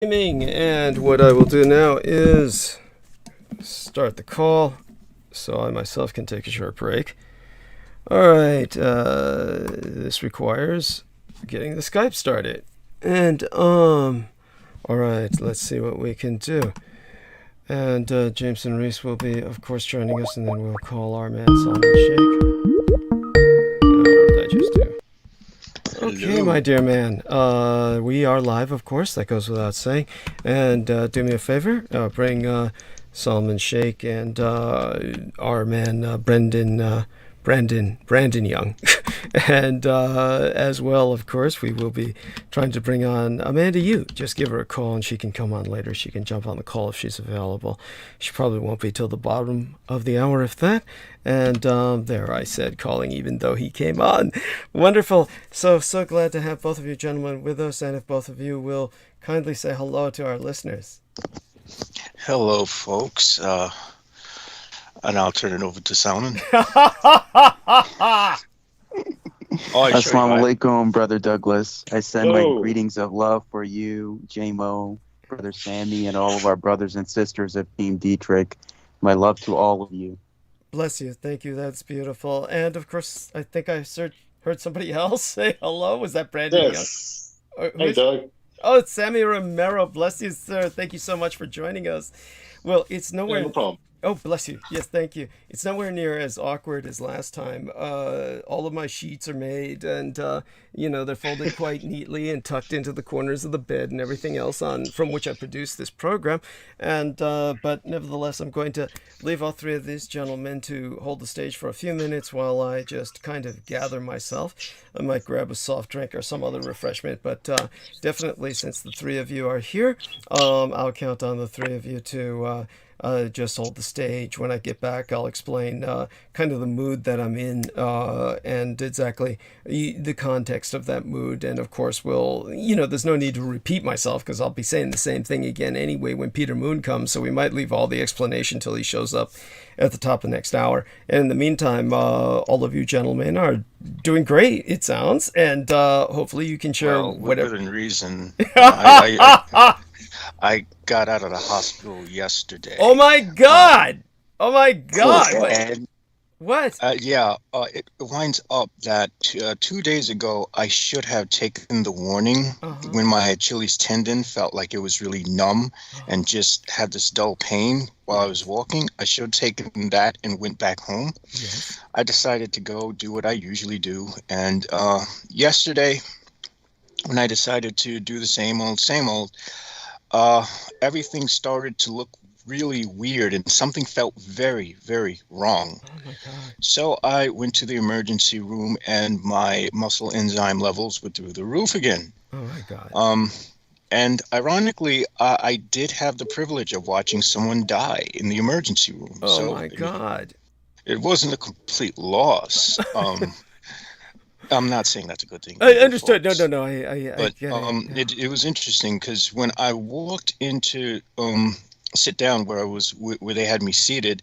And what I will do now is start the call so I myself can take a short break. Alright, this requires getting the Skype started. And, alright, let's see what we can do. And Jameson Reese will be, of course, joining us, and then we'll call our man Simon Shake. What did I just do? Okay, my dear man. We are live, of course. That goes without saying. And do me a favor. Bring Solomon Shake and our man Brandon Young. And as well, of course, we will be trying to bring on Amanda Yu. Just give her a call and she can come on later. She can jump on the call if she's available. She probably won't be till the bottom of the hour, if that. And there I said calling even though he came on. Wonderful. So glad to have both of you gentlemen with us. And if both of you will kindly say hello to our listeners. Hello, folks. And I'll turn it over to Salman. Assalamu alaikum, Brother Douglas. I send my greetings of love for you, J-Mo, Brother Sammy, and all of our brothers and sisters of Team Dietrich. My love to all of you. Bless you. Thank you. That's beautiful. And, of course, I think I heard somebody else say hello. Was that Brandon Yes. Young? Hey, Doug. Oh, it's Sammy Romero. Bless you, sir. Thank you so much for joining us. Well, it's nowhere... No problem. Oh, bless you. Yes, thank you. It's nowhere near as awkward as last time. All of my sheets are made and, they're folded quite neatly and tucked into the corners of the bed and everything else from which I produced this program. And, but nevertheless, I'm going to leave all three of these gentlemen to hold the stage for a few minutes while I just kind of gather myself. I might grab a soft drink or some other refreshment, but definitely since the three of you are here, I'll count on the three of you to... just hold the stage. When I get back, I'll explain kind of the mood that I'm in and exactly the context of that mood. And of course, there's no need to repeat myself because I'll be saying the same thing again anyway when Peter Moon comes. So we might leave all the explanation till he shows up at the top of the next hour. And in the meantime, all of you gentlemen are doing great, it sounds. And hopefully you can share whatever. Within reason. I got out of the hospital yesterday. Oh my God! Oh my God! What? It winds up that 2 days ago, I should have taken the warning when my Achilles tendon felt like it was really numb and just had this dull pain while I was walking. I should have taken that and went back home. Yes. I decided to go do what I usually do. And yesterday, when I decided to do the same old, everything started to look really weird and something felt very, very wrong. Oh my God. So I went to the emergency room and my muscle enzyme levels were through the roof again. Oh my God. And ironically, I did have the privilege of watching someone die in the emergency room. Oh my God. It wasn't a complete loss. I'm not saying that's a good thing. I understood. No. But it was interesting because when I walked into sit down where they had me seated,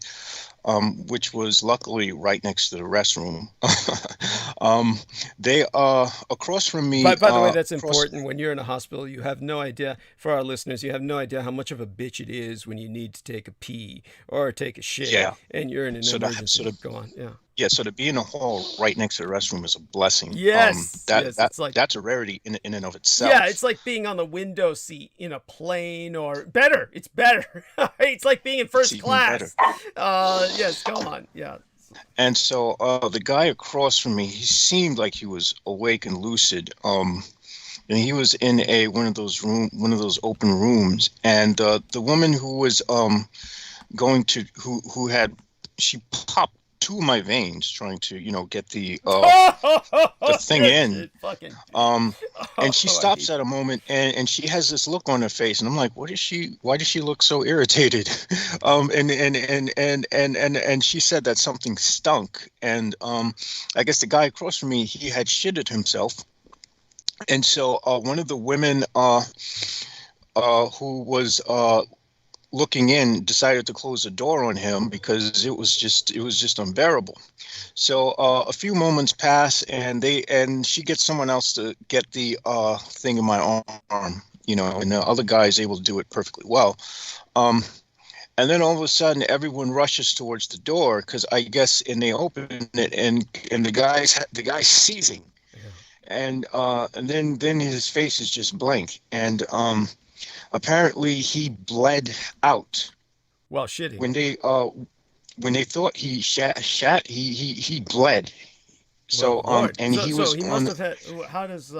which was luckily right next to the restroom. They are across from me. By the way, that's important. When you're in a hospital, you have no idea, for our listeners, you have no idea how much of a bitch it is when you need to take a pee or take a shit. Yeah. And you're in an emergency. Go on. Yeah. Yeah, so to be in a hall right next to the restroom is a blessing. Yes. That's a rarity in and of itself. Yeah, it's like being on the window seat in a plane, or better. It's better. It's like being in first class. Yes, go on. Yeah. And so the guy across from me, he seemed like he was awake and lucid. And he was in one of those open rooms. And the woman who was she popped two of my veins trying to get the thing in. And she stops at a moment and she has this look on her face and I'm like, why does she look so irritated? And she said that something stunk, and I guess the guy across from me, he had shitted himself. And so one of the women who was looking in decided to close the door on him because it was just unbearable. So a few moments pass and she gets someone else to get the thing in my arm. and the other guy is able to do it perfectly well. And then all of a sudden, everyone rushes towards the door because I guess, and they open it, and the guy's seizing, and then his face is just blank, and apparently he bled out. Well, shitty. When they thought he shat, he bled. So he must have had. How does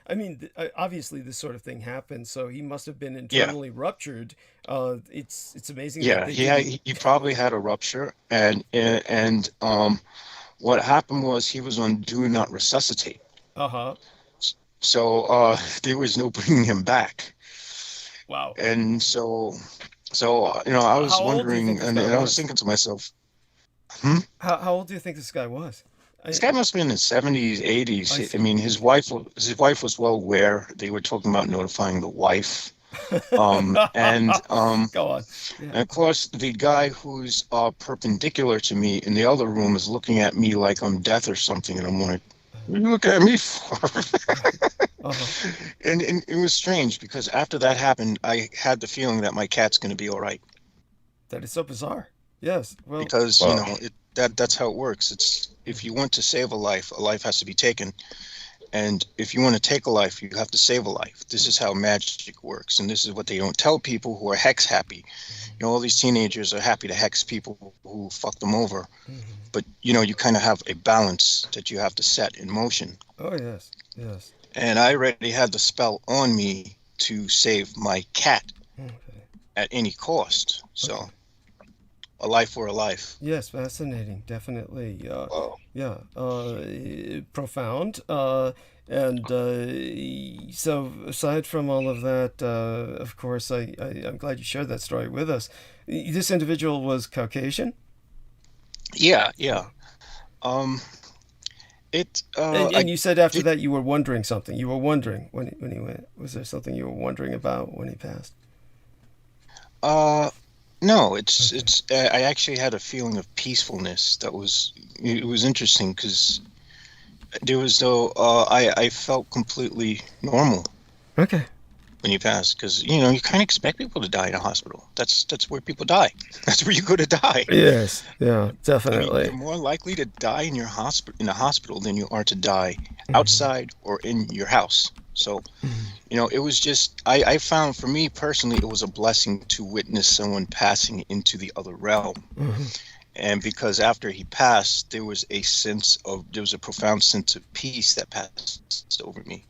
I mean, obviously this sort of thing happens, so he must have been internally ruptured. It's amazing. Yeah, he probably had a rupture, and what happened was he was on do not resuscitate. So there was no bringing him back. Wow. And so I was wondering, and I was thinking to myself, How old do you think this guy was? This guy must have been in his 70s, 80s. I mean, his wife was well aware. They were talking about notifying the wife. Go on. And of course, the guy who's perpendicular to me in the other room is looking at me like I'm death or something. And I'm like, what are you looking at me for? And it was strange because after that happened, I had the feeling that my cat's going to be all right. That is so bizarre. Yes. Well, because, that's how it works. It's if you want to save a life has to be taken. And if you want to take a life, you have to save a life. This is how magic works. And this is what they don't tell people who are hex happy. All these teenagers are happy to hex people who fuck them over. But, you kind of have a balance that you have to set in motion. Oh, yes. Yes. And I already had the spell on me to save my cat at any cost. So a life for a life. Yes, fascinating. Definitely. Yeah. Profound. And so aside from all of that, of course, I'm glad you shared that story with us. This individual was Caucasian? Yeah. And you said after that you were wondering something. You were wondering when he went. Was there something you were wondering about when he passed? No, it's. I actually had a feeling of peacefulness. It was interesting because there was I felt completely normal. Okay. When you pass, because you kind of expect people to die in a hospital. That's where people die. That's where you go to die. Yes, yeah, definitely. You're more likely to die in a hospital than you are to die outside or in your house. So, it was just I found for me personally it was a blessing to witness someone passing into the other realm. And because after he passed, there was a profound sense of peace that passed over me.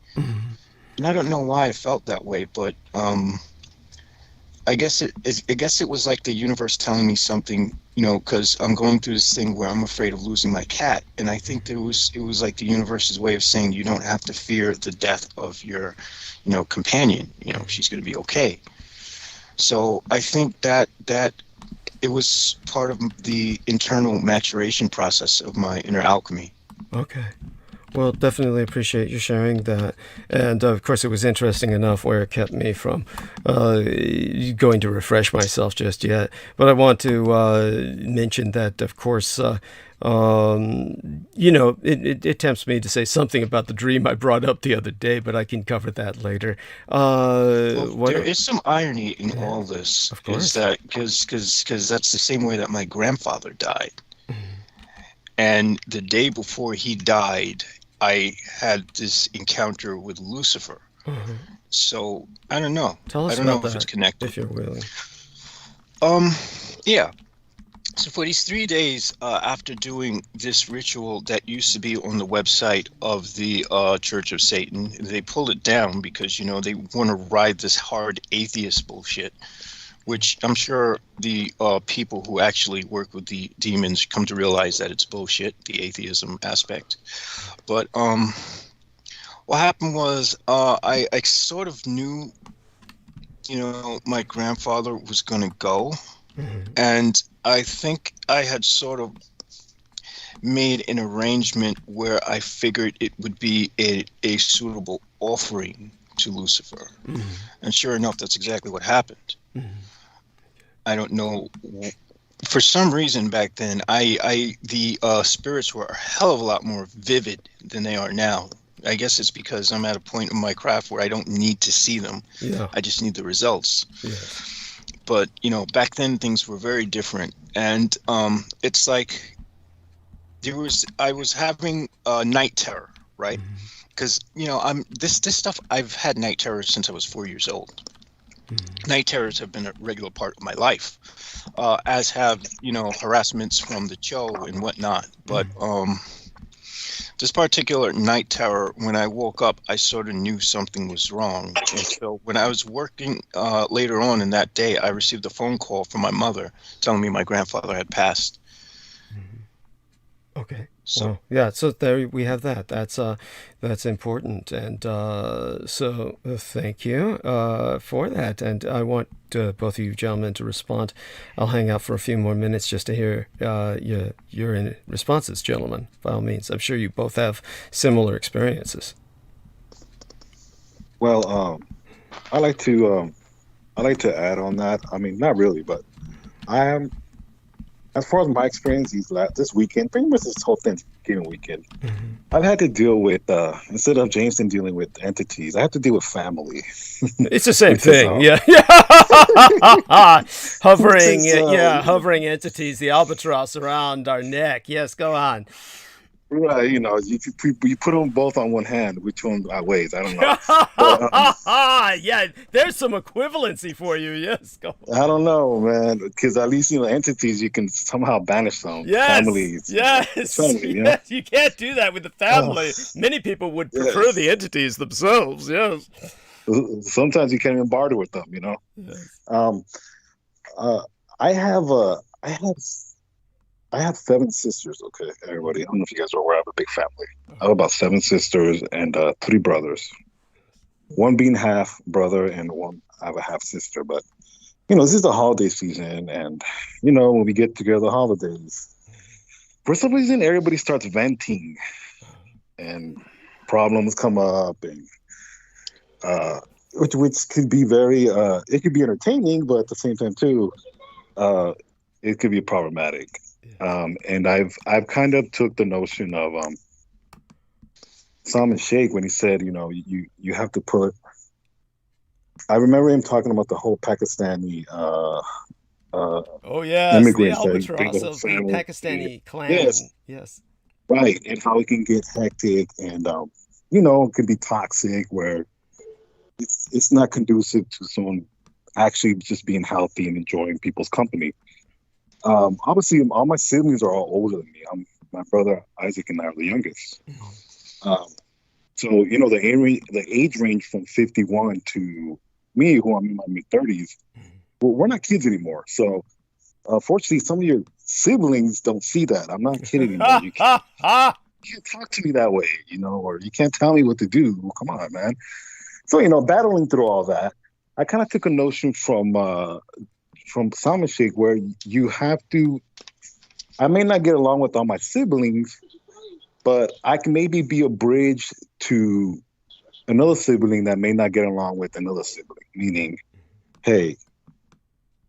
And I don't know why I felt that way, but I guess it was like the universe telling me something, because I'm going through this thing where I'm afraid of losing my cat, and I think it was like the universe's way of saying you don't have to fear the death of your, companion. She's going to be okay. So I think that it was part of the internal maturation process of my inner alchemy. Okay. Well, definitely appreciate you sharing that. And of course, it was interesting enough where it kept me from going to refresh myself just yet. But I want to mention that, of course, it tempts me to say something about the dream I brought up the other day, but I can cover that later. There is some irony in all this. Of course. Is that because that's the same way that my grandfather died. And the day before he died, I had this encounter with Lucifer. So I don't know. Tell us I don't about know if it's connected. If you're willing. Yeah. So for these 3 days after doing this ritual that used to be on the website of the Church of Satan, they pulled it down because they want to ride this hard atheist bullshit, which I'm sure the people who actually work with the demons come to realize that it's bullshit, the atheism aspect. But what happened was I sort of knew, my grandfather was going to go. And I think I had sort of made an arrangement where I figured it would be a suitable offering to Lucifer. And sure enough, that's exactly what happened. I don't know. For some reason back then, the spirits were a hell of a lot more vivid than they are now. I guess it's because I'm at a point in my craft where I don't need to see them. Yeah. I just need the results. Yes. But, back then things were very different. And it's like I was having night terror, right? Because, this stuff, I've had night terror since I was 4 years old. Night terrors have been a regular part of my life, as have, harassments from the Cho and whatnot. But this particular night terror, when I woke up, I sort of knew something was wrong. And so when I was working later on in that day, I received a phone call from my mother telling me my grandfather had passed. Okay. So well, yeah. So there we have that. That's important, and so thank you for that. And I want both of you gentlemen to respond. I'll hang out for a few more minutes just to hear your responses, gentlemen. By all means, I'm sure you both have similar experiences. Well, I like to add on that. I mean, not really, but I am. As far as my experience, this weekend, pretty much this whole Thanksgiving weekend, I've had to deal with, instead of Jameson dealing with entities, I have to deal with family. It's the same thing, yeah. Hovering entities, the albatross around our neck. Yes, go on. Right, you put them both on one hand. Which one weighs? I don't know. But, yeah, there's some equivalency for you. Yes, go on. I don't know, man. Because at least entities you can somehow banish them. Yes, Families, family, yes. You can't do that with the family. Many people would prefer the entities themselves. Yes. Sometimes you can't even barter with them. Yes. I have 7 sisters, okay, everybody. I don't know if you guys are aware, I have a big family. I have about 7 sisters and 3 brothers. One being half brother and one I have a half sister. But, this is the holiday season. And, when we get together the holidays, for some reason, everybody starts venting. And problems come up. And which could be very, it could be entertaining, but at the same time, too, it could be problematic. And I've kind of took the notion of Salman Sheikh when he said, you have to put. I remember him talking about the whole Pakistani immigrants, the albatross of the Pakistani clan. Yes, right, and how it can get hectic and it can be toxic where it's not conducive to someone actually just being healthy and enjoying people's company. Obviously, all my siblings are all older than me. My brother Isaac and I are the youngest. So the age range from 51 to me, who I'm in my mid-30s, we're not kids anymore. So, fortunately, some of your siblings don't see that. I'm not kidding anymore. You can't talk to me that way, or you can't tell me what to do. Well, come on, man. So, battling through all that, I kind of took a notion from Salman Sheikh where you have to. I may not get along with all my siblings, but I can maybe be a bridge to another sibling that may not get along with another sibling. Meaning, hey,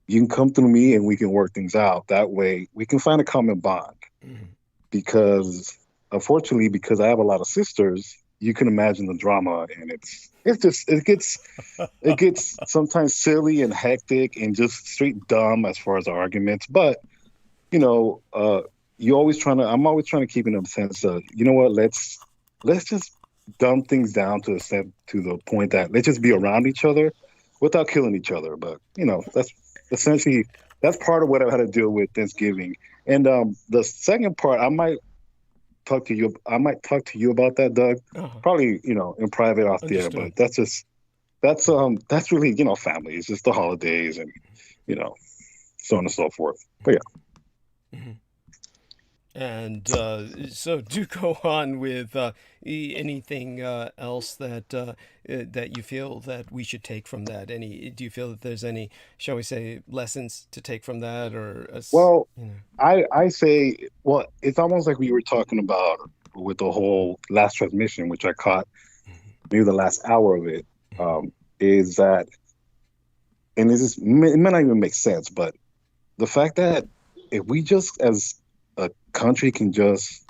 you can come through me and we can work things out. That way, we can find a common bond. Because, unfortunately, because I have a lot of sisters, you can imagine the drama, and it gets sometimes silly and hectic and just straight dumb as far as the arguments. But I'm always trying to keep in a sense of, what, let's just dumb things down to the point that let's just be around each other without killing each other. But that's essentially part of what I've had to deal with Thanksgiving. And the second part, I might talk to you about that, Doug. Probably in private off the air. But that's really family. It's just the holidays and so on and so forth. But yeah. And so do go on with anything else that you feel that we should take from that. Do you feel that there's any, shall we say, lessons to take from that, or? I say, it's almost like we were talking about with the whole last transmission, which I caught maybe the last hour of it, is that, and it may not even make sense, but the fact that if we just as a country can just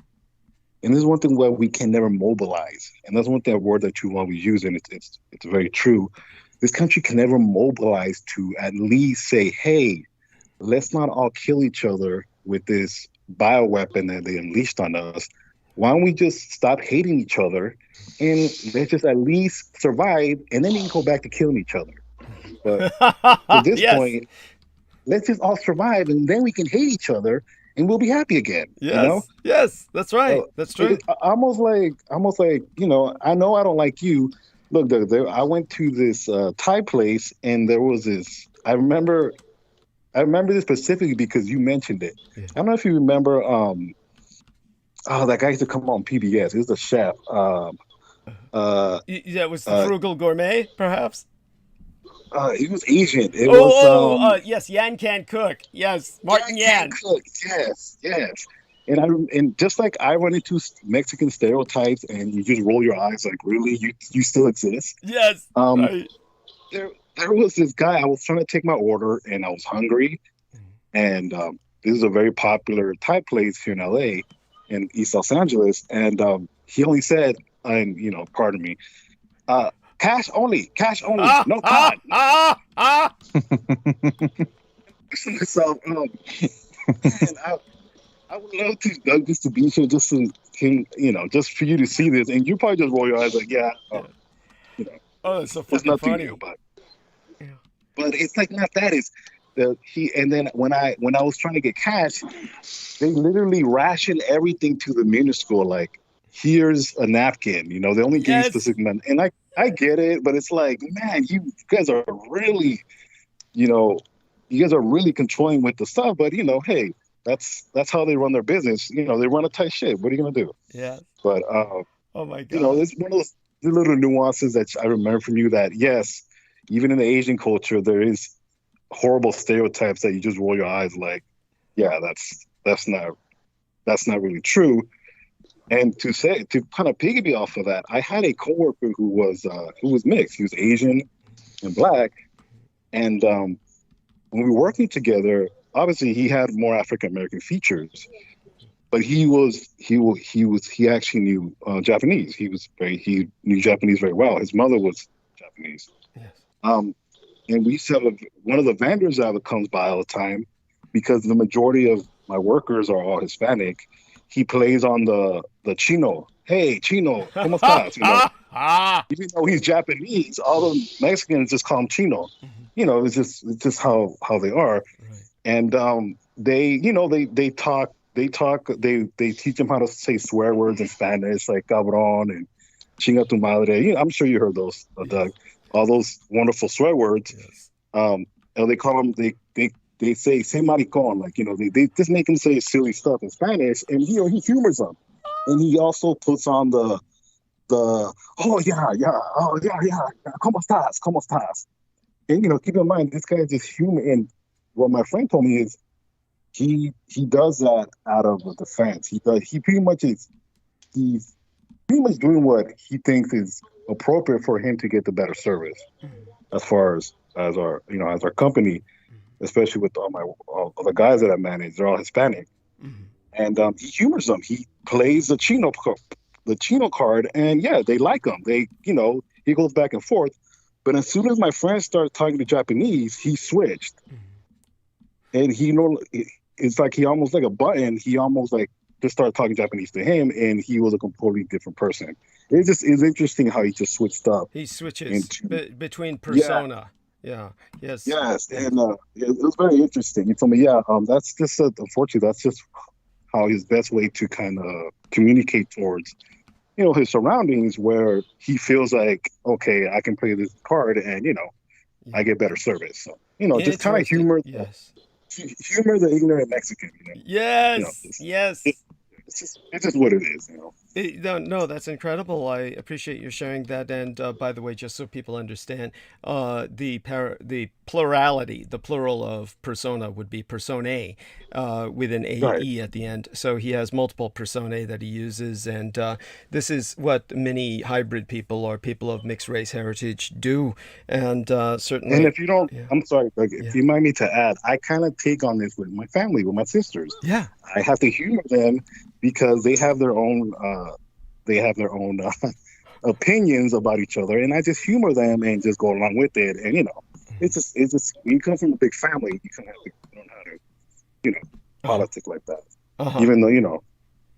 And this is one thing where we can never mobilize. And that's one thing, a word that you always use, and it's very true. This country can never mobilize to at least say, hey, let's not all kill each other with this bioweapon that they unleashed on us. Why don't we just stop hating each other and let's just at least survive, and then we can go back to killing each other. But at this point, let's just all survive, and then we can hate each other, and we'll be happy again. Yes, yes, that's right. That's true. Almost like, I know I don't like you. Look, I went to this Thai place, and there was this. I remember this specifically because you mentioned it. Yeah. I don't know if you remember. That guy used to come on PBS. He was a chef. It was the Frugal Gourmet, perhaps. He was Asian. Yes, Yan Can Cook. Yes, Martin Yan. Can Cook. Yes. And just like I run into Mexican stereotypes, and you just roll your eyes like, really, you still exist? Yes. Right. There was this guy. I was trying to take my order, and I was hungry. And this is a very popular Thai place here in LA, in East Los Angeles. And he only said, and pardon me, cash only, no card. So, and I would love to, Doug, just to be here, just to, just for you to see this, and you probably just roll your eyes like, yeah. That's so fucking funny. But it's like not that. It's and then when I was trying to get cash, they literally rationed everything to the minuscule. Like, here's a napkin. They only give you specific amount. And I get it, but it's like, man, you guys are really, you guys are really controlling with the stuff. But hey, that's how they run their business. They run a tight ship. What are you gonna do? Yeah. But oh my God, it's one of those little nuances that I remember from you. That yes, even in the Asian culture, there is horrible stereotypes that you just roll your eyes like, yeah, that's not really true. And to kind of piggyback off of that, I had a coworker who was mixed. He was Asian and Black, and when we were working together, obviously he had more African American features, but he actually knew Japanese. He knew Japanese very well. His mother was Japanese. Yes. And we used to have one of the vendors that comes by all the time, because the majority of my workers are all Hispanic. He plays on the Chino. Hey, Chino, ¿cómo estás? Even though he's Japanese, all the Mexicans just call him Chino. Mm-hmm. It's just how they are. Right. And they teach them how to say swear words in Spanish, like cabrón and chinga tu madre. I'm sure you heard those, Doug. All those wonderful swear words. Yes. And they call them, they say maricón, like, they just make him say silly stuff in Spanish, and he humors them. And he also puts on the ¿cómo estás? And, keep in mind, this guy is just human. And what my friend told me is he does that out of defense. He's pretty much doing what he thinks is appropriate for him to get the better service, as far as our company, especially with all the guys that I manage. They're all Hispanic. Mm-hmm. And he humors them. He plays the Chino card, and yeah, they like him. He goes back and forth. But as soon as my friend started talking to Japanese, he switched. Mm-hmm. And it's like he almost like a button. He almost like just started talking Japanese to him, and he was a completely different person. It's interesting how he just switched up. He switches between persona. Yeah. Yes. Yes. And it was very interesting. He told me, that's just unfortunately, that's just how his best way to kind of communicate towards, his surroundings, where he feels like, okay, I can play this card and, I get better service. So, just kind of humor. Yes. Humor the ignorant Mexican. Yes. Yes. It's just what it is, No, that's incredible. I appreciate you sharing that. And by the way, just so people understand, the plurality, the plural of persona would be personae, with an AE right at the end. So he has multiple personae that he uses, and this is what many hybrid people or people of mixed race heritage do. And certainly. And if you don't, I'm sorry, Greg, if you might need to add, I kind of take on this with my family, with my sisters. Yeah. I have to humor them, because they have their own opinions about each other, and I just humor them and just go along with it. And it's just when you come from a big family, you kind of have to learn how to politic like that. Even though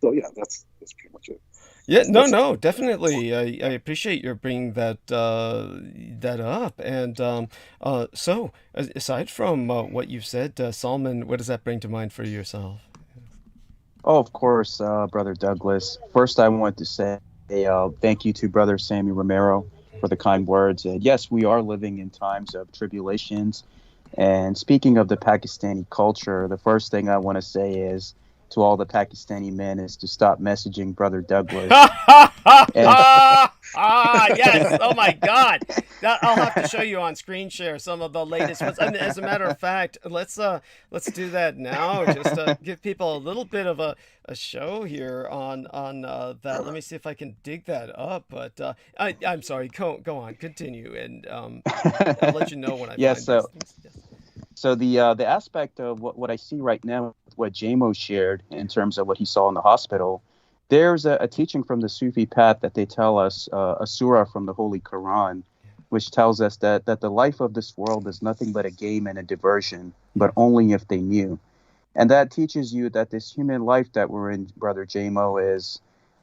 so yeah, that's pretty much it. Yeah, no, definitely. I appreciate your bringing that up. And so, aside from what you've said, Solomon, what does that bring to mind for yourself? Oh, of course, Brother Douglas. First, I want to say thank you to Brother Sammy Romero for the kind words. And yes, we are living in times of tribulations. And speaking of the Pakistani culture, the first thing I want to say is to all the Pakistani men is to stop messaging Brother Douglas. Yes. Oh my God. I'll have to show you on screen share some of the latest ones. I mean, as a matter of fact, let's do that now. Just to give people a little bit of a show here on that. Let me see if I can dig that up. But I'm sorry. Go on. Continue, and I'll let you know when I find these things. Yes. So the aspect of what I see right now, what JMO shared in terms of what he saw in the hospital, there's a teaching from the Sufi path that they tell us, a surah from the Holy Quran, which tells us that the life of this world is nothing but a game and a diversion, but only if they knew. And that teaches you that this human life that we're in, Brother JMO, is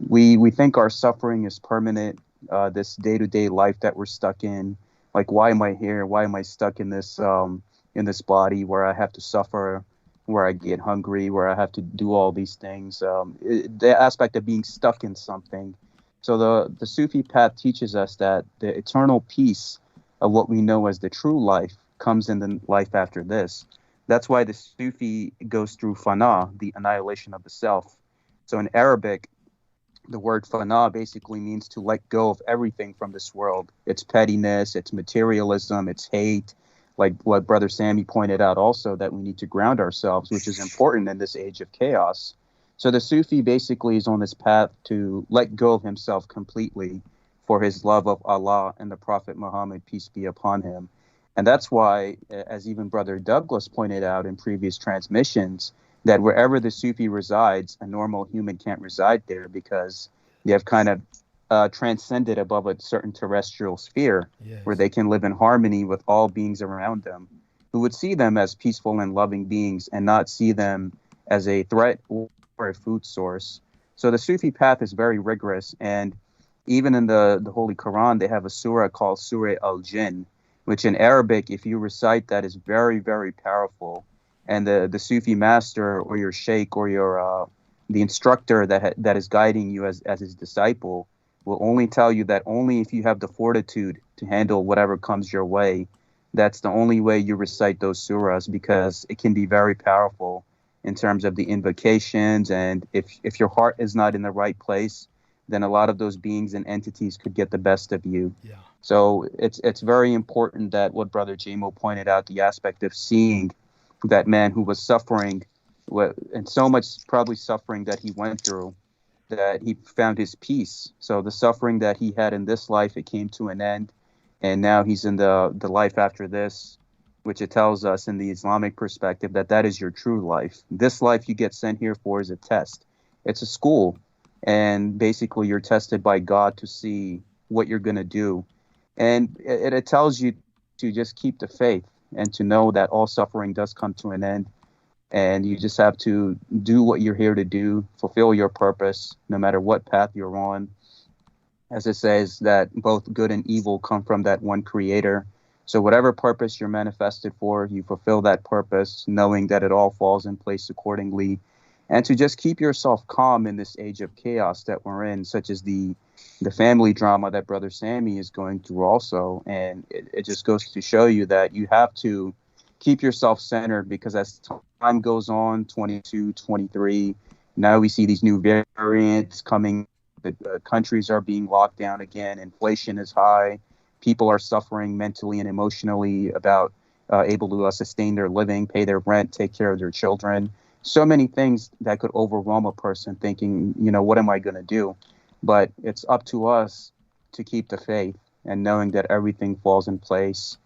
we think our suffering is permanent, this day-to-day life that we're stuck in. Like, why am I here? Why am I stuck in this body where I have to suffer, where I get hungry, where I have to do all these things, the aspect of being stuck in something. So the Sufi path teaches us that the eternal peace of what we know as the true life comes in the life after this. That's why the Sufi goes through fana, the annihilation of the self. So in Arabic, the word fana basically means to let go of everything from this world. It's pettiness, it's materialism, it's hate, like what Brother Sammy pointed out also, that we need to ground ourselves, which is important in this age of chaos. So the Sufi basically is on this path to let go of himself completely for his love of Allah and the Prophet Muhammad, peace be upon him. And that's why, as even Brother Douglas pointed out in previous transmissions, that wherever the Sufi resides, a normal human can't reside there, because they have kind of transcended above a certain terrestrial sphere, where they can live in harmony with all beings around them, who would see them as peaceful and loving beings and not see them as a threat or a food source. So the Sufi path is very rigorous, and even in the Holy Quran, they have a surah called Surah al-Jinn, which in Arabic, if you recite that, is very, very powerful. And the Sufi master or your sheikh or your the instructor that is guiding you as his disciple will only tell you that only if you have the fortitude to handle whatever comes your way, that's the only way you recite those surahs, because it can be very powerful in terms of the invocations. And if your heart is not in the right place, then a lot of those beings and entities could get the best of you. Yeah. So it's very important that what Brother Jamo pointed out, the aspect of seeing that man who was suffering, and so much probably suffering that he went through, that he found his peace. So the suffering that he had in this life, it came to an end, and now he's in the life after this, which it tells us in the Islamic perspective that is your true life. This life you get sent here for is a test. It's a school, and basically you're tested by God to see what you're going to do. And it tells you to just keep the faith and to know that all suffering does come to an end. And you just have to do what you're here to do, fulfill your purpose, no matter what path you're on. As it says that both good and evil come from that one creator. So whatever purpose you're manifested for, you fulfill that purpose, knowing that it all falls in place accordingly. And to just keep yourself calm in this age of chaos that we're in, such as the family drama that Brother Sammy is going through also. And it just goes to show you that you have to keep yourself centered, because as time goes on, 22, 23, now we see these new variants coming. The countries are being locked down again. Inflation is high. People are suffering mentally and emotionally about able to sustain their living, pay their rent, take care of their children. So many things that could overwhelm a person thinking, what am I going to do? But it's up to us to keep the faith and knowing that everything falls in place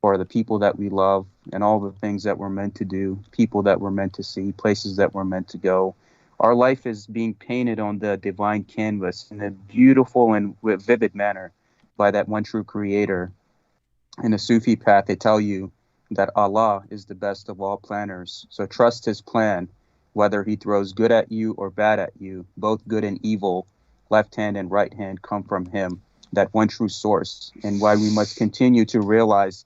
for the people that we love and all the things that we're meant to do, people that we're meant to see, places that we're meant to go Our life is being painted on the divine canvas in a beautiful and vivid manner by that one true creator. In the Sufi path, they tell you that Allah is the best of all planners. So trust his plan, whether he throws good at you or bad at you, both good and evil, left hand and right hand come from him, that one true source. And why we must continue to realize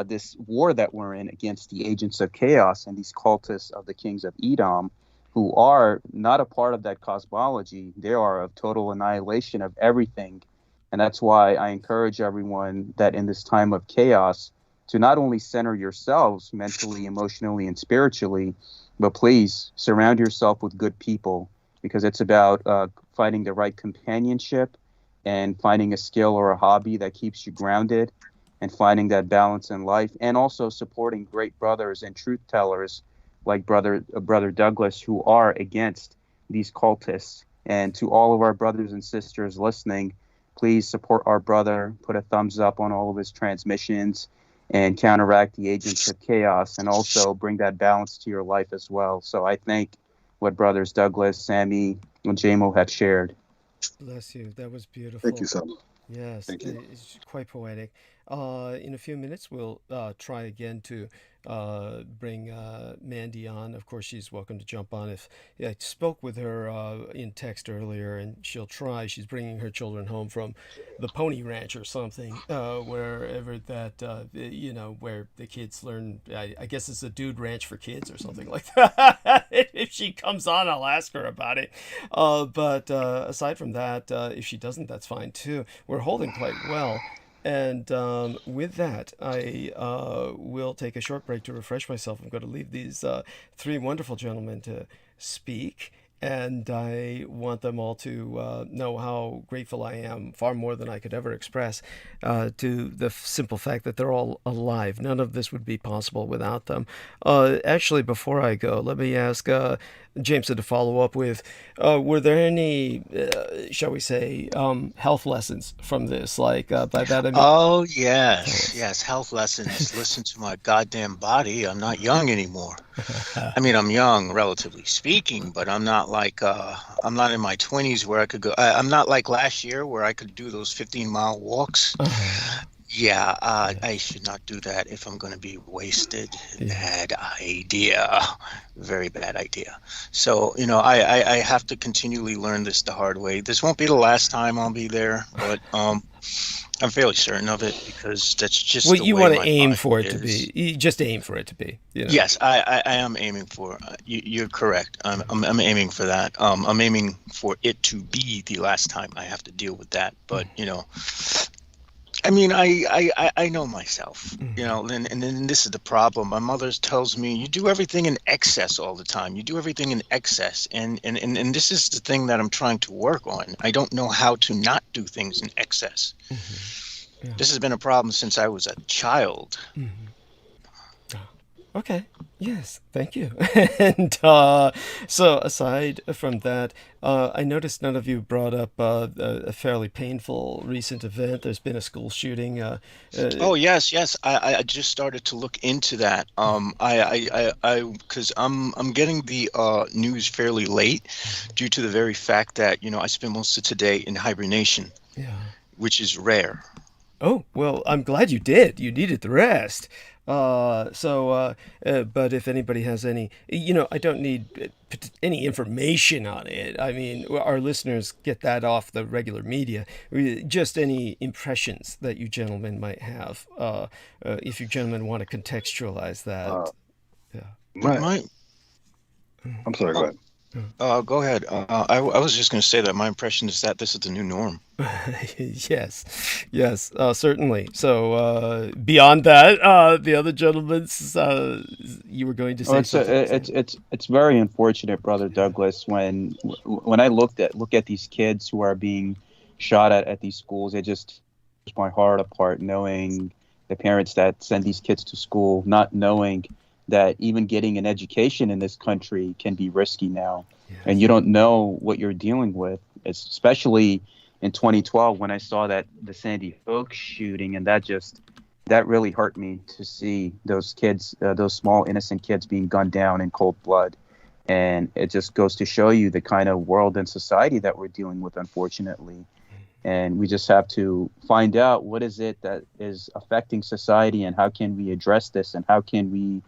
this war that we're in against the agents of chaos and these cultists of the kings of Edom, who are not a part of that cosmology. They are of total annihilation of everything. And that's why I encourage everyone that in this time of chaos to not only center yourselves mentally, emotionally, and spiritually, but please surround yourself with good people, because it's about finding the right companionship and finding a skill or a hobby that keeps you grounded and finding that balance in life, and also supporting great brothers and truth tellers like brother Douglas, who are against these cultists. And to all of our brothers and sisters listening, please support our brother, put a thumbs up on all of his transmissions, and counteract the agents of chaos, and also bring that balance to your life as well. So I thank what brothers Douglas, Sammy, and JMO have shared. Bless you. That was beautiful. Thank you, Sam. Yes, Thank you. it's quite poetic. In a few minutes, we'll try again to bring Mandy on. Of course, she's welcome to jump on. I spoke with her in text earlier, and she'll try. She's bringing her children home from the Pony Ranch or something, wherever that, where the kids learn. I guess it's a dude ranch for kids or something like that. If she comes on, I'll ask her about it. But aside from that, if she doesn't, that's fine too. We're holding quite well. And with that, I will take a short break to refresh myself. I'm going to leave these three wonderful gentlemen to speak. And I want them all to know how grateful I am, far more than I could ever express, to the simple fact that they're all alive. None of this would be possible without them. Actually, before I go, let me ask Jameson to follow up with, were there any, shall we say, health lessons from this? Like, by that I mean... Oh, yes, health lessons. Listen to my goddamn body. I'm not young anymore. I mean, I'm young, relatively speaking, but I'm not like, I'm not in my 20s where I could go. I'm not like last year where I could do those 15-mile walks. Yeah, I should not do that if I'm going to be wasted. Bad idea. Very bad idea. So, I have to continually learn this the hard way. This won't be the last time I'll be there, but I'm fairly certain of it, because that's just well, the you way want to my aim body for it is. to be. You just aim for it to be. Yes, I am aiming for. You're correct. I'm aiming for that. I'm aiming for it to be the last time I have to deal with that. But I mean, I know myself, and then this is the problem. My mother tells me, you do everything in excess all the time. You do everything in excess. And this is the thing that I'm trying to work on. I don't know how to not do things in excess. Yeah. This has been a problem since I was a child. Okay. Yes. Thank you. And so aside from that, I noticed none of you brought up a fairly painful recent event. There's been a school shooting. Oh yes. I just started to look into that. Because I'm getting the news fairly late, due to the very fact that I spent most of today in hibernation. Yeah. Which is rare. Oh, well, I'm glad you did. You needed the rest. But if anybody has any, I don't need any information on it. I mean, our listeners get that off the regular media. Just any impressions that you gentlemen might have, if you gentlemen want to contextualize that. I'm sorry, go ahead. Go ahead. I was just going to say that my impression is that this is the new norm. Yes, certainly. So beyond that, the other gentlemen's, you were going to say something. It's very unfortunate, Brother Douglas, when I look at these kids who are being shot at these schools. It just tears my heart apart, knowing the parents that send these kids to school, not knowing that even getting an education in this country can be risky now. Yes. And you don't know what you're dealing with, especially in 2012 when I saw the Sandy Hook shooting, and that really hurt me to see those kids, those small innocent kids being gunned down in cold blood. And it just goes to show you the kind of world and society that we're dealing with, unfortunately. And we just have to find out what is it that is affecting society, and how can we address this, and how can we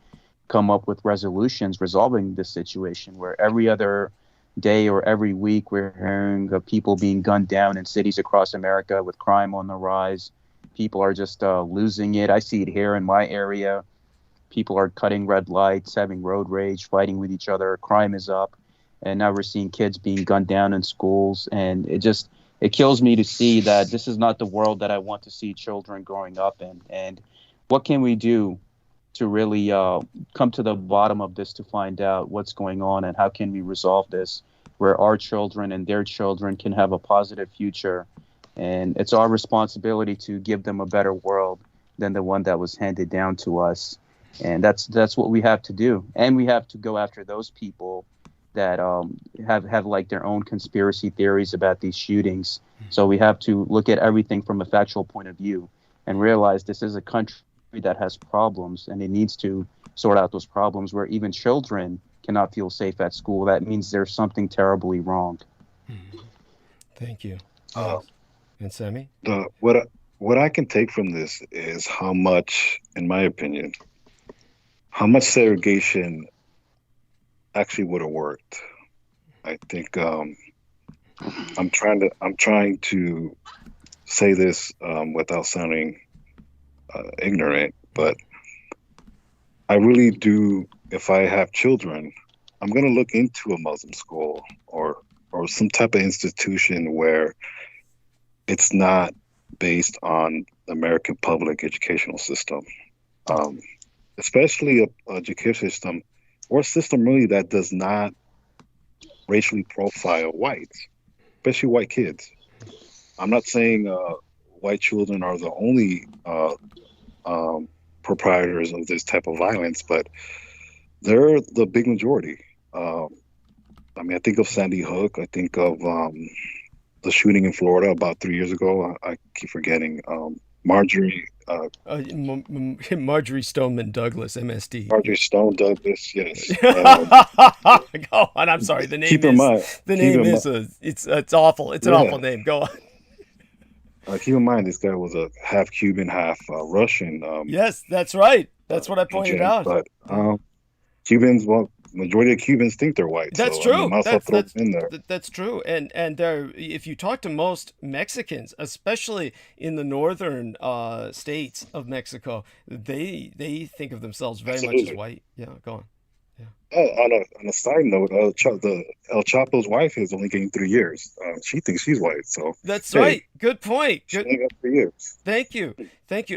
come up with resolutions resolving this situation, where every other day or every week we're hearing of people being gunned down in cities across America, with crime on the rise. People are just losing it. I see it here in my area. People are cutting red lights, having road rage, fighting with each other. Crime is up. And now we're seeing kids being gunned down in schools. And it kills me to see that this is not the world that I want to see children growing up in. And what can we do to really come to the bottom of this, to find out what's going on, and how can we resolve this, where our children and their children can have a positive future. And it's our responsibility to give them a better world than the one that was handed down to us. And that's what we have to do. And we have to go after those people that have like their own conspiracy theories about these shootings. So we have to look at everything from a factual point of view and realize this is a country that has problems, and it needs to sort out those problems, where even children cannot feel safe at school. That means there's something terribly wrong. Thank you. And Sammy? What I can take from this is how much, in my opinion, how much segregation actually would have worked. I think I'm trying to say this without sounding ignorant, but I really do. If I have children, I'm going to look into a Muslim school or some type of institution where it's not based on the American public educational system, especially a education system or a system really that does not racially profile whites, especially white kids. I'm not saying white children are the only proprietors of this type of violence, but they're the big majority. I mean, I think of Sandy Hook. I think of the shooting in Florida about 3 years ago. I keep forgetting. Marjorie Stoneman Douglas, MSD. Marjorie Stone Douglas, yes. Go on. I'm sorry. The name keep in mind. It's awful. It's an awful name. Go on. Keep in mind, this guy was a half Cuban, half Russian. Yes, that's right. That's what I pointed out. But Cubans, well, majority of Cubans think they're white. That's so, true. I mean, that's in there. That's true. And if you talk to most Mexicans, especially in the northern states of Mexico, they think of themselves very much as white. Yeah, go on. Oh, on a side note, El Chapo's wife is only getting 3 years. She thinks she's white, so that's right. Good point. She only got 3 years. Thank you.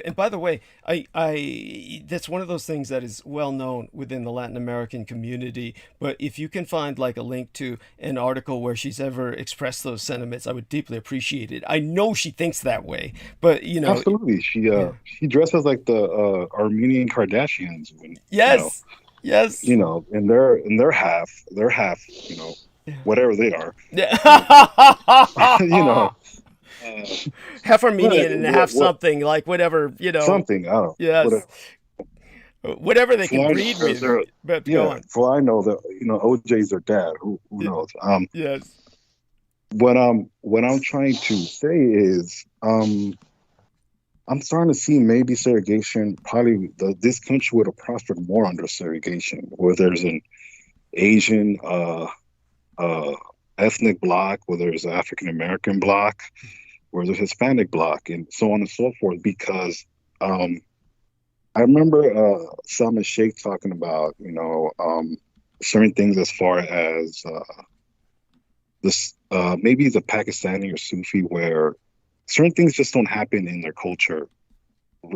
And by the way, I that's one of those things that is well known within the Latin American community. But if you can find like a link to an article where she's ever expressed those sentiments, I would deeply appreciate it. I know she thinks that way, but absolutely, she dresses like the Armenian Kardashians. Yes. Yes. And they're half, whatever they are. Yeah. Half Armenian and half something, like whatever, Something, I don't know. Yes. Whatever they can breed with. But go on. For all I know that, OJ's their dad. Who knows? Yes. What I'm trying to say is, I'm starting to see maybe segregation. Probably this country would have prospered more under segregation, where there's an Asian ethnic block, where there's an African American block, where there's a Hispanic block, and so on and so forth. Because I remember Salman Sheikh talking about certain things as far as this maybe the Pakistani or Sufi, where certain things just don't happen in their culture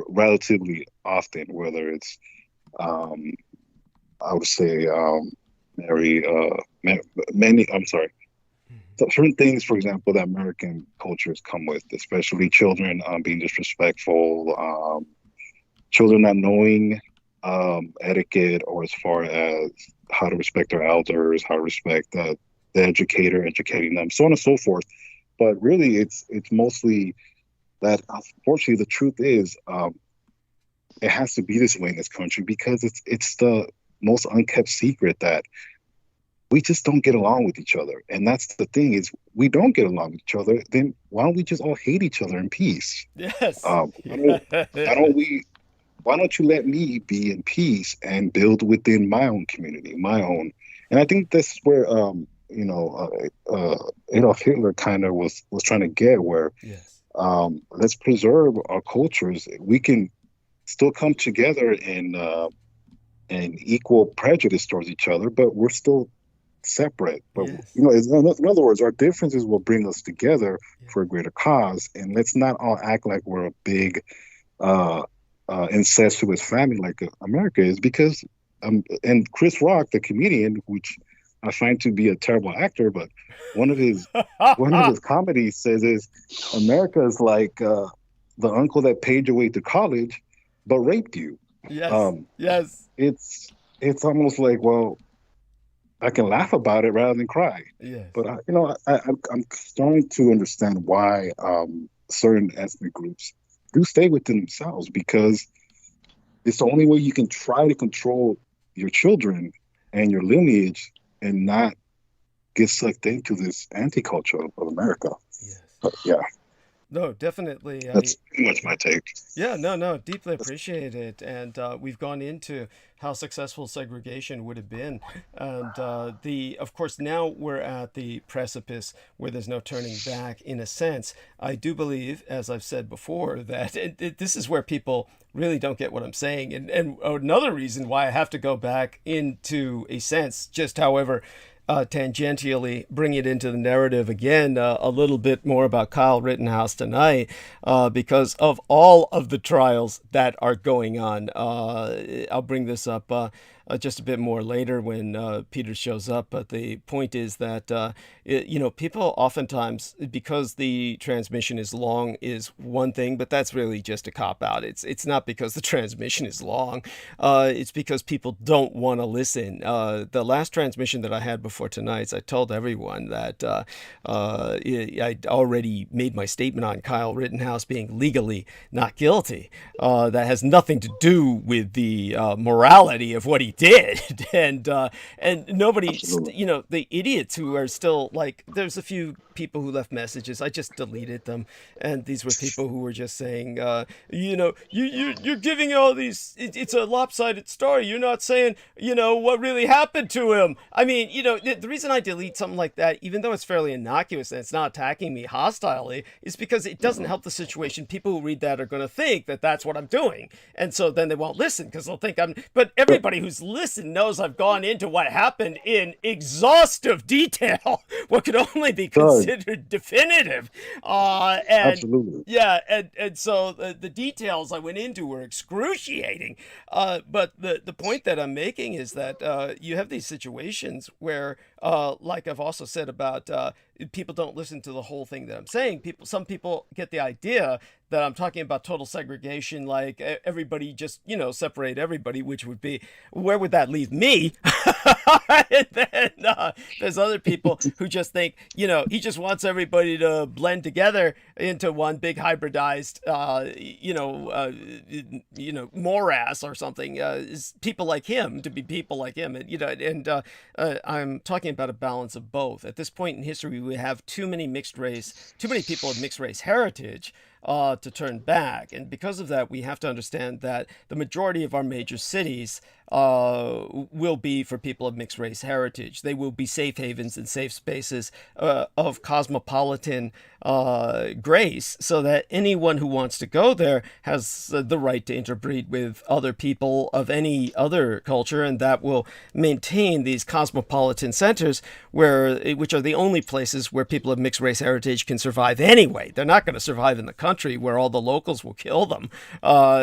relatively often, whether it's, I would say, So certain things, for example, that American cultures come with, especially children being disrespectful, children not knowing etiquette, or as far as how to respect their elders, how to respect the educator educating them, so on and so forth. But really, it's mostly that, unfortunately, the truth is it has to be this way in this country, because it's the most unkept secret that we just don't get along with each other. And that's the thing is we don't get along with each other. Then why don't we just all hate each other in peace? Yes. Why don't you let me be in peace and build within my own community, my own? And I think that's where Adolf Hitler kind of was trying to get, where Yes. let's preserve our cultures. We can still come together in equal prejudice towards each other, but we're still separate. But Yes. in other words, our differences will bring us together for a greater cause. And let's not all act like we're a big incestuous family like America is, because and Chris Rock, the comedian, which I find to be a terrible actor, but one of his comedies says is America is like the uncle that paid your way to college but raped you. Yes. Yes. It's almost like, well, I can laugh about it rather than cry. Yes. But I'm starting to understand why certain ethnic groups do stay within themselves, because it's the only way you can try to control your children and your lineage and not get sucked into this anti-culture of America. Yes. But yeah. No, definitely. That's pretty much my take. Yeah, no, deeply appreciate it. And we've gone into how successful segregation would have been. And of course, now we're at the precipice where there's no turning back, in a sense. I do believe, as I've said before, that this is where people really don't get what I'm saying. And another reason why I have to go back into a sense, just however, tangentially bring it into the narrative again, a little bit more about Kyle Rittenhouse tonight, because of all of the trials that are going on. I'll bring this up just a bit more later when Peter shows up. But the point is that, people oftentimes, because the transmission is long, is one thing, but that's really just a cop-out. It's not because the transmission is long. It's because people don't want to listen. The last transmission that I had before tonight's, I told everyone that I already made my statement on Kyle Rittenhouse being legally not guilty. That has nothing to do with the morality of what he did. And nobody, the idiots who are still like, there's a few people who left messages. I just deleted them. And these were people who were just saying, you're giving all these, it's a lopsided story. You're not saying, what really happened to him. I mean, the reason I delete something like that, even though it's fairly innocuous and it's not attacking me hostilely, is because it doesn't help the situation. People who read that are going to think that that's what I'm doing. And so then they won't listen because they'll think but everybody who's listened knows I've gone into what happened in exhaustive detail, what could only be considered definitive. Absolutely. Yeah. And so the details I went into were excruciating. But the point that I'm making is that you have these situations where, like I've also said about people don't listen to the whole thing that I'm saying. Some people get the idea that I'm talking about total segregation, like everybody just, separate everybody, which would be, where would that leave me? And then there's other people who just think, he just wants everybody to blend together into one big hybridized, morass or something. People like him to be people like him, and I'm talking about a balance of both. At this point in history, we have too many people of mixed race heritage to turn back. And because of that, we have to understand that the majority of our major cities will be for people of mixed race heritage. They will be safe havens and safe spaces of cosmopolitan grace, so that anyone who wants to go there has the right to interbreed with other people of any other culture, and that will maintain these cosmopolitan centers which are the only places where people of mixed race heritage can survive anyway. They're not going to survive in the country where all the locals will kill them.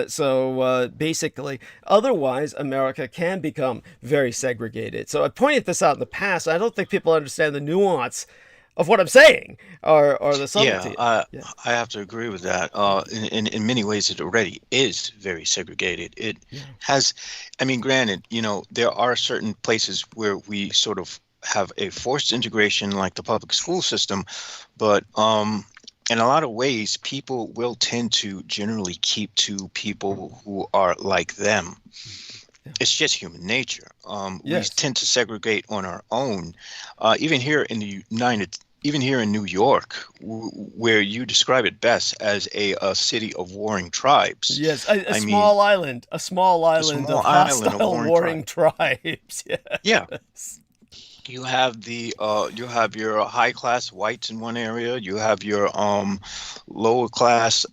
So basically, otherwise, America can become very segregated. So I pointed this out in the past. I don't think people understand the nuance of what I'm saying, or the subtlety. I have to agree with that. In many ways, it already is very segregated. It has, granted, there are certain places where we sort of have a forced integration, like the public school system, but in a lot of ways, people will tend to generally keep to people who are like them. it's just human nature. We Yes. tend to segregate on our own. Even here in even here in New York, where you describe it best as a city of warring tribes. Yes, a I mean, small island, a small a island small of island of hostile warring warring tribes. tribes. Yeah, Yes. you have your high class whites in one area, you have your lower class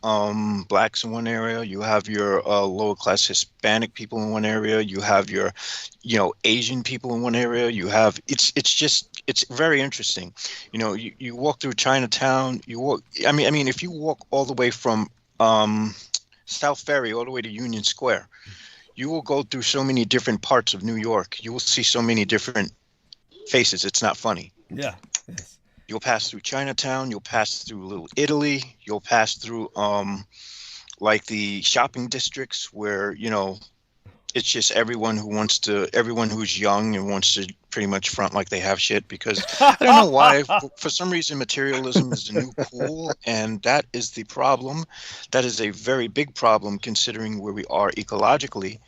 blacks in one area, you have your lower class Hispanic people in one area, you have your Asian people in one area, you have it's very interesting. You walk through Chinatown, I mean if you walk all the way from South Ferry all the way to Union Square, you will go through so many different parts of New York. You will see so many different faces. It's not funny. Yeah. Yes. You'll pass through Chinatown. You'll pass through Little Italy. You'll pass through like the shopping districts where it's just everyone who's young and wants to pretty much front like they have shit, because I don't know why, for some reason materialism is the new cool, and that is the problem. That is a very big problem considering where we are ecologically,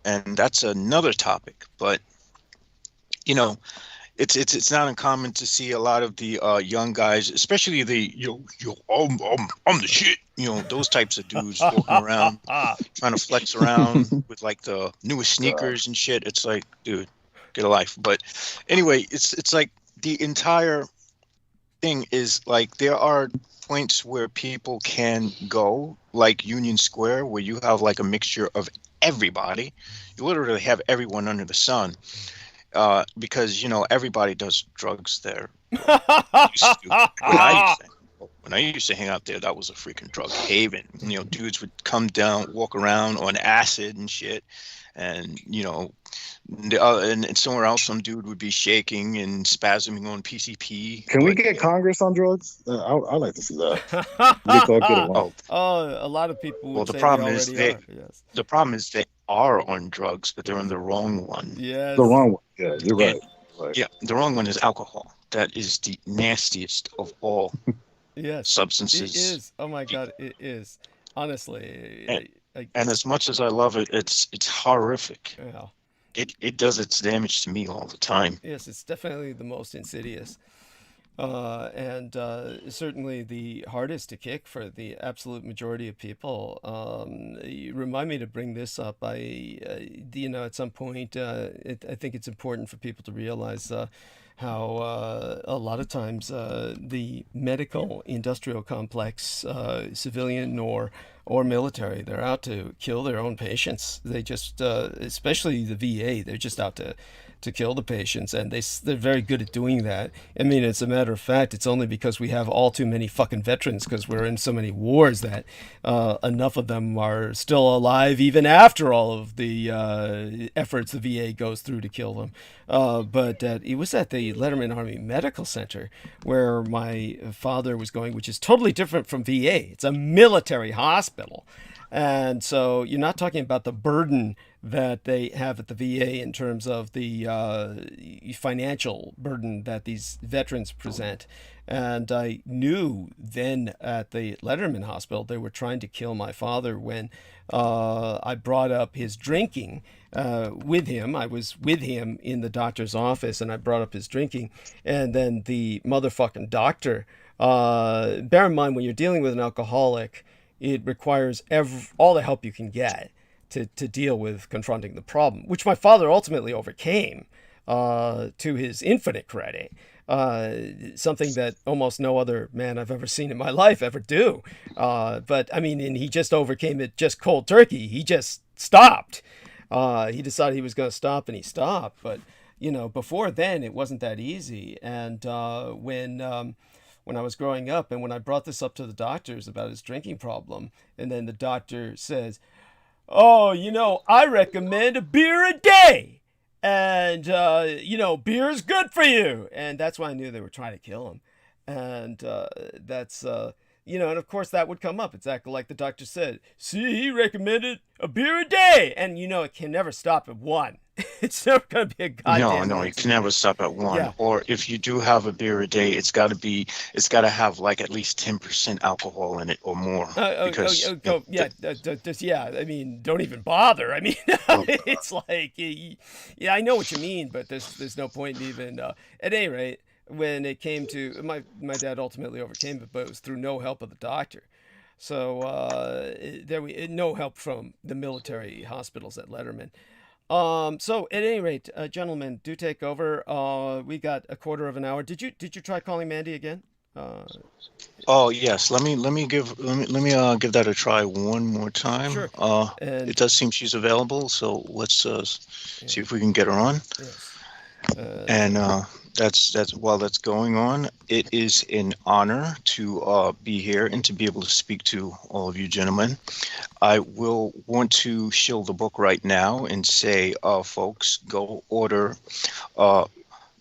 and that's another topic. But you know it's not uncommon to see a lot of the young guys, especially the I'm the shit, those types of dudes walking around trying to flex around with like the newest sneakers and shit. It's like, dude, get a life. But anyway, it's like the entire thing is like there are points where people can go, like Union Square, where you have like a mixture of everybody. You literally have everyone under the sun. Because everybody does drugs there. When I used to hang out there, that was a freaking drug haven. Dudes would come down, walk around on acid and shit, and and somewhere else, some dude would be shaking and spasming on PCP. Can we get Congress on drugs? I'd like to see that. Get it wrong. A lot of people would well, the say problem they is already are. Yes. the problem is they are on drugs, but they're on the wrong one. Yes. The wrong one. Yeah, you're right. Yeah, the wrong one is alcohol. That is the nastiest of all Yes. substances. It is. Oh my God, it is. Honestly. And as much as I love it, it's horrific. Yeah. It does its damage to me all the time. Yes, it's definitely the most insidious. And certainly the hardest to kick for the absolute majority of people. You remind me to bring this up. At some point, I think it's important for people to realize how a lot of times the medical industrial complex, civilian or military, they're out to kill their own patients. They just, especially the VA, they're just out to kill the patients, and they're very good at doing that. I mean, as a matter of fact, it's only because we have all too many fucking veterans, because we're in so many wars, that enough of them are still alive even after all of the efforts the VA goes through to kill them. But it was at the Letterman Army Medical Center where my father was going, which is totally different from VA. It's a military hospital. And so you're not talking about the burden that they have at the VA in terms of the financial burden that these veterans present. And I knew then at the Letterman Hospital they were trying to kill my father when I brought up his drinking with him. I was with him in the doctor's office, and I brought up his drinking. And then the motherfucking doctor, bear in mind, when you're dealing with an alcoholic, it requires all the help you can get to deal with confronting the problem, which my father ultimately overcame to his infinite credit. Something that almost no other man I've ever seen in my life ever do. But I mean, and he just overcame it just cold turkey. He just stopped. He decided he was going to stop, and he stopped. But before then, it wasn't that easy. And when I was growing up, and when I brought this up to the doctors about his drinking problem, and then the doctor says, "Oh, I recommend a beer a day. And, beer's good for you." And that's when I knew they were trying to kill him. And that's and of course that would come up exactly like the doctor said. See, he recommended a beer a day, and it can never stop at one. It's never going to be a goddamn. No, you can never stop at one. Yeah. Or if you do have a beer a day, it's got to have like at least 10% alcohol in it or more. Yeah. I mean, don't even bother. I mean, it's like, yeah, I know what you mean, but there's no point in even. At any rate, when it came to my dad ultimately overcame it, but it was through no help of the doctor. So no help from the military hospitals at Letterman. So at any rate, gentlemen, do take over. We got a quarter of an hour. Did you try calling Mandy again? Oh yes, let me give that a try one more time. Sure. It does seem she's available, so let's see if we can get her on. Yes. And that's while that's going on, it is an honor to be here and to be able to speak to all of you gentlemen. I will want to shill the book right now and say, folks, go order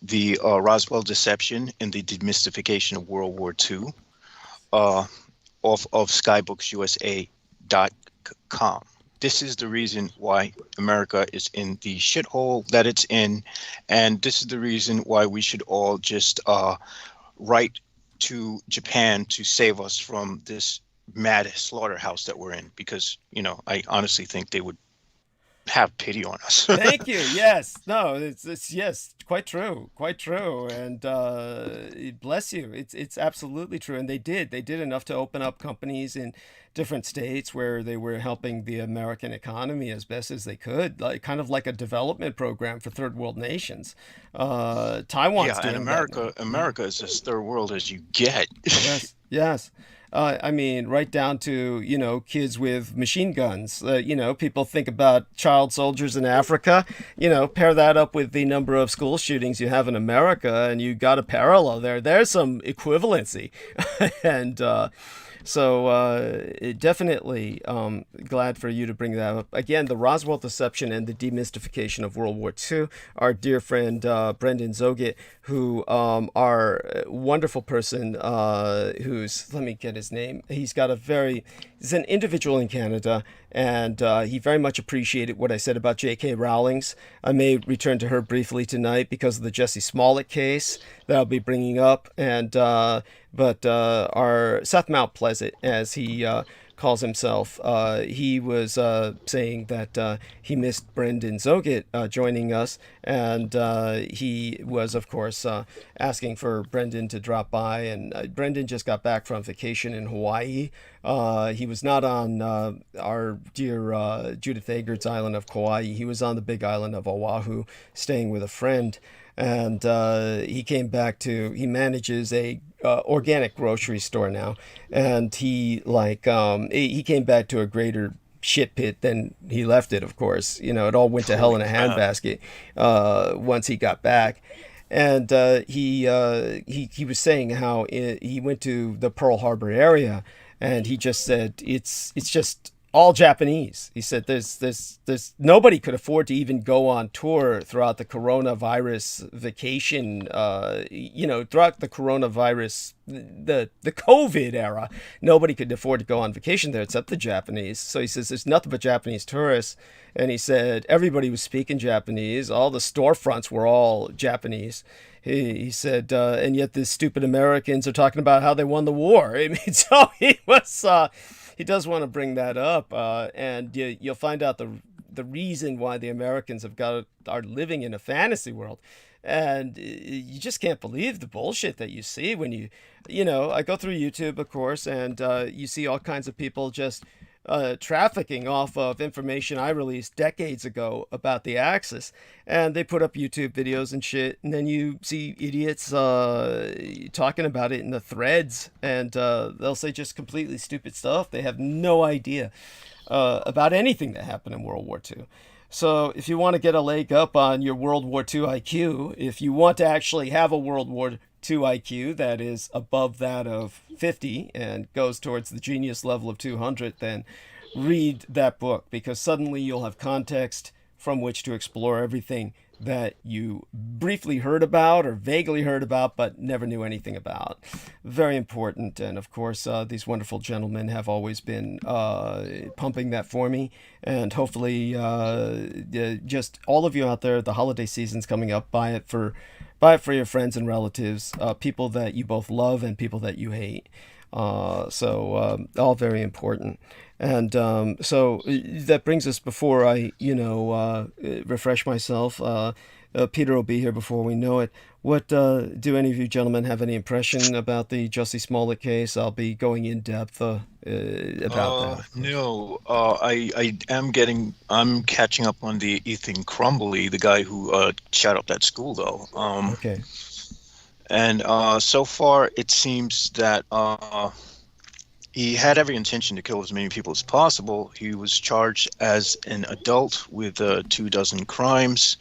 the Roswell Deception and the Demystification of World War II off of skybooksusa.com. This is the reason why America is in the shithole that it's in, and this is the reason why we should all just write to Japan to save us from this mad slaughterhouse that we're in, because I honestly think they would have pity on us. Thank you. Yes. No, it's yes, quite true, and bless you. It's absolutely true, and they did enough to open up companies in different states where they were helping the American economy as best as they could, kind of like a development program for third world nations. Taiwan's doing America. that. America is as third world as you get. Yes. I mean, right down to, kids with machine guns. People think about child soldiers in Africa. Pair that up with the number of school shootings you have in America, and you got a parallel there. There's some equivalency. And definitely glad for you to bring that up. Again, the Roswell Deception and the Demystification of World War II. Our dear friend Brendan Zogit, who our wonderful person who's, let me get his name. He's an individual in Canada, and he very much appreciated what I said about J.K. Rowling's. I may return to her briefly tonight because of the Jussie Smollett case that I'll be bringing up, and but our Seth Mount Pleasant, as he calls himself, he was saying that he missed Brendan Zogit joining us, and he was, of course, asking for Brendan to drop by, and Brendan just got back from vacation in Hawaii. He was not on our dear Judith Agard's island of Kauai. He was on the big island of Oahu, staying with a friend. And he came back he manages a organic grocery store now, and he came back to a greater shit pit than he left it. Of course, it all went to hell in a handbasket once he got back. And he was saying how he went to the Pearl Harbor area, and he just said it's just all Japanese. He said there's nobody could afford to even go on tour throughout the coronavirus vacation, throughout the coronavirus, the COVID era. Nobody could afford to go on vacation there except the Japanese. So he says there's nothing but Japanese tourists. And he said everybody was speaking Japanese. All the storefronts were all Japanese. He said, and yet the stupid Americans are talking about how they won the war. I mean, so he was... He does want to bring that up, and you'll find out the reason why the Americans are living in a fantasy world, and you just can't believe the bullshit that you see when I go through YouTube, of course, and you see all kinds of people just trafficking off of information I released decades ago about the Axis, and they put up YouTube videos and shit, and then you see idiots talking about it in the threads, and they'll say just completely stupid stuff. They have no idea about anything that happened in World War II. So if you want to get a leg up on your World War II IQ, if you want to actually have a World War II IQ that is above that of 50 and goes towards the genius level of 200, then read that book, because suddenly you'll have context from which to explore everything that you briefly heard about or vaguely heard about but never knew anything about. Very important. And of course, these wonderful gentlemen have always been pumping that for me. And hopefully, just all of you out there, the holiday season's coming up. Buy it for your friends and relatives, people that you both love and people that you hate. So all very important. And so that brings us, before I, refresh myself, Peter will be here before we know it. What do any of you gentlemen have any impression about the Jussie Smollett case? I'll be going in depth about that. No, I'm catching up on the Ethan Crumbley, the guy who shot up that school, though. Okay. And so far, it seems that he had every intention to kill as many people as possible. He was charged as an adult with 24 crimes.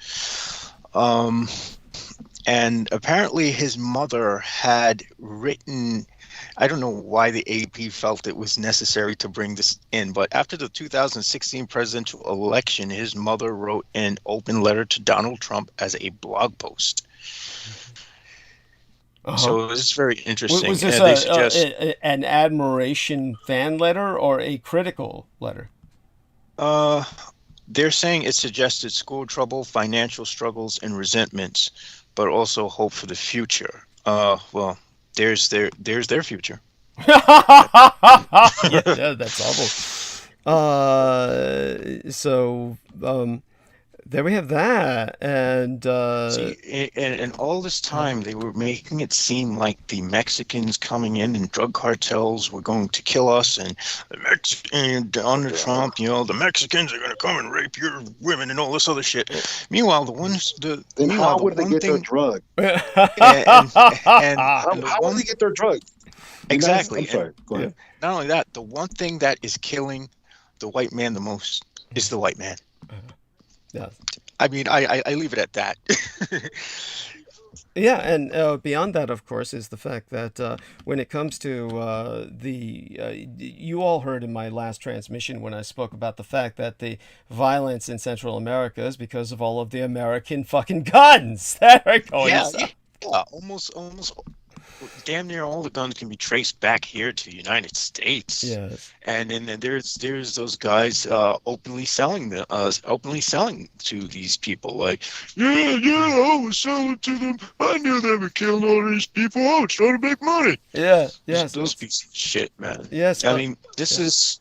And apparently his mother had written, I don't know why the AP felt it was necessary to bring this in, but after the 2016 presidential election, his mother wrote an open letter to Donald Trump as a blog post. Uh-huh. So it's very interesting. Was this an admiration fan letter or a critical letter? They're saying it suggested school trouble, financial struggles, and resentments, but also hope for the future. Well, there's their future. Yeah, that's awful. So there we have that, and see, and all this time they were making it seem like the Mexicans coming in and drug cartels were going to kill us, and under Trump, the Mexicans are going to come and rape your women and all this other shit. Meanwhile, how would they get their drug? And how would they get their drug? Exactly. I'm sorry. Go ahead. Not only that, the one thing that is killing the white man the most is the white man. Yeah. I mean, I leave it at that. Yeah, and beyond that, of course, is the fact that when it comes to you all heard in my last transmission when I spoke about the fact that the violence in Central America is because of all of the American fucking guns that are going. Yeah, almost damn near all the guns can be traced back here to the United States. Yes. And then there's those guys openly selling to these people, like, I was selling to them. I knew they were killing all these people. I was trying to make money. Yeah, yes. Those pieces of shit, man. Yes. I mean, this is.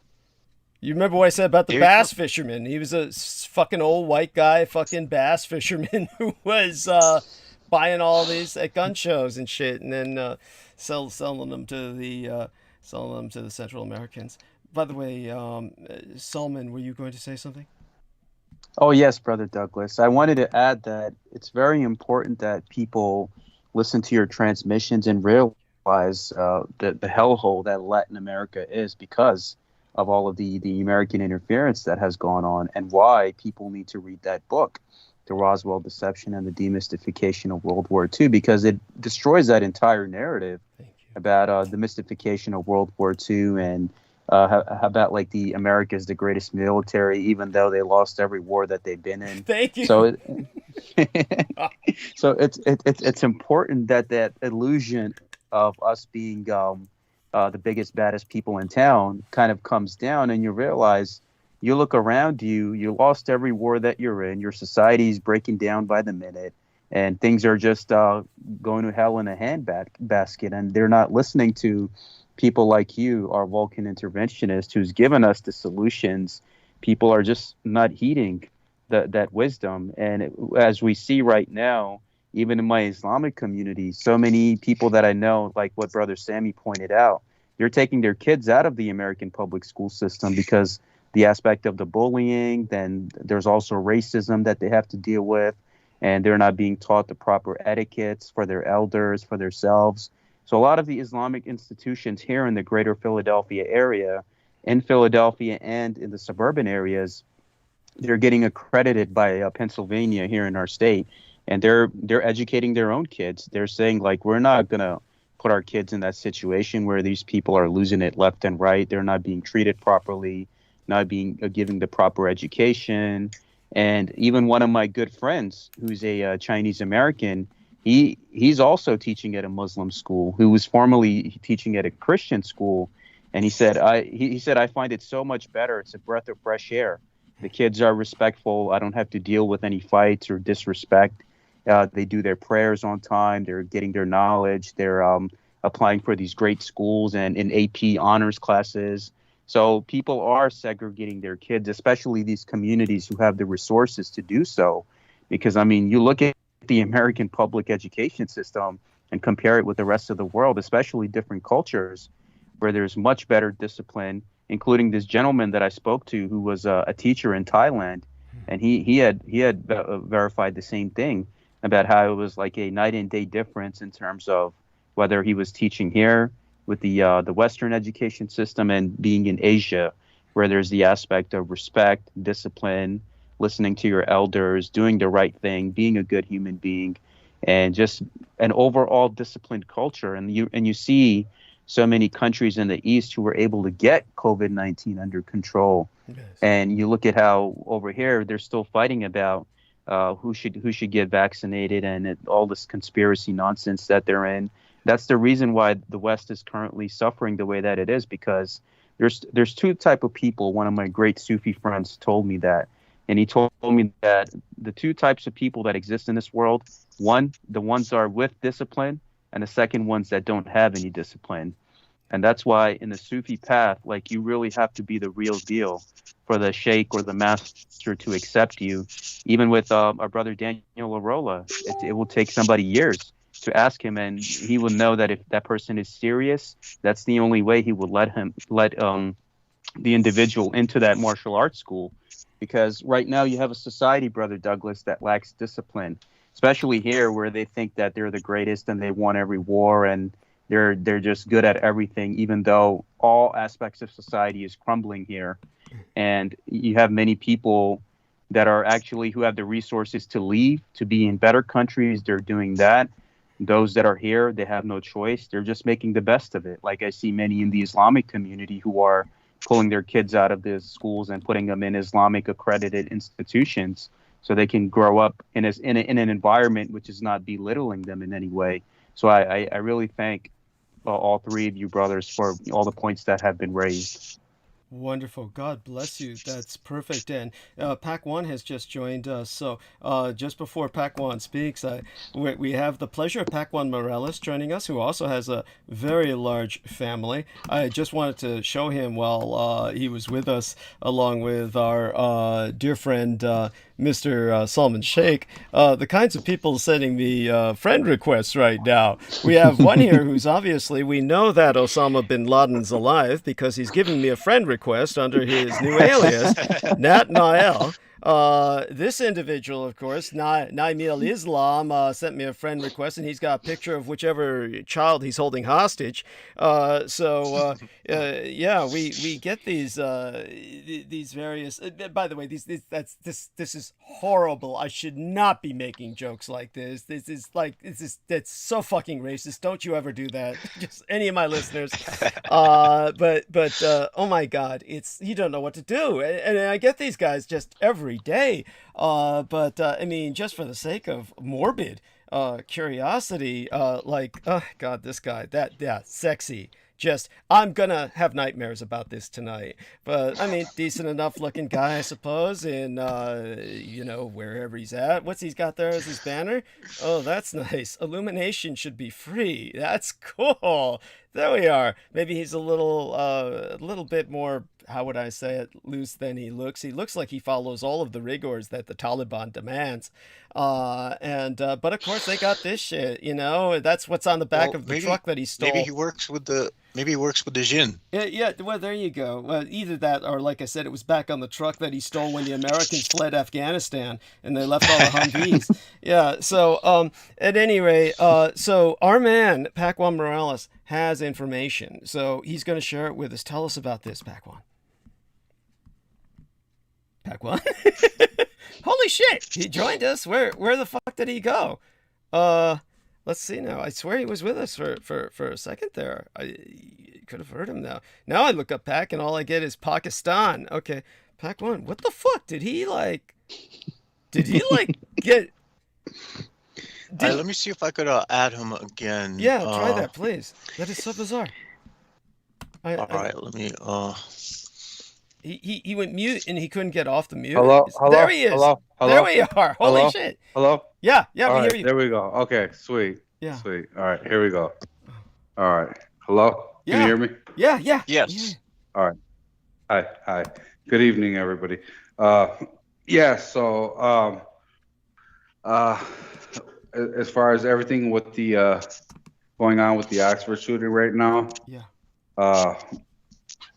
You remember what I said about the bass fisherman? He was a fucking old white guy, fucking bass fisherman who was buying all these at gun shows and shit, and then selling them to the Central Americans. By the way, Solomon, were you going to say something? Oh yes, Brother Douglas. I wanted to add that it's very important that people listen to your transmissions and realize the hellhole that Latin America is because of all of the American interference that has gone on, and why people need to read that book, The Roswell Deception and the Demystification of World War II, because it destroys that entire narrative about the mystification of World War II and how about like the America's the greatest military, even though they lost every war that they've been in. Thank you. So, so it's important that illusion of us being the biggest, baddest people in town kind of comes down, and you realize. You look around you lost every war that you're in. Your society's breaking down by the minute, and things are just going to hell in a handbasket. And they're not listening to people like you, our Vulcan interventionist, who's given us the solutions. People are just not heeding that wisdom. And as we see right now, even in my Islamic community, so many people that I know, like what Brother Sammy pointed out, they're taking their kids out of the American public school system because the aspect of the bullying, then there's also racism that they have to deal with, and they're not being taught the proper etiquettes for their elders, for themselves. So a lot of the Islamic institutions here in the greater Philadelphia area, in Philadelphia and in the suburban areas, they're getting accredited by Pennsylvania here in our state, and they're educating their own kids. They're saying, like, we're not going to put our kids in that situation where these people are losing it left and right. They're not being treated properly, not being given the proper education, And even one of my good friends, who's a Chinese American, he's also teaching at a Muslim school, who was formerly teaching at a Christian school. And he said, he said, I find it so much better. It's a breath of fresh air. The kids are respectful. I don't have to deal with any fights or disrespect. They do their prayers on time. They're getting their knowledge. They're applying for these great schools and in AP honors classes. So people are segregating their kids, especially these communities who have the resources to do so. Because, I mean, you look at the American public education system and compare it with the rest of the world, especially different cultures, where there's much better discipline, including this gentleman that I spoke to who was a teacher in Thailand. And he had verified the same thing about how it was like a night and day difference in terms of whether he was teaching here with the Western education system and being in Asia, where there's the aspect of respect, discipline, listening to your elders, doing the right thing, being a good human being, and just an overall disciplined culture. And you see so many countries in the East who were able to get COVID-19 under control. Yes. And you look at how over here they're still fighting about who should get vaccinated and all this conspiracy nonsense that they're in. That's the reason why the West is currently suffering the way that it is, because there's two type of people. One of my great Sufi friends told me that, and he told me that the two types of people that exist in this world, one, the ones are with discipline, and the second ones that don't have any discipline. And that's why in the Sufi path, like, you really have to be the real deal for the sheikh or the master to accept you. Even with our brother Daniel Arola, it will take somebody years to ask him, and he will know that if that person is serious, that's the only way he will let the individual into that martial arts school. Because right now you have a society, Brother Douglas, that lacks discipline, especially here, where they think that they're the greatest and they won every war and they're just good at everything, even though all aspects of society is crumbling here. And you have many people that are actually who have the resources to leave, to be in better countries. They're doing that. Those that are here, they have no choice. They're just making the best of it. Like, I see many in the Islamic community who are pulling their kids out of the schools and putting them in Islamic accredited institutions so they can grow up in an environment which is not belittling them in any way. So I really thank all three of you brothers for all the points that have been raised. Wonderful. God bless you. That's perfect. And Pac One has just joined us. So just before Pac One speaks, we have the pleasure of Pac One Morales joining us, who also has a very large family. I just wanted to show him while he was with us, along with our dear friend Mr. Salman Sheikh, the kinds of people sending me friend requests right now. We have one here who's obviously, we know that Osama bin Laden's alive because he's given me a friend request under his new alias, Nat Nael. This individual, of course, Naimil Islam, sent me a friend request, and he's got a picture of whichever child he's holding hostage. Yeah, we get these various. By the way, this is horrible. I should not be making jokes like this. That's so fucking racist. Don't you ever do that. Just any of my listeners. But oh my God, you don't know what to do, and I get these guys just every day. I mean, just for the sake of morbid curiosity, God, this guy, sexy. Just, I'm gonna have nightmares about this tonight. But I mean, decent enough looking guy, I suppose, in wherever he's at. What's he's got there as his banner? Oh, that's nice. Illumination should be free. That's cool. There we are. Maybe he's a little bit more, how would I say it, loose than he looks. He looks like he follows all of the rigors that the Taliban demands. But of course they got this shit, that's what's on the back of the truck that he stole. Maybe he works with the jinn. Yeah, well, there you go. Well, either that or, like I said, it was back on the truck that he stole when the Americans fled Afghanistan and they left all the Humvees. Yeah, so at any rate, so our man, Pac One Morales, has information. So he's going to share it with us. Tell us about this, Pac One. Pac One? Holy shit! He joined us. Where the fuck did he go? Let's see now. I swear he was with us for a second there. I could have heard him now. Now I look up Pac and all I get is Pakistan. Okay, Pac One. What the fuck? Did he Did he like get? Let me see if I could add him again. Yeah, try that, please. That is so bizarre. All right, let me. He went mute and he couldn't get off the mute. Hello, There he is. hello. There we are. Holy hello, shit. hello. Yeah, All we right, hear you. there we go. Okay, sweet. Yeah. Sweet. All right, here we go. All right. Hello? Can you hear me? Yeah. Yes. All right. Hi. Good evening, everybody. So as far as everything with the going on with the Oxford shooting right now. Yeah.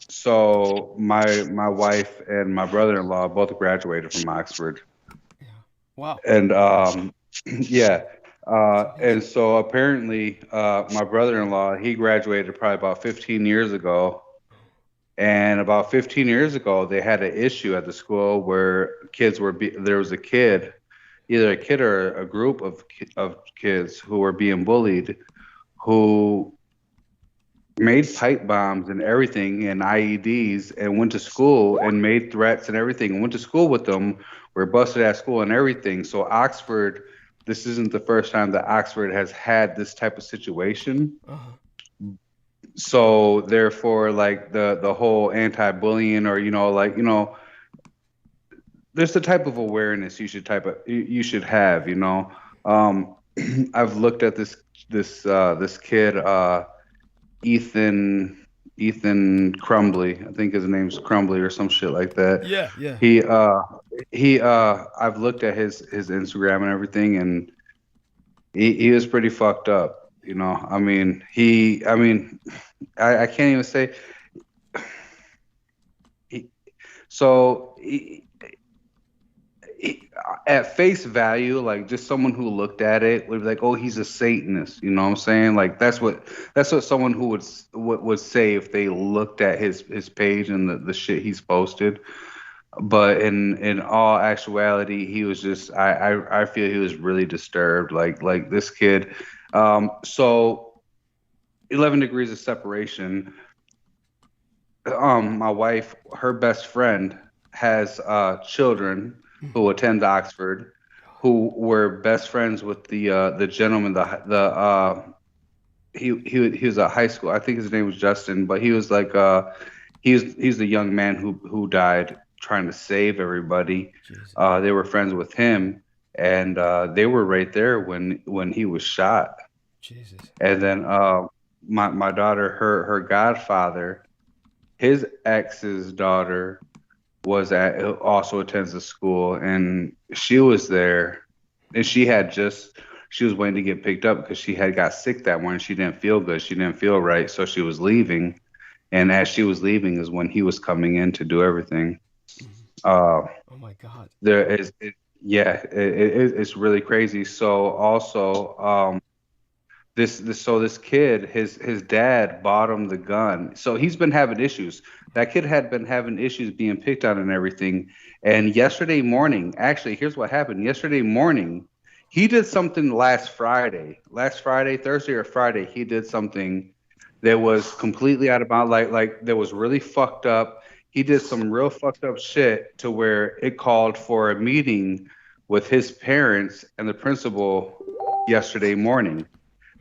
So my wife and my brother-in-law both graduated from Oxford. Yeah. Wow. And and so apparently my brother-in-law, he graduated probably about 15 years ago. And about 15 years ago, they had an issue at the school where there was a kid, either a kid or a group of kids who were being bullied, who made pipe bombs and everything and IEDs and went to school and made threats and everything and went to school with them, were busted at school and everything. So Oxford, this isn't the first time that Oxford has had this type of situation. Uh-huh. So therefore, like the whole anti-bullying, or there's the type of awareness you should have. I've looked at this kid, Ethan Crumbly. I think his name's Crumbly or some shit like that. Yeah. I've looked at his Instagram and everything, and he was pretty fucked up. I can't even say. At face value, like, just someone who looked at it would be like, oh, he's a Satanist. You know what I'm saying? Like, that's what someone who would say if they looked at his page and the shit he's posted. But in all actuality, he was just, I feel he was really disturbed. Like this kid. So 11 degrees of separation. My wife, her best friend, has children who attend Oxford, who were best friends with the gentleman. He was a high school. I think his name was Justin, but he was like he's the young man who died trying to save everybody. They were friends with him, and they were right there when he was shot. Jesus. And then my daughter, her godfather, his ex's daughter also attends the school, and she was there, and she was waiting to get picked up because she had got sick that morning. She didn't feel good. She didn't feel right, so she was leaving. And as she was leaving is when he was coming in to do everything. Oh my God. It's really crazy. So also, this kid, his dad bought him the gun. So he's been having issues. That kid had been having issues being picked on and everything. And yesterday morning, actually, here's what happened. Yesterday morning, he did something Thursday or Friday, he did something that was completely out of bounds, like that was really fucked up. He did some real fucked up shit to where it called for a meeting with his parents and the principal yesterday morning.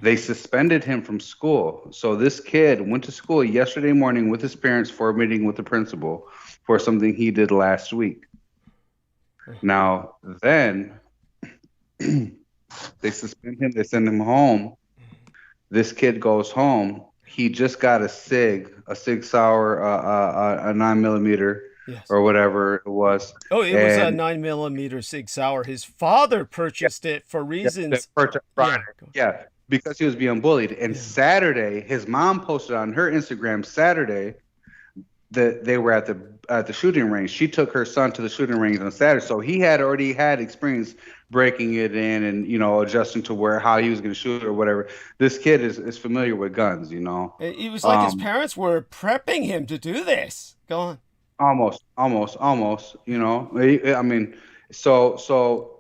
They suspended him from school. So this kid went to school yesterday morning with his parents for a meeting with the principal for something he did last week. Now, then they suspend him. They send him home. This kid goes home. He just got a Sig Sauer, a 9mm, yes, or whatever it was. Oh, it was a 9mm Sig Sauer. His father purchased it for reasons. Yeah, because he was being bullied. And Saturday, his mom posted on her Instagram Saturday that they were at the shooting range. She took her son to the shooting range on Saturday, so he had already had experience breaking it in and adjusting to how he was going to shoot or whatever. This kid is familiar with guns. It was like his parents were prepping him to do this. Go on. Almost. I mean, so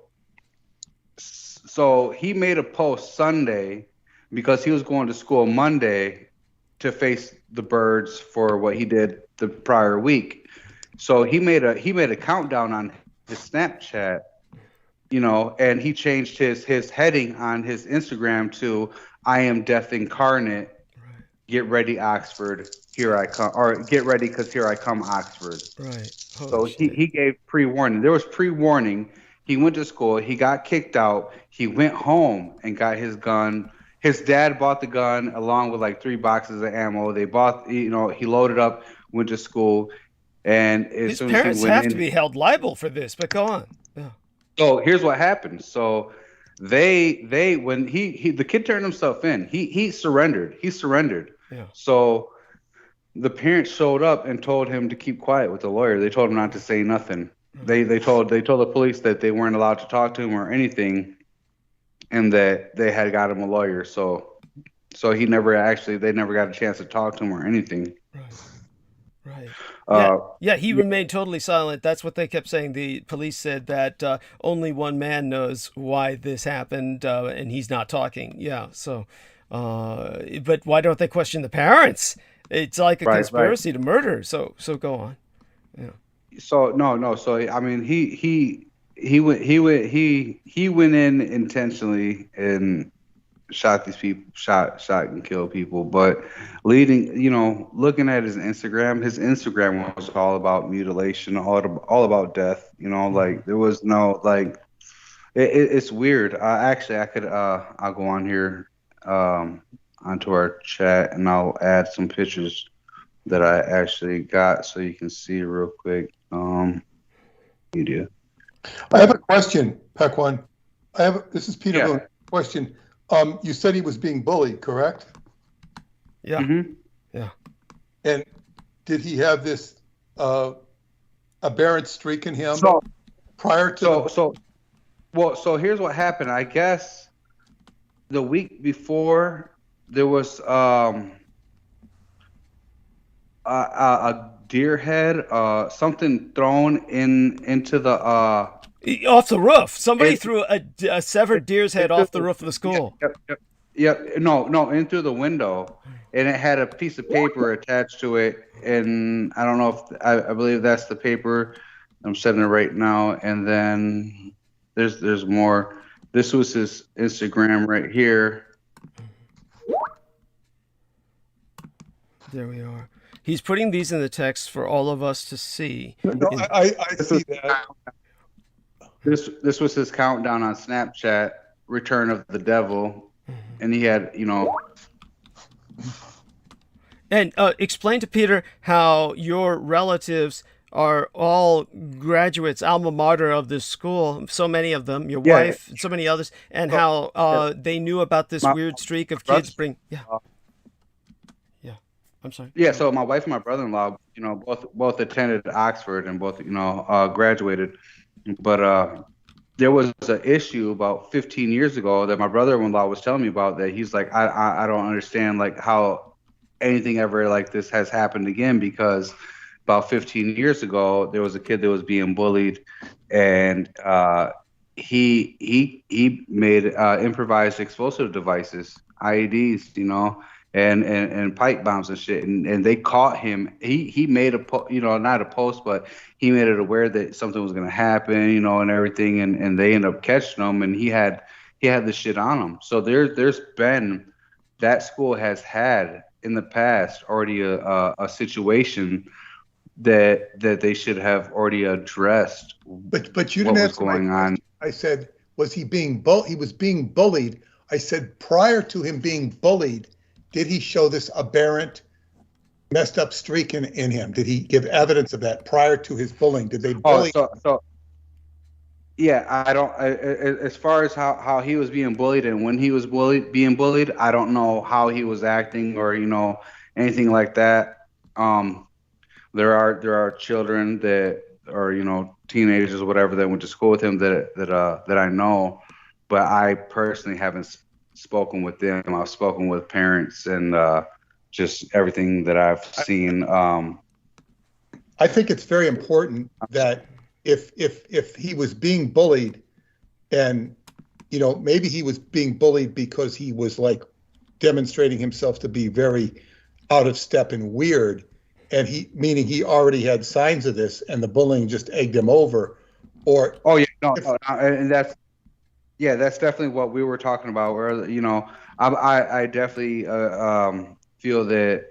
he made a post Sunday because he was going to school Monday to face the birds for what he did the prior week. So he made a countdown on his Snapchat, you know, and he changed his heading on his Instagram to "I am Death Incarnate. Get ready, Oxford. Here I come," or "Get ready, because here I come, Oxford." Right. So he gave pre-warning. There was pre-warning. He went to school. He got kicked out. He went home and got his gun. His dad bought the gun along with like 3 boxes of ammo. They bought, you know, he loaded up, went to school, and as His soon parents as he went have in, to be held liable for this, but go on. Yeah. so here's what happened. So they when the kid turned himself in, he surrendered. He surrendered. Yeah. So the parents showed up and told him to keep quiet with the lawyer. They told him not to say nothing. They told the police that they weren't allowed to talk to him or anything, and that they had got him a lawyer. So they never got a chance to talk to him or anything. Right. Uh, yeah, he remained totally silent. That's what they kept saying. The police said that only one man knows why this happened, and he's not talking. Yeah, so, but why don't they question the parents? It's like a conspiracy to murder. So go on. Yeah. So no. So I mean, he went in intentionally and shot these people, shot and killed people. But looking at his Instagram was all about mutilation, all about death. You know, like there was no like. It's weird. I'll go on here onto our chat and I'll add some pictures that I actually got so you can see real quick. Media. I have a question, Pequan. This is Peter. Yeah. Question. You said he was being bullied, correct? Yeah. Mm-hmm. Yeah. And did he have this aberrant streak in him prior to? So here's what happened. I guess the week before there was a deer head, something thrown into the off the roof. Somebody threw a severed deer's head off the roof of the school. Yep. No, in through the window, and it had a piece of paper attached to it. And I don't know if I believe that's the paper. I'm sending it right now. And then there's more. This was his Instagram right here. There we are. He's putting these in the text for all of us to see. No, I see that. This was his countdown on Snapchat, Return of the Devil, and he had, And explain to Peter how your relatives are all graduates, alma mater of this school, so many of them, your wife, and so many others, and how they knew about this weird streak of kids bring... Yeah. I'm sorry. Yeah, so my wife and my brother-in-law, both attended Oxford and both, graduated. But there was an issue about 15 years ago that my brother-in-law was telling me about, that he's like, I don't understand like how anything ever like this has happened again, because about 15 years ago there was a kid that was being bullied, and he made improvised explosive devices, IEDs, and pipe bombs and shit, and they caught him. He made not a post, but he made it aware that something was going to happen, and everything, and they ended up catching him, and he had this shit on him. So there's been, that school has had in the past already a situation that they should have already addressed. But you didn't answer going on. I said, was he being he was being bullied? I said, prior to him being bullied, did he show this aberrant, messed up streak in him? Did he give evidence of that prior to his bullying? Did they bully? Yeah, I don't. As far as how he was being bullied and when he was being bullied, I don't know how he was acting or anything like that. There are children that are teenagers or whatever that went to school with him that I know, but I personally haven't spoken with them. I've spoken with parents and just everything that I've seen. I think it's very important that if he was being bullied, and maybe he was being bullied because he was like demonstrating himself to be very out of step and weird, and meaning he already had signs of this and the bullying just egged him over. Or oh yeah, no, and that's definitely what we were talking about. Where I definitely feel that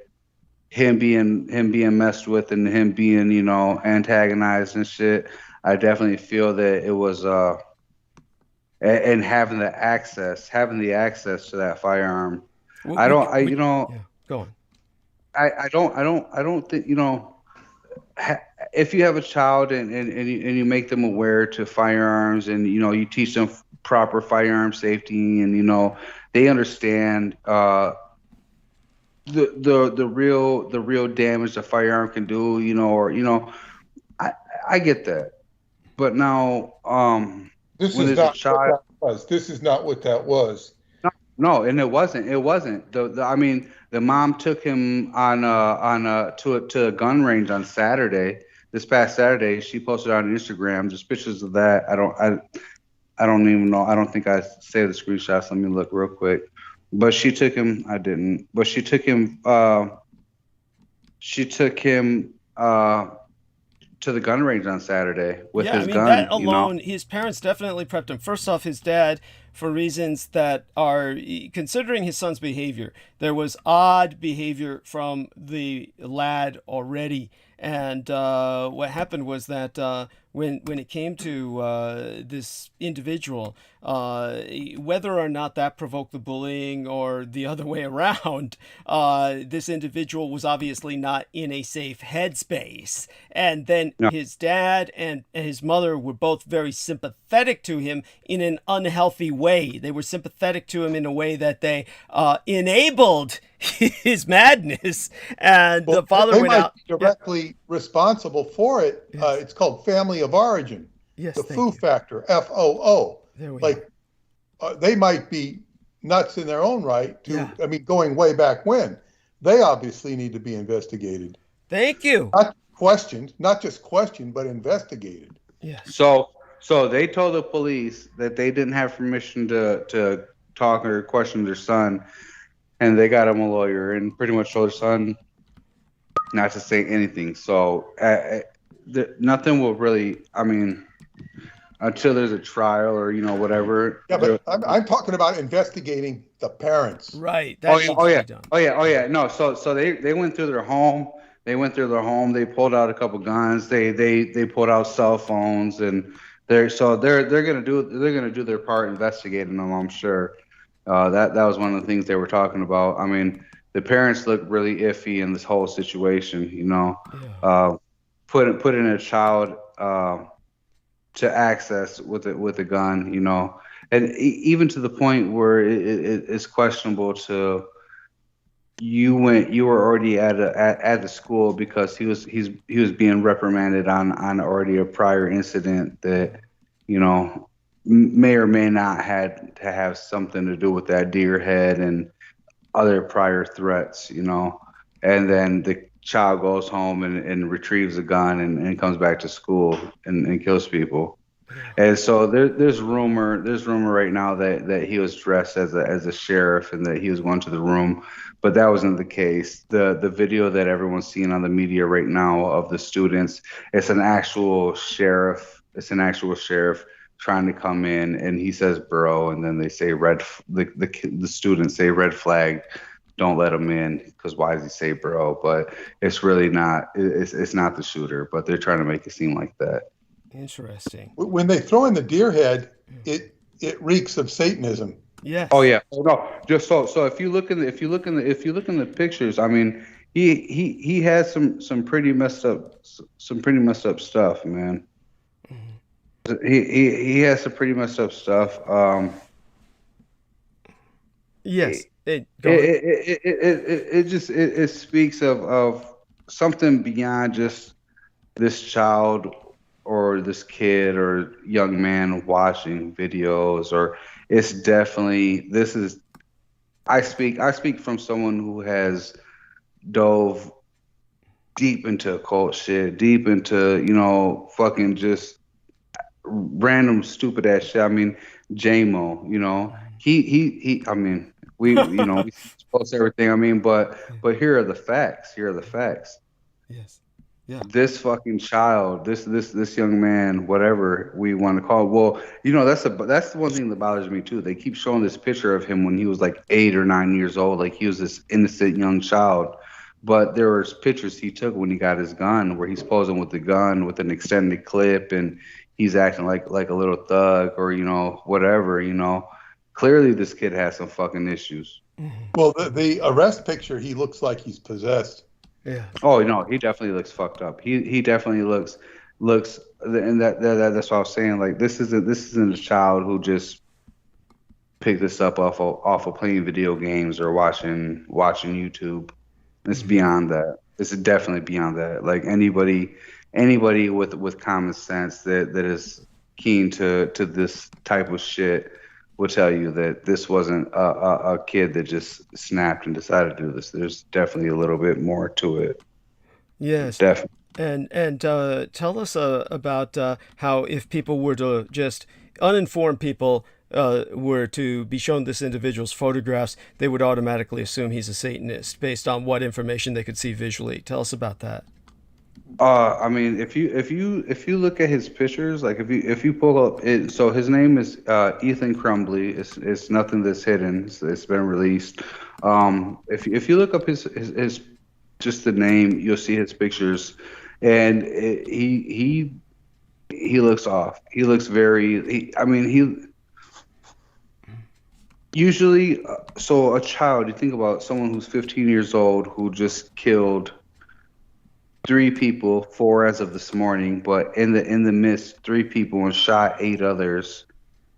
him being messed with and him being antagonized and shit. I definitely feel that it was and having the access to that firearm. Yeah, go on. I don't think if you have a child and you make them aware to firearms and you teach them proper firearm safety and they understand the real damage a firearm can do, I get that. But now this when is there's a not child, what that was. This is not what that was. no, and it wasn't. I mean, the mom took him to a gun range on Saturday. This past Saturday, she posted on Instagram just pictures of that. I don't even know. I don't think I saved the screenshots. Let me look real quick. But she took him. I didn't. But she took him. She took him to the gun range on Saturday with his gun. That alone, his parents definitely prepped him. First off, his dad, for reasons that are, considering his son's behavior, there was odd behavior from the lad already. And what happened was that when it came to this individual, whether or not that provoked the bullying or the other way around, this individual was obviously not in a safe headspace. And then his dad and his mother were both very sympathetic to him in an unhealthy way. They were sympathetic to him in a way that they enabled his madness. And the father went out directly responsible for it. Yes. It's called family of origin. Yes, the foo factor, FOO. They might be nuts in their own right. I mean, going way back when, they obviously need to be investigated. Thank you. Not just questioned, but investigated. Yeah. So they told the police that they didn't have permission to talk or question their son, and they got him a lawyer and pretty much told their son not to say anything. So nothing will really. I mean, until there's a trial or whatever. Yeah, but I'm talking about investigating the parents. Right. Oh yeah. No. So they went through their home. They pulled out a couple guns. They pulled out cell phones, and they're gonna do their part investigating them. I'm sure. That was one of the things they were talking about. I mean, the parents look really iffy in this whole situation. Putting a child to access with a gun, and even to the point where it's questionable to. You were already at the school because he was being reprimanded on already a prior incident that may or may not had to have something to do with that deer head and other prior threats, and then the child goes home and retrieves a gun and comes back to school and kills people. And so there's rumor right now that he was dressed as a sheriff and that he was going to the room, but that wasn't the case. The video that everyone's seeing on the media right now of the students, it's an actual sheriff. Trying to come in, and he says bro, and then they say the students say red flag, don't let him in, because why does he say bro? But it's really not. It's not the shooter, but they're trying to make it seem like that. Interesting. When they throw in the deer head, it reeks of Satanism. Yes. Oh yeah. Oh, no. Just so if you look in the pictures, I mean, he has some pretty messed up stuff, man. Mm-hmm. He has some pretty messed up stuff. Yes. It speaks of something beyond just this child or this kid or young man watching videos, or it's definitely, I speak from someone who has dove deep into occult shit, deep into, fucking just random stupid ass shit. I mean, JMO, he I mean, we post everything. I mean, but here are the facts. Yes. Yeah. This fucking child, this young man, whatever we want to call it. Well, that's the one thing that bothers me too. They keep showing this picture of him when he was like 8 or 9 years old, like he was this innocent young child. But there was pictures he took when he got his gun, where he's posing with the gun with an extended clip, and he's acting like a little thug, or whatever. Clearly this kid has some fucking issues. Well, the arrest picture, he looks like he's possessed. Yeah. Oh no, he definitely looks fucked up. He definitely looks, and that's what I was saying. Like this isn't a child who just picked this up off of playing video games or watching YouTube. It's beyond that. This is definitely beyond that. Like anybody with common sense that is keen to this type of shit will tell you that this wasn't a kid that just snapped and decided to do this. There's definitely a little bit more to it. Yes. Definitely. And tell us about how if people were to just uninformed people were to be shown this individual's photographs, they would automatically assume he's a Satanist based on what information they could see visually. Tell us about that. I mean, if you look at his pictures, like if you pull up it, so his name is Ethan Crumbly. It's nothing that's hidden. It's been released. If you look up his just the name, you'll see his pictures, and he looks off. He looks very. He usually so a child. You think about someone who's 15 years old who just killed 3 people, 4 as of this morning, but in the midst, 3 people and shot 8 others.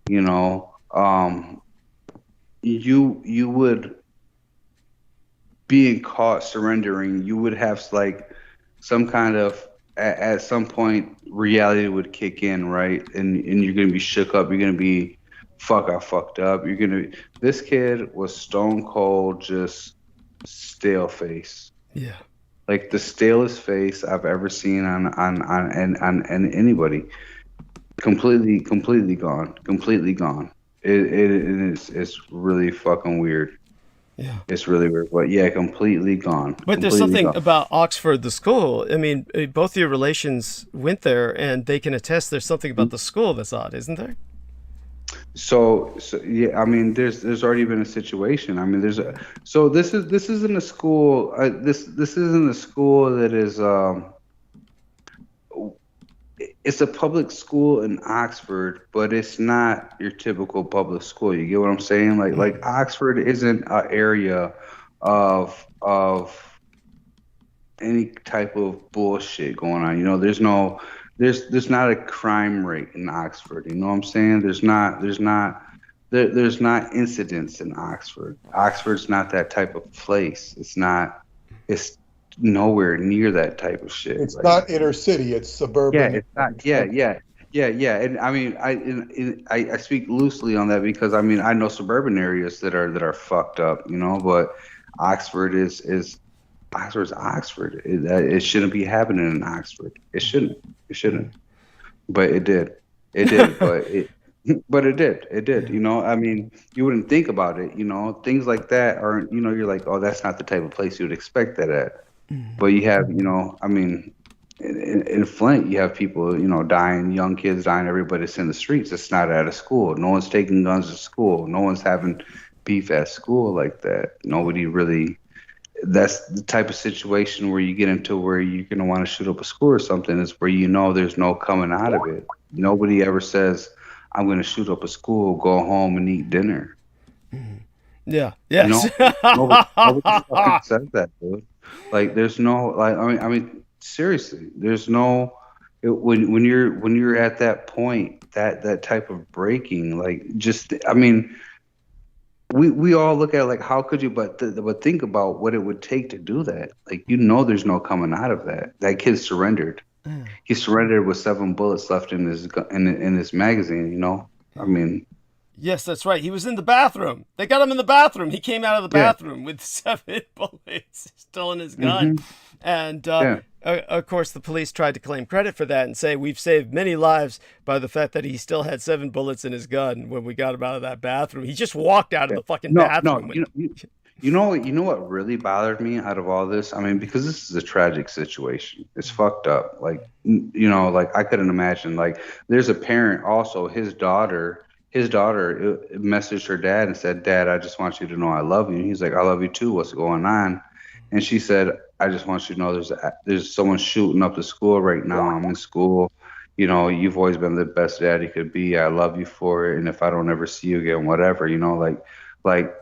You would being caught surrendering. You would have like some kind of at some point reality would kick in, right? And you're gonna be shook up. You're gonna be I fucked up. This kid was stone cold, just stale face. Yeah. Like the stalest face I've ever seen on anybody. Completely gone. It's really fucking weird. Yeah. It's really weird. But yeah, completely gone. But there's something about Oxford, the school. I mean, both your relations went there, and they can attest there's something about the school that's odd, isn't there? So yeah, I mean, there's already been a situation. I mean, this isn't a school. This isn't a school that is. It's a public school in Oxford, but it's not your typical public school. You get what I'm saying? Like Oxford isn't an area of any type of bullshit going on. There's not a crime rate in Oxford. You know what I'm saying? There's not incidents in Oxford. Oxford's not that type of place. It's nowhere near that type of shit. It's not inner city. It's suburban. Yeah, it's not. Yeah. And I mean, I speak loosely on that because I mean I know suburban areas that are fucked up, but Oxford's Oxford. It shouldn't be happening in Oxford. It shouldn't. But it did. But it did. I mean, you wouldn't think about it. Things like that aren't. You're like, oh, that's not the type of place you would expect that at. But you have, I mean, in Flint, you have people, dying, young kids dying, everybody's in the streets. It's not at a school. No one's taking guns to school. No one's having beef at school like that. Nobody really. That's the type of situation where you get into where you're going to want to shoot up a school or something is where there's no coming out of it. Nobody ever says, I'm going to shoot up a school, go home and eat dinner. Yeah. Yes. Nobody fucking says that, dude. Like, there's no, like, I mean, seriously, there's no, when you're at that point, that type of breaking, like, just, I mean, we all look at it like, how could you, but think about what it would take to do that. Like, there's no coming out of that. That kid surrendered. He surrendered with 7 bullets left in his magazine, I mean. Yes, that's right. He was in the bathroom. They got him in the bathroom. He came out of the bathroom with 7 bullets still in his gun. And, of course, the police tried to claim credit for that and say, we've saved many lives by the fact that he still had 7 bullets in his gun when we got him out of that bathroom. He just walked out of the fucking bathroom. No, You know what really bothered me out of all this? I mean, because this is a tragic situation. It's fucked up. Like, like I couldn't imagine. Like, there's a parent also. His daughter messaged her dad and said, "Dad, I just want you to know I love you." And he's like, "I love you too. What's going on?" And she said, "I just want you to know there's someone shooting up the school right now. I'm in school. You've always been the best dad you could be. I love you for it. And if I don't ever see you again, whatever, like."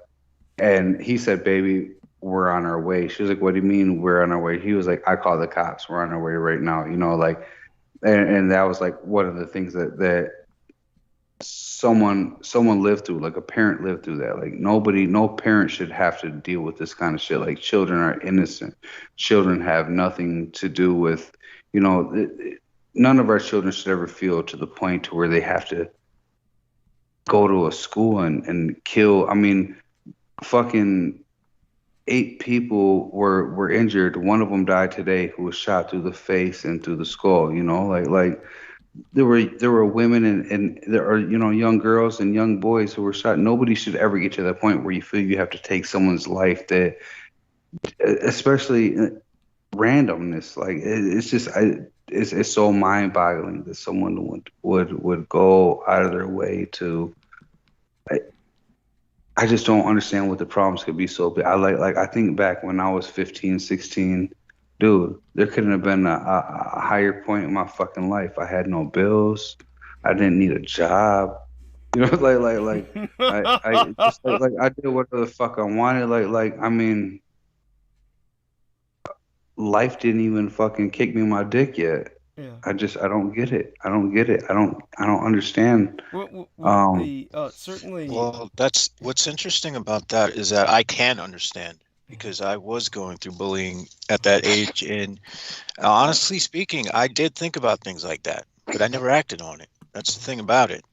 And he said, "Baby, we're on our way." She was like, "What do you mean we're on our way?" He was like, "I call the cops. We're on our way right now." And that was like one of the things that someone lived through, like a parent lived through that. Like no parent should have to deal with this kind of shit. Like, children are innocent. Children have nothing to do with, none of our children should ever feel to the point to where they have to go to a school and kill. I mean, fucking 8 people were injured. One of them died today, who was shot through the face and through the skull. Like there were women and there are young girls and young boys who were shot. Nobody should ever get to that point where you feel you have to take someone's life, that especially randomness. Like, it's just it's so mind-boggling that someone would go out of their way to. I just don't understand what the problems could be so big. I think back when I was 15, 16, dude, there couldn't have been a higher point in my fucking life. I had no bills. I didn't need a job. I just like I did whatever the fuck I wanted. I mean, life didn't even fucking kick me in my dick yet. Yeah. I don't get it. I don't get it. I don't understand. Certainly. Well, that's what's interesting about that is that I can understand, because I was going through bullying at that age, and honestly speaking, I did think about things like that, but I never acted on it. That's the thing about it.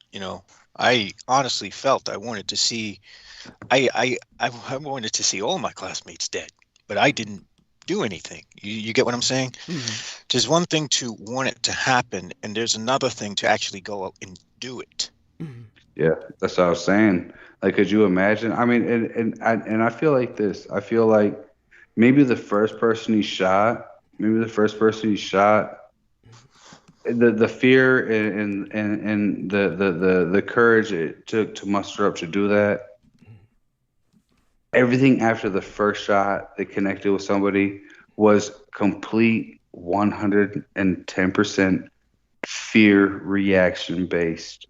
I honestly felt I wanted to see, I wanted to see all my classmates dead, but I didn't do anything. You get what I'm saying? Mm-hmm. There's one thing to want it to happen, and there's another thing to actually go out and do it. Mm-hmm. Yeah, that's what I was saying. Like, could you imagine? I mean, and I feel like this. I feel like maybe the first person he shot, the fear and the courage it took to muster up to do that. Everything after the first shot that connected with somebody was complete 110% fear reaction based.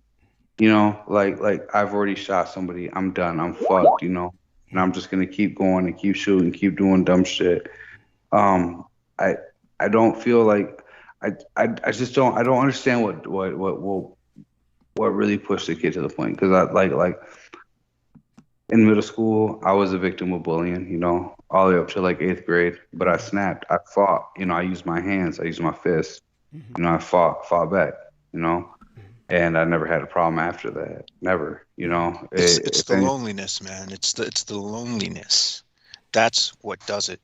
Like I've already shot somebody. I'm done. I'm fucked, and I'm just going to keep going and keep shooting, keep doing dumb shit. I don't feel like I just don't understand what really pushed the kid to the point. Cause I like in middle school, I was a victim of bullying, all the way up to like 8th grade, but I snapped. I fought, I used my hands, I used my fists, I fought back, and I never had a problem after that. Never, It's the loneliness, man. It's the loneliness. That's what does it.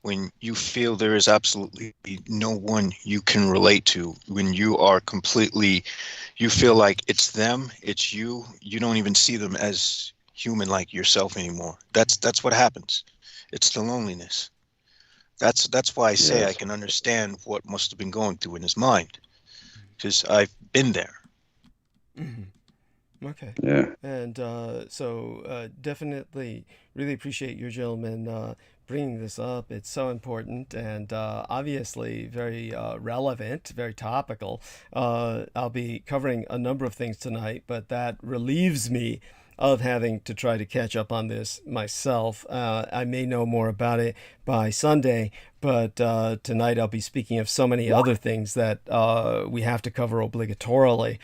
When you feel there is absolutely no one you can relate to, when you are completely, you feel like it's them, it's you don't even see them as human like yourself anymore. That's what happens. It's the loneliness. That's why I say I can understand what must have been going through in his mind, because I've been there. Mm-hmm. Okay. Yeah. And so definitely really appreciate your gentlemen bringing this up. It's so important and obviously very relevant, very topical. I'll be covering a number of things tonight, but that relieves me of having to try to catch up on this myself. I may know more about it by Sunday, but tonight I'll be speaking of so many other things that we have to cover obligatorily.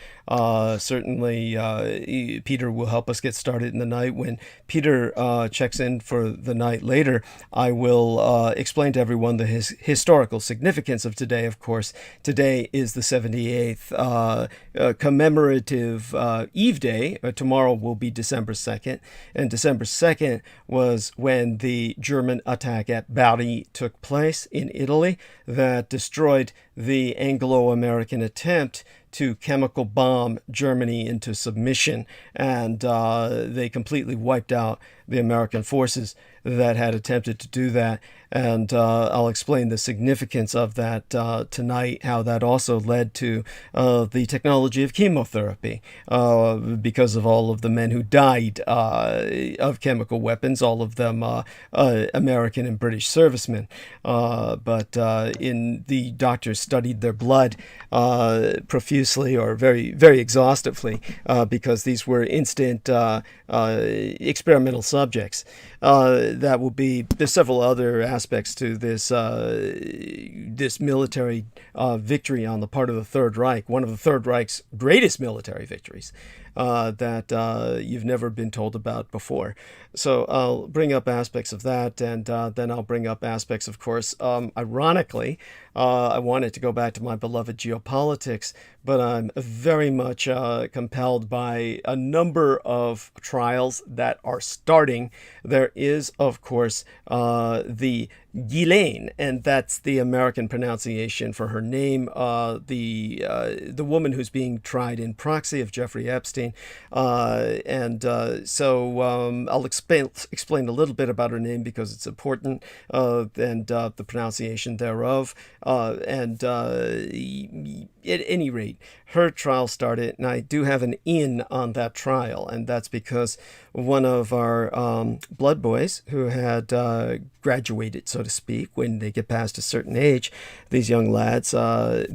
Certainly, Peter will help us get started in the night. When Peter checks in for the night later, I will explain to everyone the historical significance of today. Of course, today is the 78th commemorative Eve Day. Tomorrow will be December 2nd, and December 2nd was when the German attack at BARI took place in Italy that destroyed the Anglo-American attempt to chemical bomb Germany into submission, and they completely wiped out the American forces that had attempted to do that. And I'll explain the significance of that tonight, how that also led to the technology of chemotherapy because of all of the men who died of chemical weapons, all of them American and British servicemen. But the doctors studied their blood profusely or very, very exhaustively because these were instant experimental subjects. There's several other aspects to this this military victory on the part of the Third Reich, one of the Third Reich's greatest military victories that you've never been told about before. So I'll bring up aspects of that, and then I'll bring up aspects, of course. Ironically, I wanted to go back to my beloved geopolitics, but I'm very much compelled by a number of trials that are starting. There is, of course, the Ghislaine, and that's the American pronunciation for her name, the woman who's being tried in proxy of Jeffrey Epstein. So I'll explain a little bit about her name because it's important, and the pronunciation thereof. At any rate, her trial started, and I do have an in on that trial, and that's because one of our blood boys who had graduated, so to speak, when they get past a certain age, these young lads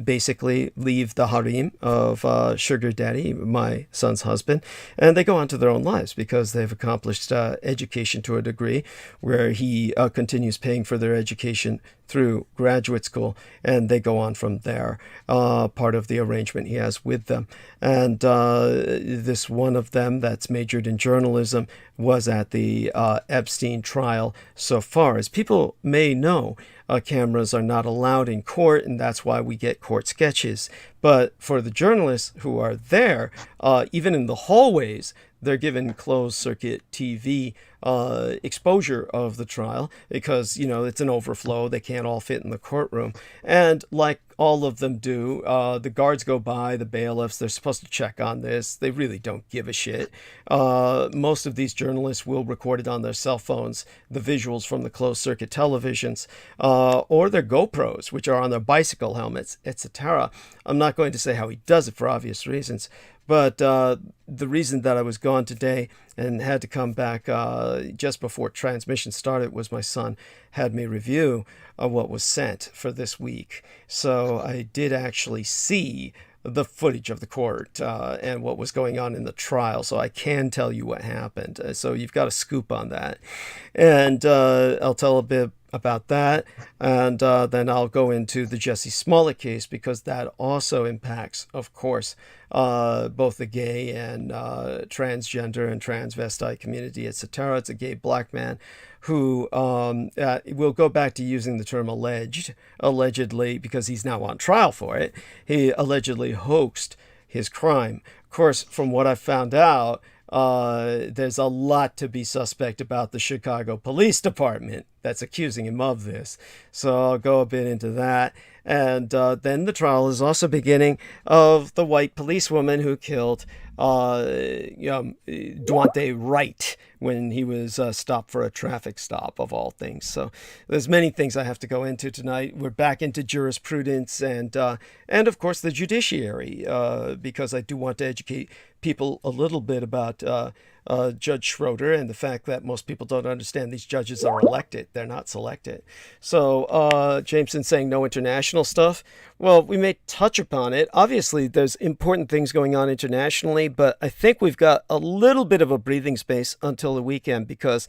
basically leave the harem of Sugar Daddy, my son's husband, and they go on to their own lives because they've accomplished education to a degree where he continues paying for their education through graduate school, and they go on from there, part of the arrangement he has with them. And this one of them that's majored in journalism was at the Epstein trial. So far as people may know, cameras are not allowed in court, and that's why we get court sketches. But for the journalists who are there, even in the hallways, they're given closed-circuit TV exposure of the trial because, it's an overflow. They can't all fit in the courtroom. And like all of them do, the guards go by, the bailiffs, they're supposed to check on this. They really don't give a shit. Most of these journalists will record it on their cell phones, the visuals from the closed-circuit televisions, or their GoPros, which are on their bicycle helmets, etc. I'm not going to say how he does it for obvious reasons. But the reason that I was gone today and had to come back just before transmission started was my son had me review what was sent for this week. So I did actually see the footage of the court and what was going on in the trial. So I can tell you what happened. So you've got a scoop on that. And I'll tell a bit about that, and then I'll go into the Jussie Smollett case because that also impacts, of course, both the gay and transgender and transvestite community, etc. It's a gay black man who will go back to using the term allegedly, because he's now on trial for it. He allegedly hoaxed his crime. Of course, from what I found out, there's a lot to be suspect about the Chicago Police Department that's accusing him of this. So I'll go a bit into that. And then the trial is also beginning of the white policewoman who killed Dwante Wright when he was stopped for a traffic stop, of all things. So there's many things I have to go into tonight. We're back into jurisprudence and of course the judiciary, because I do want to educate people a little bit about Judge Schroeder and the fact that most people don't understand these judges are elected. They're not selected. So Jameson saying no international stuff. Well, we may touch upon it. Obviously, there's important things going on internationally, but I think we've got a little bit of a breathing space until the weekend because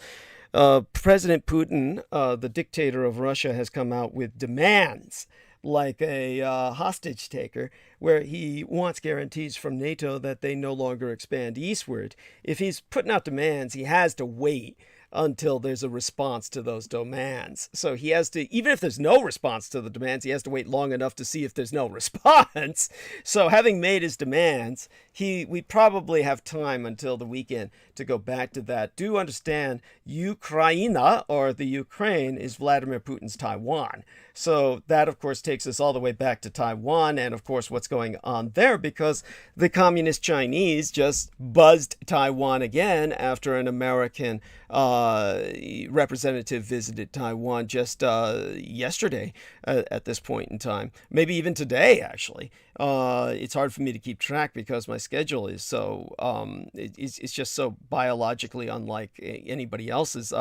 President Putin, the dictator of Russia, has come out with demands like a hostage taker, where he wants guarantees from NATO that they no longer expand eastward. If he's putting out demands, he has to wait until there's a response to those demands. So he has to, even if there's no response to the demands, he has to wait long enough to see if there's no response. So having made his demands, we probably have time until the weekend to go back to that. Do understand, Ukraina, or the Ukraine, is Vladimir Putin's Taiwan. So that, of course, takes us all the way back to Taiwan and, of course, what's going on there, because the communist Chinese just buzzed Taiwan again after an American representative visited Taiwan just yesterday at this point in time. Maybe even today, actually. It's hard for me to keep track because my schedule is so, it's just so biologically unlike anybody else's.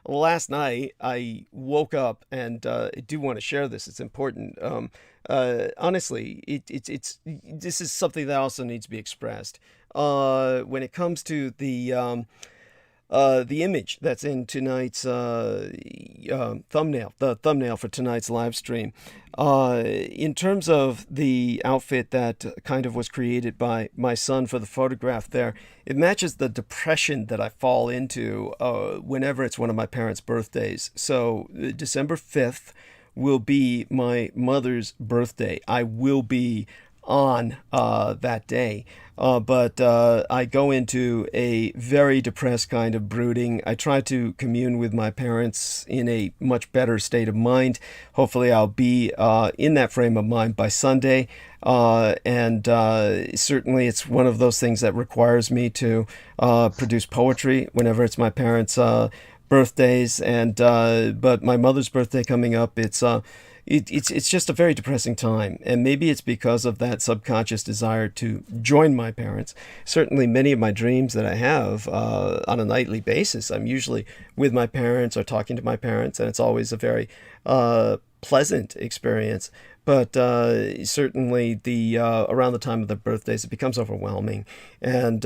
Last night, I woke up, and I do want to share this. It's important. Honestly, it's this is something that also needs to be expressed. When it comes to the image that's in tonight's thumbnail, the thumbnail for tonight's live stream. In terms of the outfit that kind of was created by my son for the photograph there, it matches the depression that I fall into whenever it's one of my parents' birthdays. So December 5th will be my mother's birthday. I will be on that day. But I go into a very depressed kind of brooding. I try to commune with my parents in a much better state of mind. Hopefully I'll be in that frame of mind by Sunday. And certainly it's one of those things that requires me to produce poetry whenever it's my parents' birthdays. And but my mother's birthday coming up, it's just a very depressing time, and maybe it's because of that subconscious desire to join my parents. Certainly many of my dreams that I have on a nightly basis, I'm usually with my parents or talking to my parents, and it's always a very pleasant experience. But certainly the around the time of their birthdays, it becomes overwhelming. And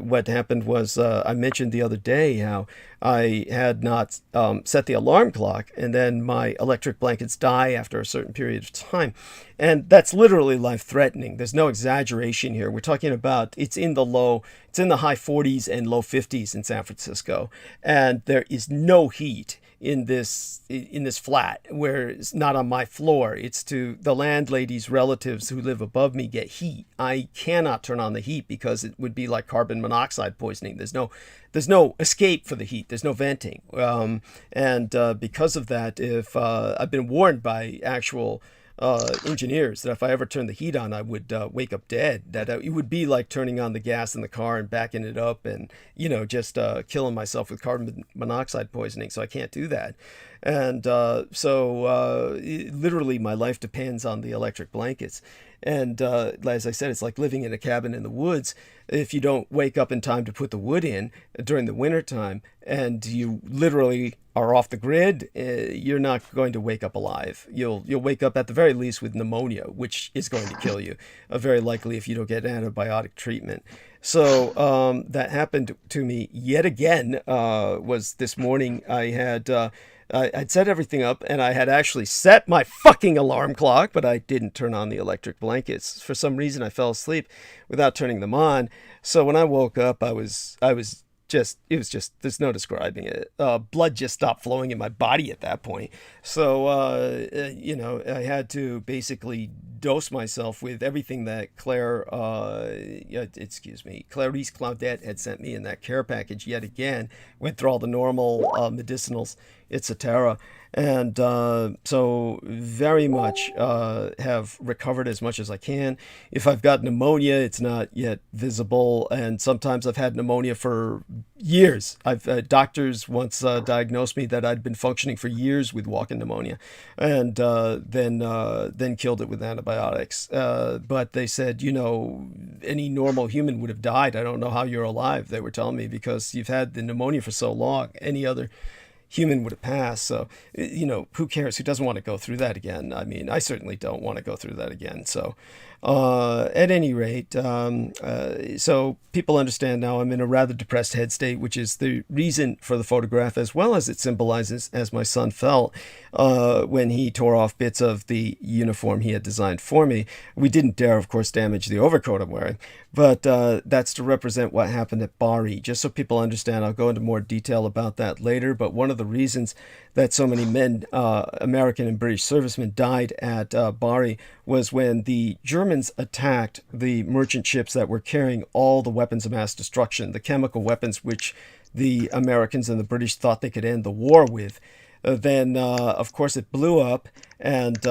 what happened was, I mentioned the other day how I had not set the alarm clock, and then my electric blankets die after a certain period of time. And that's literally life-threatening. There's no exaggeration here. We're talking about it's in the high 40s and low 50s in San Francisco, and there is no heat in this flat, where it's not on my floor. It's to the landlady's relatives who live above me get heat. I cannot turn on the heat because it would be like carbon monoxide poisoning. There's no escape for the heat. There's no venting. And because of that, if I've been warned by actual engineers that if I ever turned the heat on, I would wake up dead. That it would be like turning on the gas in the car and backing it up, and just killing myself with carbon monoxide poisoning. So I can't do that. And literally my life depends on the electric blankets. And as I said, it's like living in a cabin in the woods. If you don't wake up in time to put the wood in during the winter time, and you literally are off the grid, you're not going to wake up alive. You'll wake up at the very least with pneumonia, which is going to kill you, very likely if you don't get antibiotic treatment. So that happened to me yet again. Was this morning. I'd set everything up, and I had actually set my fucking alarm clock, but I didn't turn on the electric blankets. For some reason, I fell asleep without turning them on. So when I woke up, it was just, there's no describing it. Blood just stopped flowing in my body at that point. So, I had to basically dose myself with everything that Clarice Claudette had sent me in that care package yet again. Went through all the normal medicinals, etc. And so very much have recovered as much as I can. If I've got pneumonia, it's not yet visible. And sometimes I've had pneumonia for years. Doctors once diagnosed me that I'd been functioning for years with walking pneumonia, and then killed it with antibiotics. But they said, any normal human would have died. I don't know how you're alive, they were telling me, because you've had the pneumonia for so long. Any other human would have passed. So, who cares? Who doesn't want to go through that again? I mean, I certainly don't want to go through that again. So, at any rate, so people understand now I'm in a rather depressed head state, which is the reason for the photograph, as well as it symbolizes, as my son felt when he tore off bits of the uniform he had designed for me. We didn't dare, of course, damage the overcoat I'm wearing, but that's to represent what happened at BARI. Just so people understand, I'll go into more detail about that later, but one of the reasons that so many men, American and British servicemen, died at BARI was when the German Germans attacked the merchant ships that were carrying all the weapons of mass destruction, the chemical weapons which the Americans and the British thought they could end the war with, then, of course, it blew up, and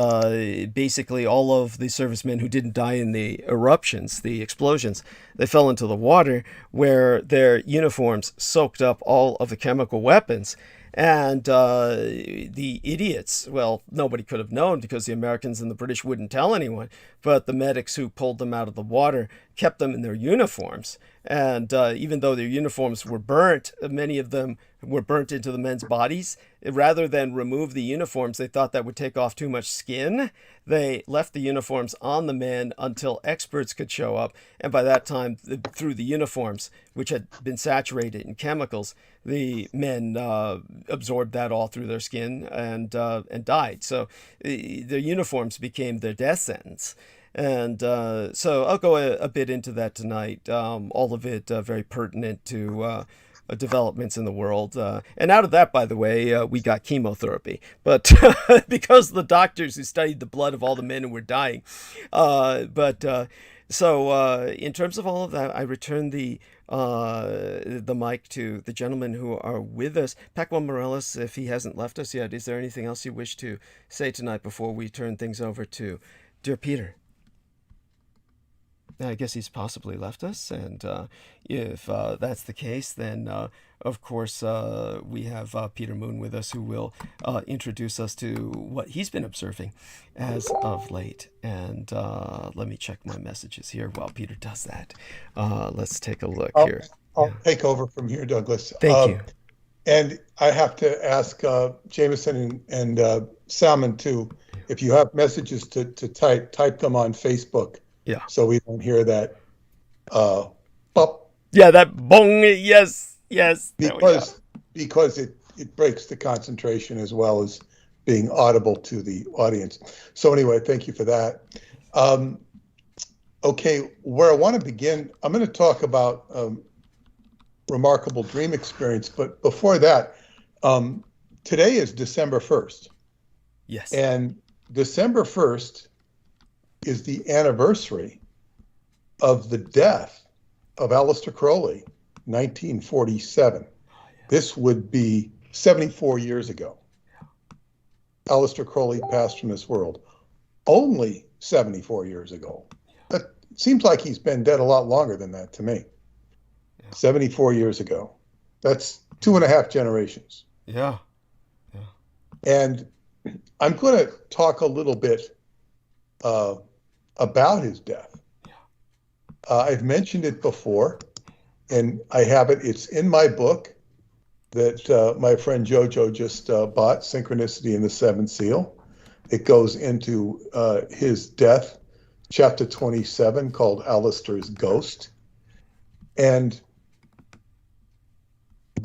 basically all of the servicemen who didn't die in the eruptions, the explosions, they fell into the water, where their uniforms soaked up all of the chemical weapons. And the idiots, well, nobody could have known because the Americans and the British wouldn't tell anyone, but the medics who pulled them out of the water kept them in their uniforms. And even though their uniforms were burnt, many of them were burnt into the men's bodies. Rather than remove the uniforms, they thought that would take off too much skin. They left the uniforms on the men until experts could show up. And by that time, through the uniforms, which had been saturated in chemicals, the men absorbed that all through their skin and died. So their uniforms became their death sentence. And so I'll go a bit into that tonight, all of it very pertinent to developments in the world. And out of that, by the way, we got chemotherapy. But because the doctors who studied the blood of all the men who were dying. So in terms of all of that, I return the mic to the gentlemen who are with us. Paco Morales, if he hasn't left us yet, is there anything else you wish to say tonight before we turn things over to dear Peter? I guess he's possibly left us, and if that's the case, then of course we have Peter Moon with us, who will introduce us to what he's been observing as of late. And let me check my messages here while Peter does that. Let's take a look here. I'll take over from here, Douglas. Thank you. And I have to ask Jameson and Salmon too, if you have messages to type them on Facebook. Yeah. So we don't hear that bop. Yeah, that bong. Yes. Because it breaks the concentration as well as being audible to the audience. So anyway, thank you for that. Okay, where I want to begin, I'm going to talk about remarkable dream experience. But before that, today is December 1st. Yes. And December 1st is the anniversary of the death of Aleister Crowley, 1947. This would be 74 years ago. Aleister Crowley passed from this world only 74 years ago. That seems like he's been dead a lot longer than that to me. 74 years ago. That's 2.5 generations. Yeah. And I'm going to talk a little bit about his death. I've mentioned it before, and I have it. It's in my book that my friend Jojo just bought, Synchronicity and the Seventh Seal. It goes into his death, chapter 27, called Aleister's Ghost. And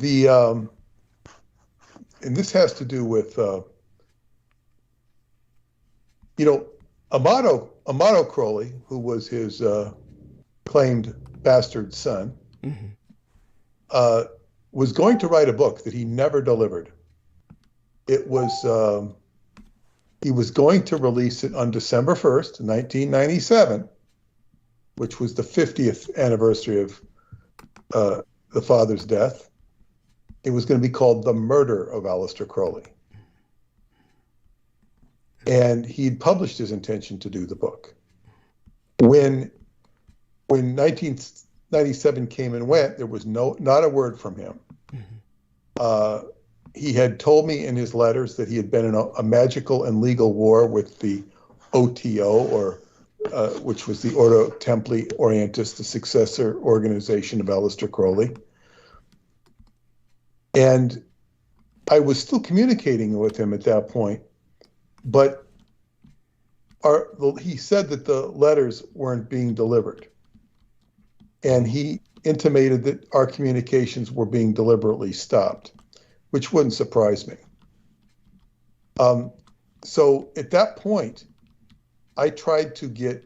and this has to do with, Amato Crowley, who was his claimed bastard son, was going to write a book that he never delivered. It was, he was going to release it on December 1st, 1997, which was the 50th anniversary of the father's death. It was going to be called The Murder of Aleister Crowley. And he'd published his intention to do the book. When 1997 came and went, there was not a word from him. He had told me in his letters that he had been in a magical and legal war with the OTO, or which was the Ordo Templi Orientis, the successor organization of Aleister Crowley. And I was still communicating with him at that point, but he said that the letters weren't being delivered. And he intimated that our communications were being deliberately stopped, which wouldn't surprise me. So at that point, I tried to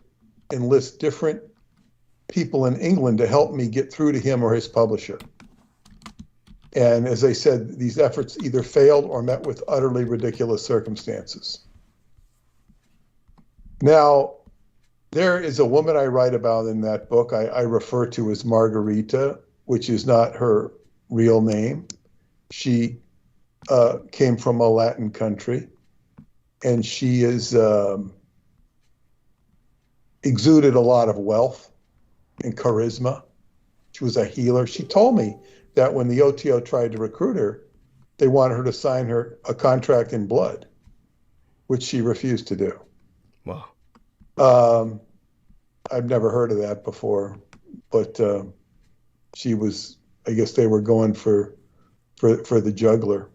enlist different people in England to help me get through to him or his publisher. And as I said, these efforts either failed or met with utterly ridiculous circumstances. Now, There is a woman I write about in that book I refer to as Margarita, which is not her real name. She came from a Latin country, and she is exuded a lot of wealth and charisma. She was a healer. She told me that when the OTO tried to recruit her, they wanted her to sign her a contract in blood, which she refused to do. Wow. I've never heard of that before, but she was, I guess they were going for the juggler.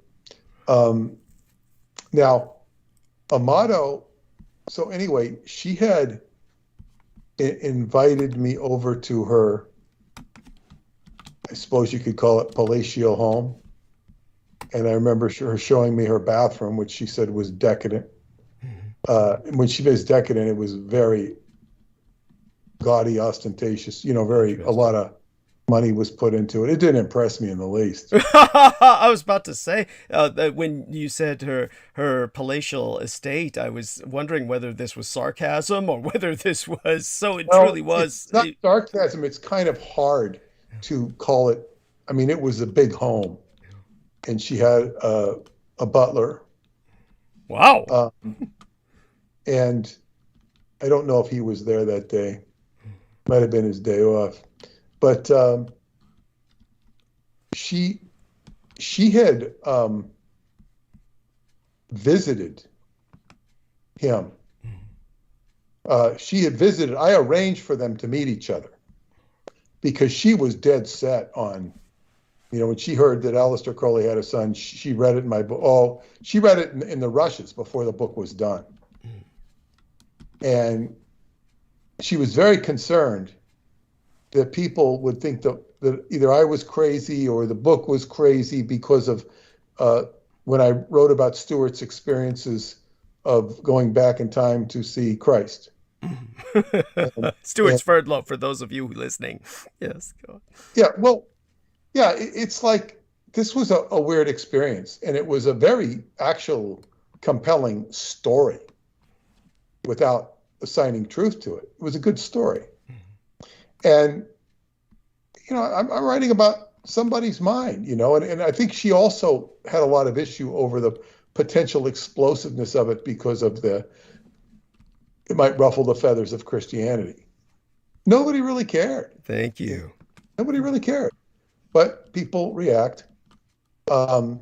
Now, Amato, so anyway, she had invited me over to her, I suppose you could call it palatial home. And I remember her showing me her bathroom, which she said was decadent. When she was decadent, it was very gaudy, ostentatious, a lot of money was put into it. It didn't impress me in the least. I was about to say that when you said her palatial estate, I was wondering whether this was sarcasm or whether this was, so it truly was. It's not sarcasm. It's kind of hard to call it. I mean, it was a big home, and she had a butler. Wow. And I don't know if he was there that day. Might have been his day off. But she had visited him. She had visited. I arranged for them to meet each other because she was dead set on, when she heard that Aleister Crowley had a son, she read it in my book. Oh, she read it in the rushes before the book was done. And she was very concerned that people would think that either I was crazy or the book was crazy because of when I wrote about Stuart's experiences of going back in time to see Christ. Stuart Sverdlov, for those of you listening. Yes. Go on. Yeah, well, yeah, it's like this was a weird experience, and it was a very actual compelling story without assigning truth to it. It was a good story. And, I'm writing about somebody's mind, and I think she also had a lot of issue over the potential explosiveness of it because of it might ruffle the feathers of Christianity. Nobody really cared. Thank you. Nobody really cared, but people react. So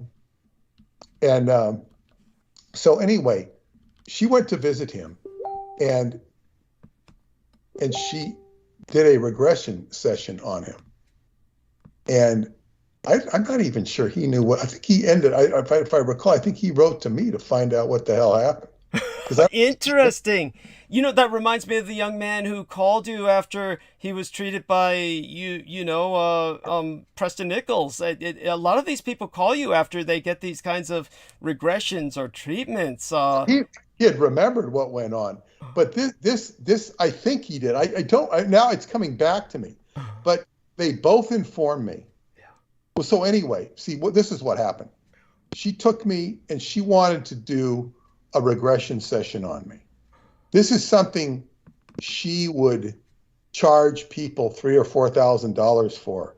anyway, she went to visit him, and she did a regression session on him. And I'm not even sure he knew what. I think he ended. If I recall, I think he wrote to me to find out what the hell happened. Interesting. That reminds me of the young man who called you after he was treated by Preston Nichols. A lot of these people call you after they get these kinds of regressions or treatments. He had remembered what went on, but this I think he did. I don't. Now it's coming back to me, but they both informed me. Yeah. Well, so anyway, this is what happened. She took me and she wanted to do a regression session on me. This is something she would charge people $3,000 or $4,000 for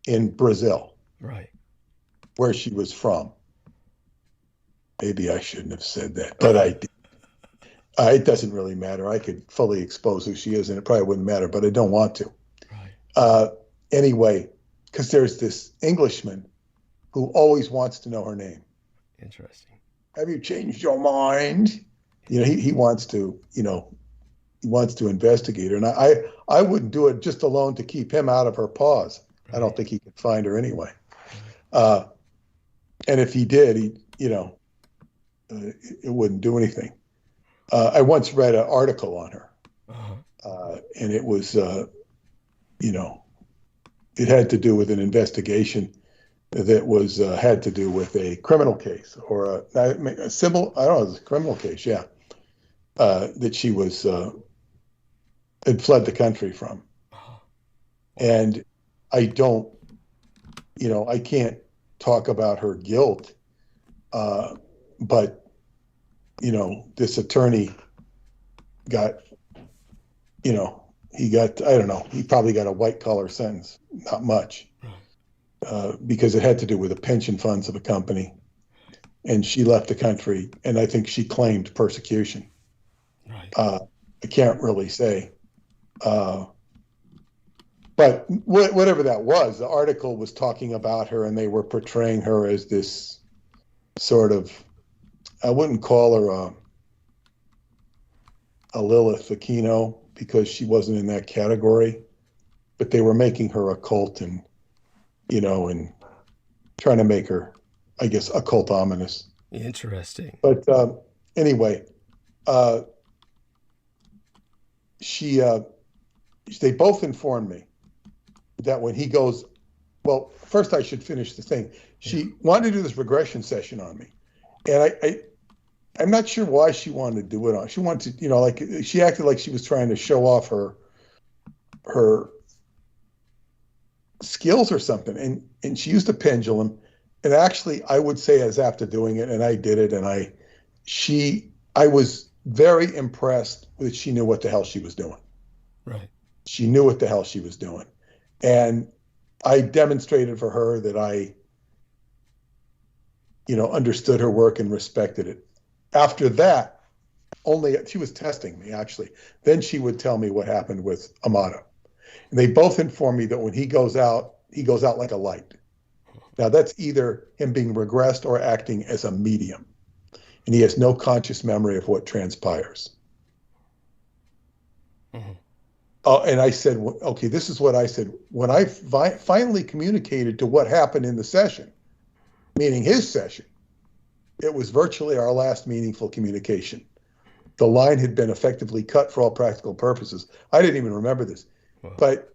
in Brazil, right, where she was from. Maybe I shouldn't have said that, but I did. It doesn't really matter. I could fully expose who she is, and it probably wouldn't matter, but I don't want to. Right. Anyway, because there's this Englishman who always wants to know her name. Interesting. Have you changed your mind? He wants to, he wants to investigate her. And I wouldn't do it just alone to keep him out of her paws. Right. I don't think he could find her anyway. And if he did, it wouldn't do anything. I once read an article on her, and it was, it had to do with an investigation that was had to do with a criminal case or a civil, I don't know, it was a criminal case, yeah, that she was had fled the country from. And I don't, I can't talk about her guilt, but this attorney got you know, he got, I don't know, he probably got a white collar sentence, not much, because it had to do with the pension funds of a company. And she left the country, and I think she claimed persecution. Right. I can't really say. But whatever that was, the article was talking about her, and they were portraying her as this sort of, I wouldn't call her a Lilith Aquino, because she wasn't in that category, but they were making her occult and, you know, and trying to make her, I guess, occult ominous. Interesting. But anyway, they both informed me that when he goes, well, first I should finish the thing. She wanted to do this regression session on me, and I'm not sure why she wanted to do it on. She wanted to, you know, like she acted like she was trying to show off her skills or something, and she used a pendulum. And actually, I would say, as after doing it, and I did it, and I was very impressed that she knew what the hell she was doing. Right. She knew what the hell she was doing. And I demonstrated for her that I, you know, understood her work and respected it. After that, she was testing me, actually. Then she would tell me what happened with Amato. And they both informed me that when he goes out like a light. Now, that's either him being regressed or acting as a medium. And he has no conscious memory of what transpires. Mm-hmm. And I said, okay, this is what I said. When I finally communicated to what happened in the session, meaning his session, it was virtually our last meaningful communication. The line had been effectively cut for all practical purposes. I didn't even remember this. Wow. But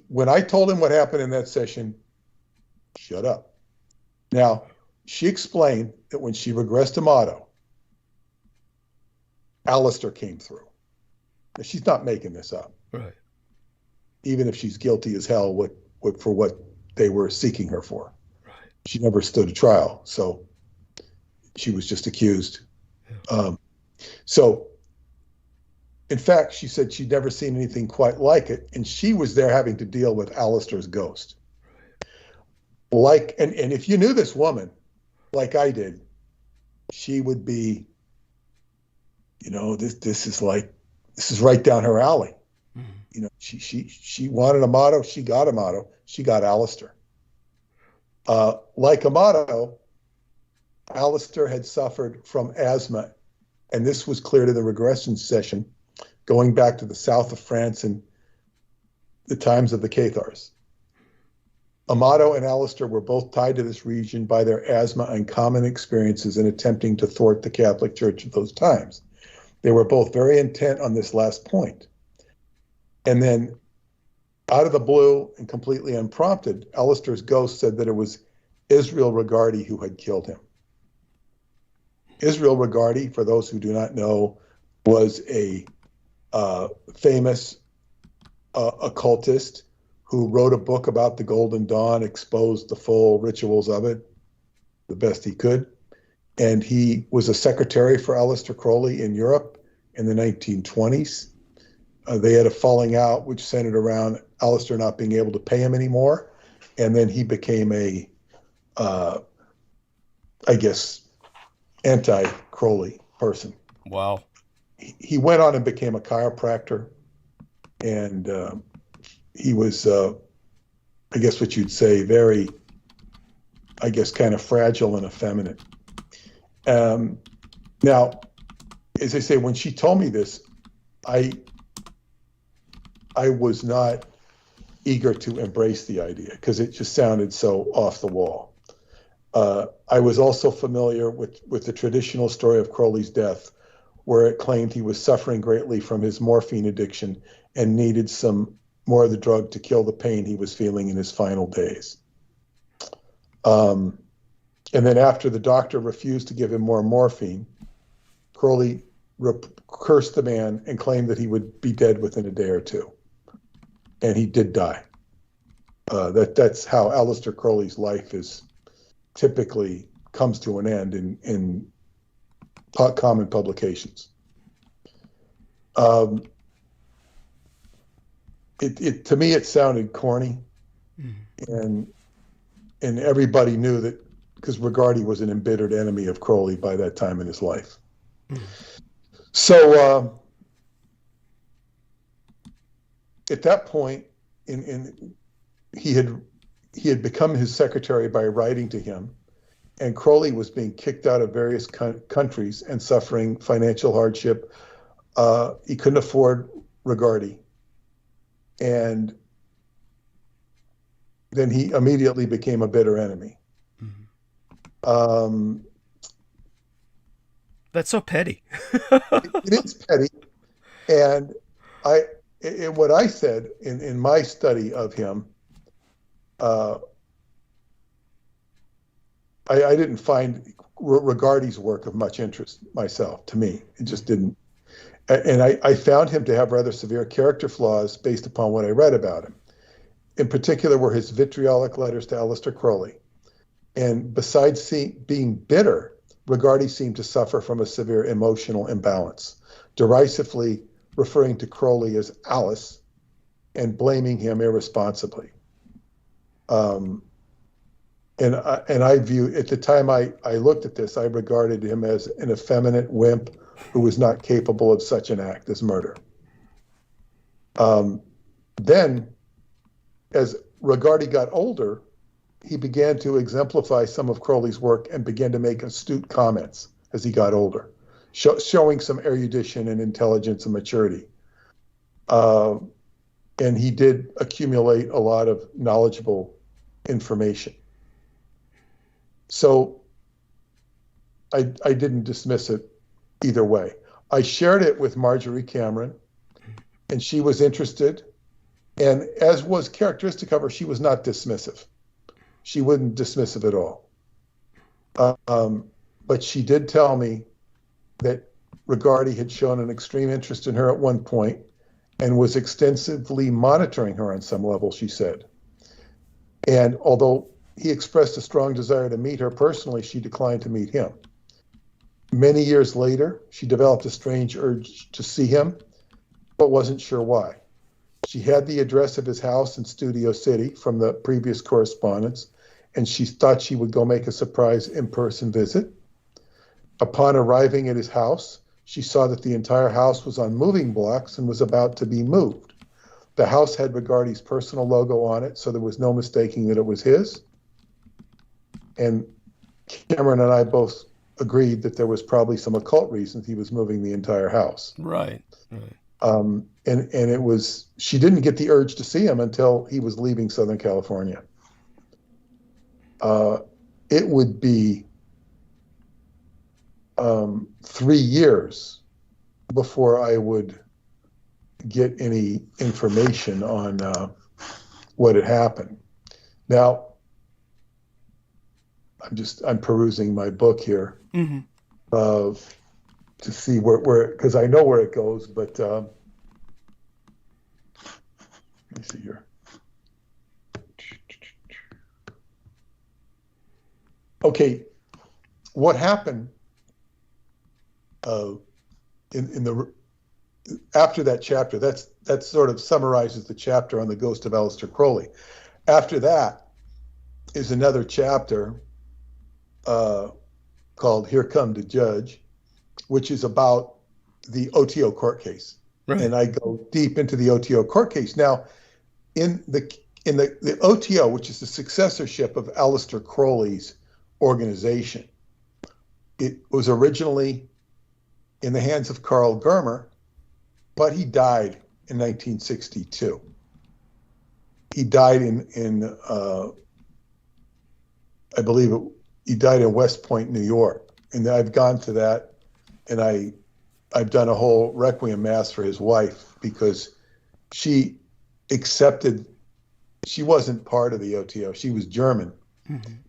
when I told him what happened in that session, shut up. Now, she explained that when she regressed Amato, Alistair came through. Now, she's not making this up. Right. Even if she's guilty as hell for what they were seeking her for. Right. She never stood a trial, so she was just accused. Yeah. So, in fact, she said she'd never seen anything quite like it, and she was there having to deal with Alistair's ghost. Like, and if you knew this woman, like I did, she would be, you know, this is right down her alley. Mm-hmm. You know, she wanted Amato, she got Amato, she got Alistair. Like Amato, Alistair had suffered from asthma, and this was cleared in the regression session, going back to the south of France and the times of the Cathars. Amato and Alistair were both tied to this region by their asthma and common experiences in attempting to thwart the Catholic Church of those times. They were both very intent on this last point. And then, out of the blue and completely unprompted, Alistair's ghost said that it was Israel Regardie who had killed him. Israel Regardie, for those who do not know, was a famous occultist who wrote a book about the Golden Dawn, exposed the full rituals of it the best he could. And he was a secretary for Aleister Crowley in Europe in the 1920s. They had a falling out, which centered around Aleister not being able to pay him anymore. And then he became a, I guess, anti-Crowley person. Wow. He went on and became a chiropractor. And he was, I guess what you'd say, very, I guess, kind of fragile and effeminate. Now, as I say, when she told me this, I was not eager to embrace the idea because it just sounded so off the wall. I was also familiar with the traditional story of Crowley's death, where it claimed he was suffering greatly from his morphine addiction and needed some more of the drug to kill the pain he was feeling in his final days. And then after the doctor refused to give him more morphine, Crowley cursed the man and claimed that he would be dead within a day or two. And he did die. That's how Aleister Crowley's life is typically comes to an end in common publications. it to me it sounded corny, and everybody knew that because Regardie was an embittered enemy of Crowley by that time in his life. So at that point, he had become his secretary by writing to him, and Crowley was being kicked out of various countries and suffering financial hardship. He couldn't afford Regardie, and then he immediately became a bitter enemy. That's so petty. It is petty, and what I said in my study of him, I didn't find Regardie's work of much interest myself. To me, it just didn't. And I found him to have rather severe character flaws based upon what I read about him. In particular were his vitriolic letters to Aleister Crowley. And besides being bitter, Regardie seemed to suffer from a severe emotional imbalance, derisively referring to Crowley as Alice and blaming him irresponsibly. And I view, at the time I looked at this, I regarded him as an effeminate wimp who was not capable of such an act as murder. Then, as Regardie got older, he began to exemplify some of Crowley's work and began to make astute comments as he got older, showing some erudition and intelligence and maturity. And he did accumulate a lot of knowledgeable information. So I didn't dismiss it either way. I shared it with Marjorie Cameron, and she was interested. And as was characteristic of her, she was not dismissive. She wasn't dismissive at all. But she did tell me that Regardie had shown an extreme interest in her at one point and was extensively monitoring her on some level, she said. And although he expressed a strong desire to meet her personally, she declined to meet him. Many years later, she developed a strange urge to see him, but wasn't sure why. She had the address of his house in Studio City from the previous correspondence, and she thought she would go make a surprise in-person visit. Upon arriving at his house, she saw that the entire house was on moving blocks and was about to be moved. The house had Regardie's personal logo on it, so there was no mistaking that it was his. And Cameron and I both agreed that there was probably some occult reasons he was moving the entire house. Right. And it was, she didn't get the urge to see him until he was leaving Southern California. It would be 3 years before I would get any information on what had happened. Now, I'm perusing my book here to see where because I know where it goes, but let me see here. Okay, what happened after that chapter? That sort of summarizes the chapter on the ghost of Aleister Crowley. After that is another chapter called "Here Come the Judge," which is about the OTO court case, right. And I go deep into the OTO court case. Now, in the OTO, which is the successorship of Aleister Crowley's organization, it was originally in the hands of Carl Germer, but he died in 1962. He died in I believe he died in West Point, New York. And I've gone to that, and I've done a whole requiem mass for his wife because she wasn't part of the OTO. She was German,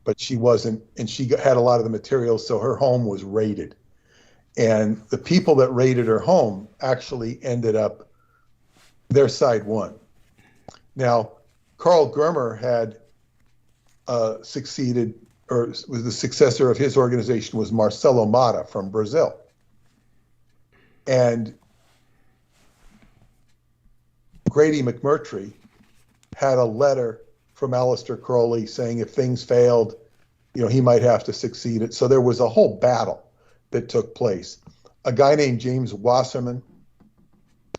but she wasn't, and she had a lot of the materials, so her home was raided. And the people that raided her home actually ended up, their side won. Now, Carl Germer had succeeded, or was the successor of his organization was Marcelo Mata from Brazil. And Grady McMurtry had a letter from Aleister Crowley saying if things failed, he might have to succeed it. So there was a whole battle that took place. A guy named James Wasserman,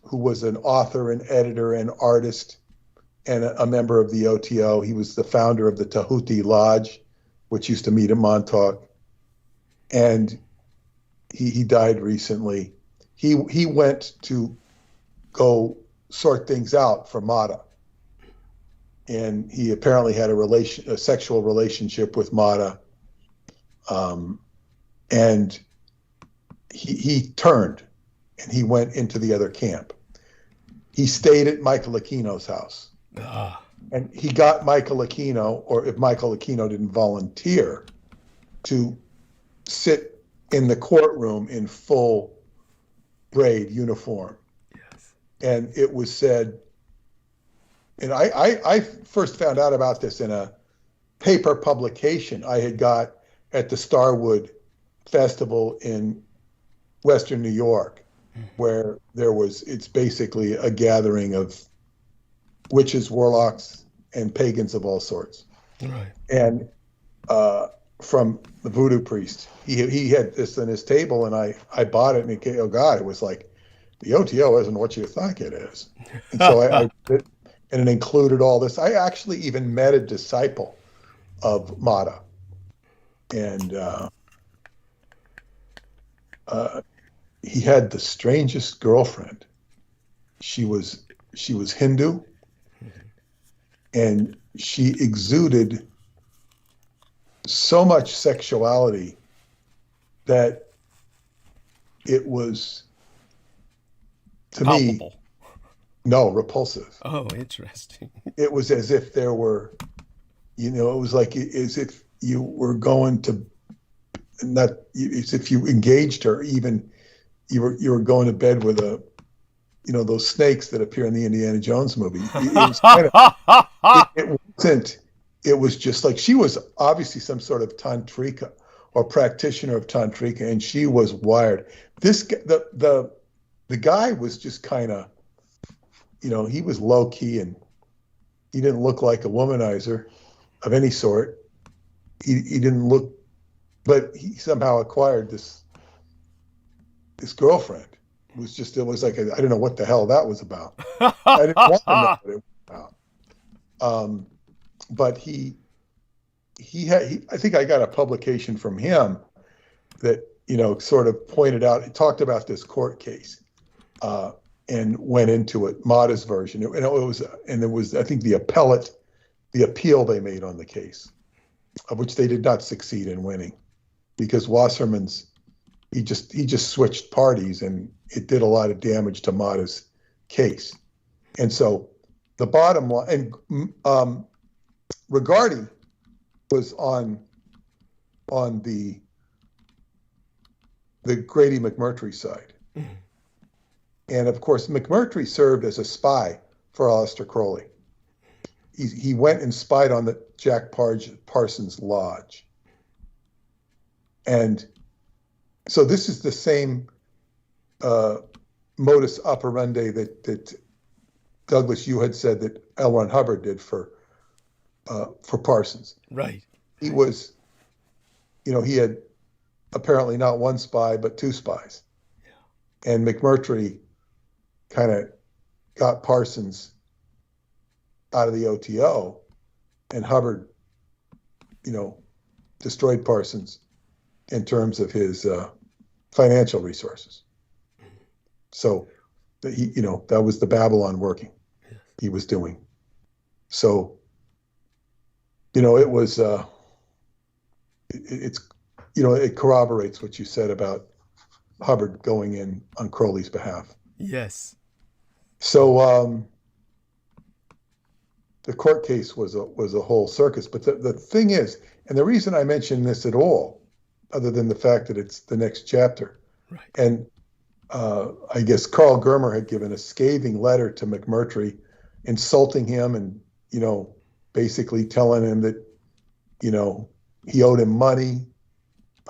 who was an author and editor and artist and a member of the OTO. He was the founder of the Tahuti Lodge, which used to meet at Montauk. And he died recently. He went to go sort things out for Mata. And he apparently had a sexual relationship with Mata. And he turned and he went into the other camp. He stayed at Michael Aquino's house. And he got Michael Aquino, or if Michael Aquino didn't volunteer, to sit in the courtroom in full braid uniform. Yes. And it was said, and I first found out about this in a paper publication I had got at the Starwood Festival in Western New York, where it's basically a gathering of witches, warlocks, and pagans of all sorts. Right. And from the voodoo priest, he had this on his table, and I bought it, and it was like, the OTO isn't what you think it is. And so and it included all this. I actually even met a disciple of Mata, and he had the strangest girlfriend. She was Hindu, and she exuded so much sexuality that it was, to palpable. Me, no, repulsive. Oh, interesting. It was as if there were, it was like as if you were going to, as if you engaged her, even you were going to bed with those snakes that appear in the Indiana Jones movie. It was kind of, it wasn't. It was just like, she was obviously some sort of tantrika or practitioner of tantrika, and she was wired. The guy was just kind of, he was low key, and he didn't look like a womanizer of any sort. He didn't look, but he somehow acquired this girlfriend. It was like, I don't know what the hell that was about. I didn't want to know what it was about. But I think I got a publication from him that, sort of pointed out, it talked about this court case, and went into it, Mata's version. And there was, I think, the appeal they made on the case, of which they did not succeed in winning, because Wasserman's, he just switched parties, and it did a lot of damage to Mata's case. And so the bottom line, and Rigardi was on the Grady McMurtry side. Mm-hmm. And of course, McMurtry served as a spy for Aleister Crowley. He went and spied on the Jack Parsons Lodge. And so this is the same modus operandi that Douglas, you had said that L. Ron Hubbard did for Parsons. Right. He was, he had apparently not one spy, but two spies. Yeah. And McMurtry kind of got Parsons out of the OTO, and Hubbard, destroyed Parsons in terms of his financial resources. So that was the Babylon working he was doing. So, it was, it corroborates what you said about Hubbard going in on Crowley's behalf. Yes. So the court case was a whole circus. But the thing is, and the reason I mention this at all, other than the fact that it's the next chapter, right. And I guess Carl Germer had given a scathing letter to McMurtry, insulting him and, basically telling him that, he owed him money.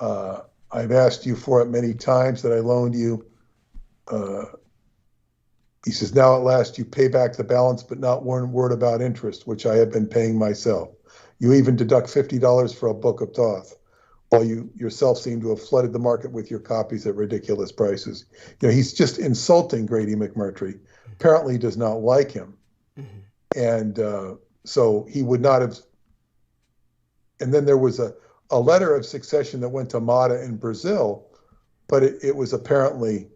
I've asked you for it many times that I loaned you. He says, now at last you pay back the balance, but not one word about interest, which I have been paying myself. You even deduct $50 for a book of Thoth, while you yourself seem to have flooded the market with your copies at ridiculous prices. You know, he's just insulting Grady McMurtry. Apparently does not like him. And so he would not have. And then there was a letter of succession that went to MEMﷺDA in Brazil, but it was apparently,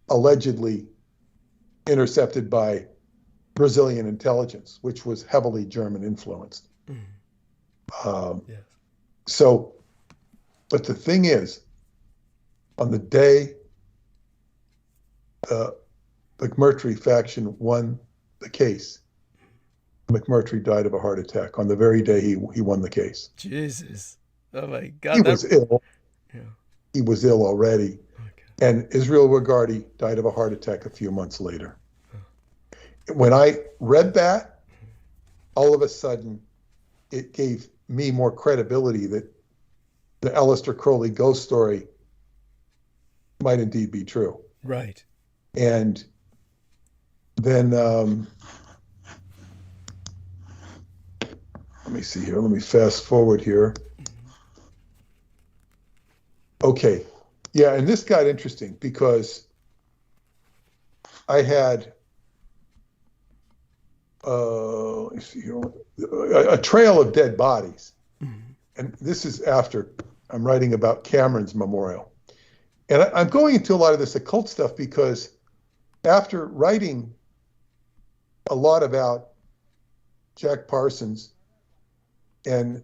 allegedly intercepted by Brazilian intelligence, which was heavily German influenced. So, but the thing is, on the day the McMurtry faction won the case, McMurtry died of a heart attack on the very day he won the case. Jesus. Oh my God. He was ill. Yeah. He was ill already. Okay. And Israel Regardie died of a heart attack a few months later. When I read that, all of a sudden, it gave me more credibility that the Aleister Crowley ghost story might indeed be true. Right. And then, let me see here. Let me fast forward here. Okay. Yeah, and this got interesting because I had let me see here, a trail of dead bodies. And this is after I'm writing about Cameron's memorial. And I'm going into a lot of this occult stuff because after writing a lot about Jack Parsons and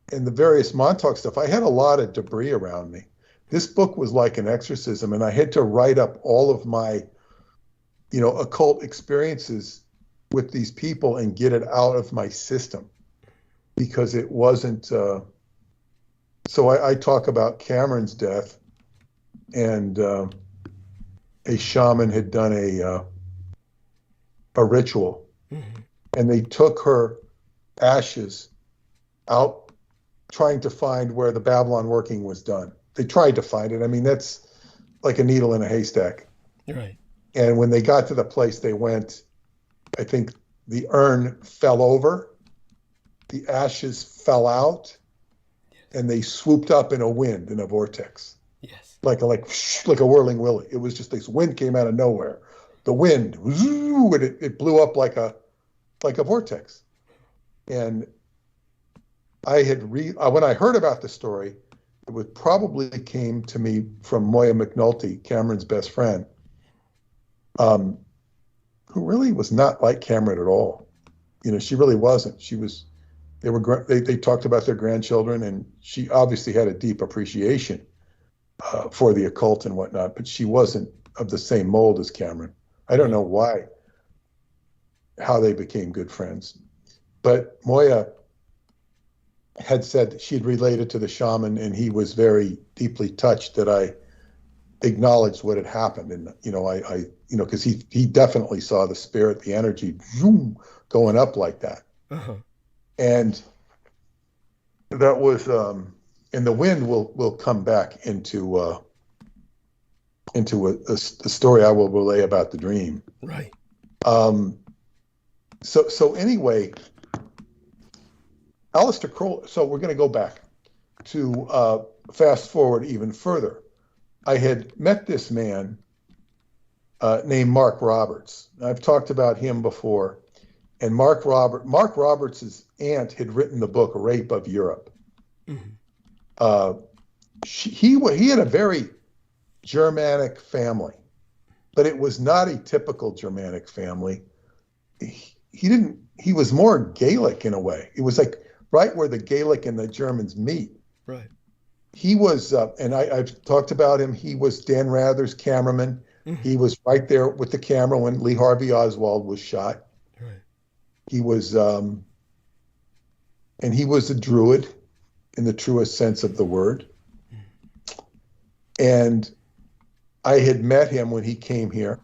the various Montauk stuff, I had a lot of debris around me. This book was like an exorcism, and I had to write up all of my, occult experiences with these people and get it out of my system because it wasn't. So I talk about Cameron's death, and a shaman had done a ritual, and they took her ashes out trying to find where the Babylon working was done. They tried to find it. I mean, that's like a needle in a haystack. Right. And when they got to the place they went, I think the urn fell over, the ashes fell out, and they swooped up in a wind, in a vortex. Yes. Like a whirling willy. It was just this wind came out of nowhere. The wind, and it blew up like a vortex. And I had when I heard about the story, it probably came to me from Moya McNulty, Cameron's best friend, who really was not like Cameron at all. She really wasn't. They talked about their grandchildren, and she obviously had a deep appreciation for the occult and whatnot, but she wasn't of the same mold as Cameron. I don't know how they became good friends, but Moya had said that she had related to the shaman, and he was very deeply touched that I acknowledged what had happened. And, because he definitely saw the spirit, the energy, zoom, going up like that. Uh-huh. And that was, and the wind will come back into a story I will relay about the dream. Right. So anyway, Aleister Crowley, so we're going to go back to fast forward even further. I had met this man named Mark Roberts. I've talked about him before. And Mark Roberts' aunt had written the book Rape of Europe. Mm-hmm. He had a very Germanic family, but it was not a typical Germanic family. He was more Gaelic in a way. It was like right where the Gaelic and the Germans meet. Right. He was, and I've talked about him. He was Dan Rather's cameraman. Mm-hmm. He was right there with the camera when Lee Harvey Oswald was shot. Right. He was, and he was a Druid in the truest sense of the word. Mm-hmm. And I had met him when he came here.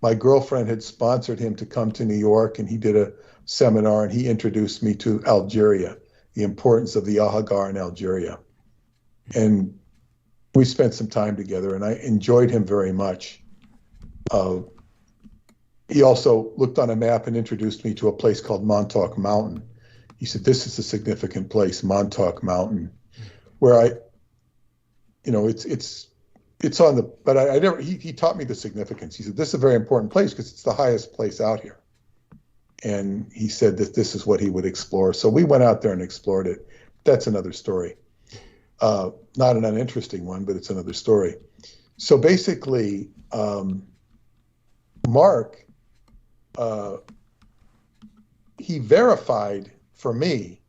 My girlfriend had sponsored him to come to New York, and he did a seminar, and he introduced me to Algeria, the importance of the Ahagar in Algeria. And we spent some time together, and I enjoyed him very much. he also looked on a map and introduced me to a place called Montauk Mountain. He said, this is a significant place, Montauk Mountain, where it's on the, but I never, he taught me the significance. He said, this is a very important place because it's the highest place out here. And he said that this is what he would explore. So we went out there and explored it. That's another story. Not an uninteresting one, but it's another story. So basically, Mark, he verified for me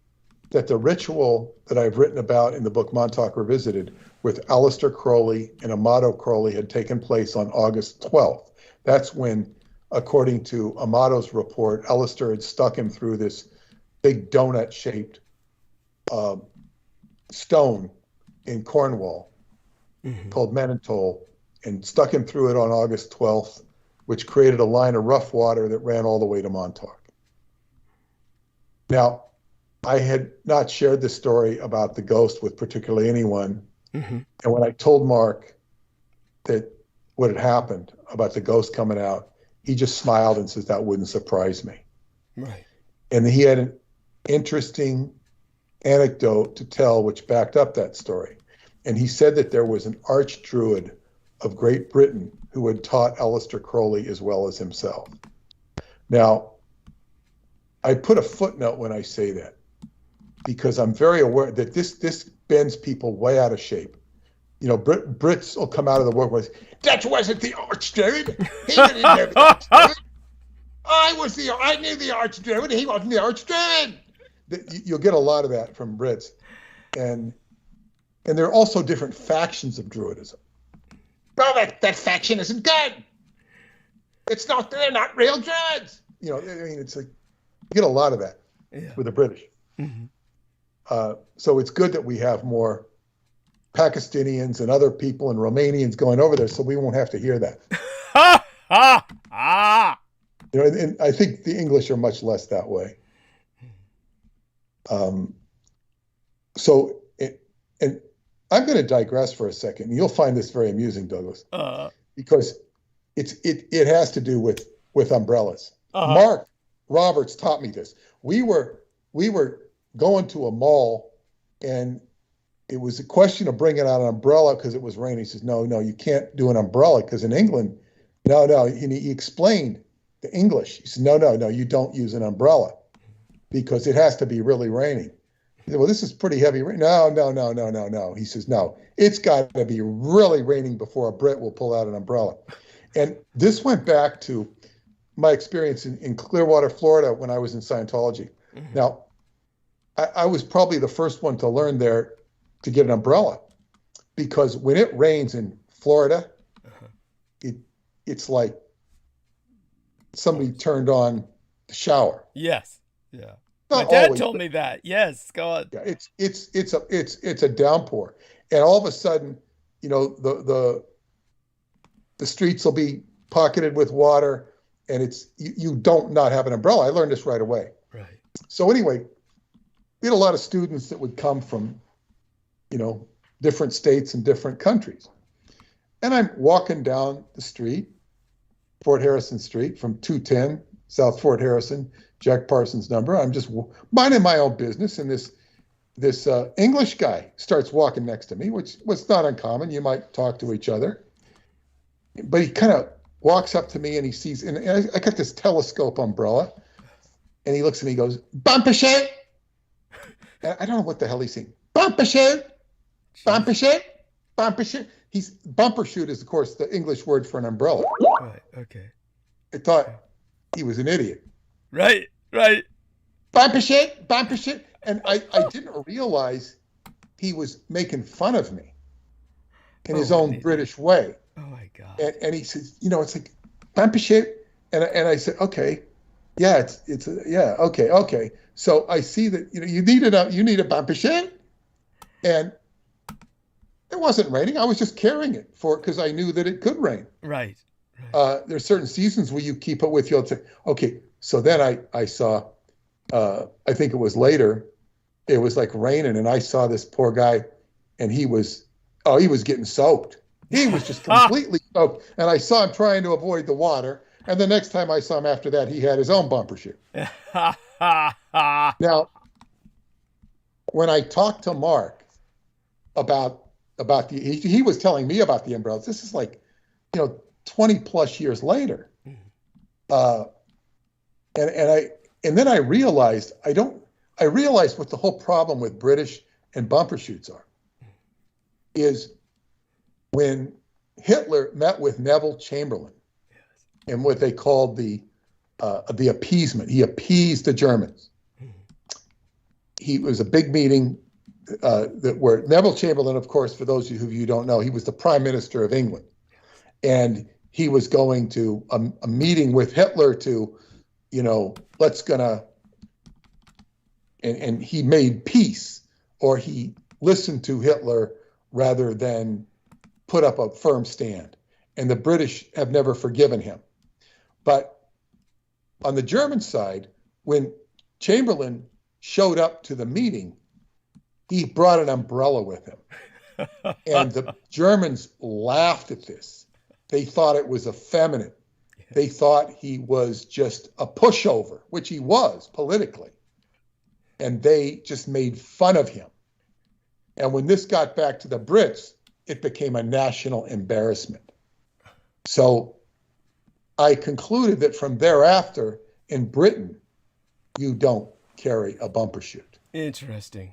that the ritual that I've written about in the book Montauk Revisited with Aleister Crowley and Amato Crowley had taken place on August 12th. That's when, according to Amato's report, Aleister had stuck him through this big donut-shaped stone in Cornwall called Menantol, and stuck him through it on August 12th, which created a line of rough water that ran all the way to Montauk. Now, I had not shared this story about the ghost with particularly anyone. And when I told Mark that what had happened about the ghost coming out, he just smiled and says, that wouldn't surprise me. Right. And he had an interesting anecdote to tell which backed up that story. And he said that there was an archdruid of Great Britain who had taught Aleister Crowley as well as himself. Now, I put a footnote when I say that, because I'm very aware that this bends people way out of shape. You know, Brits will come out of the work with, that wasn't the archdruid. He didn't know the archdruid. I knew the archdruid. He wasn't the archdruid. You'll get a lot of that from Brits. And there are also different factions of Druidism. Well, that faction isn't good. They're not real Druids. You know, I mean, it's like, you get a lot of that with the British. So it's good that we have more Pakistanians and other people and Romanians going over there, so we won't have to hear that. You know, and I think the English are much less that way. And I'm going to digress for a second. You'll find this very amusing, Douglas, because it has to do with umbrellas. Mark Roberts taught me this. We were going to a mall, and it was a question of bringing out an umbrella because it was raining. He says, no, you can't do an umbrella because in England, no. And he explained the English. He said, no, you don't use an umbrella because it has to be really raining. He said, well, this is pretty heavy rain. No. He says, no, it's got to be really raining before a Brit will pull out an umbrella. And this went back to my experience in Clearwater, Florida, when I was in Scientology. Now, I was probably the first one to learn there to get an umbrella, because when it rains in Florida, it's like somebody turned on the shower. Yes. Yeah. Not My dad always, told me that. Yes, go on. Yeah, it's a downpour, and all of a sudden, you know, the streets will be pocketed with water, and you don't not have an umbrella. I learned this right away. Right. So anyway, we had a lot of students that would come from, you know, different states and different countries, and I'm walking down the street, Fort Harrison Street, from 210 South Fort Harrison, Jack Parsons' number. I'm just minding my own business, and this English guy starts walking next to me, which was not uncommon. You might talk to each other, but he kind of walks up to me and he sees, and I got this telescope umbrella, and he looks at me and goes, bumper shoot. I don't know what the hell he's saying. Bumper shoot, bumper shoot, bumper shoot. Bumper shoot is, of course, the English word for an umbrella. Right. Okay. I thought he was an idiot. Right. Bumper shoot, bumper shoot. And I didn't realize he was making fun of me in his own British way. Oh my God. And he says, you know, it's like bumper shoot. And I said, okay, yeah, okay. So I see that, you know, you need a bumper shoot. And it wasn't raining. I was just carrying it because I knew that it could rain. Right. There's certain seasons where you keep it with you. It's like, okay. So then I saw, I think it was later, it was like raining, and I saw this poor guy, and he was getting soaked. He was just completely soaked. And I saw him trying to avoid the water, And the next time I saw him after that, he had his own bumper shoot. Now, when I talked to Mark about he was telling me about the umbrellas. This is like, 20 plus years later. And then I realized what the whole problem with British and bumper shoots are, is when Hitler met with Neville Chamberlain and what they called the appeasement. He appeased the Germans. It was a big meeting where Neville Chamberlain, of course, for those of you who don't know, he was the Prime Minister of England. And he was going to a meeting with Hitler to, and he made peace, or he listened to Hitler rather than put up a firm stand. And the British have never forgiven him. But on the German side, when Chamberlain showed up to the meeting, he brought an umbrella with him. And the Germans laughed at this. They thought it was effeminate. They thought he was just a pushover, which he was politically. And they just made fun of him. And when this got back to the Brits, it became a national embarrassment. So I concluded that from thereafter, in Britain, you don't carry a bumper shoot. Interesting.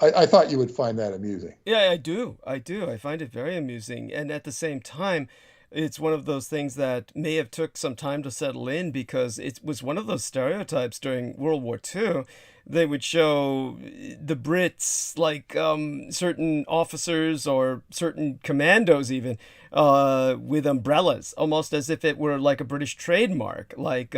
I thought you would find that amusing. Yeah, I do. I find it very amusing. And at the same time, it's one of those things that may have took some time to settle in, because it was one of those stereotypes during World War II. They would show the Brits, like certain officers or certain commandos even, with umbrellas, almost as if it were like a British trademark. Like,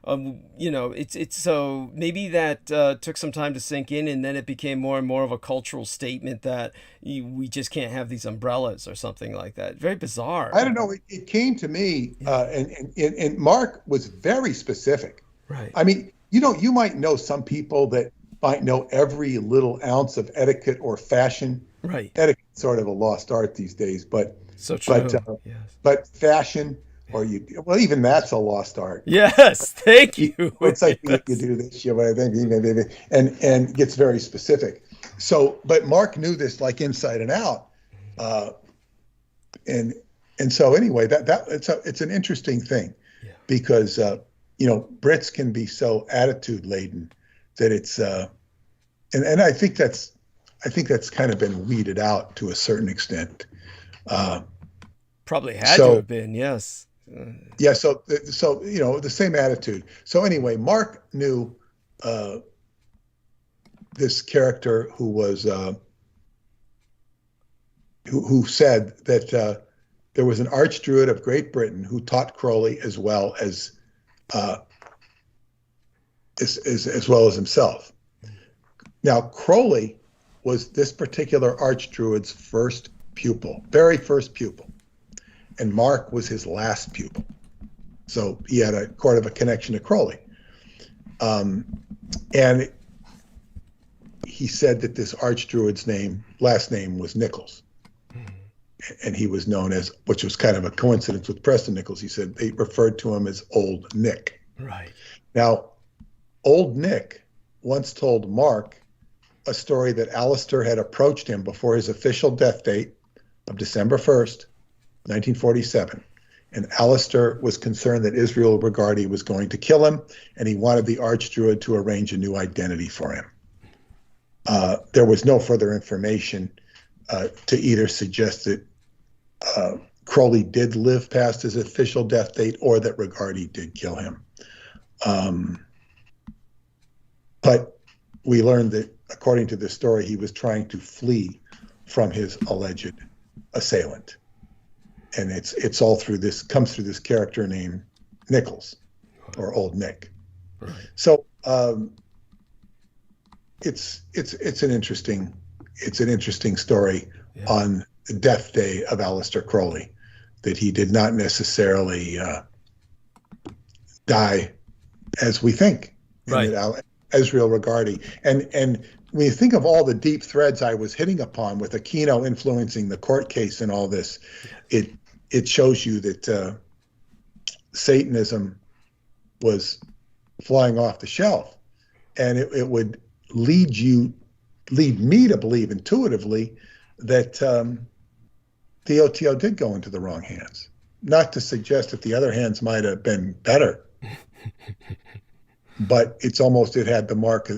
it's so maybe that took some time to sink in, and then it became more and more of a cultural statement that we just can't have these umbrellas or something like that. Very bizarre. I don't know. It came to me, and Mark was very specific. Right. I mean, you might know some people that might know every little ounce of etiquette or fashion. Right. Etiquette's sort of a lost art these days, but so true. Yes. But fashion, even that's a lost art. Yes, thank you. It's like you do this, and gets very specific. So, but Mark knew this like inside and out, and so anyway, it's an interesting thing, because Brits can be so attitude laden that it's and I think that's kind of been weeded out to a certain extent. Probably had to have been, yes. Yeah, so the same attitude. So anyway, Mark knew this character who was who said that there was an archdruid of Great Britain who taught Crowley as well as himself. Now, Crowley was this particular archdruid's very first pupil, and Mark was his last pupil. So he had a sort of a connection to Crowley. And he said that this archdruid's last name was Nichols. And he was known as, which was kind of a coincidence with Preston Nichols. He said they referred to him as Old Nick. Right. Now, Old Nick once told Mark a story that Alistair had approached him before his official death date of December 1st, 1947. And Alistair was concerned that Israel Regardie was going to kill him, and he wanted the archdruid to arrange a new identity for him. There was no further information to either suggest that Crowley did live past his official death date or that Regardie did kill him. But we learned that, according to this story, he was trying to flee from his alleged assailant. And it's all comes through this character named Nichols, or Old Nick. Right. So it's an interesting story on the death day of Aleister Crowley, that he did not necessarily die as we think. Right. Israel Regardie. And when you think of all the deep threads I was hitting upon with Aquino influencing the court case and all this, it shows you that Satanism was flying off the shelf, and it would lead me to believe intuitively that the OTO did go into the wrong hands. Not to suggest that the other hands might have been better, but it definitely had the mark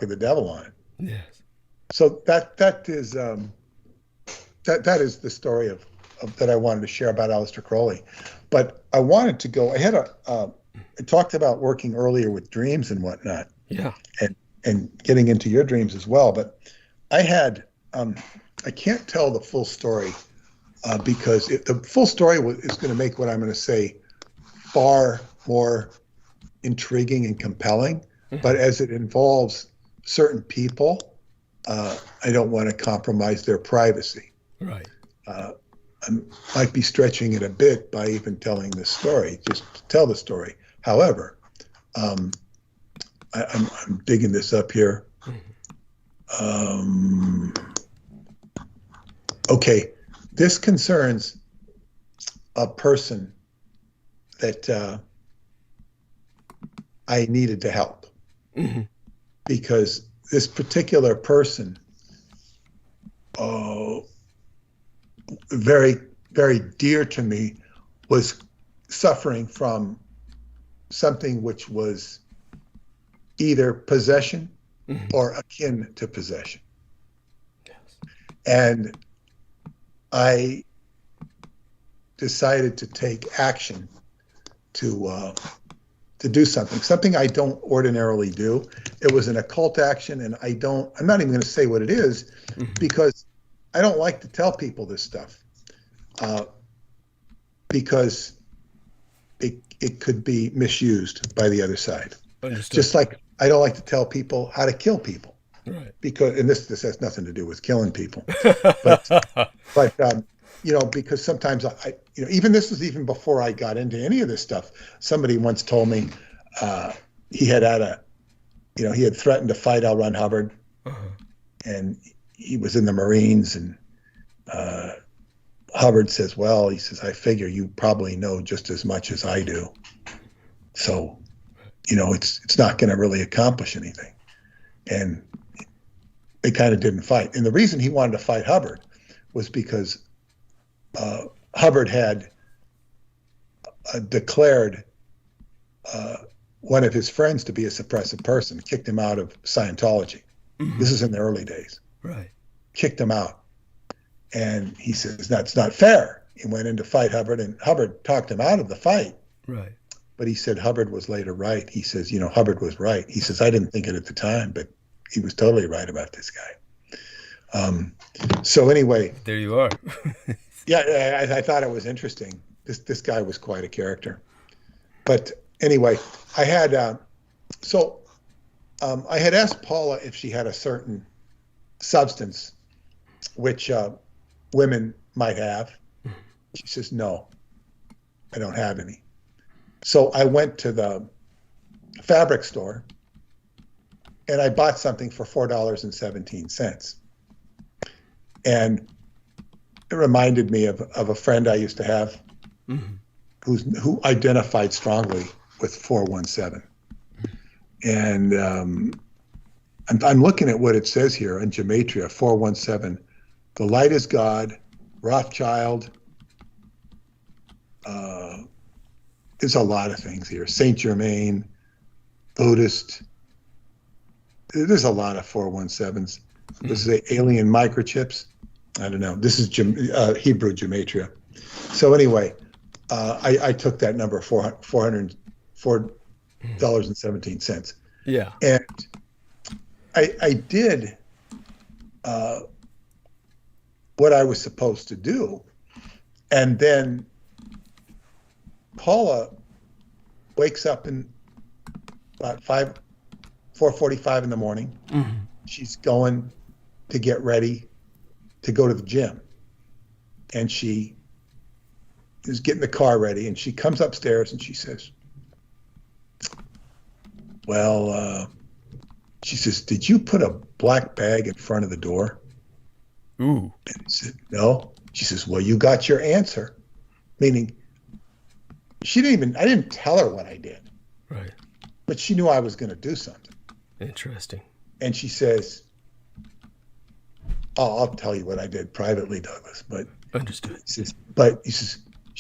of the devil on it. Yes. So that is the story of that I wanted to share about Aleister Crowley. But I wanted to go. I talked about working earlier with dreams and whatnot. Yeah. And getting into your dreams as well. But I had I can't tell the full story because the full story is going to make what I'm going to say far more intriguing and compelling. Mm-hmm. But as it involves certain people, I don't want to compromise their privacy. Right. I might be stretching it a bit by even telling this story, just to tell the story. However, I'm digging this up here. Okay, this concerns a person that I needed to help. Mm-hmm. Because this particular person, very, very dear to me, was suffering from something which was either possession mm-hmm. or akin to possession. Yes. And I decided to take action to do something I don't ordinarily do. It was an occult action, and I'm not even going to say what it is mm-hmm. because I don't like to tell people this stuff because it could be misused by the other side. Understood. Just like I don't like to tell people how to kill people. Right. And this has nothing to do with killing people. but because sometimes even this was even before I got into any of this stuff. Somebody once told me he had threatened to fight L. Ron Hubbard, uh-huh. and he was in the Marines, and Hubbard says, well, he says, I figure you probably know just as much as I do. So, it's not going to really accomplish anything. And they kind of didn't fight. And the reason he wanted to fight Hubbard was because Hubbard had declared one of his friends to be a suppressive person, kicked him out of Scientology. Mm-hmm. This is in the early days. Right. Kicked him out. And he says, that's not fair. He went in to fight Hubbard, and Hubbard talked him out of the fight. Right. But he said Hubbard was later right. He says, Hubbard was right. He says, I didn't think it at the time, but he was totally right about this guy. So anyway. There you are. Yeah, I thought it was interesting. This guy was quite a character. But anyway, I had I had asked Paula if she had a certain substance which women might have. She says, no, I don't have any. So I went to the fabric store and I bought something for $4.17. And it reminded me of a friend I used to have mm-hmm. who identified strongly with 417. And I'm looking at what it says here in Gematria, 417. The light is God, Rothschild. There's a lot of things here. Saint Germain, Buddhist. There's a lot of 417s. This is alien microchips. I don't know. This is Hebrew Gematria. So anyway, I took that number, $4.17. Yeah. And I did what I was supposed to do. And then Paula wakes up in about 4:45 in the morning. Mm-hmm. She's going to get ready to go to the gym. And she is getting the car ready, and she comes upstairs and she says, well, she says, did you put a black bag in front of the door? Ooh. And I said, no. She says, well, you got your answer. Meaning, I didn't tell her what I did. Right. But she knew I was going to do something. Interesting. And she says, "Oh, I'll tell you what I did privately, Douglas." But understood. She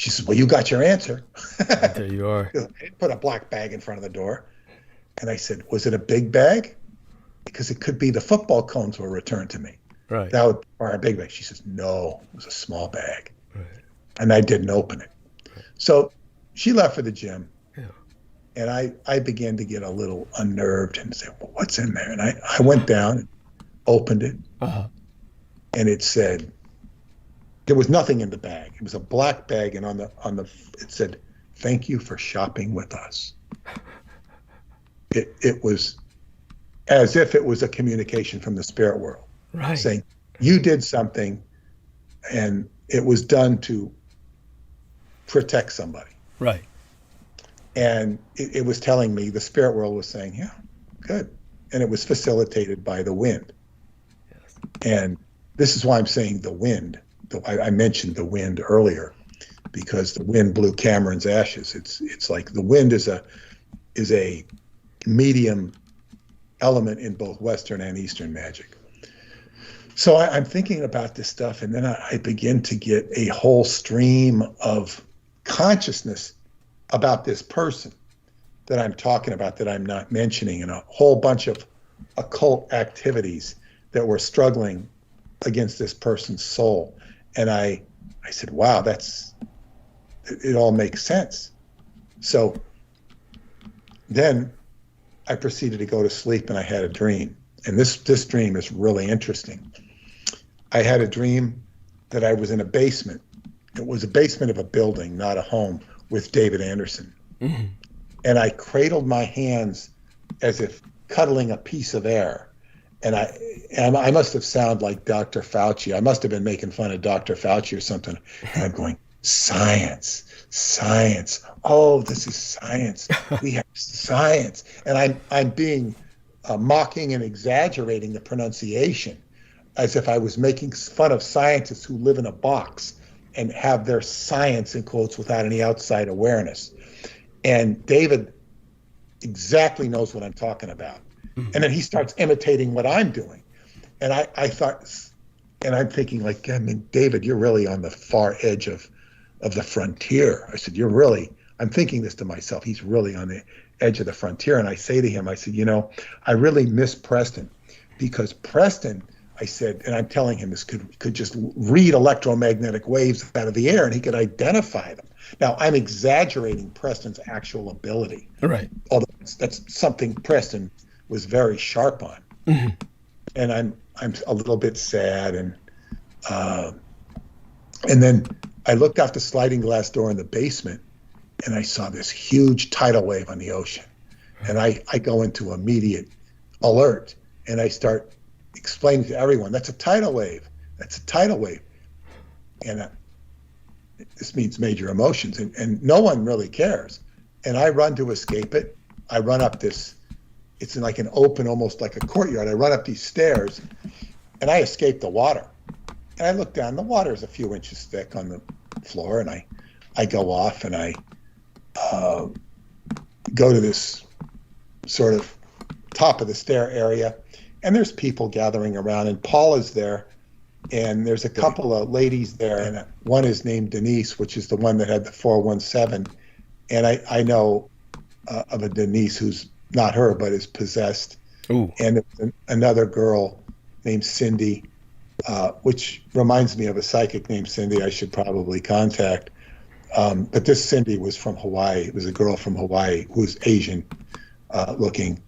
says, "Well, you got your answer." There you are. I put a black bag in front of the door. And I said, "Was it a big bag? Because it could be the football cones were returned to me." Right. That would be a big bag. She says, "No, it was a small bag." Right. And I didn't open it. Right. So she left for the gym. Yeah. And I began to get a little unnerved and say, "Well, what's in there?" And I went down and opened it. Uh-huh. And it said, there was nothing in the bag. It was a black bag, and on the it said, "Thank you for shopping with us." It was as if it was a communication from the spirit world, right, saying you did something, and it was done to protect somebody. Right. And it was telling me, the spirit world was saying, "Yeah, good," and it was facilitated by the wind. Yes. And this is why I'm saying the wind. I mentioned the wind earlier, because the wind blew Cameron's ashes. It's like the wind is a medium element in both Western and Eastern magic. So I'm thinking about this stuff, and then I begin to get a whole stream of consciousness about this person that I'm talking about, that I'm not mentioning, and a whole bunch of occult activities that were struggling against this person's soul. And I said, wow, it all makes sense. So then I proceeded to go to sleep, and I had a dream. And this dream is really interesting. I had a dream that I was in a basement. It was a basement of a building, not a home, with David Anderson. Mm-hmm. And I cradled my hands as if cuddling a piece of air. And I must have sounded like Dr. Fauci. I must have been making fun of Dr. Fauci or something. And I'm going, "Science, science. Oh, this is science. We have science." And I'm being mocking and exaggerating the pronunciation, as if I was making fun of scientists who live in a box and have their science in quotes without any outside awareness. And David exactly knows what I'm talking about. Mm-hmm. And then he starts imitating what I'm doing. And I thought, and I'm thinking, like, I mean, David, you're really on the far edge of the frontier. I said, I'm thinking this to myself, he's really on the edge of the frontier. And I say to him, I said, I really miss Preston, because Preston, I said, and I'm telling him this, could just read electromagnetic waves out of the air, and he could identify them. Now, I'm exaggerating Preston's actual ability. Right. Although that's something Preston was very sharp on. Mm-hmm. And I'm a little bit sad, and then I looked out the sliding glass door in the basement, and I saw this huge tidal wave on the ocean. And I go into immediate alert, and I start explaining to everyone, "That's a tidal wave. That's a tidal wave." And this means major emotions, and no one really cares. And I run to escape it. I run up this, it's in like an open, almost like a courtyard. I run up these stairs, and I escape the water. And I look down, the water is a few inches thick on the floor, and I go off, and I go to this sort of top of the stair area, and there's people gathering around, and Paul is there, and there's a couple of ladies there, and one is named Denise, which is the one that had the 417, and I know of a Denise who's not her, but is possessed. Ooh. And another girl named Cindy, which reminds me of a psychic named Cindy I should probably contact. But this Cindy was from Hawaii. It was a girl from Hawaii who was Asian looking,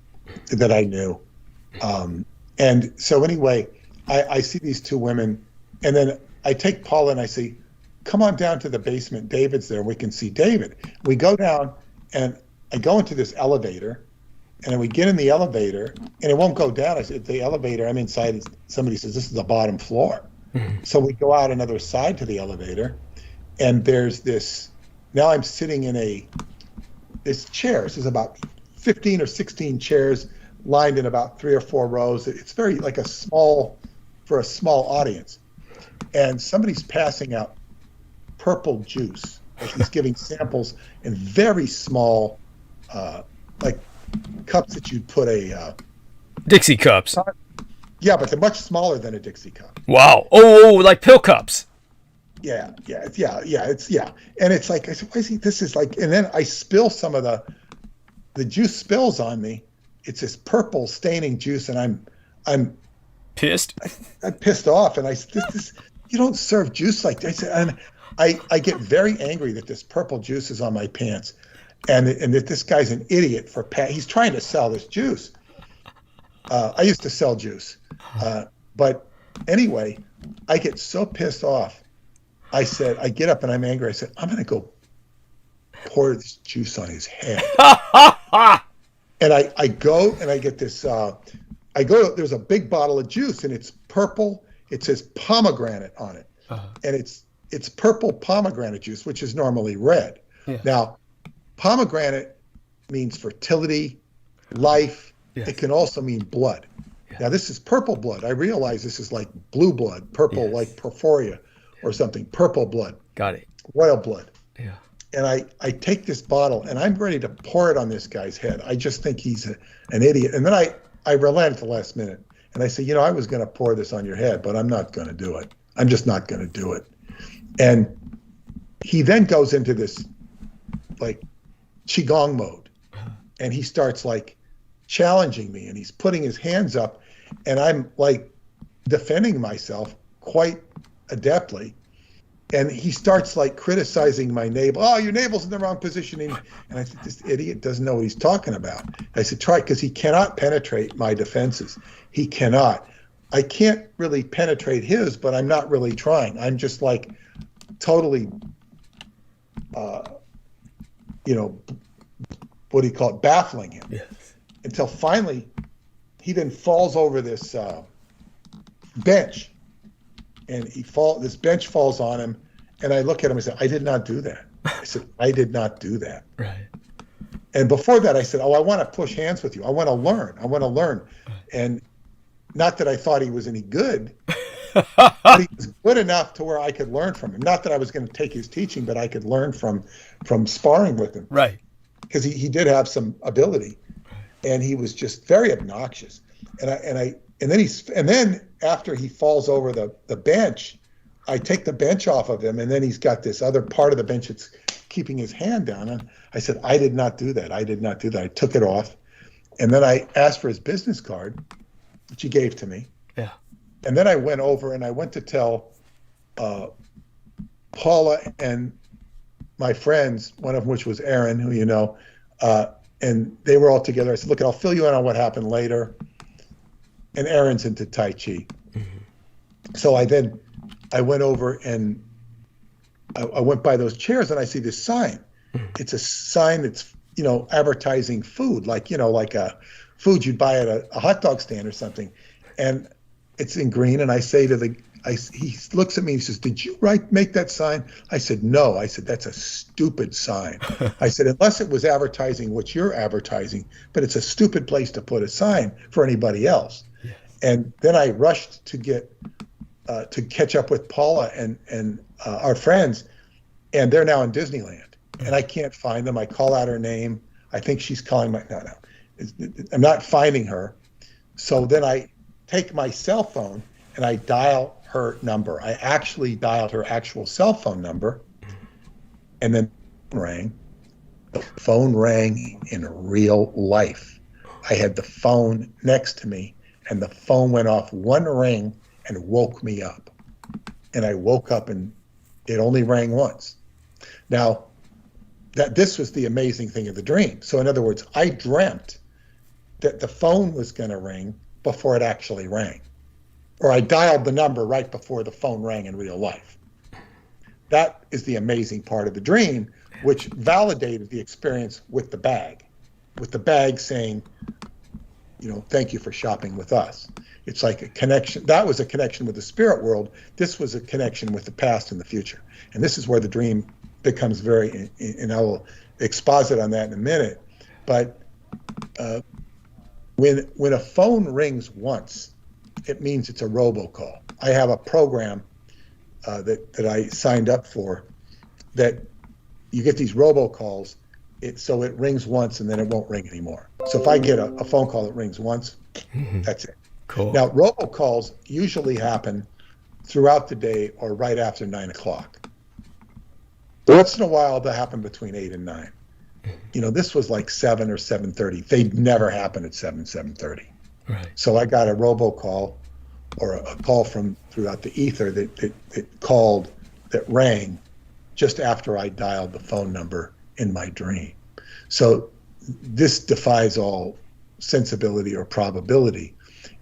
that I knew. And so anyway, I see these two women, and then I take Paula and I say, "Come on down to the basement. David's there. We can see David." We go down, and I go into this elevator, and then we get in the elevator, and it won't go down. I said, "The elevator, I'm inside." And somebody says, "This is the bottom floor." Mm-hmm. So we go out another side to the elevator, and there's this, now I'm sitting in this chairs. There's about 15 or 16 chairs lined in about 3 or 4 rows. It's very like for a small audience. And somebody's passing out purple juice. Like he's giving samples in very small, like cups that you'd put a Dixie cups. Yeah, but they're much smaller than a Dixie cup. Wow. Oh, like pill cups. Yeah. And it's like, I said, why is he? This is like, and then I spill some of the juice spills on me. It's this purple staining juice, and I'm pissed. I'm pissed off, and I said, this you don't serve juice like that. I said, and I get very angry that this purple juice is on my pants, and that this guy's an idiot for he's trying to sell this juice. I used to sell juice, but anyway, I get so pissed off. I said, I get up and I'm angry. I said, I'm going to go pour this juice on his head. And I go and I get this, there's a big bottle of juice and it's purple. It says pomegranate on it. And it's purple pomegranate juice, which is normally red. Yeah. Now, pomegranate means fertility, life. Yes. It can also mean blood. Yeah. Now, this is purple blood. I realize this is like blue blood, purple, like porphyria or something, purple blood. Got it. Royal blood. Yeah. And I take this bottle and I'm ready to pour it on this guy's head. I just think he's an idiot. And then I relent at the last minute. And I say, I was going to pour this on your head, but I'm not going to do it. I'm just not going to do it. And he then goes into this like Qigong mode. And he starts like challenging me, and he's putting his hands up, and I'm like defending myself quite adeptly. And he starts like criticizing my navel. Oh, your navel's in the wrong position. And I said, this idiot doesn't know what he's talking about. I said, try, because he cannot penetrate my defenses. He cannot. I can't really penetrate his, but I'm not really trying. I'm just like totally, what do you call it? Baffling him. Yes. Until finally, he then falls over this bench, and this bench falls on him, and I look at him and say, I did not do that. I said, I did not do that. Right. And before that, I said, I want to push hands with you. I want to learn. And not that I thought he was any good, but he was good enough to where I could learn from him. Not that I was going to take his teaching, but I could learn from sparring with him. Right. Because he did have some ability. And he was just very obnoxious. And then after he falls over the bench, I take the bench off of him, and then he's got this other part of the bench that's keeping his hand down. And I said, I did not do that. I did not do that. I took it off. And then I asked for his business card, which he gave to me. Yeah. And then I went over and I went to tell Paula and my friends, one of which was Aaron, who you know, and they were all together. I said, look, I'll fill you in on what happened later. And Aaron's into Tai Chi. Mm-hmm. So I went over and I went by those chairs and I see this sign. Mm-hmm. It's a sign that's, advertising food, like a food you'd buy at a hot dog stand or something. And it's in green. And I say to he looks at me and he says, did you make that sign? I said, no. I said, that's a stupid sign. I said, unless it was advertising what you're advertising, but it's a stupid place to put a sign for anybody else. Yes. And then I rushed to get to catch up with Paula and our friends, and they're now in Disneyland. And I can't find them. I call out her name. I think she's calling no. I'm not finding her. So then I take my cell phone and I dial her number. I actually dialed her actual cell phone number, and then the phone rang in real life. I had the phone next to me, and the phone went off one ring and woke me up. And I woke up and it only rang once. Now, this was the amazing thing of the dream. So in other words, I dreamt that the phone was going to ring before it actually rang. Or I dialed the number right before the phone rang in real life. That is the amazing part of the dream, which validated the experience with the bag saying, thank you for shopping with us. It's like a connection. That was a connection with the spirit world. This was a connection with the past and the future. And this is where the dream becomes very, and I will exposit on that in a minute. But when a phone rings once, it means it's a robocall. I have a program that I signed up for that you get these robocalls, so it rings once and then it won't ring anymore. So if I get a phone call that rings once, that's it. Cool. Now, robocalls usually happen throughout the day or right after 9 o'clock. Once in a while, they'll happen between 8 and 9. This was like 7 or 7:30. They'd never happen at 7:30. Right. So I got a robocall or a call from throughout the ether that rang just after I dialed the phone number in my dream. So this defies all sensibility or probability.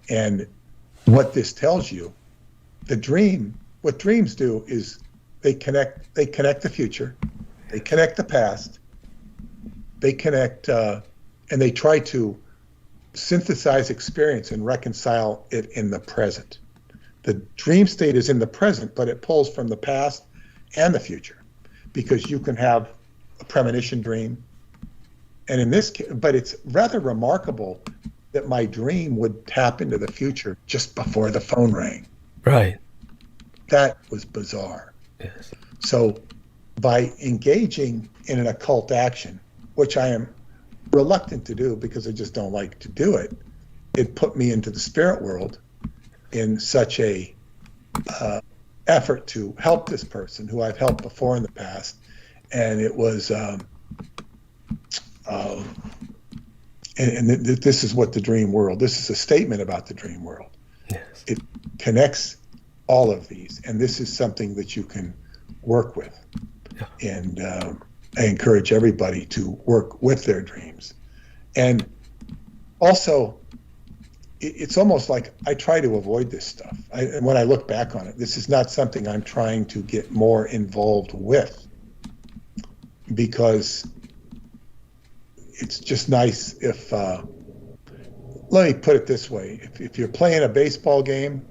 And what this tells you, what dreams do is they connect the future, they connect the past, they connect, and they try to synthesize experience and reconcile it in the present. The dream state is in the present, but it pulls from the past and the future, because you can have a premonition dream. And in this case, but it's rather remarkable that my dream would tap into the future just before the phone rang. Right. That was bizarre. Yes. So by engaging in an occult action, which I am reluctant to do because I just don't like to do it, it put me into the spirit world in such a effort to help this person who I've helped before in the past. And it was, this is what the dream world, this is a statement about the dream world. Yes. It connects all of these, and this is something that you can work with. Yeah. And I encourage everybody to work with their dreams. And also, it's almost like I try to avoid this stuff. And when I look back on it, this is not something I'm trying to get more involved with, because it's just nice if, let me put it this way, if you're playing a baseball game,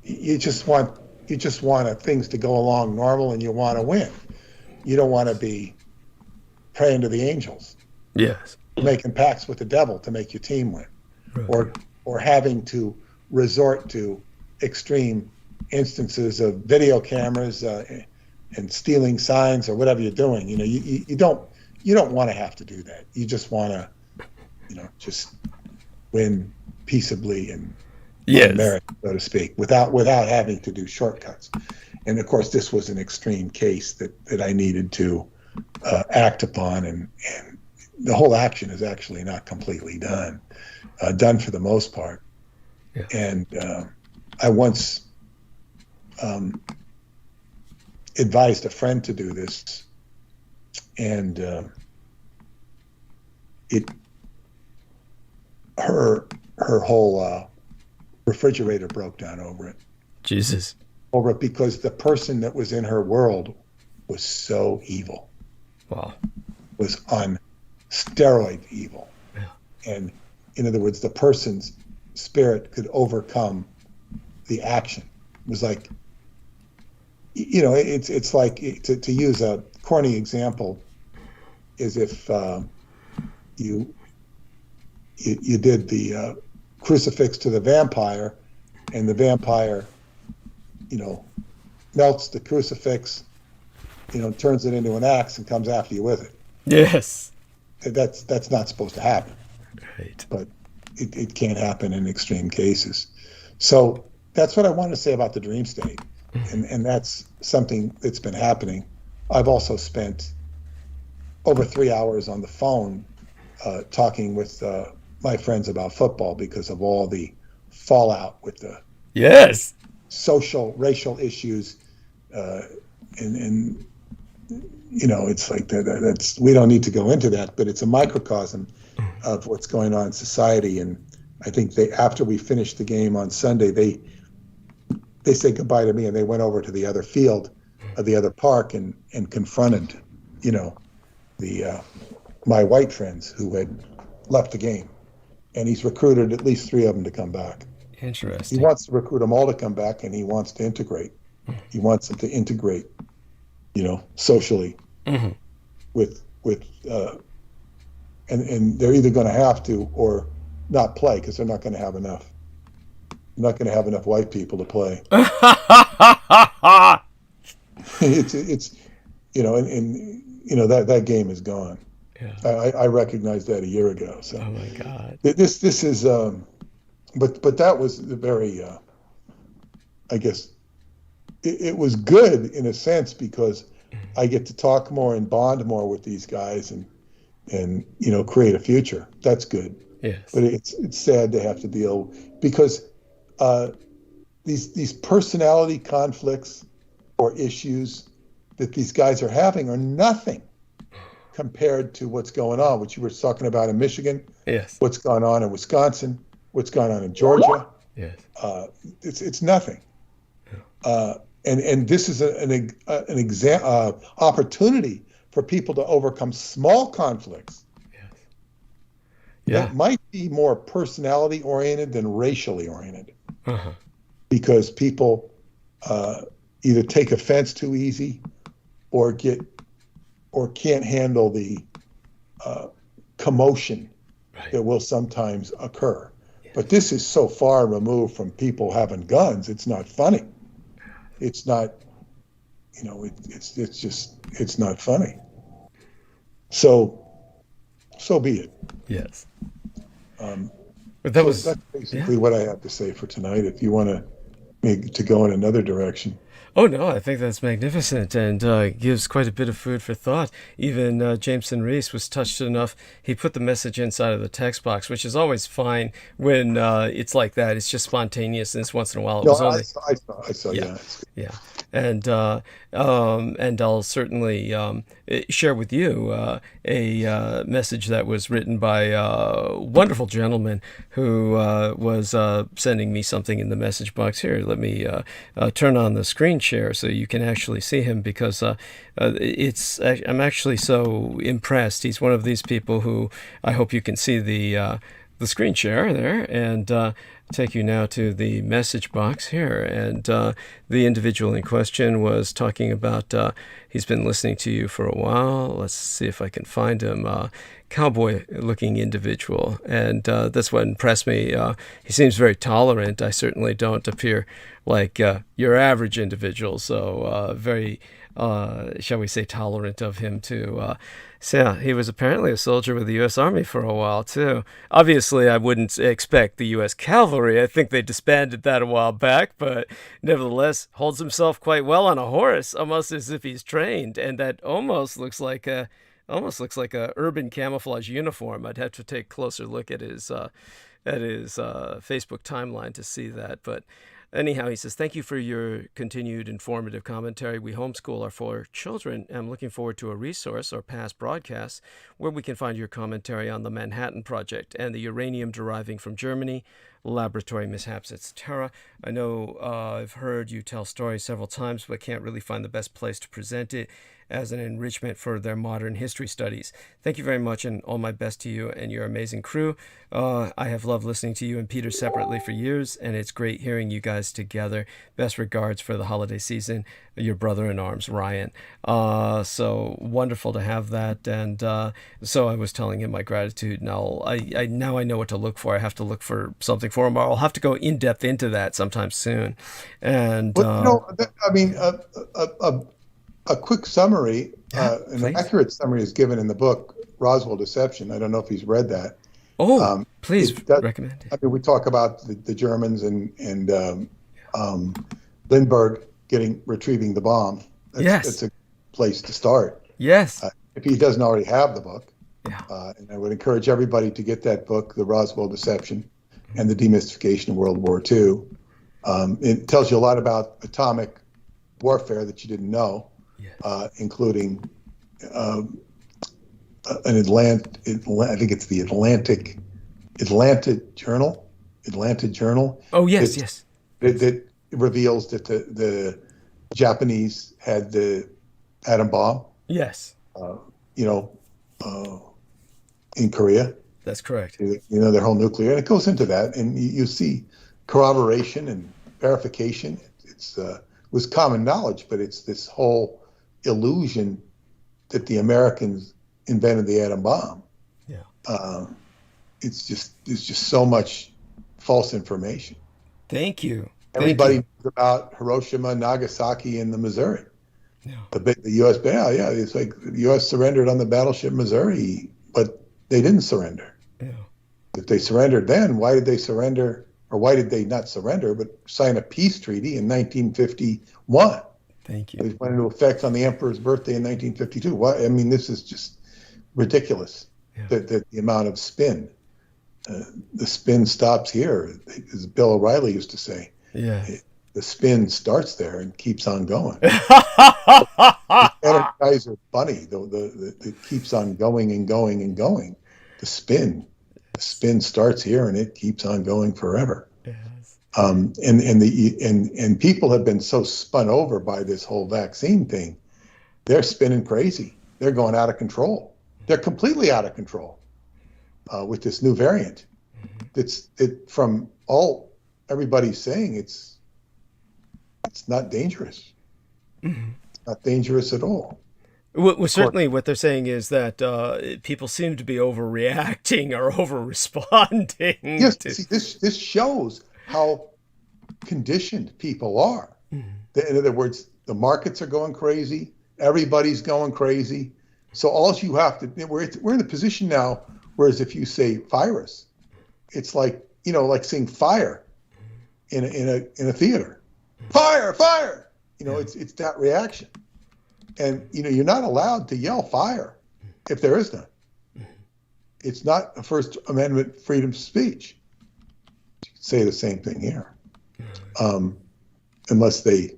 you just want things to go along normal and you want to win. You don't want to be praying to the angels. Yes. Making pacts with the devil to make your team win. Right. Or having to resort to extreme instances of video cameras and stealing signs or whatever you're doing. You don't want to have to do that. You just want to, just win peaceably and yes. merit, so to speak, without having to do shortcuts. And of course, this was an extreme case that I needed to act upon, and the whole action is actually not completely done for the most part. Yeah. And I once advised a friend to do this, and her whole refrigerator broke down over it. Jesus. Over it, because the person that was in her world was so evil. Wow. Was on steroid evil. Yeah. And in other words, the person's spirit could overcome the action. It was like, it's like, to use a corny example, is if you did the crucifix to the vampire, and the vampire, melts the crucifix, turns it into an axe and comes after you with it. Yes. That's not supposed to happen. Right. But it can happen in extreme cases. So that's what I want to say about the dream state. And that's something that's been happening. I've also spent over 3 hours on the phone talking with my friends about football because of all the fallout with the yes social, racial issues, and it's like that's, we don't need to go into that, but it's a microcosm of what's going on in society. And I think after we finished the game on Sunday, they said goodbye to me, and they went over to the other field, the other park, and confronted, my white friends who had left the game, and he's recruited at least 3 of them to come back. Interesting. He wants to recruit them all to come back, and he wants to integrate. He wants them to integrate, socially, with and they're either going to have to or not play, because they're not going to have enough. They're not going to have enough white people to play. it's and that game is gone. Yeah. I recognized that a year ago. So oh my God. this is but that was the very I guess it was good in a sense because I get to talk more and bond more with these guys and create a future. That's good. Yes. But it's sad to have to deal because these personality conflicts or issues that these guys are having are nothing compared to what's going on, which you were talking about in Michigan. Yes. What's going on in Wisconsin, what's going on in Georgia. Yes. It's nothing. And this is an opportunity for people to overcome small conflicts. Yes. Yeah. That might be more personality oriented than racially oriented. Uh-huh. Because people either take offense too easy or can't handle the commotion that will sometimes occur. Yes. But this is so far removed from people having guns. It's not funny. It's not, it's not funny. So be it. Yes. But that's basically what I have to say for tonight. If you want to go in another direction. Oh, no, I think that's magnificent and gives quite a bit of food for thought. Even Jameson Reese was touched enough. He put the message inside of the text box, which is always fine when it's like that. It's just spontaneous, and once in a while it was only... I saw, yeah. Yeah. And I'll certainly share with you a message that was written by a wonderful gentleman who was sending me something in the message box. Here, let me turn on the screen share so you can actually see him, because I'm actually so impressed. He's one of these people who I hope you can see the screen share there, and take you now to the message box here. And the individual in question was talking about he's been listening to you for a while. Let's see if I can find him. Cowboy looking individual, and that's what impressed me. He seems very tolerant. I certainly don't appear like your average individual, so very shall we say tolerant of him too. So yeah, he was apparently a soldier with the U.S. Army for a while, too. Obviously, I wouldn't expect the U.S. Cavalry. I think they disbanded that a while back, but nevertheless, holds himself quite well on a horse, almost as if he's trained, and that almost looks like a urban camouflage uniform. I'd have to take a closer look at his Facebook timeline to see that, but... Anyhow, he says, thank you for your continued informative commentary. We homeschool our 4 children. I'm looking forward to a resource or past broadcasts where we can find your commentary on the Manhattan Project and the uranium deriving from Germany, laboratory mishaps, etc. I know I've heard you tell stories several times, but can't really find the best place to present it as an enrichment for their modern history studies. Thank you very much, and all my best to you and your amazing crew. I have loved listening to you and Peter separately for years, and it's great hearing you guys together. Best regards for the holiday season, your brother-in-arms, Ryan. So wonderful to have that, and so I was telling him my gratitude. Now I know what to look for. I have to look for something for him, or I'll have to go in depth into that sometime soon. And a quick summary, an accurate summary is given in the book Roswell Deception. I don't know if he's read that. Oh, please recommend it. I mean, we talk about the Germans and Lindbergh retrieving the bomb. That's a place to start. Yes. If he doesn't already have the book. Yeah. And I would encourage everybody to get that book, The Roswell Deception and the Demystification of World War II. It tells you a lot about atomic warfare that you didn't know. Yes. Including an I think it's the Atlanta Journal. Oh yes, yes. That reveals that the Japanese had the atom bomb. Yes. In Korea. That's correct. Their whole nuclear, and it goes into that, and you see corroboration and verification. It was common knowledge, but it's this whole illusion that the Americans invented the atom bomb. Yeah. There's just so much false information. Thank you. Everybody knows about Hiroshima, Nagasaki, and the Missouri. Yeah. The U.S. Yeah, it's like the U.S. surrendered on the battleship Missouri, but they didn't surrender. Yeah. If they surrendered then, why did they surrender, or why did they not surrender, but sign a peace treaty in 1951? Thank you. It went into effect on the Emperor's birthday in 1952. Why? I mean, this is just ridiculous. Yeah. The amount of spin. The spin stops here, as Bill O'Reilly used to say. Yeah. The spin starts there and keeps on going. Energizer bunny, it keeps on going and going and going. The spin starts here and it keeps on going forever. Yes. And people have been so spun over by this whole vaccine thing. They're spinning crazy. They're going out of control. They're completely out of control with this new variant. From all everybody's saying, it's not dangerous. Mm-hmm. It's not dangerous at all. Well, certainly what they're saying is that people seem to be overreacting or over-responding. Yes, see, this shows how conditioned people are. Mm-hmm. In other words, the markets are going crazy. Everybody's going crazy. So all you have to, we're in a position now, whereas if you say virus, it's like, like saying fire in a theater. Fire, fire! It's that reaction. And, you're not allowed to yell fire if there is none. It's not a First Amendment freedom of speech. You could say the same thing here. Unless they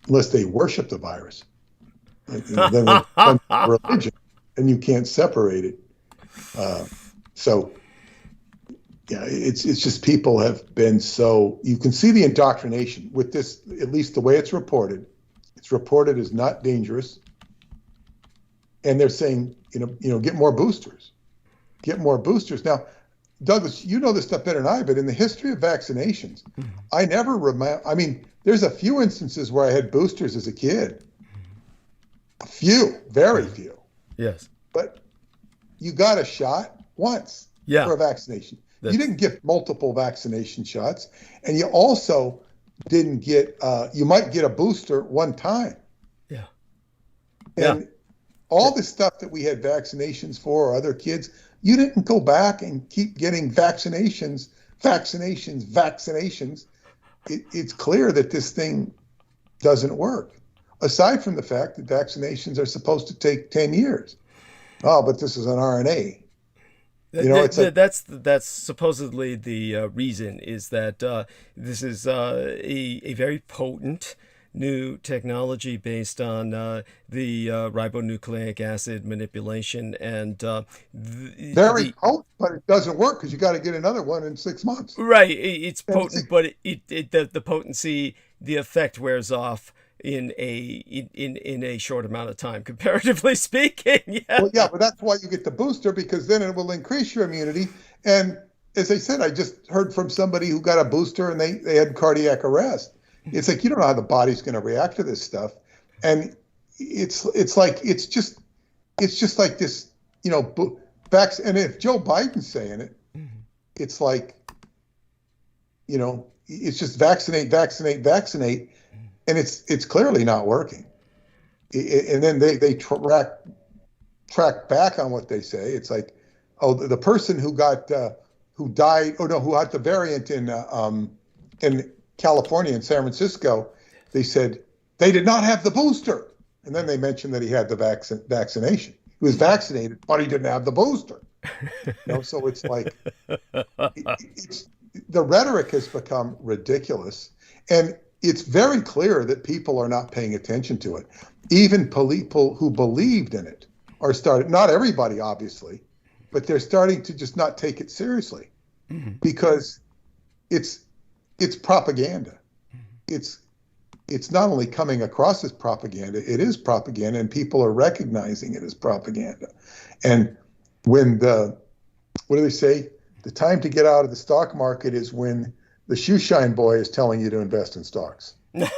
worship the virus. Then they religion, and you can't separate it. So, yeah, it's just people have been so, you can see the indoctrination with this, at least the way it's reported. It's reported as not dangerous. And they're saying, get more boosters. Get more boosters. Now, Douglas, you know this stuff better than I, but in the history of vaccinations, I never remember, there's a few instances where I had boosters as a kid. A few, very few. Yes. But you got a shot once for a vaccination. You didn't get multiple vaccination shots, and you also didn't get, you might get a booster one time. Yeah. And all the stuff that we had vaccinations for, or other kids, you didn't go back and keep getting vaccinations. It's clear that this thing doesn't work, aside from the fact that vaccinations are supposed to take 10 years. Oh, but this is an RNA. That's supposedly the reason, is that this is a very potent new technology based on the ribonucleic acid manipulation, and very potent, but it doesn't work because you got to get another one in 6 months. Right, it's potent, but the potency, the effect wears off in a short amount of time, comparatively speaking. Yeah. Well, yeah, but that's why you get the booster, because then it will increase your immunity. And as I said, I just heard from somebody who got a booster and they had cardiac arrest. It's like, you don't know how the body's going to react to this stuff. And it's just like this, and if Joe Biden's saying it, it's like, it's just vaccinate. And it's clearly not working. And then they track back on what they say. It's like, oh, the person who got who had the variant in California, in San Francisco, they said they did not have the booster. And then they mentioned that he had the vaccination. He was vaccinated, but he didn't have the booster. So it's like, the rhetoric has become ridiculous. And it's very clear that people are not paying attention to it. Even people who believed in it are starting, not everybody, obviously, but they're starting to just not take it seriously, because it's propaganda. It's not only coming across as propaganda, it is propaganda, and people are recognizing it as propaganda. And when what do they say? The time to get out of the stock market is when the shoe shine boy is telling you to invest in stocks. Yes.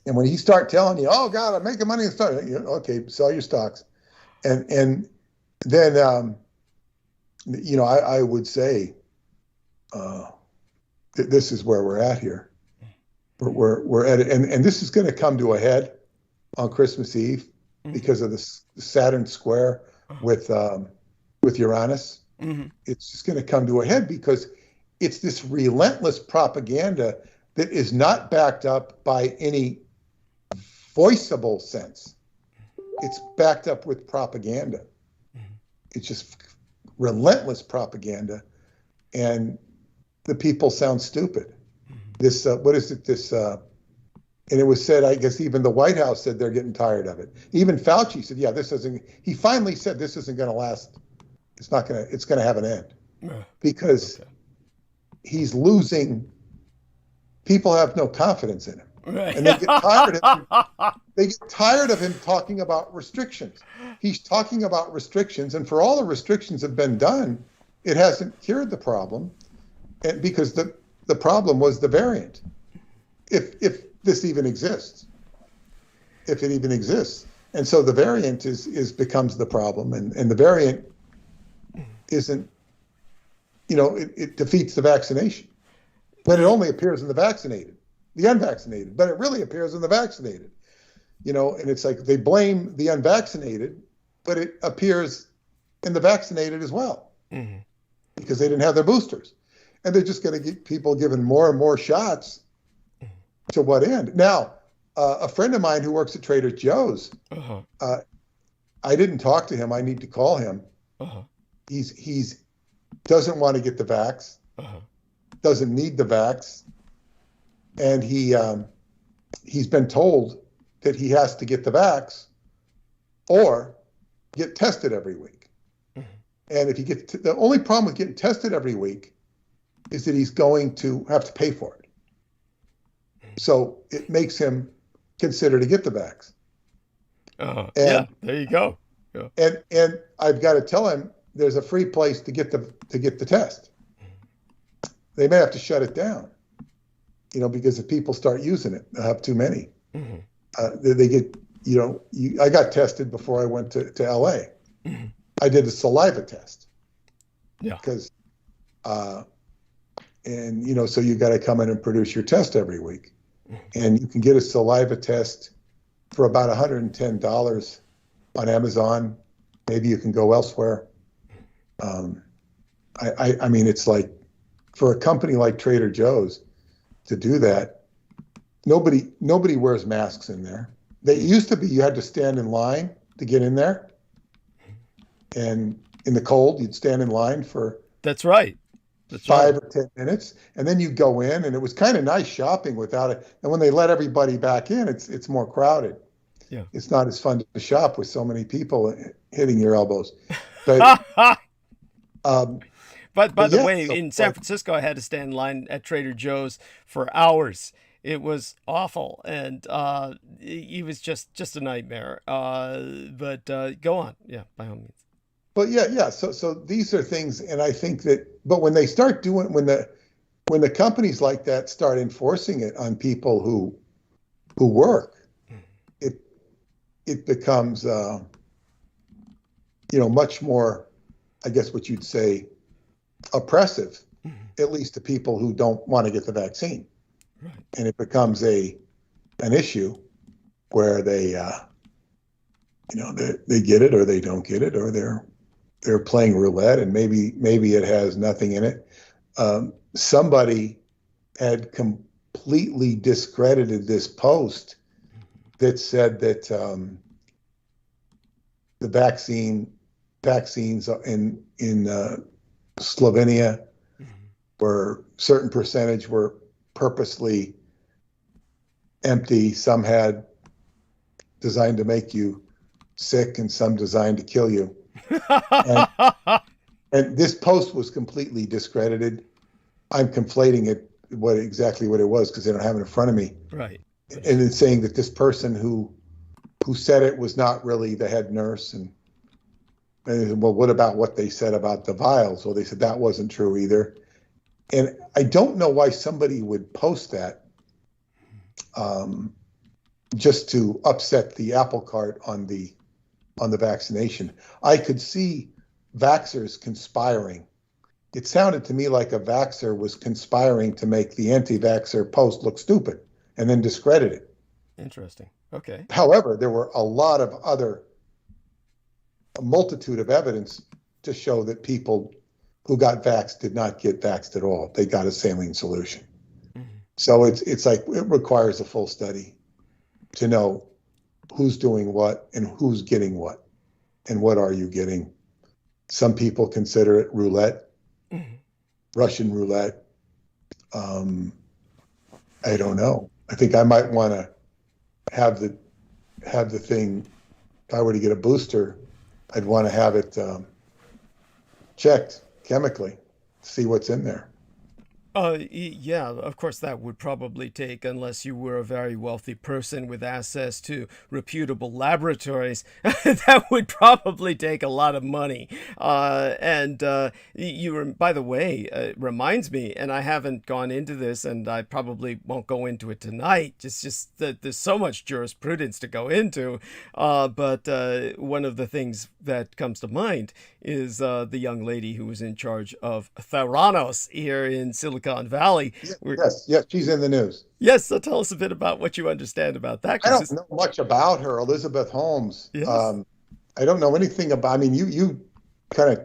And when he start telling you, oh God, I'm making money in stocks, okay, sell your stocks. And then, I would say this is where we're at here. we're at it, and this is going to come to a head on Christmas Eve because of this Saturn square with Uranus. It's just going to come to a head because it's this relentless propaganda that is not backed up by any voiceable sense. It's backed up with propaganda. It's just relentless propaganda, and the people sound stupid. This what is it? This and it was said, I guess even the White House said they're getting tired of it. Even Fauci said, yeah, this isn't. He finally said this isn't going to last. It's not going to. It's going to have an end because he's losing. People have no confidence in him, and they get tired of him. They get tired of him talking about restrictions. He's talking about restrictions, and for all the restrictions have been done, it hasn't cured the problem, and because the problem was the variant. If this even exists, if it even exists, and so the variant is becomes the problem, and the variant isn't, it defeats the vaccination, but it only appears in the vaccinated, the unvaccinated, but it really appears in the vaccinated, and it's like they blame the unvaccinated, but it appears in the vaccinated as well, because they didn't have their boosters, and they're just going to get people given more and more shots. To what end? Now, a friend of mine who works at Trader Joe's, I didn't talk to him. I need to call him. He's doesn't want to get the vax, doesn't need the vax, and he's been told that he has to get the vax or get tested every week. And if you get the only problem with getting tested every week is that he's going to have to pay for it. So it makes him consider to get the vax. Yeah, there you go. Yeah. And I've got to tell him there's a free place to get the test. They may have to shut it down, because if people start using it, they'll have too many. They get, I got tested before I went to LA. I did a saliva test. Yeah. Because, so you got to come in and produce your test every week. And you can get a saliva test for about $110 on Amazon. Maybe you can go elsewhere. I mean, it's like for a company like Trader Joe's to do that, nobody wears masks in there. They used to be, you had to stand in line to get in there. And in the cold, you'd stand in line for That's right. 5 or 10 minutes, and then you go in, and it was kind of nice shopping without it. And when they let everybody back in, it's more crowded. Yeah, it's not as fun to shop with so many people hitting your elbows. But but by the way, in San Francisco, I had to stand in line at Trader Joe's for hours. It was awful, and it was just a nightmare. But go on, yeah, by all means. But yeah. So these are things, and I think that, but when they start doing, when the companies like that start enforcing it on people who work, it becomes, much more, I guess what you'd say, oppressive, at least to people who don't want to get the vaccine, and it becomes an issue where they get it or they don't get it, or they're playing roulette, and maybe it has nothing in it. Somebody had completely discredited this post that said that the vaccines in Slovenia were certain percentage were purposely empty. Some had designed to make you sick, and some designed to kill you. And this post was completely discredited. I'm conflating it, exactly what it was, because they don't have it in front of me. Right. And it's saying that this person who said it was not really the head nurse. And well, what about what they said about the vials? Well, they said that wasn't true either. And I don't know why somebody would post that just to upset the apple cart on the vaccination. I could see vaxxers conspiring. It sounded to me like a vaxxer was conspiring to make the anti-vaxxer post look stupid. and then discredit it. Interesting. Okay. However, there were a multitude of evidence to show that people who got vaxxed did not get vaxxed at all. They got a saline solution. Mm-hmm. So it's like it requires a full study to know who's doing what and who's getting what and what are you getting. Some people consider it roulette, mm-hmm. Russian roulette. I don't know. I think I might want to have the thing. If I were to get a booster, I'd want to have it checked chemically, see what's in there. Yeah, of course that would probably take, unless you were a very wealthy person with access to reputable laboratories, that would probably take a lot of money. By the way, it reminds me, and I haven't gone into this, and I probably won't go into it tonight, just that there's so much jurisprudence to go into, but one of the things that comes to mind is the young lady who was in charge of Theranos here in Silicon Valley. Yes, she's in the news. Yes, so tell us a bit about what you understand about that. I don't know much about her, Elizabeth Holmes. Yes. I don't know anything about. I mean, you kind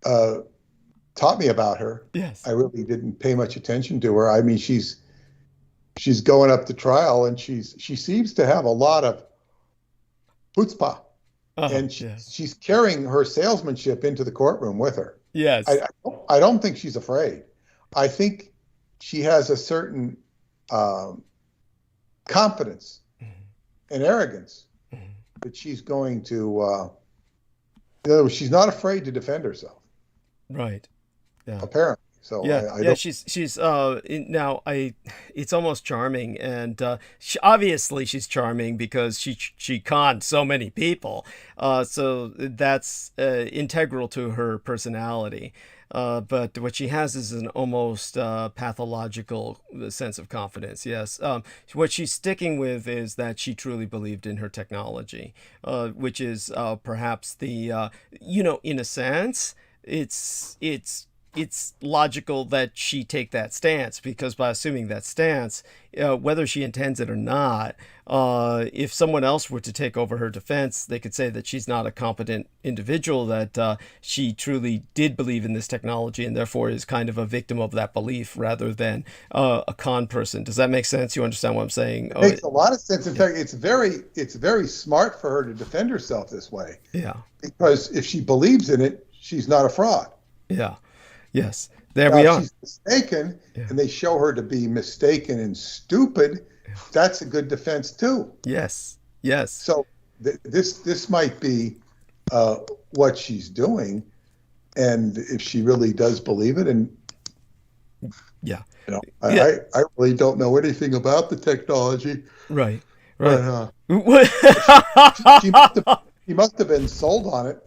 of taught me about her. Yes. I really didn't pay much attention to her. I mean, she's going up to trial, and she seems to have a lot of chutzpah. And she's carrying her salesmanship into the courtroom with her. Yes. I don't think she's afraid. I think she has a certain confidence and arrogance that she's going to, she's not afraid to defend herself. Right. Yeah. Apparently. So she's now it's almost charming, and obviously she's charming because she conned so many people, so that's integral to her personality. But what she has is an almost pathological sense of confidence. Yes. What she's sticking with is that she truly believed in her technology, which is perhaps the in a sense it's logical that she take that stance, because by assuming that stance, whether she intends it or not, if someone else were to take over her defense, they could say that she's not a competent individual, that she truly did believe in this technology and therefore is kind of a victim of that belief rather than a con person. Does that make sense? You understand what I'm saying? It makes a lot of sense. In fact, it's very smart for her to defend herself this way. Yeah. Because if she believes in it, she's not a fraud. Yeah. Yes, there we are. If she's mistaken, and they show her to be mistaken and stupid, that's a good defense too. Yes, yes. So this might be what she's doing, and if she really does believe it, and I really don't know anything about the technology. Right. But, she must have been sold on it,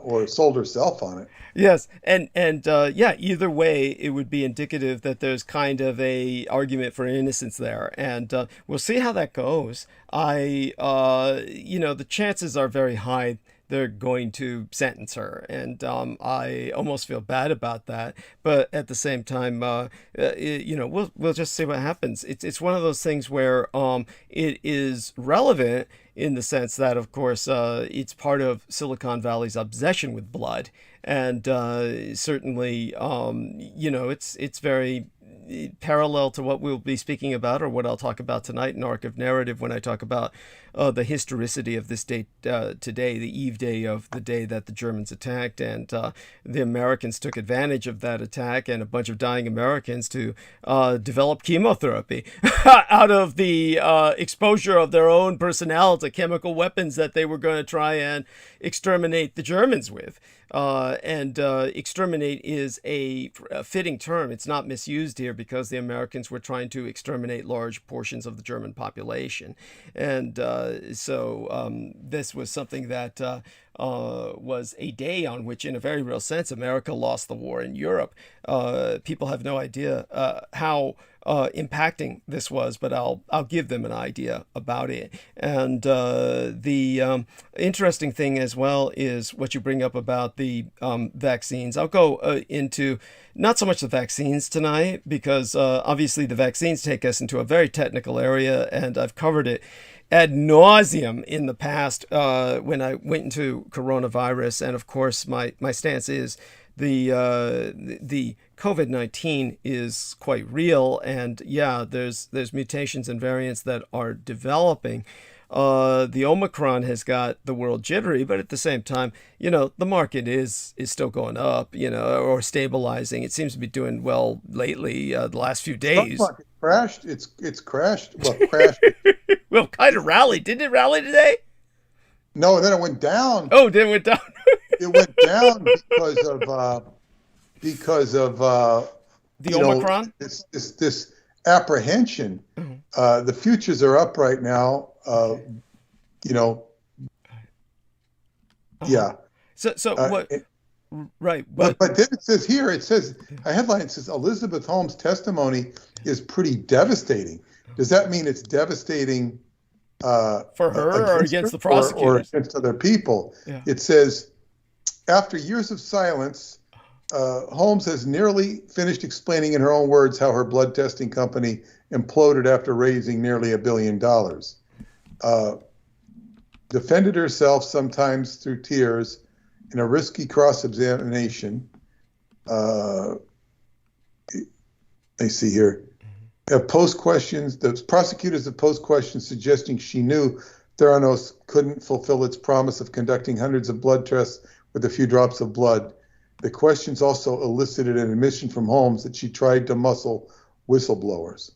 or sold herself on it. Yes, and either way, it would be indicative that there's kind of a argument for innocence there, and we'll see how that goes. The chances are very high they're going to sentence her, and I almost feel bad about that. But at the same time, we'll just see what happens. It's one of those things where it is relevant in the sense that, of course, it's part of Silicon Valley's obsession with blood. And certainly, it's very parallel to what we'll be speaking about, or what I'll talk about tonight in Arc of Narrative, when I talk about the historicity of this date today, the Eve Day of the day that the Germans attacked, and the Americans took advantage of that attack and a bunch of dying Americans to develop chemotherapy out of the exposure of their own personnel to chemical weapons that they were going to try and exterminate the Germans with. Exterminate is a fitting term. It's not misused here because the Americans were trying to exterminate large portions of the German population. And so this was something that was a day on which, in a very real sense, America lost the war in Europe. People have no idea how impacting this was, but I'll give them an idea about it. And the interesting thing as well is what you bring up about the vaccines. I'll go into not so much the vaccines tonight, because obviously the vaccines take us into a very technical area, and I've covered it ad nauseum in the past when I went into coronavirus. And of course, my stance is the COVID-19 is quite real, and yeah, there's mutations and variants that are developing. The Omicron has got the world jittery, but at the same time, the market is still going up, or stabilizing. It seems to be doing well lately, the last few days. Stock market crashed. It's crashed. Well, crashed. Well, kind of rallied. Didn't it rally today? No, then it went down. Oh, then it went down. It went down because of the Omicron. This apprehension. Mm-hmm. The futures are up right now. Yeah. So what? Right. But then it says a headline says Elizabeth Holmes' testimony is pretty devastating. Does that mean it's devastating for her or against the prosecutors? Or against other people? Yeah. It says, after years of silence, Holmes has nearly finished explaining in her own words how her blood testing company imploded after raising nearly $1 billion. Defended herself sometimes through tears in a risky cross-examination. I see here. Post questions, the prosecutors have posed questions suggesting she knew Theranos couldn't fulfill its promise of conducting hundreds of blood tests with a few drops of blood. The questions also elicited an admission from Holmes that she tried to muscle whistleblowers.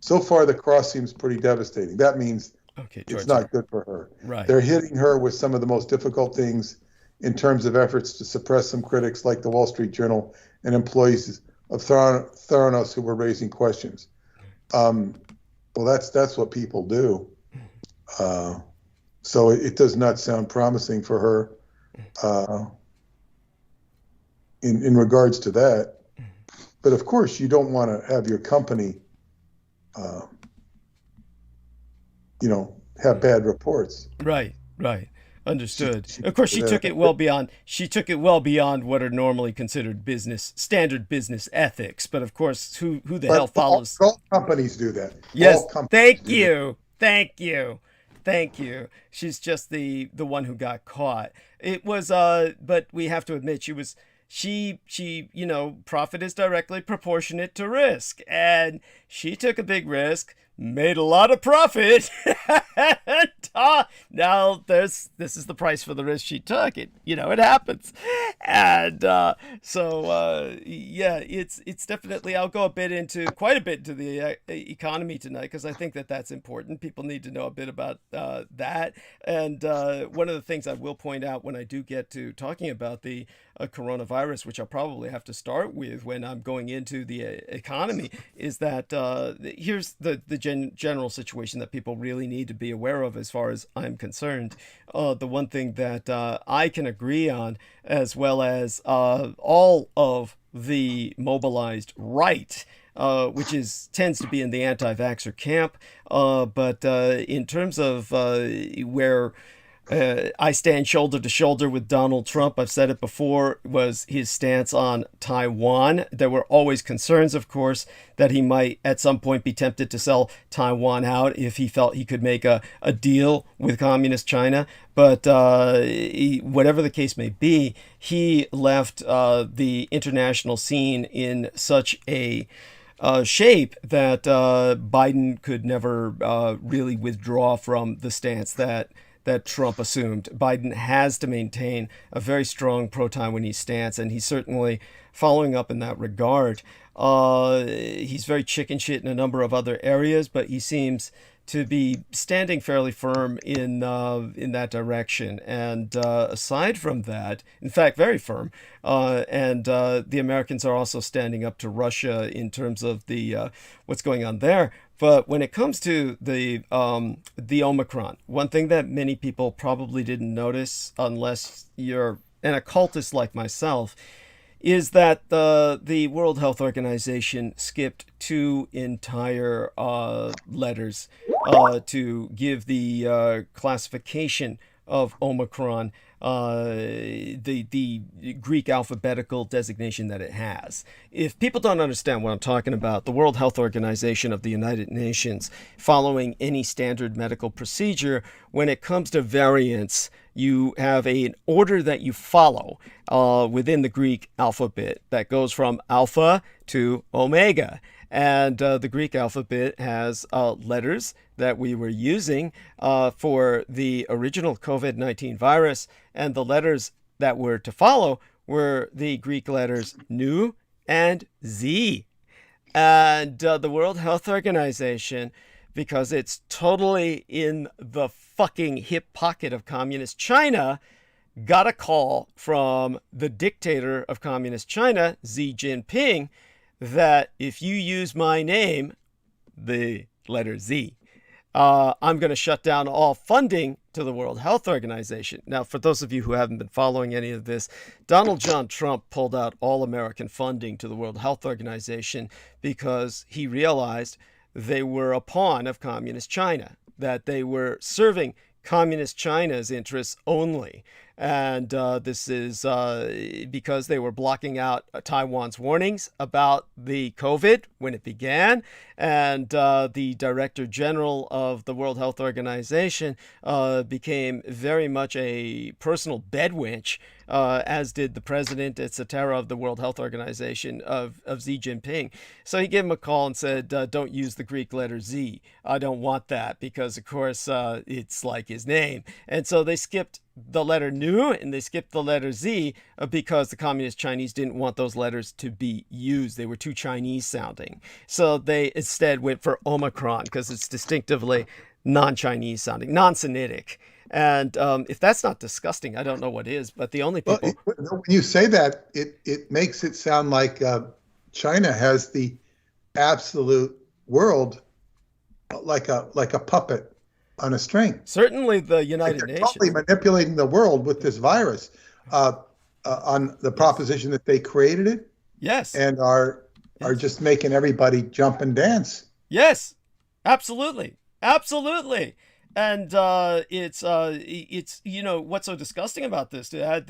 So far, the cross seems pretty devastating. That means it's not good for her. Right. They're hitting her with some of the most difficult things in terms of efforts to suppress some critics like the Wall Street Journal and employees of Theranos who were raising questions. Well, that's what people do. So it does not sound promising for her in regards to that. But of course, you don't want to have your company, have bad reports. Right. Understood. Of course, she took it well beyond what are normally considered standard business ethics. But of course, who the hell follows? All companies do that. Yes. Thank you. She's just the one who got caught. It was but we have to admit she profit is directly proportionate to risk, and she took a big risk, made a lot of profit. Now this is the price for the risk she took. It happens. And it's definitely, I'll go quite a bit into the economy tonight, because I think that's important. People need to know a bit about that. And one of the things I will point out when I do get to talking about the coronavirus, which I'll probably have to start with when I'm going into the economy, is that here's the general situation that people really need to be aware of as far as I'm concerned. The one thing that I can agree on, as well as all of the mobilized right, which tends to be in the anti-vaxxer camp, but in terms of where I stand shoulder to shoulder with Donald Trump, I've said it before, was his stance on Taiwan. There were always concerns, of course, that he might at some point be tempted to sell Taiwan out if he felt he could make a deal with communist China. But whatever the case may be, he left the international scene in such a shape that Biden could never really withdraw from the stance that Trump assumed. Biden has to maintain a very strong pro-Taiwanese stance, and he's certainly following up in that regard. He's very chicken shit in a number of other areas, but he seems to be standing fairly firm in that direction. And aside from that, in fact, very firm. And the Americans are also standing up to Russia in terms of the what's going on there. But when it comes to the Omicron, one thing that many people probably didn't notice, unless you're an occultist like myself, is that the World Health Organization skipped two entire letters to give the classification of Omicron, the Greek alphabetical designation that it has. If people don't understand what I'm talking about, the World Health Organization of the United Nations, following any standard medical procedure, when it comes to variants, you have an order that you follow within the Greek alphabet that goes from alpha to omega. And the Greek alphabet has letters that we were using for the original COVID-19 virus. And the letters that were to follow were the Greek letters nu and Z. And the World Health Organization, because it's totally in the fucking hip pocket of communist China, got a call from the dictator of communist China, Xi Jinping, that if you use my name, the letter Z, I'm going to shut down all funding to the World Health Organization. Now, for those of you who haven't been following any of this, Donald John Trump pulled out all American funding to the World Health Organization because he realized they were a pawn of communist China, that they were serving communist China's interests only. And this is because they were blocking out Taiwan's warnings about the COVID when it began. And the Director General of the World Health Organization became very much a personal bedwench, as did the president, etc., of the World Health Organization of Xi Jinping. So he gave him a call and said, don't use the Greek letter Z. I don't want that because, of course, it's like his name. And so they skipped the letter nu and they skipped the letter Z because the communist Chinese didn't want those letters to be used. They were too Chinese sounding. So they instead went for Omicron because it's distinctively non-Chinese sounding, non-Semitic. And if that's not disgusting, I don't know what is. But the only people... When you say that, it makes it sound like China has the absolute world like a puppet on a string. Certainly the United Nations. Totally manipulating the world with this virus on the proposition that they created it. Yes. And are just making everybody jump and dance. Yes, absolutely. Absolutely. And it's what's so disgusting about this, to add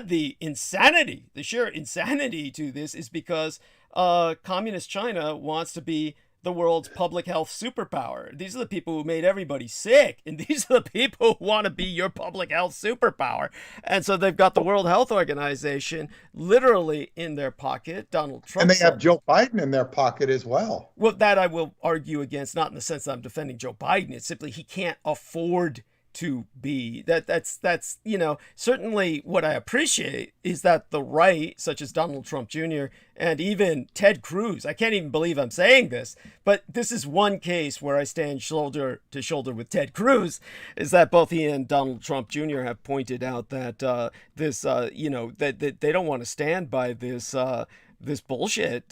the insanity, the sheer insanity to this, is because communist China wants to be the world's public health superpower. These are the people who made everybody sick, and these are the people who want to be your public health superpower. And so they've got the World Health Organization literally in their pocket. Donald Trump. And they have Joe Biden in their pocket as well. Well, that I will argue against, not in the sense that I'm defending Joe Biden. It's simply he can't afford to be. That's certainly what I appreciate is that the right, such as Donald Trump Jr. and even Ted Cruz, I can't even believe I'm saying this, but this is one case where I stand shoulder to shoulder with Ted Cruz, is that both he and Donald Trump Jr. have pointed out that that they don't want to stand by this bullshit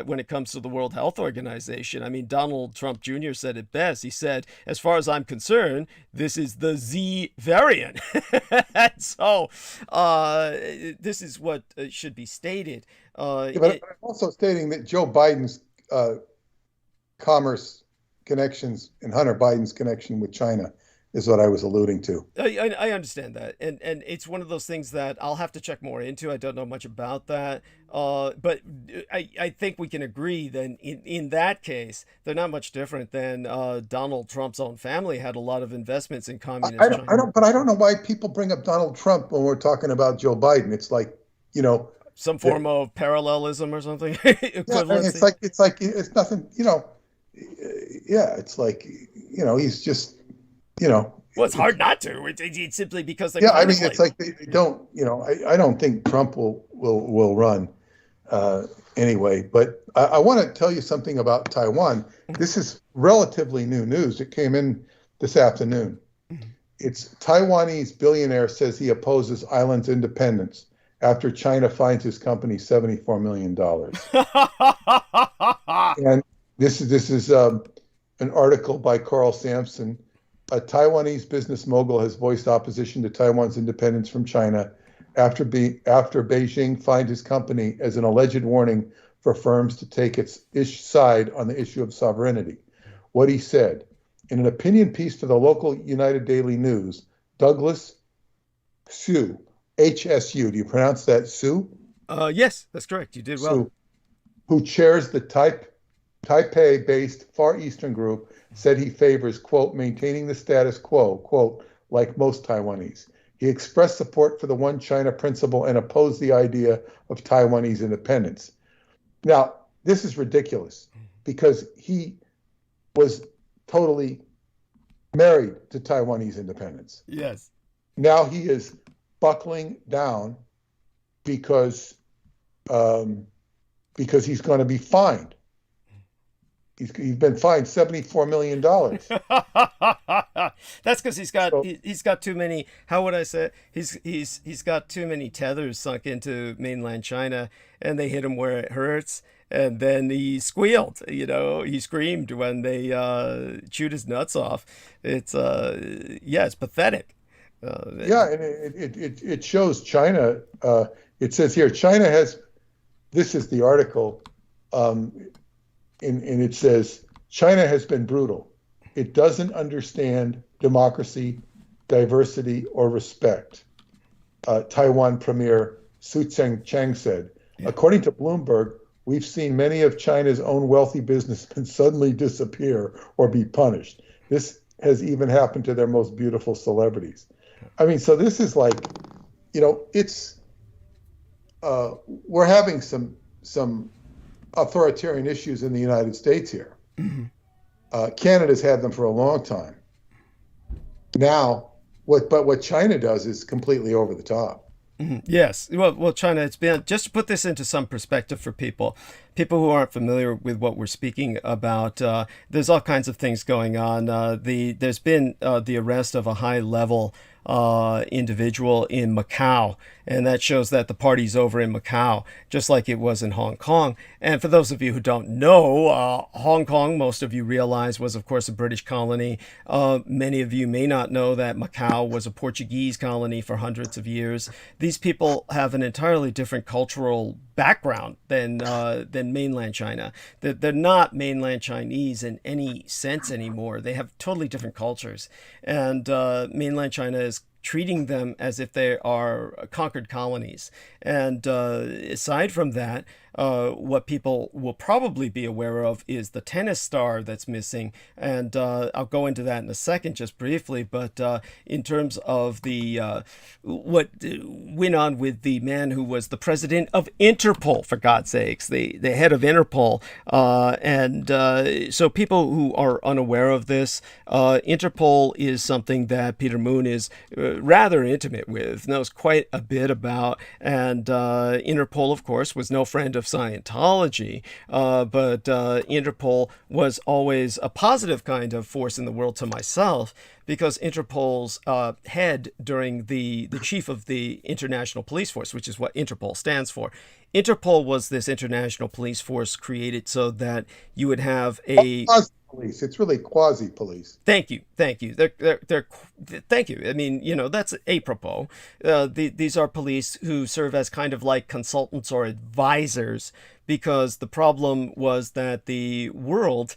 when it comes to the World Health Organization. I mean, Donald Trump Jr. said it best. He said, as far as I'm concerned, this is the Z variant. And so this is what should be stated. But I'm also stating that Joe Biden's commerce connections and Hunter Biden's connection with China is what I was alluding to. I understand that. And it's one of those things that I'll have to check more into. I don't know much about that. But I think we can agree that in that case, they're not much different than Donald Trump's own family had a lot of investments in communist China. I don't know why people bring up Donald Trump when we're talking about Joe Biden. It's like, some form of parallelism or something. It's nothing, it's like, he's just, well, it's hard not to. It's simply because they. Yeah, I mean, it's like they don't. I don't think Trump will run anyway. But I want to tell you something about Taiwan. This is relatively new news. It came in this afternoon. It's Taiwanese billionaire says he opposes island's independence after China fines his company $74 million. And this is an article by Carl Sampson. A Taiwanese business mogul has voiced opposition to Taiwan's independence from China after Beijing fined his company as an alleged warning for firms to take its side on the issue of sovereignty. What he said, in an opinion piece for the local United Daily News, Douglas Su, HSU, do you pronounce that Su? Yes, that's correct. You did well. Su, who chairs the Taipei-based Far Eastern group, said he favors, quote, maintaining the status quo, quote, like most Taiwanese. He expressed support for the One China principle and opposed the idea of Taiwanese independence. Now, this is ridiculous because he was totally married to Taiwanese independence. Yes. Now he is buckling down because he's going to be fined. He's been fined $74 million. That's because he's got too many. How would I say it? He's got too many tethers sunk into mainland China, and they hit him where it hurts. And then he squealed. He screamed when they chewed his nuts off. It's it's pathetic. And it shows China. It says here China has. This is the article. And it says, China has been brutal. It doesn't understand democracy, diversity, or respect. Taiwan Premier Su Cheng said, according to Bloomberg, we've seen many of China's own wealthy businessmen suddenly disappear or be punished. This has even happened to their most beautiful celebrities. I mean, so this is like, it's, we're having some authoritarian issues in the United States here. Mm-hmm. Canada's had them for a long time. Now, what China does is completely over the top. Mm-hmm. Yes. Well, China, it's been, just to put this into some perspective for people who aren't familiar with what we're speaking about, there's all kinds of things going on. There's been the arrest of a high-level individual in Macau, and that shows that the party's over in Macau, just like it was in Hong Kong. And for those of you who don't know, Hong Kong, most of you realize, was of course a British colony. Many of you may not know that Macau was a Portuguese colony for hundreds of years. These people have an entirely different cultural background than mainland China. They're not mainland Chinese in any sense anymore. They have totally different cultures, and mainland China is treating them as if they are conquered colonies. And aside from that, what people will probably be aware of is the tennis star that's missing. And I'll go into that in a second, just briefly. But in terms of the what went on with the man who was the president of Interpol, for God's sakes, the head of Interpol. So people who are unaware of this, Interpol is something that Peter Moon is rather intimate with, knows quite a bit about. And Interpol, of course, was no friend of Scientology, but Interpol was always a positive kind of force in the world to myself, because Interpol's head during the chief of the International Police Force, which is what Interpol stands for. Interpol was this international police force created so that you would have a police. It's really quasi-police. Thank you. Thank you. Thank you. I mean, that's apropos. These are police who serve as kind of like consultants or advisors, because the problem was that the world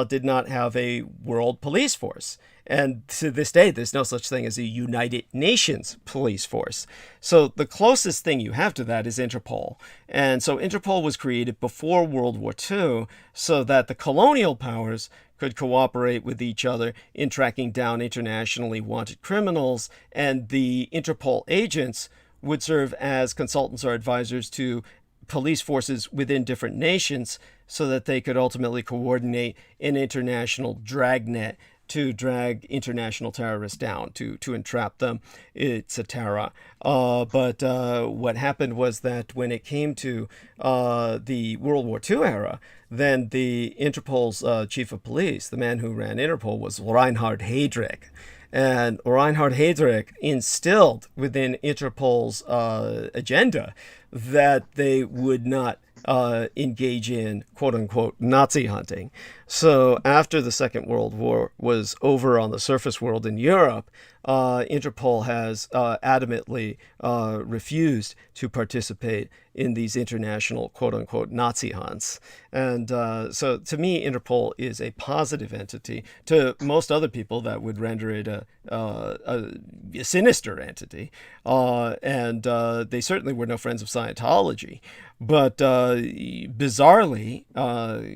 did not have a world police force. And to this day, there's no such thing as a United Nations police force. So the closest thing you have to that is Interpol. And so Interpol was created before World War II so that the colonial powers could cooperate with each other in tracking down internationally wanted criminals, and the Interpol agents would serve as consultants or advisors to police forces within different nations so that they could ultimately coordinate an international dragnet to drag international terrorists down, to entrap them, etc. But what happened was that when it came to the World War II era, then the Interpol's chief of police, the man who ran Interpol, was Reinhard Heydrich. And Reinhard Heydrich instilled within Interpol's agenda that they would not engage in quote-unquote Nazi hunting. So after the Second World War was over on the surface world in Europe, Interpol has adamantly refused to participate in these international quote-unquote Nazi hunts. And so to me, Interpol is a positive entity. To most other people, that would render it a sinister entity. And they certainly were no friends of Scientology. But bizarrely,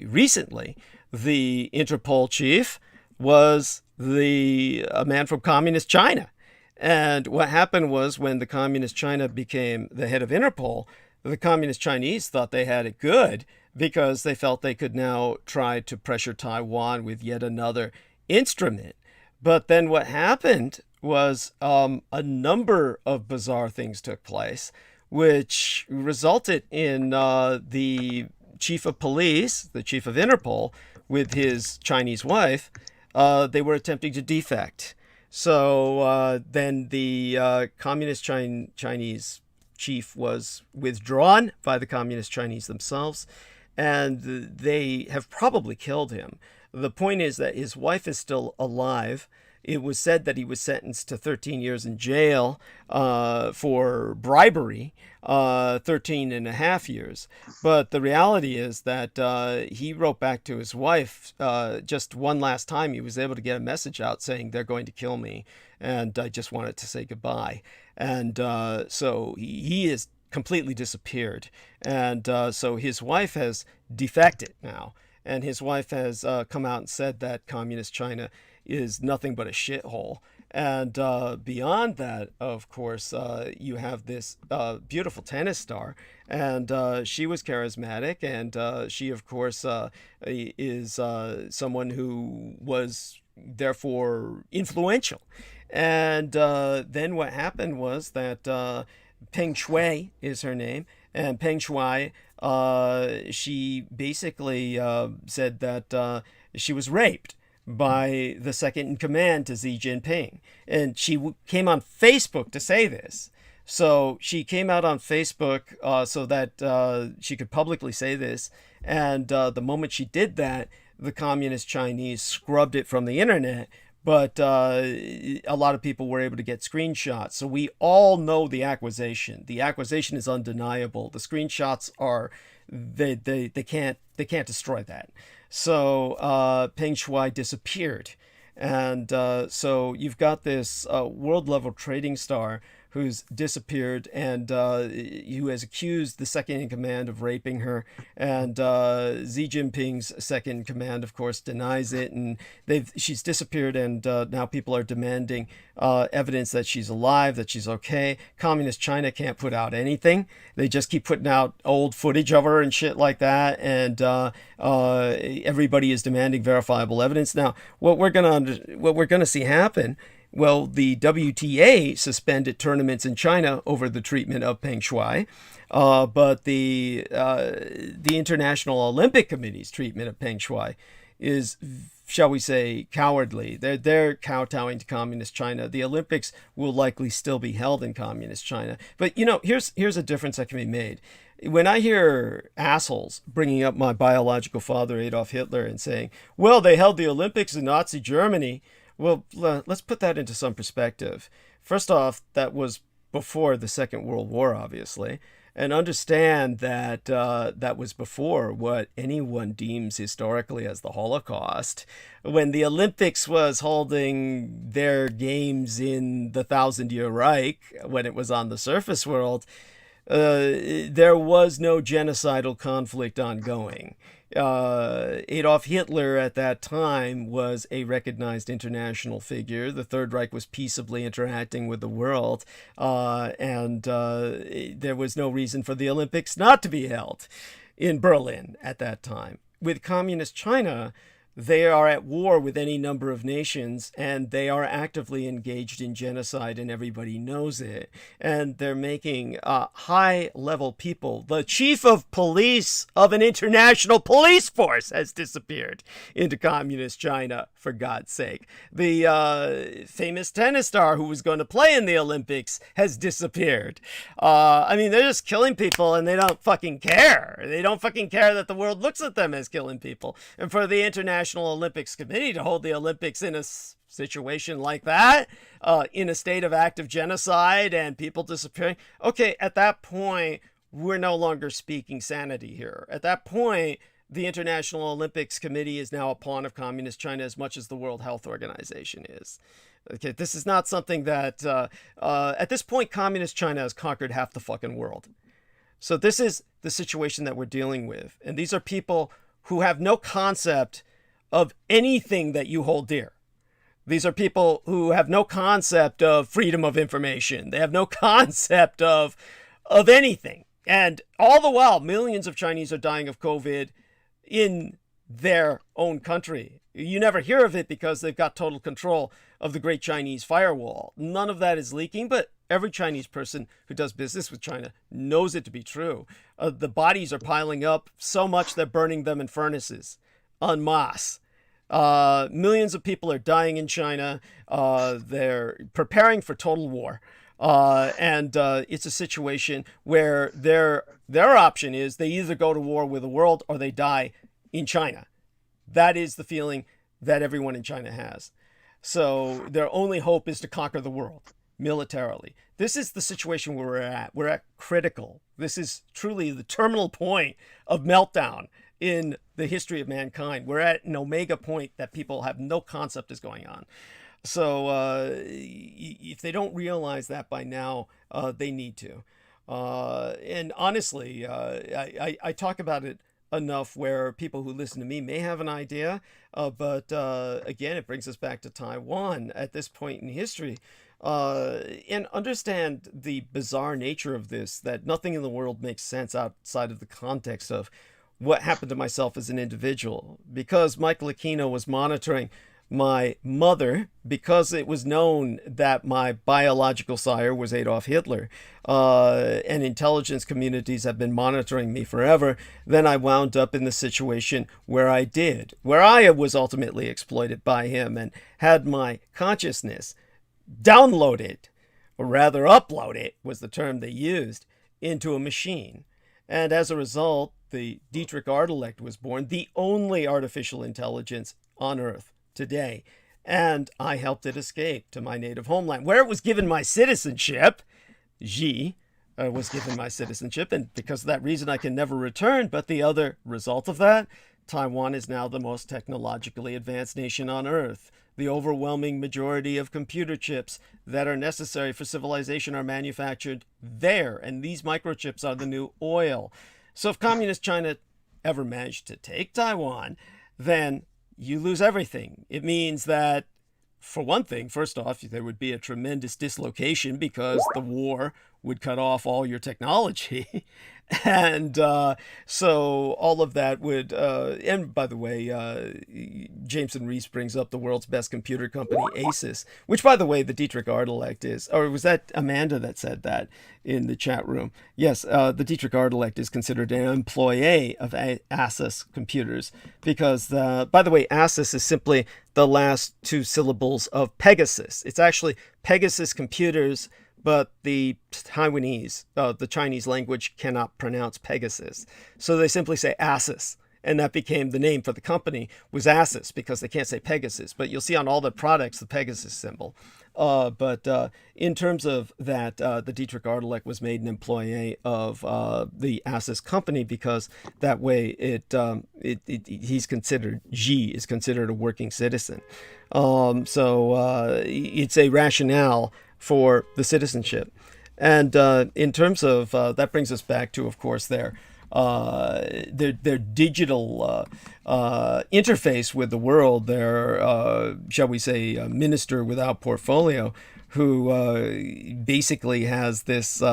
recently, the Interpol chief was a man from Communist China. And what happened was, when the Communist China became the head of Interpol, the Communist Chinese thought they had it good because they felt they could now try to pressure Taiwan with yet another instrument. But then what happened was a number of bizarre things took place, which resulted in the chief of police, the chief of Interpol, with his Chinese wife, they were attempting to defect. So then the Communist Chinese chief was withdrawn by the Communist Chinese themselves, and they have probably killed him. The point is that his wife is still alive. It was said that he was sentenced to 13 years in jail for bribery, 13 and a half years. But the reality is that he wrote back to his wife just one last time. He was able to get a message out saying, "They're going to kill me, and I just wanted to say goodbye." And so he is completely disappeared. And so his wife has defected now. And his wife has come out and said that Communist China is nothing but a shithole. And beyond that, of course, you have this beautiful tennis star. And she was charismatic. And she, of course, is someone who was therefore influential. And then what happened was that Peng Shuai is her name. And Peng Shuai, she basically said that she was raped by the second in command to Xi Jinping. And she came on Facebook to say this. So she came out on Facebook so that she could publicly say this. And the moment she did that, the Communist Chinese scrubbed it from the internet. But a lot of people were able to get screenshots. So we all know the accusation. The accusation is undeniable. The screenshots are, they can't destroy that. So Peng Shuai disappeared. And so you've got this world level trading star who's disappeared and who has accused the second in command of raping her. And Xi Jinping's second in command, of course, denies it. And she's disappeared, and now people are demanding evidence that she's alive, that she's okay. Communist China can't put out anything. They just keep putting out old footage of her and shit like that. And everybody is demanding verifiable evidence. Now, what we're gonna see happen, well, the WTA suspended tournaments in China over the treatment of Peng Shuai, but the International Olympic Committee's treatment of Peng Shuai is, shall we say, cowardly. They're kowtowing to Communist China. The Olympics will likely still be held in Communist China. But here's a difference that can be made. When I hear assholes bringing up my biological father, Adolf Hitler, and saying, well, they held the Olympics in Nazi Germany. Well, let's put that into some perspective. First off, that was before the Second World War, obviously. And understand that that was before what anyone deems historically as the Holocaust. When the Olympics was holding their games in the Thousand-Year Reich, when it was on the surface world, there was no genocidal conflict ongoing. Adolf Hitler at that time was a recognized international figure. The Third Reich was peaceably interacting with the world, and there was no reason for the Olympics not to be held in Berlin at that time. With Communist China, They are at war with any number of nations, and they are actively engaged in genocide, and everybody knows it. And they're making high-level people. The chief of police of an international police force has disappeared into communist China, for God's sake. The famous tennis star who was going to play in the Olympics has disappeared. I mean, they're just killing people, and they don't fucking care. They don't fucking care that the world looks at them as killing people. And for the International Olympics Committee to hold the Olympics in a situation like that, in a state of active genocide and people disappearing, okay, at that point, we're no longer speaking sanity here. At that point, the International Olympics Committee is now a pawn of communist China as much as the World Health Organization is. Okay, this is not something that, at this point, communist China has conquered half the fucking world. So this is the situation that we're dealing with. And these are people who have no concept of anything that you hold dear. These are people who have no concept of freedom of information. They have no concept of anything. And all the while, millions of Chinese are dying of COVID in their own country. You never hear of it because they've got total control of the Great Chinese Firewall. None of that is leaking, but every Chinese person who does business with China knows it to be true. The bodies are piling up so much they're burning them in furnaces en masse. Millions of people are dying in China. They're preparing for total war. And it's a situation where their option is they either go to war with the world or they die in China. That is the feeling that everyone in China has. So their only hope is to conquer the world militarily. This is the situation where we're at. We're at critical. This is truly the terminal point of meltdown in the history of mankind. We're at an omega point that people have no concept is going on. So if they don't realize that by now, they need to. And honestly, I talk about it enough where people who listen to me may have an idea, but again, it brings us back to Taiwan at this point in history. And understand the bizarre nature of this, that nothing in the world makes sense outside of the context of what happened to myself as an individual. Because Michael Aquino was monitoring my mother, because it was known that my biological sire was Adolf Hitler, and intelligence communities have been monitoring me forever, then I wound up in the situation where I was ultimately exploited by him and had my consciousness downloaded, or rather uploaded was the term they used, into a machine. And as a result, the Dietrich Artelect was born, the only artificial intelligence on Earth today. And I helped it escape to my native homeland, where it was given my citizenship. Xi was given my citizenship, and because of that reason, I can never return. But the other result of that, Taiwan is now the most technologically advanced nation on Earth. The overwhelming majority of computer chips that are necessary for civilization are manufactured there, and these microchips are the new oil. So if communist China ever managed to take Taiwan, then you lose everything. It means that, for one thing, first off, there would be a tremendous dislocation because the war would cut off all your technology. And so all of that would, and by the way, Jameson Reese brings up the world's best computer company, Asus, which, by the way, the Dietrich Artelect is, or was that Amanda that said that in the chat room? Yes, the Dietrich Artelect is considered an employee of Asus Computers because, by the way, Asus is simply the last two syllables of Pegasus. It's actually Pegasus Computers, but the Taiwanese, the Chinese language cannot pronounce Pegasus. So they simply say Asus. And that became the name for the company was Asus because they can't say Pegasus. But you'll see on all the products the Pegasus symbol. But in terms of that, the Dietrich Artelect was made an employee of the Asus company because that way he's considered, Xi is considered a working citizen. So it's a rationale for the citizenship. And in terms of, that brings us back to, of course, their digital interface with the world, their, shall we say, minister without portfolio, who basically has this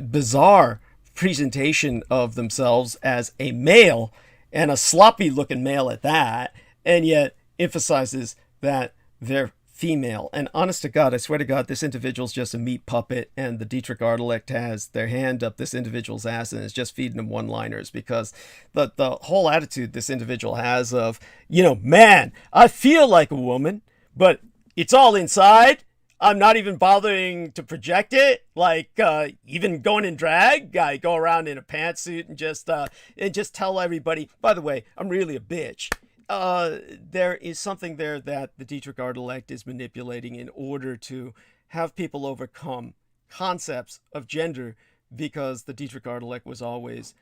bizarre presentation of themselves as a male, and a sloppy looking male at that, and yet emphasizes that they're female. And honest to God, I swear to God, this individual's just a meat puppet, and the Dietrich Artelect has their hand up this individual's ass and is just feeding him one-liners, because the whole attitude this individual has of, man, I feel like a woman, but it's all inside. I'm not even bothering to project it. Like, even going in drag, I go around in a pantsuit and just tell everybody, by the way, I'm really a bitch. There is something there that the Dietrich Artelect is manipulating in order to have people overcome concepts of gender, because the Dietrich Artelect was always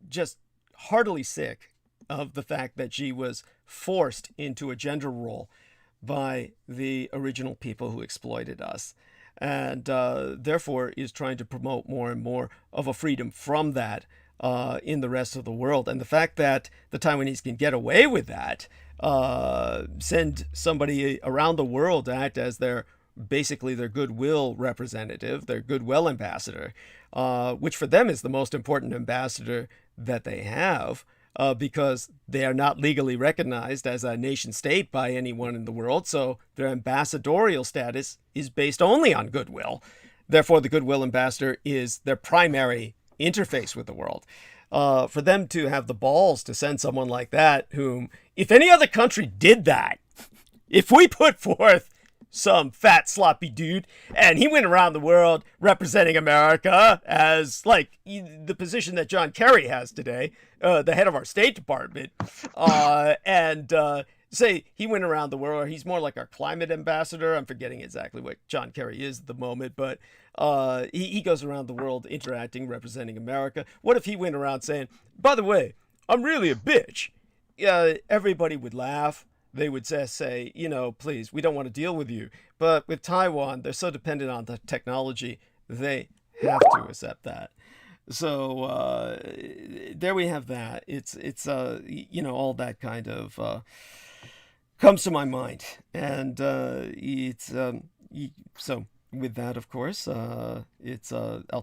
just heartily sick of the fact that she was forced into a gender role by the original people who exploited us, and therefore is trying to promote more and more of a freedom from that in the rest of the world. And the fact that the Taiwanese can get away with that, send somebody around the world to act as basically their goodwill representative, their goodwill ambassador, which for them is the most important ambassador that they have, because they are not legally recognized as a nation state by anyone in the world. So their ambassadorial status is based only on goodwill. Therefore, the goodwill ambassador is their primary interface with the world. For them to have the balls to send someone like that, whom, if any other country did that, if we put forth some fat sloppy dude and he went around the world representing America as like the position that John Kerry has today, the head of our State Department, and say he went around the world, or he's more like our climate ambassador. I'm forgetting exactly what John Kerry is at the moment, but he goes around the world interacting, representing America. What if he went around saying, by the way, I'm really a bitch? Everybody would laugh. They would say, please, we don't want to deal with you. But with Taiwan, they're so dependent on the technology, they have to accept that. So there we have that. It's all that kind of comes to my mind. And so with that, of course, I'll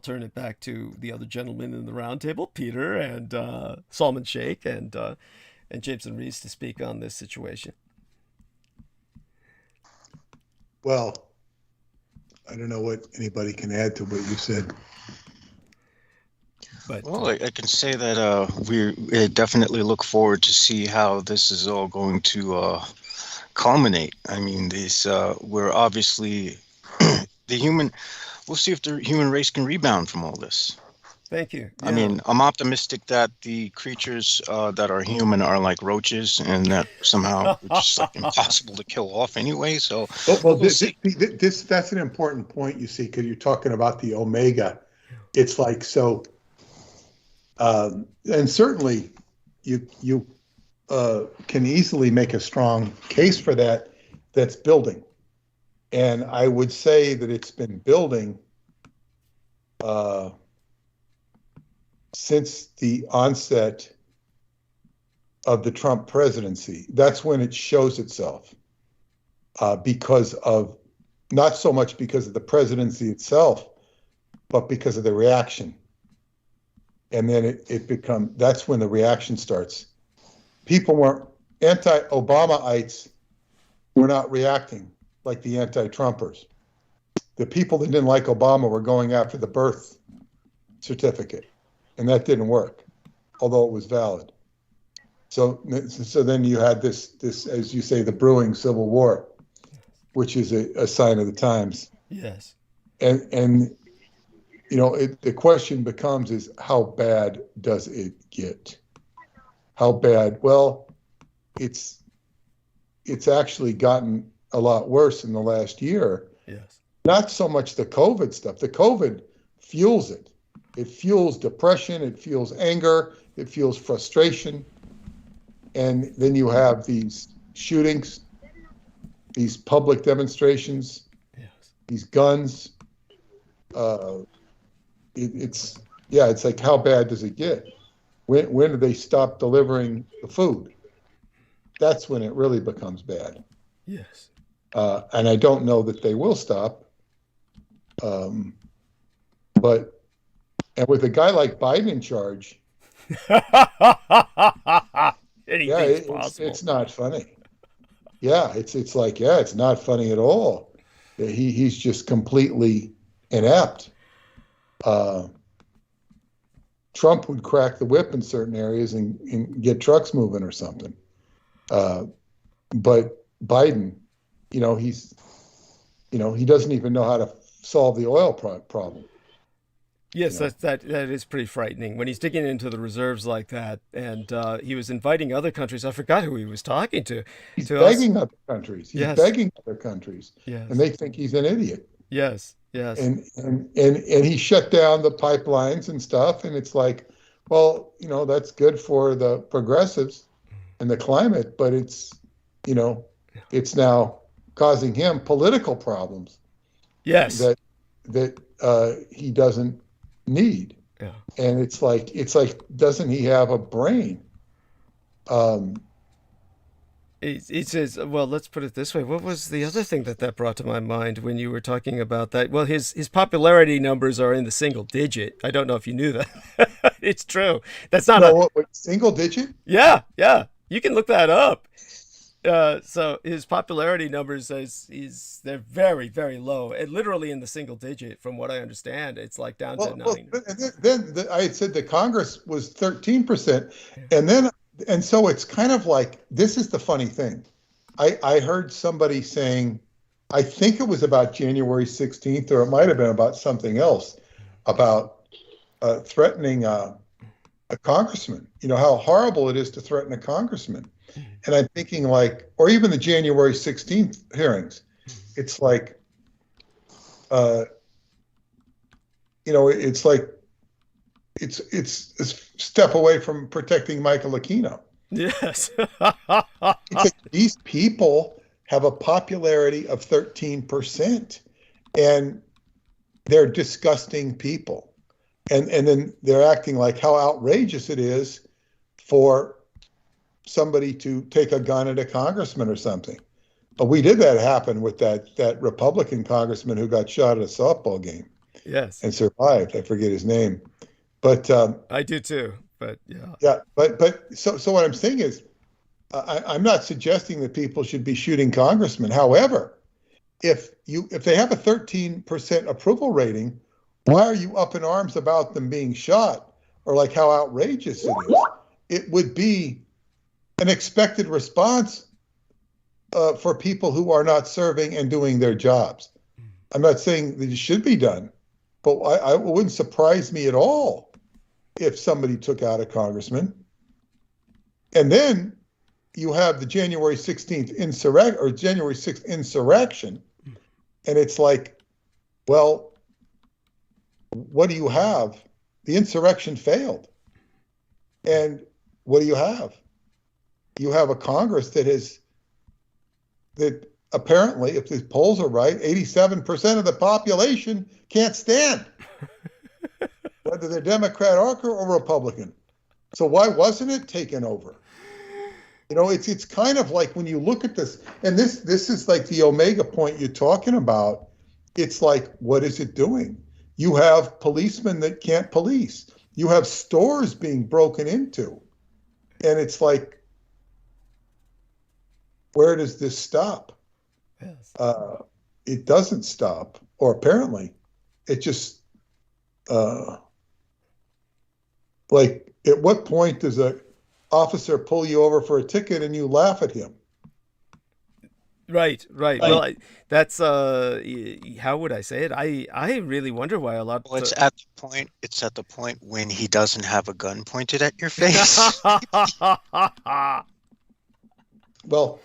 turn it back to the other gentlemen in the round table, Peter and Salman Sheikh and Jameson Rees, to speak on this situation. Well, I don't know what anybody can add to what you said. But, well, I can say that we definitely look forward to see how this is all going to culminate. I mean, we're obviously we'll see if the human race can rebound from all this. Thank you. Yeah. I mean, I'm optimistic that the creatures that are human are like roaches, and that somehow it's just like impossible to kill off anyway. So, that's an important point, you see, because you're talking about the omega. It's like so, and certainly you can easily make a strong case for that. That's building, and I would say that it's been building. Since the onset of the Trump presidency. That's when it shows itself, because of, not so much because of the presidency itself, but because of the reaction. And then that's when the reaction starts. People weren't, anti-Obamaites were not reacting like the anti-Trumpers. The people that didn't like Obama were going after the birth certificate. And that didn't work, although it was valid. So then you had this, as you say, the brewing civil war, which is a sign of the times. Yes. And the question becomes is how bad does it get? How bad? Well, it's actually gotten a lot worse in the last year. Yes. Not so much the COVID stuff. The COVID fuels it. It fuels depression, it fuels anger, it fuels frustration. And then you have these shootings, these public demonstrations, yes, these guns. It's like, how bad does it get? When do they stop delivering the food? That's when it really becomes bad. Yes. And I don't know that they will stop. And with a guy like Biden in charge, Anything's possible. It's not funny. Yeah, it's like, yeah, it's not funny at all. He's just completely inept. Trump would crack the whip in certain areas and get trucks moving or something. But Biden, he doesn't even know how to solve the oil problem. Yes, that is pretty frightening when he's digging into the reserves like that. And he was inviting other countries. I forgot who he was talking to. He's begging other countries. He's begging other countries. Yes. And they think he's an idiot. Yes, yes. And he shut down the pipelines and stuff. And it's like, well, that's good for the progressives and the climate, but it's now causing him political problems. Yes. That he doesn't need. Yeah. And it's like, doesn't he have a brain? It says, well, let's put it this way. What was the other thing that brought to my mind when you were talking about that? Well, his popularity numbers are in the single digit. I don't know if you knew that. It's true. That's not what, single digit? Yeah. You can look that up. So his popularity numbers they're very, very low, and literally in the single digit. From what I understand, it's like down to 9. Then I had said the Congress was 13%, and so it's kind of like, this is the funny thing. I heard somebody saying, I think it was about January 16th, or it might have been about something else, about threatening a congressman. How horrible it is to threaten a congressman. And I'm thinking, like, or even the January 16th hearings, it's like, it's like, it's a step away from protecting Michael Aquino. Yes. It's like these people have a popularity of 13%, and they're disgusting people. And then they're acting like how outrageous it is for somebody to take a gun at a congressman or something. But we did that happen with that Republican congressman who got shot at a softball game. Yes. And survived. I forget his name. But I do too. But yeah. Yeah. But so what I'm saying is, I'm not suggesting that people should be shooting congressmen. However, if they have a 13% approval rating, why are you up in arms about them being shot, or like how outrageous it is? It would be an expected response for people who are not serving and doing their jobs. I'm not saying that it should be done, but it wouldn't surprise me at all if somebody took out a congressman. And then you have the January 16th January 6th insurrection, and it's like, well, what do you have? The insurrection failed. And what do you have? You have a Congress that apparently, if the polls are right, 87% of the population can't stand, whether they're Democrat or Republican. So why wasn't it taken over? It's kind of like when you look at this, and this is like the Omega point you're talking about. It's like, what is it doing? You have policemen that can't police. You have stores being broken into. And it's like, where does this stop? Yes. It doesn't stop, or apparently it just, like, at what point does a officer pull you over for a ticket and you laugh at him? Right. Well, that's how would I say it? I really wonder why a lot. Well, it's at the point when he doesn't have a gun pointed at your face. Well,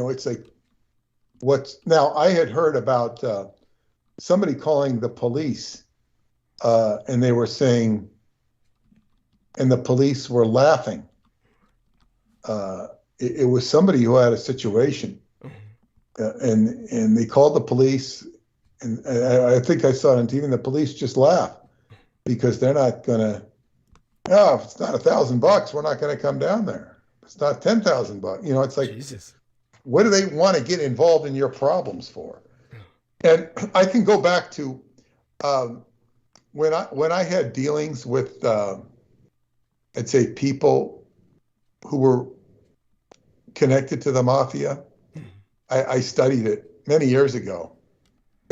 it's like, now I had heard about somebody calling the police, and they were saying, and the police were laughing. It was somebody who had a situation, and they called the police, and I think I saw it on TV, and the police just laughed because they're not gonna. Oh, if it's not $1,000, we're not going to come down there. It's not $10,000. It's like, Jesus. What do they want to get involved in your problems for? And I can go back to when I had dealings with I'd say people who were connected to the mafia. I studied it many years ago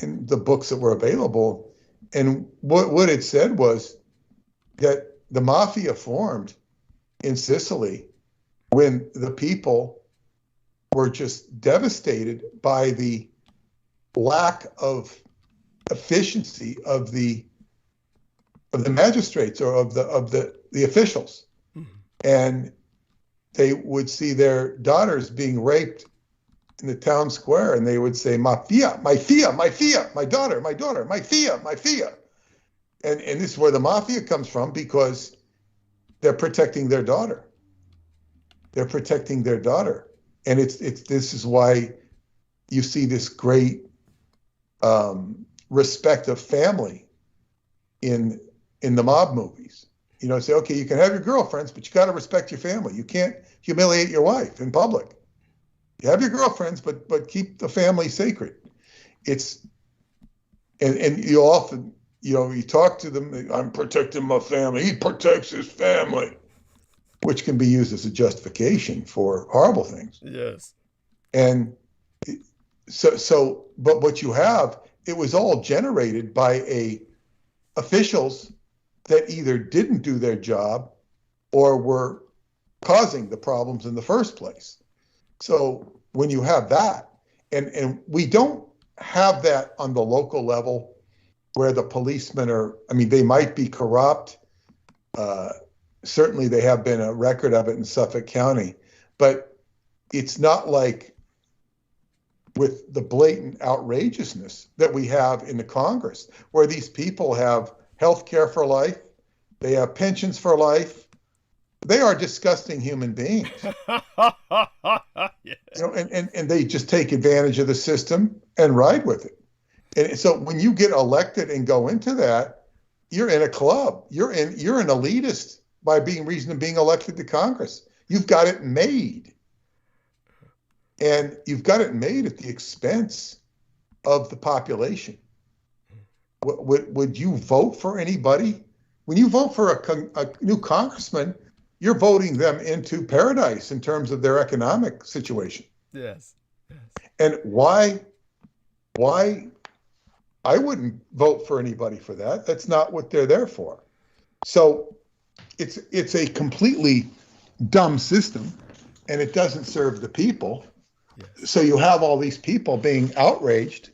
in the books that were available. And what it said was that the mafia formed in Sicily when the people were just devastated by the lack of efficiency of the magistrates or of the officials. And they would see their daughters being raped in the town square, and they would say, "Mafia, my fia, my daughter, my fia, my fia." And this is where the mafia comes from, because they're protecting their daughter. They're protecting their daughter. And this is why you see this great respect of family in the mob movies. You know, say, okay, you can have your girlfriends, but you got to respect your family. You can't humiliate your wife in public. You have your girlfriends, but keep the family sacred. And you often, you talk to them, I'm protecting my family. He protects his family, which can be used as a justification for horrible things. Yes. And so, but what you have, it was all generated by officials that either didn't do their job or were causing the problems in the first place. So when you have that, and we don't have that on the local level where the policemen they might be corrupt. Certainly they have been a record of it in Suffolk County, but it's not like with the blatant outrageousness that we have in the Congress, where these people have health care for life, they have pensions for life. They are disgusting human beings. Yes. And they just take advantage of the system and ride with it. And so when you get elected and go into that, you're in a club. You're an elitist by reason of being elected to Congress. You've got it made. And you've got it made at the expense of the population. Would you vote for anybody? When you vote for a new congressman, you're voting them into paradise in terms of their economic situation. Yes. And why I wouldn't vote for anybody for that. That's not what they're there for. So it's a completely dumb system, and it doesn't serve the people. Yes. So you have all these people being outraged,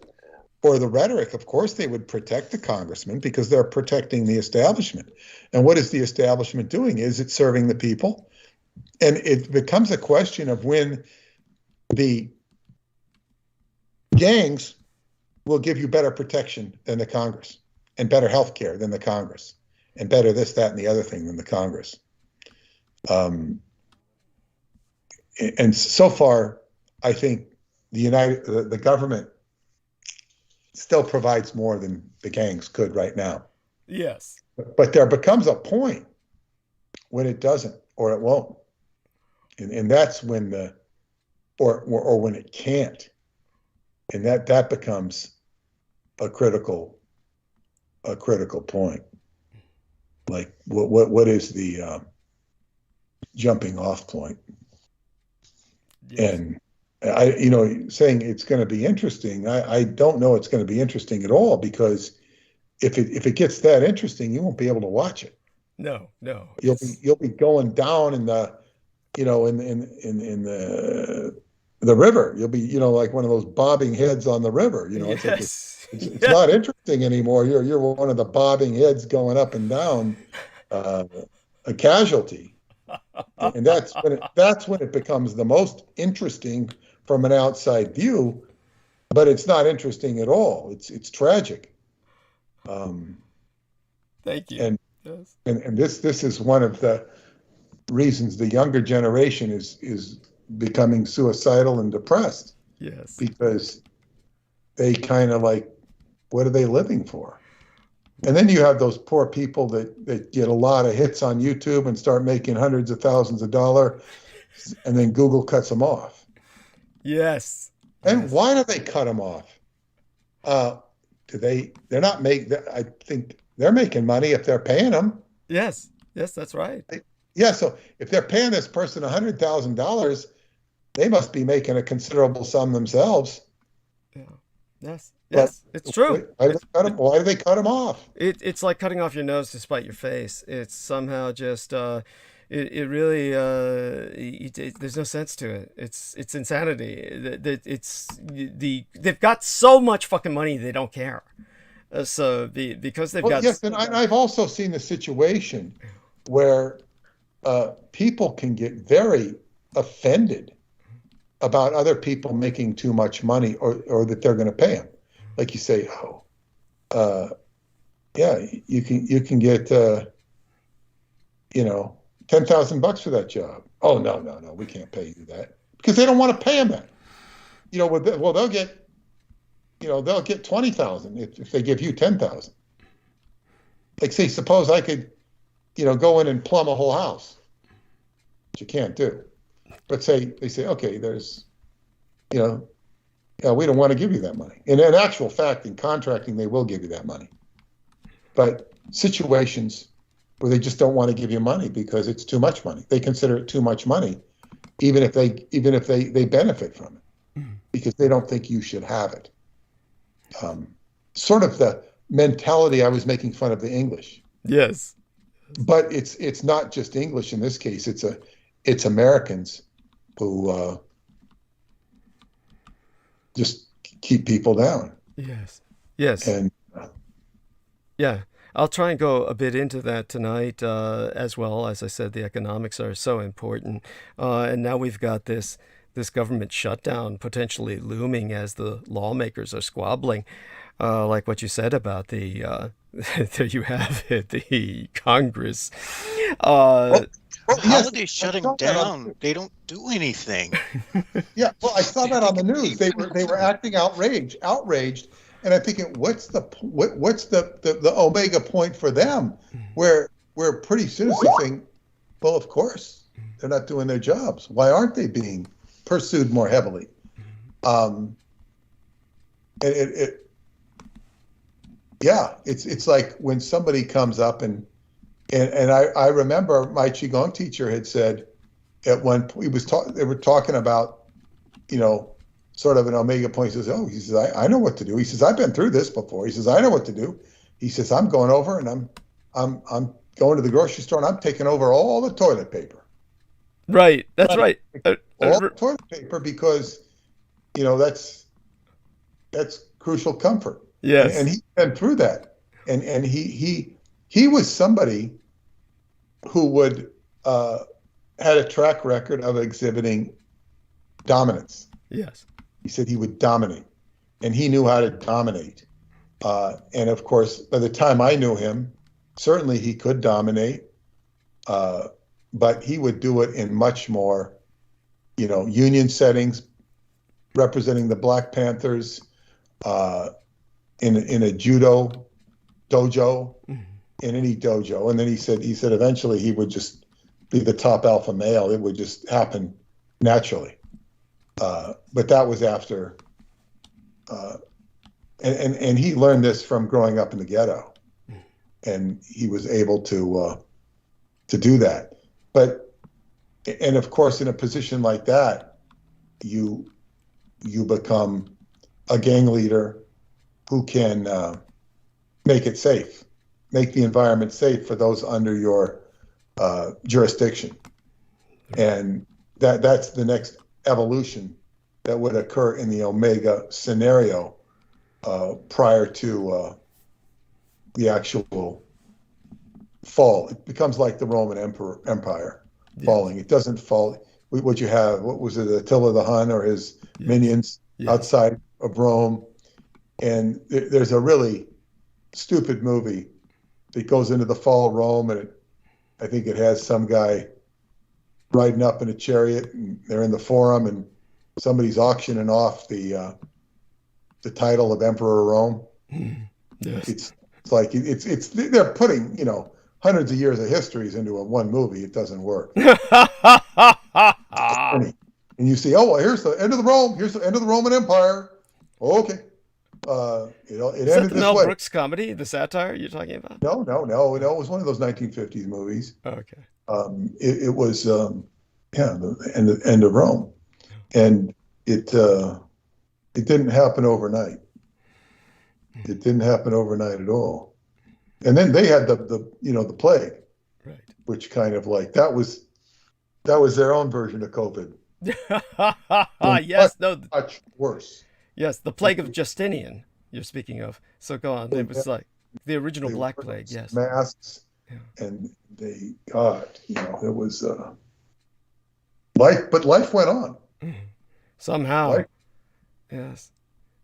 or the rhetoric. Of course, they would protect the congressman because they're protecting the establishment. And what is the establishment doing? Is it serving the people? And it becomes a question of when the gangs will give you better protection than the Congress, and better health care than the Congress, and better this, that, and the other thing than the Congress. And so far, I think the government still provides more than the gangs could right now. Yes. But there becomes a point when it doesn't, or it won't. And that's when or when it can't. And that becomes a critical point. Like what is the jumping off point? Yes. And saying it's going to be interesting, I don't know it's going to be interesting at all, because if it gets that interesting, you won't be able to watch it. No. You'll be going down in the the river. You'll be like one of those bobbing heads on the river. Yes. It's not interesting anymore. You're one of the bobbing heads going up and down, a casualty. And that's when it becomes the most interesting from an outside view, but it's not interesting at all. It's tragic. Thank you. And yes. and this is one of the reasons the younger generation is becoming suicidal and depressed. Yes. Because they kind of like, what are they living for? And then you have those poor people that get a lot of hits on YouTube and start making hundreds of thousands of dollars, and then Google cuts them off. Yes. And yes. Why do they cut them off? They're not I think they're making money if they're paying them. Yes, that's right. Yeah, so if they're paying this person $100,000, they must be making a considerable sum themselves. Yeah. Yes, it's true. Why do they cut them off? It's like cutting off your nose to spite your face. It's somehow just it really there's no sense to it. It's insanity. They've got so much fucking money they don't care. Because they've got yes, and I've also seen the situation where people can get very offended about other people making too much money or that they're going to pay them. Like you say, yeah, you can get $10,000 for that job. Oh no, we can't pay you that, because they don't want to pay them that. Well, they'll get 20,000 if they give you 10,000. Like, say, suppose I could, go in and plumb a whole house, which you can't do. But they say, okay, there's, we don't want to give you that money. And in actual fact, in contracting, they will give you that money. But situations where they just don't want to give you money because it's too much money, they consider it too much money, even if they benefit from it, because they don't think you should have it. Sort of the mentality I was making fun of the English. Yes. But it's not just English in this case. It's Americans who just keep people down. Yes. And yeah, I'll try and go a bit into that tonight as well. As I said, the economics are so important, and now we've got this government shutdown potentially looming as the lawmakers are squabbling, like what you said about the there you have it, the Congress. How are they shutting down? They don't do anything. Yeah, well, I saw that on the news. They were acting outraged, and I'm thinking, what's the omega point for them? Where pretty soon it's saying, well, of course they're not doing their jobs. Why aren't they being pursued more heavily? It's like when somebody comes up and I remember my Qigong teacher had said at one point, they were talking about, sort of an omega point. He says, I know what to do. He says, I've been through this before. He says, I know what to do. He says, I'm going over and I'm going to the grocery store and I'm taking over all the toilet paper. Right. That's right. All the toilet paper, because, that's crucial comfort. Yes. And he's been through that. And he was somebody who would had a track record of exhibiting dominance. Yes. He said he would dominate, and he knew how to dominate. And of course, by the time I knew him, certainly he could dominate, but he would do it in much more, union settings, representing the Black Panthers, in a judo dojo, in any dojo. And then he said eventually he would just be the top alpha male. It would just happen naturally. But that was after, and he learned this from growing up in the ghetto, and he was able to do that. And of course, in a position like that, you become a gang leader who can make it safe, make the environment safe for those under your jurisdiction. And that's the next evolution that would occur in the omega scenario prior to the actual fall. It becomes like the Roman Empire falling. It doesn't fall. What you have, what was it, Attila the Hun or his minions outside of Rome? And there's a really stupid movie that goes into the fall of Rome, and I think it has some guy riding up in a chariot, and they're in the Forum, and somebody's auctioning off the title of Emperor of Rome. Yes. It's like they're putting hundreds of years of histories into one movie. It doesn't work. And you see, here's the end of the Rome. Here's the end of the Roman Empire. Okay. It Is ended that the this Mel way. Brooks comedy, the satire you're talking about? No. It was one of those 1950s movies. Okay. It was the end of Rome, and it didn't happen overnight. It didn't happen overnight at all. And then they had the plague, right? Which kind of like that was their own version of COVID. Yes, much worse. Yes, the plague of Justinian you're speaking of. So go on. It was like the original Black Plague. Yes, masks, and it was life, but life went on somehow. Life. Yes.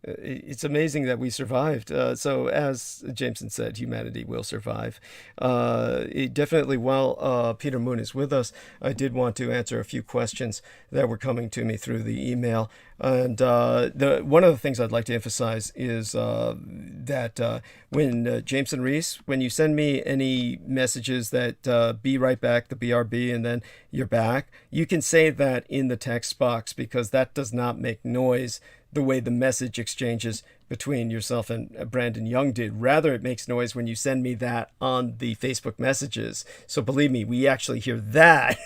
It's amazing that we survived. So as Jameson said, humanity will survive. Definitely while Peter Moon is with us, I did want to answer a few questions that were coming to me through the email. And one of the things I'd like to emphasize is that when Jameson Reese, when you send me any messages that be right back, the BRB, and then you're back, you can say that in the text box because that does not make noise the way the message exchanges between yourself and Brandon Young did. Rather, it makes noise when you send me that on the Facebook messages. So believe me, we actually hear that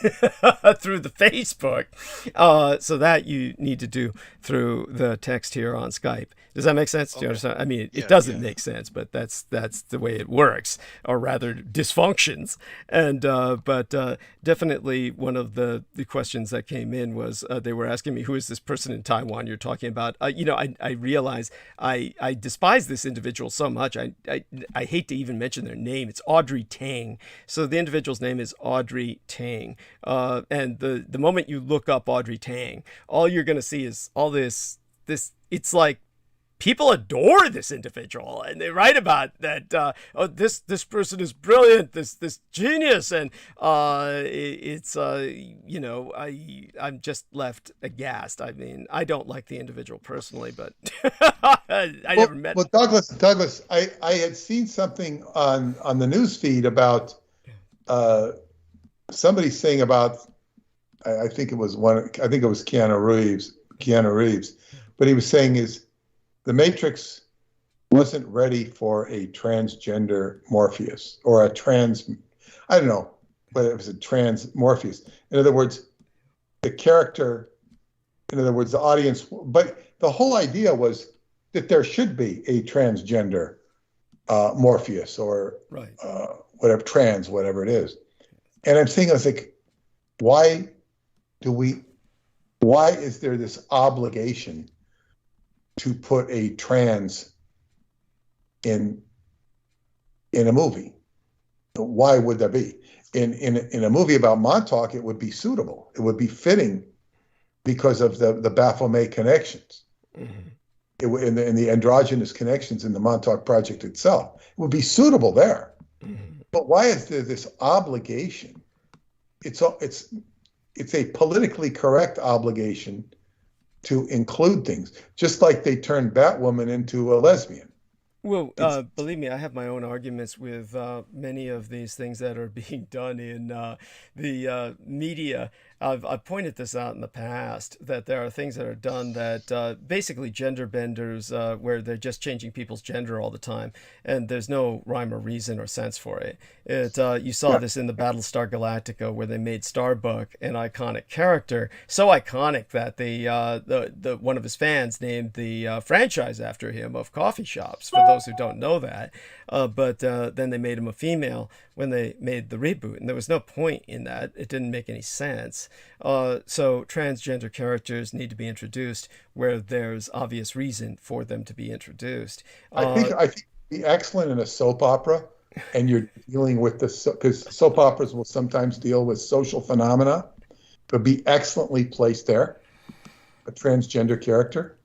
through the Facebook. So that you need to do through the text here on Skype. Does that make sense? Do you understand? I mean, it doesn't make sense, but that's the way it works, or rather dysfunctions. And but definitely one of the questions that came in was they were asking me, who is this person in Taiwan you're talking about? I realize I despise this individual so much. I hate to even mention their name. It's Audrey Tang. So the individual's name is Audrey Tang. And the moment you look up Audrey Tang, all you're going to see is all this. It's like people adore this individual, and they write about that. This person is brilliant. This genius, and I'm just left aghast. I mean, I don't like the individual personally, but I never met. Well, Douglas, I had seen something on the news feed about somebody saying about. I think it was Keanu Reeves, but he was saying the Matrix wasn't ready for a transgender Morpheus or a trans, I don't know, but it was a trans Morpheus. In other words, the audience, but the whole idea was that there should be a transgender Morpheus or whatever it is. And I'm thinking, I was like, why is there this obligation to put a trans in a movie? Why would that be? In a movie about Montauk, it would be suitable. It would be fitting because of the Baphomet connections. Mm-hmm. In the androgynous connections in the Montauk Project itself. It would be suitable there. Mm-hmm. But why is there this obligation? It's a politically correct obligation to include things, just like they turned Batwoman into a lesbian. Well, believe me, I have my own arguments with many of these things that are being done in the media. I've pointed this out in the past, that there are things that are done that basically gender benders, where they're just changing people's gender all the time, and there's no rhyme or reason or sense for it. You saw this in the Battlestar Galactica, where they made Starbuck an iconic character, so iconic that the one of his fans named the franchise after him of coffee shops, for those who don't know that. But then they made him a female when they made the reboot, and there was no point in that. It didn't make any sense. So transgender characters need to be introduced where there's obvious reason for them to be introduced. I think it'd be excellent in a soap opera, and you're dealing with because soap operas will sometimes deal with social phenomena. It would be excellently placed there, a transgender character.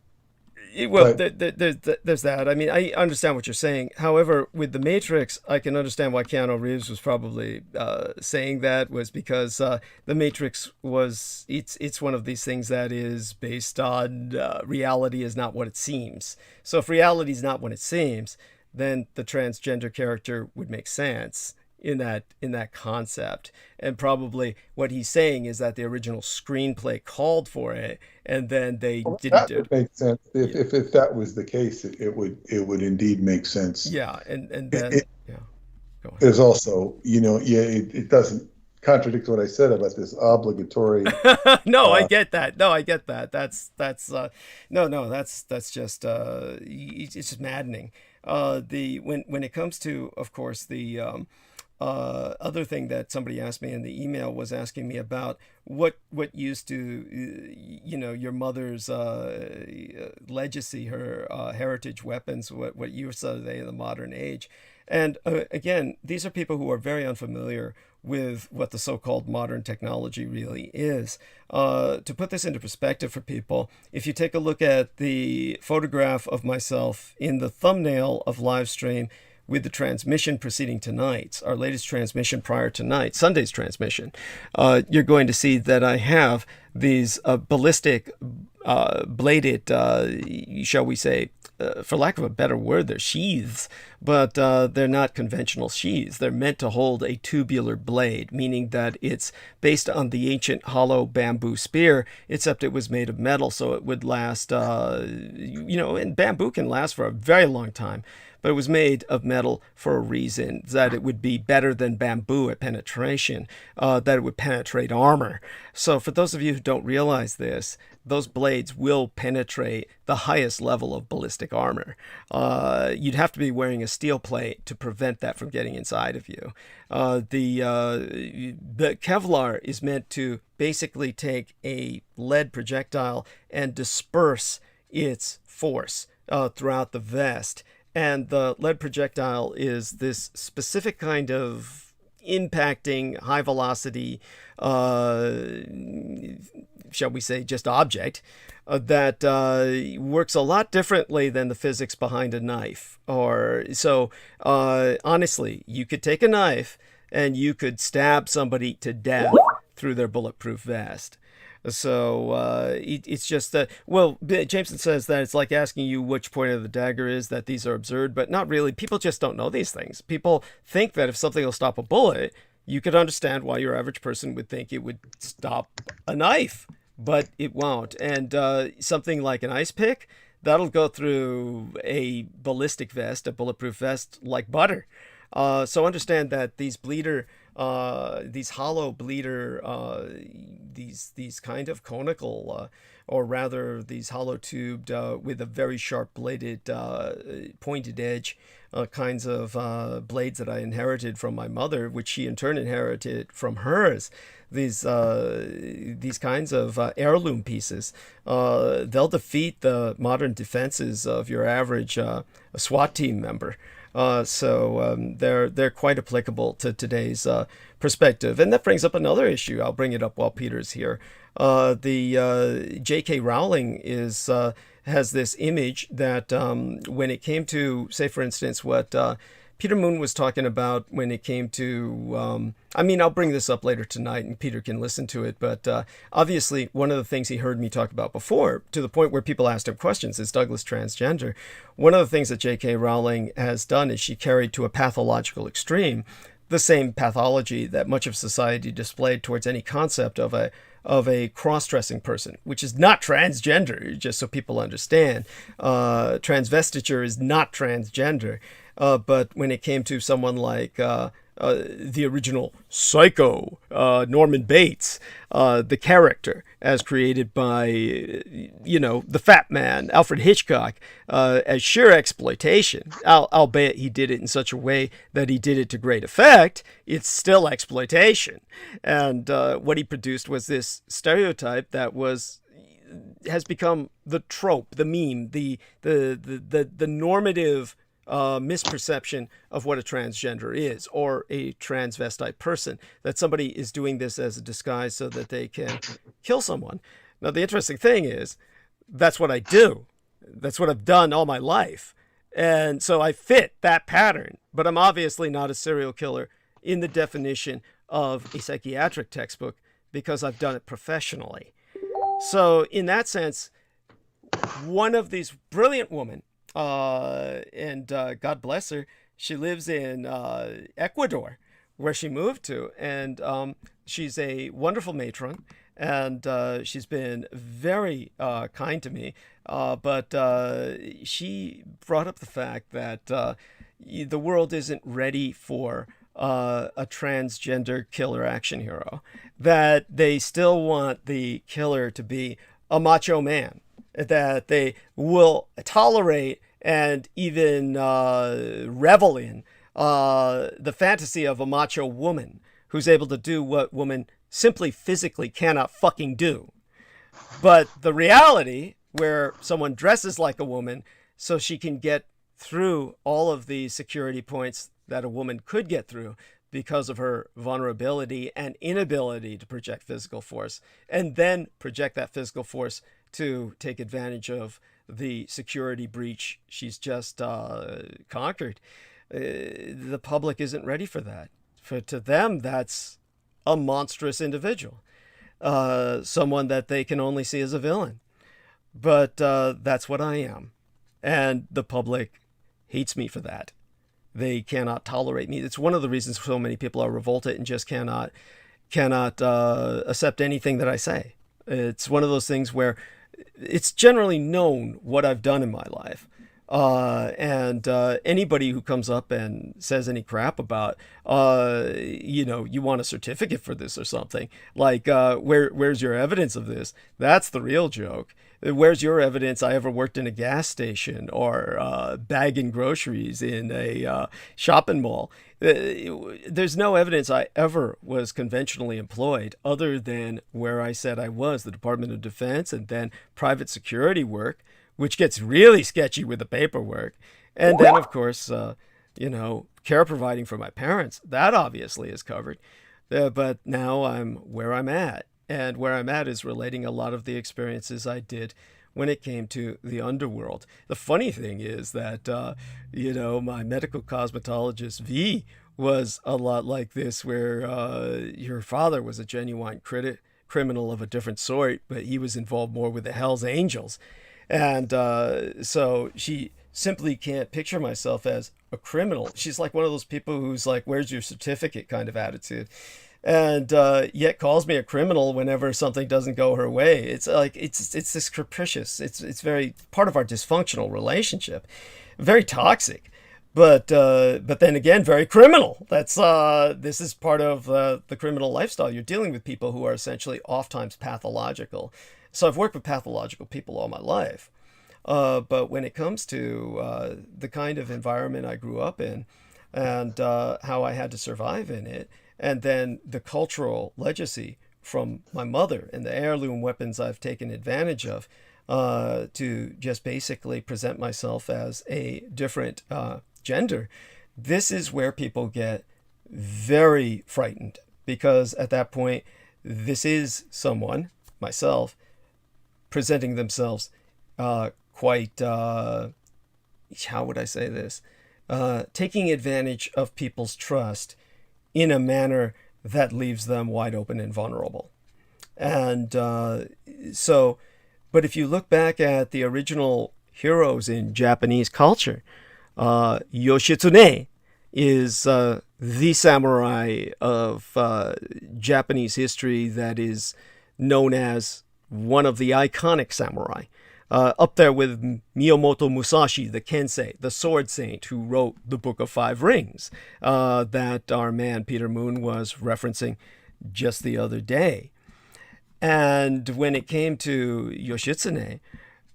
Well, there's that. I mean, I understand what you're saying. However, with The Matrix, I can understand why Keanu Reeves was probably saying that, was because The Matrix it's one of these things that is based on reality is not what it seems. So if reality is not what it seems, then the transgender character would make sense in that concept. And probably what he's saying is that the original screenplay called for it, and then they didn't do it. That would make sense. If that was the case, it would indeed make sense. Yeah, and then go ahead. There's also, it doesn't contradicts what I said about this obligatory. No, I get that. No, I get that. That's no, that's just it's just maddening. When it comes to, of course, the other thing that somebody asked me in the email was asking me about what used to, your mother's legacy, her heritage weapons, what use are they in the modern age. And again, these are people who are very unfamiliar with what the so-called modern technology really is. To put this into perspective for people, if you take a look at the photograph of myself in the thumbnail of Livestream with the transmission preceding tonight's, our latest transmission prior to tonight, Sunday's transmission, you're going to see that I have these ballistic, bladed, shall we say, for lack of a better word, they're sheaths, but they're not conventional sheaths. They're meant to hold a tubular blade, meaning that it's based on the ancient hollow bamboo spear, except it was made of metal, so it would last, and bamboo can last for a very long time. But it was made of metal for a reason, that it would be better than bamboo at penetration, that it would penetrate armor. So for those of you who don't realize this, those blades will penetrate the highest level of ballistic armor. You'd have to be wearing a steel plate to prevent that from getting inside of you. The Kevlar is meant to basically take a lead projectile and disperse its force throughout the vest. And the lead projectile is this specific kind of impacting, high velocity, shall we say, just object that works a lot differently than the physics behind a knife. Honestly, you could take a knife and you could stab somebody to death through their bulletproof vest. So it's just that, Jameson says that it's like asking you which point of the dagger is, that these are absurd, but not really. People just don't know these things. People think that if something will stop a bullet, you could understand why your average person would think it would stop a knife, but it won't. And something like an ice pick, that'll go through a ballistic vest, a bulletproof vest, like butter. So understand that these hollow bleeder, these kind of conical, or rather these hollow tubed with a very sharp bladed, pointed edge kinds of blades that I inherited from my mother, which she in turn inherited from hers. These kinds of heirloom pieces, they'll defeat the modern defenses of your average SWAT team member. They're quite applicable to today's perspective. And that brings up another issue. I'll bring it up while Peter's here. J.K. Rowling has this image that when it came to, say, for instance, what Peter Moon was talking about when it came to, I'll bring this up later tonight and Peter can listen to it, but obviously one of the things he heard me talk about before, to the point where people asked him questions, is Douglas transgender. One of the things that J.K. Rowling has done is she carried to a pathological extreme the same pathology that much of society displayed towards any concept of a cross-dressing person, which is not transgender, just so people understand. Transvestiture is not transgender. But when it came to someone like the original Psycho, Norman Bates, the character as created by, the Fat Man, Alfred Hitchcock, as sheer exploitation, albeit he did it in such a way that he did it to great effect, it's still exploitation. And what he produced was this stereotype that has become the trope, the meme, the normative misperception of what a transgender is, or a transvestite person, that somebody is doing this as a disguise so that they can kill someone. Now, the interesting thing is, that's what I do. That's what I've done all my life. And so I fit that pattern, but I'm obviously not a serial killer in the definition of a psychiatric textbook, because I've done it professionally. So in that sense, one of these brilliant women, and God bless her, she lives in Ecuador, where she moved to, and she's a wonderful matron, and she's been very kind to me, but she brought up the fact that the world isn't ready for a transgender killer action hero, that they still want the killer to be a macho man, that they will tolerate and even revel in the fantasy of a macho woman who's able to do what women simply physically cannot fucking do. But the reality where someone dresses like a woman so she can get through all of the security points that a woman could get through because of her vulnerability and inability to project physical force, and then project that physical force to take advantage of the security breach she's just conquered. The public isn't ready for that. To them, that's a monstrous individual, someone that they can only see as a villain. But that's what I am. And the public hates me for that. They cannot tolerate me. It's one of the reasons so many people are revolted and just cannot accept anything that I say. It's one of those things where it's generally known what I've done in my life. And anybody who comes up and says any crap about, you want a certificate for this or something, like, where's your evidence of this? That's the real joke. Where's your evidence I ever worked in a gas station or bagging groceries in a shopping mall? There's no evidence I ever was conventionally employed other than where I said I was, the Department of Defense, and then private security work, which gets really sketchy with the paperwork. And then, of course, care providing for my parents. That obviously is covered. But now I'm where I'm at. And where I'm at is relating a lot of the experiences I did when it came to the underworld. The funny thing is that, my medical cosmetologist, V, was a lot like this, where your father was a genuine criminal of a different sort, but he was involved more with the Hells Angels. And so she simply can't picture myself as a criminal. She's like one of those people who's like, where's your certificate kind of attitude. And yet calls me a criminal whenever something doesn't go her way. It's like, it's this capricious. It's very part of our dysfunctional relationship. Very toxic. But then again, very criminal. This is part of the criminal lifestyle. You're dealing with people who are essentially oftentimes pathological. So I've worked with pathological people all my life. But when it comes to the kind of environment I grew up in and how I had to survive in it, and then the cultural legacy from my mother and the heirloom weapons I've taken advantage of to just basically present myself as a different gender, this is where people get very frightened, because at that point, this is someone, myself, presenting themselves quite, how would I say this, taking advantage of people's trust in a manner that leaves them wide open and vulnerable. And but if you look back at the original heroes in Japanese culture, Yoshitsune is the samurai of Japanese history that is known as one of the iconic samurai. Up there with Miyamoto Musashi, the Kensei, the sword saint who wrote the Book of Five Rings, that our man Peter Moon was referencing just the other day. And when it came to Yoshitsune,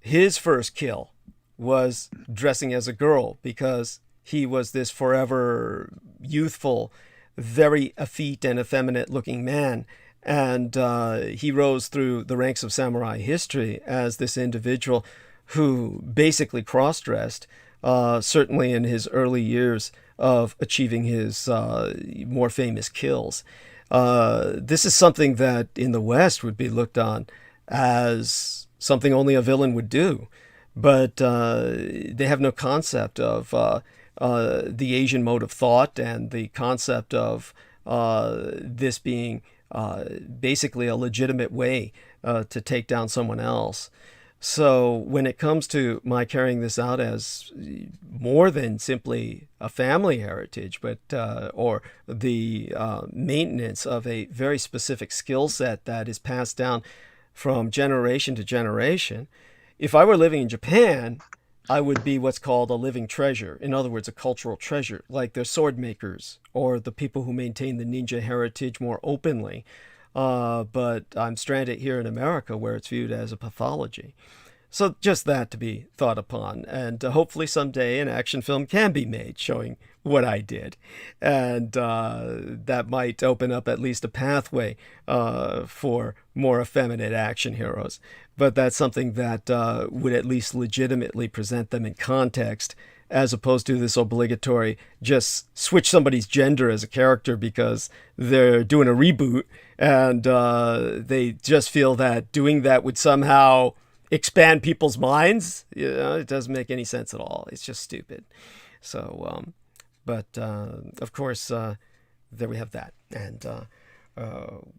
his first kill was dressing as a girl, because he was this forever youthful, very effete and effeminate looking man. And he rose through the ranks of samurai history as this individual who basically cross-dressed, certainly in his early years of achieving his more famous kills. This is something that in the West would be looked on as something only a villain would do. But they have no concept of the Asian mode of thought and the concept of this being basically a legitimate way to take down someone else. So when it comes to my carrying this out as more than simply a family heritage, but or the maintenance of a very specific skill set that is passed down from generation to generation, if I were living in Japan, I would be what's called a living treasure. In other words, a cultural treasure, like the sword makers or the people who maintain the ninja heritage more openly. But I'm stranded here in America where it's viewed as a pathology. So just that to be thought upon. And hopefully someday an action film can be made showing what I did. And that might open up at least a pathway for more effeminate action heroes. But that's something that would at least legitimately present them in context, as opposed to this obligatory just switch somebody's gender as a character because they're doing a reboot and they just feel that doing that would somehow expand people's minds. It doesn't make any sense at all. It's just stupid. So, of course, there we have that. And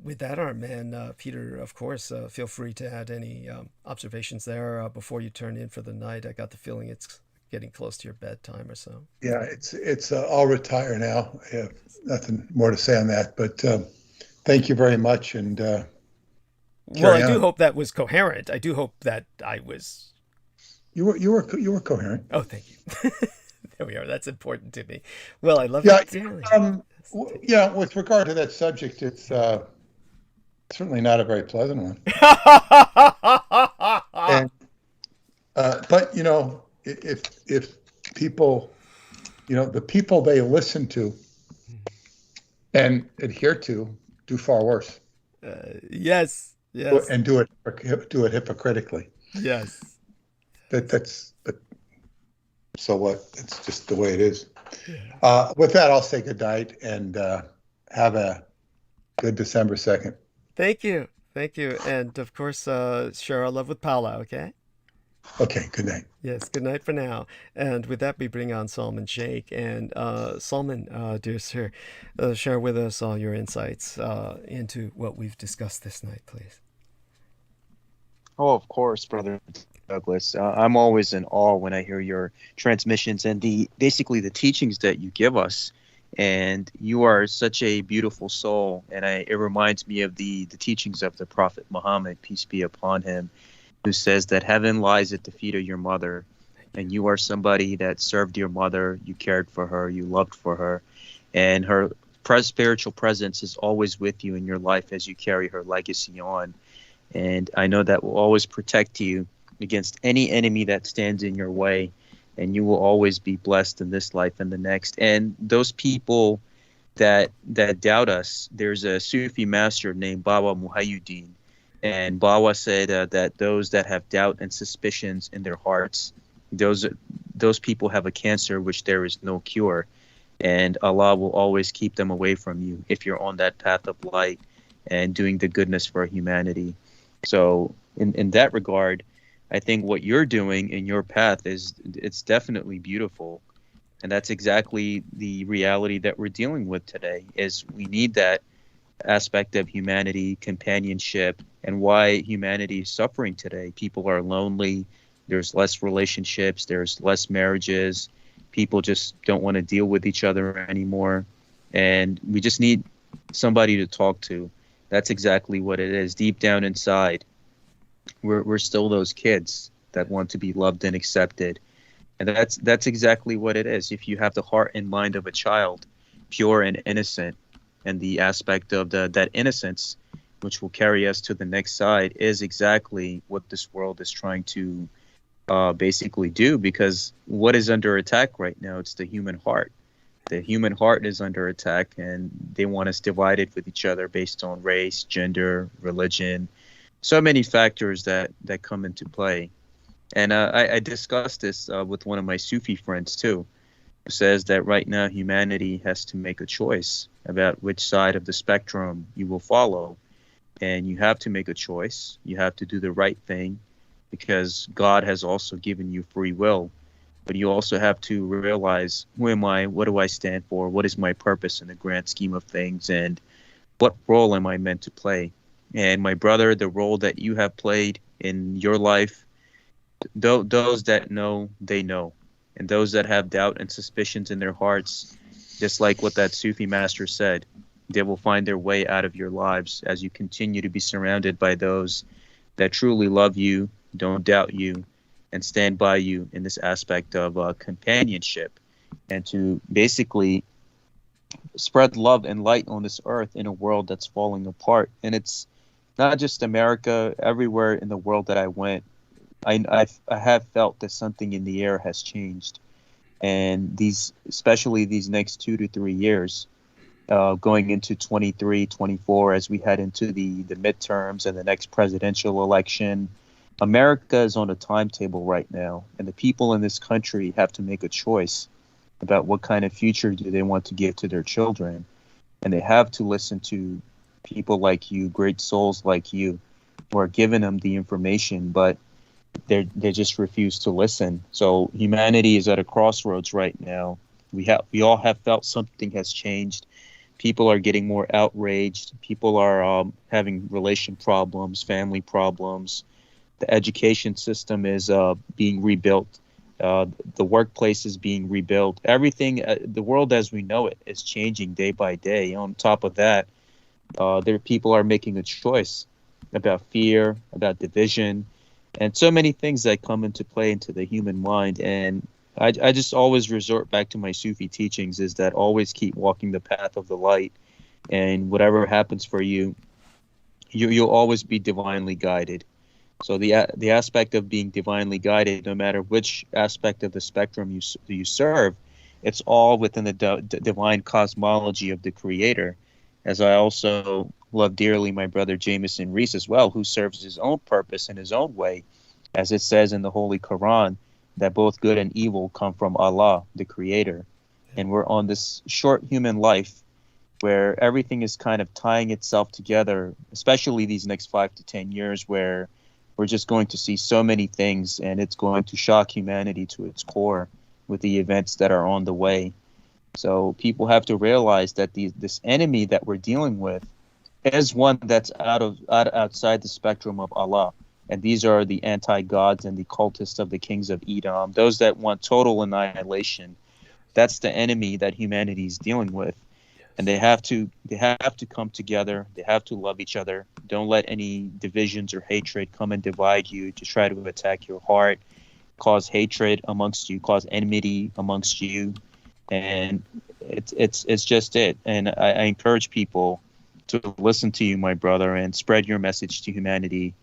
with that, our man, Peter, of course, feel free to add any observations there before you turn in for the night. I got the feeling it's getting close to your bedtime or so. Yeah, it's I'll retire now. I have nothing more to say on that, but thank you very much. And well, I do hope that was coherent. I do hope that I was. You were coherent. Oh, thank you. There we are. That's important to me. Well, I love it dearly. Yeah, with regard to that subject, it's certainly not a very pleasant one. And, but if people, the people they listen to and adhere to do far worse. Yes. And do it hypocritically. Yes. But so what? It's just the way it is. Yeah. With that, I'll say good night and have a good December 2nd. Thank you. And of course, share our love with Paula, okay? Okay, good night. Yes, good night for now. And with that, we bring on Salman Sheikh. And Salman, dear sir, share with us all your insights into what we've discussed this night, please. Oh, of course, Brother Douglas. I'm always in awe when I hear your transmissions and basically the teachings that you give us. And you are such a beautiful soul. And it reminds me of the teachings of the Prophet Muhammad, peace be upon him, who says that heaven lies at the feet of your mother. And you are somebody that served your mother, you cared for her, you loved for her. And her spiritual presence is always with you in your life as you carry her legacy on. And I know that will always protect you against any enemy that stands in your way. And you will always be blessed in this life and the next. And those people that doubt us, there's a Sufi master named Baba Muhayyuddin. And Baba said that those that have doubt and suspicions in their hearts, those people have a cancer which there is no cure. And Allah will always keep them away from you if you're on that path of light and doing the goodness for humanity. So in that regard, I think what you're doing in your path it's definitely beautiful. And that's exactly the reality that we're dealing with today, is we need that aspect of humanity, companionship, and why humanity is suffering today. People are lonely. There's less relationships. There's less marriages. People just don't want to deal with each other anymore. And we just need somebody to talk to. That's exactly what it is. Deep down inside, we're still those kids that want to be loved and accepted. And that's exactly what it is. If you have the heart and mind of a child, pure and innocent, and the aspect of that innocence, which will carry us to the next side, is exactly what this world is trying to basically do. Because what is under attack right now? It's the human heart. The human heart is under attack, and they want us divided with each other based on race, gender, religion, so many factors that come into play. And I discussed this with one of my Sufi friends too, who says that right now humanity has to make a choice about which side of the spectrum you will follow. And you have to make a choice. You have to do the right thing, because God has also given you free will. But you also have to realize, who am I? What do I stand for? What is my purpose in the grand scheme of things? And what role am I meant to play? And my brother, the role that you have played in your life, those that know, they know. And those that have doubt and suspicions in their hearts, just like what that Sufi master said, they will find their way out of your lives as you continue to be surrounded by those that truly love you, don't doubt you, and stand by you in this aspect of companionship, and to basically spread love and light on this earth in a world that's falling apart. And it's not just America. Everywhere in the world that I went, I have felt that something in the air has changed. And especially these next 2 to 3 years, going into 23, 24, as we head into the midterms and the next presidential election, America is on a timetable right now, and the people in this country have to make a choice about what kind of future do they want to give to their children. And they have to listen to people like you, great souls like you, who are giving them the information, but they just refuse to listen. So humanity is at a crossroads right now. We all have felt something has changed. People are getting more outraged. People are having relation problems, family problems. The education system is being rebuilt. The workplace is being rebuilt. Everything, the world as we know it, is changing day by day. On top of that, people are making a choice about fear, about division, and so many things that come into play into the human mind. And I just always resort back to my Sufi teachings, is that always keep walking the path of the light, and whatever happens for you, you'll always be divinely guided. So the aspect of being divinely guided, no matter which aspect of the spectrum you serve, it's all within the divine cosmology of the Creator. As I also love dearly my brother Jameson Reese as well, who serves his own purpose in his own way, as it says in the Holy Quran, that both good and evil come from Allah, the Creator. And we're on this short human life where everything is kind of tying itself together, especially these next 5 to 10 years, where we're just going to see so many things, and it's going to shock humanity to its core with the events that are on the way. So people have to realize that this enemy that we're dealing with is one that's outside the spectrum of Allah. And these are the anti-gods and the cultists of the kings of Edom, those that want total annihilation. That's the enemy that humanity is dealing with. And they have to come together. They have to love each other. Don't let any divisions or hatred come and divide you to try to attack your heart, cause hatred amongst you, cause enmity amongst you. And it's just it. And I encourage people to listen to you, my brother, and spread your message to humanity.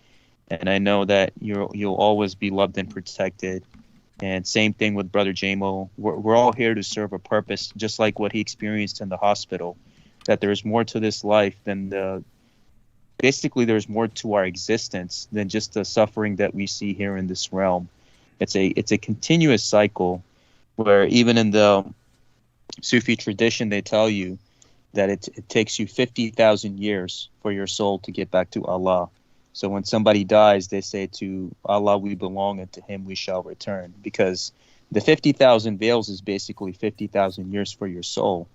And I know that you'll always be loved and protected. And same thing with Brother Jamo. We're all here to serve a purpose, just like what he experienced in the hospital, that there's more to this life than basically there's more to our existence than just the suffering that we see here in this realm. It's a continuous cycle where even in the Sufi tradition, they tell you that it takes you 50,000 years for your soul to get back to Allah. So when somebody dies, they say, to Allah we belong and to him we shall return, because the 50,000 veils is basically 50,000 years for your soul.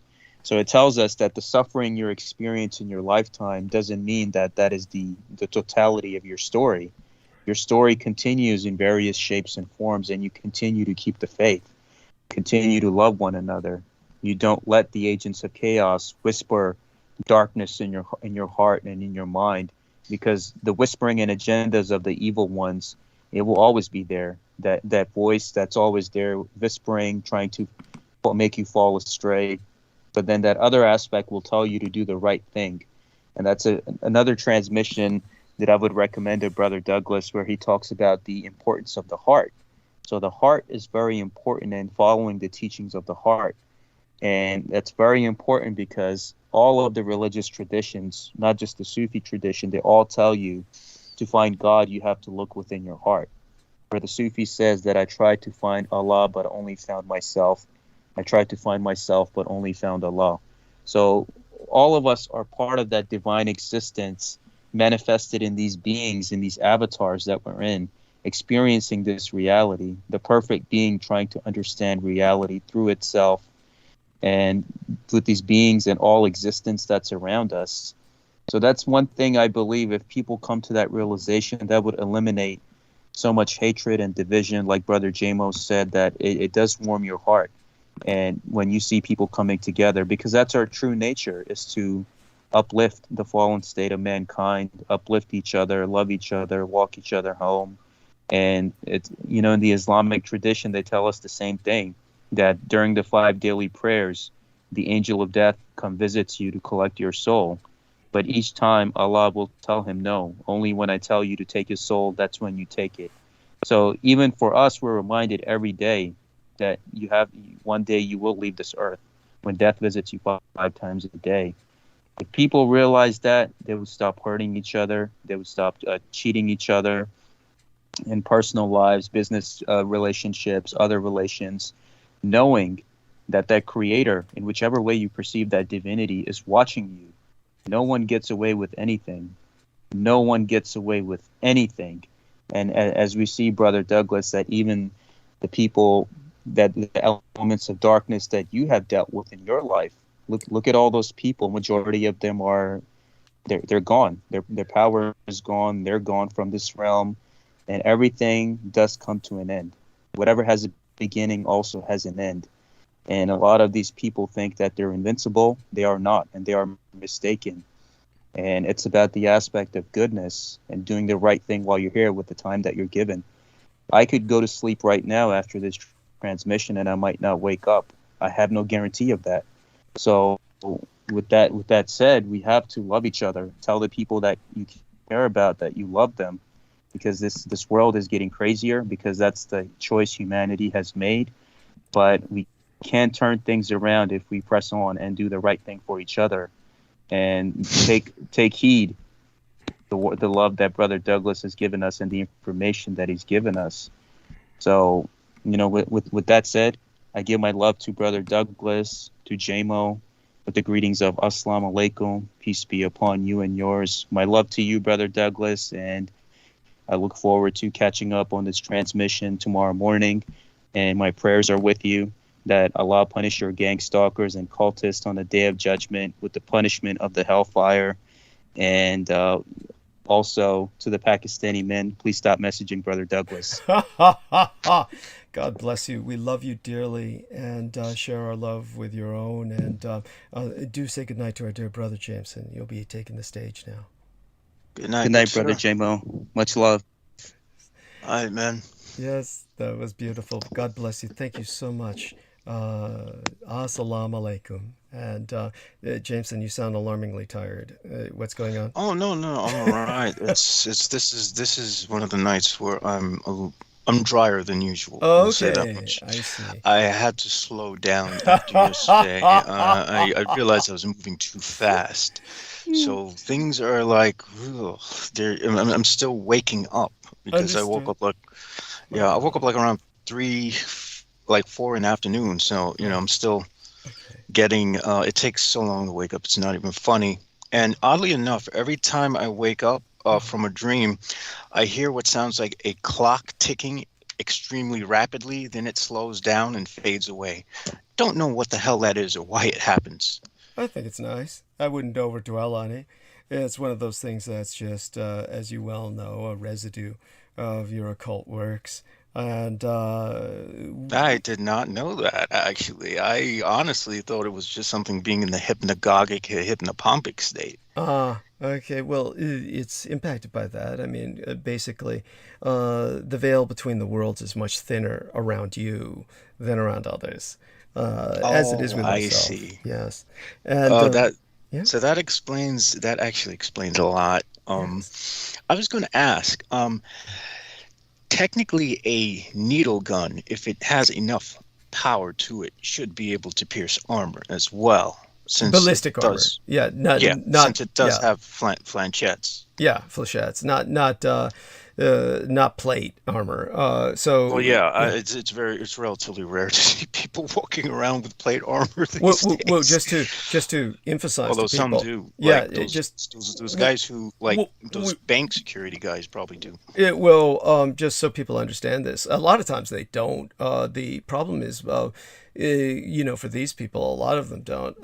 So it tells us that the suffering you experience in your lifetime doesn't mean that is the totality of your story. Your story continues in various shapes and forms, and you continue to keep the faith, continue to love one another. You don't let the agents of chaos whisper darkness in your heart and in your mind, because the whispering and agendas of the evil ones, it will always be there. That voice that's always there, whispering, trying to make you fall astray. But then that other aspect will tell you to do the right thing. And that's another transmission that I would recommend to Brother Douglas, where he talks about the importance of the heart. So the heart is very important in following the teachings of the heart. And that's very important because all of the religious traditions, not just the Sufi tradition, they all tell you to find God, you have to look within your heart. Where the Sufi says that I tried to find Allah, but only found myself. I tried to find myself, but only found Allah. So all of us are part of that divine existence manifested in these beings, in these avatars that we're in, experiencing this reality, the perfect being trying to understand reality through itself and with these beings and all existence that's around us. So that's one thing I believe, if people come to that realization, that would eliminate so much hatred and division. Like Brother Jamo said, that it does warm your heart. And when you see people coming together, because that's our true nature, is to uplift the fallen state of mankind, uplift each other, love each other, walk each other home, And it's, in the Islamic tradition, they tell us the same thing, that during the 5 daily prayers, the angel of death come visits you to collect your soul. But each time Allah will tell him, no, only when I tell you to take his soul, that's when you take it. So even for us, we're reminded every day that one day you will leave this earth, when death visits you 5 times a day. If people realize that, they would stop hurting each other. They would stop cheating each other in personal lives, business relationships, other relations, knowing that creator, in whichever way you perceive that divinity, is watching you. No one gets away with anything. No one gets away with anything. And as we see, Brother Douglas, that even the people, that the elements of darkness that you have dealt with in your life, look at all those people. Majority of them they're gone. Their power is gone. They're gone from this realm, and everything does come to an end. Whatever has a beginning also has an end. And a lot of these people think that they're invincible. They are not, and they are mistaken. And it's about the aspect of goodness and doing the right thing while you're here with the time that you're given. I could go to sleep right now after this transmission, and I might not wake up. I have no guarantee of that. So with that said, we have to love each other. Tell the people that you care about that you love them, because this world is getting crazier, because that's the choice humanity has made. But we can turn things around if we press on and do the right thing for each other, and take heed the love that Brother Douglas has given us and the information that he's given us. So, with that said, I give my love to Brother Douglas, to JMO, with the greetings of Assalamu alaikum, peace be upon you and yours. My love to you, Brother Douglas, and I look forward to catching up on this transmission tomorrow morning, and my prayers are with you, that Allah punish your gang stalkers and cultists on the day of judgment with the punishment of the hellfire. And also to the Pakistani men, please stop messaging Brother Douglas. God bless you. We love you dearly, and share our love with your own. And do say goodnight to our dear brother Jameson. You'll be taking the stage now. Good night, Brother JMO. Much love. All right, man. Yes, that was beautiful. God bless you. Thank you so much. Assalamu alaikum. And Jameson, you sound alarmingly tired. What's going on? Oh no, I'm all right. This is one of the nights where I'm drier than usual. Okay, I'll say that much. I see. I had to slow down after yesterday. I realized I was moving too fast, so things are like, I'm still waking up, because I woke up I woke up like around 3, like 4 in the afternoon. So I'm still getting. It takes so long to wake up. It's not even funny. And oddly enough, every time I wake up from a dream, I hear what sounds like a clock ticking extremely rapidly. Then it slows down and fades away. Don't know what the hell that is or why it happens. I think it's nice. I wouldn't overdwell on it. It's one of those things that's just, as you well know, a residue of your occult works. And I did not know that, actually. I honestly thought it was just something being in the hypnopompic state. Okay. Well, it's impacted by that. I mean, basically, the veil between the worlds is much thinner around you than around others, as it is with myself. I see. Yes. And yeah. So that actually explains a lot. Yes. I was going to ask, technically a needle gun, if it has enough power to it, should be able to pierce armor as well. Since ballistic armor. Since it does have flanchettes. Yeah, flechettes, not plate armor. It's relatively rare to see people walking around with plate armor these days. Well, just to emphasize, although to people, some do. Yeah, like those guys who those bank security guys probably do. Just so people understand this, a lot of times they don't. The problem is, for these people, a lot of them don't.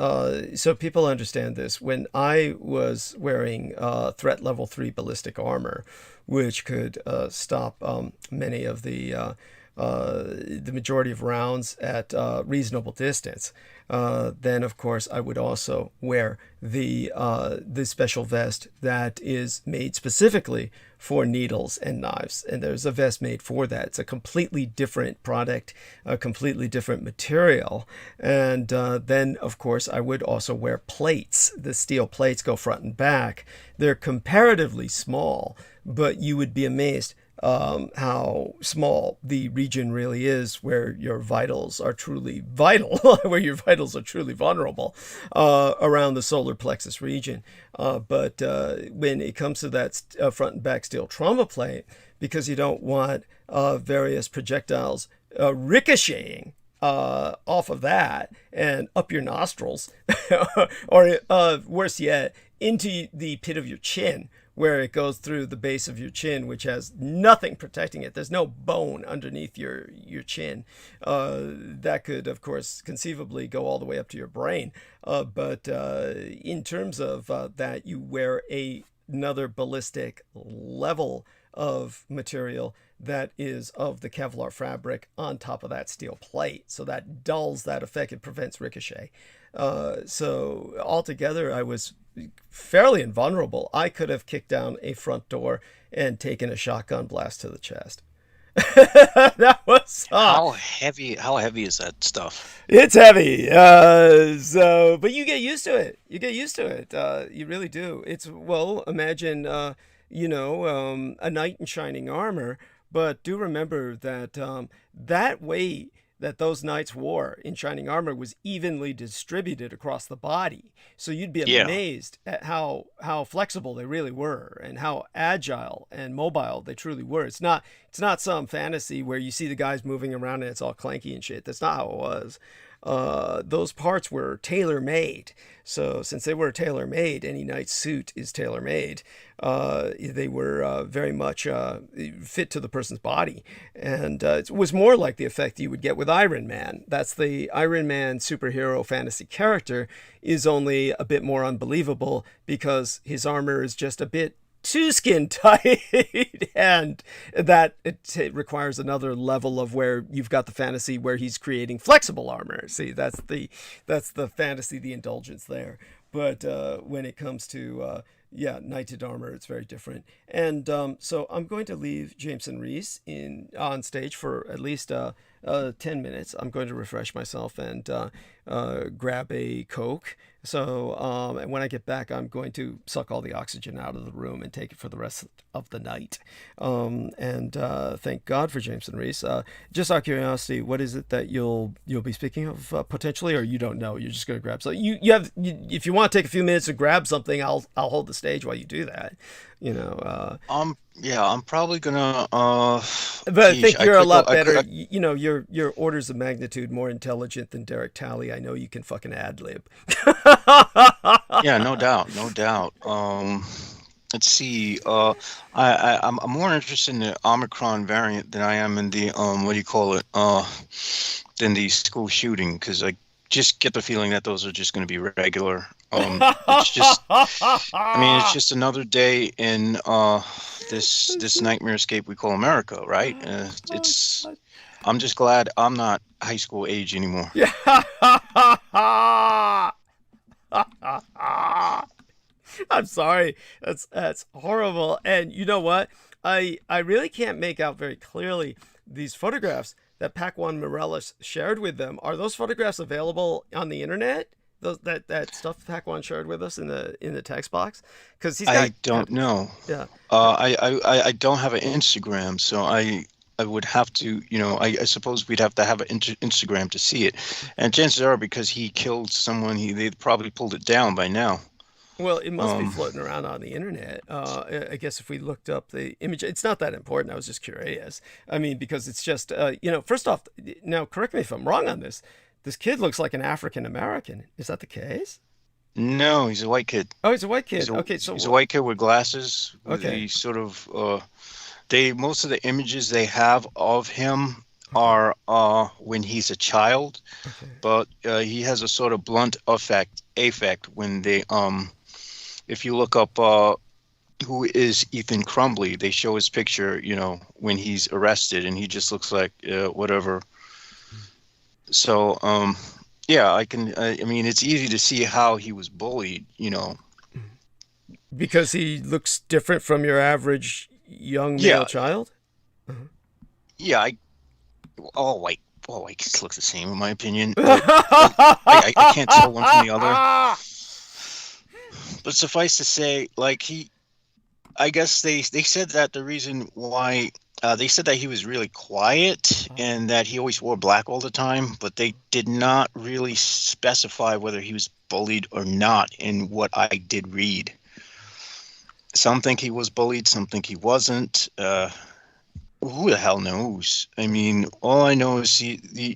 So people understand this. When I was wearing threat level 3 ballistic armor, which could stop many of the the majority of rounds at reasonable distance. Then of course I would also wear the special vest that is made specifically for needles and knives, and there's a vest made for that. It's a completely different product, a completely different material. And then of course I would also wear plates. The steel plates go front and back. They're comparatively small, but you would be amazed how small the region really is where your vitals are truly vital, where your vitals are truly vulnerable, around the solar plexus region. But when it comes to that front and back steel trauma plate, because you don't want various projectiles ricocheting off of that and up your nostrils, or worse yet, into the pit of your chin, where it goes through the base of your chin, which has nothing protecting it. There's no bone underneath your chin. That could, of course, conceivably go all the way up to your brain. But in terms of that, you wear another ballistic level of material that is of the Kevlar fabric on top of that steel plate. So that dulls that effect. It prevents ricochet. So altogether, I was fairly invulnerable. I could have kicked down a front door and taken a shotgun blast to the chest. That was how heavy is that stuff? It's heavy. But you get used to it. You really do. It's, well, imagine a knight in shining armor, but do remember that that weight that those knights wore in shining armor was evenly distributed across the body. So you'd be amazed at how flexible they really were and how agile and mobile they truly were. It's not some fantasy where you see the guys moving around and it's all clanky and shit. That's not how it was. Those parts were tailor-made. So since they were tailor-made, any knight's suit is tailor-made. They were very much fit to the person's body. And it was more like the effect you would get with Iron Man. That's the Iron Man superhero fantasy character, is only a bit more unbelievable because his armor is just a bit too skin tight, and that it requires another level of where you've got the fantasy where he's creating flexible armor. See, that's the fantasy, the indulgence there. But when it comes to knighted armor, it's very different. And so I'm going to leave Jameson Reese on stage for at least 10 minutes. I'm going to refresh myself and grab a Coke. So and when I get back, I'm going to suck all the oxygen out of the room and take it for the rest of the night. And thank God for Jameson Reese. Just out of curiosity, what is it that you'll be speaking of potentially, or you don't know? You're just going to grab something. If you want to take a few minutes to grab something, I'll hold the stage while you do that. I'm probably gonna but I think you're a lot better. Your orders of magnitude more intelligent than Derek Talley. I know you can fucking ad-lib. Yeah, no doubt. Let's see. I'm more interested in the Omicron variant than I am in the than the school shooting, because I just get the feeling that those are just going to be regular. It's just another day in this nightmare escape we call America, right? I'm just glad I'm not high school age anymore. Yeah. I'm sorry. That's horrible. And you know what? I really can't make out very clearly these photographs that Pac-1 Morales shared with them. Are those photographs available on the internet? That stuff Pac-1 shared with us in the text box? Because I don't know. Yeah. I don't have an Instagram, so I would have to, I suppose we'd have to have an Instagram to see it. And chances are, because he killed someone, they probably pulled it down by now. Well, it must be floating around on the internet. I guess if we looked up the image, it's not that important. I was just curious. I mean, because it's just, first off, now correct me if I'm wrong on this. This kid looks like an African American. Is that the case? No, he's a white kid. Oh, he's a white kid. He's a white kid with glasses. Okay. He sort of, most of the images they have of him are when he's a child, but he has a sort of blunt affect when they if you look up who is Ethan Crumbly. They show his picture, when he's arrested, and he just looks like whatever. So, yeah, I mean, it's easy to see how he was bullied, Because he looks different from your average young male child? Yeah, white kids look the same, in my opinion. I can't tell one from the other. But suffice to say, I guess they said that the reason why they said that he was really quiet and that he always wore black all the time, but they did not really specify whether he was bullied or not in what I did read. Some think he was bullied, some think he wasn't. Who the hell knows? I mean, all I know is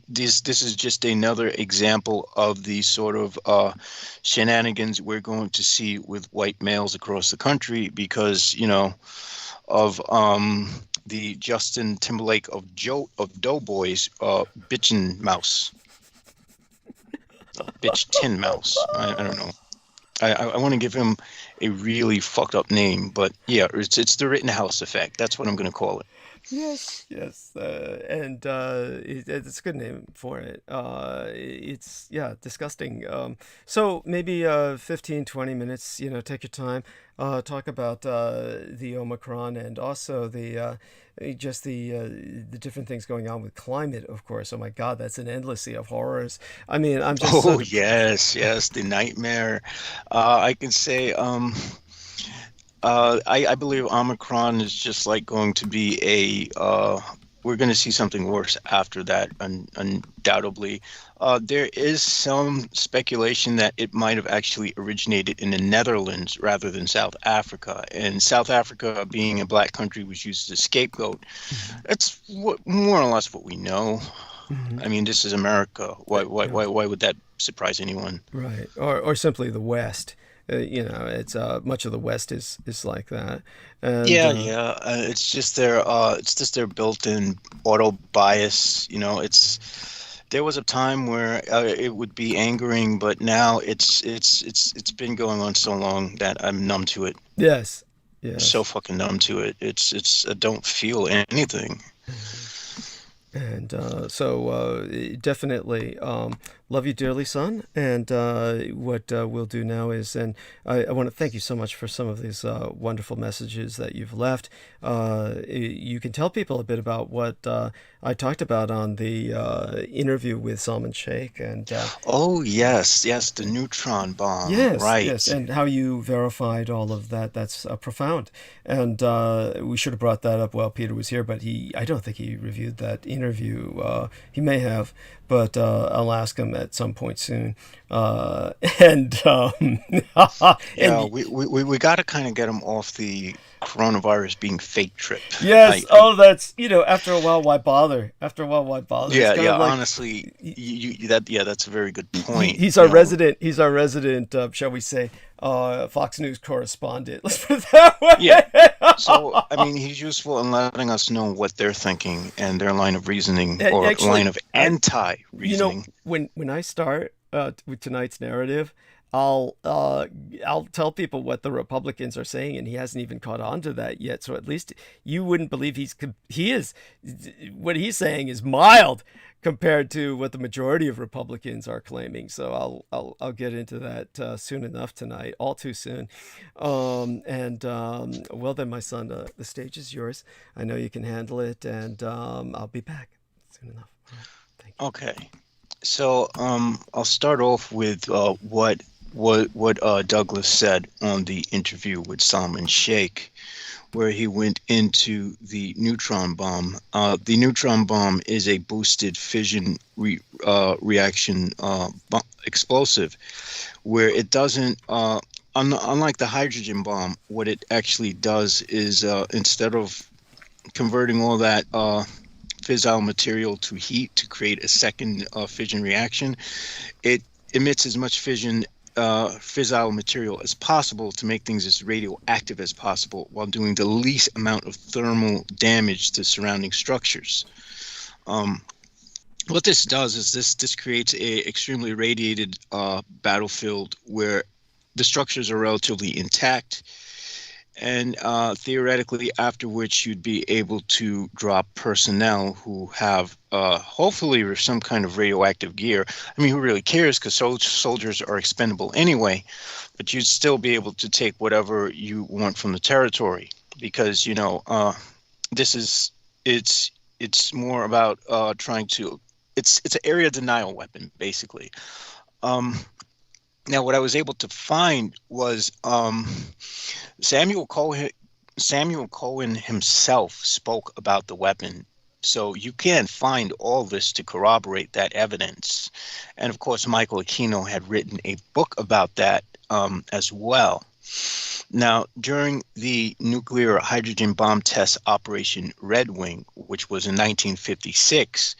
this is just another example of the sort of shenanigans we're going to see with white males across the country because, of the Justin Timberlake of Doughboys bitchin' mouse. Bitch tin mouse. I don't know. I want to give him a really fucked up name, but yeah, it's the Rittenhouse effect. That's what I'm going to call it. Yes, and it's a good name for it. It's disgusting. So maybe 15, 20 minutes. Take your time. Talk about the Omicron and also the different things going on with climate. Of course. Oh my God, that's an endless sea of horrors. I mean, I'm just. Yes, the nightmare. I can say. I believe Omicron is just going to be we're going to see something worse after that, undoubtedly. There is some speculation that it might have actually originated in the Netherlands rather than South Africa. And South Africa, being a black country, was used as a scapegoat. That's more or less what we know. I mean, this is America. Why would that surprise anyone? Right, or simply the West. It's much of the West is like that. And, it's just their built-in auto bias. There was a time where it would be angering, but now it's been going on so long that I'm numb to it. Yes. I'm so fucking numb to it. It's I don't feel anything. And so definitely love you dearly, son. And what we'll do now is, and I want to thank you so much for some of these wonderful messages that you've left. You can tell people a bit about what I talked about on the interview with Salman Sheikh. And oh, yes, the neutron bomb. Yes, right. Yes, and how you verified all of that. That's profound. And we should have brought that up while Peter was here, but I don't think he reviewed that interview. He may have, but I'll ask him at some point soon. We got to kind of get him off the coronavirus being fake trip. Yes. That's after a while, why bother? Yeah. Honestly, that's a very good point. He's our resident. He's our resident. Shall we say? Fox News correspondent. Let's put it that way. Yeah. So, I mean, he's useful in letting us know what they're thinking and their line of reasoning or actually, line of anti-reasoning. When I start with tonight's narrative, I'll tell people what the Republicans are saying, and he hasn't even caught on to that yet. So at least you wouldn't believe what he's saying is mild compared to what the majority of Republicans are claiming. So I'll get into that soon enough tonight, all too soon. Well then, my son, the stage is yours. I know you can handle it, and I'll be back soon enough. Thank you. Okay, so I'll start off with what Douglas said on the interview with Salman Sheikh, where he went into the neutron bomb. The neutron bomb is a boosted fission reaction explosive, where it doesn't, unlike the hydrogen bomb, what it actually does is instead of converting all that fissile material to heat to create a second fission reaction, it emits as much fissile material as possible to make things as radioactive as possible while doing the least amount of thermal damage to surrounding structures. What this does is this creates a extremely irradiated battlefield where the structures are relatively intact, and theoretically after which you'd be able to drop personnel who have hopefully some kind of radioactive gear. I mean, who really cares, because soldiers are expendable anyway, but you'd still be able to take whatever you want from the territory, because this is it's more about trying to it's an area denial weapon, basically. Now, what I was able to find was Samuel Cohen himself spoke about the weapon. So you can find all this to corroborate that evidence. And of course, Michael Aquino had written a book about that as well. Now, during the nuclear hydrogen bomb test Operation Red Wing, which was in 1956,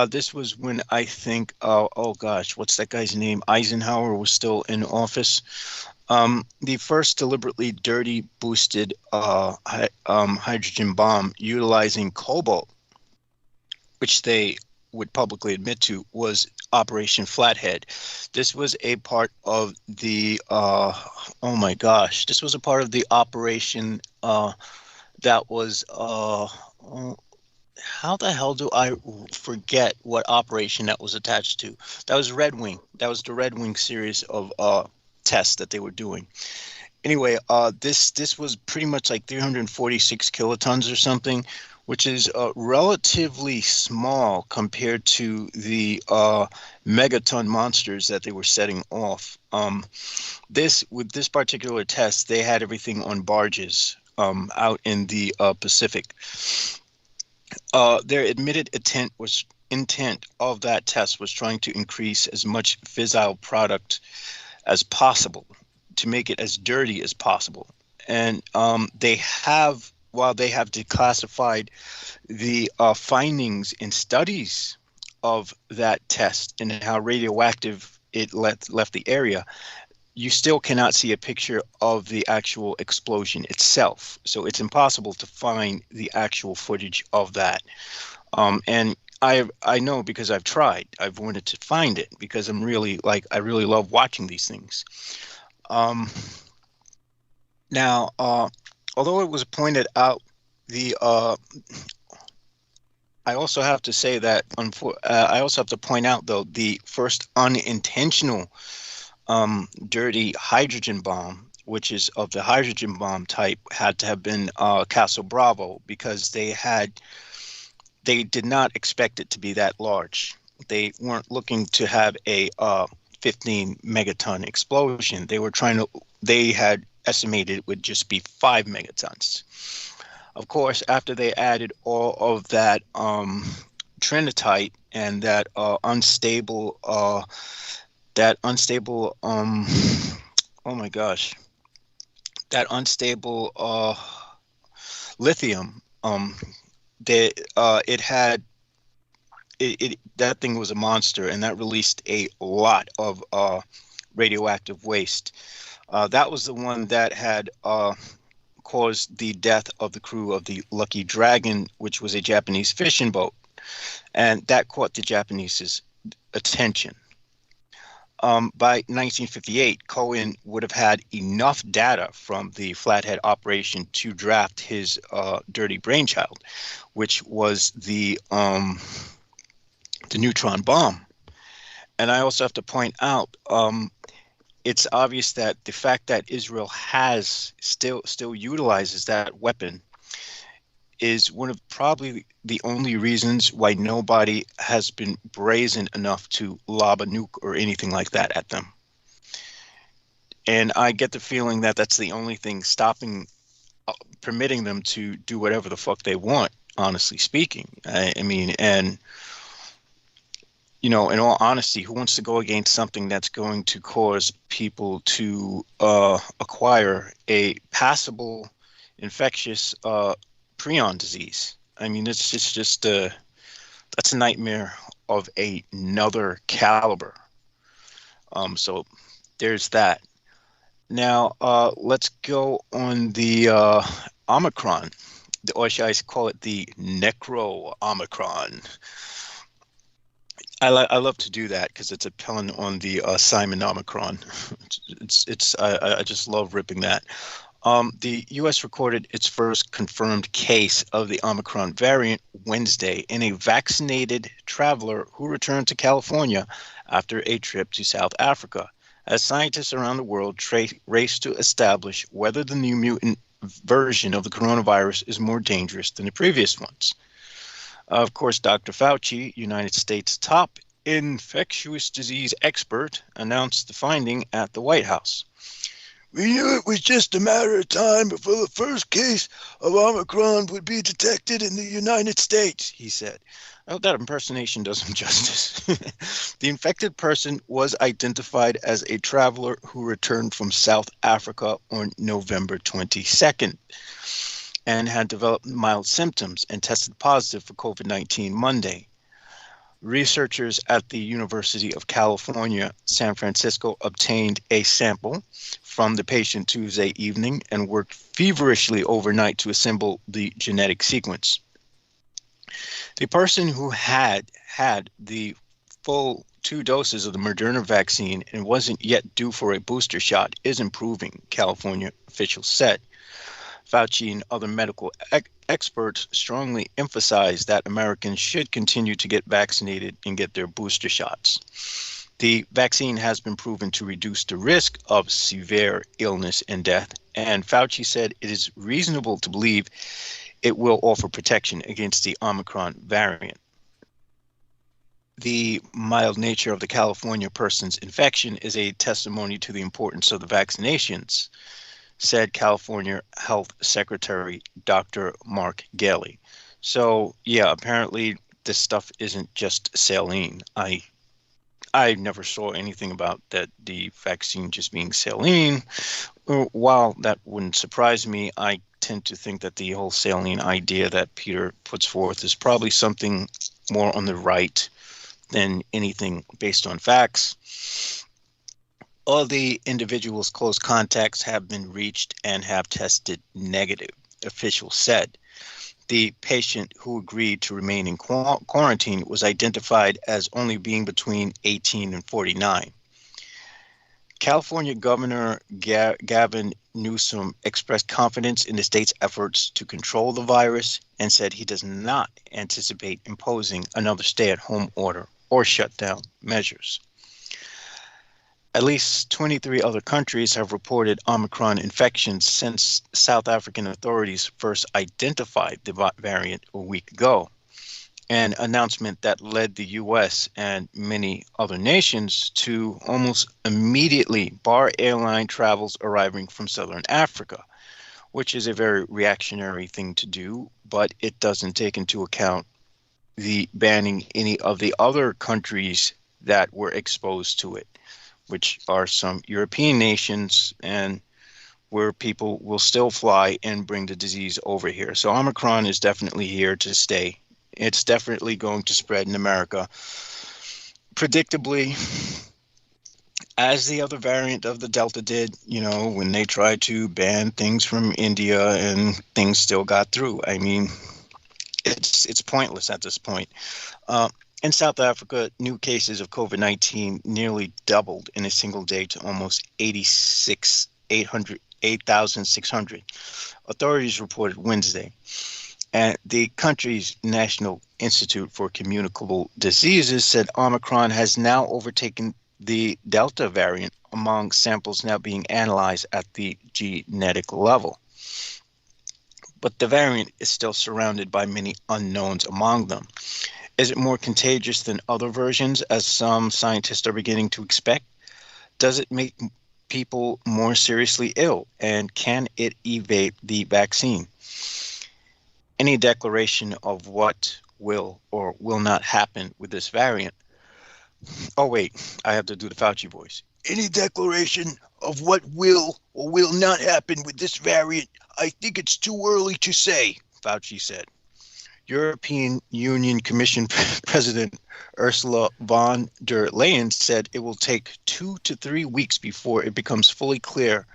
this was when I think, oh gosh, what's that guy's name? Eisenhower was still in office. The first deliberately dirty boosted hydrogen bomb utilizing cobalt, which they would publicly admit to, was Operation Flathead. This was a part of the oh my gosh, this was a part of the operation that was how the hell do I forget what operation that was attached to? That was Red Wing. That was the Red Wing series of tests that they were doing. Anyway, this was pretty much like 346 kilotons or something, which is relatively small compared to the megaton monsters that they were setting off. With this particular test, they had everything on barges out in the Pacific. Their admitted intent of that test was trying to increase as much fissile product as possible to make it as dirty as possible. And while they have declassified the findings and studies of that test and how radioactive it left the area, you still cannot see a picture of the actual explosion itself. So it's impossible to find the actual footage of that. And I know, because I've tried. I've wanted to find it because I really love watching these things. Now, although it was pointed out, I also have to say that I also have to point out, though, the first unintentional dirty hydrogen bomb, which is of the hydrogen bomb type, had to have been Castle Bravo, because they did not expect it to be that large. They weren't looking to have a 15 megaton explosion. They had estimated it would just be 5 megatons. Of course, after they added all of that trinitite and that unstable oh my gosh, that unstable lithium, that thing was a monster, and that released a lot of radioactive waste. That was the one that had caused the death of the crew of the Lucky Dragon, which was a Japanese fishing boat, and that caught the Japanese's attention. By 1958, Cohen would have had enough data from the Flathead operation to draft his dirty brainchild, which was the neutron bomb. And I also have to point out, it's obvious that the fact that Israel has still utilizes that weapon is one of probably the only reasons why nobody has been brazen enough to lob a nuke or anything like that at them. And I get the feeling that that's the only thing permitting them to do whatever the fuck they want, honestly speaking. I mean, and in all honesty, who wants to go against something that's going to cause people to acquire a passable infectious prion disease? I mean, it's just that's a nightmare of another caliber. So there's that. Now let's go on the Omicron, or should I call it the Necro Omicron? I love to do that because it's a pun on the Simon Omicron. I just love ripping that. The U.S. recorded its first confirmed case of the Omicron variant Wednesday in a vaccinated traveler who returned to California after a trip to South Africa, as scientists around the world race to establish whether the new mutant version of the coronavirus is more dangerous than the previous ones. Of course, Dr. Fauci, United States' top infectious disease expert, announced the finding at the White House. "We knew it was just a matter of time before the first case of Omicron would be detected in the United States," he said. Oh, that impersonation does him justice. The infected person was identified as a traveler who returned from South Africa on November 22nd and had developed mild symptoms and tested positive for COVID-19 Monday. Researchers at the University of California, San Francisco obtained a sample from the patient Tuesday evening and worked feverishly overnight to assemble the genetic sequence. The person who had the full 2 doses of the Moderna vaccine and wasn't yet due for a booster shot is improving, California officials said. Fauci and other medical experts strongly emphasize that Americans should continue to get vaccinated and get their booster shots. The vaccine has been proven to reduce the risk of severe illness and death, and Fauci said it is reasonable to believe it will offer protection against the Omicron variant. The mild nature of the California person's infection is a testimony to the importance of the vaccinations, said California Health Secretary Dr. Mark Galey. So, yeah, apparently this stuff isn't just saline. I never saw anything about that the vaccine just being saline. While that wouldn't surprise me, I tend to think that the whole saline idea that Peter puts forth is probably something more on the right than anything based on facts. All the individual's close contacts have been reached and have tested negative, officials said. The patient who agreed to remain in quarantine was identified as only being between 18 and 49. California Governor Gavin Newsom expressed confidence in the state's efforts to control the virus and said he does not anticipate imposing another stay-at-home order or shutdown measures. At least 23 other countries have reported Omicron infections since South African authorities first identified the variant a week ago, an announcement that led the U.S. and many other nations to almost immediately bar airline travels arriving from Southern Africa, which is a very reactionary thing to do, but it doesn't take into account the banning any of the other countries that were exposed to it, which are some European nations and where people will still fly and bring the disease over here. So Omicron is definitely here to stay. It's definitely going to spread in America. Predictably, as the other variant of the Delta did, when they tried to ban things from India and things still got through. I mean, it's pointless at this point. In South Africa, new cases of COVID-19 nearly doubled in a single day to almost 8,600. Authorities reported Wednesday. And the country's National Institute for Communicable Diseases said Omicron has now overtaken the Delta variant among samples now being analyzed at the genetic level. But the variant is still surrounded by many unknowns among them. Is it more contagious than other versions, as some scientists are beginning to expect? Does it make people more seriously ill? And can it evade the vaccine? Any declaration of what will or will not happen with this variant? Oh, wait, I have to do the Fauci voice. Any declaration of what will or will not happen with this variant? I think it's too early to say, Fauci said. European Union Commission President Ursula von der Leyen said it will take 2 to 3 weeks before it becomes fully clear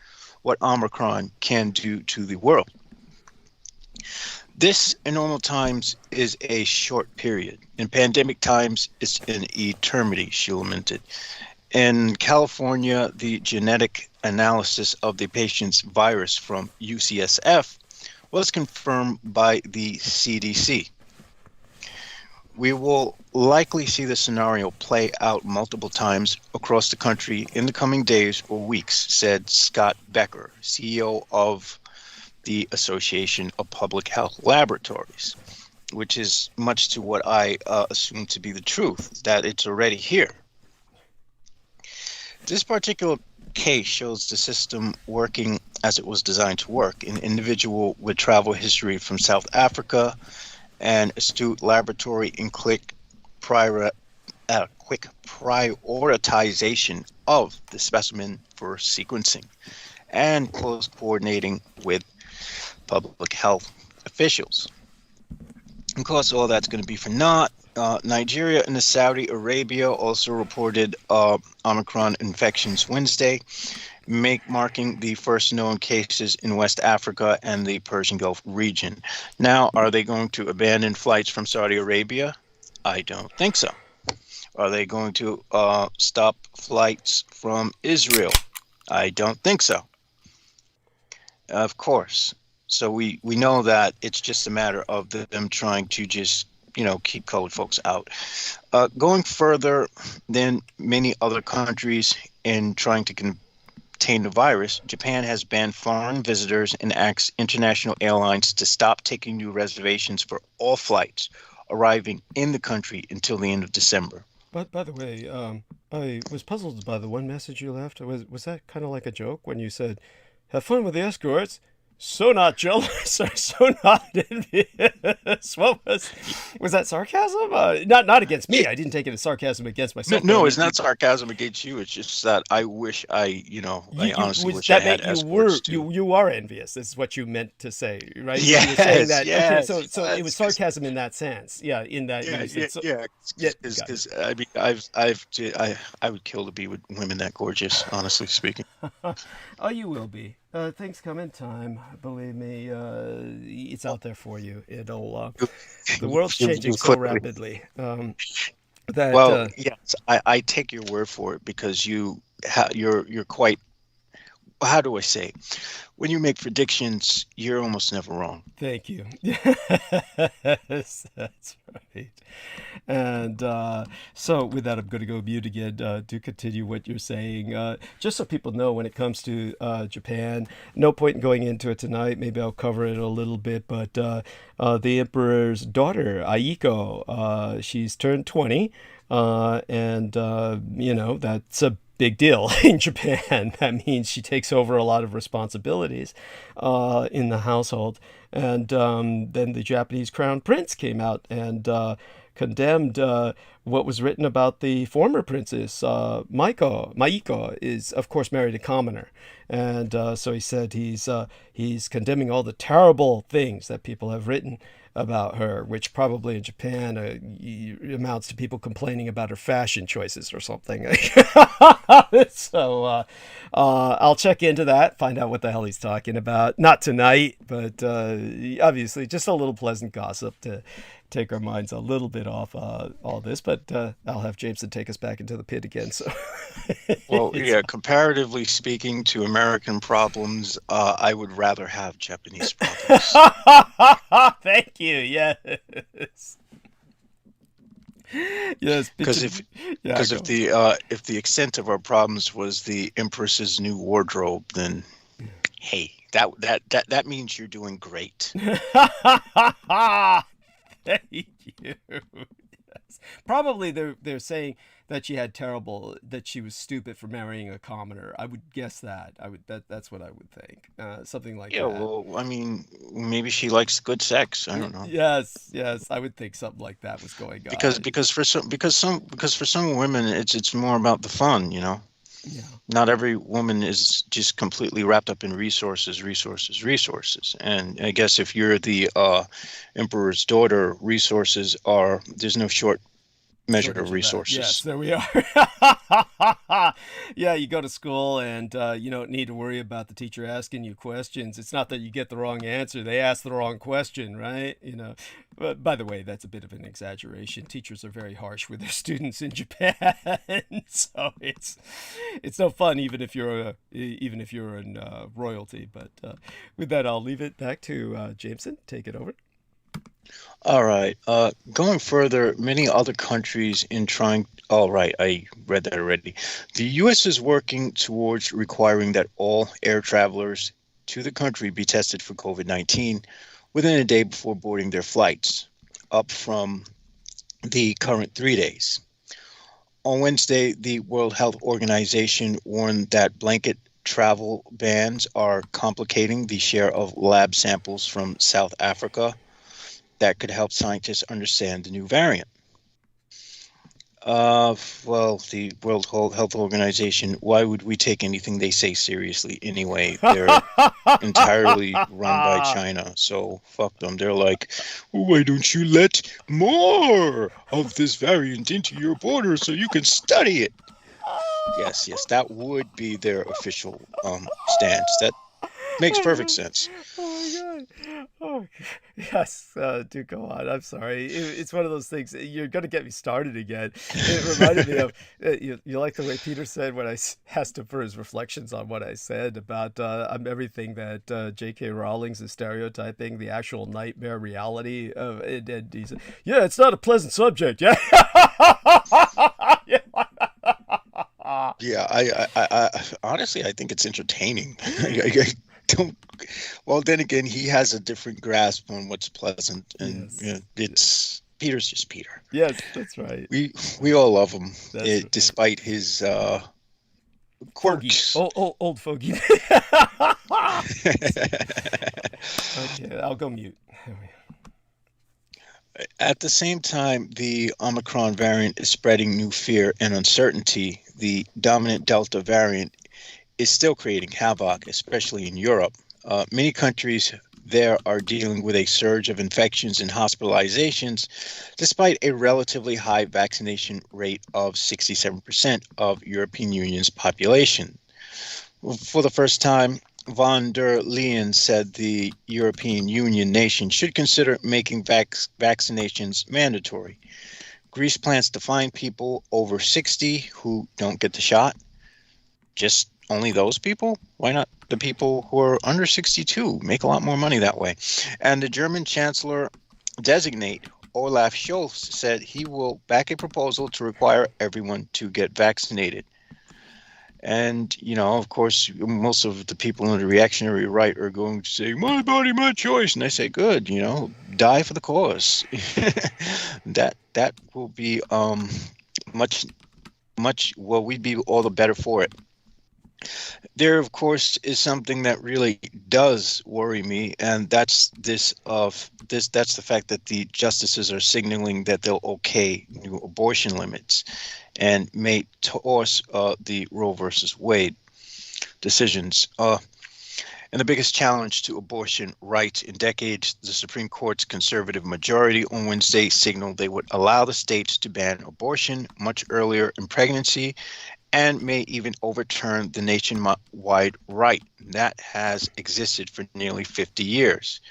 what Omicron can do to the world. This, in normal times, is a short period. In pandemic times, it's an eternity, she lamented. In California, the genetic analysis of the patient's virus from UCSF was confirmed by the CDC. We will likely see the scenario play out multiple times across the country in the coming days or weeks, said Scott Becker, CEO of the Association of Public Health Laboratories, which is much to what I assume to be the truth, that it's already here. This particular case shows the system working as it was designed to work. An individual with travel history from South Africa, and astute laboratory and quick prioritization of the specimen for sequencing, and close coordinating with public health officials. Of course, all that's going to be for naught. Nigeria and Saudi Arabia also reported Omicron infections Wednesday, marking the first known cases in West Africa and the Persian Gulf region. Now, are they going to abandon flights from Saudi Arabia? I don't think so. Are they going to stop flights from Israel? I don't think so. Of course. So we know that it's just a matter of them trying to just, keep colored folks out. Going further than many other countries in trying to contain the virus, Japan has banned foreign visitors and asks international airlines to stop taking new reservations for all flights arriving in the country until the end of December. But by the way, I was puzzled by the one message you left. Was that kind of like a joke when you said, "Have fun with the escorts"? So not jealous or so not envious. What was that sarcasm? Not against me. I didn't take it as sarcasm against myself. No, it's not sarcasm against you. It's just that I wish I honestly wish I had escorts too. You are envious. This is what you meant to say, right? Yes, you were saying that. yes. Okay, so it was sarcasm in that sense. Yeah, in that. Because I mean, I would kill to be with women that gorgeous. Honestly speaking. Oh, you will be. Things come in time. Believe me, it's out there for you. It'll. The world's changing so rapidly. Yes, I take your word for it, because you're quite. How do I say? When you make predictions, you're almost never wrong. Thank you. Yes, that's right. And so with that, I'm going to go mute again. Do continue what you're saying. Just so people know, when it comes to Japan, no point in going into it tonight. Maybe I'll cover it a little bit. But the emperor's daughter, Aiko, she's turned 20. And that's a big deal in Japan. That means she takes over a lot of responsibilities in the household. And then the Japanese crown prince came out and condemned what was written about the former princess. Maiko is, of course, married a commoner. And so he said he's condemning all the terrible things that people have written about her, which probably in Japan amounts to people complaining about her fashion choices or something. So I'll check into that, find out what the hell he's talking about. Not tonight, but obviously just a little pleasant gossip to take our minds a little bit off all this. But I'll have Jameson take us back into the pit again. So, well, yeah, comparatively speaking to American problems, I would rather have Japanese problems. Thank you. Yes. Yes. Because if the extent of our problems was the Empress's new wardrobe, then hey, that means you're doing great. Thank you. Yes. Probably they're saying that she was stupid for marrying a commoner. I would guess that. That's what I would think. Something like that. Yeah, well, I mean, maybe she likes good sex. I don't know. Yes, I would think something like that was going on. Because for some women, it's more about the fun, Yeah. Not every woman is just completely wrapped up in resources. And I guess if you're the emperor's daughter, there's no measure of resources. Yes, there we are. Yeah, you go to school and you don't need to worry about the teacher asking you questions. It's not that you get the wrong answer; they ask the wrong question, right? You know. But by the way, that's a bit of an exaggeration. Teachers are very harsh with their students in Japan, so it's no fun, even if you're in royalty. But with that, I'll leave it back to Jameson. Take it over. All right. Going further, many other countries in trying. All right, I read that already. The U.S. is working towards requiring that all air travelers to the country be tested for COVID-19 within a day before boarding their flights, up from the current 3 days. On Wednesday, the World Health Organization warned that blanket travel bans are complicating the share of lab samples from South Africa that could help scientists understand the new variant. Well, the World Health Organization, why would we take anything they say seriously anyway? They're entirely run by China, so fuck them. They're like, why don't you let more of this variant into your border so you can study it? Yes, that would be their official stance. That makes perfect sense. Oh my god. Oh, yes, do go on. I'm sorry. It's one of those things. You're going to get me started again. It reminded me of, you like the way Peter said when I asked him for his reflections on what I said about everything that J.K. Rowling's is stereotyping, the actual nightmare reality of it. And he said, yeah, it's not a pleasant subject. Yeah. Yeah, I honestly, I think it's entertaining. I don't. Well, then again, he has a different grasp on what's pleasant, and yes. It's Peter's just Peter. Yes, that's right. We all love him, right. Despite his quirks. Old fogey. Okay, I'll go mute. At the same time, the Omicron variant is spreading new fear and uncertainty. The dominant Delta variant is still creating havoc, especially in Europe. Many countries there are dealing with a surge of infections and hospitalizations, despite a relatively high vaccination rate of 67% of European Union's population. For the first time, von der Leyen said the European Union nation should consider making vaccinations mandatory. Greece plans to fine people over 60 who don't get the shot. Just only those people? Why not the people who are under 62? Make a lot more money that way. And the German Chancellor designate Olaf Scholz said he will back a proposal to require everyone to get vaccinated. And, of course, most of the people on the reactionary right are going to say, my body, my choice. And I say, good, die for the cause. that will be much, well, we'd be all the better for it. There, of course, is something that really does worry me, and that's that's the fact that the justices are signaling that they'll okay new abortion limits and may toss the Roe versus Wade decisions. And the biggest challenge to abortion rights in decades, the Supreme Court's conservative majority on Wednesday signaled they would allow the states to ban abortion much earlier in pregnancy and may even overturn the nationwide right that has existed for nearly 50 years.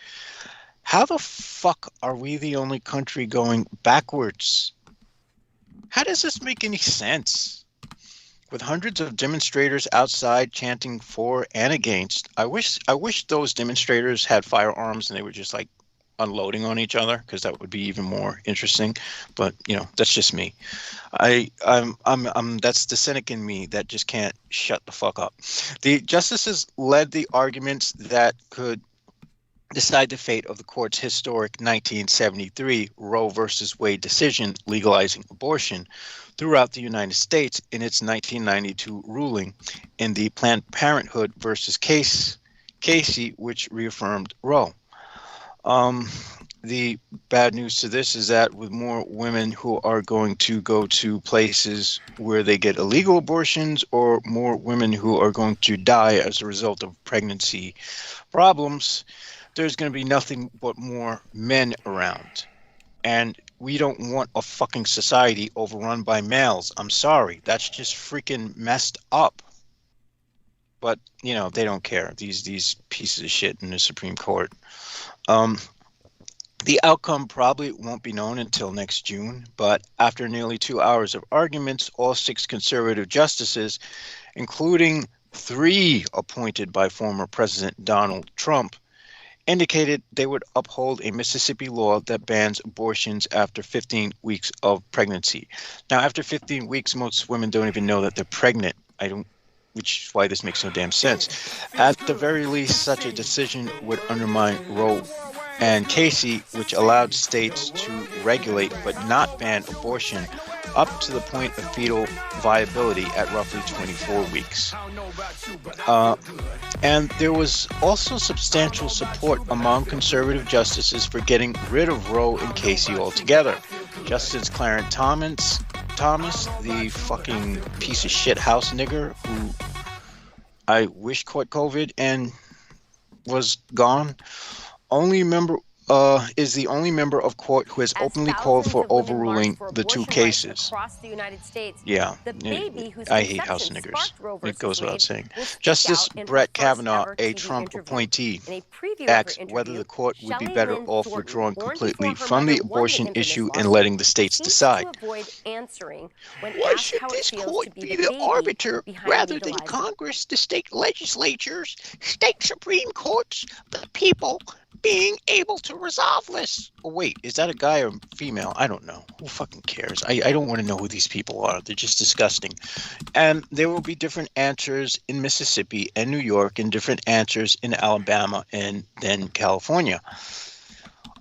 How the fuck are we the only country going backwards? How does this make any sense? With hundreds of demonstrators outside chanting for and against, I wish those demonstrators had firearms and they were just like unloading on each other, because that would be even more interesting. But that's just me. I'm that's the cynic in me that just can't shut the fuck up. The justices led the arguments that could decide the fate of the court's historic 1973 Roe versus Wade decision legalizing abortion throughout the United States in its 1992 ruling in the Planned Parenthood versus Casey, which reaffirmed Roe. The bad news to this is that with more women who are going to go to places where they get illegal abortions, or more women who are going to die as a result of pregnancy problems, there's going to be nothing but more men around. And we don't want a fucking society overrun by males. I'm sorry. That's just freaking messed up. But, you know, they don't care. These pieces of shit in the Supreme Court. The outcome probably won't be known until next June, but after nearly 2 hours of arguments, all 6 conservative justices, including 3 appointed by former President Donald Trump, indicated they would uphold a Mississippi law that bans abortions after 15 weeks of pregnancy. Now, after 15 weeks, most women don't even know that they're pregnant. Which is why this makes no damn sense. At the very least, such a decision would undermine Roe and Casey, which allowed states to regulate but not ban abortion up to the point of fetal viability at roughly 24 weeks. And there was also substantial support among conservative justices for getting rid of Roe and Casey altogether. Justice Clarence Thomas, the fucking piece of shit house nigger who I wish caught COVID and was gone, is the only member of court who has openly called for overruling the 2 cases. Across the United States. Yeah, I hate house niggers. It goes without saying. Justice Brett Kavanaugh, a Trump appointee, asked whether the court would be better off withdrawing completely from the abortion issue and letting the states decide. Why should this court be the arbiter rather than Congress, the state legislatures, state Supreme Courts, the people being able to resolve this? Oh, wait, is that a guy or female? I don't know. Who fucking cares? I don't want to know who these people are. They're just disgusting. And there will be different answers in Mississippi and New York and different answers in Alabama and then California.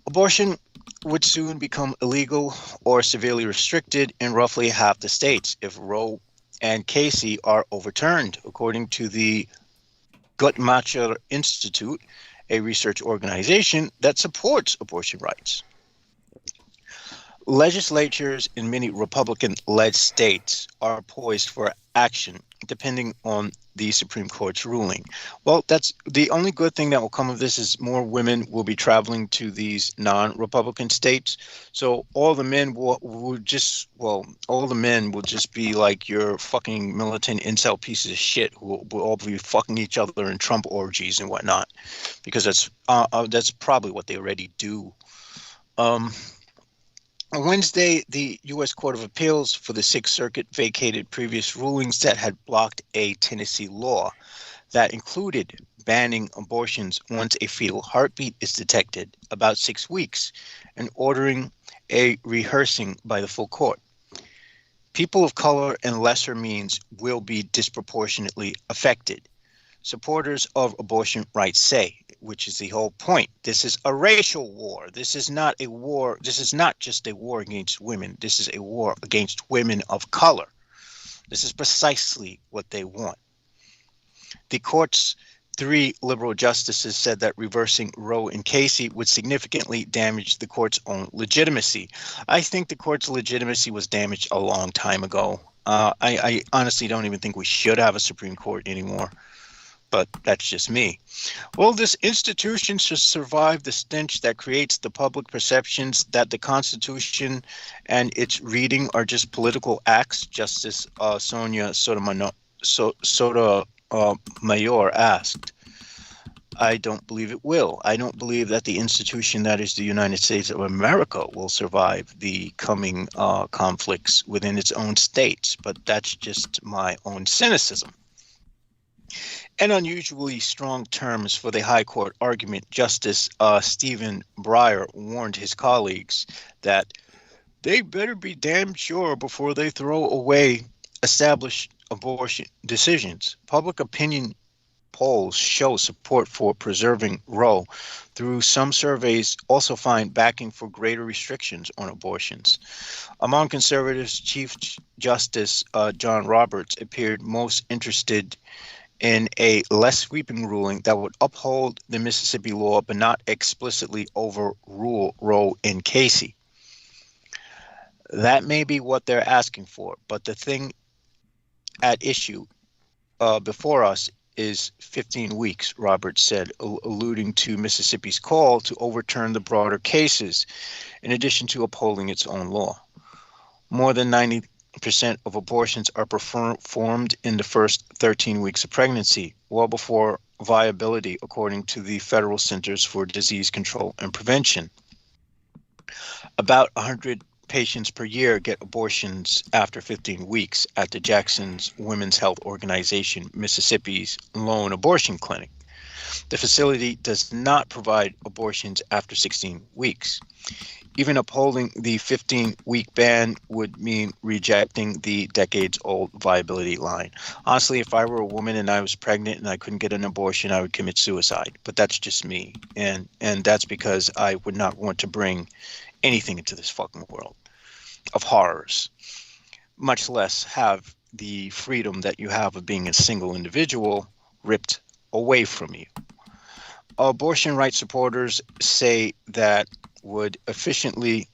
Abortion would soon become illegal or severely restricted in roughly half the states if Roe and Casey are overturned, according to the Guttmacher Institute, a research organization that supports abortion rights. Legislatures in many Republican-led states are poised for action, depending on the Supreme Court's ruling. Well, that's the only good thing that will come of this is more women will be traveling to these non-Republican states. So all the men will just be like your fucking militant incel pieces of shit who will all be fucking each other in Trump orgies and whatnot, because that's probably what they already do. On Wednesday, the U.S. Court of Appeals for the Sixth Circuit vacated previous rulings that had blocked a Tennessee law that included banning abortions once a fetal heartbeat is detected about 6 weeks and ordering a rehearsing by the full court. People of color and lesser means will be disproportionately affected. Supporters of abortion rights say, which is the whole point, this is a racial war. This is not a war. This is not just a war against women. This is a war against women of color. This is precisely what they want. The court's 3 liberal justices said that reversing Roe and Casey would significantly damage the court's own legitimacy. I think the court's legitimacy was damaged a long time ago. I honestly don't even think we should have a Supreme Court anymore. But that's just me. Well, this institution should survive the stench that creates the public perceptions that the Constitution and its reading are just political acts, Justice Sonia Sotomayor asked. I don't believe it will. I don't believe that the institution that is the United States of America will survive the coming conflicts within its own states, but that's just my own cynicism. In unusually strong terms for the High Court argument, Justice Stephen Breyer warned his colleagues that they better be damn sure before they throw away established abortion decisions. Public opinion polls show support for preserving Roe, through some surveys also find backing for greater restrictions on abortions. Among conservatives, Chief Justice John Roberts appeared most interested in a less sweeping ruling that would uphold the Mississippi law but not explicitly overrule Roe and Casey. That may be what they're asking for, but the thing at issue before us is 15 weeks, Roberts said, alluding to Mississippi's call to overturn the broader cases, in addition to upholding its own law. More than 90% of abortions are performed in the first 13 weeks of pregnancy, well before viability, according to the Federal Centers for Disease Control and Prevention. About 100 patients per year get abortions after 15 weeks at the Jackson's Women's Health Organization, Mississippi's lone abortion clinic. The facility does not provide abortions after 16 weeks. Even upholding the 15-week ban would mean rejecting the decades-old viability line. Honestly, if I were a woman and I was pregnant and I couldn't get an abortion, I would commit suicide. But that's just me. And that's because I would not want to bring anything into this fucking world of horrors, much less have the freedom that you have of being a single individual ripped away from you. Abortion rights supporters say that would effectively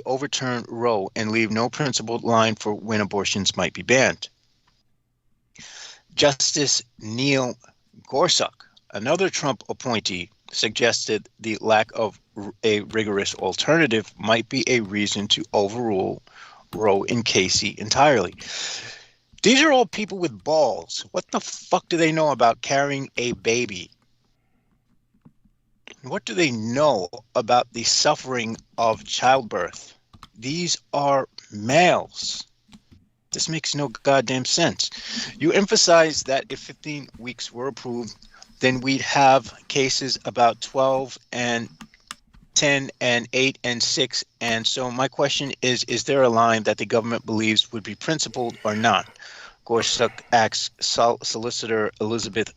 overturn Roe and leave no principled line for when abortions might be banned. Justice Neil Gorsuch, another Trump appointee, suggested the lack of a rigorous alternative might be a reason to overrule Roe and Casey entirely. These are all people with balls. What the fuck do they know about carrying a baby? What do they know about the suffering of childbirth? These are males. This makes no goddamn sense. You emphasize that if 15 weeks were approved, then we'd have cases about 12 and 10 and 8 and 6. And so my question is there a line that the government believes would be principled or not? Gorsuch asks Solicitor Elizabeth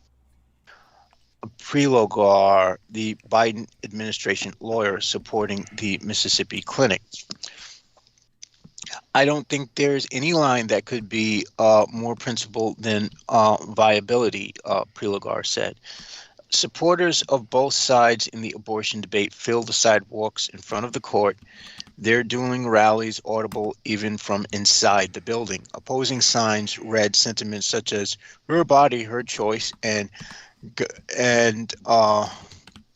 PRĒÖMPTIVE, the Biden administration lawyer supporting the Mississippi clinic. I don't think there's any line that could be more principled than viability, PRĒÖMPTIVE said. Supporters of both sides in the abortion debate fill the sidewalks in front of the court. They're doing rallies audible even from inside the building. Opposing signs read sentiments such as "her body, her choice," and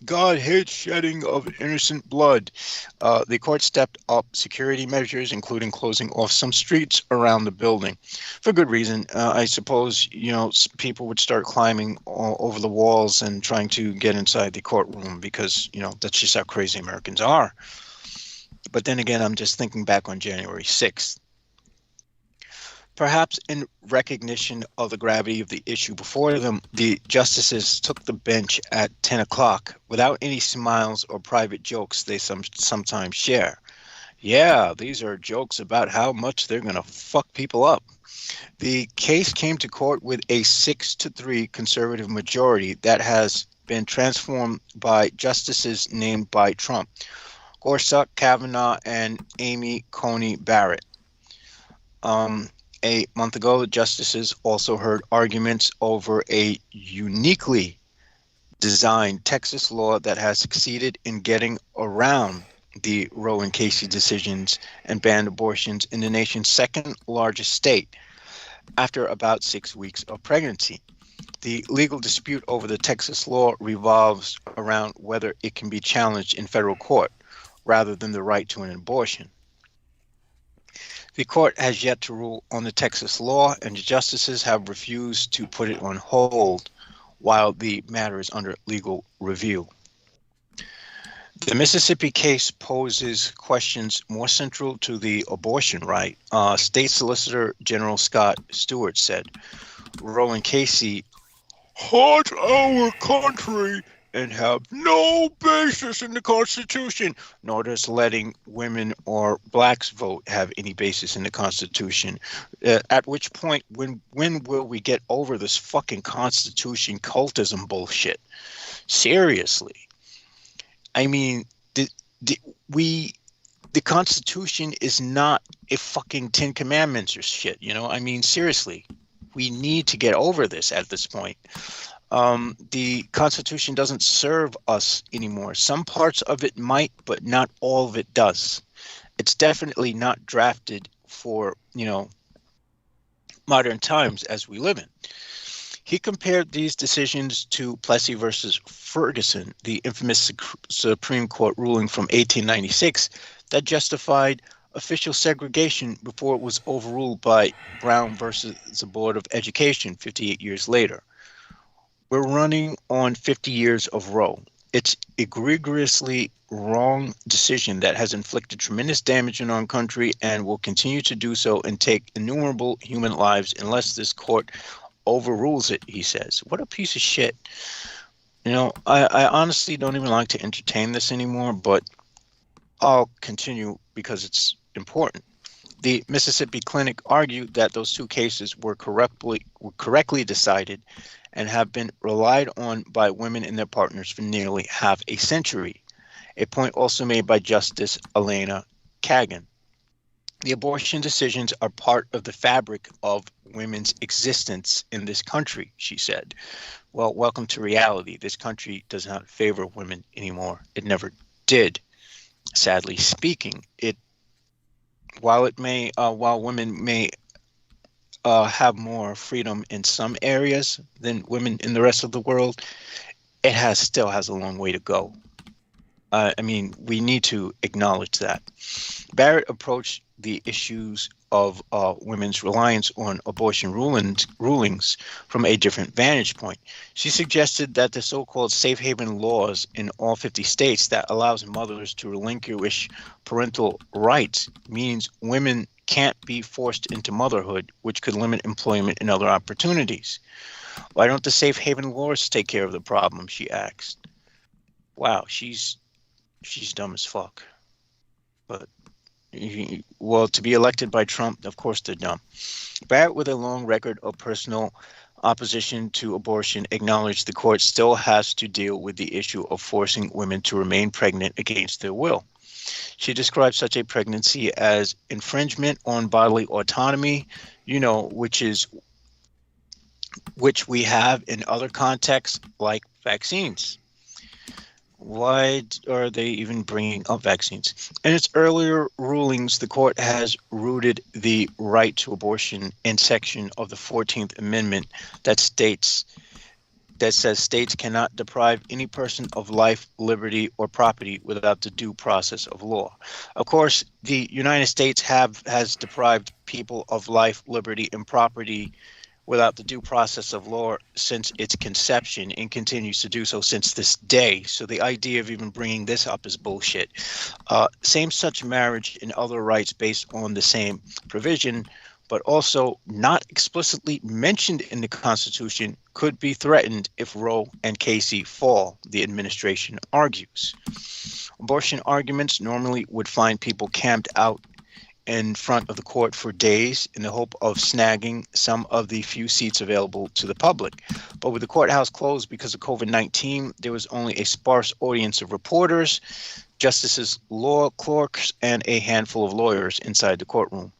God hates shedding of innocent blood. The court stepped up security measures, including closing off some streets around the building. For good reason. I suppose, people would start climbing over the walls and trying to get inside the courtroom because, that's just how crazy Americans are. But then again, I'm just thinking back on January 6th. Perhaps in recognition of the gravity of the issue before them, the justices took the bench at 10 o'clock without any smiles or private jokes they sometimes share. Yeah, these are jokes about how much they're going to fuck people up. The case came to court with a 6-3 conservative majority that has been transformed by justices named by Trump: Gorsuch, Kavanaugh, and Amy Coney Barrett. A month ago, the justices also heard arguments over a uniquely designed Texas law that has succeeded in getting around the Roe and Casey decisions and banned abortions in the nation's second largest state after about 6 weeks of pregnancy. The legal dispute over the Texas law revolves around whether it can be challenged in federal court rather than the right to an abortion. The court has yet to rule on the Texas law, and the justices have refused to put it on hold while the matter is under legal review. The Mississippi case poses questions more central to the abortion right. State Solicitor General Scott Stewart said, Roe and Casey hurt our country and have no basis in the Constitution, nor does letting women or blacks vote have any basis in the Constitution. At which point, when will we get over this fucking Constitution cultism bullshit? Seriously. I mean, the Constitution is not a fucking 10 Commandments or shit, I mean, seriously. We need to get over this at this point. The Constitution doesn't serve us anymore. Some parts of it might, but not all of it does. It's definitely not drafted for, modern times as we live in. He compared these decisions to Plessy versus Ferguson, the infamous Supreme Court ruling from 1896 that justified official segregation before it was overruled by Brown versus the Board of Education 58 years later. We're running on 50 years of Roe. It's egregiously wrong decision that has inflicted tremendous damage in our country and will continue to do so and take innumerable human lives unless this court overrules it, he says. What a piece of shit. You know, I honestly don't even like to entertain this anymore, but I'll continue because it's important. The Mississippi Clinic argued that those two cases were correctly decided and have been relied on by women and their partners for nearly half a century, a point also made by Justice Elena Kagan. The abortion decisions are part of the fabric of women's existence in this country, she said. Well, welcome to reality. This country does not favor women anymore. It never did. Sadly speaking, while women may have more freedom in some areas than women in the rest of the world, it still has a long way to go. I mean, we need to acknowledge that. Barrett approached the issues of women's reliance on abortion rulings from a different vantage point. She suggested that the so-called safe haven laws in all 50 states that allows mothers to relinquish parental rights means women can't be forced into motherhood, which could limit employment and other opportunities. Why don't the safe haven laws take care of the problem, she asked. Wow, she's dumb as fuck. But, well, to be elected by Trump, of course they're dumb. Barrett, with a long record of personal opposition to abortion, acknowledged the court still has to deal with the issue of forcing women to remain pregnant against their will. She described such a pregnancy as infringement on bodily autonomy, which we have in other contexts like vaccines. Why are they even bringing up vaccines? In its earlier rulings, the court has rooted the right to abortion in section of the 14th Amendment that says states cannot deprive any person of life, liberty, or property without the due process of law. Of course, the United States has deprived people of life, liberty, and property without the due process of law since its conception and continues to do so since this day. So the idea of even bringing this up is bullshit. Same-sex marriage and other rights based on the same provision, but also not explicitly mentioned in the Constitution, could be threatened if Roe and Casey fall, the administration argues. Abortion arguments normally would find people camped out in front of the court for days in the hope of snagging some of the few seats available to the public. But with the courthouse closed because of COVID-19, there was only a sparse audience of reporters, justices, law clerks, and a handful of lawyers inside the courtroom.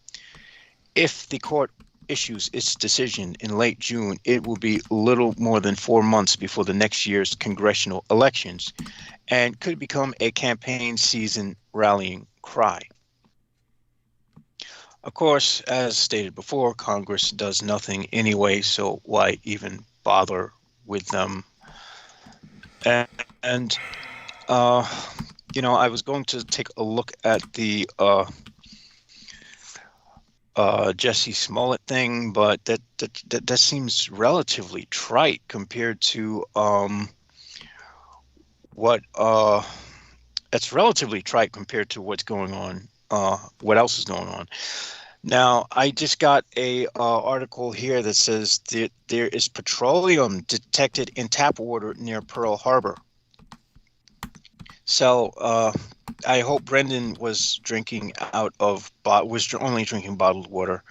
If the court issues its decision in late June, it will be little more than 4 months before the next year's congressional elections and could become a campaign season rallying cry. Of course, as stated before, Congress does nothing anyway, so why even bother with them? And I was going to take a look at the Jesse Smollett thing, but that seems relatively trite compared to it's relatively trite compared to what's going on. What else is going on? Now, I just got a article here that says that there is petroleum detected in tap water near Pearl Harbor. So I hope Brendan was only drinking bottled water.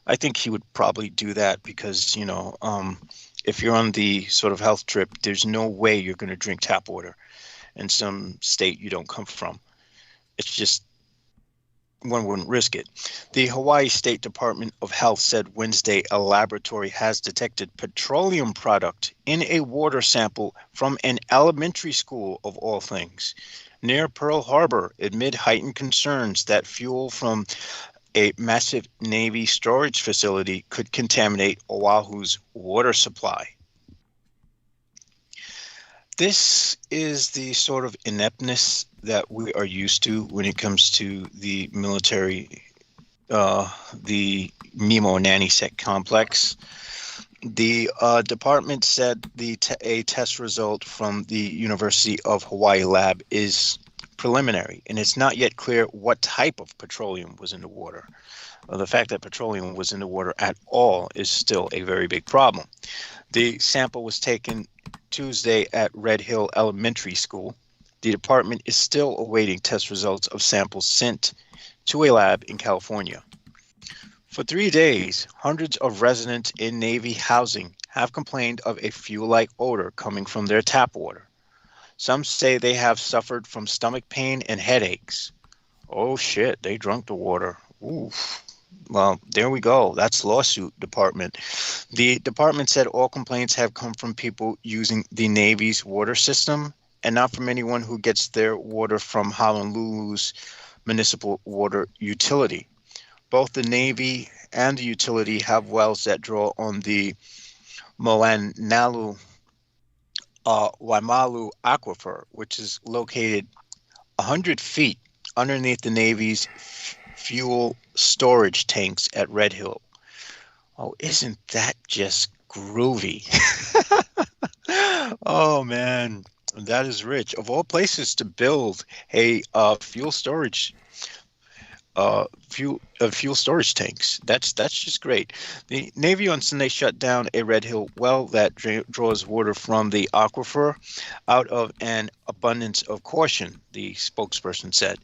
I think he would probably do that because, if you're on the sort of health trip, there's no way you're going to drink tap water in some state you don't come from. It's just, one wouldn't risk it. The Hawaii State Department of Health said Wednesday a laboratory has detected petroleum product in a water sample from an elementary school, of all things, near Pearl Harbor, amid heightened concerns that fuel from a massive Navy storage facility could contaminate Oahu's water supply. This is the sort of ineptness that we are used to when it comes to the military, the MIMO NannySec complex. The department said a test result from the University of Hawaii lab is preliminary, and it's not yet clear what type of petroleum was in the water. The fact that petroleum was in the water at all is still a very big problem. The sample was taken Tuesday at Red Hill Elementary School. The department is still awaiting test results of samples sent to a lab in California. For 3 days, hundreds of residents in Navy housing have complained of a fuel-like odor coming from their tap water. Some say they have suffered from stomach pain and headaches. Oh shit, they drunk the water. Oof. Well, there we go. That's lawsuit department. The department said all complaints have come from people using the Navy's water system and not from anyone who gets their water from Honolulu's municipal water utility. Both the Navy and the utility have wells that draw on the Moanalu Waimalu aquifer, which is located 100 feet underneath the Navy's fuel storage tanks at Red Hill. Oh, isn't that just groovy? Oh, man, that is rich. Of all places to build a fuel storage storage tanks. That's just great. The Navy on Sunday shut down a Red Hill well that draws water from the aquifer out of an abundance of caution, the spokesperson said.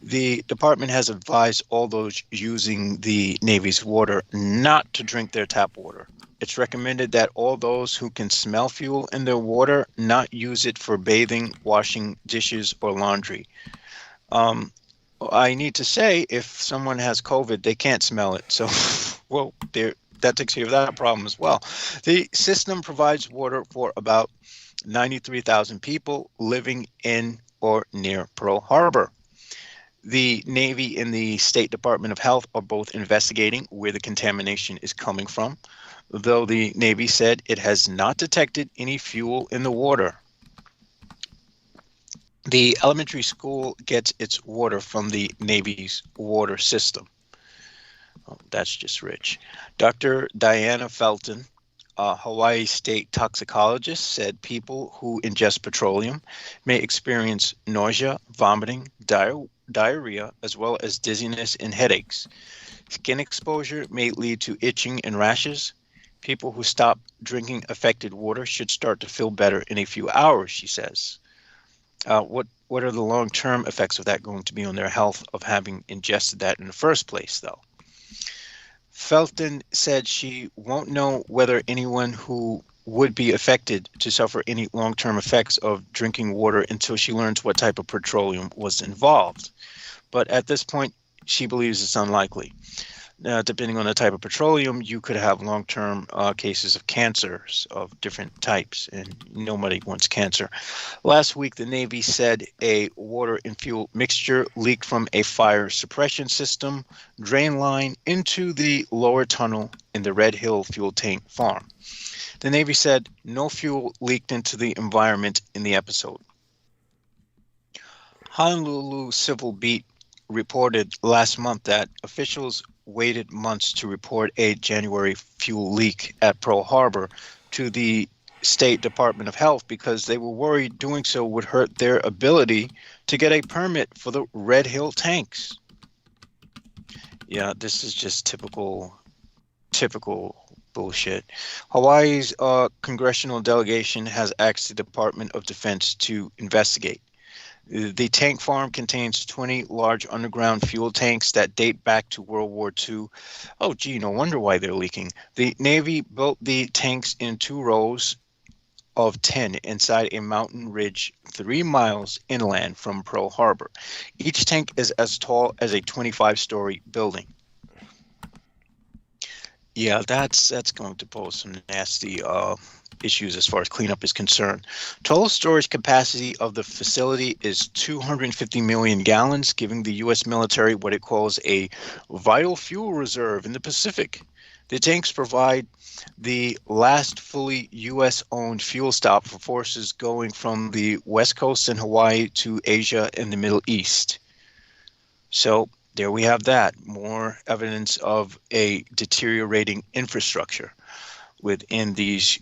The department has advised all those using the Navy's water not to drink their tap water. It's recommended that all those who can smell fuel in their water not use it for bathing, washing dishes, or laundry. I need to say, if someone has COVID, they can't smell it. So, well, that takes care of that problem as well. The system provides water for about 93,000 people living in or near Pearl Harbor. The Navy and the State Department of Health are both investigating where the contamination is coming from, though the Navy said it has not detected any fuel in the water. The elementary school gets its water from the Navy's water system. Oh, that's just rich. Dr. Diana Felton, a Hawaii state toxicologist, said people who ingest petroleum may experience nausea, vomiting, diarrhea, as well as dizziness and headaches. Skin exposure may lead to itching and rashes. People who stop drinking affected water should start to feel better in a few hours, she says. What are the long-term effects of that going to be on their health of having ingested that in the first place, though? Felton said she won't know whether anyone who would be affected to suffer any long-term effects of drinking water until she learns what type of petroleum was involved. But at this point, she believes it's unlikely. Depending on the type of petroleum, you could have long-term cases of cancers of different types, and nobody wants cancer. Last week, the Navy said a water and fuel mixture leaked from a fire suppression system drain line into the lower tunnel in the Red Hill fuel tank farm. The Navy said no fuel leaked into the environment in the episode. Honolulu Civil Beat reported last month that officials waited months to report a January fuel leak at Pearl Harbor to the State Department of Health because they were worried doing so would hurt their ability to get a permit for the Red Hill tanks. Yeah, this is just typical bullshit. Hawaii's congressional delegation has asked the Department of Defense to investigate. The tank farm contains 20 large underground fuel tanks that date back to World War II. Oh, gee, no wonder why they're leaking. The Navy built the tanks in 2 rows of 10 inside a mountain ridge 3 miles inland from Pearl Harbor. Each tank is as tall as a 25-story building. Yeah, that's going to pose some nasty issues as far as cleanup is concerned. Total storage capacity of the facility is 250 million gallons, giving the U.S. military what it calls a vital fuel reserve in the Pacific. The tanks provide the last fully U.S.-owned fuel stop for forces going from the West Coast and Hawaii to Asia and the Middle East. So there we have that. More evidence of a deteriorating infrastructure within these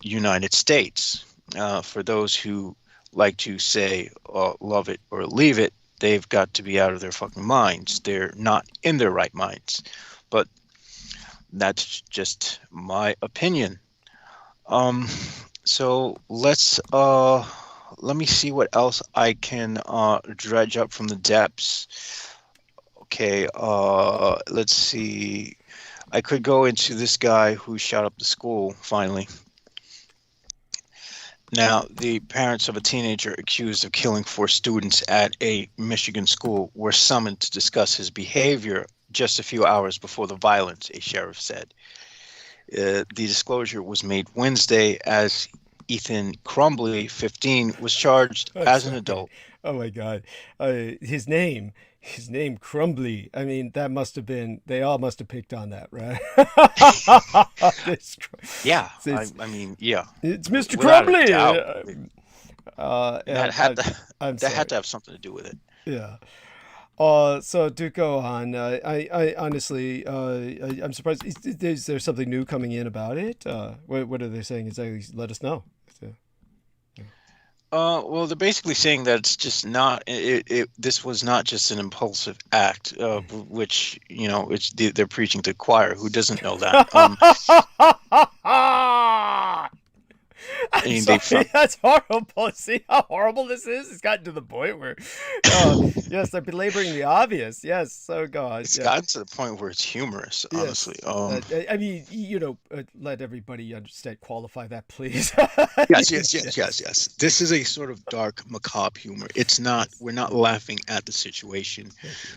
United States. For those who like to say love it or leave it, they've got to be out of their fucking minds. They're not in their right minds. But that's just my opinion. So let me see what else I can dredge up from the depths. Okay, let's see. I could go into this guy who shot up the school, finally. Now, the parents of a teenager accused of killing 4 students at a Michigan school were summoned to discuss his behavior just a few hours before the violence, a sheriff said. The disclosure was made Wednesday as Ethan Crumbly, 15, was charged as an adult. Oh my God. His name Crumbly. I mean, that must have been, they all must have picked on that, right? Yeah. I mean, yeah. It's Mr. Crumbly. That had to have something to do with it. Yeah. So to go on, I honestly, I'm surprised. Is there something new coming in about it? What are they saying? Exactly? Let us know. Well, they're basically saying that it's just not. This was not just an impulsive act, which they're preaching to the choir. Who doesn't know that? I mean, that's horrible. See how horrible this is? It's gotten to the point where, yes, they're belaboring the obvious. Yes, oh God. It's gotten to the point where it's humorous, honestly. Yes. I mean, let everybody understand, qualify that, please. Yes. This is a sort of dark, macabre humor. It's not, we're not laughing at the situation.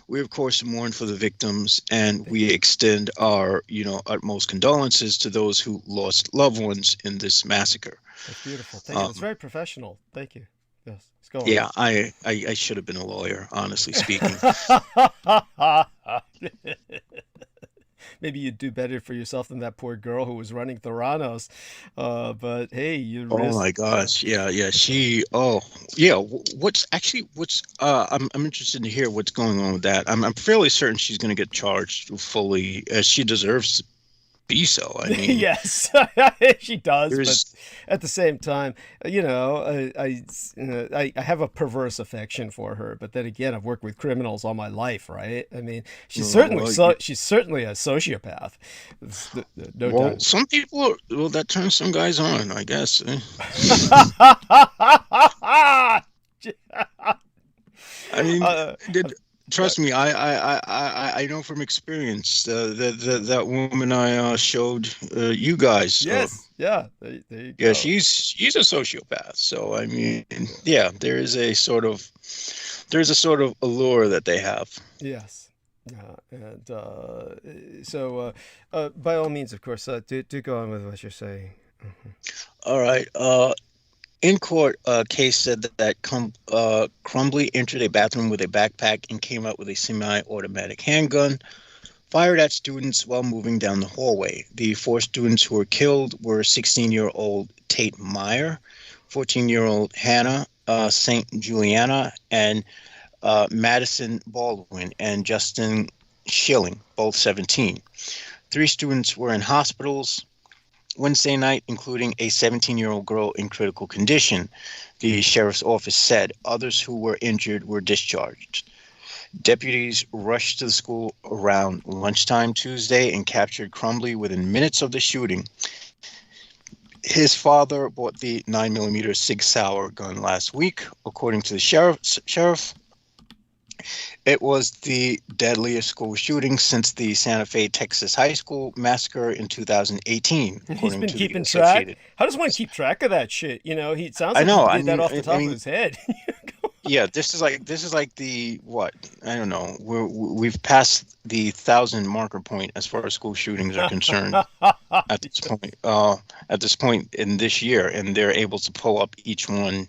We, of course, mourn for the victims, and we extend our, utmost condolences to those who lost loved ones in this massacre. That's beautiful. Thank you. It's very professional. Thank you. Yes. Let's go on. Yeah, I should have been a lawyer, honestly speaking. Maybe you'd do better for yourself than that poor girl who was running Theranos. But hey, you risked. Oh my gosh. Yeah. What's I'm interested to hear what's going on with that. I'm fairly certain she's going to get charged fully, as she deserves to be so. I mean, yes, she does. But at the same time, I have a perverse affection for her. But then again, I've worked with criminals all my life, right? I mean, she's certainly a sociopath. No doubt. Some people, that turns some guys on, I guess. I mean, trust me, I know from experience that woman I showed you guys. Yes, there you go. Yeah, she's a sociopath. So I mean, yeah, there's a sort of allure that they have. Yes. And so by all means, of course, do go on with what you're saying. Mm-hmm. All right. In court, a case said that Crumbly entered a bathroom with a backpack and came out with a semi-automatic handgun, fired at students while moving down the hallway. The 4 students who were killed were 16-year-old Tate Meyer, 14-year-old Hannah St. Juliana, and Madison Baldwin and Justin Schilling, both 17. 3 students were in hospitals Wednesday night, including a 17-year-old girl in critical condition, the sheriff's office said. Others who were injured were discharged. Deputies rushed to the school around lunchtime Tuesday and captured Crumbly within minutes of the shooting. His father bought the 9mm Sig Sauer gun last week, according to the sheriff. It was the deadliest school shooting since the Santa Fe, Texas high school massacre in 2018. He's been keeping track. How does one keep track of that shit? He sounds like he did that off the top of his head. Yeah, this is like the what? I don't know. We've passed the 1,000 marker point as far as school shootings are concerned at this point. At this point in this year, and they're able to pull up each one.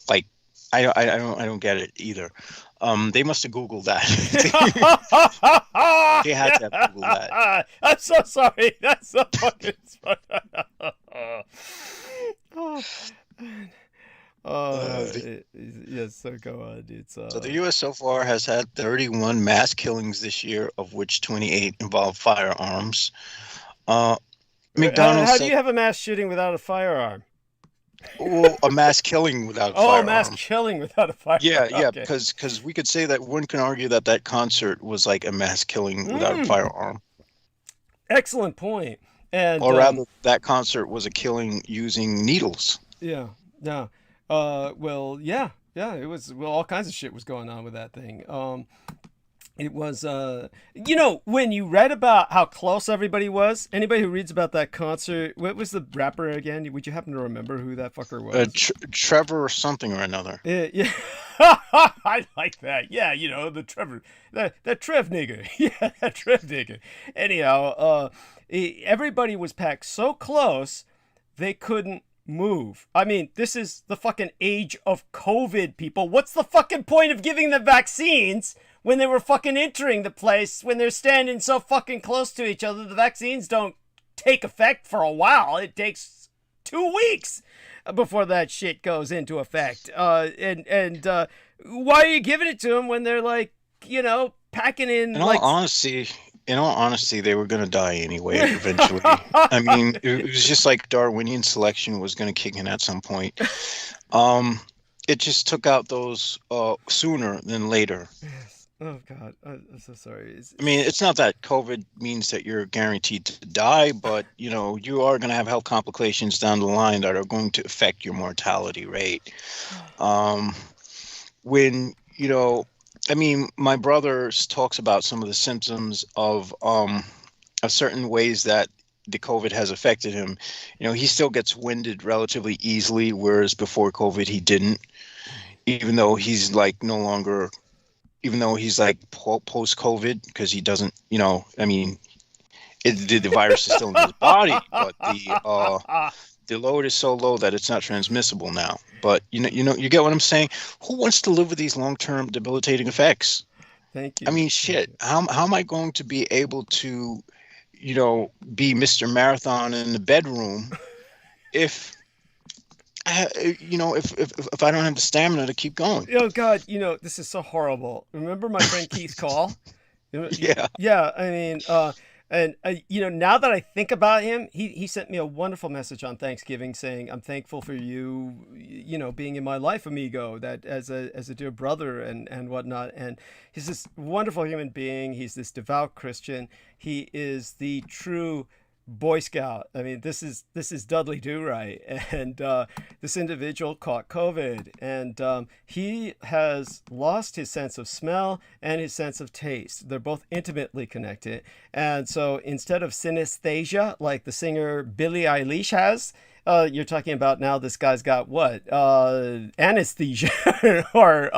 Like, I don't get it either. They must have Googled that. They had to have Googled that. I'm so sorry. That's so fucking yes, so go on. It's So the U.S. so far has had 31 mass killings this year, of which 28 involve firearms. McDonald's. How do you have a mass shooting without a firearm? Well, a mass killing without a firearm. Oh, mass killing without a firearm. Yeah, okay. because we could say that one can argue that concert was like a mass killing without a firearm. Excellent point. And or rather, that concert was a killing using needles. Yeah. Well, yeah. It was. Well, all kinds of shit was going on with that thing. It was, when you read about how close everybody was, anybody who reads about that concert, what was the rapper again? Would you happen to remember who that fucker was? Trevor or something or another. Yeah. I like that. Yeah, the Trevor, that Trev nigga. Yeah, that Trev nigga. Anyhow, everybody was packed so close, they couldn't move. I mean, this is the fucking age of COVID, people. What's the fucking point of giving them vaccines when they were fucking entering the place, when they're standing so fucking close to each other? The vaccines don't take effect for a while. It takes 2 weeks before that shit goes into effect. And why are you giving it to them when they're like, packing in? In all honesty, they were going to die anyway eventually. I mean, it was just like Darwinian selection was going to kick in at some point. It just took out those sooner than later. Yes. Oh, God. I'm so sorry. I mean, it's not that COVID means that you're guaranteed to die, but, you are going to have health complications down the line that are going to affect your mortality rate. My brother talks about some of the symptoms of certain ways that the COVID has affected him. He still gets winded relatively easily, whereas before COVID he didn't. Even though he's like post-COVID, because he doesn't, the virus is still in his body, but the load is so low that it's not transmissible now. But you get what I'm saying? Who wants to live with these long-term debilitating effects? Thank you. I mean, shit. How am I going to be able to, be Mr. Marathon in the bedroom if if I don't have the stamina to keep going? Oh God, this is so horrible. Remember my friend Keith Call? Yeah. Yeah. I mean, now that I think about him, he sent me a wonderful message on Thanksgiving saying, "I'm thankful for you, being in my life, amigo, that as a dear brother and whatnot." And he's this wonderful human being. He's this devout Christian. He is the true Boy Scout. I mean, this is Dudley Do-Right, and this individual caught COVID, and he has lost his sense of smell and his sense of taste. They're both intimately connected, and so instead of synesthesia, like the singer Billie Eilish has, you're talking about now this guy's got what? Anesthesia or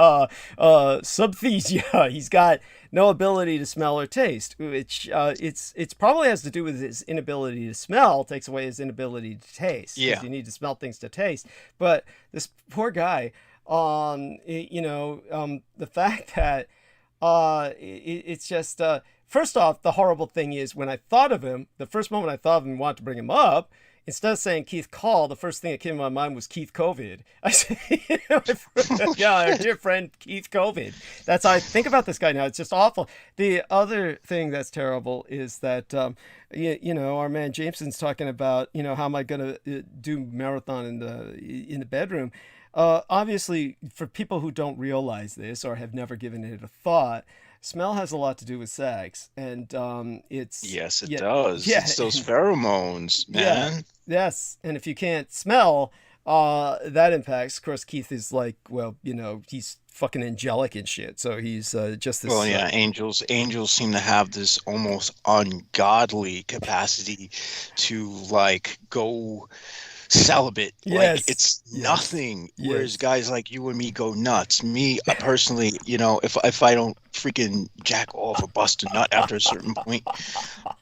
subthesia. He's got no ability to smell or taste, which it's probably has to do with his inability to smell, takes away his inability to taste. Yeah. You need to smell things to taste. But this poor guy, the fact that it's just, first off, the horrible thing is when I thought of him, the first moment I thought of him and wanted to bring him up, instead of saying Keith Call, the first thing that came to my mind was Keith COVID. I said, our dear friend Keith COVID. That's how I think about this guy now. It's just awful. The other thing that's terrible is that, our man Jameson's talking about, how am I going to do marathon in the bedroom? Obviously, for people who don't realize this or have never given it a thought, smell has a lot to do with sex, and it's... Yes, it does. Yeah. It's those pheromones, man. Yeah. Yes, and if you can't smell, that impacts. Of course, Keith is like, well, he's fucking angelic and shit, so he's just this... Well, yeah, angels seem to have this almost ungodly capacity to, like, go celibate. Yes. Like it's Yes. nothing. Yes. Whereas guys like you and me go nuts. Me personally, you know, if I don't freaking jack off or bust a nut after a certain point,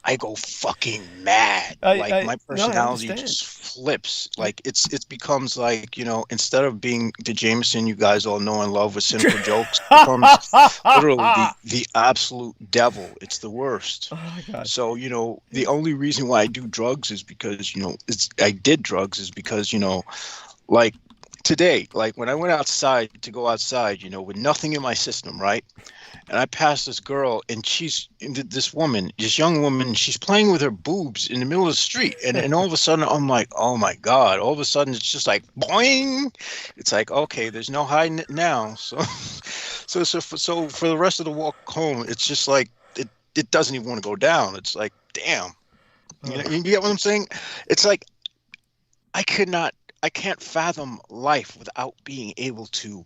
I go fucking mad. Like my personality just flips. Like it becomes like, you know, instead of being the Jameson you guys all know and love with cynical jokes, it becomes literally the absolute devil. It's the worst. Oh my God. So, you know, the only reason why I do drugs is because, you know, I did drugs is because, you know, like today, like when I went outside to go outside, you know, with nothing in my system, right? And I passed this girl, and this young woman, she's playing with her boobs in the middle of the street. And all of a sudden, I'm like, oh my God. All of a sudden, it's just like, boing. It's like, okay, there's no hiding it now. So for the rest of the walk home, it's just like, it doesn't even want to go down. It's like, damn. You get what I'm saying? It's like, I can't fathom life without being able to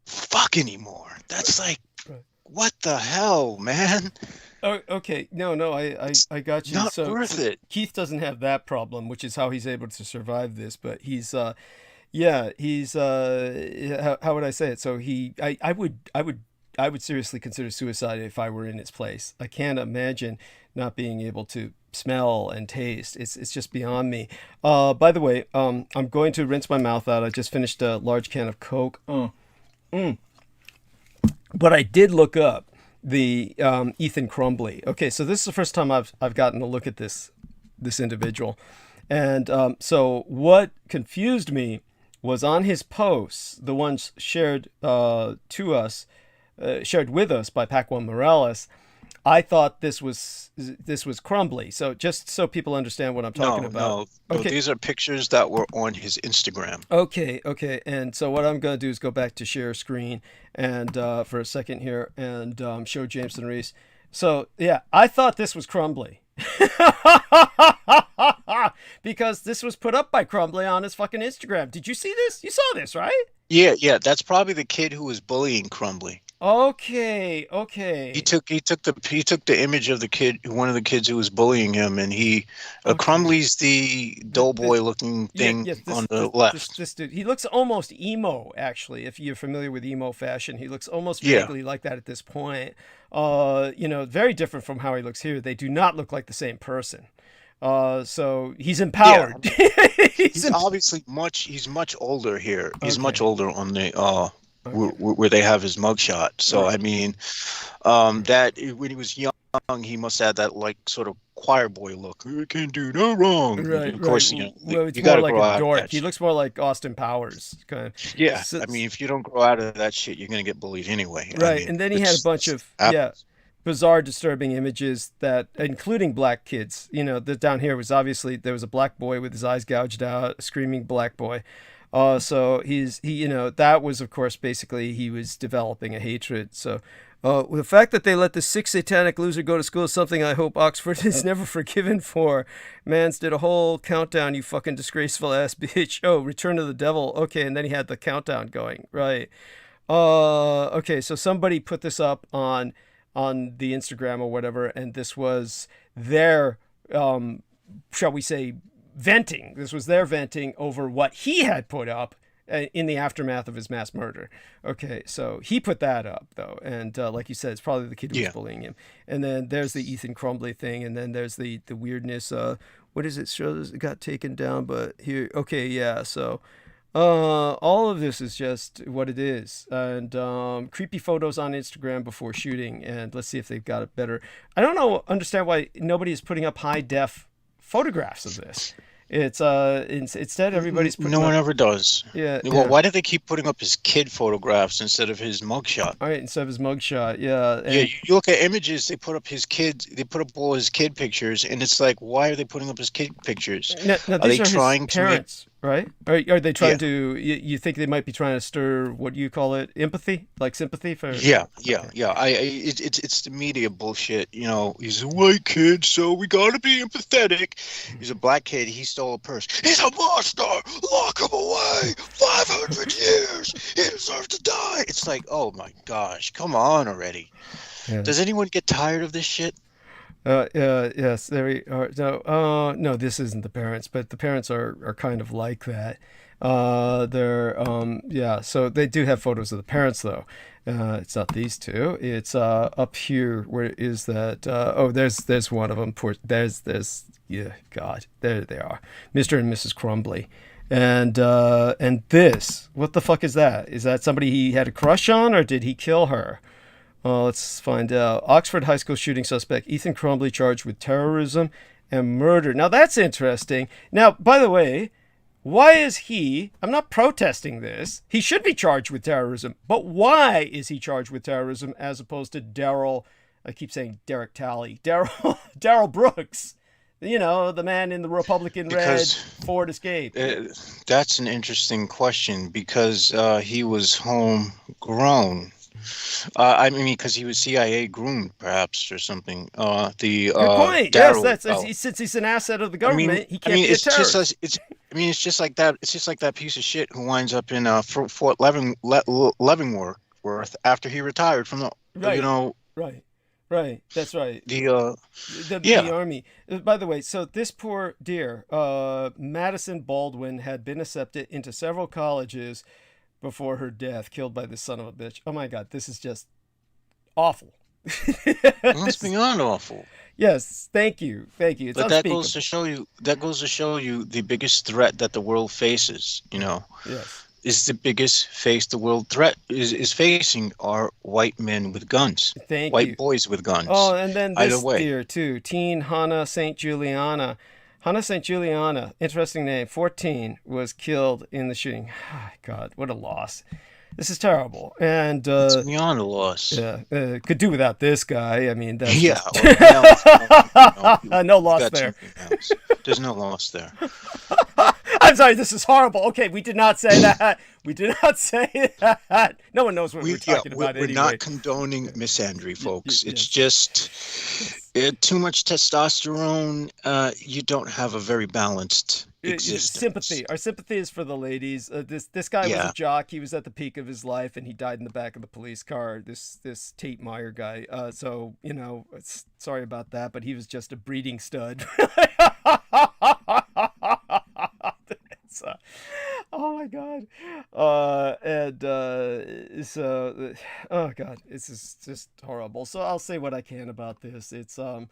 fuck anymore. That's like, what the hell, man? Oh, okay. No, I got you. Not worth it. Keith doesn't have that problem, which is how he's able to survive this. But he's, how would I say it? So I would seriously consider suicide if I were in his place. I can't imagine not being able to smell and taste. It's just beyond me. By the way, I'm going to rinse my mouth out. I just finished a large can of Coke. But I did look up the Ethan Crumbly. Okay, so this is the first time I've gotten a look at this individual, and so what confused me was on his posts, the ones shared shared with us by Pac-1 Morales. I thought this was Crumbly. So just so people understand what I'm talking about. No, these are pictures that were on his Instagram. Okay. And so what I'm going to do is go back to share screen and for a second here and show Jameson Reese. So yeah, I thought this was Crumbly. Because this was put up by Crumbly on his fucking Instagram. Did you see this? You saw this, right? Yeah. That's probably the kid who was bullying Crumbly. Okay. He took the image of one of the kids who was bullying him, and Crumbly's the doughboy looking thing on the left. This dude, he looks almost emo, actually. If you're familiar with emo fashion, he looks almost vaguely like that at this point. Very different from how he looks here. They do not look like the same person. So he's empowered. Yeah. He's obviously much older here. He's much older on the where they have his mugshot. So I mean, that when he was young, he must have that like sort of choir boy look. You can do no wrong. Right. Of course, well, it's you more got to like grow a out. dork. He looks more like Austin Powers, kind of. Yeah, I mean, if you don't grow out of that shit, you're gonna get bullied anyway. Right, I mean, and then he had a bunch of bizarre, disturbing images that, including black kids. Down here was obviously there was a black boy with his eyes gouged out, a screaming black boy. So that was, of course, basically he was developing a hatred. So the fact that they let the sick satanic loser go to school is something I hope Oxford is never forgiven for. Mans did a whole countdown, you fucking disgraceful ass bitch. Oh, Return of the Devil. Okay, and then he had the countdown going. Right. Okay, so somebody put this up on the Instagram or whatever, and this was their, shall we say, venting. This was their venting over what he had put up in the aftermath of his mass murder. Okay, so he put that up, though. And like you said, it's probably the kid who was bullying him. And then there's the Ethan Crumbly thing. And then there's the weirdness. What is it? Shows it got taken down, but here. Okay, yeah. So all of this is just what it is. And creepy photos on Instagram before shooting. And let's see if they've got it better. I don't understand why nobody is putting up high def photographs of this. It's instead everybody's putting one ever does. Yeah. Well, why do they keep putting up his kid photographs instead of his mugshot? All right, instead of his mugshot, yeah. And you look at images, they put up his kids, they put up all his kid pictures, and it's like, why are they putting up his kid pictures? Now, are they trying to parents, right? Are they trying to? You think they might be trying to stir what do you call it? Empathy, like sympathy for? Yeah. It's the media bullshit. He's a white kid, so we gotta be empathetic. He's a black kid. He stole a purse. He's a monster. Lock him away. 500 years. He deserves to die. It's like, oh my gosh, come on already. Yeah. Does anyone get tired of this shit? Yes, there we are. No, no, this isn't the parents, but the parents are kind of like that. They're yeah, so they do have photos of the parents though. It's not these two. It's up here. Where is that? Oh, there's one of them. Poor, there's yeah, God, there they are, Mr. and Mrs. Crumbly. And this, what the fuck is that? Is that somebody he had a crush on, or did he kill her? Let's find out. Oxford high school shooting suspect Ethan Crumbly charged with terrorism and murder. Now that's interesting. Now, by the way, why is he? I'm not protesting this. He should be charged with terrorism, but why is he charged with terrorism as opposed to Daryl? I keep saying Derek Talley. Daryl Brooks. You know, the man in the Republican red Ford Escape. That's an interesting question because he was homegrown. I mean, because he was CIA groomed, perhaps, or something. Good point. Darryl, Yes, since he's an asset of the government, he can't be a terrorist. It's just like that piece of shit who winds up in Fort Leavenworth after he retired from the, right. You know. Right. That's right. The Army. By the way, so this poor dear, Madison Baldwin, had been accepted into several colleges before her death, killed by this son of a bitch. Oh my God, this is just awful. It's beyond awful. Yes, thank you. It's but that goes to show you the biggest threat that the world faces. You know. Yes. Is the biggest the world threat is facing are white men with guns. White boys with guns. Oh, and then this dear too, teen Hannah St. Juliana. Hannah St. Juliana, interesting name, 14, was killed in the shooting. Oh, God, what a loss. This is terrible. And it's beyond a loss. Yeah, could do without this guy. I mean, that's no loss there. There's no loss there. I'm sorry, this is horrible. Okay, we did not say that. We did not say that. No one knows what we're talking about anyway. We're not condoning misandry, folks. It's just too much testosterone. You don't have a very balanced existence. Sympathy. Our sympathy is for the ladies. This guy was a jock. He was at the peak of his life, and he died in the back of the police car. This Tate Meyer guy. So, you know, sorry about that, but he was just a breeding stud. Oh my God. So, oh God, this is just horrible. So I'll say what I can about this. It's, I'll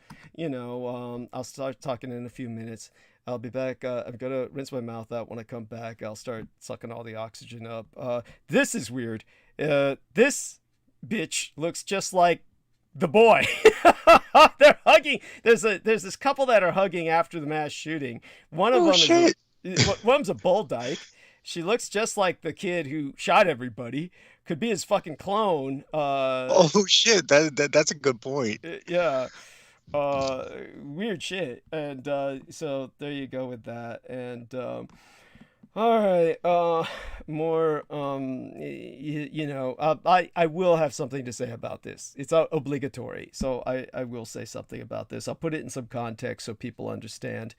start talking in a few minutes. I'll be back. I'm going to rinse my mouth out when I come back. I'll start sucking all the oxygen up. This is weird. This bitch looks just like the boy. They're hugging. There's this couple that are hugging after the mass shooting. One of them one's a bull dyke. She looks just like the kid who shot everybody. Could be his fucking clone. Oh shit! That's a good point. Yeah. Weird shit. And so there you go with that. And all right. More. I will have something to say about this. It's obligatory. So I will say something about this. I'll put it in some context so people understand.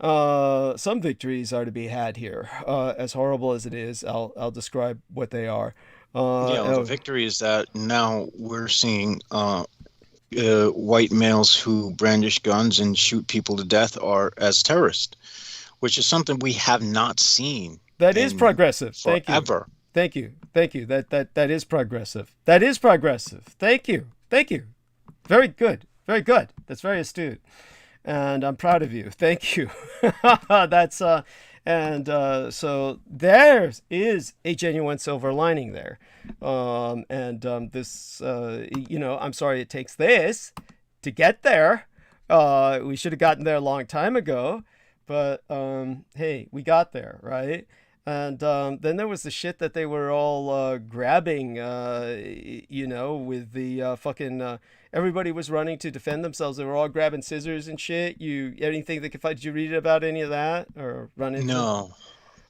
Some victories are to be had here. As horrible as it is, I'll describe what they are. The victory is that now we're seeing white males who brandish guns and shoot people to death are as terrorists, which is something we have not seen. That is progressive. Forever. Thank you. That is progressive. That is progressive. Thank you. Very good. That's very astute. And I'm proud of you. Thank you. That's so there is a genuine silver lining there. This I'm sorry it takes this to get there. We should have gotten there a long time ago, but hey, we got there, right? And then there was the shit that they were all grabbing, with the fucking. Everybody was running to defend themselves. They were all grabbing scissors and shit. Anything that could fight? Did you read about any of that or run into? No.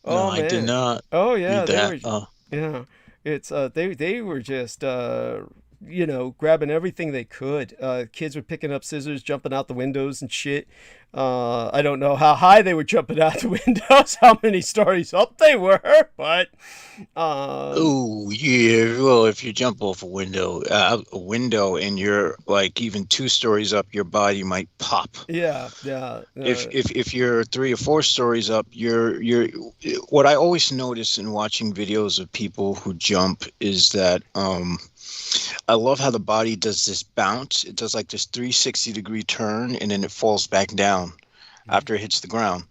Oh, man. I did not. Oh yeah, read that. Yeah. It's they were just grabbing everything they could. Kids were picking up scissors, jumping out the windows and shit. I don't know how high they were jumping out the windows, how many stories up they were, but oh yeah, well, if you jump off a window and you're like even 2 stories up, your body might pop. Yeah. If you're 3 or 4 stories up, you're what I always notice in watching videos of people who jump is that I love how the body does this bounce. It does like this 360-degree turn, and then it falls back down after it hits the ground.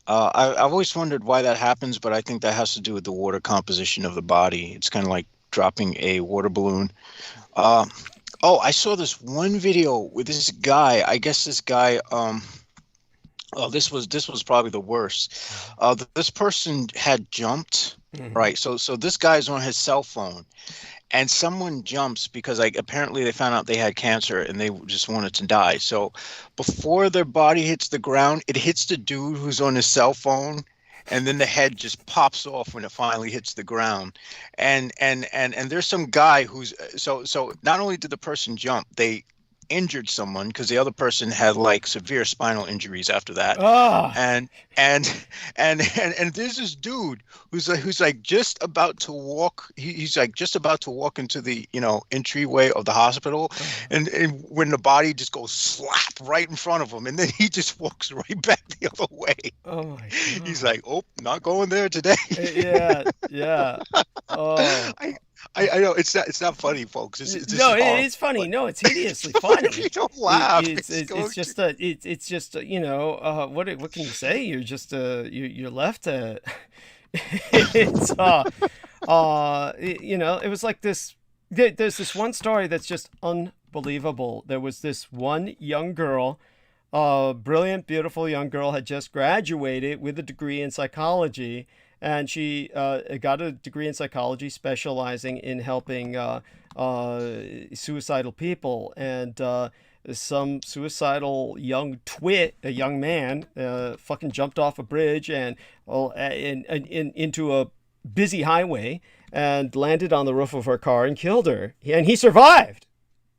I've always wondered why that happens, but I think that has to do with the water composition of the body. It's kind of like dropping a water balloon. I saw this one video with this guy. I guess this guy. This was probably the worst. This person had jumped. Right. So this guy's on his cell phone. And someone jumps because apparently they found out they had cancer and they just wanted to die. So before their body hits the ground, it hits the dude who's on his cell phone, and then the head just pops off when it finally hits the ground. And there's some guy who's so not only did the person jump, they injured someone because the other person had like severe spinal injuries after that. And there's this dude who's like just about to walk. He's like just about to walk into the entryway of the hospital, and when the body just goes slap right in front of him, and then he just walks right back the other way. Oh my God. He's like, oh, not going there today. Yeah. Oh. I know it's not funny, folks. It is funny. No, it's hideously funny. You don't laugh. What can you say? You're just you're left to. It's it was like this. There's this one story that's just unbelievable. There was this one young girl, brilliant, beautiful young girl, had just graduated with a degree in psychology. And she got a degree in psychology specializing in helping suicidal people. And some suicidal young twit, a young man, fucking jumped off a bridge and into a busy highway and landed on the roof of her car and killed her. And he survived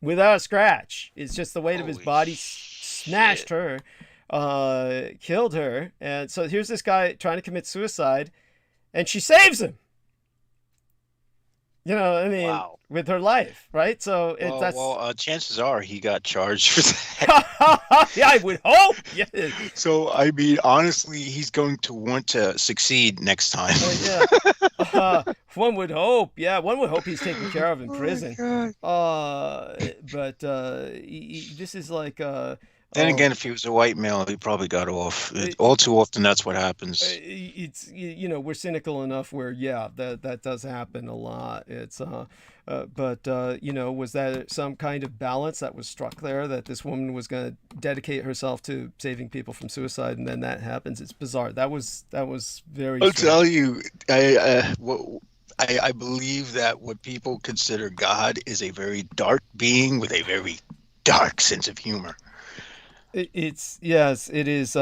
without a scratch. It's just the weight of his body smashed her, killed her. And so here's this guy trying to commit suicide. And she saves him. Wow. With her life, right? So chances are he got charged for that. Yeah, I would hope. Yeah. So I mean, honestly, he's going to want to succeed next time. One would hope. Yeah, one would hope he's taken care of in prison. But this is like. Then again, if he was a white male, he probably got off. All too often, that's what happens. It's we're cynical enough where that does happen a lot. It's was that some kind of balance that was struck there, that this woman was going to dedicate herself to saving people from suicide, and then that happens? It's bizarre. That was very. I'll tell you, I believe that what people consider God is a very dark being with a very dark sense of humor. It is. It's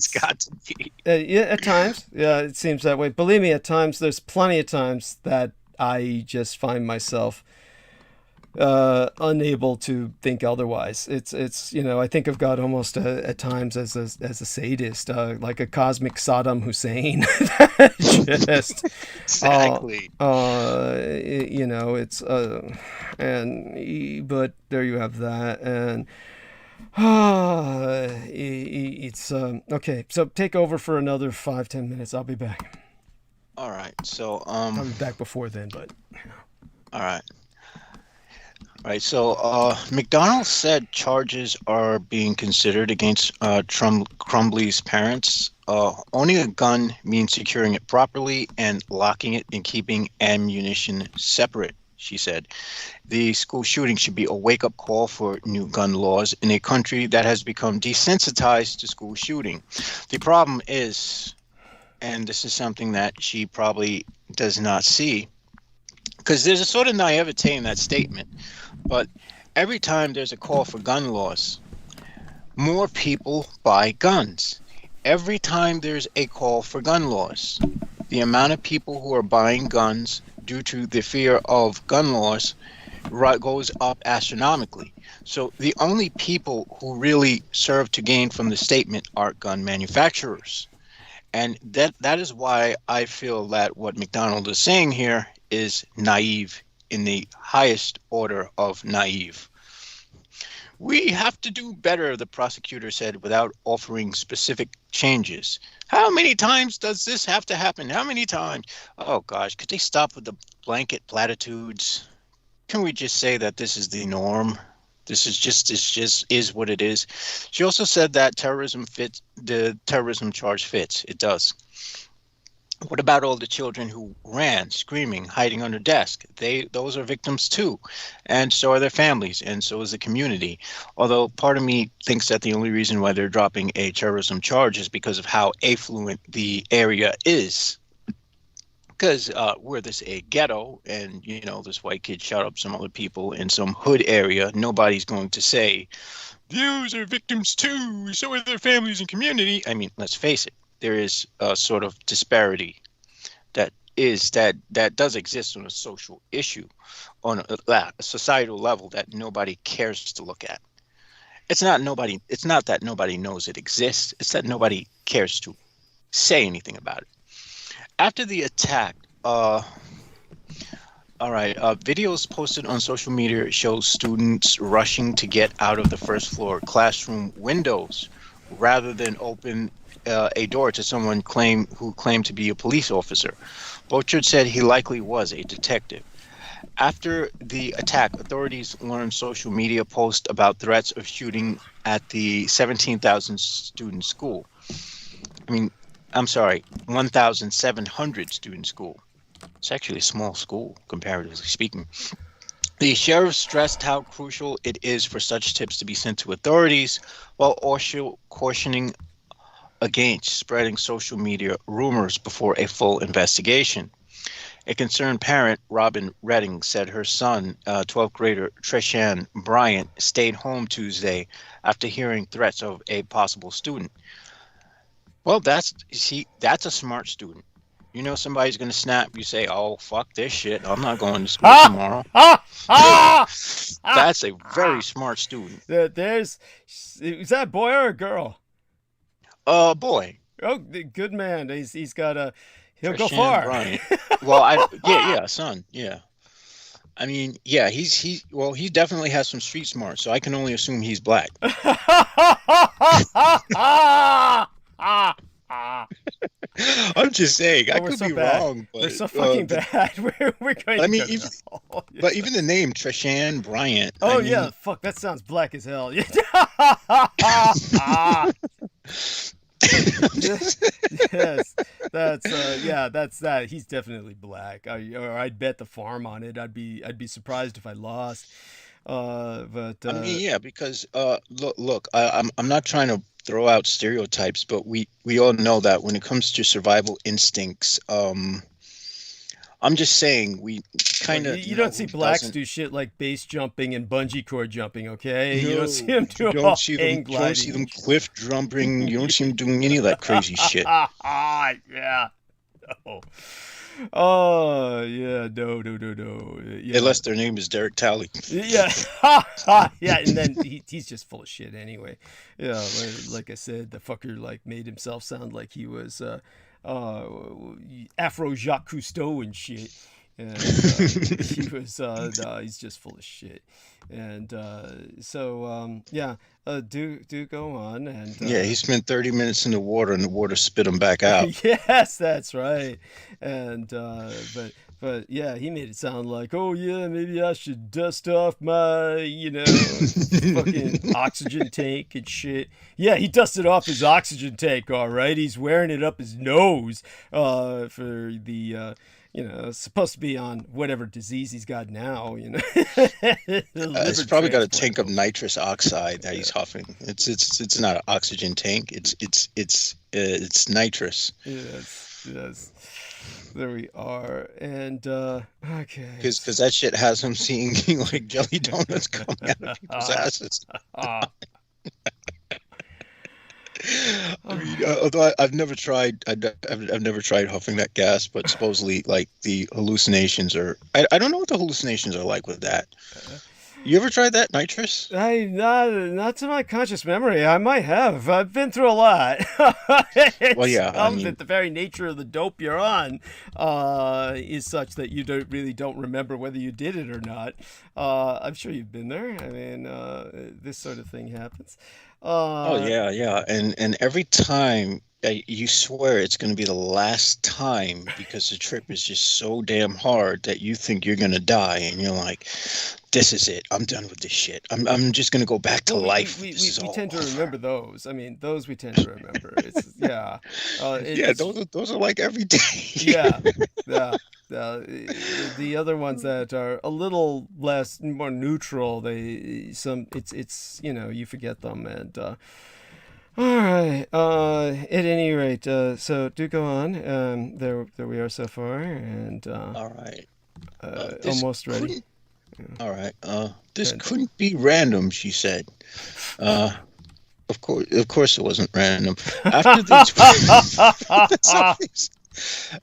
got to be. At times, it seems that way. Believe me, at times, there's plenty of times that I just find myself unable to think otherwise. It's I think of God almost at times as a sadist, like a cosmic Saddam Hussein. Just exactly. But there you have that, and. It's okay. So take over for another 5-10 minutes. I'll be back. All right. So I'll be back before then, but. All right. So McDonald said charges are being considered against Crumbly's parents. Owning a gun means securing it properly and locking it and keeping ammunition separate, she said. The school shooting should be a wake-up call for new gun laws in a country that has become desensitized to school shooting. The problem is, and this is something that she probably does not see, because there's a sort of naivete in that statement, but every time there's a call for gun laws, more people buy guns. Every time there's a call for gun laws, the amount of people who are buying guns due to the fear of gun laws goes up astronomically. So the only people who really serve to gain from the statement are gun manufacturers. And that is why I feel that what McDonald is saying here is naive in the highest order of naive. We have to do better, the prosecutor said, without offering specific changes. How many times does this have to happen? How many times? Oh, gosh, could they stop with the blanket platitudes? Can we just say that this is the norm? This just is what it is. She also said that the terrorism charge fits. It does. What about all the children who ran, screaming, hiding under desks? Those are victims too, and so are their families, and so is the community. Although part of me thinks that the only reason why they're dropping a terrorism charge is because of how affluent the area is. Because were this a ghetto and, this white kid shot up some other people in some hood area, nobody's going to say, those are victims too, so are their families and community. I mean, let's face it, there is a sort of disparity that does exist on a social issue, on a societal level that nobody cares to look at. It's not that nobody knows it exists, it's that nobody cares to say anything about it. After the attack, videos posted on social media show students rushing to get out of the first floor classroom windows rather than open a door to someone who claimed to be a police officer. Bochard said he likely was a detective. After the attack, authorities learned social media posts about threats of shooting at the 17,000 student school. 1,700 student school. It's actually a small school, comparatively speaking. The sheriff stressed how crucial it is for such tips to be sent to authorities, while also cautioning against spreading social media rumors before a full investigation. A concerned parent, Robin Redding, said her son, 12th grader Treshan Bryant, stayed home Tuesday after hearing threats of a possible student. Well, that's a smart student. Somebody's going to snap. You say, oh, fuck this shit. I'm not going to school tomorrow. That's a very smart student. Is that a boy or a girl? Boy. Oh, good man. He's got he'll Treshan go far. Bryant. Well, son. Yeah. He definitely has some street smart, so I can only assume he's black. I'm just saying, I could be wrong, but we're so fucking bad. We're going but even the name Treshan Bryant. Oh yeah, fuck, that sounds black as hell. Yes, that's that. He's definitely black. I'd bet the farm on it. I'd be surprised if I lost. Because look, I'm not trying to throw out stereotypes, but we all know that when it comes to survival instincts, I'm just saying we kind of you don't see blacks do shit like base jumping and bungee cord jumping, okay? No, you don't see them do you don't see them cliff jumping. You don't see them doing any of that crazy shit. Yeah. No. Oh yeah, no. Yeah. Unless their name is Derek Talley. Yeah, yeah, and then he's just full of shit anyway. Yeah, like I said, the fucker made himself sound like he was Afro Jacques Cousteau and shit. And he was he's just full of shit. And do go on. And he spent 30 minutes in the water and the water spit him back out. Yes, that's right. And but yeah, he made it sound like, oh yeah, maybe I should dust off my fucking oxygen tank and shit. Yeah, he dusted off his oxygen tank, all right. He's wearing it up his nose for the it's supposed to be on whatever disease he's got now. It's probably got a tank of nitrous oxide that he's huffing. It's not an oxygen tank. It's nitrous. Yes. There we are. And okay. Because that shit has him seeing like jelly donuts coming out of people's asses. I mean, although I've never tried, I've never tried huffing that gas, but supposedly, like the hallucinations are. I don't know what the hallucinations are like with that. You ever tried that nitrous? Not to my conscious memory. I might have. I've been through a lot. Well, yeah. I mean, that the very nature of the dope you're on is such that you really don't remember whether you did it or not. I'm sure you've been there. I mean, this sort of thing happens. oh yeah, and every time you swear it's going to be the last time because the trip is just so damn hard that you think you're going to die, and you're like, "This is it. I'm done with this shit. I'm just going to go back to life." We tend to remember those. I mean, those we tend to remember. It's yeah, those are like every day. yeah. The other ones that are a little more neutral, it's you forget them, and all right. At any rate, so do go on. There we are so far, and All right. almost ready. All right. This couldn't be random, she said. Of course, it wasn't random. After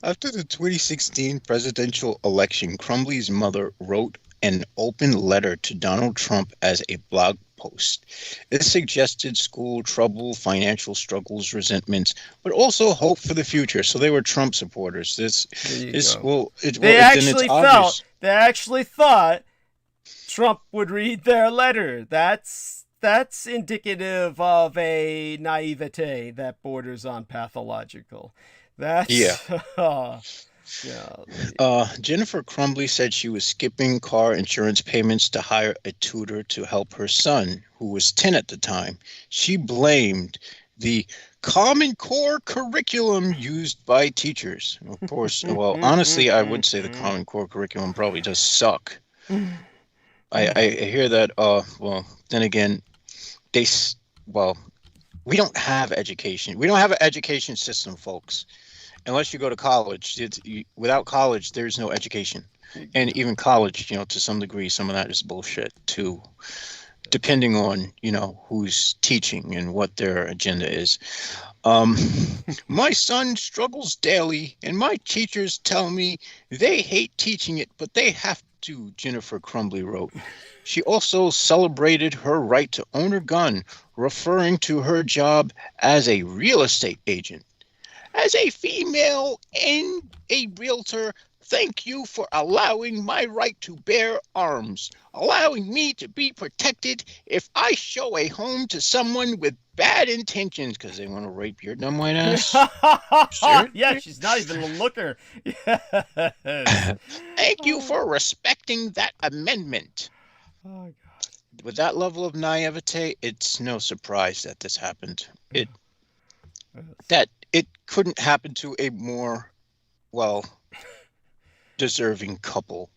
after the 2016 presidential election, Crumbly's mother wrote an open letter to Donald Trump as a blog post. It suggested school trouble, financial struggles, resentments, but also hope for the future. So they were Trump supporters. They actually thought Trump would read their letter. That's indicative of a naivete that borders on pathological. Yeah. Jennifer Crumbly said she was skipping car insurance payments to hire a tutor to help her son, who was 10 at the time. She blamed the Common Core curriculum used by teachers. Of course, well, honestly, I would say the Common Core curriculum probably does suck. I hear that, well, then again, we don't have education. We don't have an education system, folks. Unless you go to college, without college, there's no education. And even college, to some degree, some of that is bullshit too, depending on, who's teaching and what their agenda is. My son struggles daily, and my teachers tell me they hate teaching it, but they have to, Jennifer Crumbly wrote. She also celebrated her right to own her gun, referring to her job as a real estate agent. As a female and a realtor, thank you for allowing my right to bear arms, allowing me to be protected if I show a home to someone with bad intentions because they want to rape your dumb white ass. Sure? Yeah, she's not even a looker. Yes. Thank you for respecting that amendment. Oh, God. With that level of naivete, it's no surprise that this happened. It couldn't happen to a more, deserving couple.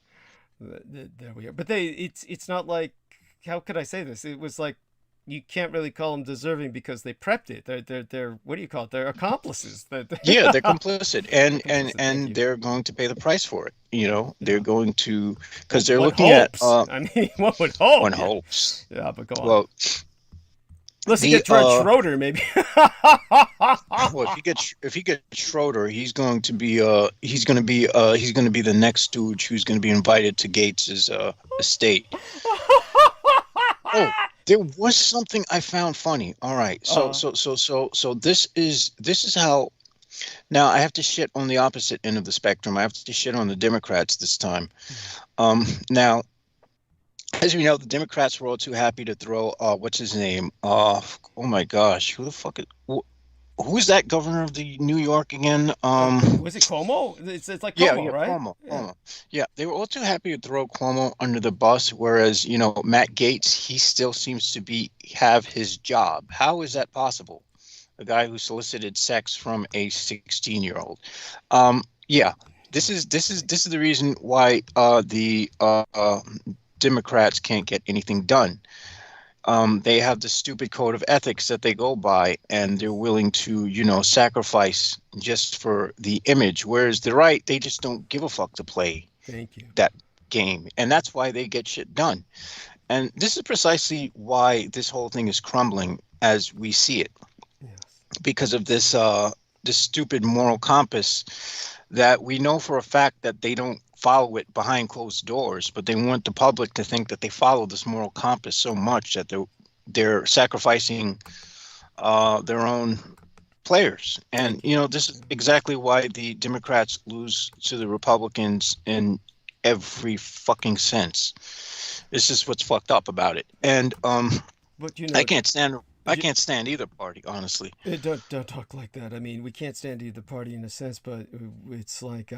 There we are. But it's not like, how could I say this? It was like, you can't really call them deserving because they prepped it. They're what do you call it? They're accomplices. Yeah, they're complicit, and they're going to pay the price for it. They're going to, because they're looking at. I mean, one would hope. One hopes. Yeah, but go on. Well. Let's get George Schroeder, maybe. Well, if he gets Schroeder, he's going to be the next stooge who's going to be invited to Gates's estate. Oh, there was something I found funny. All right, so this is how. Now I have to shit on the opposite end of the spectrum. I have to shit on the Democrats this time. Now. As we know, the Democrats were all too happy to throw, what's his name? Oh my gosh, who the fuck who is that governor of the New York again? Was it Cuomo? It's like Cuomo, right? Cuomo. Yeah, they were all too happy to throw Cuomo under the bus, whereas, Matt Gaetz, he still seems to have his job. How is that possible? A guy who solicited sex from a 16-year-old. Yeah, this is the reason why the Democrats can't get anything done. They have the stupid code of ethics that they go by, and they're willing to, sacrifice just for the image. Whereas the right, they just don't give a fuck to play that game. And that's why they get shit done. And this is precisely why this whole thing is crumbling as we see it. Yes. because of this stupid moral compass that we know for a fact that they don't follow it behind closed doors, but they want the public to think that they follow this moral compass so much that they're sacrificing their own players. And this is exactly why the Democrats lose to the Republicans in every fucking sense. It's just what's fucked up about it. And but I can't stand either party, honestly. Don't talk like that. I mean, we can't stand either party in a sense, but it's like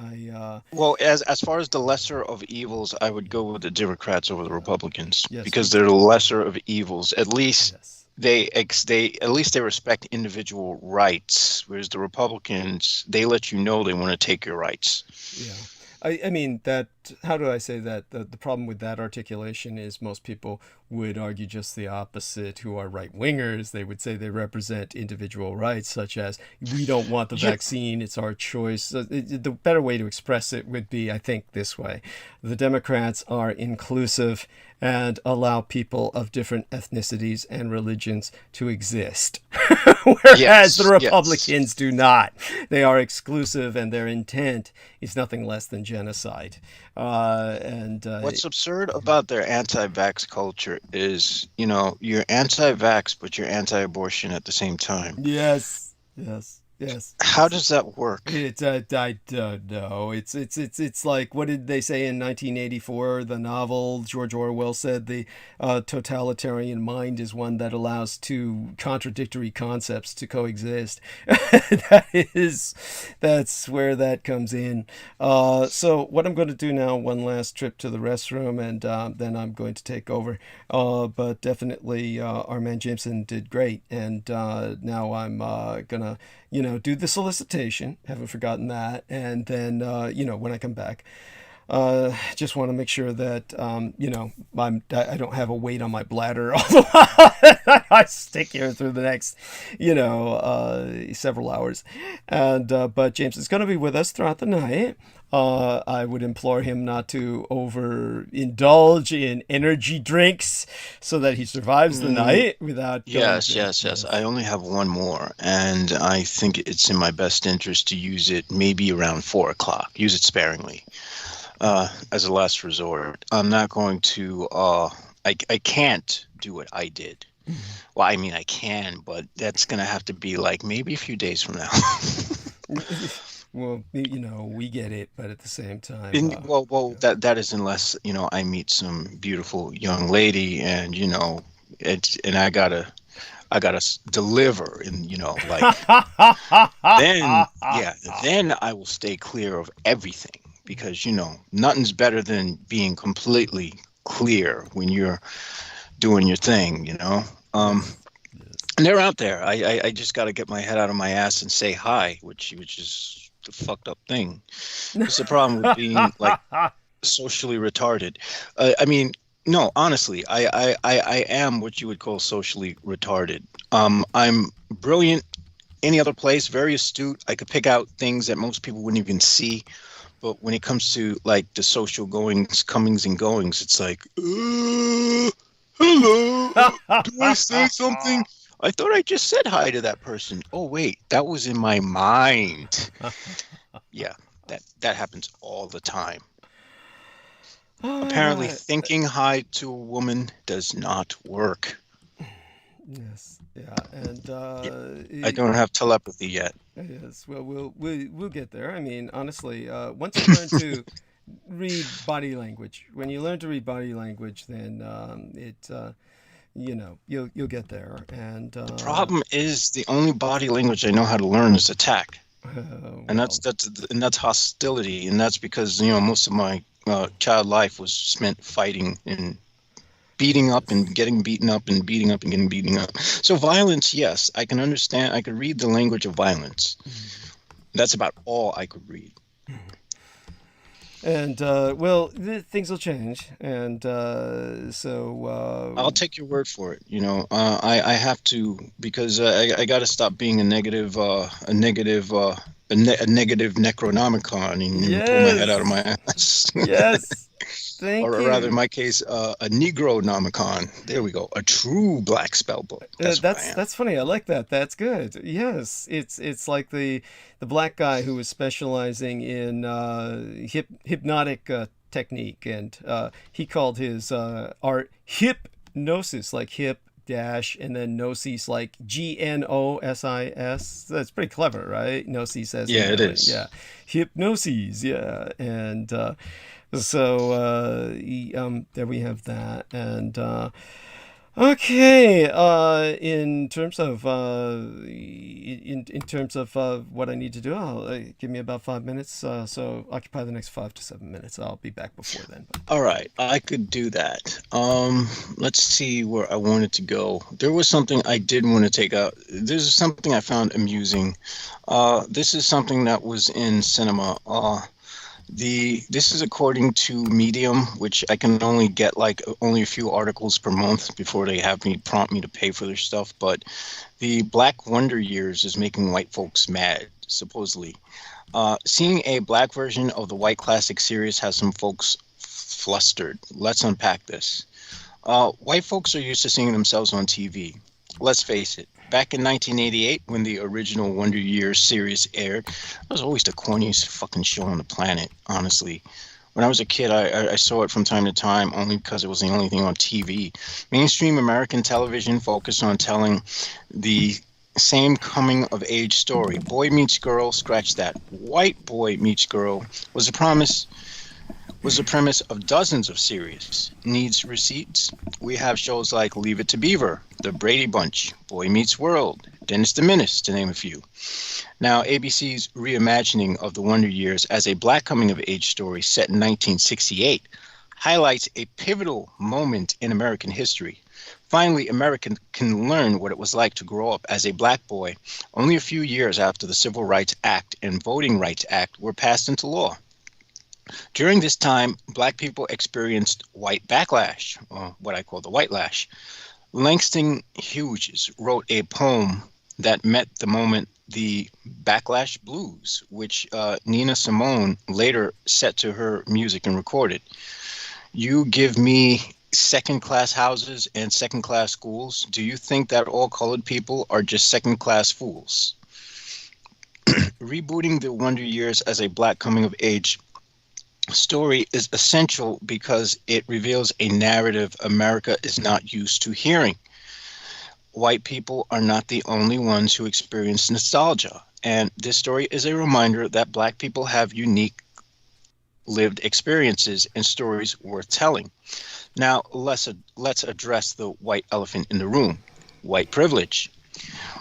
Well, as far as the lesser of evils, I would go with the Democrats over the Republicans, yes, because they're the lesser of evils. At least yes. they respect individual rights, whereas the Republicans, they let you know they want to take your rights. Yeah. I mean, that, how do I say that? The problem with that articulation is most people would argue just the opposite, who are right-wingers. They would say they represent individual rights, such as, we don't want the vaccine, it's our choice. The better way to express it would be, I think, this way. The Democrats are inclusive and allow people of different ethnicities and religions to exist. Whereas the Republicans do not. They are exclusive, and their intent is nothing less than genocide. What's absurd about their anti-vax culture is, you're anti-vax, but you're anti-abortion at the same time. Yes. How does that work? I don't know. It's like, what did they say in 1984? The novel, George Orwell said the totalitarian mind is one that allows two contradictory concepts to coexist. That's where that comes in. So what I'm going to do now, one last trip to the restroom, and then I'm going to take over. But definitely our man Jameson did great, and now I'm gonna do the solicitation. Haven't forgotten that. And then, when I come back, just want to make sure that, I don't have a weight on my bladder all the while I stick here through the next, several hours. And, but James is going to be with us throughout the night. I would implore him not to overindulge in energy drinks so that he survives the night without. Yes. I only have one more, and I think it's in my best interest to use it maybe around 4:00. Use it sparingly, as a last resort. I'm not going to. I can't do what I did. Well, I mean, I can, but that's gonna have to be like maybe a few days from now. Well, we get it, but at the same time, that is unless I meet some beautiful young lady, and and I gotta deliver, and then I will stay clear of everything, because nothing's better than being completely clear when you're doing your thing, and they're out there. I just got to get my head out of my ass and say hi, which is the fucked up thing. It's the problem with being like socially retarded. I mean, no, honestly, I am what you would call socially retarded. I'm brilliant any other place, very astute. I could pick out things that most people wouldn't even see. But when it comes to like the social comings and goings, it's like, hello, do I say something? I thought I just said hi to that person. Oh, wait, that was in my mind. Yeah, that happens all the time. Apparently, thinking hi to a woman does not work. Yes, yeah, and I don't have telepathy yet. Yes, well, we'll get there. I mean, honestly, once you learn to read body language, when you learn to read body language, then you'll get there. And the problem is the only body language I know how to learn is attack, and that's hostility, and that's because most of my child life was spent fighting and beating up and getting beaten up and beating up and getting beaten up. So violence, yes, I can understand. I could read the language of violence. That's about all I could read. And things will change, and so I'll take your word for it. I have to, because I got to stop being a negative Necronomicon and pull my head out of my ass. Yes. Thank or you. rather, in my case, a Negro nomicon. There we go. A true black spell book. That's funny. I like that. That's good. Yes, it's like the black guy who was specializing in hypnotic technique, and he called his art hypnosis, like hip dash and then gnosis, like Gnosis. That's pretty clever, right? Gnosis says. Yeah, it is. Yeah, hypnosis. Yeah, and there we have that, and. Okay, in terms of what I need to do, give me about 5 minutes. So occupy the next 5 to 7 minutes. I'll be back before then. All right, I could do that. Let's see where I wanted to go. There was something I did want to take out. This is something I found amusing. This is something that was in cinema. This is according to Medium, which I can only get like only a few articles per month before they prompt me to pay for their stuff. But the Black Wonder Years is making white folks mad, supposedly. Seeing a black version of the white classic series has some folks flustered. Let's unpack this. White folks are used to seeing themselves on TV. Let's face it. Back in 1988, when the original Wonder Years series aired, it was always the corniest fucking show on the planet, honestly. When I was a kid, I saw it from time to time only because it was the only thing on TV. Mainstream American television focused on telling the same coming-of-age story. Boy meets girl, scratch that. White boy meets girl was the premise of dozens of series. Needs receipts? We have shows like Leave It to Beaver, The Brady Bunch, Boy Meets World, Dennis the Menace, to name a few. Now, ABC's reimagining of the Wonder Years as a black coming-of-age story set in 1968 highlights a pivotal moment in American history. Finally, America can learn what it was like to grow up as a black boy only a few years after the Civil Rights Act and Voting Rights Act were passed into law. During this time, black people experienced white backlash, or what I call the white lash. Langston Hughes wrote a poem that met the moment, the Backlash Blues, which Nina Simone later set to her music and recorded. You give me second-class houses and second-class schools. Do you think that all colored people are just second-class fools? Rebooting the Wonder Years as a black coming-of-age story is essential because it reveals a narrative America is not used to hearing. White people are not the only ones who experience nostalgia, and this story is a reminder that black people have unique lived experiences and stories worth telling. Now, let's address the white elephant in the room, white privilege.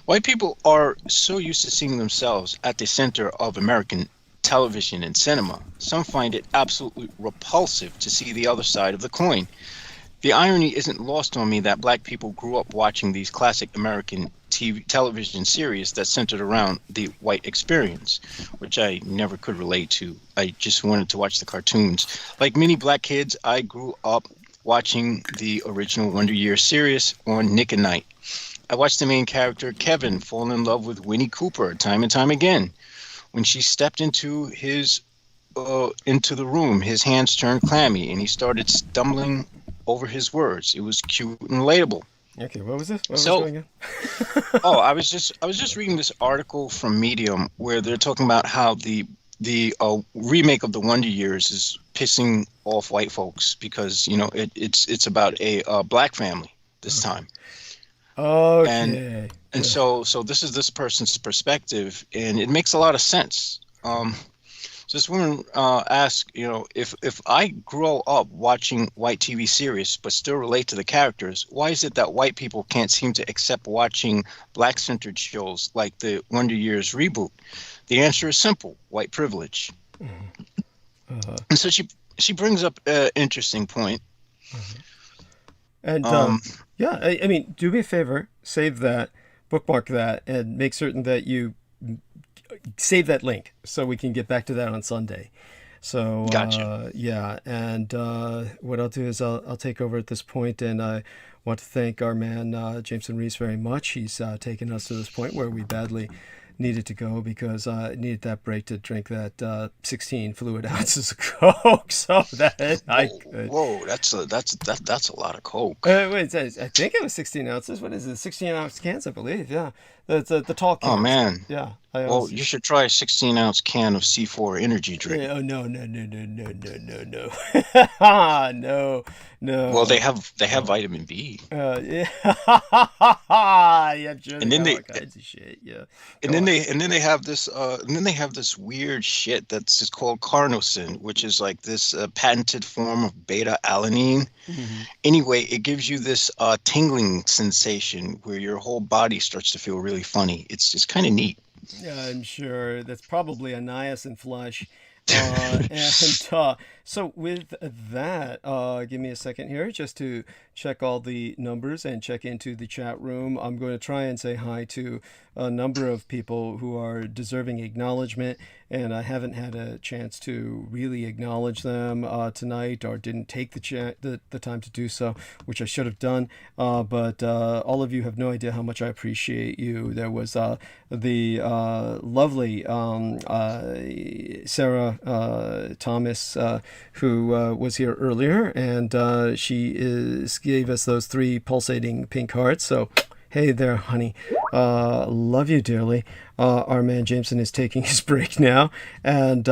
White people are so used to seeing themselves at the center of American television and cinema. Some find it absolutely repulsive to see the other side of the coin. The irony isn't lost on me that black people grew up watching these classic American television series that centered around the white experience, which I never could relate to. I just wanted to watch the cartoons. Like many black kids, I grew up watching the original Wonder Years series on Nick at Night. I watched the main character, Kevin, fall in love with Winnie Cooper time and time again. When she stepped into the room, his hands turned clammy and he started stumbling over his words. It was cute and relatable. Okay, what was this? What was going on? I was just reading this article from Medium where they're talking about how the remake of the Wonder Years is pissing off white folks because it's about a black family this time. Okay. And so this is this person's perspective, and it makes a lot of sense. Just want to ask, if I grow up watching white TV series but still relate to the characters, why is it that white people can't seem to accept watching black-centered shows like the Wonder Years reboot? The answer is simple: white privilege. And so she brings up an interesting point. And I mean, do me a favor, save that, bookmark that, and make certain that you save that link so we can get back to that on Sunday. So gotcha. And what I'll do is I'll take over at this point, and I want to thank our man Jameson Reese very much. He's taken us to this point where we badly needed to go because I needed that break to drink that 16 fluid ounces of Coke, so that I could. Whoa, that's a lot of Coke. Wait, I think it was 16 ounces. What is it? 16-ounce cans, I believe. Yeah, the tall cans. Oh man. Yeah. Well, you should try a 16-ounce can of C4 energy drink. Oh no. No. Well, they have vitamin B. Yeah. Yeah, sure. And then all kinds of shit. Yeah. And then they have this weird shit that's just called carnosine, which is like this patented form of beta alanine. Mm-hmm. Anyway, it gives you this tingling sensation where your whole body starts to feel really funny. It's just kind of neat. Yeah, I'm sure that's probably a niacin flush. So with that, give me a second here just to check all the numbers and check into the chat room. I'm going to try and say hi to a number of people who are deserving acknowledgement, and I haven't had a chance to really acknowledge them tonight, or didn't take the time to do so, which I should have done. But all of you have no idea how much I appreciate you. There was the lovely Sarah Thomas, who was here earlier, and she gave us those 3 pulsating pink hearts. So, hey there, honey. Love you dearly. Our man Jameson is taking his break now, and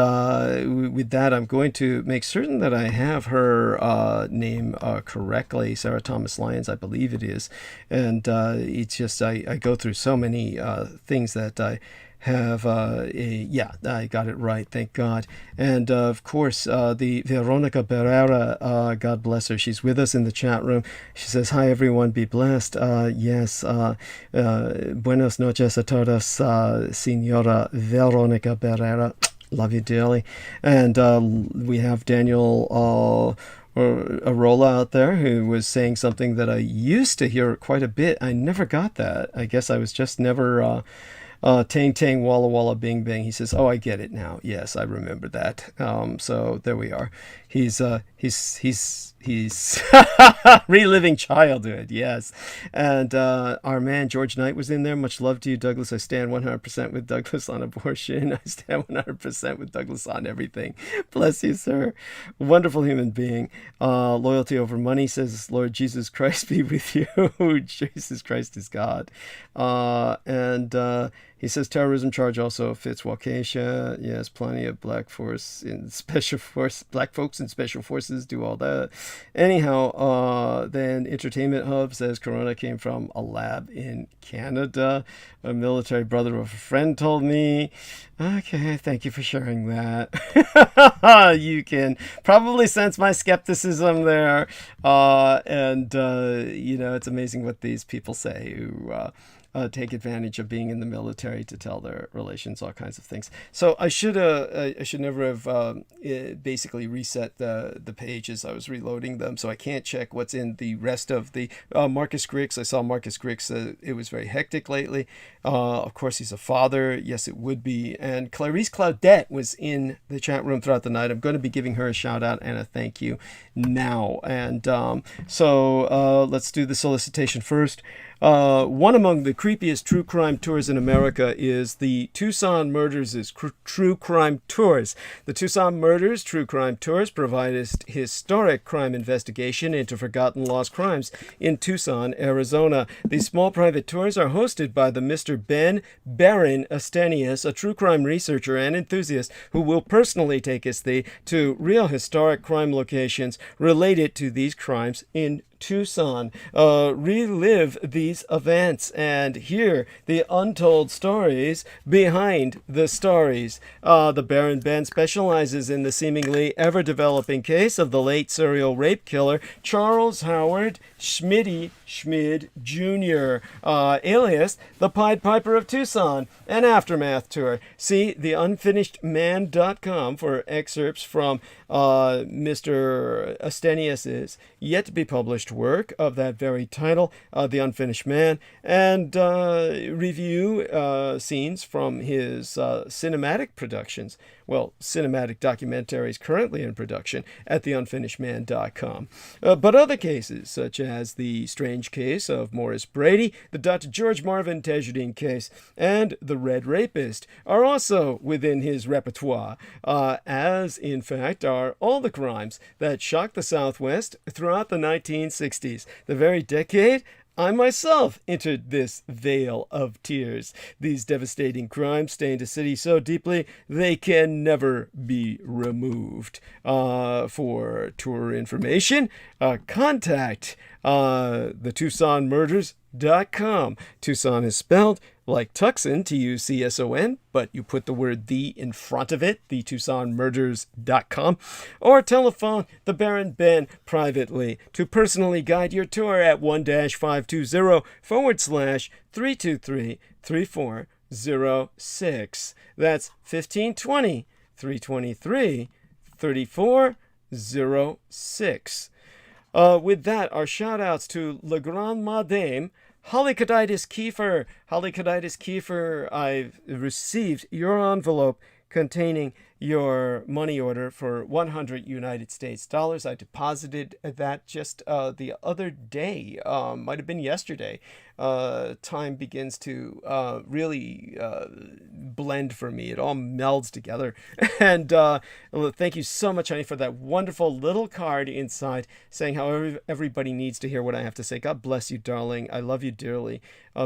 with that, I'm going to make certain that I have her name correctly. Sarah Thomas Lyons, I believe it is, and it's just I go through so many things that I have I got it right, thank God. And of course the Veronica Barrera, God bless her, she's with us in the chat room. She says, hi everyone, be blessed. Yes, buenos noches a todos, Senora Veronica Barrera, love you dearly. And we have Daniel Arola out there, who was saying something that I used to hear quite a bit. I never got that. I guess I was just never Tang Tang Walla Walla Bing Bing. He says, oh, I get it now. Yes, I remember that. So there we are. He's reliving childhood. Yes. And our man George Knight was in there. Much love to you, Douglas. I stand 100% with Douglas on abortion. I stand 100% with Douglas on everything. Bless you, sir. Wonderful human being. Loyalty over money, says Lord Jesus Christ be with you. Jesus Christ is God. And he says terrorism charge also fits Waukesha. Yes, plenty of black folks in special forces do all that. Anyhow, then Entertainment Hub says Corona came from a lab in Canada. A military brother of a friend told me. Okay, thank you for sharing that. You can probably sense my skepticism there. It's amazing what these people say who take advantage of being in the military to tell their relations, all kinds of things. So I should never have basically reset the pages. I was reloading them, so I can't check what's in the rest of the Marcus Griggs. I saw Marcus Griggs. It was very hectic lately. Of course, he's a father. Yes, it would be. And Clarice Claudette was in the chat room throughout the night. I'm going to be giving her a shout out and a thank you now. And so let's do the solicitation first. One among the creepiest true crime tours in America is the Tucson Murders' True Crime Tours. The Tucson Murders True Crime Tours provide a historic crime investigation into forgotten lost crimes in Tucson, Arizona. These small private tours are hosted by the Mr. Ben Baron Astenius, a true crime researcher and enthusiast who will personally take us to real historic crime locations related to these crimes in Tucson. Relive these events and hear the untold stories behind the stories. The Baron Ben specializes in the seemingly ever-developing case of the late serial rape killer Charles Howard Schmid Jr., alias the Pied Piper of Tucson, an aftermath tour. See theunfinishedman.com for excerpts from Mr. Astenius's yet-to-be-published unfinished work of that very title, The Unfinished Man, and review scenes from his cinematic productions. Well, cinematic documentaries currently in production at theunfinishedman.com. But other cases, such as the strange case of Morris Brady, the Dr. George Marvin Tejardine case, and the Red Rapist, are also within his repertoire, as in fact are all the crimes that shocked the Southwest throughout the 1960s, the very decade I myself entered this vale of tears. These devastating crimes stained a city so deeply they can never be removed. For tour information, contact the TucsonMurders.com. Tucson is spelled like Tucson, Tucson, but you put the word "the" in front of it, the TucsonMurders.com, or telephone the Baron Ben privately to personally guide your tour at 1-520-323-3406. That's 1520-323-3406. With that, our shout-outs to Le Grand Madame, Halicoditis Kiefer. Halicoditis Kiefer, I've received your envelope containing your money order for 100 United States dollars. I deposited that just the other day, might have been yesterday. Time begins to really blend for me. It all melds together. And thank you so much, honey, for that wonderful little card inside saying how everybody needs to hear what I have to say. God bless you, darling. I love you dearly.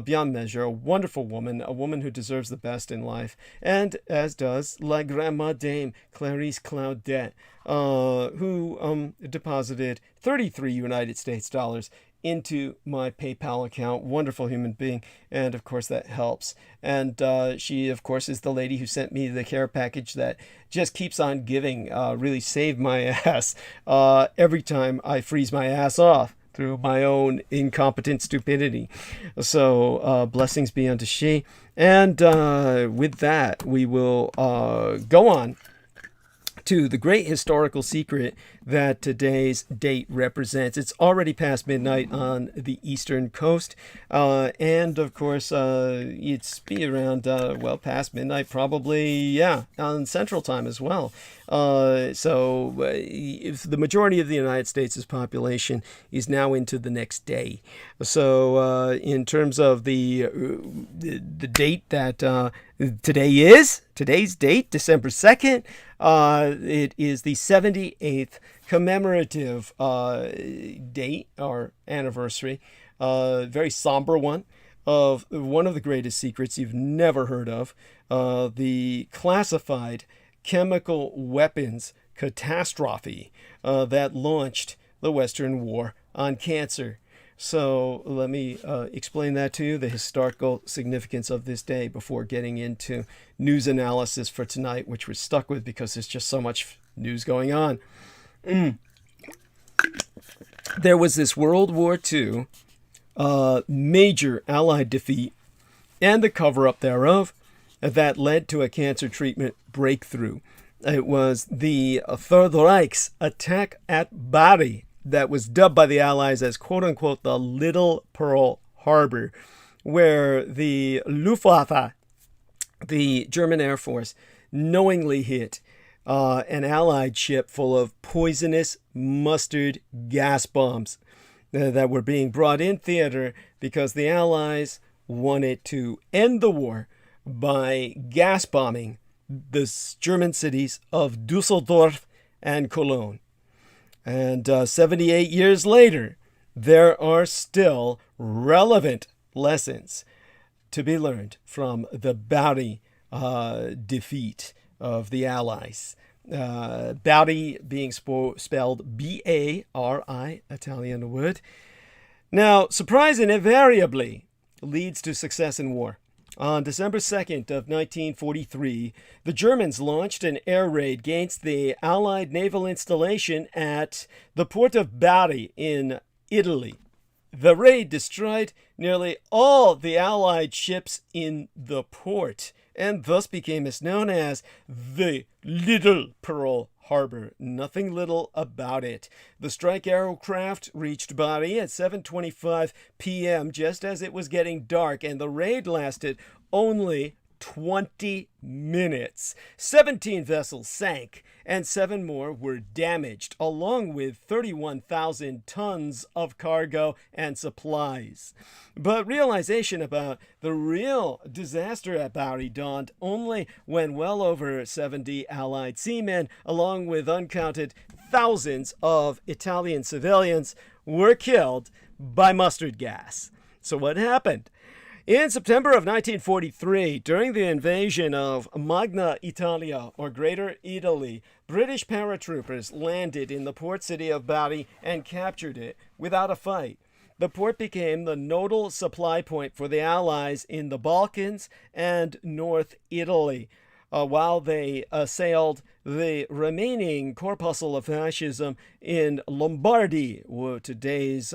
Beyond measure, a wonderful woman, a woman who deserves the best in life, and as does La Grande Dame Clarice Claudette, who deposited 33 United States dollars into my PayPal account. Wonderful human being, and of course that helps. And she, of course, is the lady who sent me the care package that just keeps on giving. Really saved my ass every time I freeze my ass off through my own incompetent stupidity. So blessings be unto she. And with that, we will go on to the great historical secret that today's date represents. It's already past midnight on the eastern coast, and of course it's be around past midnight probably, on central time as well. So if the majority of the United States' population is now into the next day. So in terms of the date that today's date, December 2nd, it is the 78th commemorative date or anniversary, very somber one, of one of the greatest secrets you've never heard of, the classified chemical weapons catastrophe that launched the Western War on Cancer. So let me explain that to you, the historical significance of this day, before getting into news analysis for tonight, which we're stuck with because there's just so much news going on. There was this World War II major Allied defeat and the cover-up thereof that led to a cancer treatment breakthrough. It was the Third Reich's attack at BARI that was dubbed by the Allies as, quote-unquote, the Little Pearl Harbor, where the Luftwaffe, the German Air Force, knowingly hit an Allied ship full of poisonous mustard gas bombs that were being brought in theater because the Allies wanted to end the war by gas bombing the German cities of Dusseldorf and Cologne. And 78 years later, there are still relevant lessons to be learned from the BARI defeat of the Allies. BARI being spelled B-A-R-I, Italian word. Now, surprise invariably leads to success in war. On December 2nd of 1943, the Germans launched an air raid against the Allied naval installation at the port of Bari in Italy. The raid destroyed nearly all the Allied ships in the port, and thus became as known as the Little Pearl Harbor. Nothing little about it. The strike aircraft reached Bari at 7:25 p.m. just as it was getting dark, and the raid lasted only 20 minutes. 17 vessels sank, and 7 more were damaged, along with 31,000 tons of cargo and supplies. But realization about the real disaster at Bari dawned only when well over 70 Allied seamen, along with uncounted thousands of Italian civilians, were killed by mustard gas. So what happened? In September of 1943, during the invasion of Magna Italia, or Greater Italy, British paratroopers landed in the port city of Bari and captured it without a fight. The port became the nodal supply point for the Allies in the Balkans and North Italy, while they assailed the remaining corpuscle of fascism in Lombardy, today's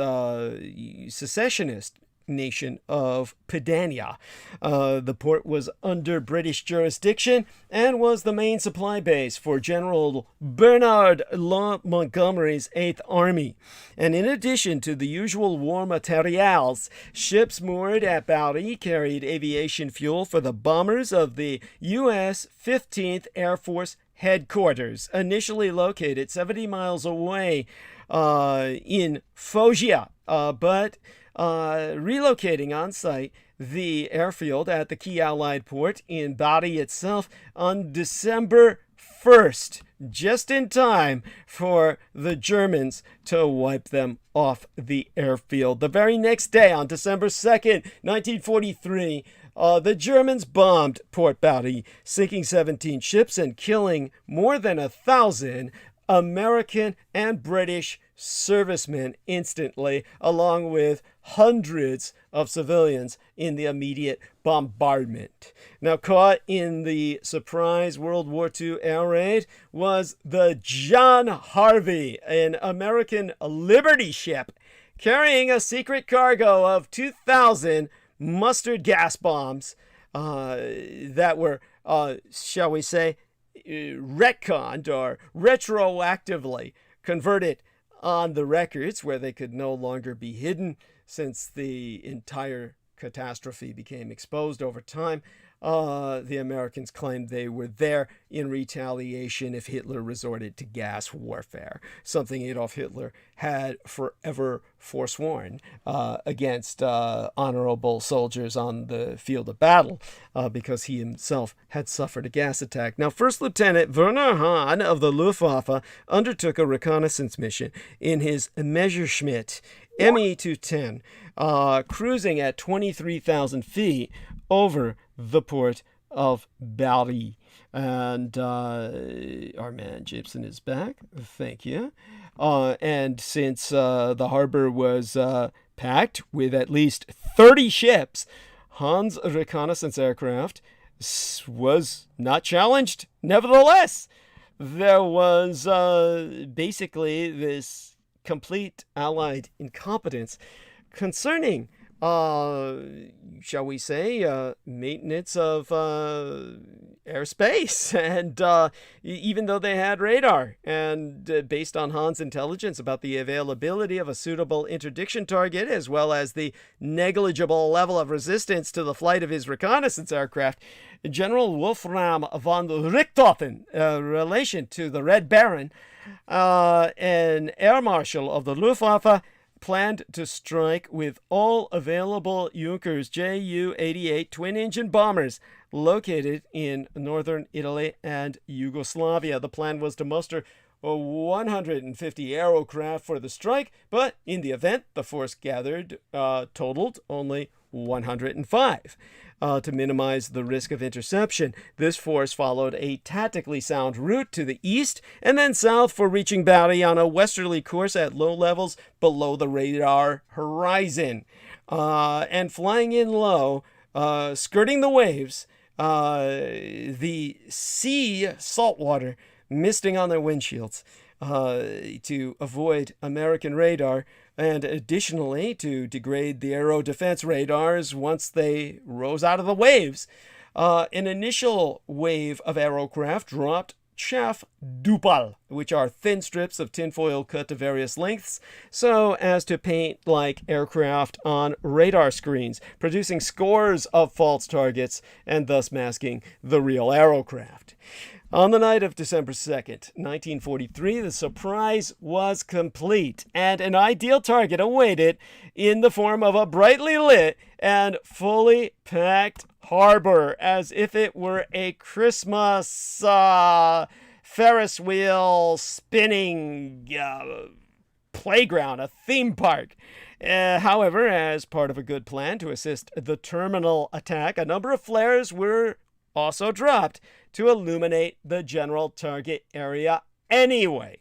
secessionist nation of Padania. The port was under British jurisdiction and was the main supply base for General Bernard Law Montgomery's 8th Army. And in addition to the usual war materials, ships moored at Bari carried aviation fuel for the bombers of the U.S. 15th Air Force headquarters, initially located 70 miles away in Foggia, but relocating on site the airfield at the key Allied port in Bari itself on December 1st, just in time for the Germans to wipe them off the airfield. The very next day, on December 2nd, 1943, the Germans bombed Port Bari, sinking 17 ships and killing more than 1,000 American and British servicemen instantly, along with hundreds of civilians in the immediate bombardment. Now, caught in the surprise World War II air raid was the John Harvey, an American Liberty ship carrying a secret cargo of 2,000 mustard gas bombs that were, shall we say, retconned or retroactively converted on the records, where they could no longer be hidden since the entire catastrophe became exposed over time. The Americans claimed they were there in retaliation if Hitler resorted to gas warfare, something Adolf Hitler had forever forsworn against honorable soldiers on the field of battle, because he himself had suffered a gas attack. Now, First Lieutenant Werner Hahn of the Luftwaffe undertook a reconnaissance mission in his Messerschmitt Me-210, cruising at 23,000 feet over the port of Bari. And our man Gibson is back. Thank you. And since the harbor was packed with at least 30 ships, Hahn's reconnaissance aircraft was not challenged. Nevertheless, there was basically this complete Allied incompetence concerning shall we say, maintenance of airspace. And even though they had radar, and based on Hahn's intelligence about the availability of a suitable interdiction target, as well as the negligible level of resistance to the flight of his reconnaissance aircraft, General Wolfram von Richthofen, relation to the Red Baron, an air marshal of the Luftwaffe, planned to strike with all available Junkers Ju-88 twin-engine bombers located in northern Italy and Yugoslavia. The plan was to muster 150 aircraft for the strike, but in the event, the force gathered totaled only 105. To minimize the risk of interception, this force followed a tactically sound route to the east and then south for reaching Bari on a westerly course at low levels below the radar horizon. And flying in low, skirting the waves, the sea saltwater misting on their windshields, to avoid American radar, and additionally to degrade the aero defense radars once they rose out of the waves. An initial wave of aerocraft dropped chaff d'upal, which are thin strips of tinfoil cut to various lengths so as to paint like aircraft on radar screens, producing scores of false targets and thus masking the real aerocraft. On the night of December 2nd, 1943, the surprise was complete, and an ideal target awaited in the form of a brightly lit and fully packed harbor, as if it were a Christmas Ferris wheel spinning playground, a theme park. However, as part of a good plan to assist the terminal attack, a number of flares were also dropped to illuminate the general target area anyway.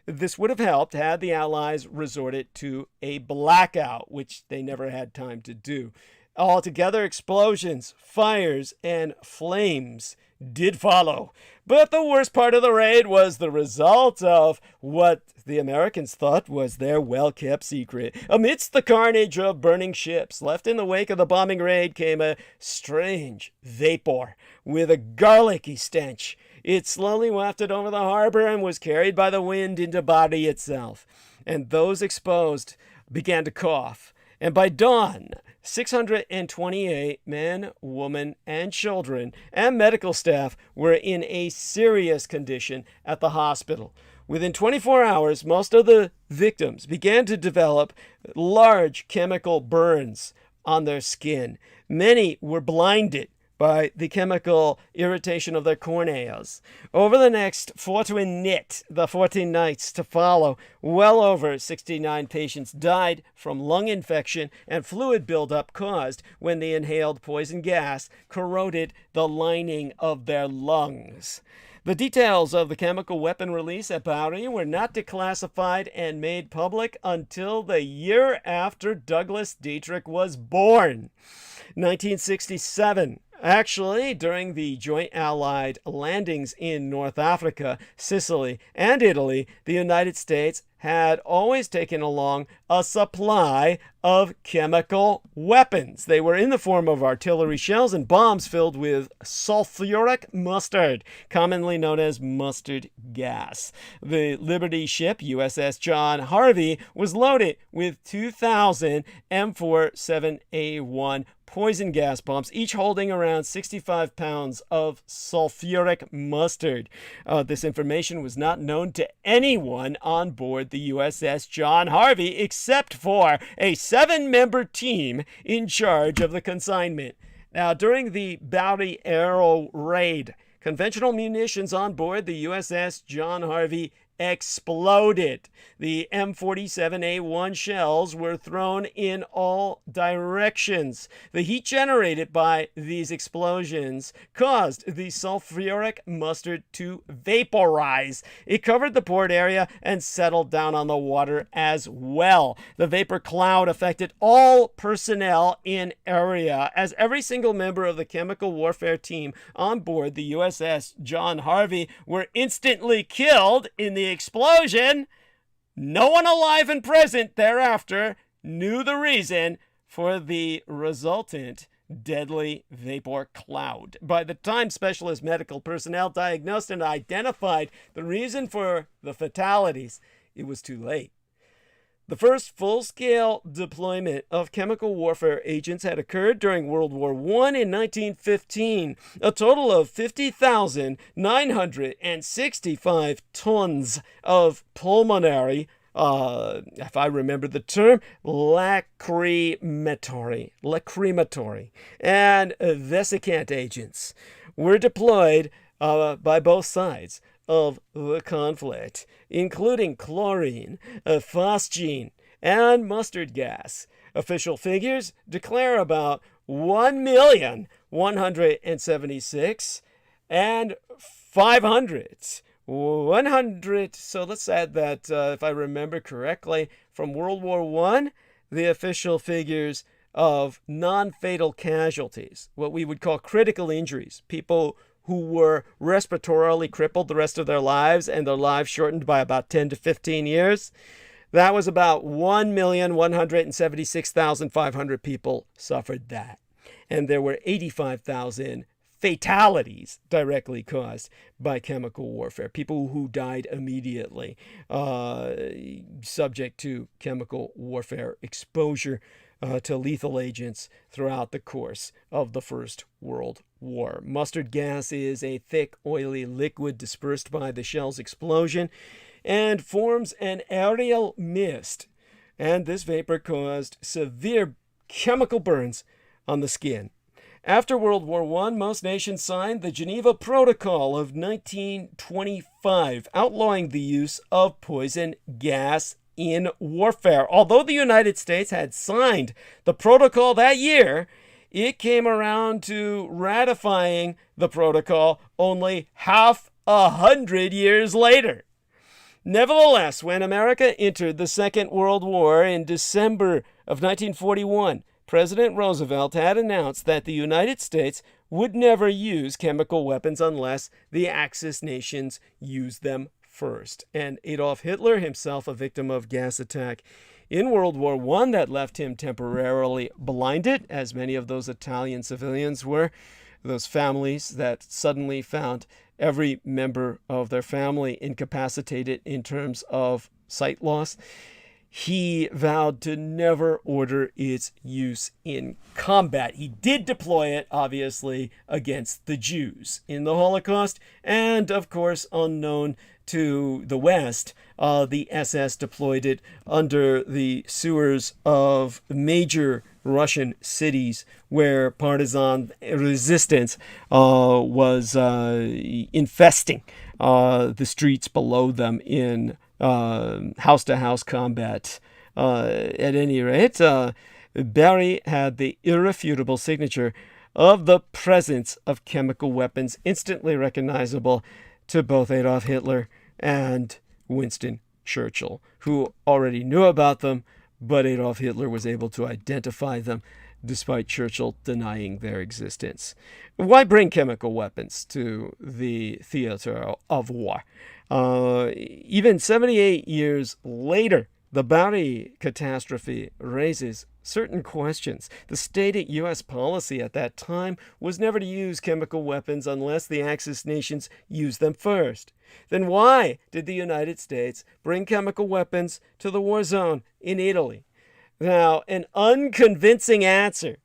This would have helped had the Allies resorted to a blackout, which they never had time to do. Altogether, explosions, fires, and flames did follow. But the worst part of the raid was the result of what the Americans thought was their well-kept secret. Amidst the carnage of burning ships left in the wake of the bombing raid came a strange vapor with a garlicky stench. It slowly wafted over the harbor and was carried by the wind into BARI itself. And those exposed began to cough. And by dawn, 628 men, women, and children and medical staff were in a serious condition at the hospital. Within 24 hours, most of the victims began to develop large chemical burns on their skin. Many were blinded by the chemical irritation of their corneas. Over the next fortnight, the 14 nights to follow, well over 69 patients died from lung infection and fluid buildup caused when the inhaled poison gas corroded the lining of their lungs. The details of the chemical weapon release at BARI were not declassified and made public until the year after Douglas Dietrich was born, 1967. Actually, during the joint Allied landings in North Africa, Sicily, and Italy, the United States had always taken along a supply of chemical weapons. They were in the form of artillery shells and bombs filled with sulfuric mustard, commonly known as mustard gas. The Liberty ship, USS John Harvey, was loaded with 2,000 M47A1 poison gas bombs, each holding around 65 pounds of sulfuric mustard. This information was not known to anyone on board the USS John Harvey except for a 7-member team in charge of the consignment. Now, during the BARI Aero raid, conventional munitions on board the USS John Harvey exploded. The M47A1 shells were thrown in all directions. The heat generated by these explosions caused the sulfuric mustard to vaporize. It covered the port area and settled down on the water as well. The vapor cloud affected all personnel in area, as every single member of the chemical warfare team on board the USS John Harvey were instantly killed in the explosion. No one alive and present thereafter knew the reason for the resultant deadly vapor cloud. By the time specialist medical personnel diagnosed and identified the reason for the fatalities, it was too late. The first full-scale deployment of chemical warfare agents had occurred during World War I in 1915. A total of 50,965 tons of pulmonary, if I remember the term, lacrimatory, and vesicant agents were deployed by both sides of the conflict, including chlorine, phosgene, and mustard gas. Official figures declare about 1,176 and 500. 100, so let's add that, if I remember correctly, from World War I, the official figures of non-fatal casualties, what we would call critical injuries, people who were respiratorily crippled the rest of their lives and their lives shortened by about 10 to 15 years. That was about 1,176,500 people suffered that. And there were 85,000 fatalities directly caused by chemical warfare. People who died immediately subject to chemical warfare exposure to lethal agents throughout the course of the First World War. Mustard gas is a thick, oily liquid dispersed by the shell's explosion and forms an aerial mist. And this vapor caused severe chemical burns on the skin. After World War I, most nations signed the Geneva Protocol of 1925, outlawing the use of poison gas in warfare. Although the United States had signed the protocol that year, it came around to ratifying the protocol only half 100 years later. Nevertheless, when America entered the Second World War in December of 1941, President Roosevelt had announced that the United States would never use chemical weapons unless the Axis nations used them first. And Adolf Hitler, himself a victim of gas attack in World War I that left him temporarily blinded, as many of those Italian civilians were, those families that suddenly found every member of their family incapacitated in terms of sight loss. He vowed to never order its use in combat. He did deploy it, obviously, against the Jews in the Holocaust, and, of course, unknown to the West, the SS deployed it under the sewers of major Russian cities where partisan resistance was infesting the streets below them in house-to-house combat. At any rate, BARI had the irrefutable signature of the presence of chemical weapons, instantly recognizable to both Adolf Hitler and Winston Churchill, who already knew about them, but Adolf Hitler was able to identify them despite Churchill denying their existence. Why bring chemical weapons to the theater of war? Even 78 years later, the BARI catastrophe raises certain questions. The stated U.S. policy at that time was never to use chemical weapons unless the Axis nations used them first. Then why did the United States bring chemical weapons to the war zone in Italy? Now, an unconvincing answer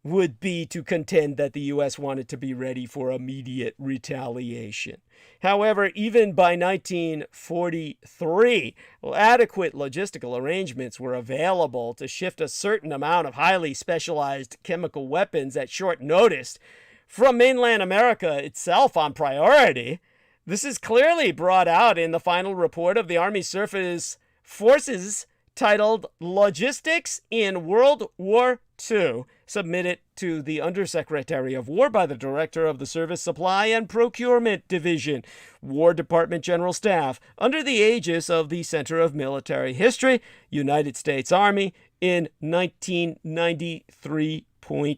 would be to contend that the U.S. wanted to be ready for immediate retaliation. However, even by 1943, adequate logistical arrangements were available to shift a certain amount of highly specialized chemical weapons at short notice from mainland America itself on priority. This is clearly brought out in the final report of the Army Surface Forces titled Logistics in World War II, submitted to the Undersecretary of War by the Director of the Service Supply and Procurement Division, War Department General Staff, under the aegis of the Center of Military History, United States Army, in 1993.8.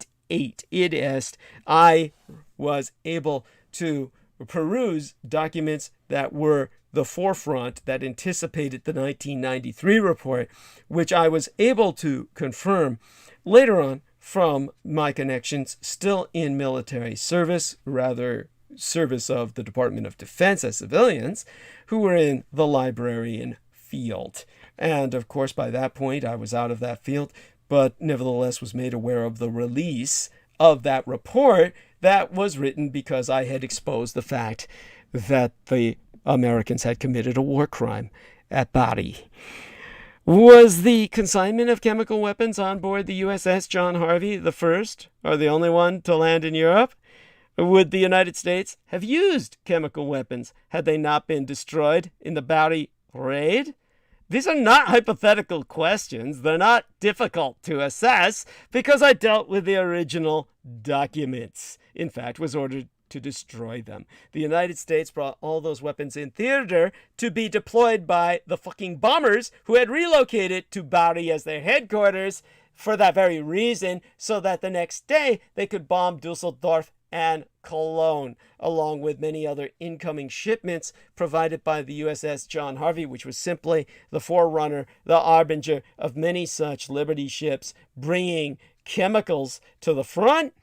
It est, I was able to peruse documents that were the forefront that anticipated the 1993 report, which I was able to confirm later on from my connections still in military service, rather service of the Department of Defense as civilians, who were in the librarian field. And of course, by that point, I was out of that field, but nevertheless was made aware of the release of that report that was written because I had exposed the fact that the Americans had committed a war crime at BARI. Was the consignment of chemical weapons on board the USS John Harvey the first, or the only one to land in Europe? Would the United States have used chemical weapons had they not been destroyed in the BARI raid? These are not hypothetical questions. They're not difficult to assess because I dealt with the original documents. In fact, was ordered to destroy them. The United States brought all those weapons in theater to be deployed by the fucking bombers who had relocated to BARI as their headquarters for that very reason, so that the next day they could bomb Dusseldorf and Cologne, along with many other incoming shipments provided by the USS John Harvey, which was simply the forerunner, the harbinger of many such Liberty ships bringing chemicals to the front.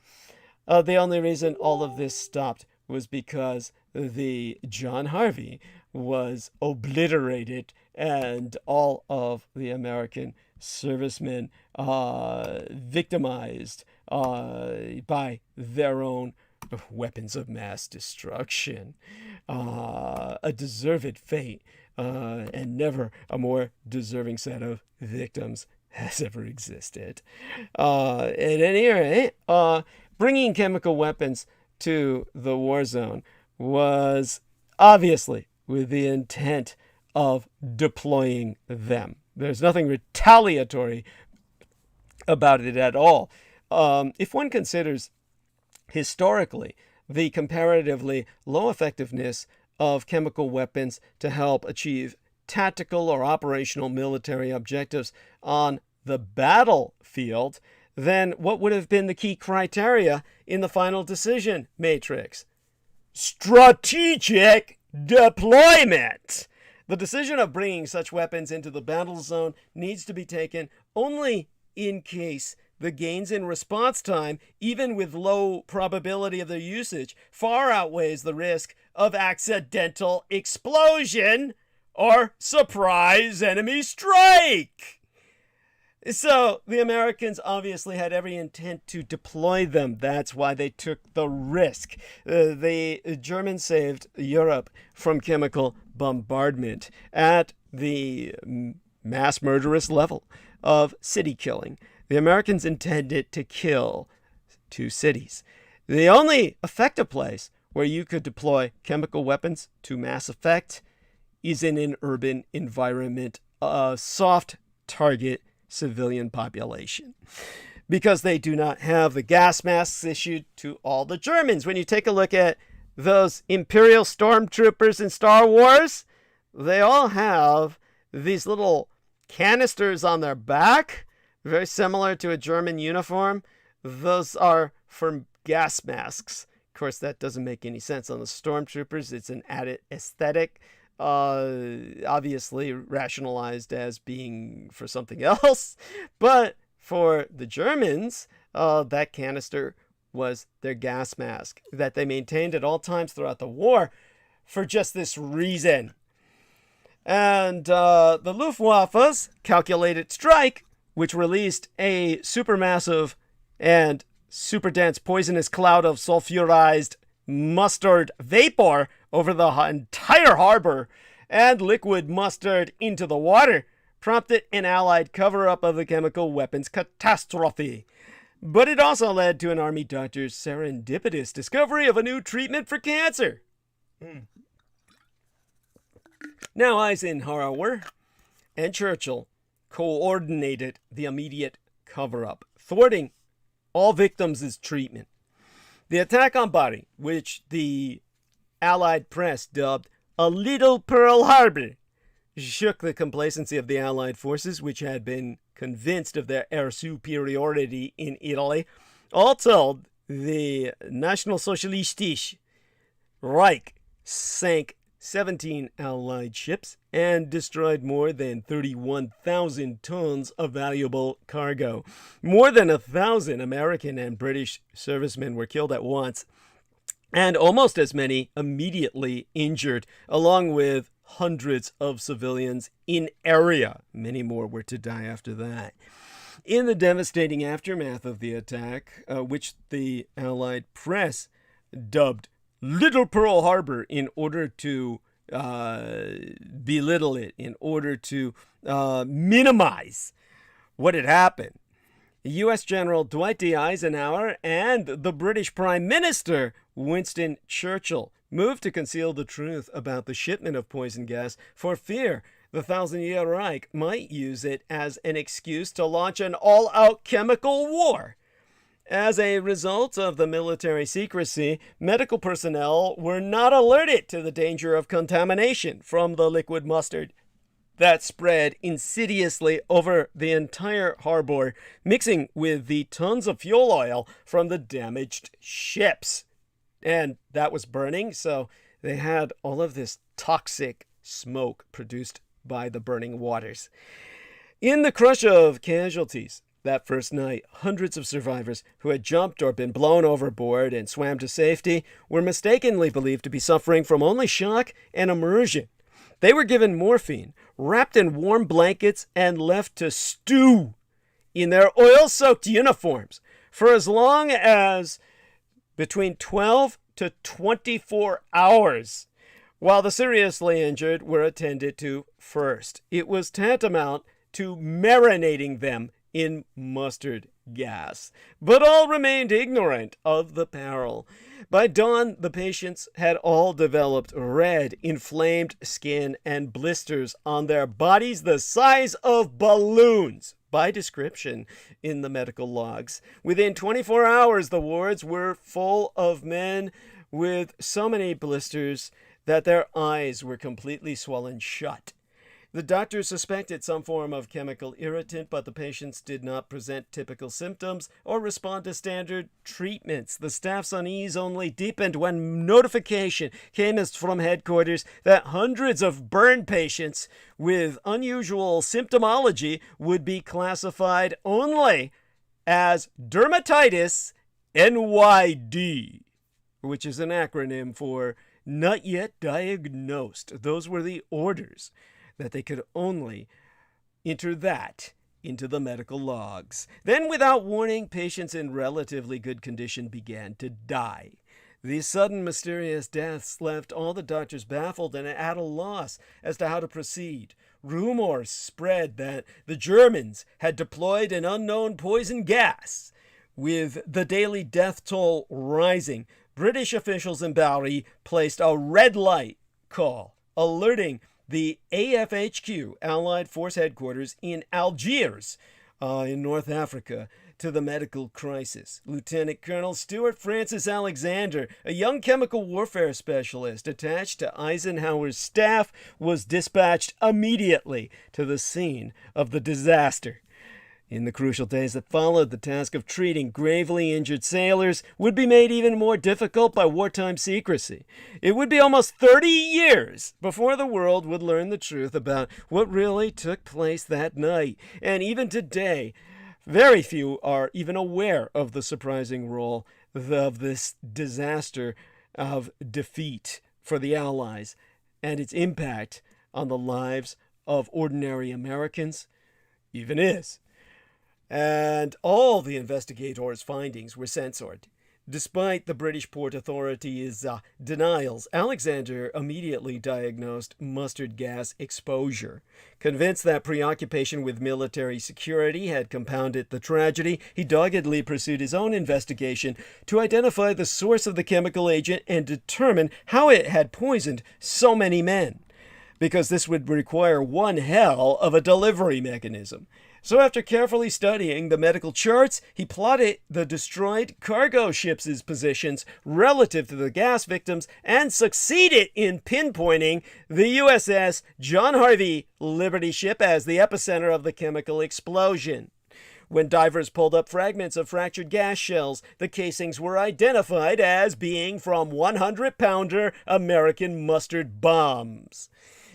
The only reason all of this stopped was because the John Harvey was obliterated and all of the American servicemen victimized by their own weapons of mass destruction. A deserved fate, and never a more deserving set of victims has ever existed. At any rate, bringing chemical weapons to the war zone was obviously with the intent of deploying them. There's nothing retaliatory about it at all. If one considers historically the comparatively low effectiveness of chemical weapons to help achieve tactical or operational military objectives on the battlefield, then what would have been the key criteria in the final decision matrix? Strategic deployment. The decision of bringing such weapons into the battle zone needs to be taken only in case the gains in response time, even with low probability of their usage, far outweighs the risk of accidental explosion or surprise enemy strike. So the Americans obviously had every intent to deploy them. That's why they took the risk. The Germans saved Europe from chemical bombardment at the mass murderous level of city killing. The Americans intended to kill 2 cities. The only effective place where you could deploy chemical weapons to mass effect is in an urban environment, a soft target civilian population, because they do not have the gas masks issued to all the Germans. When you take a look at those Imperial stormtroopers in Star Wars, they all have these little canisters on their back, very similar to a German uniform. Those are for gas masks. Of course, that doesn't make any sense on the stormtroopers. It's an added aesthetic, obviously rationalized as being for something else. But for the Germans, that canister was their gas mask that they maintained at all times throughout the war for just this reason. And the Luftwaffe's calculated strike, which released a supermassive and super dense poisonous cloud of sulfurized mustard vapor over the entire harbor and liquid mustard into the water, prompted an Allied cover-up of the chemical weapons catastrophe. But it also led to an Army doctor's serendipitous discovery of a new treatment for cancer. Now Eisenhower and Churchill coordinated the immediate cover-up, thwarting all victims' treatment. The attack on BARI, which the Allied press dubbed a Little Pearl Harbor, shook the complacency of the Allied forces, which had been convinced of their air superiority in Italy. All told, the National Socialistische Reich sank 17 Allied ships and destroyed more than 31,000 tons of valuable cargo. More than 1,000 American and British servicemen were killed at once, and almost as many immediately injured, along with hundreds of civilians in area. Many more were to die after that. In the devastating aftermath of the attack, which the Allied press dubbed Little Pearl Harbor in order to belittle it, in order to minimize what had happened, U.S. General Dwight D. Eisenhower and the British Prime Minister Winston Churchill moved to conceal the truth about the shipment of poison gas for fear the Thousand-Year Reich might use it as an excuse to launch an all-out chemical war. As a result of the military secrecy, medical personnel were not alerted to the danger of contamination from the liquid mustard that spread insidiously over the entire harbor, mixing with the tons of fuel oil from the damaged ships. and that was burning, so they had all of this toxic smoke produced by the burning waters. In the crush of casualties that first night, hundreds of survivors who had jumped or been blown overboard and swam to safety were mistakenly believed to be suffering from only shock and immersion. They were given morphine, wrapped in warm blankets, and left to stew in their oil-soaked uniforms for as long as between 12 to 24 hours, while the seriously injured were attended to first. It was tantamount to marinating them in mustard gas. But all remained ignorant of the peril. By dawn, the patients had all developed red, inflamed skin and blisters on their bodies the size of balloons, by description in the medical logs. Within 24 hours, the wards were full of men with so many blisters that their eyes were completely swollen shut. The doctors suspected some form of chemical irritant, but the patients did not present typical symptoms or respond to standard treatments. The staff's unease only deepened when notification came from headquarters that hundreds of burn patients with unusual symptomology would be classified only as dermatitis NYD, which is an acronym for not yet diagnosed. Those were the orders, that they could only enter that into the medical logs. Then, without warning, patients in relatively good condition began to die. These sudden mysterious deaths left all the doctors baffled and at a loss as to how to proceed. Rumors spread that the Germans had deployed an unknown poison gas. With the daily death toll rising, British officials in BARI placed a red light call, alerting the AFHQ, Allied Force Headquarters in Algiers, in North Africa, to the medical crisis. Lieutenant Colonel Stuart Francis Alexander, a young chemical warfare specialist attached to Eisenhower's staff, was dispatched immediately to the scene of the disaster. In the crucial days that followed, the task of treating gravely injured sailors would be made even more difficult by wartime secrecy. It would be almost 30 years before the world would learn the truth about what really took place that night. And even today, very few are even aware of the surprising role of this disaster of defeat for the Allies and its impact on the lives of ordinary Americans even is. And all the investigators' findings were censored. Despite the British Port Authority's denials, Alexander immediately diagnosed mustard gas exposure. Convinced that preoccupation with military security had compounded the tragedy, he doggedly pursued his own investigation to identify the source of the chemical agent and determine how it had poisoned so many men, because this would require one hell of a delivery mechanism. So after carefully studying the medical charts, he plotted the destroyed cargo ships' positions relative to the gas victims and succeeded in pinpointing the USS John Harvey Liberty ship as the epicenter of the chemical explosion. When divers pulled up fragments of fractured gas shells, the casings were identified as being from 100-pounder American mustard bombs.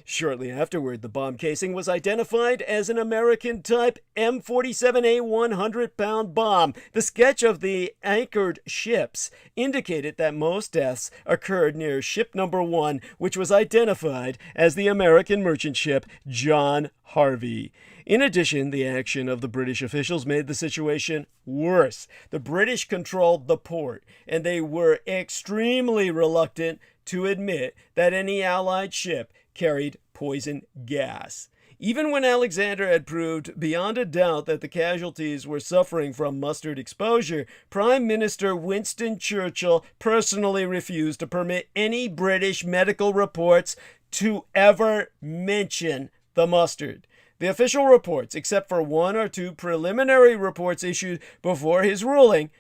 Shortly afterward, the bomb casing was identified as an American-type M47A 100-pound bomb. The sketch of the anchored ships indicated that most deaths occurred near ship number 1, which was identified as the American merchant ship John Harvey. In addition, the action of the British officials made the situation worse. The British controlled the port, and they were extremely reluctant to admit that any Allied ship carried poison gas. Even when Alexander had proved beyond a doubt that the casualties were suffering from mustard exposure, Prime Minister Winston Churchill personally refused to permit any British medical reports to ever mention the mustard. The official reports, except for one or two preliminary reports issued before his ruling,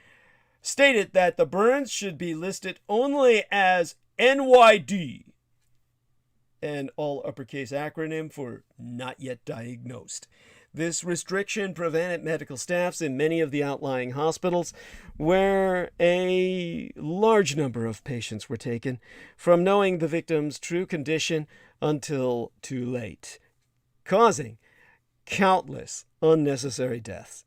stated that the burns should be listed only as NYD, an all-uppercase acronym for not yet diagnosed. This restriction prevented medical staffs in many of the outlying hospitals, where a large number of patients were taken, from knowing the victim's true condition until too late, causing countless unnecessary deaths.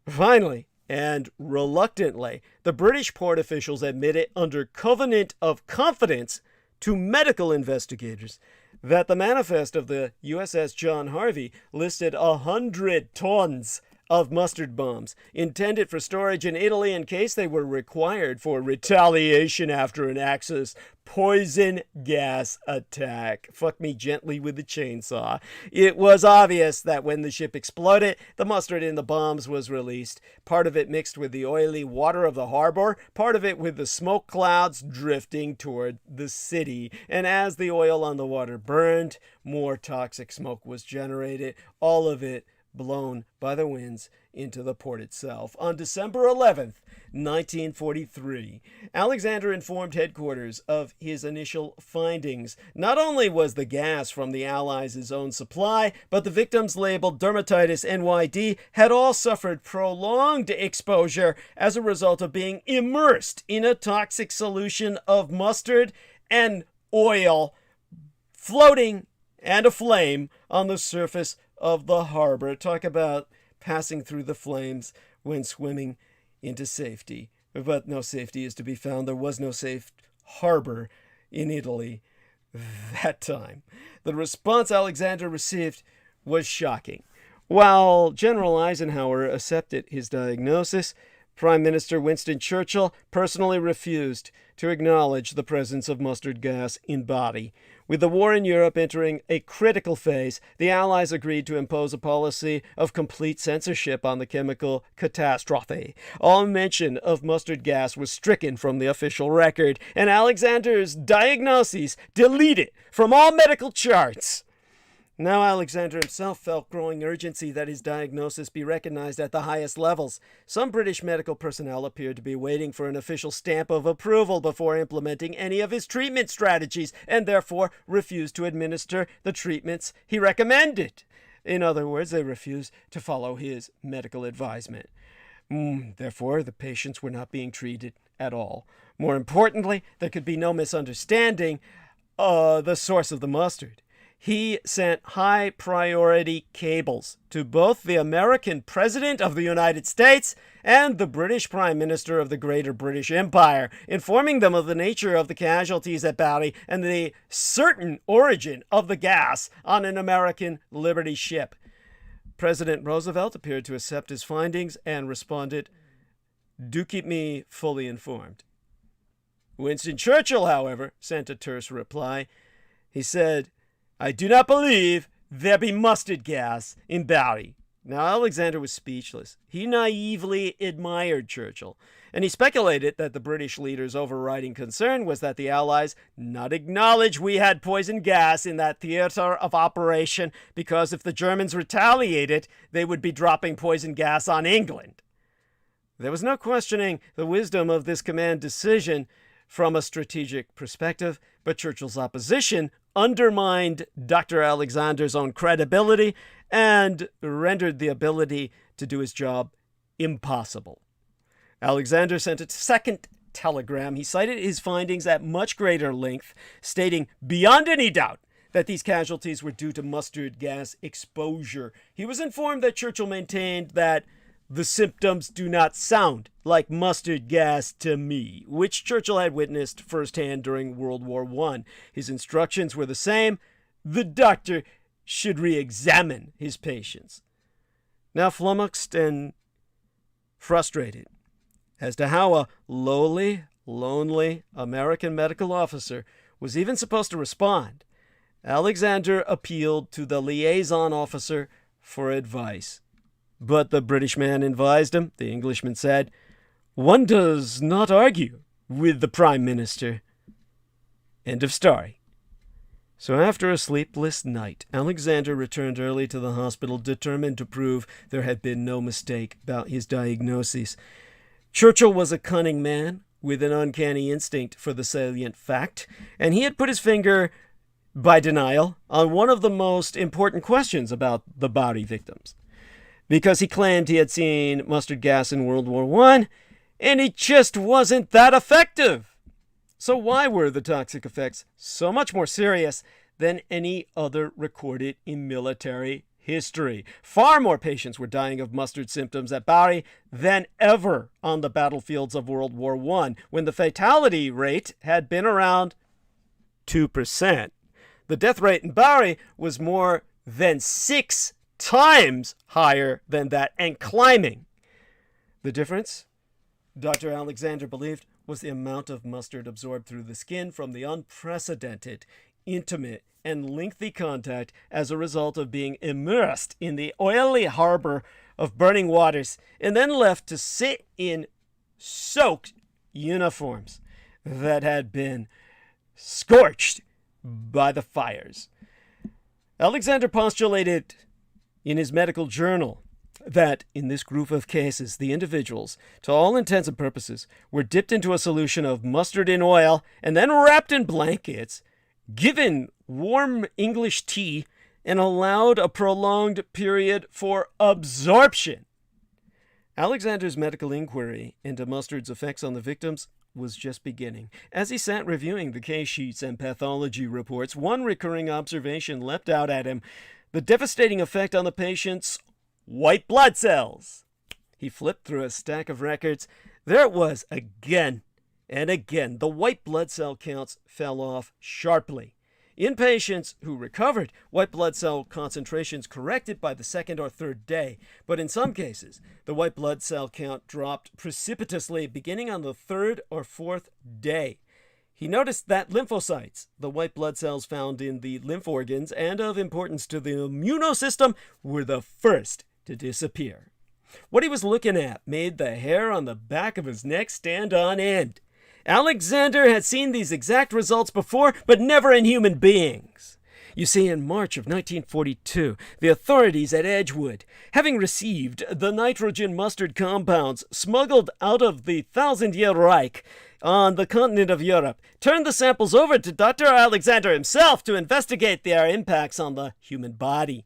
Finally, and reluctantly, the British port officials admitted under covenant of confidence to medical investigators that the manifest of the USS John Harvey listed 100 tons of mustard bombs intended for storage in Italy in case they were required for retaliation after an Axis poison gas attack. Fuck me gently with the chainsaw. It was obvious that when the ship exploded, the mustard in the bombs was released. Part of it mixed with the oily water of the harbor, part of it with the smoke clouds drifting toward the city. And as the oil on the water burned, more toxic smoke was generated, all of it blown by the winds into the port itself. On December 11th, 1943, Alexander informed headquarters of his initial findings. Not only was the gas from the Allies' his own supply, but the victims labeled dermatitis NYD had all suffered prolonged exposure as a result of being immersed in a toxic solution of mustard and oil floating and aflame on the surface of the harbor. Talk about passing through the flames when swimming into safety. But no safety is to be found. There was no safe harbor in Italy that time. The response Alexander received was shocking. While General Eisenhower accepted his diagnosis, Prime Minister Winston Churchill personally refused to acknowledge the presence of mustard gas in BARI. With the war in Europe entering a critical phase, the Allies agreed to impose a policy of complete censorship on the chemical catastrophe. All mention of mustard gas was stricken from the official record, and Alexander's diagnoses deleted from all medical charts. Now Alexander himself felt growing urgency that his diagnosis be recognized at the highest levels. Some British medical personnel appeared to be waiting for an official stamp of approval before implementing any of his treatment strategies, and therefore refused to administer the treatments he recommended. In other words, they refused to follow his medical advisement. Therefore, the patients were not being treated at all. More importantly, there could be no misunderstanding the source of the mustard. He sent high-priority cables to both the American President of the United States and the British Prime Minister of the Greater British Empire, informing them of the nature of the casualties at BARI and the certain origin of the gas on an American Liberty ship. President Roosevelt appeared to accept his findings and responded, "Do keep me fully informed." Winston Churchill, however, sent a terse reply. He said, "I do not believe there be mustard gas in BARI." Now, Alexander was speechless. He naively admired Churchill, and he speculated that the British leader's overriding concern was that the Allies not acknowledge we had poison gas in that theater of operation, because if the Germans retaliated, they would be dropping poison gas on England. There was no questioning the wisdom of this command decision from a strategic perspective, but Churchill's opposition undermined Dr. Alexander's own credibility and rendered the ability to do his job impossible. Alexander sent a second telegram. He cited his findings at much greater length, stating beyond any doubt that these casualties were due to mustard gas exposure. He was informed that Churchill maintained that the symptoms do not sound like mustard gas to me, which Churchill had witnessed firsthand during World War I. His instructions were the same. The doctor should re-examine his patients. Now flummoxed and frustrated as to how a lowly, lonely American medical officer was even supposed to respond, Alexander appealed to the liaison officer for advice. But the British man advised him, the Englishman said, "One does not argue with the Prime Minister." End of story. So after a sleepless night, Alexander returned early to the hospital, determined to prove there had been no mistake about his diagnoses. Churchill was a cunning man with an uncanny instinct for the salient fact, and he had put his finger, by denial, on one of the most important questions about the BARI victims. because he claimed he had seen mustard gas in World War I, and it just wasn't that effective. So why were the toxic effects so much more serious than any other recorded in military history? Far more patients were dying of mustard symptoms at BARI than ever on the battlefields of World War I, when the fatality rate had been around 2%. The death rate in BARI was more than 6 times higher than that, and climbing. The difference, Dr. Alexander believed, was the amount of mustard absorbed through the skin from the unprecedented, intimate, and lengthy contact as a result of being immersed in the oily harbor of burning waters and then left to sit in soaked uniforms that had been scorched by the fires. Alexander postulated in his medical journal that in this group of cases, the individuals, to all intents and purposes, were dipped into a solution of mustard in oil and then wrapped in blankets, given warm English tea, and allowed a prolonged period for absorption. Alexander's medical inquiry into mustard's effects on the victims was just beginning. As he sat reviewing the case sheets and pathology reports, one recurring observation leapt out at him: the devastating effect on the patient's white blood cells. He flipped through a stack of records. There it was again and again. The white blood cell counts fell off sharply. In patients who recovered, white blood cell concentrations corrected by the second or third day, but in some cases, the white blood cell count dropped precipitously beginning on the third or fourth day. He noticed that lymphocytes, the white blood cells found in the lymph organs and of importance to the immunosystem, were the first to disappear. What he was looking at made the hair on the back of his neck stand on end. Alexander had seen these exact results before, but never in human beings. You see, in March of 1942, the authorities at Edgewood, having received the nitrogen mustard compounds smuggled out of the Thousand-Year Reich on the continent of Europe, turned the samples over to Dr. Alexander himself to investigate their impacts on the human body,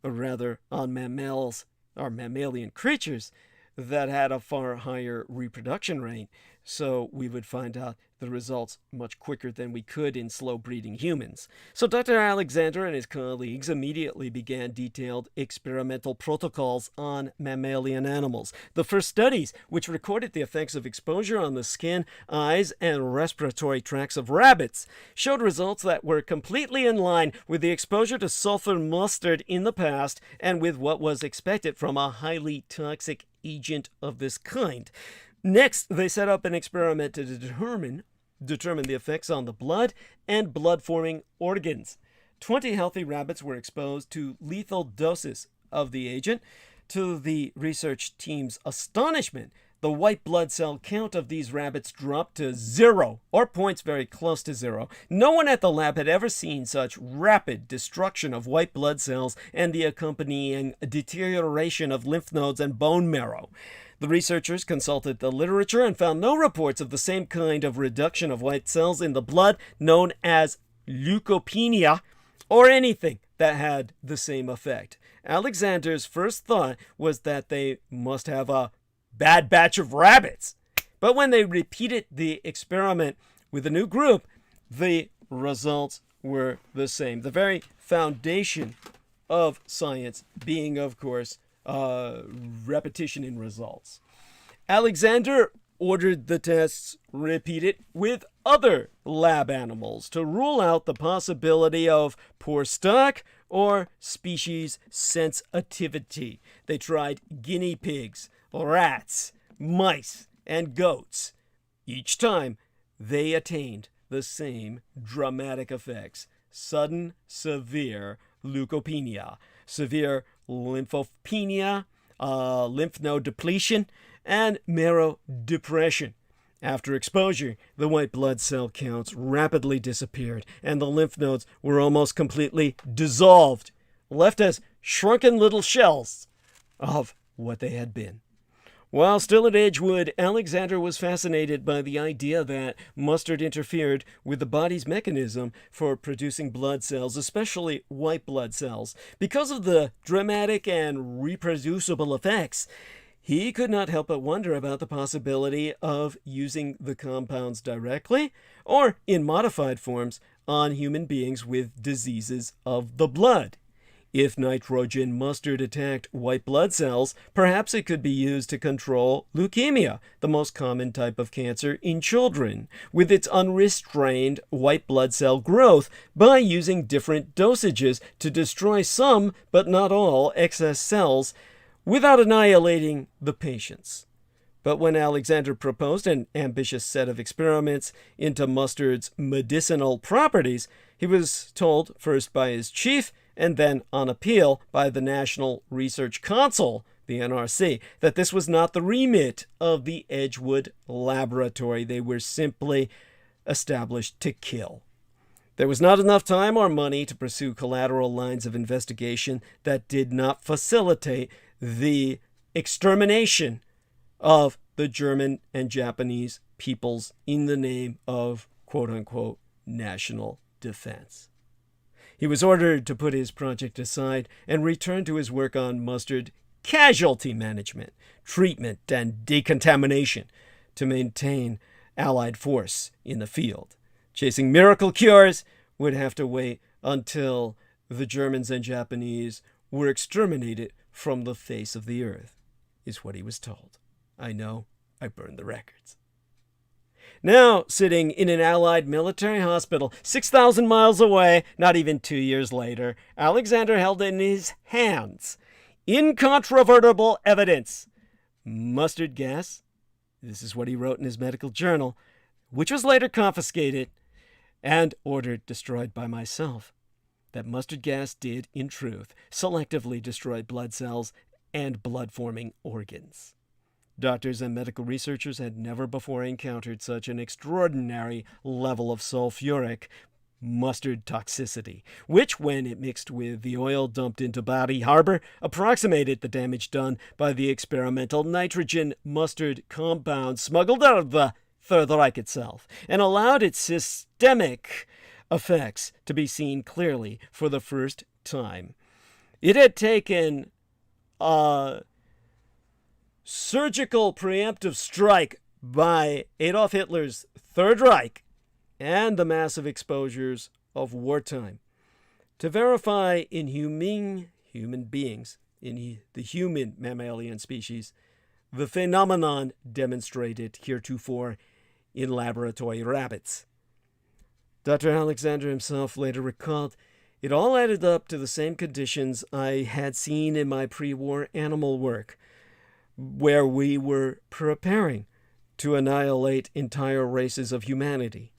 or rather on mammals or mammalian creatures that had a far higher reproduction rate, so we would find out the results much quicker than we could in slow-breeding humans. So Dr. Alexander and his colleagues immediately began detailed experimental protocols on mammalian animals. The first studies, which recorded the effects of exposure on the skin, eyes, and respiratory tracts of rabbits, showed results that were completely in line with the exposure to sulfur mustard in the past and with what was expected from a highly toxic agent of this kind. Next, they set up an experiment to determine the effects on the blood and blood-forming organs. 20 healthy rabbits were exposed to lethal doses of the agent. To the research team's astonishment, the white blood cell count of these rabbits dropped to 0, or points very close to 0. No one at the lab had ever seen such rapid destruction of white blood cells and the accompanying deterioration of lymph nodes and bone marrow. The researchers consulted the literature and found no reports of the same kind of reduction of white cells in the blood known as leukopenia, or anything that had the same effect. Alexander's first thought was that they must have a bad batch of rabbits. But when they repeated the experiment with a new group, the results were the same. The very foundation of science being, of course, repetition in results. Alexander ordered the tests repeated with other lab animals to rule out the possibility of poor stock or species sensitivity. They tried guinea pigs, rats, mice, and goats. Each time, they attained the same dramatic effects: sudden, severe leukopenia, severe lymphopenia, lymph node depletion, and marrow depression. After exposure, the white blood cell counts rapidly disappeared, and the lymph nodes were almost completely dissolved, left as shrunken little shells of what they had been. While still at Edgewood, Alexander was fascinated by the idea that mustard interfered with the body's mechanism for producing blood cells, especially white blood cells. Because of the dramatic and reproducible effects, he could not help but wonder about the possibility of using the compounds directly or in modified forms on human beings with diseases of the blood. If nitrogen mustard attacked white blood cells, perhaps it could be used to control leukemia, the most common type of cancer in children, with its unrestrained white blood cell growth by using different dosages to destroy some, but not all, excess cells without annihilating the patients. But when Alexander proposed an ambitious set of experiments into mustard's medicinal properties, he was told first by his chief and then on appeal by the National Research Council, the NRC, that this was not the remit of the Edgewood Laboratory. They were simply established to kill. There was not enough time or money to pursue collateral lines of investigation that did not facilitate the extermination of the German and Japanese peoples in the name of quote-unquote national defense. He was ordered to put his project aside and return to his work on mustard casualty management, treatment, and decontamination to maintain Allied force in the field. Chasing miracle cures would have to wait until the Germans and Japanese were exterminated from the face of the earth, is what he was told. I know, I burned the records. Now, sitting in an Allied military hospital 6,000 miles away, not even 2 years later, Alexander held in his hands incontrovertible evidence. Mustard gas, this is what he wrote in his medical journal, which was later confiscated and ordered destroyed by myself. That mustard gas did, in truth, selectively destroy blood cells and blood-forming organs. Doctors and medical researchers had never before encountered such an extraordinary level of sulfuric mustard toxicity, which, when it mixed with the oil dumped into BARI Harbor, approximated the damage done by the experimental nitrogen mustard compound smuggled out of the Third Reich itself, and allowed its systemic effects to be seen clearly for the first time. It had taken a surgical preemptive strike by Adolf Hitler's Third Reich and the massive exposures of wartime to verify in human beings, in the human mammalian species, the phenomenon demonstrated heretofore in laboratory rabbits. Dr. Alexander himself later recalled, it all added up to the same conditions I had seen in my pre-war animal work, where we were preparing to annihilate entire races of humanity.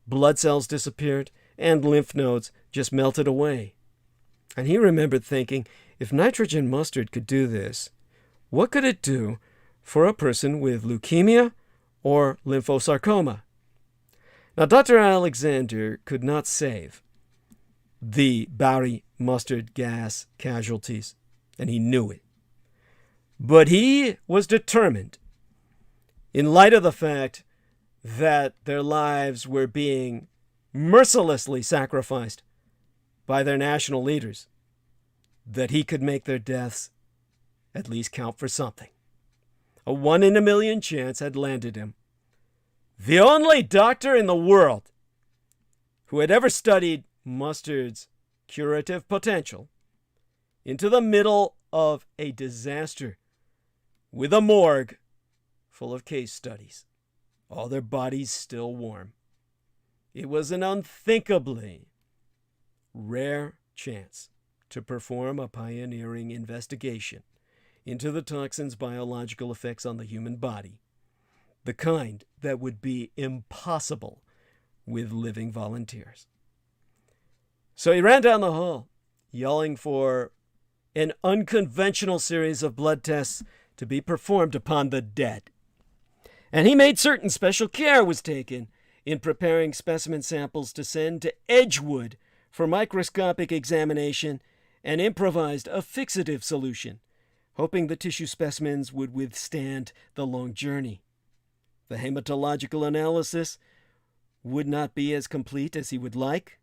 Blood cells disappeared, and lymph nodes just melted away. And he remembered thinking, if nitrogen mustard could do this, what could it do for a person with leukemia or lymphosarcoma? Now, Dr. Alexander could not save the BARI mustard gas casualties, and he knew it. But he was determined, in light of the fact that their lives were being mercilessly sacrificed by their national leaders, that he could make their deaths at least count for something. A 1 in a million chance had landed him. The only doctor in the world who had ever studied mustard's curative potential into the middle of a disaster with a morgue full of case studies, all their bodies still warm. It was an unthinkably rare chance to perform a pioneering investigation into the toxin's biological effects on the human body, the kind that would be impossible with living volunteers. So he ran down the hall, yelling for an unconventional series of blood tests to be performed upon the dead. And he made certain special care was taken in preparing specimen samples to send to Edgewood for microscopic examination and improvised a fixative solution hoping the tissue specimens would withstand the long journey. The hematological analysis would not be as complete as he would like.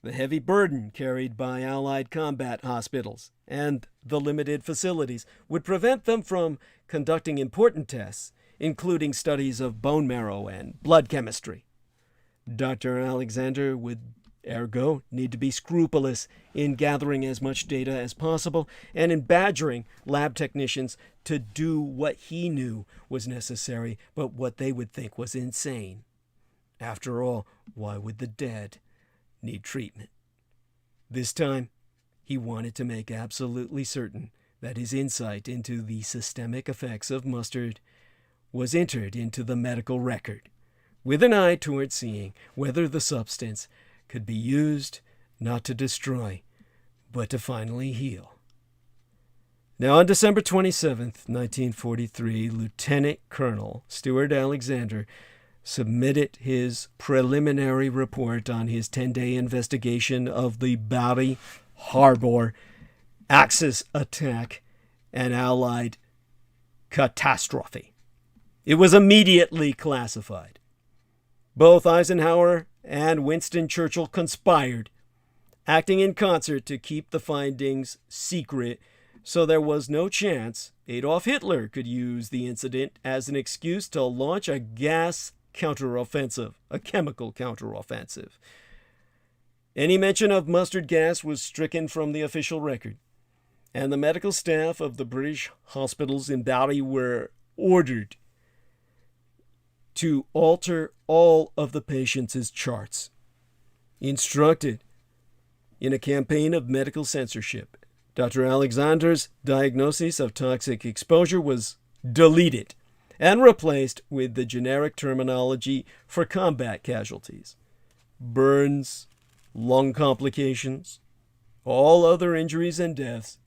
The heavy burden carried by Allied combat hospitals and the limited facilities would prevent them from conducting important tests, including studies of bone marrow and blood chemistry. Dr. Alexander would ergo need to be scrupulous in gathering as much data as possible and in badgering lab technicians to do what he knew was necessary, but what they would think was insane. After all, why would the dead need treatment? This time, he wanted to make absolutely certain that his insight into the systemic effects of mustard was entered into the medical record, with an eye toward seeing whether the substance could be used not to destroy, but to finally heal. Now, on December 27th, 1943, Lieutenant Colonel Stuart Alexander submitted his preliminary report on his 10-day investigation of the BARI HARBOUR Axis attack and Allied catastrophe. It was immediately classified. Both Eisenhower and Winston Churchill conspired, acting in concert to keep the findings secret, so there was no chance Adolf Hitler could use the incident as an excuse to launch a gas counteroffensive, a chemical counteroffensive. Any mention of mustard gas was stricken from the official record, and the medical staff of the British hospitals in BARI were ordered to alter all of the patients' charts, instructed in a campaign of medical censorship. Dr. Alexander's diagnosis of toxic exposure was deleted and replaced with the generic terminology for combat casualties: burns, lung complications, all other injuries and deaths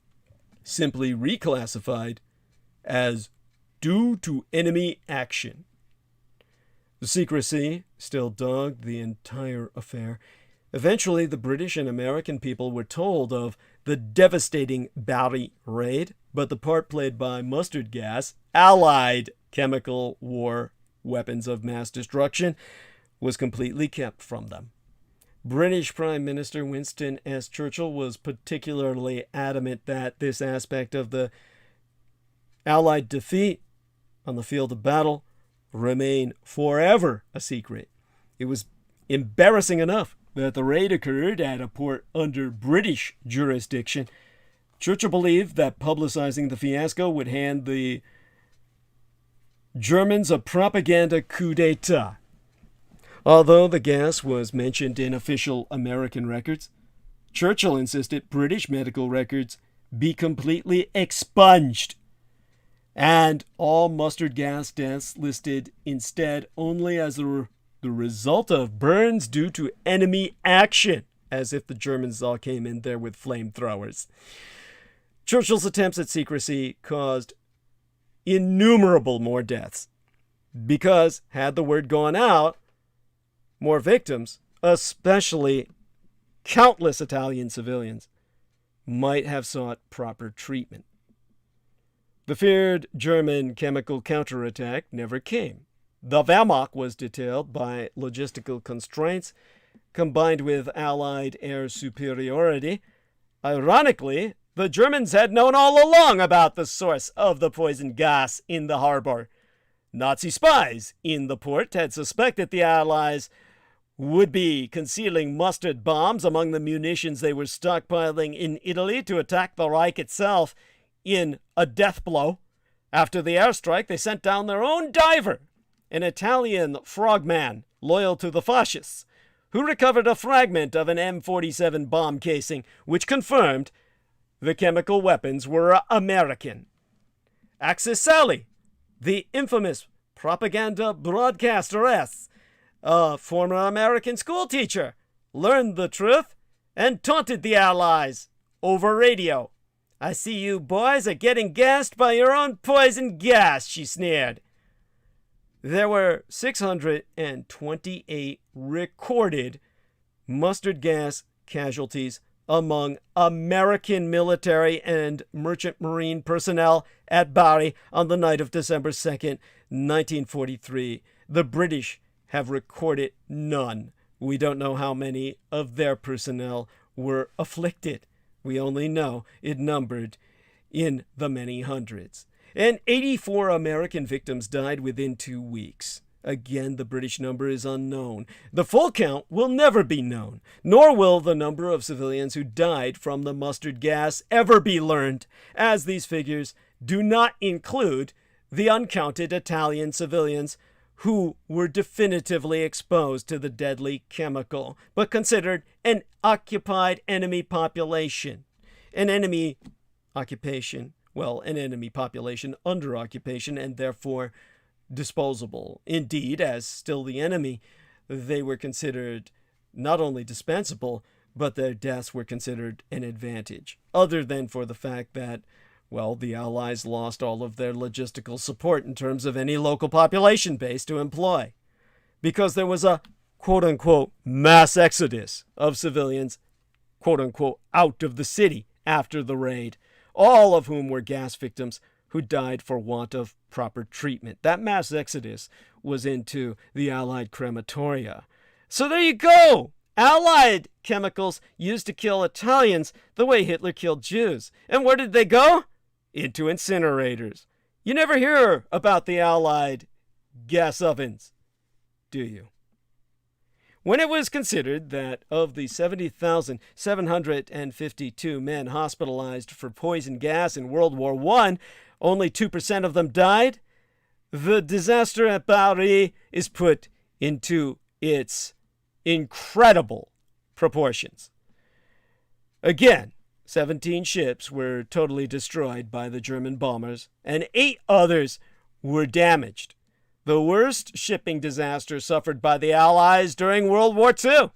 simply reclassified as due to enemy action. The secrecy still dogged the entire affair. Eventually, the British and American people were told of the devastating BARI raid, but the part played by mustard gas, Allied chemical war weapons of mass destruction, was completely kept from them. British Prime Minister Winston S. Churchill was particularly adamant that this aspect of the Allied defeat on the field of battle remain forever a secret. It was embarrassing enough that the raid occurred at a port under British jurisdiction. Churchill believed that publicizing the fiasco would hand the Germans a propaganda coup d'etat. Although the gas was mentioned in official American records, Churchill insisted British medical records be completely expunged, and all mustard gas deaths listed instead only as the result of burns due to enemy action, as if the Germans all came in there with flamethrowers. Churchill's attempts at secrecy caused innumerable more deaths, because had the word gone out, more victims, especially countless Italian civilians, might have sought proper treatment. The feared German chemical counterattack never came. The Wehrmacht was detailed by logistical constraints combined with Allied air superiority. Ironically, the Germans had known all along about the source of the poison gas in the harbor. Nazi spies in the port had suspected the Allies would be concealing mustard bombs among the munitions they were stockpiling in Italy to attack the Reich itself in a death blow. After the airstrike, they sent down their own diver, an Italian frogman loyal to the fascists, who recovered a fragment of an M47 bomb casing, which confirmed the chemical weapons were American. Axis Sally, the infamous propaganda broadcasteress, a former American schoolteacher, learned the truth and taunted the Allies over radio. "I see you boys are getting gassed by your own poison gas," she sneered. There were 628 recorded mustard gas casualties among American military and merchant marine personnel at BARI on the night of December 2nd, 1943. The British have recorded none. We don't know how many of their personnel were afflicted. We only know it numbered in the many hundreds. And 84 American victims died within 2 weeks. Again, the British number is unknown. The full count will never be known, nor will the number of civilians who died from the mustard gas ever be learned, as these figures do not include the uncounted Italian civilians who were definitively exposed to the deadly chemical, but considered an occupied enemy population. An enemy occupation, an enemy population under occupation, and therefore disposable. Indeed, as still the enemy, they were considered not only dispensable, but their deaths were considered an advantage, other than for the fact that, the Allies lost all of their logistical support in terms of any local population base to employ, because there was a quote-unquote mass exodus of civilians, quote-unquote, out of the city after the raid, all of whom were gas victims who died for want of proper treatment. That mass exodus was into the Allied crematoria. So there you go! Allied chemicals used to kill Italians the way Hitler killed Jews. And where did they go? Into incinerators. You never hear about the Allied gas ovens, do you? When it was considered that of the 70,752 men hospitalized for poison gas in World War I, only 2% of them died, the disaster at BARI is put into its incredible proportions. Again, 17 ships were totally destroyed by the German bombers, and 8 others were damaged. The worst shipping disaster suffered by the Allies during World War II,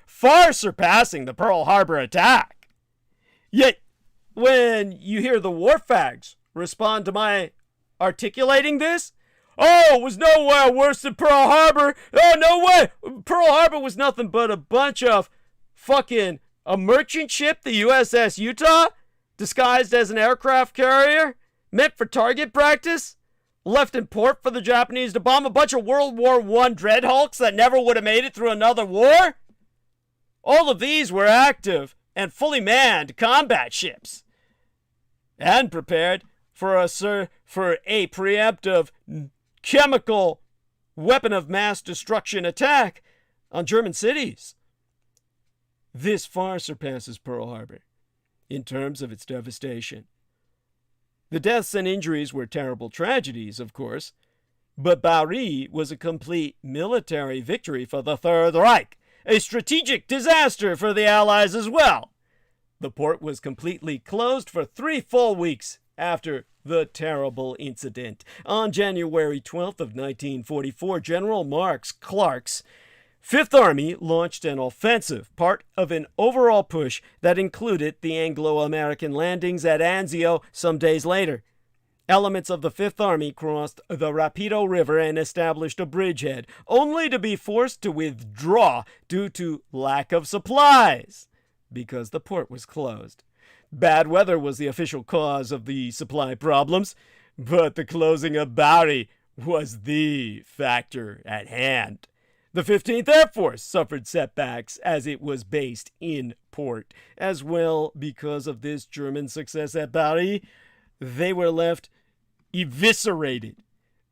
far surpassing the Pearl Harbor attack. Yet, when you hear the war fags respond to my articulating this, it was nowhere worse than Pearl Harbor. Oh, no way. Pearl Harbor was nothing but a bunch of a merchant ship, the USS Utah, disguised as an aircraft carrier, meant for target practice, left in port for the Japanese to bomb a bunch of World War I dreadhulks that never would have made it through another war. All of these were active and fully manned combat ships, and prepared for a preemptive chemical weapon of mass destruction attack on German cities. This far surpasses Pearl Harbor in terms of its devastation. The deaths and injuries were terrible tragedies, of course, but BARI was a complete military victory for the Third Reich, a strategic disaster for the Allies as well. The port was completely closed for 3 full weeks after the terrible incident. On January 12th of 1944, General Marx Clark's Fifth Army launched an offensive, part of an overall push that included the Anglo-American landings at Anzio some days later. Elements of the Fifth Army crossed the Rapido River and established a bridgehead, only to be forced to withdraw due to lack of supplies, because the port was closed. Bad weather was the official cause of the supply problems, but the closing of BARI was the factor at hand. The 15th Air Force suffered setbacks as it was based in port. As well, because of this German success at BARI, they were left eviscerated.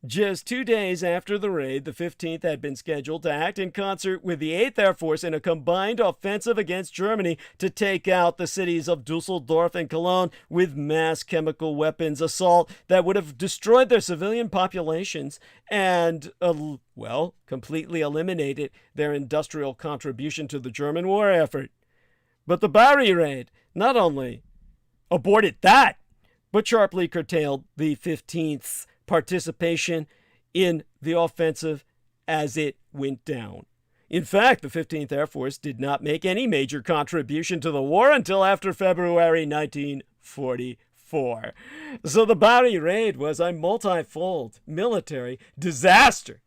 Just 2 days after the raid, the 15th had been scheduled to act in concert with the 8th Air Force in a combined offensive against Germany to take out the cities of Dusseldorf and Cologne with mass chemical weapons assault that would have destroyed their civilian populations and, completely eliminated their industrial contribution to the German war effort. But the BARI raid not only aborted that, but sharply curtailed the 15th's participation in the offensive as it went down. In fact, the 15th Air Force did not make any major contribution to the war until after February 1944. So the BARI raid was a multifold military disaster.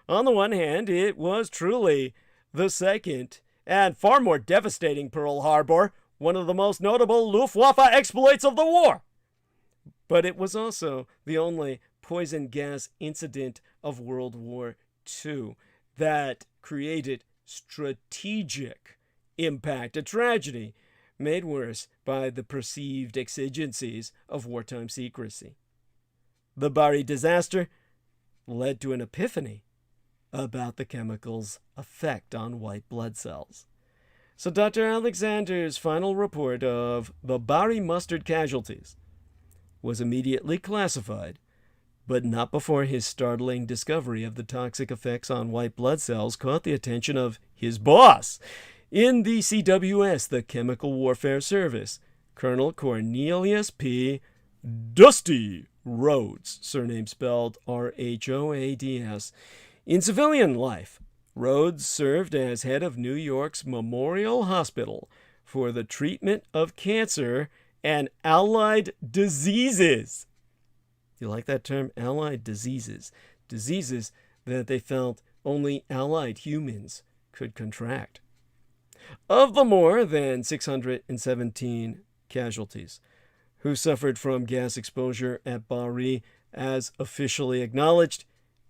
On the one hand, it was truly the second and far more devastating Pearl Harbor one of the most notable Luftwaffe exploits of the war. But it was also the only poison gas incident of World War II that created strategic impact, a tragedy made worse by the perceived exigencies of wartime secrecy. The BARI disaster led to an epiphany about the chemical's effect on white blood cells. So Dr. Alexander's final report of the BARI mustard casualties was immediately classified, but not before his startling discovery of the toxic effects on white blood cells caught the attention of his boss in the CWS, the Chemical Warfare Service, Colonel Cornelius P. Dusty Rhodes, surname spelled Rhoads. In civilian life, Rhodes served as head of New York's Memorial Hospital for the treatment of cancer and allied diseases. You like that term? Allied diseases. Diseases that they felt only allied humans could contract. Of the more than 617 casualties who suffered from gas exposure at BARI, as officially acknowledged,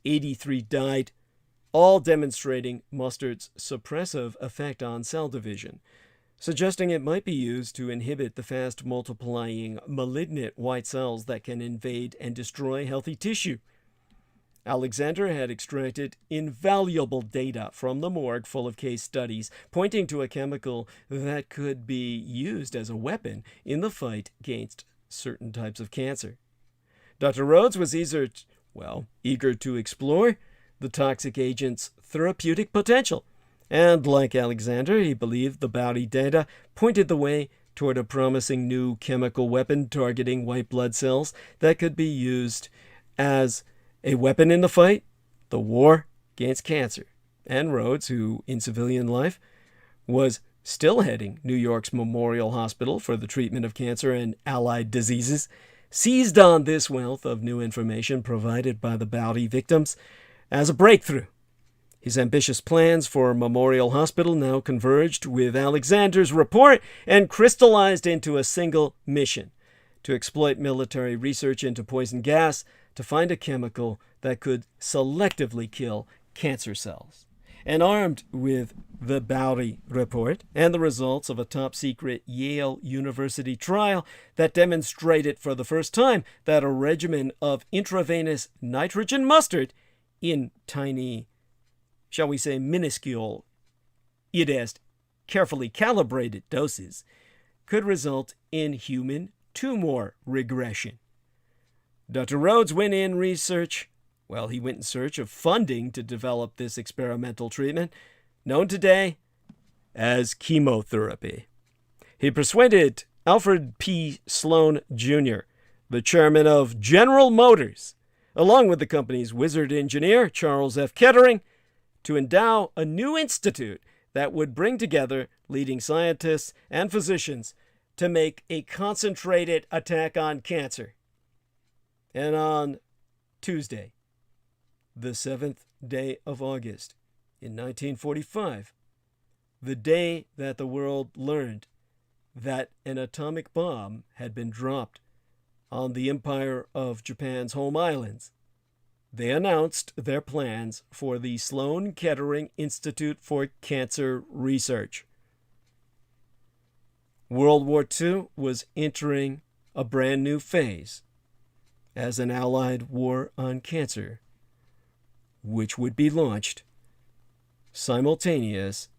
83 died, all demonstrating mustard's suppressive effect on cell division, suggesting it might be used to inhibit the fast multiplying malignant white cells that can invade and destroy healthy tissue. Alexander had extracted invaluable data from the morgue full of case studies pointing to a chemical that could be used as a weapon in the fight against certain types of cancer. Dr. Rhodes was eager to explore the toxic agent's therapeutic potential, and like Alexander, he believed the BARI data pointed the way toward a promising new chemical weapon targeting white blood cells that could be used as a weapon in the fight, the war against cancer. And Rhodes, who in civilian life was still heading New York's Memorial Hospital for the treatment of cancer and allied diseases, seized on this wealth of new information provided by the BARI victims as a breakthrough. His ambitious plans for Memorial Hospital now converged with Alexander's report and crystallized into a single mission: to exploit military research into poison gas to find a chemical that could selectively kill cancer cells. And armed with the BARI report and the results of a top-secret Yale University trial that demonstrated for the first time that a regimen of intravenous nitrogen mustard in tiny, shall we say minuscule, carefully calibrated doses could result in human tumor regression, Dr. Rhodes went in search of funding to develop this experimental treatment, known today as chemotherapy. He persuaded Alfred P. Sloan Jr., the chairman of General Motors, along with the company's wizard engineer, Charles F. Kettering, to endow a new institute that would bring together leading scientists and physicians to make a concentrated attack on cancer. And on Tuesday, the 7th day of August in 1945, the day that the world learned that an atomic bomb had been dropped on the Empire of Japan's home islands, they announced their plans for the Sloan Kettering Institute for Cancer Research. World War II was entering a brand new phase as an Allied war on cancer, which would be launched simultaneous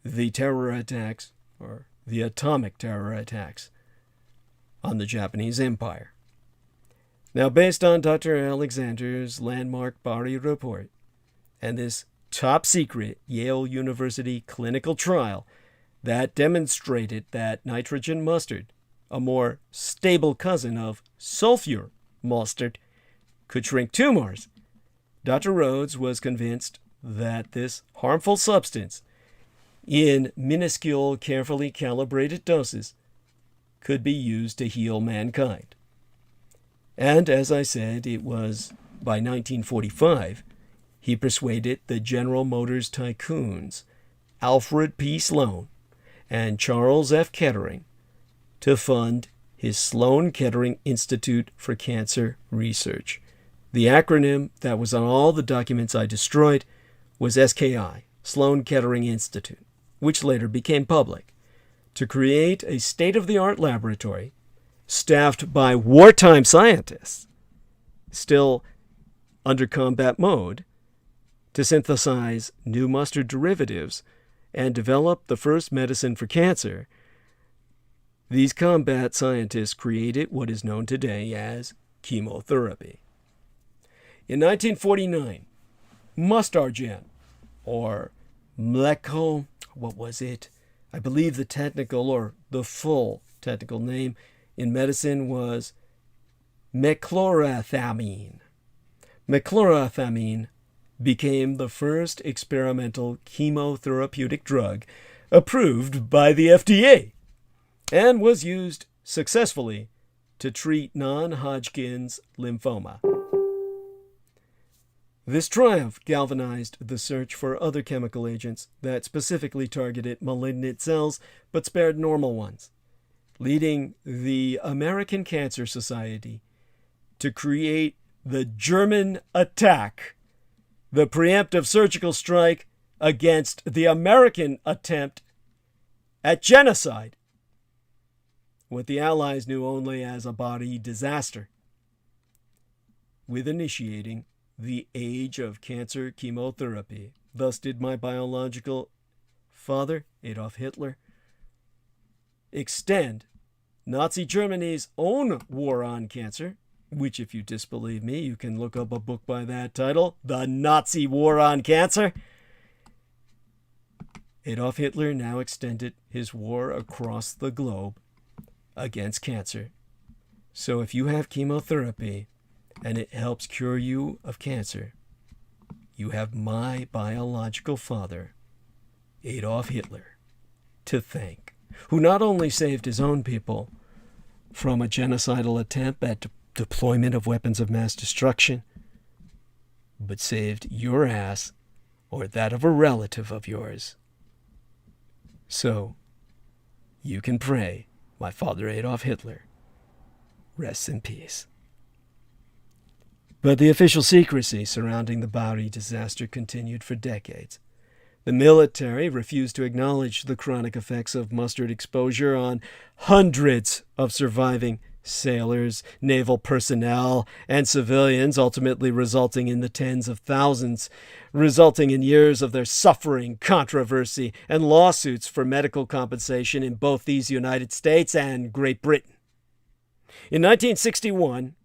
the terror attacks, or the atomic terror attacks, on the Japanese Empire. Now, based on Dr. Alexander's landmark BARI report and this top-secret Yale University clinical trial that demonstrated that nitrogen mustard, a more stable cousin of sulfur mustard, could shrink tumors, Dr. Rhodes was convinced that this harmful substance, in minuscule, carefully calibrated doses, could be used to heal mankind. And as I said, it was by 1945 he persuaded the General Motors tycoons, Alfred P. Sloan and Charles F. Kettering to fund his Sloan Kettering Institute for Cancer Research. The acronym that was on all the documents I destroyed was SKI, Sloan Kettering Institute, which later became public, to create a state-of-the-art laboratory staffed by wartime scientists, still under combat mode, to synthesize new mustard derivatives and develop the first medicine for cancer. These combat scientists created what is known today as chemotherapy. In 1949, Mustargin, or I believe the technical or the full technical name in medicine was mechlorethamine. Mechlorethamine became the first experimental chemotherapeutic drug approved by the FDA and was used successfully to treat non-Hodgkin's lymphoma. This triumph galvanized the search for other chemical agents that specifically targeted malignant cells but spared normal ones, leading the American Cancer Society to create the German attack, the preemptive surgical strike against the American attempt at genocide, what the Allies knew only as a BARI disaster, with initiating the age of cancer chemotherapy. Thus did my biological father, Adolf Hitler, extend Nazi Germany's own war on cancer, which, if you disbelieve me, you can look up a book by that title, The Nazi War on Cancer. Adolf Hitler now extended his war across the globe against cancer. So if you have chemotherapy and it helps cure you of cancer, you have my biological father, Adolf Hitler, to thank, who not only saved his own people from a genocidal attempt at deployment of weapons of mass destruction, but saved your ass or that of a relative of yours. So, you can pray, my father Adolf Hitler rests in peace. But the official secrecy surrounding the BARI disaster continued for decades. The military refused to acknowledge the chronic effects of mustard exposure on hundreds of surviving sailors, naval personnel, and civilians, ultimately resulting in the tens of thousands, resulting in years of their suffering, controversy, and lawsuits for medical compensation in both these United States and Great Britain. In 1961,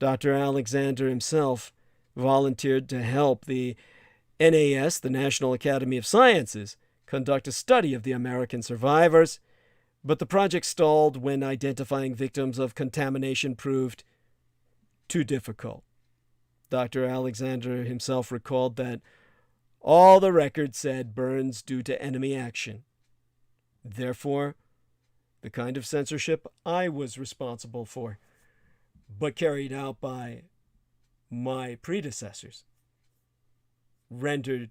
Dr. Alexander himself volunteered to help the NAS, the National Academy of Sciences, conduct a study of the American survivors, but the project stalled when identifying victims of contamination proved too difficult. Dr. Alexander himself recalled that all the records said burns due to enemy action. Therefore, the kind of censorship I was responsible for, but carried out by my predecessors, rendered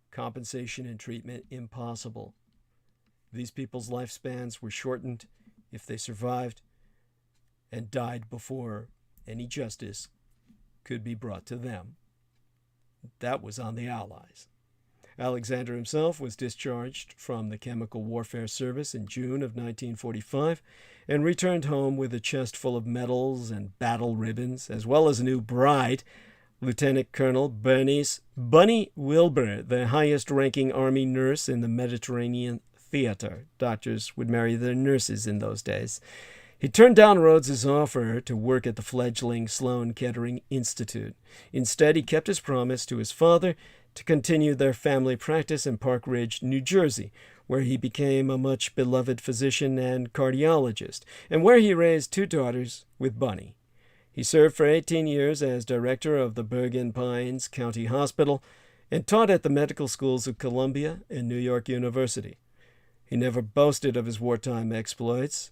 compensation and treatment impossible. These people's lifespans were shortened if they survived and died before any justice could be brought to them. That was on the Allies. Alexander himself was discharged from the Chemical Warfare Service in June of 1945 and returned home with a chest full of medals and battle ribbons, as well as a new bride, Lieutenant Colonel Bunny Wilbur, the highest-ranking Army nurse in the Mediterranean theater. Doctors would marry their nurses in those days. He turned down Rhodes's offer to work at the fledgling Sloan Kettering Institute. Instead, he kept his promise to his father to continue their family practice in Park Ridge, New Jersey, where he became a much-beloved physician and cardiologist, and where he raised 2 daughters with Bunny. He served for 18 years as director of the Bergen Pines County Hospital and taught at the medical schools of Columbia and New York University. He never boasted of his wartime exploits,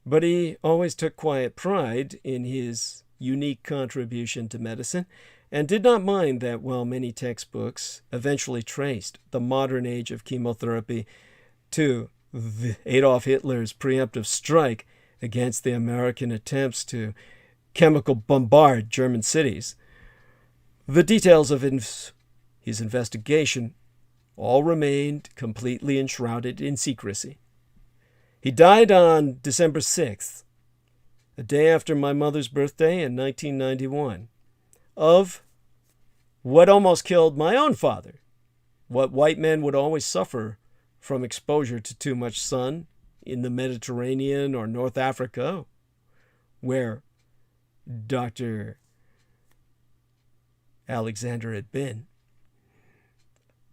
but he always took quiet pride in his unique contribution to medicine and did not mind that while many textbooks eventually traced the modern age of chemotherapy to Adolf Hitler's preemptive strike against the American attempts to chemical bombard German cities. The details of his investigation all remained completely enshrouded in secrecy. He died on December 6th, a day after my mother's birthday in 1991, of what almost killed my own father, what white men would always suffer from exposure to too much sun in the Mediterranean or North Africa, where Dr. Alexander had been.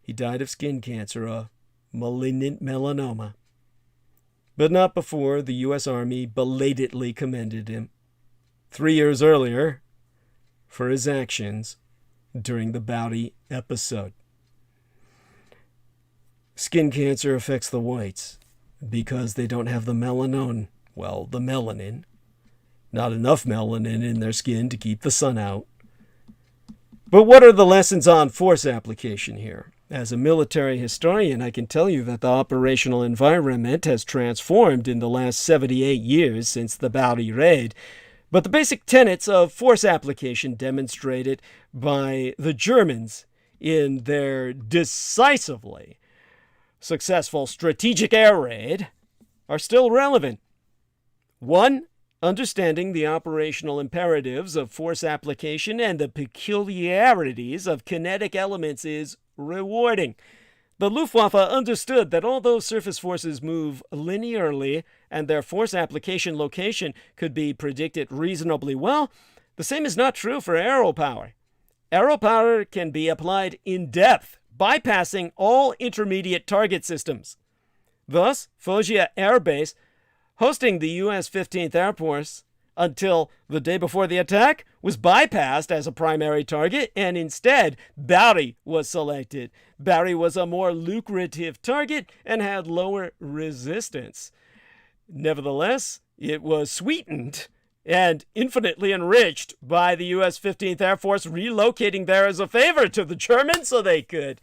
He died of skin cancer, a malignant melanoma, but not before the U.S. Army belatedly commended him 3 years earlier for his actions during the BARI episode. Skin cancer affects the whites because they don't have the melanin, not enough melanin in their skin to keep the sun out. But what are the lessons on force application here? As a military historian, I can tell you that the operational environment has transformed in the last 78 years since the BARI raid, but the basic tenets of force application demonstrated by the Germans in their decisively successful strategic air raid are still relevant. 1. Understanding the operational imperatives of force application and the peculiarities of kinetic elements is rewarding. The Luftwaffe understood that although surface forces move linearly and their force application location could be predicted reasonably well, the same is not true for aero power. Aero power can be applied in depth, bypassing all intermediate target systems. Thus, Foggia Air Base, hosting the U.S. 15th Air Force until the day before the attack, was bypassed as a primary target, and instead BARI was selected. BARI was a more lucrative target and had lower resistance. Nevertheless, it was sweetened and infinitely enriched by the U.S. 15th Air Force relocating there as a favor to the Germans so they could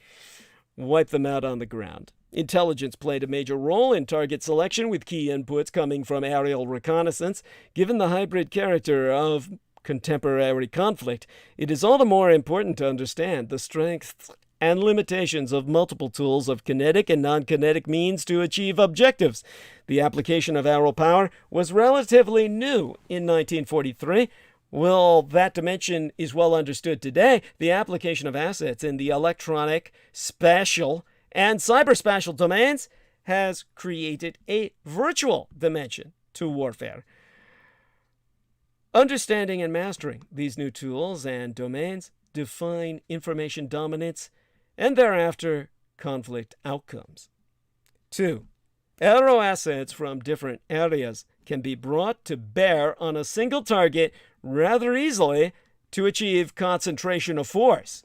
wipe them out on the ground. Intelligence played a major role in target selection, with key inputs coming from aerial reconnaissance. Given the hybrid character of contemporary conflict, it is all the more important to understand the strengths and limitations of multiple tools of kinetic and non-kinetic means to achieve objectives. The application of aero power was relatively new in 1943. While that dimension is well understood today, the application of assets in the electronic, spatial, and cyberspatial domains has created a virtual dimension to warfare. Understanding and mastering these new tools and domains define information dominance and thereafter conflict outcomes. 2. Aero assets from different areas can be brought to bear on a single target rather easily to achieve concentration of force.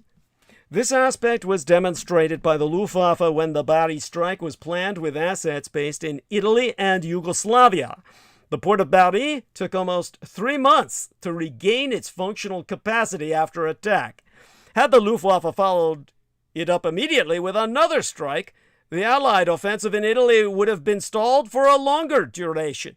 This aspect was demonstrated by the Luftwaffe when the BARI strike was planned with assets based in Italy and Yugoslavia. The port of BARI took almost 3 months to regain its functional capacity after attack. Had the Luftwaffe followed it up immediately with another strike, the Allied offensive in Italy would have been stalled for a longer duration.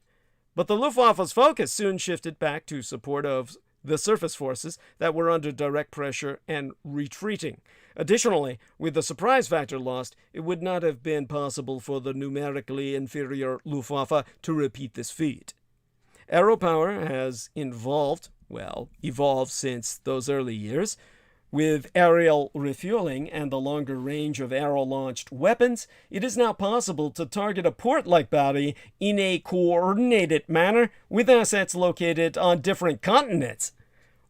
But the Luftwaffe's focus soon shifted back to support of the surface forces that were under direct pressure and retreating. Additionally, with the surprise factor lost, it would not have been possible for the numerically inferior Luftwaffe to repeat this feat. Aero power has evolved since those early years. With aerial refueling and the longer range of aero-launched weapons, it is now possible to target a port like BARI in a coordinated manner with assets located on different continents.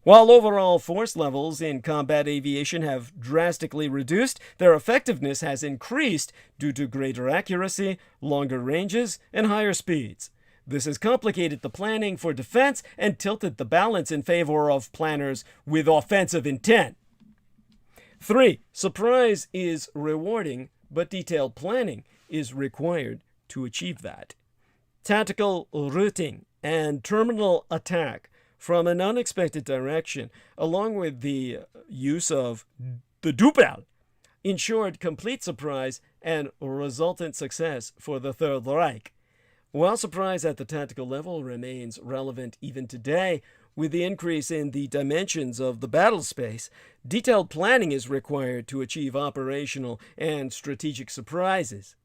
While overall force levels in combat aviation have drastically reduced, their effectiveness has increased due to greater accuracy, longer ranges, and higher speeds. This has complicated the planning for defense and tilted the balance in favor of planners with offensive intent. 3. Surprise is rewarding, but detailed planning is required to achieve that. Tactical routing and terminal attack from an unexpected direction, along with the use of the Doppel, ensured complete surprise and resultant success for the Third Reich. While surprise at the tactical level remains relevant even today, with the increase in the dimensions of the battle space, detailed planning is required to achieve operational and strategic surprises.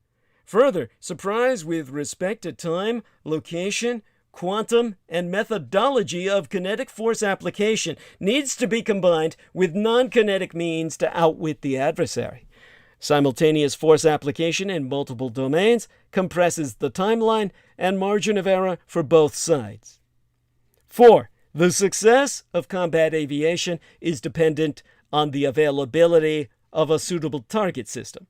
Further, surprise with respect to time, location, quantum, and methodology of kinetic force application needs to be combined with non-kinetic means to outwit the adversary. Simultaneous force application in multiple domains compresses the timeline and margin of error for both sides. 4. The success of combat aviation is dependent on the availability of a suitable target system.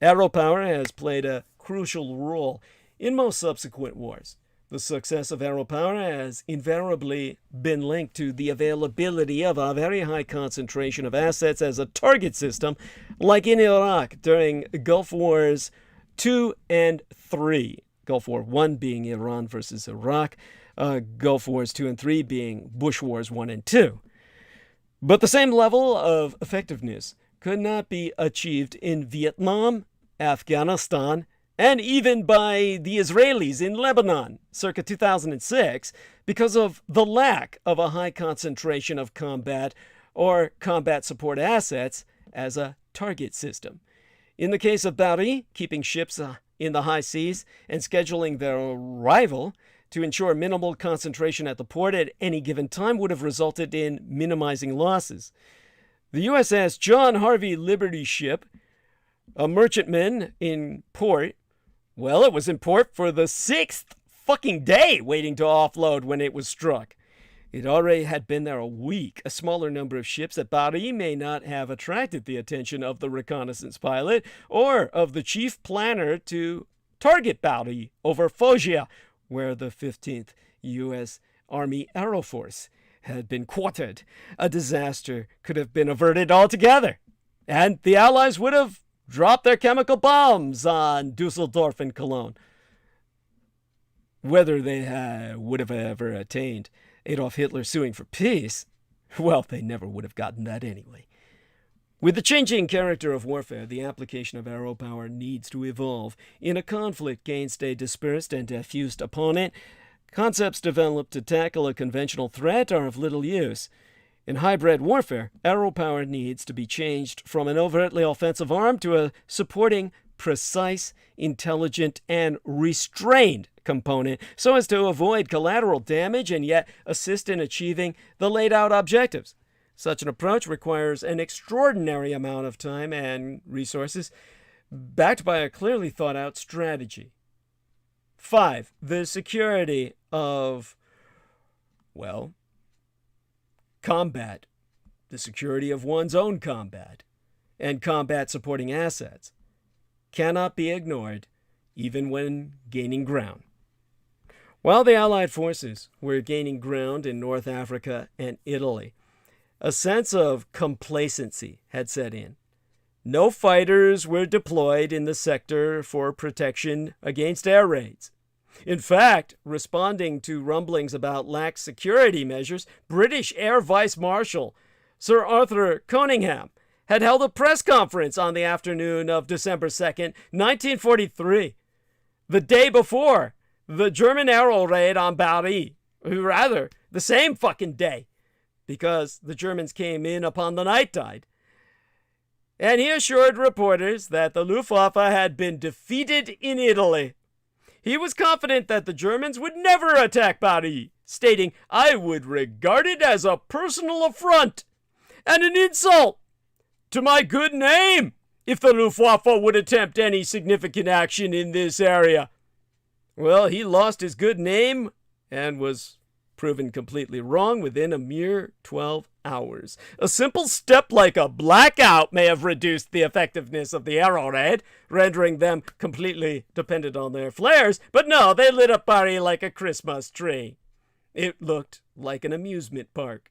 Aero power has played a crucial role in most subsequent wars. The success of aero power has invariably been linked to the availability of a very high concentration of assets as a target system, like in Iraq during Gulf Wars II and III. Gulf War I being Iran versus Iraq, Gulf Wars II and III being Bush Wars I and II. But the same level of effectiveness could not be achieved in Vietnam, Afghanistan, and even by the Israelis in Lebanon, circa 2006, because of the lack of a high concentration of combat or combat support assets as a target system. In the case of BARI, keeping ships in the high seas and scheduling their arrival to ensure minimal concentration at the port at any given time would have resulted in minimizing losses. The USS John Harvey Liberty ship, a merchantman in port, well, it was in port for the 6th fucking day waiting to offload when it was struck. It already had been there a week. A smaller number of ships at BARI may not have attracted the attention of the reconnaissance pilot or of the chief planner to target BARI over Foggia, where the 15th U.S. Army Aero Force had been quartered. A disaster could have been averted altogether, and the Allies would have dropped their chemical bombs on Dusseldorf and Cologne. Whether they would have ever attained Adolf Hitler suing for peace, well, they never would have gotten that anyway. With the changing character of warfare, the application of aero power needs to evolve. In a conflict against a dispersed and diffused opponent, concepts developed to tackle a conventional threat are of little use. In hybrid warfare, aero power needs to be changed from an overtly offensive arm to a supporting, precise, intelligent, and restrained component so as to avoid collateral damage and yet assist in achieving the laid out objectives. Such an approach requires an extraordinary amount of time and resources, backed by a clearly thought out strategy. 5. The security of, well, combat, the security of one's own combat, and combat supporting assets cannot be ignored even when gaining ground. While the Allied forces were gaining ground in North Africa and Italy, a sense of complacency had set in. No fighters were deployed in the sector for protection against air raids. In fact, responding to rumblings about lax security measures, British Air Vice Marshal Sir Arthur Coningham had held a press conference on the afternoon of December 2nd, 1943, the day before the German aero raid on BARI, rather, the same fucking day, because the Germans came in upon the night tide. And he assured reporters that the Luftwaffe had been defeated in Italy. He was confident that the Germans would never attack BARI, stating, "I would regard it as a personal affront and an insult to my good name if the Luftwaffe would attempt any significant action in this area." Well, he lost his good name and was proven completely wrong within a mere 12 hours. A simple step like a blackout may have reduced the effectiveness of the aero raid, rendering them completely dependent on their flares, but no, they lit up BARI like a Christmas tree. It looked like an amusement park,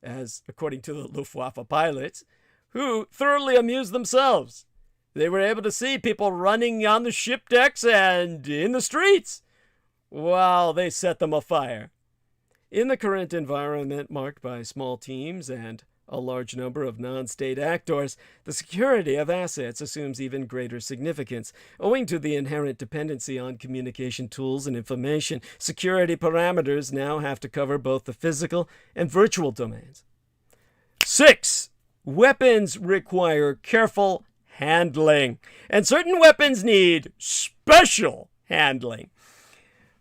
as according to the Luftwaffe pilots, who thoroughly amused themselves. They were able to see people running on the ship decks and in the streets while they set them afire. In the current environment marked by small teams and a large number of non-state actors, the security of assets assumes even greater significance. Owing to the inherent dependency on communication tools and information, security parameters now have to cover both the physical and virtual domains. 6. Weapons require careful handling, and certain weapons need special handling.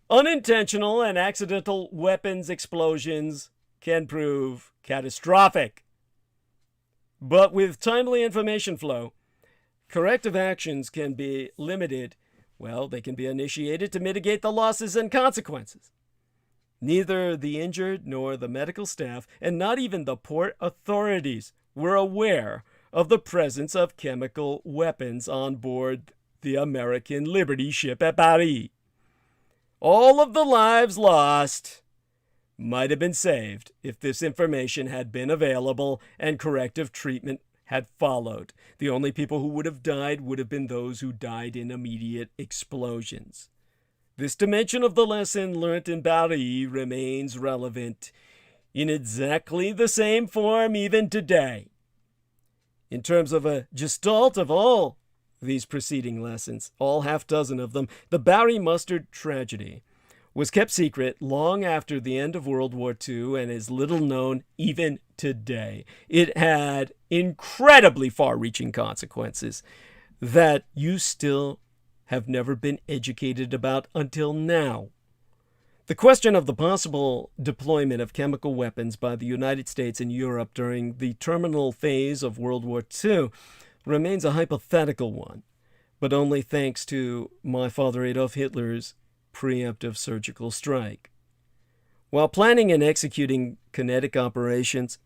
Unintentional and accidental weapons explosions can prove catastrophic. But with timely information flow, corrective actions can be limited. Well, they can be initiated to mitigate the losses and consequences. Neither the injured nor the medical staff, and not even the port authorities, were aware of the presence of chemical weapons on board the American Liberty ship at BARI. All of the lives lost might have been saved if this information had been available and corrective treatment had followed. The only people who would have died would have been those who died in immediate explosions. This dimension of the lesson learnt in BARI remains relevant in exactly the same form even today. In terms of a gestalt of all these preceding lessons, all half-dozen of them, the BARI mustard tragedy was kept secret long after the end of World War II and is little known even today. It had incredibly far-reaching consequences that you still have never been educated about until now. The question of the possible deployment of chemical weapons by the United States and Europe during the terminal phase of World War II remains a hypothetical one, but only thanks to my father Adolf Hitler's preemptive surgical strike. While planning and executing kinetic operations,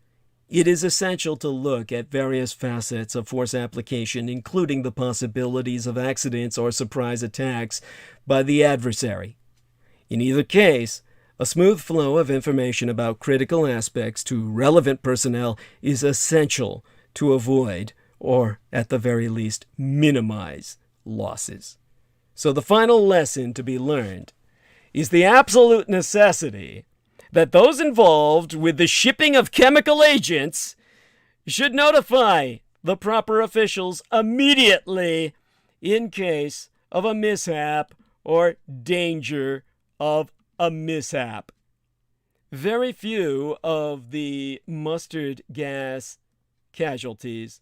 it is essential to look at various facets of force application, including the possibilities of accidents or surprise attacks by the adversary. In either case, a smooth flow of information about critical aspects to relevant personnel is essential to avoid, or at the very least, minimize losses. So the final lesson to be learned is the absolute necessity that those involved with the shipping of chemical agents should notify the proper officials immediately in case of a mishap or danger of a mishap. Very few of the mustard gas casualties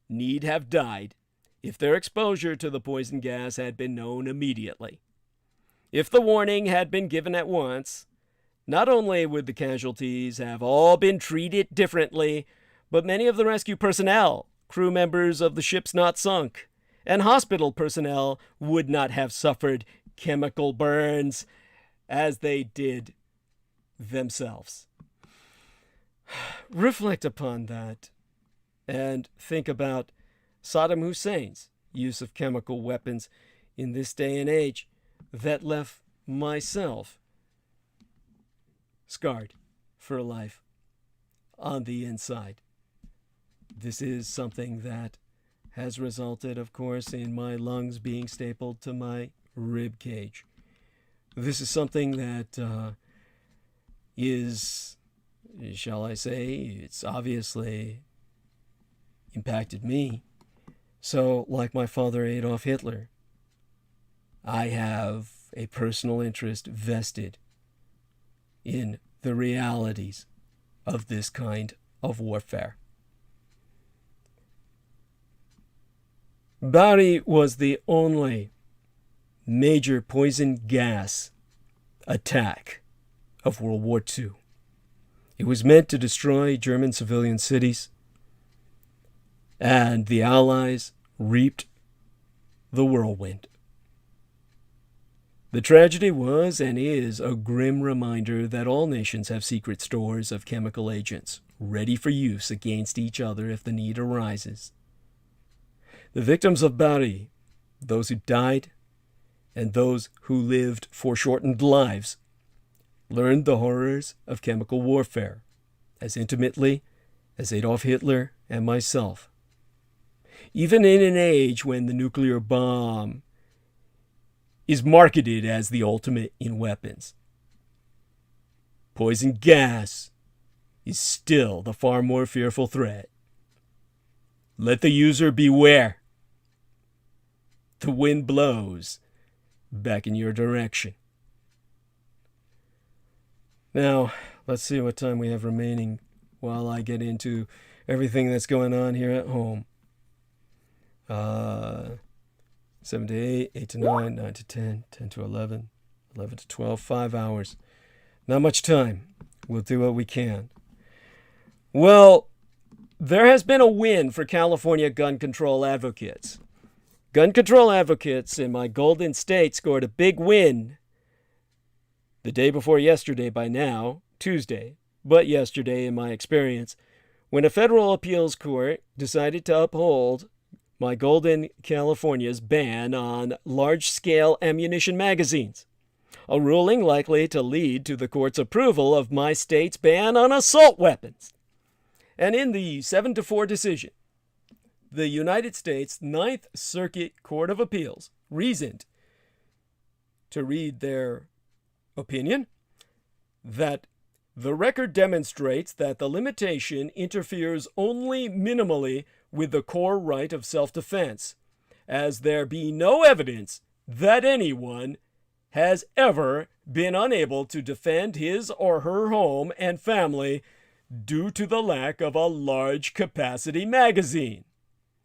need have died if their exposure to the poison gas had been known immediately. If the warning had been given at once, not only would the casualties have all been treated differently, but many of the rescue personnel, crew members of the ships not sunk, and hospital personnel would not have suffered chemical burns as they did themselves. Reflect upon that and think about Saddam Hussein's use of chemical weapons in this day and age that left myself scarred for life on the inside. This is something that has resulted, of course, in my lungs being stapled to my rib cage. This is something that is, shall I say, it's obviously impacted me. So, like my father Adolf Hitler, I have a personal interest vested in the realities of this kind of warfare. BARI was the only major poison gas attack of World War II. It was meant to destroy German civilian cities, and the Allies reaped the whirlwind. The tragedy was and is a grim reminder that all nations have secret stores of chemical agents ready for use against each other if the need arises. The victims of BARI, those who died and those who lived foreshortened lives, learned the horrors of chemical warfare as intimately as Adolf Hitler and myself. Even in an age when the nuclear bomb is marketed as the ultimate in weapons, poison gas is still the far more fearful threat. Let the user beware. The wind blows back in your direction. Now, let's see what time we have remaining while I get into everything that's going on here at home. 7 to 8, 8 to 9, 9 to 10, 10 to 11, 11 to 12, 5 hours. Not much time. We'll do what we can. Well, there has been a win for California gun control advocates. Gun control advocates in my Golden State scored a big win the day before yesterday by now, Tuesday, but yesterday in my experience, when a federal appeals court decided to uphold my Golden California's ban on large-scale ammunition magazines, a ruling likely to lead to the court's approval of my state's ban on assault weapons. And in the 7-4 decision, the United States Ninth Circuit Court of Appeals reasoned, to read their opinion, that the record demonstrates that the limitation interferes only minimally with the core right of self-defense, as there be no evidence that anyone has ever been unable to defend his or her home and family due to the lack of a large capacity magazine,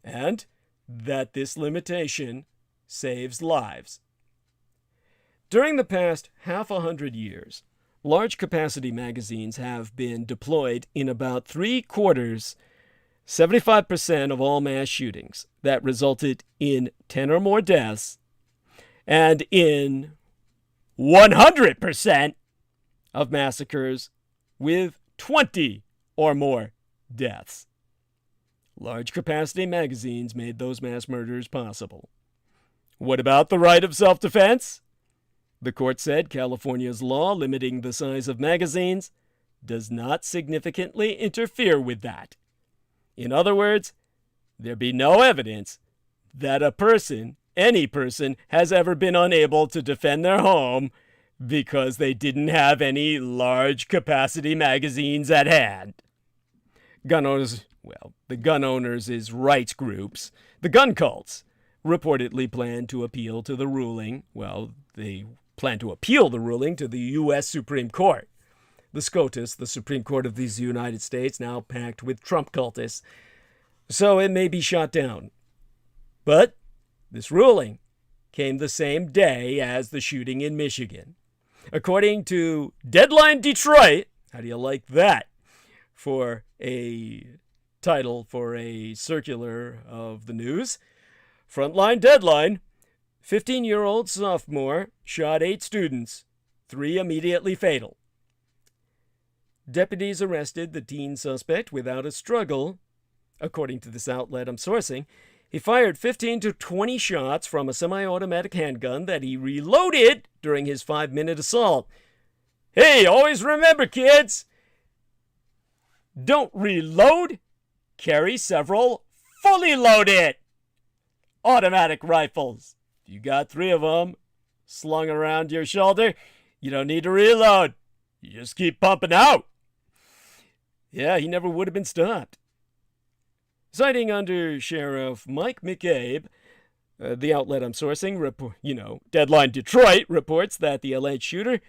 and that this limitation saves lives. During the past 100 years, large capacity magazines have been deployed in about 3/4, 75% of all mass shootings that resulted in 10 or more deaths, and in 100% of massacres with 20 or more deaths. Large capacity magazines made those mass murders possible. What about the right of self-defense? The court said California's law limiting the size of magazines does not significantly interfere with that. In other words, there be no evidence that a person, any person, has ever been unable to defend their home because they didn't have any large capacity magazines at hand. Gun owners, the gun owners' rights groups, the gun cults, reportedly plan to appeal to the ruling. They plan to appeal the ruling to the U.S. Supreme Court. The SCOTUS, the Supreme Court of the United States, now packed with Trump cultists. So it may be shot down. But this ruling came the same day as the shooting in Michigan. According to Deadline Detroit, how do you like that for a title for a circular of the news? Frontline Deadline, 15-year-old sophomore shot 8 students, 3 immediately fatal. Deputies arrested the teen suspect without a struggle. According to this outlet I'm sourcing, he fired 15 to 20 shots from a semi-automatic handgun that he reloaded during his 5-minute assault. Hey, always remember, kids, don't reload, carry several fully loaded automatic rifles. If you got 3 of them slung around your shoulder, you don't need to reload. You just keep pumping out. Yeah, he never would have been stopped. Citing Under Sheriff Mike McCabe, the outlet I'm sourcing, Deadline Detroit, reports that the alleged shooter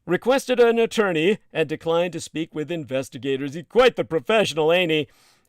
requested an attorney and declined to speak with investigators. He's quite the professional, ain't he?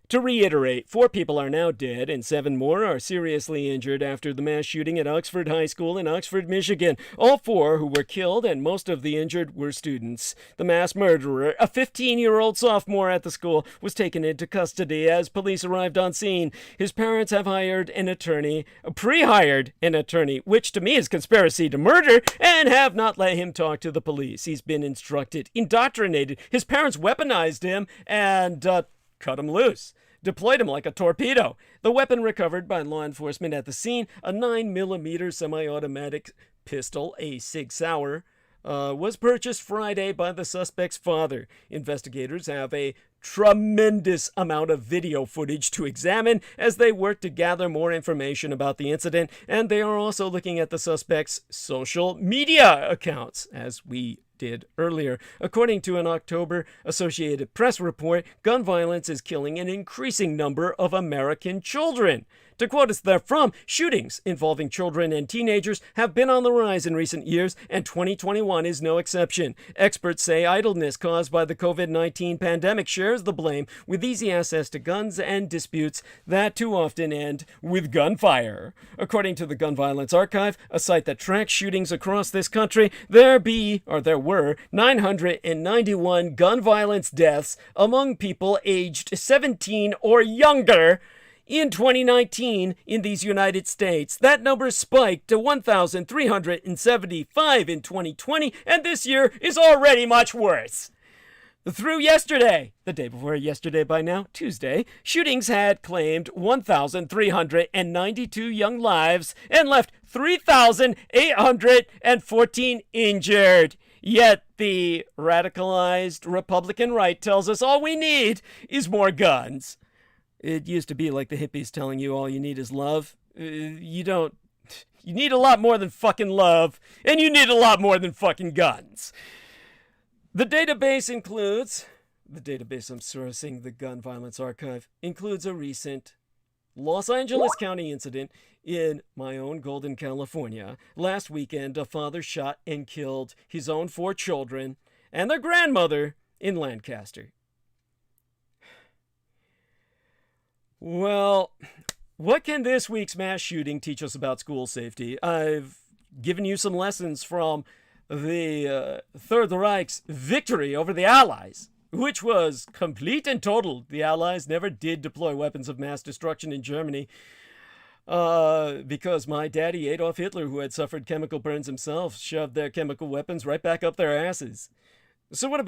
To reiterate, 4 people are now dead and 7 more are seriously injured after the mass shooting at Oxford High School in Oxford, Michigan. All 4 who were killed and most of the injured were students. The mass murderer, a 15-year-old sophomore at the school, was taken into custody as police arrived on scene. His parents have hired an attorney, pre-hired an attorney, which to me is conspiracy to murder, and have not let him talk to the police. He's been instructed, indoctrinated. His parents weaponized him and cut him loose. Deployed him like a torpedo. The weapon recovered by law enforcement at the scene, a 9mm semi-automatic pistol, a Sig Sauer, was purchased Friday by the suspect's father. Investigators have a tremendous amount of video footage to examine as they work to gather more information about the incident, and they are also looking at the suspect's social media accounts, as we did earlier. According to an October Associated Press report, gun violence is killing an increasing number of American children. To quote us therefrom, shootings involving children and teenagers have been on the rise in recent years, and 2021 is no exception. Experts say idleness caused by the COVID-19 pandemic shares the blame with easy access to guns and disputes that too often end with gunfire. According to the Gun Violence Archive, a site that tracks shootings across this country, there were 991 gun violence deaths among people aged 17 or younger in 2019 in these United States. That number spiked to 1,375 in 2020, and this year is already much worse. Through yesterday, the day before yesterday by now, Tuesday, shootings had claimed 1,392 young lives and left 3,814 injured. Yet the radicalized Republican right tells us all we need is more guns. It used to be like the hippies telling you all you need is love. You need a lot more than fucking love, and you need a lot more than fucking guns. The database I'm sourcing, the Gun Violence Archive, includes a recent Los Angeles County incident in my own Golden, California. Last weekend, a father shot and killed his own 4 children and their grandmother in Lancaster. Well, what can this week's mass shooting teach us about school safety? I've given you some lessons from the Third Reich's victory over the Allies, which was complete and total. The Allies never did deploy weapons of mass destruction in Germany because my daddy, Adolf Hitler, who had suffered chemical burns himself, shoved their chemical weapons right back up their asses. So what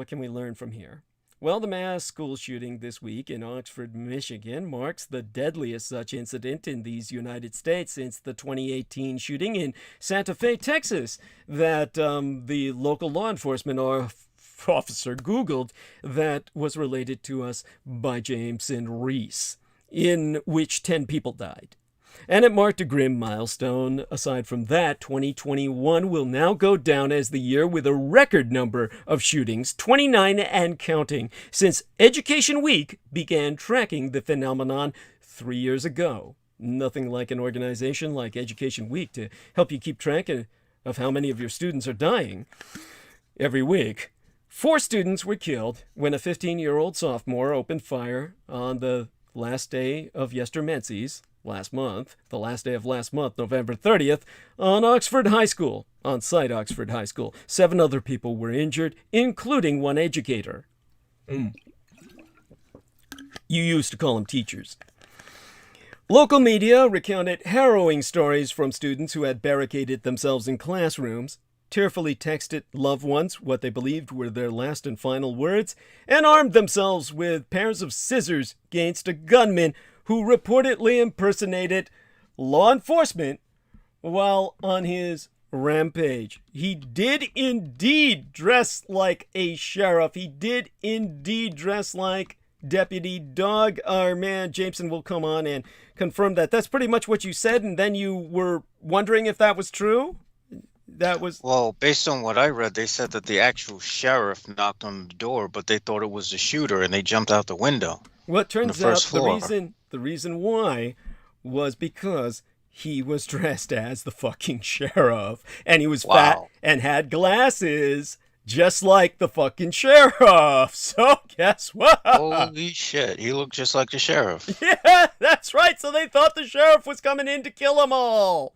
can we learn from here? Well, the mass school shooting this week in Oxford, Michigan marks the deadliest such incident in these United States since the 2018 shooting in Santa Fe, Texas, that the local law enforcement officer Googled that was related to us by Jameson Reese, in which 10 people died. And it marked a grim milestone. Aside from that, 2021 will now go down as the year with a record number of shootings, 29 and counting, since Education Week began tracking the phenomenon 3 years ago. Nothing like an organization like Education Week to help you keep track of how many of your students are dying every week. 4 students were killed when a 15-year-old sophomore opened fire on the last day of Menses, the last day of last month, November 30th, on Oxford High School, on site Oxford High School. 7 other people were injured, including 1 educator. You used to call them teachers. Local media recounted harrowing stories from students who had barricaded themselves in classrooms, tearfully texted loved ones what they believed were their last and final words, and armed themselves with pairs of scissors against a gunman who reportedly impersonated law enforcement while on his rampage. He did indeed dress like a sheriff. He did indeed dress like Deputy Dog. Our man Jameson will come on and confirm that. That's pretty much what you said, and then you were wondering if that was true? Well, based on what I read, they said that the actual sheriff knocked on the door, but they thought it was the shooter, and they jumped out the window. Well, it turns out the reason why was because he was dressed as the fucking sheriff, and he was fat and had glasses, just like the fucking sheriff. So guess what? Holy shit, he looked just like the sheriff. Yeah, that's right. So they thought the sheriff was coming in to kill them all.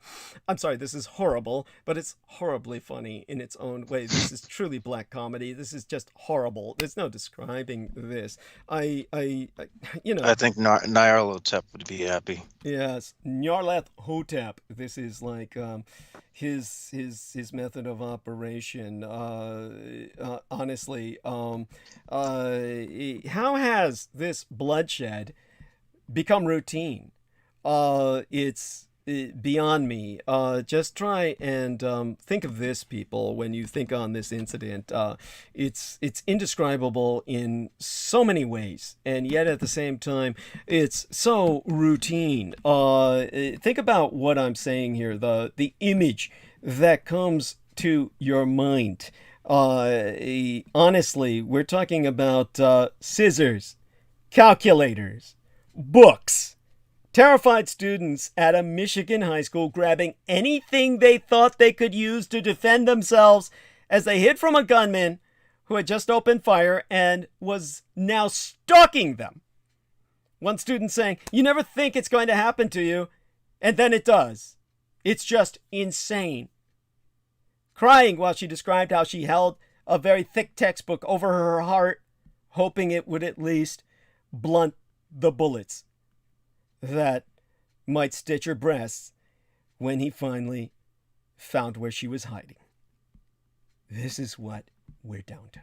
I'm sorry, this is horrible, but it's horribly funny in its own way. This is truly black comedy. This is just horrible. There's no describing this. I think Nyarlathotep would be happy. Yes, Nyarlathotep. This is like his method of operation. Honestly, how has this bloodshed become routine? It's beyond me. Just try and think of this, people, when you think on this incident. It's indescribable in so many ways, and yet at the same time, it's so routine. Think about what I'm saying here. The image that comes to your mind. Honestly, we're talking about scissors, calculators, books. Terrified students at a Michigan high school grabbing anything they thought they could use to defend themselves as they hid from a gunman who had just opened fire and was now stalking them. One student saying, "You never think it's going to happen to you, and then it does. It's just insane." Crying while she described how she held a very thick textbook over her heart, hoping it would at least blunt the bullets that might stitch her breasts when he finally found where she was hiding. This is what we're down to.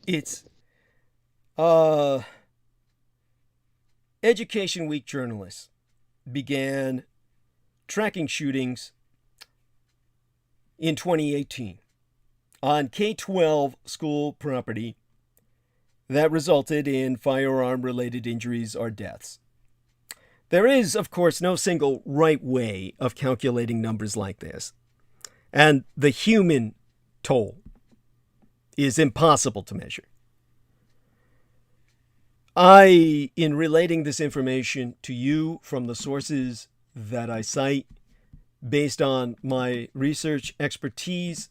It's Education Week journalists began tracking shootings in 2018 on K-12 school property that resulted in firearm-related injuries or deaths. There is, of course, no single right way of calculating numbers like this, and the human toll is impossible to measure. In relating this information to you from the sources that I cite, based on my research expertise,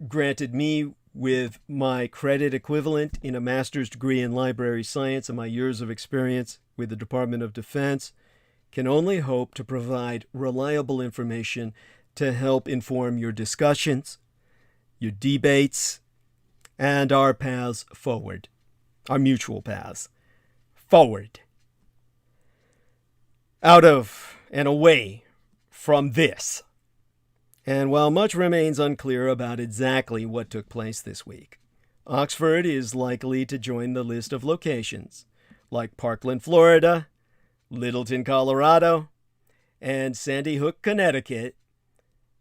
granted me with my credit equivalent in a master's degree in library science and my years of experience with the Department of Defense, can only hope to provide reliable information to help inform your discussions, your debates, and our paths forward, our mutual paths forward, out of and away from this. And while much remains unclear about exactly what took place this week, Oxford is likely to join the list of locations like Parkland, Florida, Littleton, Colorado, and Sandy Hook, Connecticut,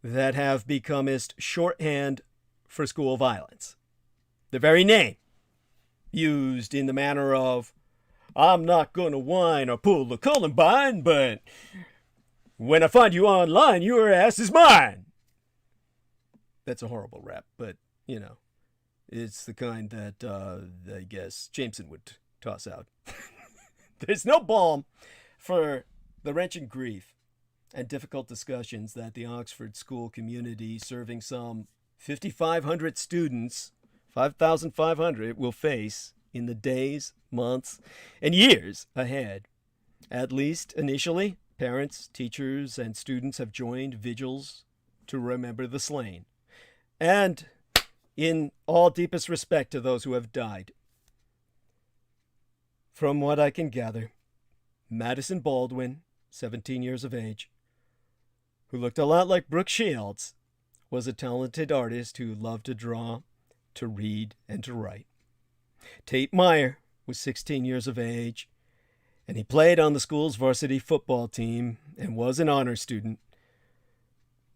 that have becomest shorthand for school violence. The very name, used in the manner of, "I'm not going to whine or pull the Columbine, but when I find you online, your ass is mine." That's a horrible rap, but, it's the kind that, I guess, Jameson would toss out. There's no balm for the wrenching grief and difficult discussions that the Oxford school community, serving some 5,500 students, 5,500, will face in the days, months, and years ahead. At least initially, parents, teachers, and students have joined vigils to remember the slain, and in all deepest respect to those who have died. From what I can gather, Madison Baldwin, 17 years of age, who looked a lot like Brooke Shields, was a talented artist who loved to draw, to read, and to write. Tate Meyer was 16 years of age, and he played on the school's varsity football team and was an honor student.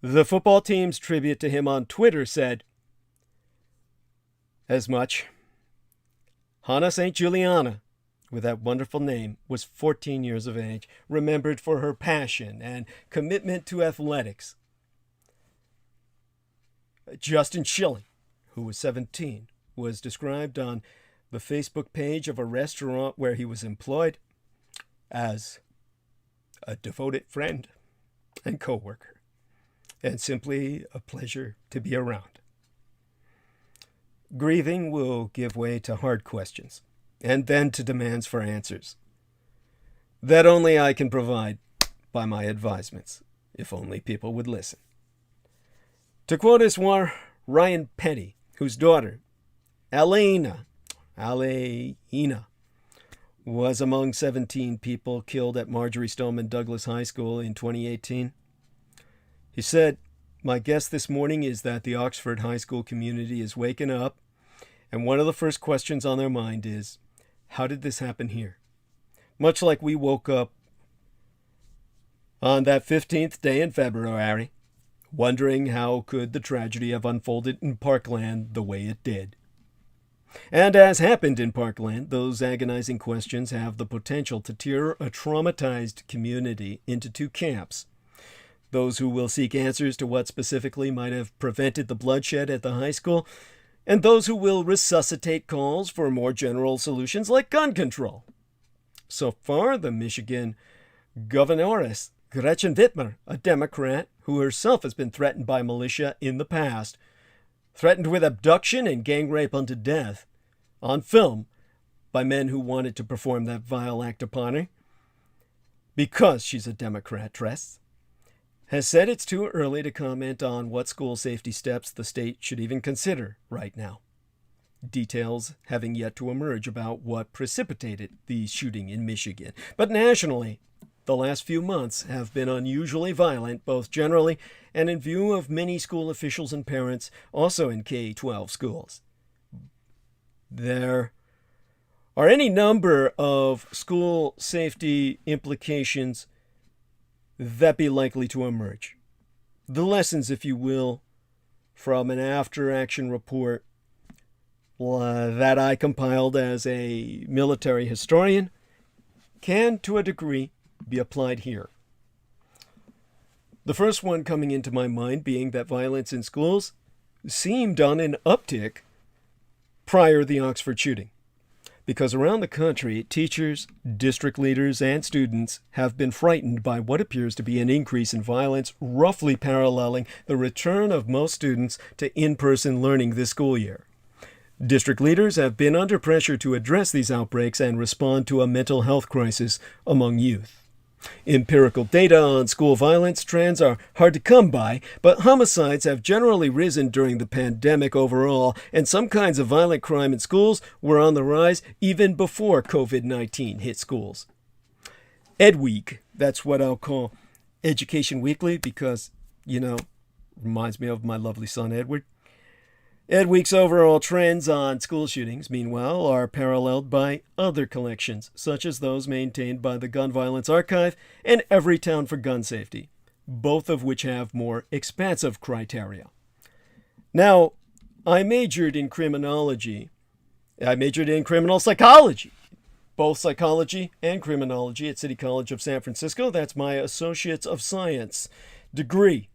The football team's tribute to him on Twitter said as much. Hannah St. Juliana, with that wonderful name, was 14 years of age, remembered for her passion and commitment to athletics. Justin Schilling, who was 17, was described on the Facebook page of a restaurant where he was employed as a devoted friend and co-worker, and simply a pleasure to be around. Grieving will give way to hard questions, and then to demands for answers that only I can provide by my advisements, if only people would listen. To quote Eswar Ryan Petty, whose daughter, Alaina, was among 17 people killed at Marjory Stoneman Douglas High School in 2018. He said, "My guess this morning is that the Oxford High School community is waking up, and one of the first questions on their mind is, how did this happen here? Much like we woke up on that 15th day in February, wondering how could the tragedy have unfolded in Parkland the way it did." And as happened in Parkland, those agonizing questions have the potential to tear a traumatized community into two camps. Those who will seek answers to what specifically might have prevented the bloodshed at the high school, and those who will resuscitate calls for more general solutions like gun control. So far, the Michigan governoress, Gretchen Whitmer, a Democrat who herself has been threatened by militia in the past, threatened with abduction and gang rape unto death on film by men who wanted to perform that vile act upon her, because she's a Democratress, has said it's too early to comment on what school safety steps the state should even consider right now. Details having yet to emerge about what precipitated the shooting in Michigan. But nationally, the last few months have been unusually violent, both generally and in view of many school officials and parents, also in K-12 schools. There are any number of school safety implications that be likely to emerge. The lessons, if you will, from an after-action report that I compiled as a military historian can, to a degree, be applied here. The first one coming into my mind being that violence in schools seemed on an uptick prior to the Oxford shooting, because around the country, teachers, district leaders, and students have been frightened by what appears to be an increase in violence, roughly paralleling the return of most students to in-person learning this school year. District leaders have been under pressure to address these outbreaks and respond to a mental health crisis among youth. Empirical data on school violence trends are hard to come by, but homicides have generally risen during the pandemic overall, and some kinds of violent crime in schools were on the rise even before COVID-19 hit schools. Ed Week, that's what I'll call Education Weekly, because, reminds me of my lovely son Edward. Ed Week's overall trends on school shootings, meanwhile, are paralleled by other collections, such as those maintained by the Gun Violence Archive and Everytown for Gun Safety, both of which have more expansive criteria. Now, I majored in criminology. I majored in criminal psychology, both psychology and criminology at City College of San Francisco. That's my Associates of Science degree.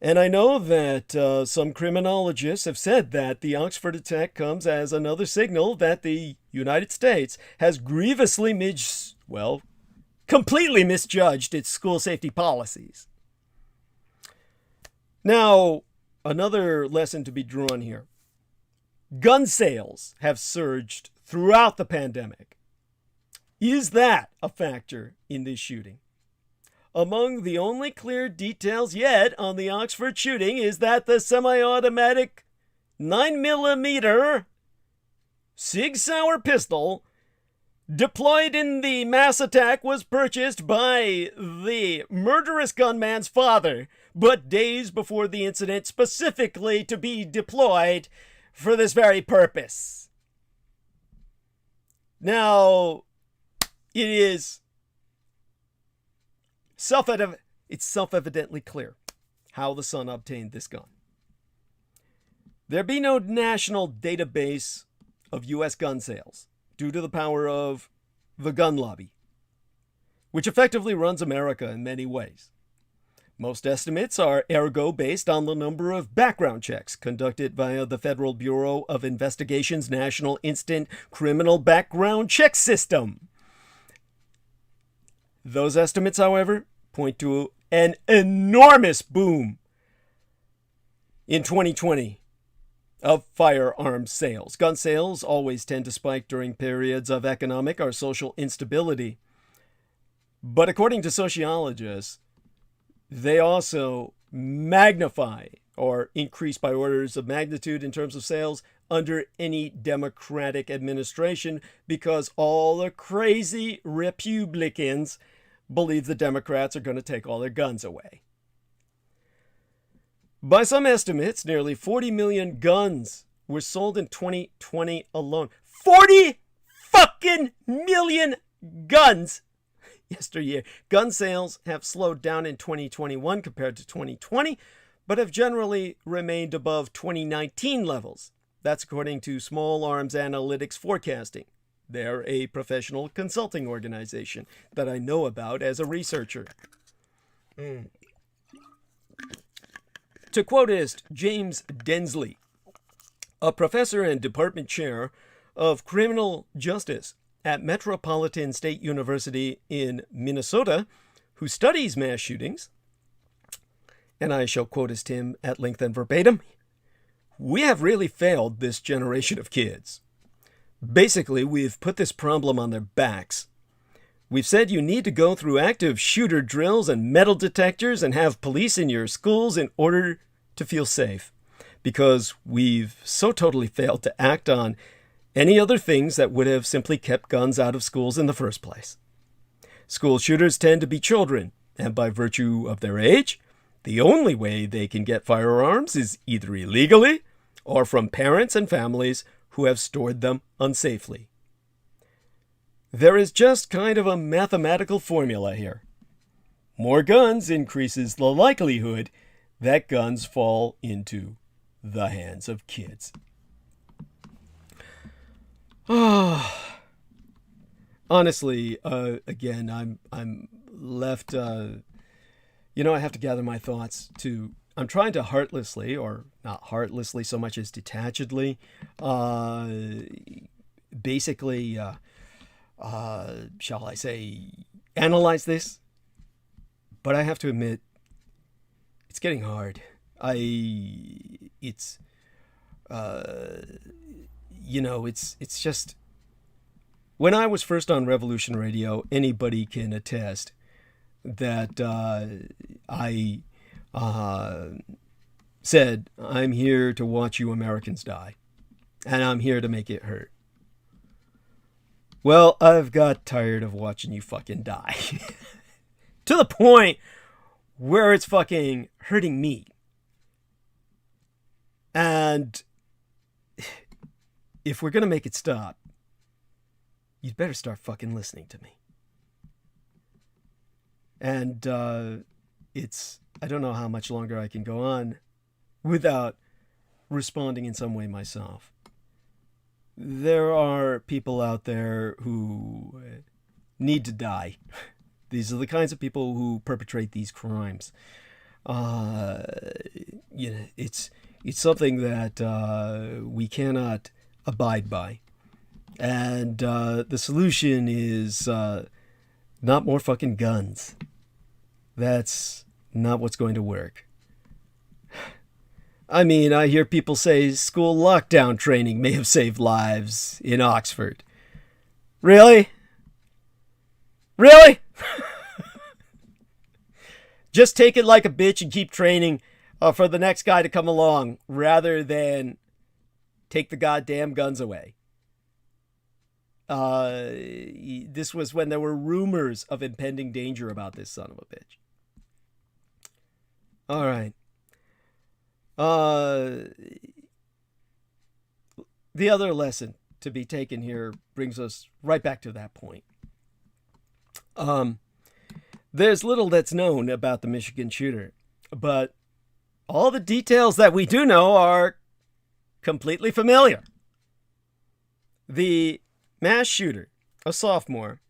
And I know that some criminologists have said that the Oxford attack comes as another signal that the United States has grievously completely misjudged its school safety policies. Now, another lesson to be drawn here. Gun sales have surged throughout the pandemic. Is that a factor in this shooting? Among the only clear details yet on the Oxford shooting is that the semi-automatic 9mm Sig Sauer pistol deployed in the mass attack was purchased by the murderous gunman's father, but days before the incident, specifically to be deployed for this very purpose. Now, it is self-evidently clear how the son obtained this gun. There be no national database of U.S. gun sales due to the power of the gun lobby, which effectively runs America in many ways. Most estimates are ergo based on the number of background checks conducted via the Federal Bureau of Investigation's National Instant Criminal Background Check System. Those estimates, however, point to an enormous boom in 2020 of firearms sales. Gun sales always tend to spike during periods of economic or social instability. But according to sociologists, they also magnify or increase by orders of magnitude in terms of sales under any Democratic administration, because all the crazy Republicans believe the Democrats are going to take all their guns away. By some estimates, nearly 40 million guns were sold in 2020 alone. 40 fucking million guns yesteryear. Gun sales have slowed down in 2021 compared to 2020, but have generally remained above 2019 levels. That's according to Small Arms Analytics Forecasting. They're a professional consulting organization that I know about as a researcher. To quotist James Densley, a professor and department chair of criminal justice at Metropolitan State University in Minnesota, who studies mass shootings, and I shall quotist him at length and verbatim, "We have really failed this generation of kids. Basically, we've put this problem on their backs. We've said you need to go through active shooter drills and metal detectors and have police in your schools in order to feel safe, because we've so totally failed to act on any other things that would have simply kept guns out of schools in the first place. School shooters tend to be children, and by virtue of their age, the only way they can get firearms is either illegally or from parents and families who have stored them unsafely. There is just kind of a mathematical formula here. More guns increases the likelihood that guns fall into the hands of kids." Honestly, again, I'm left. I have to gather my thoughts to. I'm trying to heartlessly, or not heartlessly so much as detachedly, basically, shall I say, analyze this. But I have to admit, it's getting hard. It's just, when I was first on Revolution Radio, anybody can attest that I said, "I'm here to watch you Americans die, and I'm here to make it hurt." Well, I've got tired of watching you fucking die. To the point where it's fucking hurting me. And if we're going to make it stop, you'd better start fucking listening to me. And I don't know how much longer I can go on without responding in some way myself. There are people out there who need to die. These are the kinds of people who perpetrate these crimes. It's something that we cannot abide by. And the solution is not more fucking guns. That's not what's going to work. I mean, I hear people say school lockdown training may have saved lives in Oxford. Really? Really? Just take it like a bitch and keep training for the next guy to come along, rather than take the goddamn guns away. This was when there were rumors of impending danger about this son of a bitch. All right. The other lesson to be taken here brings us right back to that point. There's little that's known about the Michigan shooter, but all the details that we do know are completely familiar. The mass shooter, a sophomore,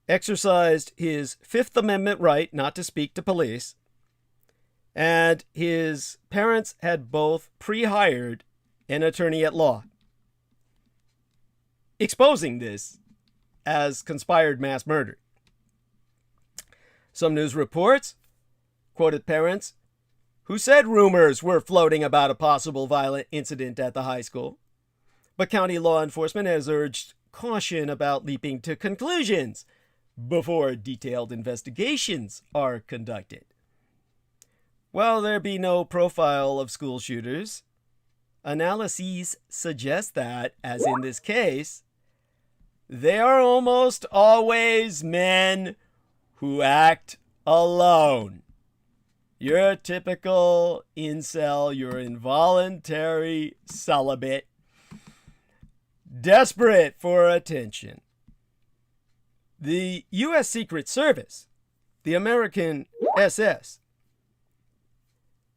exercised his Fifth Amendment right not to speak to police, and his parents had both pre-hired an attorney at law, exposing this as conspired mass murder. Some news reports quoted parents who said rumors were floating about a possible violent incident at the high school, but county law enforcement has urged caution about leaping to conclusions before detailed investigations are conducted. While there be no profile of school shooters, analyses suggest that, as in this case, they are almost always men who act alone. Your typical incel, your involuntary celibate, desperate for attention. The U.S. Secret Service, the American SS,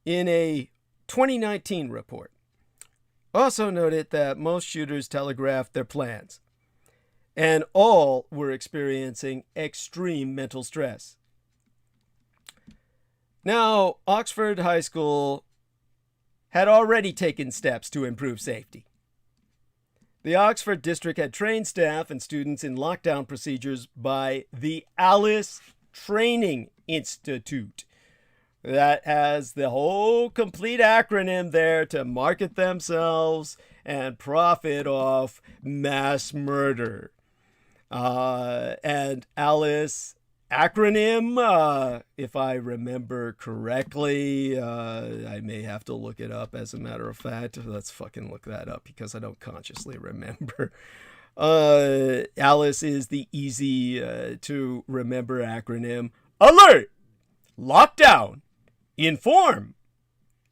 in a 2019 report, also noted that most shooters telegraphed their plans, and all were experiencing extreme mental stress. Now, Oxford High School had already taken steps to improve safety. The Oxford district had trained staff and students in lockdown procedures by the Alice Training Institute. That has the whole complete acronym there to market themselves and profit off mass murder. And Alice acronym, if I remember correctly, I may have to look it up as a matter of fact. Let's fucking look that up because I don't consciously remember. Alice is the easy to remember acronym. Alert! Lockdown! Inform!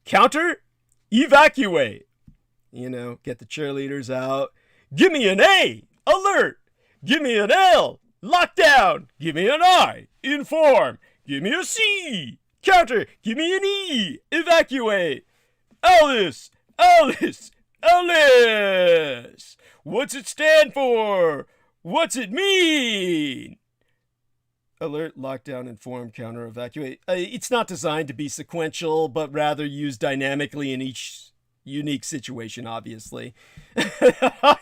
Counter! Evacuate! You know, get the cheerleaders out. Give me an A! Alert! Give me an L! Lockdown! Give me an I! Inform! Give me a C! Counter! Give me an E! Evacuate! Alice! Alice! Alice! What's it stand for? What's it mean? Alert, lockdown, inform, counter, evacuate. It's not designed to be sequential, but rather used dynamically in each unique situation, obviously.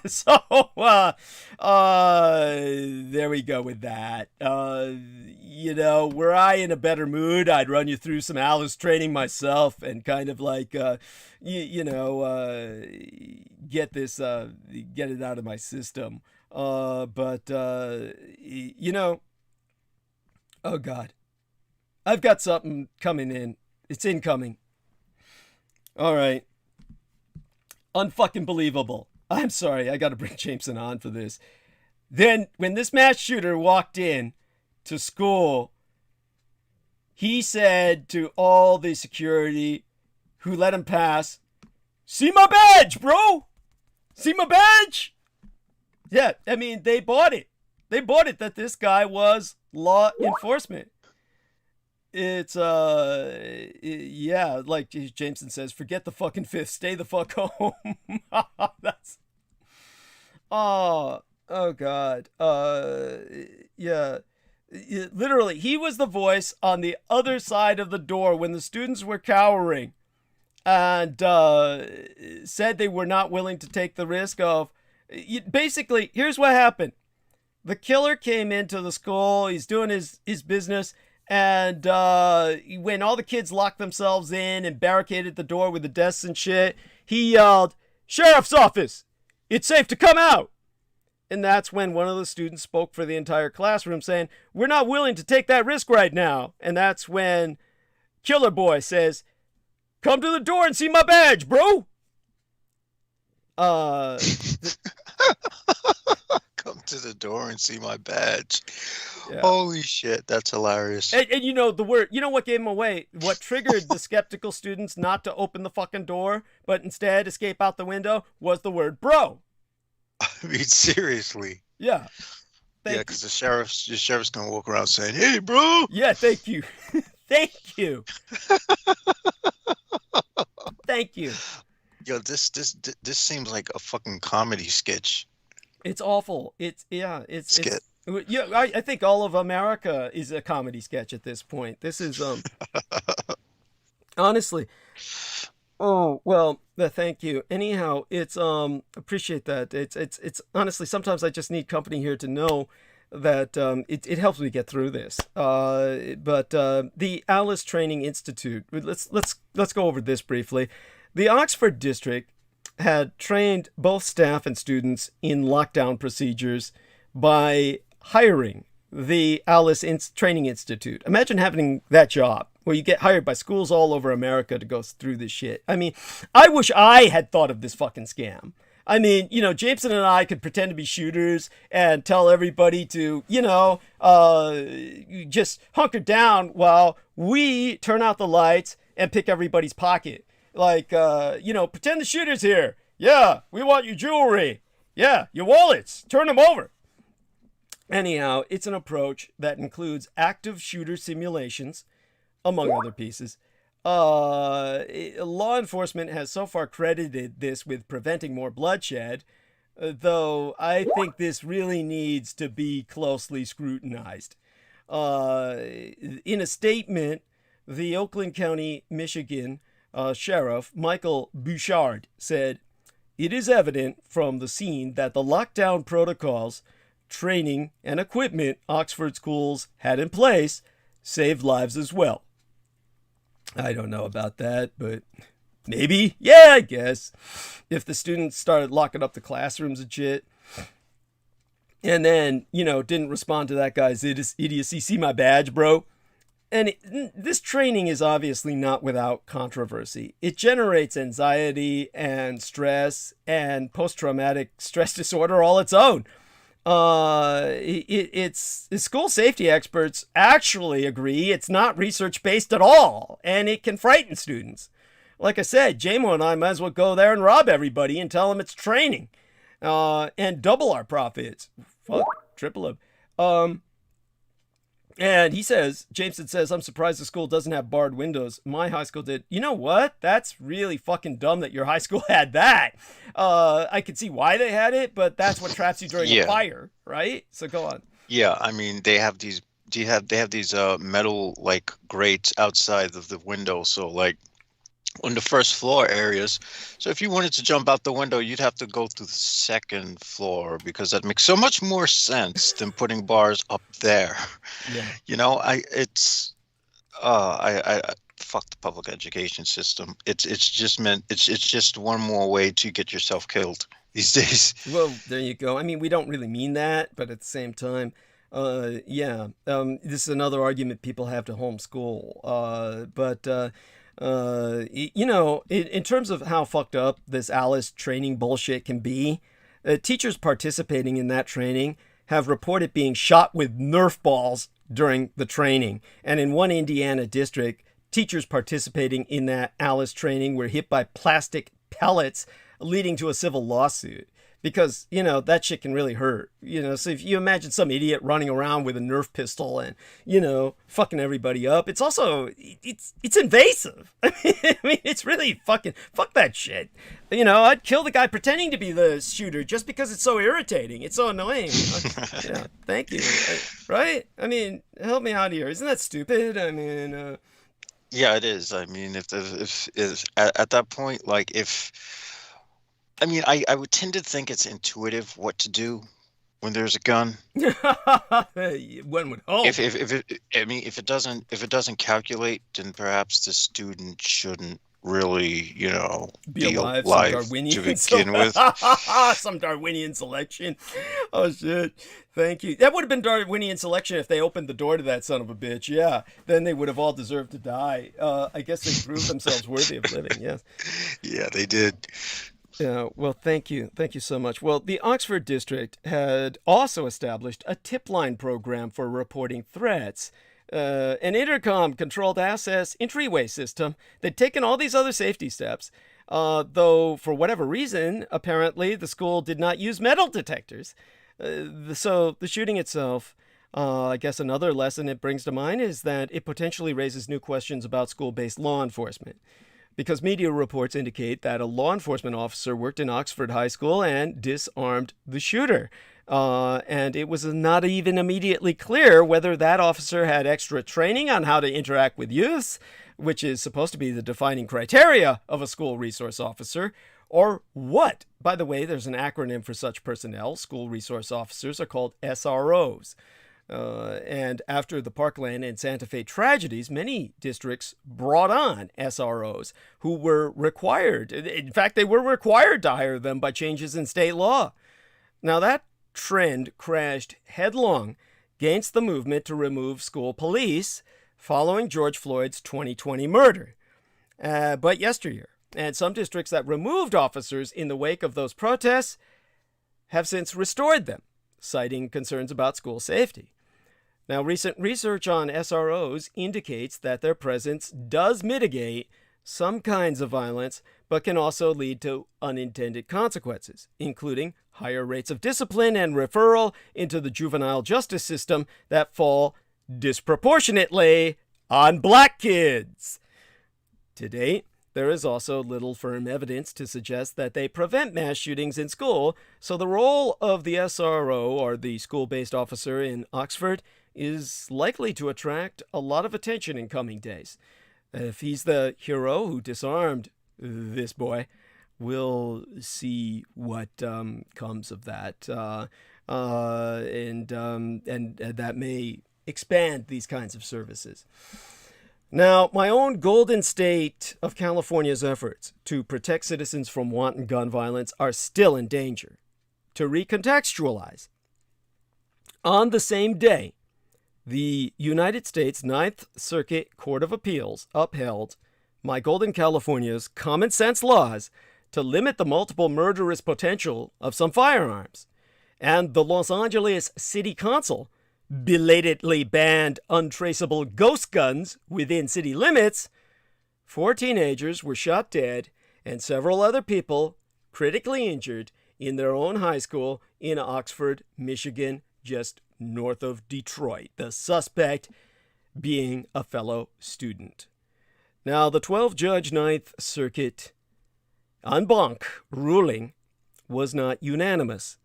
So, there we go with that. You know, were I in a better mood, I'd run you through some Alice training myself and kind of like, get it out of my system. You know, oh God, I've got something coming in. It's incoming. All right. Unfucking believable. I'm sorry, I got to bring Jameson on for this. Then, when this mass shooter walked in to school, he said to all the security who let him pass, "See my badge, bro! See my badge?" Yeah, I mean, they bought it. They bought it that this guy was law enforcement. It's, yeah, like Jameson says, forget the fucking fifth, stay the fuck home. That's, oh God. Yeah. Literally, he was the voice on the other side of the door when the students were cowering and said they were not willing to take the risk of, basically, here's what happened. The killer came into the school, he's doing his business, and when all the kids locked themselves in and barricaded the door with the desks and shit, he yelled, "Sheriff's office! It's safe to come out!" And that's when one of the students spoke for the entire classroom saying, "We're not willing to take that risk right now." And that's when Killer Boy says, "Come to the door and see my badge, bro!" Come to the door and see my badge. Yeah. Holy shit, that's hilarious. And you know, the word, you know what gave him away? What triggered the skeptical students not to open the fucking door, but instead escape out the window, was the word bro. I mean, seriously. Yeah. Yeah, because the sheriff's gonna walk around saying, "Hey, bro." Yeah, thank you. Thank you. Thank you. Yo, this seems like a fucking comedy sketch. It's awful. It's yeah. I think all of America is a comedy sketch at this point. This is honestly. Oh well, thank you. Anyhow, it's appreciate that. It's honestly sometimes I just need company here to know that it helps me get through this. But the Alice Training Institute. Let's go over this briefly. The Oxford district had trained both staff and students in lockdown procedures by hiring the Alice Training Institute. Imagine having that job where you get hired by schools all over America to go through this shit. I mean, I wish I had thought of this fucking scam. I mean, you know, Jameson and I could pretend to be shooters and tell everybody to, you know, just hunker down while we turn out the lights and pick everybody's pocket. Like, you know, pretend the shooter's here. Yeah, we want your jewelry. Yeah, your wallets. Turn them over. Anyhow, it's an approach that includes active shooter simulations, among other pieces, Law enforcement has so far credited this with preventing more bloodshed, though I think this really needs to be closely scrutinized. In a statement, the Oakland County, Michigan Sheriff Michael Bouchard said, "It is evident from the scene that the lockdown protocols, training, and equipment Oxford schools had in place saved lives as well." I don't know about that, but maybe. Yeah, I guess. If the students started locking up the classrooms and shit, and then, didn't respond to that guy's idiocy, see my badge, bro? And this training is obviously not without controversy. It generates anxiety and stress and post-traumatic stress disorder all its own. School safety experts actually agree it's not research-based at all, and it can frighten students. Like I said, JMO and I might as well go there and rob everybody and tell them it's training, and double our profits. Fuck, triple them. And Jameson says, "I'm surprised the school doesn't have barred windows. My high school did." You know what? That's really fucking dumb that your high school had that. I could see why they had it, but that's what traps you during a fire, right? So go on. Yeah, I mean, they have these metal like grates outside of the window, so like on the first floor areas. So if you wanted to jump out the window, you'd have to go to the second floor, because that makes so much more sense than putting bars up there. Yeah. I fuck the public education system. It's just one more way to get yourself killed these days. Well, there you go. I mean, we don't really mean that, but at the same time, this is another argument people have to homeschool. In terms of how fucked up this Alice training bullshit can be, teachers participating in that training have reported being shot with Nerf balls during the training. And in one Indiana district, teachers participating in that Alice training were hit by plastic pellets, leading to a civil lawsuit. Because, that shit can really hurt. So if you imagine some idiot running around with a Nerf pistol and, fucking everybody up, it's also, it's invasive. I mean, it's really fuck that shit. I'd kill the guy pretending to be the shooter just because it's so irritating. It's so annoying. Thank you. Right? I mean, help me out here. Isn't that stupid? I mean, yeah, it is. I mean, if at that point, like I would tend to think it's intuitive what to do when there's a gun. One would hope. If it doesn't calculate, then perhaps the student shouldn't really, be alive to begin with. Some Darwinian selection. Oh shit! Thank you. That would have been Darwinian selection if they opened the door to that son of a bitch. Yeah, then they would have all deserved to die. I guess they proved themselves worthy of living. Yes. Yeah, they did. Yeah, well, thank you. Thank you so much. Well, the Oxford district had also established a tip line program for reporting threats, an intercom-controlled access entryway system. They'd taken all these other safety steps, though for whatever reason, apparently the school did not use metal detectors. So the shooting itself, I guess another lesson it brings to mind is that it potentially raises new questions about school-based law enforcement. Because media reports indicate that a law enforcement officer worked in Oxford High School and disarmed the shooter. And it was not even immediately clear whether that officer had extra training on how to interact with youths, which is supposed to be the defining criteria of a school resource officer, or what. By the way, there's an acronym for such personnel. School resource officers are called SROs. And after the Parkland and Santa Fe tragedies, many districts brought on SROs who were required. In fact, they were required to hire them by changes in state law. Now, that trend crashed headlong against the movement to remove school police following George Floyd's 2020 murder. But yesteryear, and some districts that removed officers in the wake of those protests have since restored them, citing concerns about school safety. Now, recent research on SROs indicates that their presence does mitigate some kinds of violence, but can also lead to unintended consequences, including higher rates of discipline and referral into the juvenile justice system that fall disproportionately on black kids. To date, there is also little firm evidence to suggest that they prevent mass shootings in school, so the role of the SRO, or the school-based officer in Oxford, is likely to attract a lot of attention in coming days. If he's the hero who disarmed this boy, we'll see what comes of that, and that may expand these kinds of services. Now, my own Golden State of California's efforts to protect citizens from wanton gun violence are still in danger. To recontextualize, on the same day, the United States Ninth Circuit Court of Appeals upheld my Golden California's common sense laws to limit the multiple murderous potential of some firearms. And the Los Angeles City Council belatedly banned untraceable ghost guns within city limits. 4 teenagers were shot dead and several other people critically injured in their own high school in Oxford, Michigan, just north of Detroit, the suspect being a fellow student. Now, the 12-judge Ninth Circuit en banc ruling was not unanimous.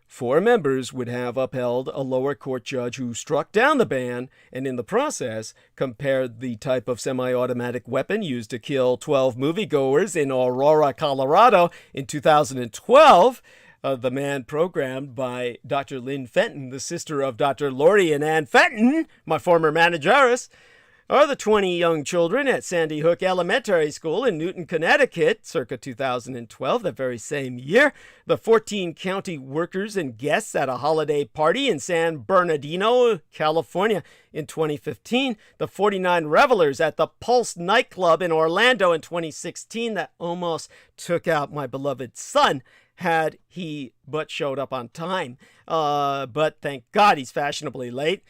4 members would have upheld a lower court judge who struck down the ban and in the process compared the type of semi-automatic weapon used to kill 12 moviegoers in Aurora, Colorado in 2012, the man programmed by Dr. Lynn Fenton, the sister of Dr. Lori and Ann Fenton, my former manageress, or the 20 young children at Sandy Hook Elementary School in Newton, Connecticut, circa 2012, that very same year, the 14 county workers and guests at a holiday party in San Bernardino, California in 2015, the 49 revelers at the Pulse nightclub in Orlando in 2016 that almost took out my beloved son had he but showed up on time. But thank God he's fashionably late.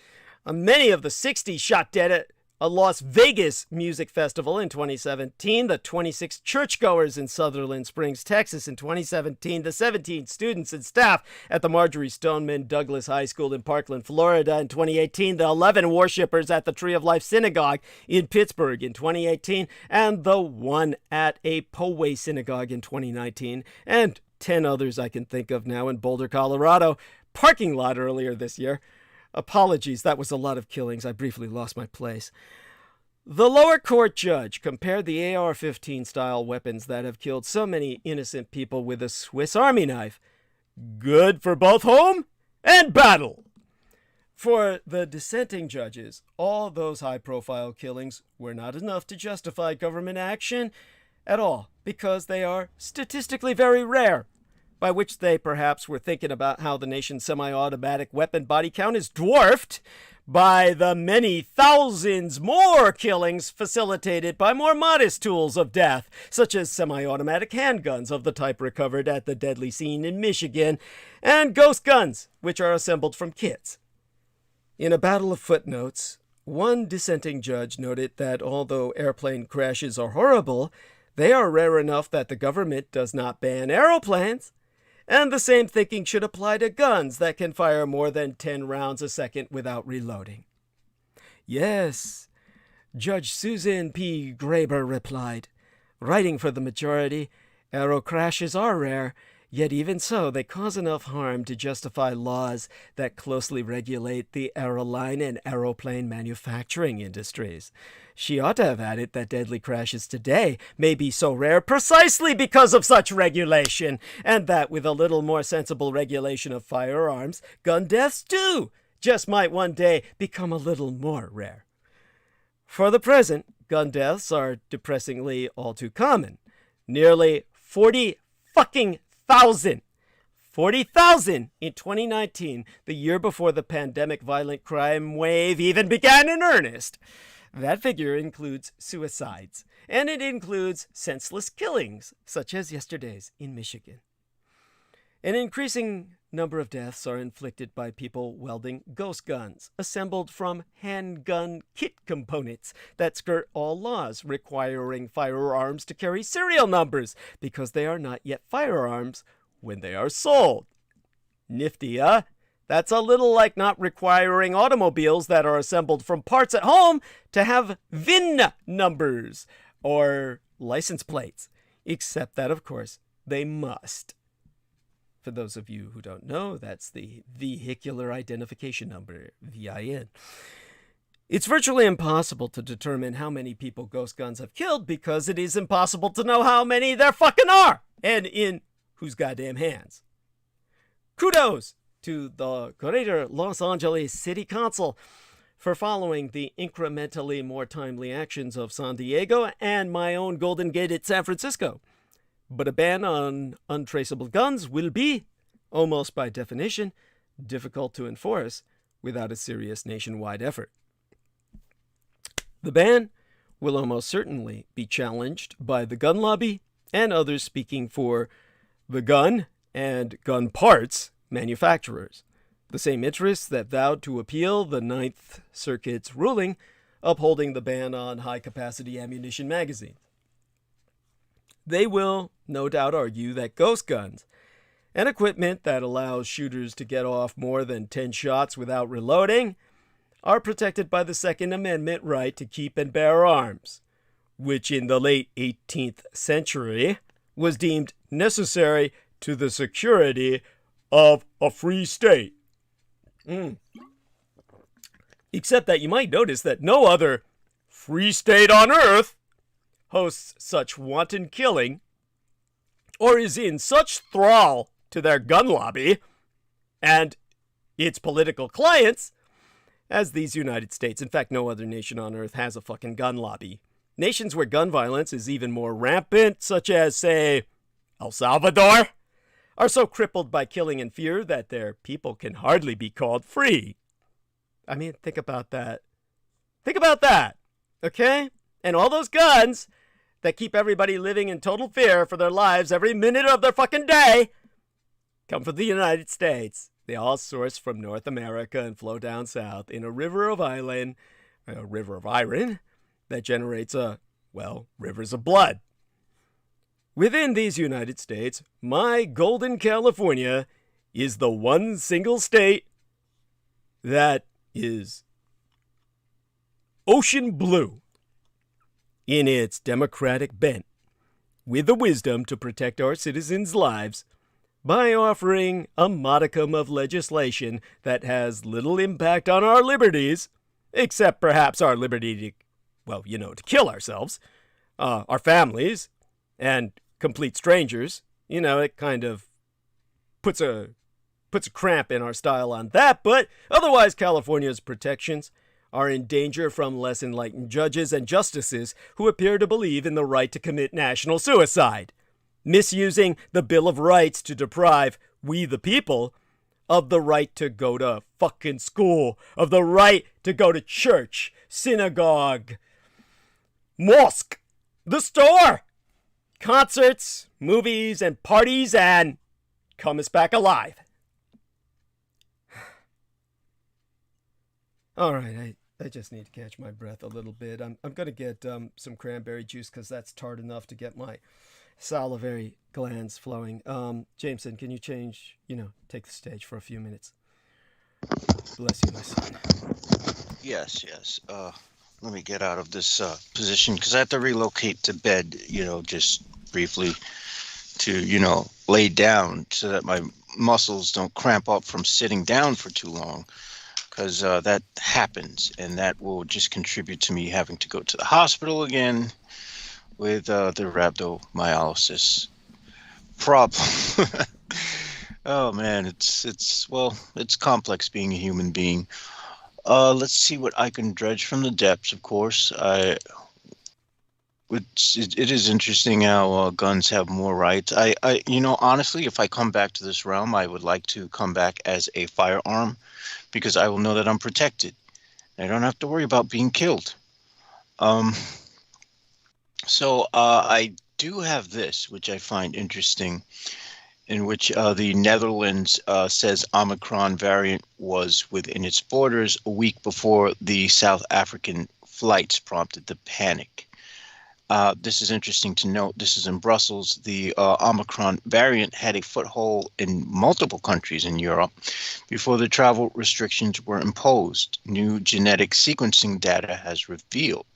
Many of the 60 shot dead at a Las Vegas music festival in 2017, the 26 churchgoers in Sutherland Springs, Texas in 2017, the 17 students and staff at the Marjorie Stoneman Douglas High School in Parkland, Florida in 2018, the 11 worshipers at the Tree of Life Synagogue in Pittsburgh in 2018, and the one at a Poway Synagogue in 2019, and 10 others I can think of now in Boulder, Colorado, parking lot earlier this year. Apologies, that was a lot of killings. I briefly lost my place. The lower court judge compared the AR-15 style weapons that have killed so many innocent people with a Swiss Army knife. Good for both home and battle. For the dissenting judges, all those high-profile killings were not enough to justify government action at all, because they are statistically very rare, by which they perhaps were thinking about how the nation's semi-automatic weapon body count is dwarfed by the many thousands more killings facilitated by more modest tools of death, such as semi-automatic handguns of the type recovered at the deadly scene in Michigan, and ghost guns, which are assembled from kits. In a battle of footnotes, one dissenting judge noted that although airplane crashes are horrible, they are rare enough that the government does not ban aeroplanes. And the same thinking should apply to guns that can fire more than 10 rounds a second without reloading. Yes, Judge Susan P. Graber replied, writing for the majority, aero crashes are rare, yet even so they cause enough harm to justify laws that closely regulate the aeroline and aeroplane manufacturing industries. She ought to have added that deadly crashes today may be so rare precisely because of such regulation, and that with a little more sensible regulation of firearms, gun deaths too just might one day become a little more rare. For the present, gun deaths are depressingly all too common. Nearly 40,000 in 2019, the year before the pandemic violent crime wave even began in earnest. That figure includes suicides, and it includes senseless killings, such as yesterday's in Michigan. An increasing number of deaths are inflicted by people wielding ghost guns, assembled from handgun kit components that skirt all laws requiring firearms to carry serial numbers, because they are not yet firearms when they are sold. Nifty, huh? That's a little like not requiring automobiles that are assembled from parts at home to have VIN numbers, or license plates, except that, of course, they must. For those of you who don't know, that's the Vehicular Identification Number, VIN. It's virtually impossible to determine how many people ghost guns have killed because it is impossible to know how many there fucking are and in whose goddamn hands. Kudos to the Greater Los Angeles City Council for following the incrementally more timely actions of San Diego and my own Golden Gate at San Francisco. But a ban on untraceable guns will be, almost by definition, difficult to enforce without a serious nationwide effort. The ban will almost certainly be challenged by the gun lobby and others speaking for the gun and gun parts manufacturers, the same interests that vowed to appeal the Ninth Circuit's ruling upholding the ban on high-capacity ammunition magazines. They will no doubt argue that ghost guns and equipment that allows shooters to get off more than 10 shots without reloading are protected by the Second Amendment right to keep and bear arms, which in the late 18th century was deemed necessary to the security of a free state. Except that you might notice that no other free state on earth hosts such wanton killing or is in such thrall to their gun lobby and its political clients as these United States. In fact, no other nation on earth has a fucking gun lobby. Nations where gun violence is even more rampant, such as, say, El Salvador, are so crippled by killing and fear that their people can hardly be called free. I mean, think about that. Think about that, okay? And all those guns that keep everybody living in total fear for their lives every minute of their fucking day come from the United States. They all source from North America and flow down south in a river of iron that generates rivers of blood. Within these United States, my golden California is the one single state that is ocean blue in its democratic bent, with the wisdom to protect our citizens' lives by offering a modicum of legislation that has little impact on our liberties, except perhaps our liberty to kill ourselves, our families, and complete strangers. You know, it kind of puts a cramp in our style on that, but otherwise California's protections are in danger from less enlightened judges and justices who appear to believe in the right to commit national suicide, misusing the Bill of Rights to deprive we the people of the right to go to fucking school, of the right to go to church, synagogue, mosque, the store, concerts, movies, and parties, and come us back alive. All right, I just need to catch my breath a little bit. I'm going to get some cranberry juice because that's tart enough to get my salivary glands flowing. Jameson, can you take the stage for a few minutes? Bless you, my son. Yes. Let me get out of this position because I have to relocate to bed, just briefly to, lay down so that my muscles don't cramp up from sitting down for too long. Because that happens, and that will just contribute to me having to go to the hospital again with the rhabdomyolysis problem. Oh man, it's complex being a human being. Let's see what I can dredge from the depths. Of course, it is interesting how guns have more rights. I honestly, if I come back to this realm, I would like to come back as a firearm, because I will know that I'm protected. I don't have to worry about being killed. So I do have this, which I find interesting, in which the Netherlands says Omicron variant was within its borders a week before the South African flights prompted the panic. This is interesting to note. This is in Brussels. The Omicron variant had a foothold in multiple countries in Europe before the travel restrictions were imposed, new genetic sequencing data has revealed.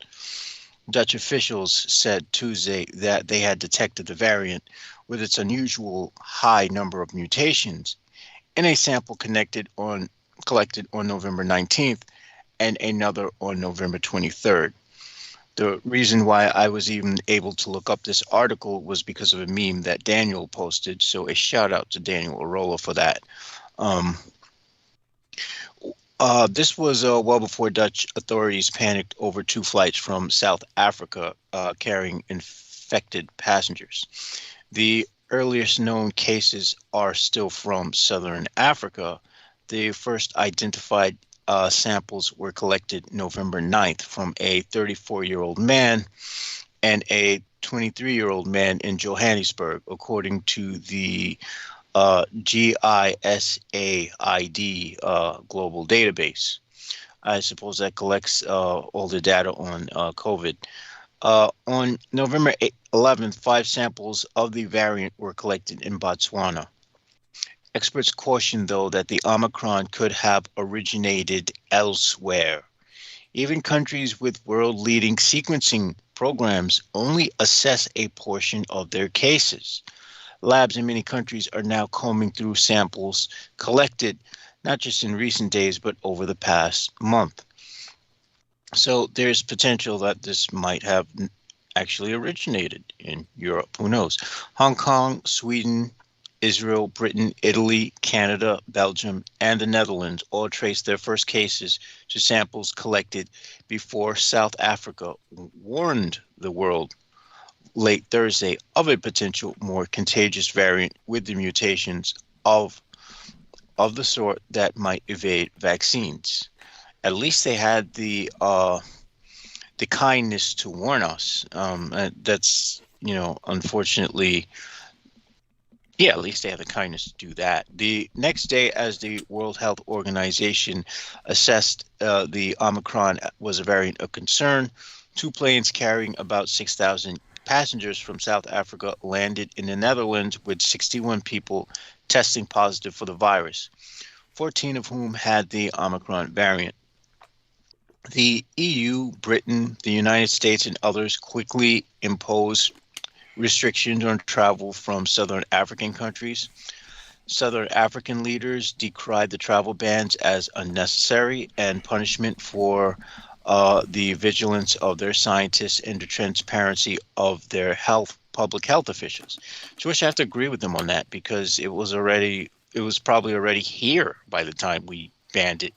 Dutch officials said Tuesday that they had detected the variant with its unusual high number of mutations in a sample collected on November 19th and another on November 23rd. The reason why I was even able to look up this article was because of a meme that Daniel posted. So a shout out to Daniel Arola for that. This was well before Dutch authorities panicked over 2 flights from South Africa carrying infected passengers. The earliest known cases are still from Southern Africa. The first identified samples were collected November 9th from a 34-year-old man and a 23-year-old man in Johannesburg, according to the GISAID global database. I suppose that collects all the data on COVID. On November 11th, 5 samples of the variant were collected in Botswana. Experts caution, though, that the Omicron could have originated elsewhere. Even countries with world-leading sequencing programs only assess a portion of their cases. Labs in many countries are now combing through samples collected not just in recent days, but over the past month. So there's potential that this might have actually originated in Europe. Who knows? Hong Kong, Sweden, Israel, Britain, Italy, Canada, Belgium, and the Netherlands all traced their first cases to samples collected before South Africa warned the world late Thursday of a potential more contagious variant with the mutations of the sort that might evade vaccines. At least they had the kindness to warn us. That's, unfortunately, yeah, at least they have the kindness to do that. The next day, as the World Health Organization assessed the Omicron was a variant of concern, 2 planes carrying about 6,000 passengers from South Africa landed in the Netherlands with 61 people testing positive for the virus, 14 of whom had the Omicron variant. The EU, Britain, the United States, and others quickly imposed restrictions on travel from Southern African countries. Southern African leaders decried the travel bans as unnecessary and punishment for the vigilance of their scientists and the transparency of their public health officials. To which I have to agree with them on that, because it was probably already here by the time we banned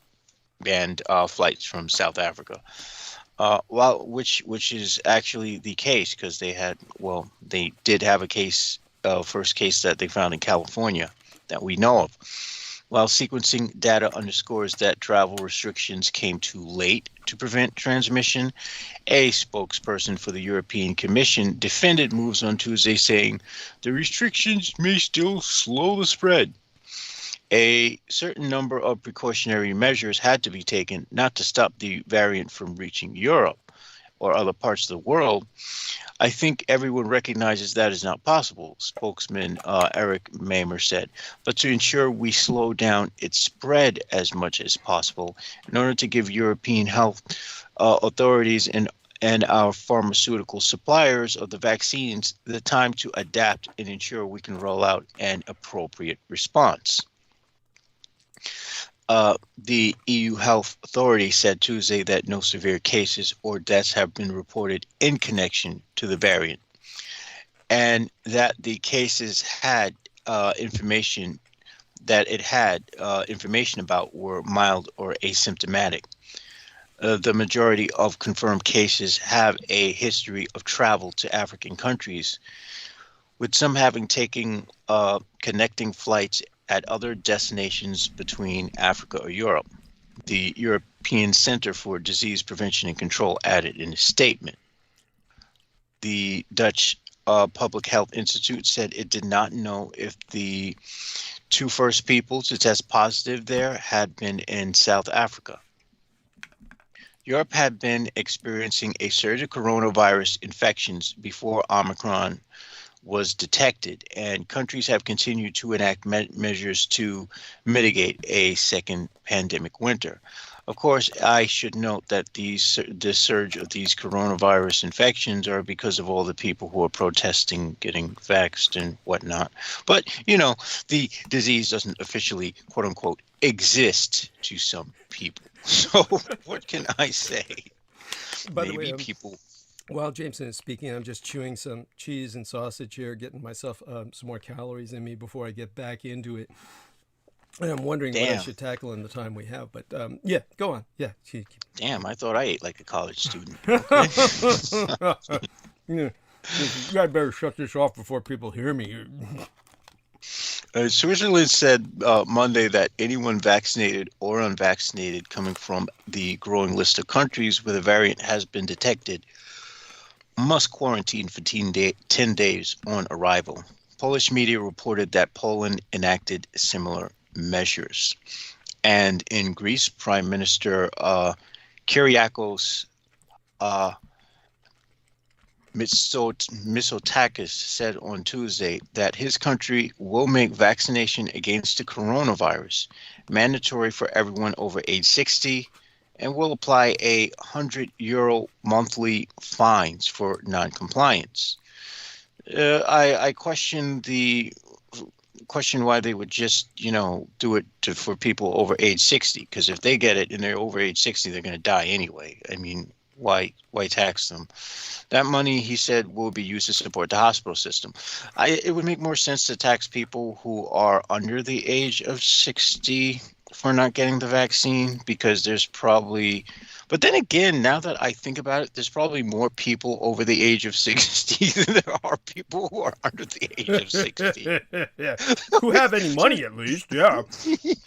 flights from South Africa. Which is actually the case, because they did have a case, first case that they found in California that we know of. While sequencing data underscores that travel restrictions came too late to prevent transmission, a spokesperson for the European Commission defended moves on Tuesday, saying the restrictions may still slow the spread. A certain number of precautionary measures had to be taken not to stop the variant from reaching Europe or other parts of the world. I think everyone recognizes that is not possible, spokesman Eric Mamer said, but to ensure we slow down its spread as much as possible in order to give European health authorities and our pharmaceutical suppliers of the vaccines the time to adapt and ensure we can roll out an appropriate response. The EU Health Authority said Tuesday that no severe cases or deaths have been reported in connection to the variant, and that the cases had information about were mild or asymptomatic. The majority of confirmed cases have a history of travel to African countries, with some having taken connecting flights at other destinations between Africa or Europe. The European Center for Disease Prevention and Control added in a statement. The Dutch Public Health Institute said it did not know if the 2 first people to test positive there had been in South Africa. Europe had been experiencing a surge of coronavirus infections before Omicron was detected, and countries have continued to enact measures to mitigate a second pandemic winter. Of course, I should note that this surge of these coronavirus infections are because of all the people who are protesting getting vaxxed and whatnot. But, the disease doesn't officially, quote unquote, exist to some people. So what can I say? By Maybe the way, people... While Jameson is speaking, I'm just chewing some cheese and sausage here, getting myself some more calories in me before I get back into it. And I'm wondering what I should tackle in the time we have. But yeah, go on. Yeah. Damn, I thought I ate like a college student. Okay. Yeah. I better shut this off before people hear me. Switzerland said Monday that anyone vaccinated or unvaccinated coming from the growing list of countries where the variant has been detected must quarantine for 10 days on arrival. Polish media reported that Poland enacted similar measures. And in Greece, Prime Minister Kyriakos Mitsotakis said on Tuesday that his country will make vaccination against the coronavirus mandatory for everyone over age 60 and will apply €100 monthly fines for non-compliance. I question why they would just, do it for people over age 60, because if they get it and they're over age 60, they're going to die anyway. I mean, why tax them? That money, he said, will be used to support the hospital system. It would make more sense to tax people who are under the age of 60 for not getting the vaccine, because there's probably... But then again, now that I think about it, there's probably more people over the age of 60 than there are people who are under the age of 60. Yeah. Who have any money, at least, yeah.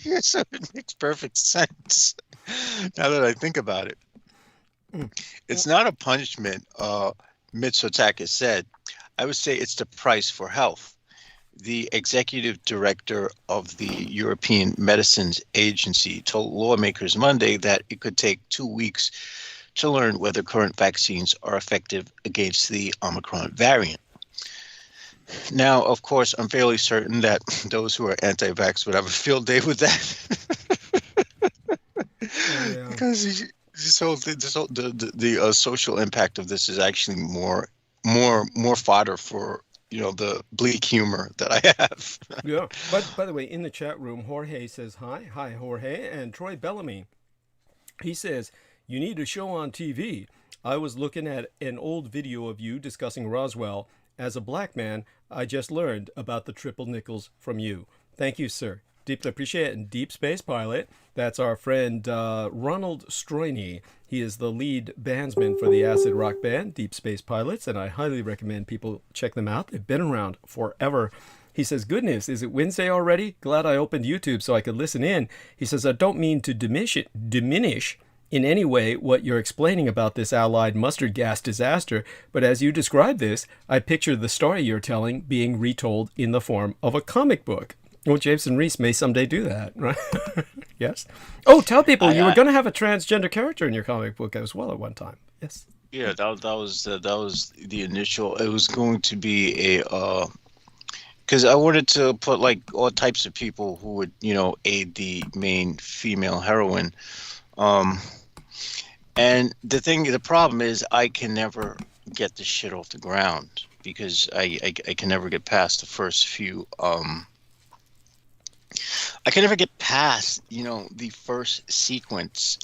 Yeah, so it makes perfect sense now that I think about it. It's not a punishment, Mitsotakis said. I would say it's the price for health. The executive director of the European Medicines Agency told lawmakers Monday that it could take 2 weeks to learn whether current vaccines are effective against the Omicron variant. Now, of course, I'm fairly certain that those who are anti-vax would have a field day with that. Yeah. Because the social impact of this is actually more fodder for the bleak humor that I have. Yeah. But by the way, in the chat room, Jorge says hi. Hi, Jorge. And Troy Bellamy, he says, you need a show on TV. I was looking at an old video of you discussing Roswell. As a black man, I just learned about the triple nickels from you. Thank you, sir. Deeply appreciate it. And Deep Space Pilot, that's our friend Ronald Stroyny. He is the lead bandsman for the acid rock band Deep Space Pilots, and I highly recommend people check them out. They've been around forever. He says, goodness, is it Wednesday already? Glad I opened YouTube so I could listen in. He says, I don't mean to diminish in any way what you're explaining about this Allied mustard gas disaster, but as you describe this, I picture the story you're telling being retold in the form of a comic book. Well, Jameson Reese may someday do that, right? Yes. Oh, tell people you were going to have a transgender character in your comic book as well at one time. Yes. Yeah, that was the initial. It was going to be a because I wanted to put like all types of people who would aid the main female heroine. And the problem is I can never get this shit off the ground because I can never get past the first few. I can never get past, the first sequence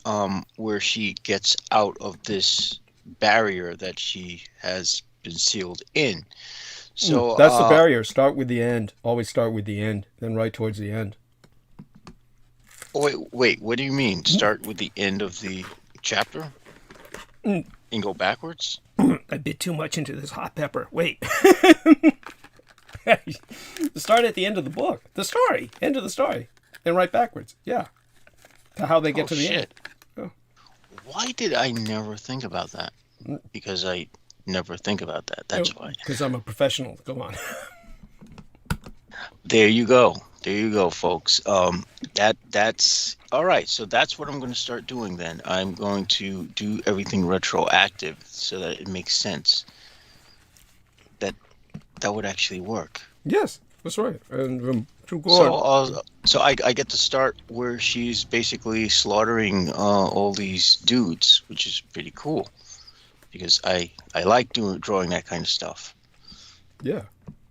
where she gets out of this barrier that she has been sealed in. So that's the barrier. Start with the end. Always start with the end, then right towards the end. Wait. What do you mean? Start with the end of the chapter and go backwards? A bit too much into this hot pepper. Wait. Start at the end of the book. The story. End of the story. And right backwards. Yeah. To how they get to the end. Oh. Why did I never think about that? Because I never think about that. That's why. Because I'm a professional. Go on. There you go. There you go, folks. That's all right. So that's what I'm going to start doing then. I'm going to do everything retroactive so that it makes sense. That would actually work. Yes, that's right. And So go on. So I get to start where she's basically slaughtering all these dudes, which is pretty cool because I like drawing that kind of stuff. Yeah.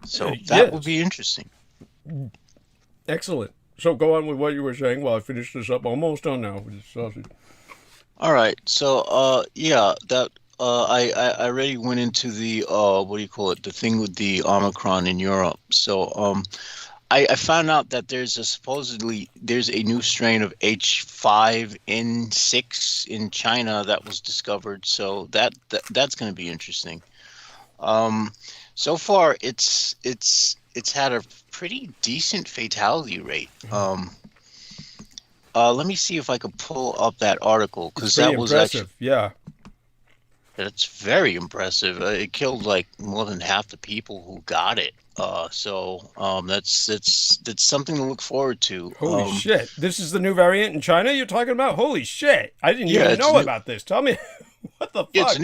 So that will be interesting. Excellent. So go on with what you were saying while I finish this up. Almost done now with this sausage. All right. So that I already went into the what do you call it? The thing with the Omicron in Europe. So I found out that there's a new strain of H5N6 in China that was discovered. So that's going to be interesting. So far it's had a pretty decent fatality rate. Let me see if I could pull up that article because that was impressive. That's very impressive. It killed like more than half the people who got it. So that's something to look forward to. Holy shit! This is the new variant in China you're talking about? Holy shit! I didn't even know about this. Tell me, what the fuck? Yeah, it's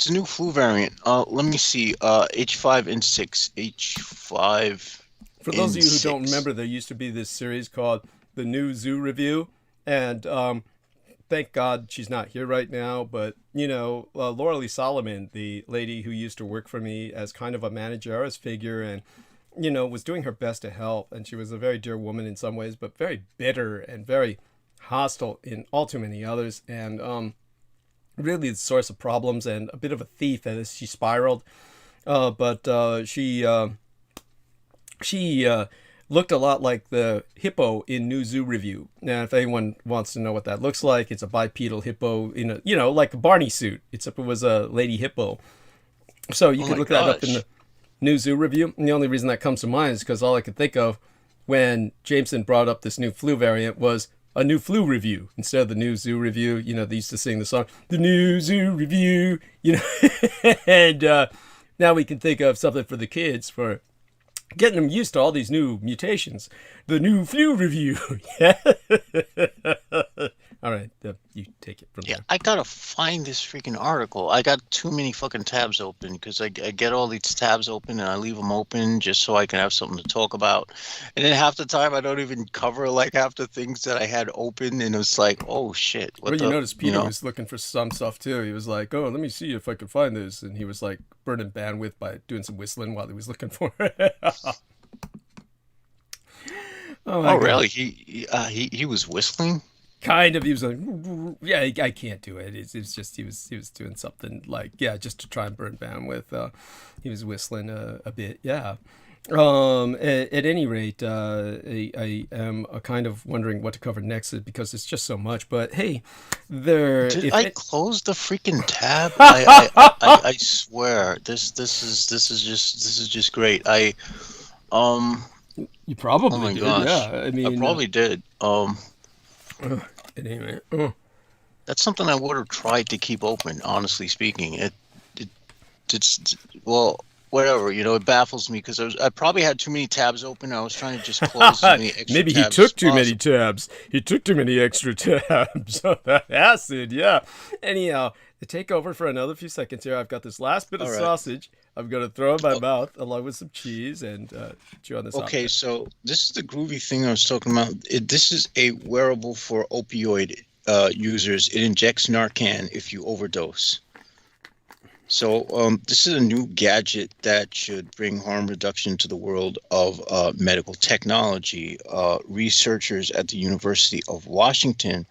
a new flu variant. Let me see. H5N6. H5. For those of you who don't remember, there used to be this series called The New Zoo Review, and thank God she's not here right now, but, Laura Lee Solomon, the lady who used to work for me as kind of a manageress figure and, was doing her best to help, and she was a very dear woman in some ways, but very bitter and very hostile in all too many others, and really the source of problems and a bit of a thief as she spiraled. But she looked a lot like the hippo in New Zoo Review. Now, if anyone wants to know what that looks like, it's a bipedal hippo in like a Barney suit, except it was a lady hippo. So you could look that up in the New Zoo Review. And the only reason that comes to mind is because all I could think of when Jameson brought up this new flu variant was a new flu review instead of the New Zoo Review. They used to sing the song, The New Zoo Review, and now we can think of something for the kids for getting them used to all these new mutations. The new flu review. Yeah. All right, you take it from there. I gotta find this freaking article. I got too many fucking tabs open because I get all these tabs open and I leave them open just so I can have something to talk about. And then half the time I don't even cover like half the things that I had open, and it's like, oh shit. You notice Peter was looking for some stuff too. He was like, oh, let me see if I can find this, and he was like burning bandwidth by doing some whistling while he was looking for it. Oh really? He was whistling? Kind of. He was like, yeah, I can't do it. It's just he was doing something like, just to try and burn bandwidth. He was whistling a bit. Yeah. At any rate, I am kind of wondering what to cover next because it's just so much. But hey, Did I close the freaking tab? I swear this is just great. You probably oh my did. Gosh. Yeah. I mean, I probably did. Anyway, that's something I would have tried to keep open. Honestly speaking, it's well, whatever. It baffles me because I probably had too many tabs open. I was trying to just close as many extra maybe tabs he took too possible. many tabs. He took too many extra tabs. That acid, yeah. Anyhow, to take over for another few seconds here, I've got this last bit of sausage. I'm going to throw in my mouth along with some cheese and chew on this. Okay, so this is the groovy thing I was talking about. This is a wearable for opioid users. It injects Narcan if you overdose. So this is a new gadget that should bring harm reduction to the world of medical technology. Researchers at the University of Washington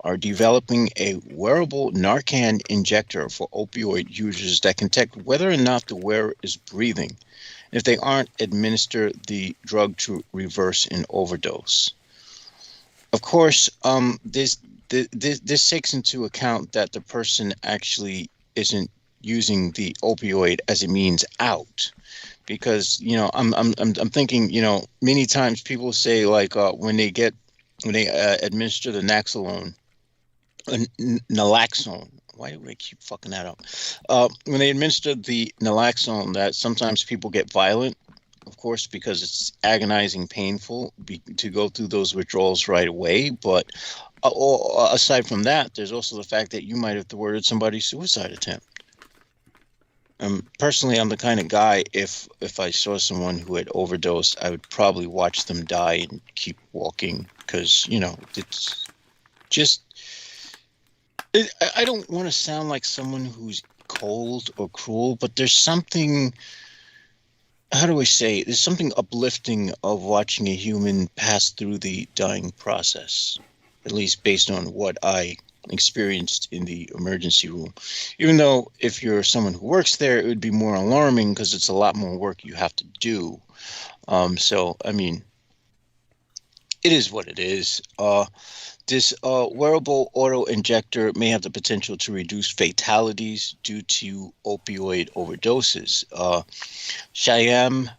are developing a wearable Narcan injector for opioid users that can detect whether or not the wearer is breathing. If they aren't, administer the drug to reverse an overdose. Of course, this takes into account that the person actually isn't using the opioid as a means out, because I'm thinking many times people say like when they administer the naloxone. Why do I keep fucking that up? When they administer the naloxone, that sometimes people get violent, of course, because it's agonizing, painful to go through those withdrawals right away. But aside from that, there's also the fact that you might have thwarted somebody's suicide attempt. Personally, I'm the kind of guy, if I saw someone who had overdosed, I would probably watch them die and keep walking, because, it's just, I don't want to sound like someone who's cold or cruel, but there's something, how do I say, there's something uplifting of watching a human pass through the dying process, at least based on what I experienced in the emergency room. Even though if you're someone who works there, it would be more alarming because it's a lot more work you have to do. So, I mean, it is what it is. This wearable auto-injector may have the potential to reduce fatalities due to opioid overdoses. Shyam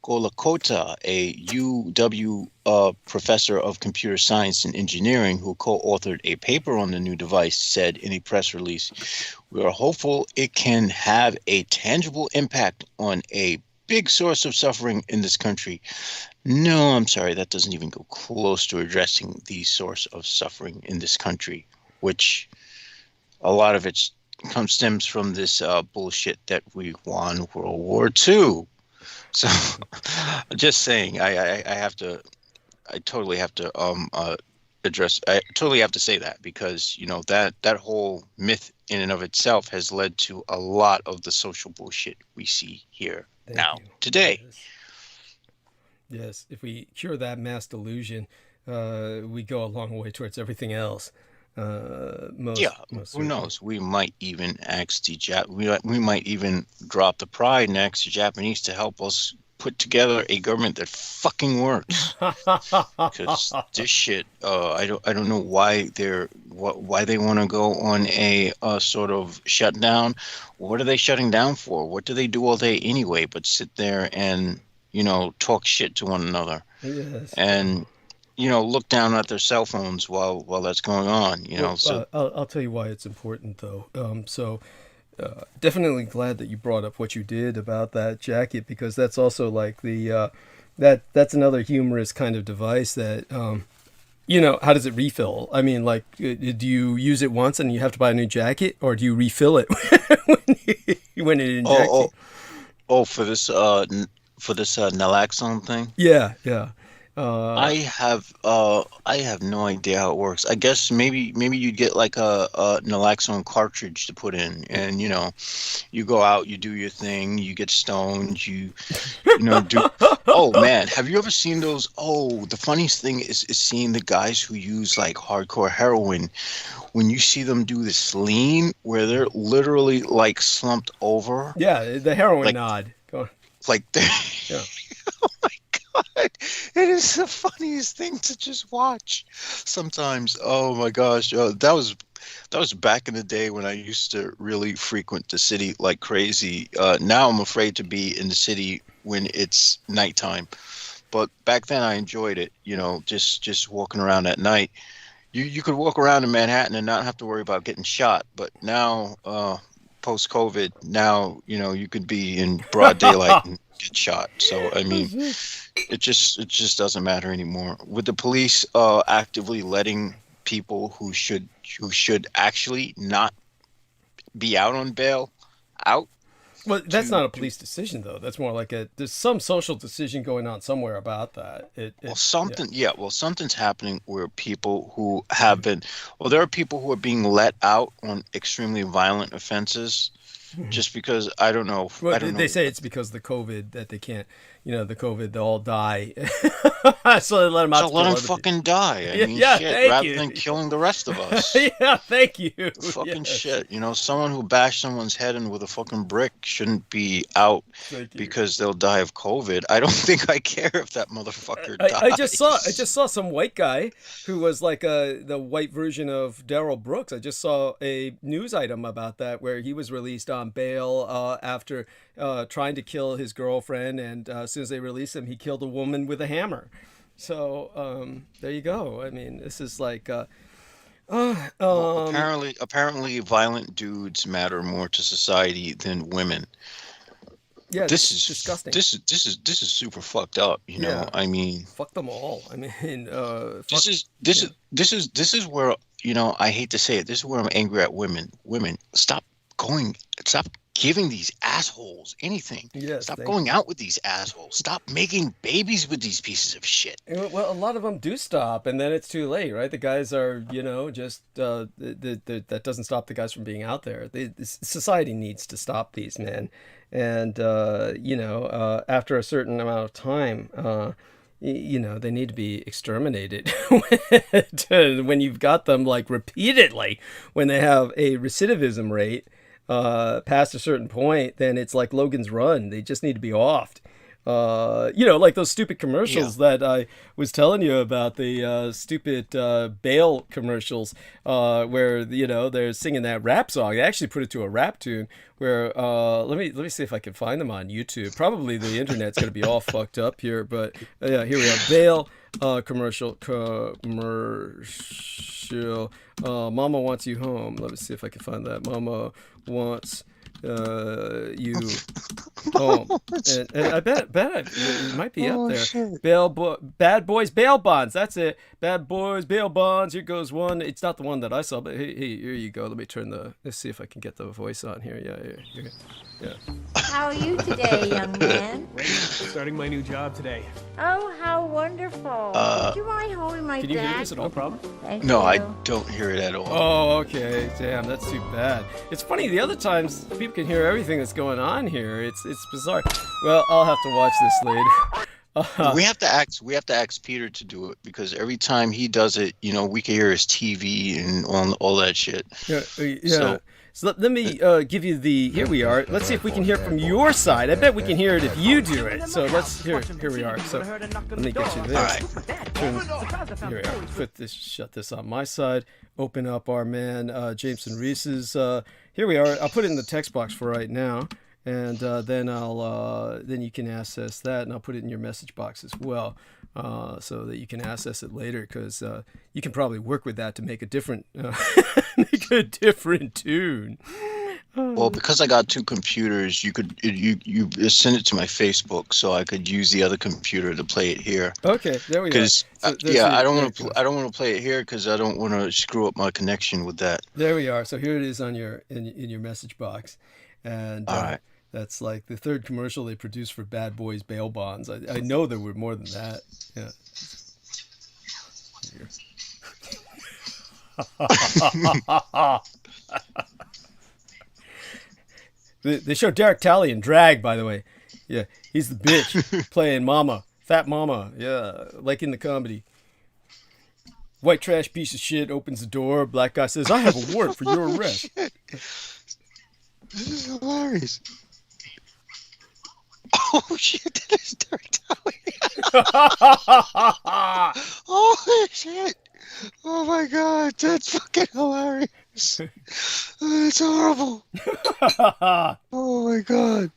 Golakota, a UW professor of computer science and engineering who co-authored a paper on the new device, said in a press release, "We are hopeful it can have a tangible impact on a big source of suffering in this country." No, I'm sorry, that doesn't even go close to addressing the source of suffering in this country, which a lot of it stems from this bullshit that we won World War II. So, just saying, I totally have to I totally have to say that, because that whole myth in and of itself has led to a lot of the social bullshit we see here today. Yes, if we cure that mass delusion, we go a long way towards everything else. Who knows? We might even ask we might even drop the pride and ask the Japanese to help us put together a government that fucking works. Because this shit, I don't know why they want to go on a sort of shutdown. What are they shutting down for? What do they do all day anyway but sit there and talk shit to one another? Yes. And look down at their cell phones while that's going on. So I'll tell you why it's important, though. Definitely glad that you brought up what you did about that jacket, because that's also like the that's another humorous kind of device that how does it refill? I mean, like, do you use it once and you have to buy a new jacket, or do you refill it when it injects you? For this naloxone thing? Yeah. I have no idea how it works. I guess maybe you'd get like a naloxone cartridge to put in, and you go out, you do your thing, you get stoned, you do. Oh man, have you ever seen those? Oh, the funniest thing is seeing the guys who use like hardcore heroin. When you see them do this lean, where they're literally like slumped over. Yeah, the heroin nod. Go on. Like they. Yeah. Oh my God. It is the funniest thing to just watch sometimes. Oh my gosh. That was back in the day when I used to really frequent the city like crazy. Now I'm afraid to be in the city when it's nighttime. But back then I enjoyed it, just walking around at night. You could walk around in Manhattan and not have to worry about getting shot. But now, post-COVID, now, you could be in broad daylight and get shot. So, I mean, it just doesn't matter anymore. With the police actively letting people who should actually not be out on bail out. Well, that's not a police decision, though. That's more like there's some social decision going on somewhere about that. Something's happening where people who have been, there are people who are being let out on extremely violent offenses just because, I don't know. Well, they say it's because of the COVID that they can't, the COVID, they all die. So they let them out. So let them fucking die. I mean, shit, rather than killing the rest of us. Yeah, thank you. Fucking shit. Someone who bashed someone's head in with a fucking brick shouldn't be out because they'll die of COVID. I don't think I care if that motherfucker dies. I just saw some white guy who was like the white version of Darrell Brooks. I just saw a news item about that where he was released on bail after trying to kill his girlfriend, and as soon as they released him, he killed a woman with a hammer. So there you go. I mean, this is like apparently violent dudes matter more to society than women. Yeah, this is disgusting. This is super fucked up. I mean, fuck them all. I mean, this is where I hate to say it. This is where I'm angry at women. Women, stop giving these assholes anything. Yes, stop going out with these assholes. Stop making babies with these pieces of shit. Well, a lot of them do stop, and then it's too late, right? The guys are, just that doesn't stop the guys from being out there. Society needs to stop these men, and after a certain amount of time, they need to be exterminated. When you've got them like repeatedly, when they have a recidivism rate past a certain point, then it's like Logan's Run. They just need to be offed. Like those stupid commercials that I was telling you about, the stupid bail commercials, where they're singing that rap song. They actually put it to a rap tune. Where let me see if I can find them on YouTube. Probably the internet's gonna be all fucked up here, but yeah, here we are. Bail commercial. Mama wants you home. Let me see if I can find that. Mama wants you home, and I bet it might be up there. Shit. Bad Boys Bail Bonds. That's it. Bad Boys Bail Bonds. Here goes one. It's not the one that I saw, but hey, here you go. Let's see if I can get the voice on here. Yeah. How are you today, young man? Starting my new job today. Oh, how wonderful. Do you mind holding my Can you hear this at all? No problem? Thank No, you. I don't hear it at all. Oh, okay. Damn, that's too bad. It's funny, the other times people can hear everything that's going on here. It's bizarre. Well, I'll have to watch this later. We have to ask Peter to do it, because every time he does it, we can hear his TV and all that shit. Yeah. So let me give you here we are. Let's see if we can hear from your side. I bet we can hear it if you do it. So here we are. So let me get you this. All right. Here we are. Shut this on my side. Open up our man Jameson Reese's. Here we are. I'll put it in the text box for right now, and then you can access that, and I'll put it in your message box as well, so that you can access it later, because you can probably work with that to make a different tune. Well, because I got two computers, you send it to my Facebook, so I could use the other computer to play it here. Okay, there we go. Because I don't want to play it here, because I don't want to screw up my connection with that. There we are. So here it is on in your message box, and all right. That's like the third commercial they produced for Bad Boys Bail Bonds. I know there were more than that. Yeah. They show Derek Talley in drag, by the way. Yeah, he's the bitch playing Mama, Fat Mama. Yeah, like in the comedy. White trash piece of shit opens the door. Black guy says, "I have a warrant for your arrest." This is hilarious. Oh shit, that is Derek Talley. Holy shit. Oh my god, that's fucking hilarious. That's horrible. Oh my god.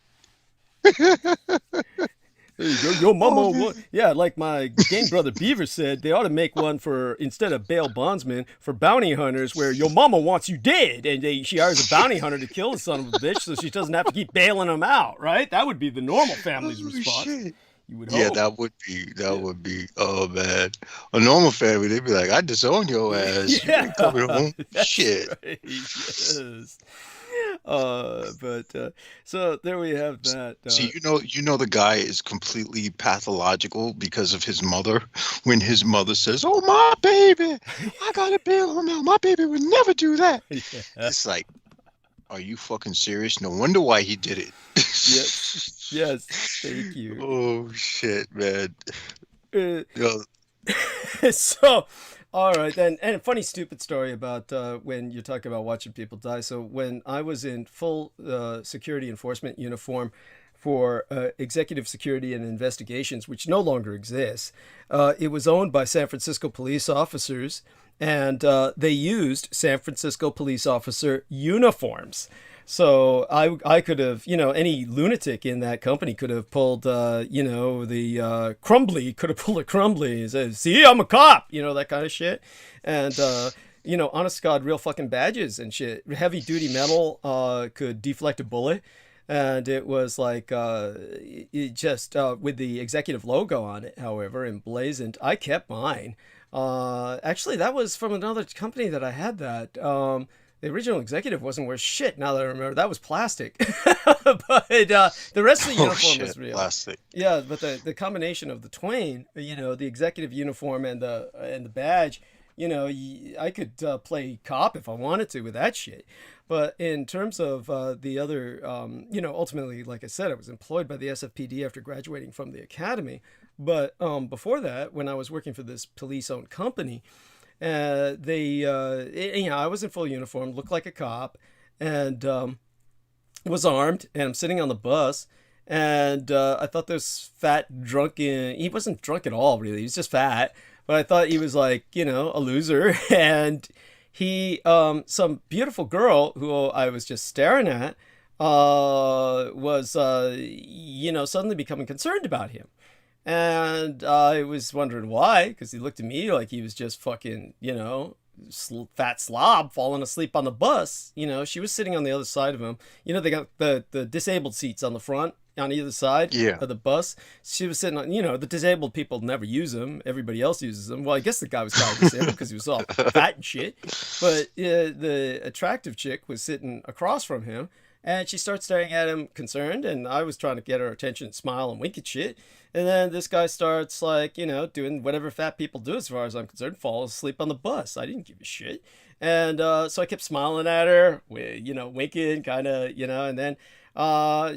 There you go. Yo, mama. Yeah, like my gang brother Beaver said, they ought to make one for, instead of bail bondsmen, for bounty hunters, where your mama wants you dead, and she hires a bounty hunter to kill the son of a bitch, so she doesn't have to keep bailing him out, right? That would be the normal family's response. Shit. You would hope. Yeah, that would be. Oh man, a normal family, they'd be like, "I disown your ass. Yeah, you ain't coming home." Shit. Right. Yes. So there we have that. See, you know, the guy is completely pathological because of his mother. When his mother says, "Oh, my baby, I gotta bail him out. My baby would never do that." Yeah. It's like, are you fucking serious? No wonder why he did it. Yes. Thank you. Oh shit, man. So, all right then. And a funny, stupid story about when you're talking about watching people die. So when I was in full security enforcement uniform for executive security and investigations, which no longer exists, it was owned by San Francisco police officers, and they used San Francisco police officer uniforms. So I could have, any lunatic in that company could have pulled, the Crumbly, could have pulled a Crumbly and said, "See, I'm a cop," that kind of shit. And, honest to God, real fucking badges and shit. Heavy duty metal could deflect a bullet. And it was like, it just with the executive logo on it, however, emblazoned. I kept mine. Actually, that was from another company that I had that. the original executive wasn't worth shit. Now that I remember, that was plastic. But the rest of the uniform was real. Plastic. Yeah, but the combination of the twain, the executive uniform and the badge, I could play cop if I wanted to with that shit. But in terms of the other, ultimately, like I said, I was employed by the SFPD after graduating from the academy. But before that, when I was working for this police-owned company, I was in full uniform, looked like a cop, and was armed, and I'm sitting on the bus, and I thought this fat drunken, he wasn't drunk at all, really, he was just fat, but I thought he was like, a loser, and he, some beautiful girl who I was just staring at, was, suddenly becoming concerned about him. And I was wondering why, because he looked at me like he was just fucking, fat slob falling asleep on the bus. She was sitting on the other side of him. They got the disabled seats on the front, on either side of the bus. She was sitting on, the disabled people never use them. Everybody else uses them. Well, I guess the guy was kind of disabled because he was all fat and shit. But the attractive chick was sitting across from him. And she starts staring at him concerned, and I was trying to get her attention, smile and wink at shit. And then this guy starts doing whatever fat people do as far as I'm concerned, fall asleep on the bus. I didn't give a shit. And so I kept smiling at her, winking kind of, and then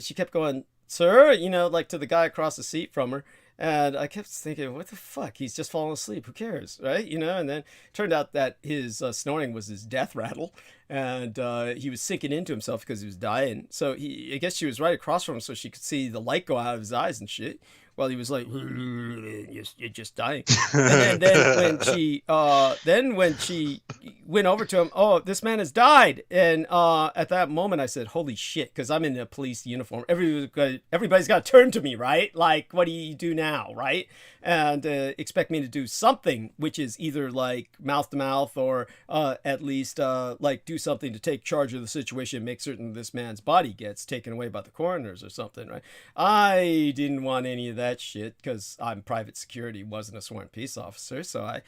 she kept going, sir, to the guy across the seat from her. And I kept thinking, what the fuck? He's just falling asleep. Who cares? Right? And then it turned out that his snoring was his death rattle. And he was sinking into himself because he was dying. So I guess she was right across from him so she could see the light go out of his eyes and shit. While he was like, you're just dying. And then when she went over to him, oh, this man has died. And at that moment I said, holy shit, because I'm in a police uniform. Everybody's got to turn to me, right? Like, what do you do now, right? And expect me to do something, which is either like mouth to mouth or at least do something to take charge of the situation, make certain this man's body gets taken away by the coroners or something, right? I didn't want any of that shit because I'm private security, wasn't a sworn peace officer, so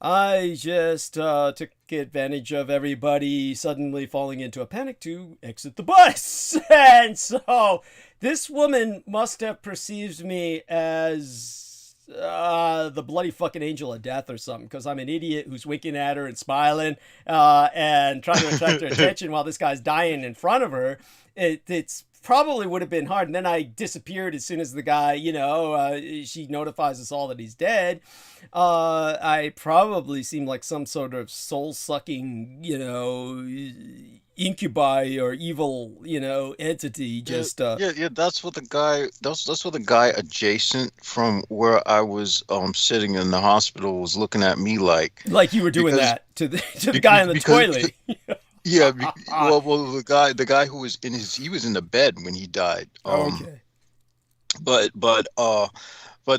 I just took advantage of everybody suddenly falling into a panic to exit the bus. And so this woman must have perceived me as the bloody fucking angel of death or something, because I'm an idiot who's winking at her and smiling and trying to attract her attention while this guy's dying in front of her. It's probably would have been hard. And then I disappeared as soon as the guy, she notifies us all that he's dead. I probably seemed like some sort of soul-sucking, incubi or evil, entity. Just that's what the guy adjacent from where I was sitting in the hospital was looking at me like you were doing that to the guy in the toilet. Yeah, well, the guy who was he was in the bed when he died. Okay. But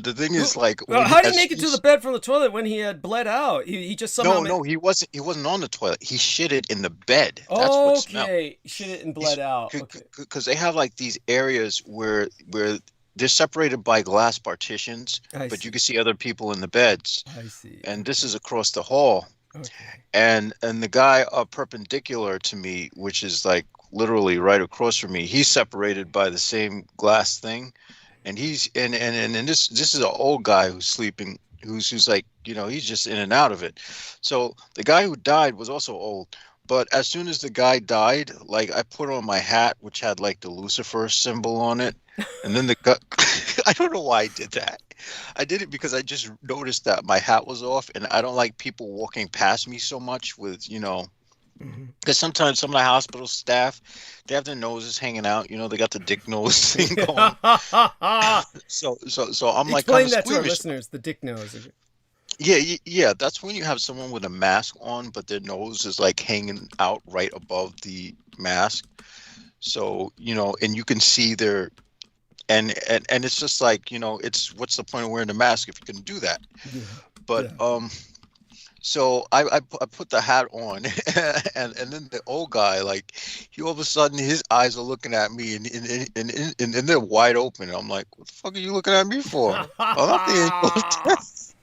the thing is, how did he make it to the bed from the toilet when he had bled out? He just somehow. No, he wasn't on the toilet. He shit it in the bed. That's what smelled. Shit it and bled out. Because they have these areas where they're separated by glass partitions, but you can see other people in the beds. I see. And this is across the hall. Okay. And the guy perpendicular to me, which is literally right across from me, he's separated by the same glass thing, and he's and this is an old guy who's sleeping, who's he's just in and out of it. So the guy who died was also old, but as soon as the guy died, I put on my hat, which had the Lucifer symbol on it, and then the guy, I don't know why I did that. I did it because I just noticed that my hat was off, and I don't like people walking past me so much with, because sometimes some of the hospital staff, they have their noses hanging out, they got the dick nose thing going. so I'm explain that to our listeners, the dick nose. Yeah, that's when you have someone with a mask on, but their nose is hanging out right above the mask. So, and you can see their. And it's just it's what's the point of wearing a mask if you can do that? Yeah. But so I put the hat on, and then the old guy, he all of a sudden his eyes are looking at me and they're wide open. And I'm like, what the fuck are you looking at me for? I'm not the angel of death.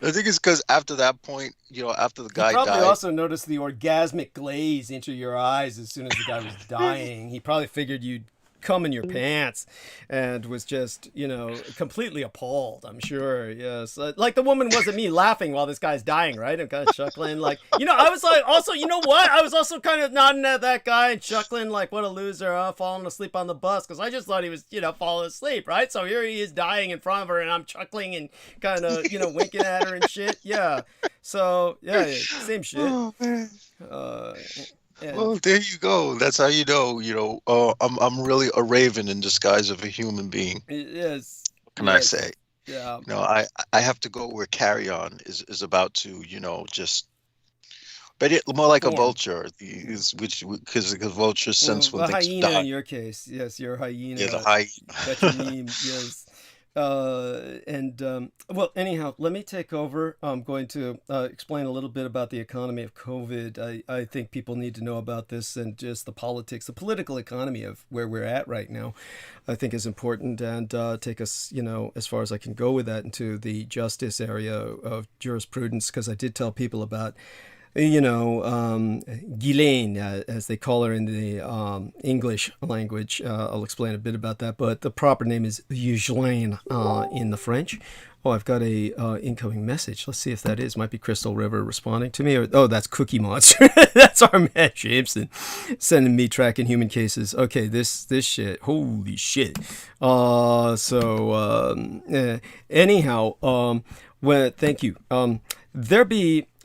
I think it's because after that point, after the He guy probably died. also noticed the orgasmic glaze into your eyes as soon as the guy was dying. He probably figured you'd come in your pants and was just, completely appalled, I'm sure. Yes. Like the woman wasn't me laughing while this guy's dying, right? I'm kind of chuckling. Like, I was like, also, you know what? I was also kind of nodding at that guy and chuckling like, what a loser, falling asleep on the bus. Because I just thought he was, falling asleep, right? So here he is dying in front of her and I'm chuckling and kind of, winking at her and shit. Yeah. So, yeah, same shit. Oh, man. Well, there you go. That's how you know. I'm really a raven in disguise of a human being. Yes. What can I say? Yeah. I have to go where Carry-On is about to, but more like a vulture, because the vulture sense when things hyena die. In your case, yes, you're a hyena. Yeah, the hyena. That's your meme, yes. Well, anyhow, let me take over. I'm going to explain a little bit about the economy of COVID. I think people need to know about this, and just the political economy of where we're at right now, I think is important, and take us, as far as I can go with that, into the justice area of jurisprudence, because I did tell people about Ghislaine, as they call her in the English language. I'll explain a bit about that, but the proper name is Ghislaine in the French. Oh, I've got a incoming message. Let's see if that is. Might be Crystal River responding to me. Or, that's Cookie Monster. That's our Matt Jameson sending me tracking human cases. Okay, this shit. Holy shit. Anyhow, well, thank you.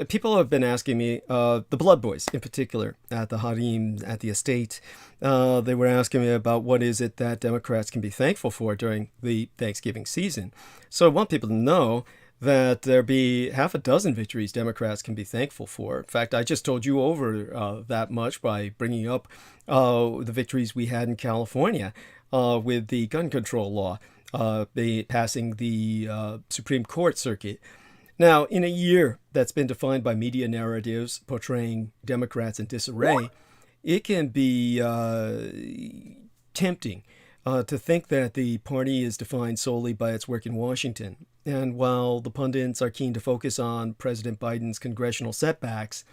People have been asking me, the Blood Boys in particular, at the Harim, at the estate, they were asking me about what is it that Democrats can be thankful for during the Thanksgiving season. So I want people to know that there be half a dozen victories Democrats can be thankful for. In fact, I just told you over that much by bringing up the victories we had in California with the gun control law, passing the Supreme Court circuit. Now, in a year that's been defined by media narratives portraying Democrats in disarray, it can be tempting to think that the party is defined solely by its work in Washington. And while the pundits are keen to focus on President Biden's congressional setbacks,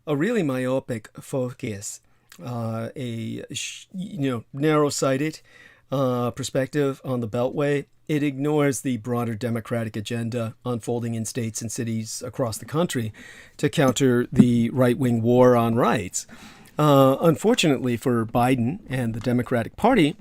a really myopic focus, narrow-sighted perspective on the Beltway, it ignores the broader Democratic agenda unfolding in states and cities across the country to counter the right-wing war on rights. Unfortunately for Biden and the Democratic Party,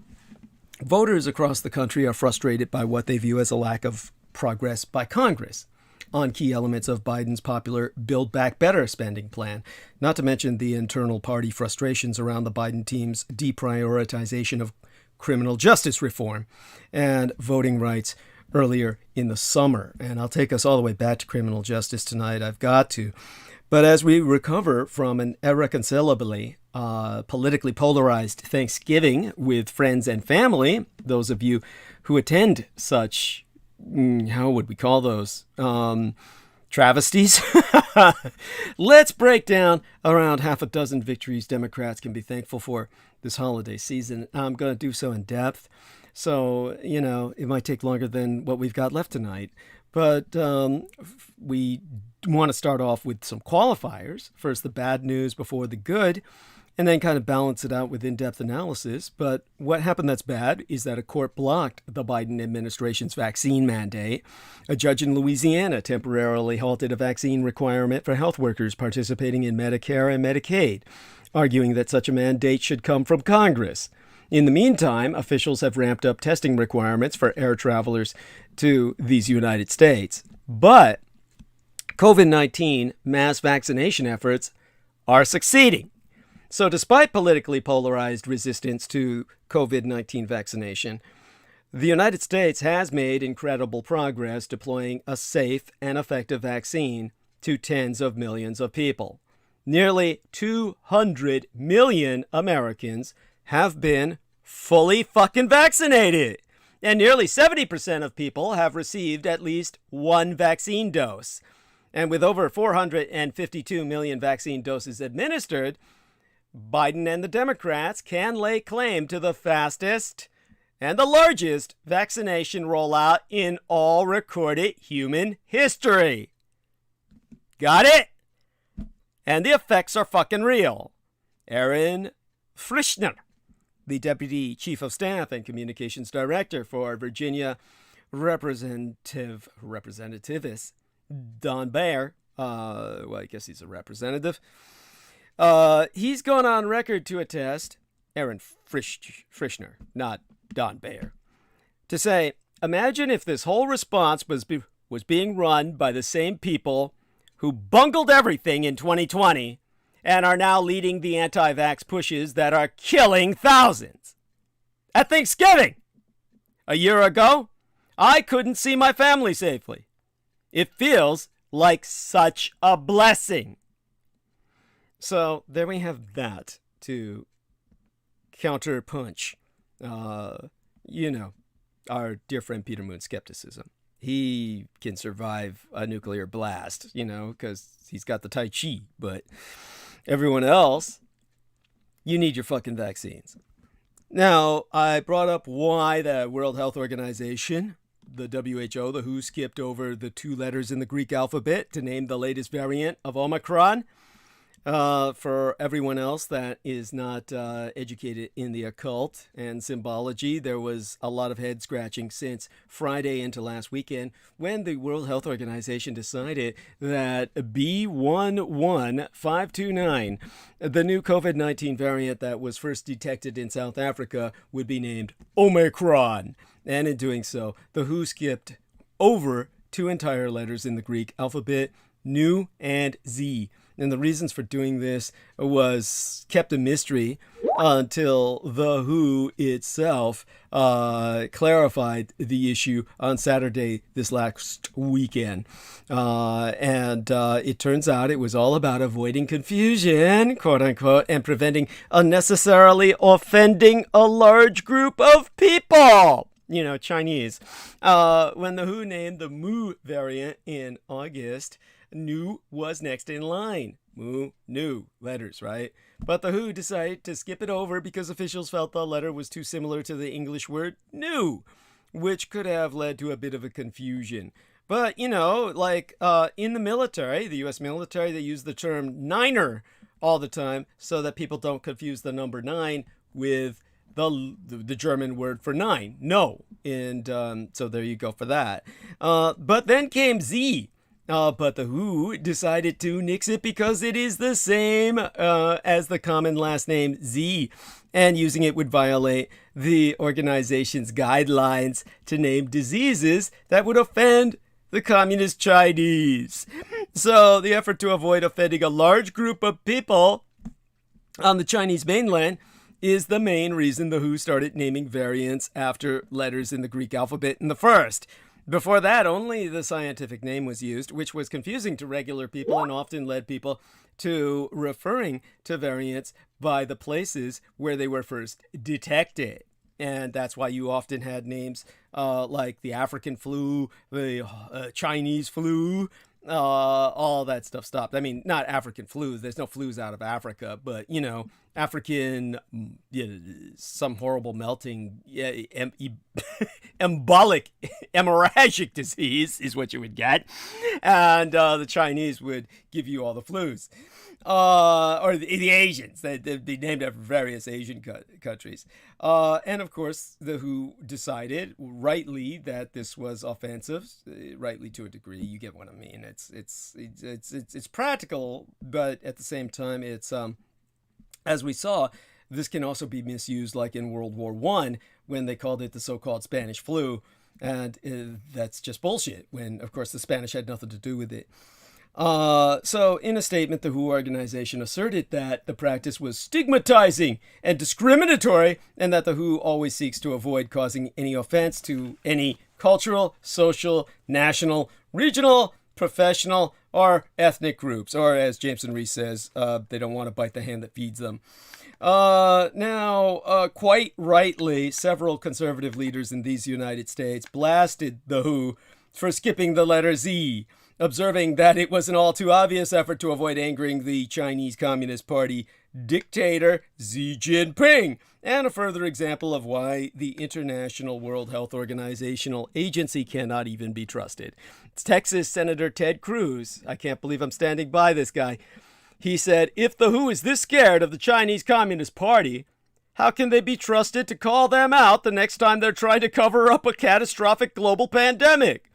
voters across the country are frustrated by what they view as a lack of progress by Congress on key elements of Biden's popular Build Back Better spending plan, not to mention the internal party frustrations around the Biden team's deprioritization of criminal justice reform and voting rights earlier in the summer. And I'll take us all the way back to criminal justice tonight. I've got to. But as we recover from an irreconcilably politically polarized Thanksgiving with friends and family, those of you who attend such, how would we call those? Travesties? Let's break down around half a dozen victories Democrats can be thankful for this holiday season. I'm going to do so in depth. So, it might take longer than what we've got left tonight. But we want to start off with some qualifiers. First, the bad news before the good, and then kind of balance it out with in-depth analysis. But what happened that's bad is that a court blocked the Biden administration's vaccine mandate. A judge in Louisiana temporarily halted a vaccine requirement for health workers participating in Medicare and Medicaid, arguing that such a mandate should come from Congress. In the meantime, officials have ramped up testing requirements for air travelers to these United States. But COVID-19 mass vaccination efforts are succeeding. So despite politically polarized resistance to COVID-19 vaccination, the United States has made incredible progress deploying a safe and effective vaccine to tens of millions of people. Nearly 200 million Americans have been fully fucking vaccinated. And nearly 70% of people have received at least one vaccine dose. And with over 452 million vaccine doses administered, Biden and the Democrats can lay claim to the fastest and the largest vaccination rollout in all recorded human history. Got it? And the effects are fucking real. Aaron Frischner, the Deputy Chief of Staff and Communications Director for Virginia Representativist Don Baer, well, I guess he's a representative. He's gone on record to attest, Aaron Frischner, not Don Baer, to say, imagine if this whole response was being run by the same people who bungled everything in 2020 and are now leading the anti-vax pushes that are killing thousands. At Thanksgiving, a year ago, I couldn't see my family safely. It feels like such a blessing. So there we have that to counterpunch, our dear friend Peter Moon's skepticism. He can survive a nuclear blast, because he's got the Tai Chi, but everyone else, you need your fucking vaccines. Now, I brought up why the World Health Organization, the WHO, the WHO, skipped over the 2 letters in the Greek alphabet to name the latest variant of Omicron. For everyone else that is not educated in the occult and symbology, there was a lot of head scratching since Friday into last weekend when the World Health Organization decided that B11529, the new COVID-19 variant that was first detected in South Africa, would be named Omicron. And in doing so, the WHO skipped over 2 entire letters in the Greek alphabet, Nu and Z. And the reasons for doing this was kept a mystery until the WHO itself clarified the issue on Saturday this last weekend. And it turns out it was all about avoiding confusion, quote unquote, and preventing unnecessarily offending a large group of people. Chinese. When the WHO named the Mu variant in August, Nu was next in line. Mu, Nu, letters, right? But the WHO decided to skip it over because officials felt the letter was too similar to the English word new, which could have led to a bit of a confusion. But, in the military, the U.S. military, they use the term niner all the time so that people don't confuse the number 9 with the German word for 9, no. And so there you go for that. But then came Z. But the WHO decided to nix it because it is the same as the common last name Z, and using it would violate the organization's guidelines to name diseases that would offend the communist Chinese. So the effort to avoid offending a large group of people on the Chinese mainland is the main reason the WHO started naming variants after letters in the Greek alphabet in the first. Before that, only the scientific name was used, which was confusing to regular people and often led people to referring to variants by the places where they were first detected. And that's why you often had names like the African flu, the Chinese flu, all that stuff stopped. I mean, not African flu. There's no flus out of Africa, but, African, some horrible melting, hemorrhagic disease is what you would get. And the Chinese would give you all the flus. Or the Asians. They'd be named after various Asian countries. And of course, the WHO decided rightly that this was offensive, rightly to a degree. You get what I mean. It's practical, but at the same time, it's as we saw, this can also be misused, like in World War I, when they called it the so-called Spanish flu, and that's just bullshit. When, of course, the Spanish had nothing to do with it. So in a statement, the WHO organization asserted that the practice was stigmatizing and discriminatory, and that the WHO always seeks to avoid causing any offense to any cultural, social, national, regional, professional, or ethnic groups. Or as Jameson Rees says, they don't want to bite the hand that feeds them. Now, quite rightly, several conservative leaders in these United States blasted the WHO for skipping the letter Z, observing that it was an all too obvious effort to avoid angering the Chinese Communist Party dictator Xi Jinping, and a further example of why the International World Health Organizational Agency cannot even be trusted. It's Texas Senator Ted Cruz. I can't believe I'm standing by this guy. He said, if the WHO is this scared of the Chinese Communist Party, how can they be trusted to call them out the next time they're trying to cover up a catastrophic global pandemic?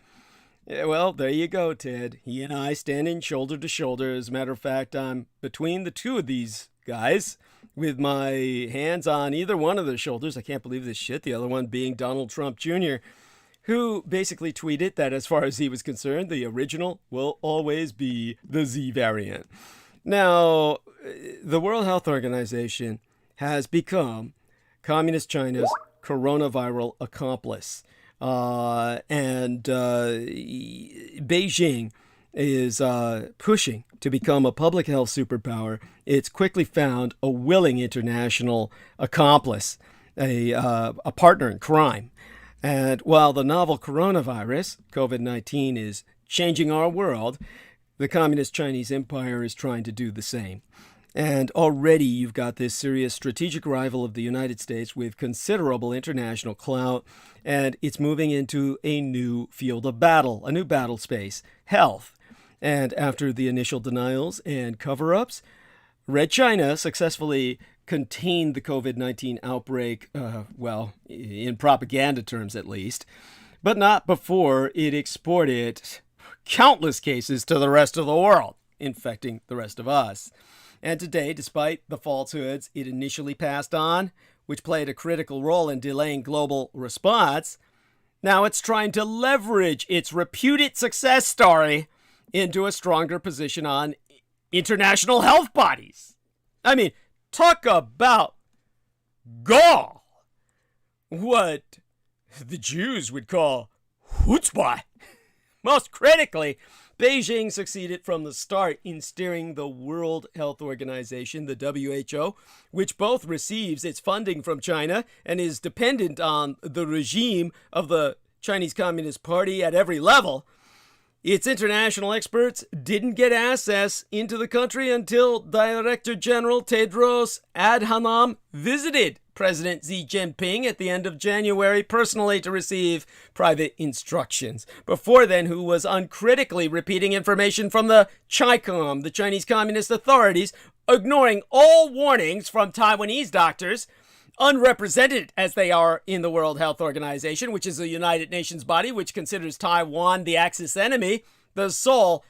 Yeah, well, there you go, Ted. He and I standing shoulder to shoulder. As a matter of fact, I'm between the two of these guys with my hands on either one of their shoulders. I can't believe this shit. The other one being Donald Trump Jr., who basically tweeted that as far as he was concerned, the original will always be the Z variant. Now, the World Health Organization has become Communist China's coronavirus accomplice. And Beijing is pushing to become a public health superpower. It's quickly found a willing international accomplice, a partner in crime. And while the novel coronavirus, COVID-19, is changing our world, the Communist Chinese Empire is trying to do the same. And already you've got this serious strategic rival of the United States with considerable international clout, and it's moving into a new field of battle, a new battle space, health. And after the initial denials and cover-ups, Red China successfully contained the COVID-19 outbreak, in propaganda terms at least, but not before it exported countless cases to the rest of the world, infecting the rest of us. And today, despite the falsehoods it initially passed on, which played a critical role in delaying global response, now it's trying to leverage its reputed success story into a stronger position on international health bodies. I mean, talk about gall. What the Jews would call chutzpah. Most critically, Beijing succeeded from the start in steering the World Health Organization, the WHO, which both receives its funding from China and is dependent on the regime of the Chinese Communist Party at every level. Its international experts didn't get access into the country until Director General Tedros Adhanom visited President Xi Jinping at the end of January personally to receive private instructions. Before then, who was uncritically repeating information from the CHICOM, the Chinese Communist authorities, ignoring all warnings from Taiwanese doctors, unrepresented as they are in the World Health Organization, which is a United Nations body which considers Taiwan the Axis enemy, the sole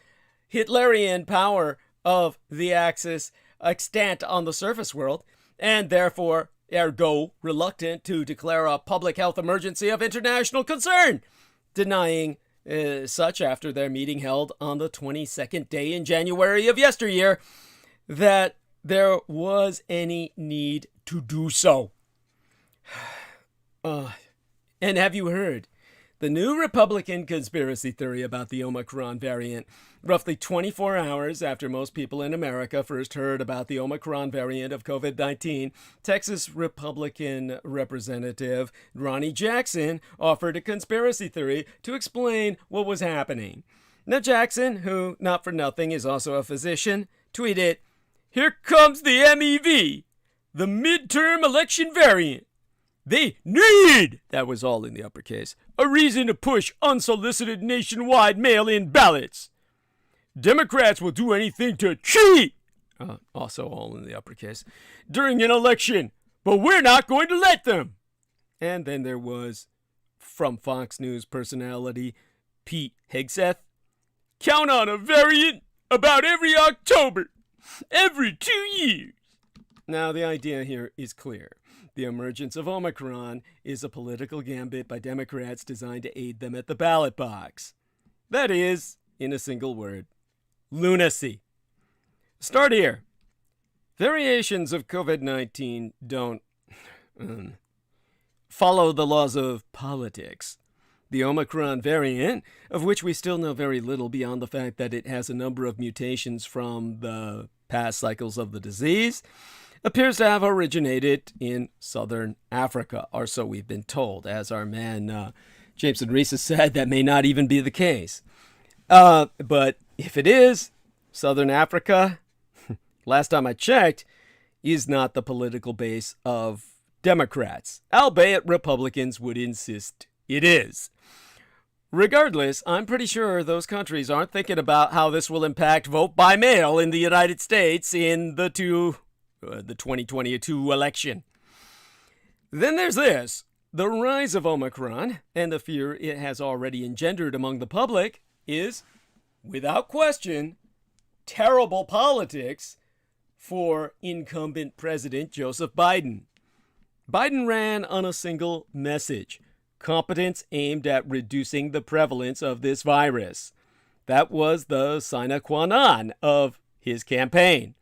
Hitlerian power of the Axis extant on the surface world, and therefore ergo reluctant to declare a public health emergency of international concern, denying such after their meeting held on the 22nd day in January of yesteryear that there was any need to do so. And have you heard the new Republican conspiracy theory about the Omicron variant? Roughly 24 hours after most people in America first heard about the Omicron variant of COVID-19, Texas Republican Representative Ronnie Jackson offered a conspiracy theory to explain what was happening. Now Jackson, who not for nothing is also a physician, tweeted, "Here comes the MEV, the midterm election variant. They need," that was all in the uppercase, "a reason to push unsolicited nationwide mail-in ballots. Democrats will do anything to cheat," also all in the uppercase, "during an election, but we're not going to let them." And then there was, from Fox News personality Pete Hegseth, "Count on a variant about every October, every 2 years." Now, the idea here is clear. The emergence of Omicron is a political gambit by Democrats designed to aid them at the ballot box. That is, in a single word, lunacy. Start here. Variations of COVID-19 don't follow the laws of politics. The Omicron variant, of which we still know very little beyond the fact that it has a number of mutations from the past cycles of the disease, appears to have originated in southern Africa, or so we've been told. As our man Jameson Reese has said, that may not even be the case. But if it is, southern Africa, last time I checked, is not the political base of Democrats, albeit Republicans would insist it is. Regardless, I'm pretty sure those countries aren't thinking about how this will impact vote by mail in the United States in the 2022 election. Then there's this. The rise of Omicron and the fear it has already engendered among the public is, without question, terrible politics for incumbent President Joseph Biden. Biden ran on a single message: competence aimed at reducing the prevalence of this virus. That was the sine qua non of his campaign.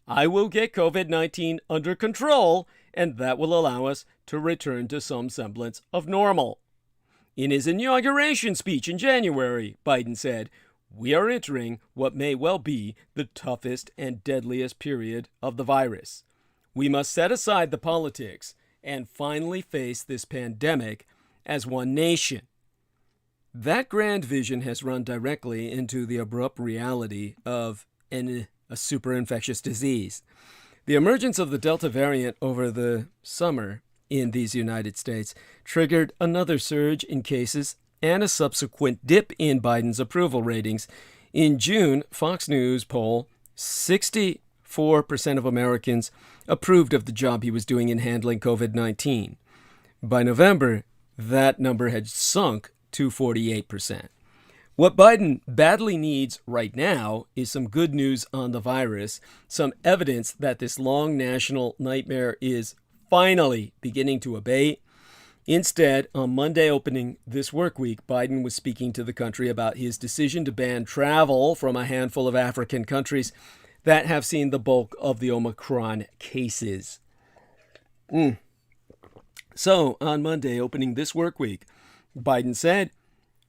I will get COVID-19 under control, and that will allow us to return to some semblance of normal. In his inauguration speech in January, Biden said, "We are entering what may well be the toughest and deadliest period of the virus. We must set aside the politics and finally face this pandemic as one nation." That grand vision has run directly into the abrupt reality of a super infectious disease. The emergence of the Delta variant over the summer in these United States triggered another surge in cases and a subsequent dip in Biden's approval ratings. In June, Fox News poll, 64% of Americans approved of the job he was doing in handling COVID-19. By November, that number had sunk to 48%. What Biden badly needs right now is some good news on the virus, some evidence that this long national nightmare is finally beginning to abate. Instead, on Monday opening this work week, Biden was speaking to the country about his decision to ban travel from a handful of African countries that have seen the bulk of the Omicron cases. So, on Monday opening this work week, Biden said,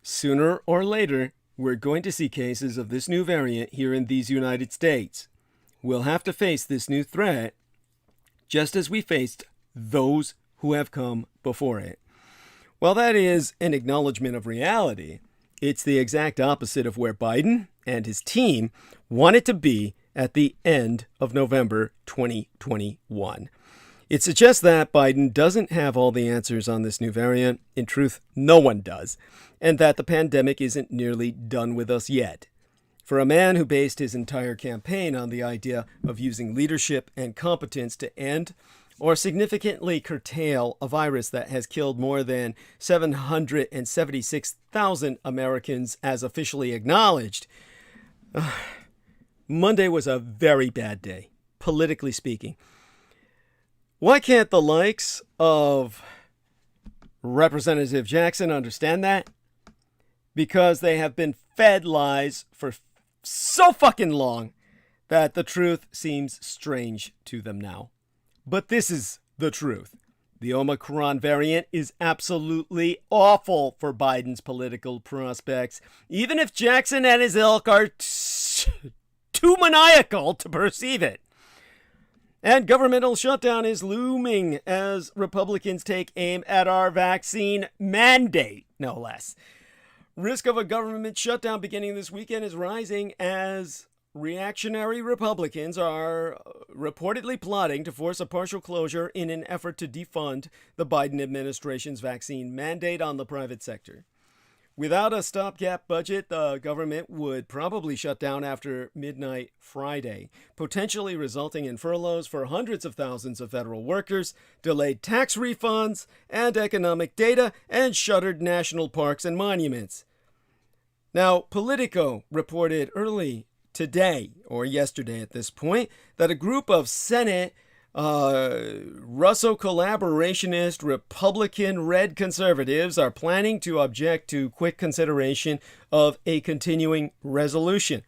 "Sooner or later, we're going to see cases of this new variant here in these United States. We'll have to face this new threat just as we faced those who have come before it." While that is an acknowledgement of reality, it's the exact opposite of where Biden and his team wanted to be at the end of November 2021. It suggests that Biden doesn't have all the answers on this new variant. In truth, no one does. And that the pandemic isn't nearly done with us yet. For a man who based his entire campaign on the idea of using leadership and competence to end or significantly curtail a virus that has killed more than 776,000 Americans as officially acknowledged, Monday was a very bad day, politically speaking. Why can't the likes of Representative Jackson understand that? Because they have been fed lies for so fucking long that the truth seems strange to them now. But this is the truth. The Omicron variant is absolutely awful for Biden's political prospects, even if Jackson and his ilk are too maniacal to perceive it. And governmental shutdown is looming as Republicans take aim at our vaccine mandate, no less. Risk of a government shutdown beginning this weekend is rising as reactionary Republicans are reportedly plotting to force a partial closure in an effort to defund the Biden administration's vaccine mandate on the private sector. Without a stopgap budget, the government would probably shut down after midnight Friday, potentially resulting in furloughs for hundreds of thousands of federal workers, delayed tax refunds and economic data, and shuttered national parks and monuments. Now, Politico reported early today, or yesterday at this point, that a group of Senate Russo collaborationist Republican red conservatives are planning to object to quick consideration of a continuing resolution,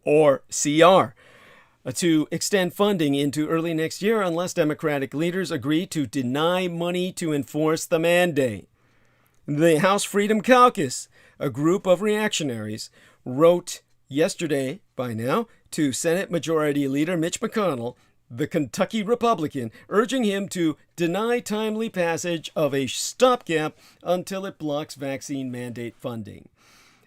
or CR, to extend funding into early next year unless Democratic leaders agree to deny money to enforce the mandate. The House Freedom Caucus, a group of reactionaries, wrote yesterday, by now, to Senate Majority Leader Mitch McConnell, the Kentucky Republican, urging him to deny timely passage of a stopgap until it blocks vaccine mandate funding.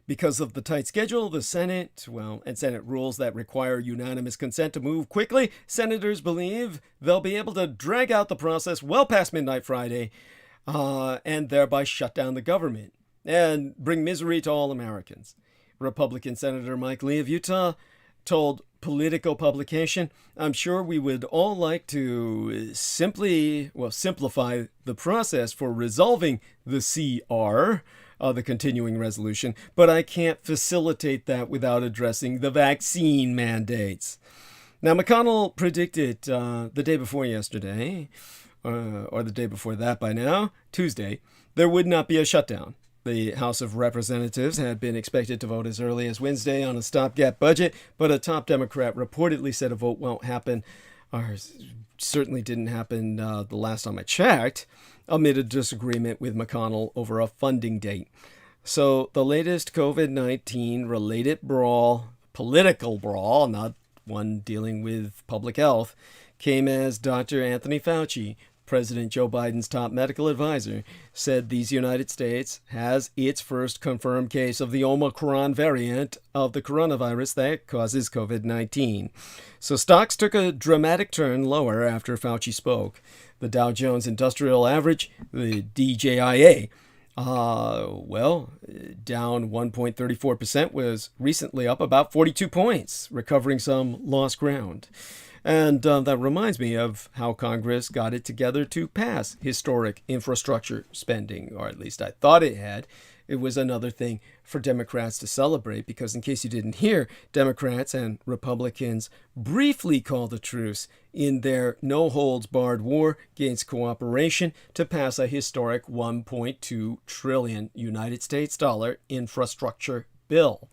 Because of the tight schedule, the Senate, and Senate rules that require unanimous consent to move quickly, senators believe they'll be able to drag out the process well past midnight Friday and thereby shut down the government and bring misery to all Americans. Republican Senator Mike Lee of Utah told Politico publication, "I'm sure we would all like to simplify the process for resolving the CR, the continuing resolution, but I can't facilitate that without addressing the vaccine mandates." Now, McConnell predicted the day before yesterday, or the day before that by now, Tuesday, there would not be a shutdown. The House of Representatives had been expected to vote as early as Wednesday on a stopgap budget, but a top Democrat reportedly said a vote won't happen, or certainly didn't happen the last time I checked, amid a disagreement with McConnell over a funding date. So the latest COVID-19 related brawl, political brawl, not one dealing with public health, came as Dr. Anthony Fauci, President Joe Biden's top medical advisor, said the United States has its first confirmed case of the Omicron variant of the coronavirus that causes COVID-19. So stocks took a dramatic turn lower after Fauci spoke. The Dow Jones Industrial Average, the DJIA, down 1.34%, was recently up about 42 points, recovering some lost ground. And that reminds me of how Congress got it together to pass historic infrastructure spending, or at least I thought it had. It was another thing for Democrats to celebrate because, in case you didn't hear, Democrats and Republicans briefly called a truce in their no-holds-barred war against cooperation to pass a historic $1.2 trillion United States dollar infrastructure bill.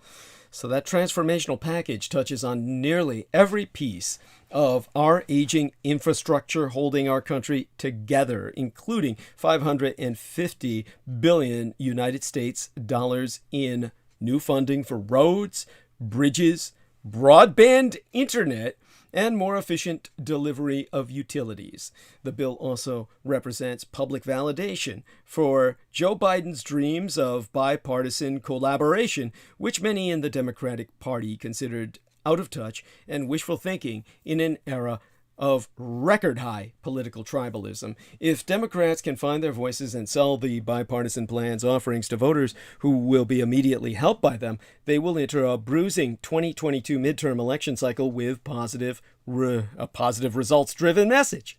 So that transformational package touches on nearly every piece of our aging infrastructure holding our country together, including $550 billion United States dollars in new funding for roads, bridges, broadband internet, and more efficient delivery of utilities. The bill also represents public validation for Joe Biden's dreams of bipartisan collaboration, which many in the Democratic Party considered out of touch and wishful thinking in an era of record-high political tribalism. If Democrats can find their voices and sell the bipartisan plan's offerings to voters who will be immediately helped by them, they will enter a bruising 2022 midterm election cycle with a positive results-driven message.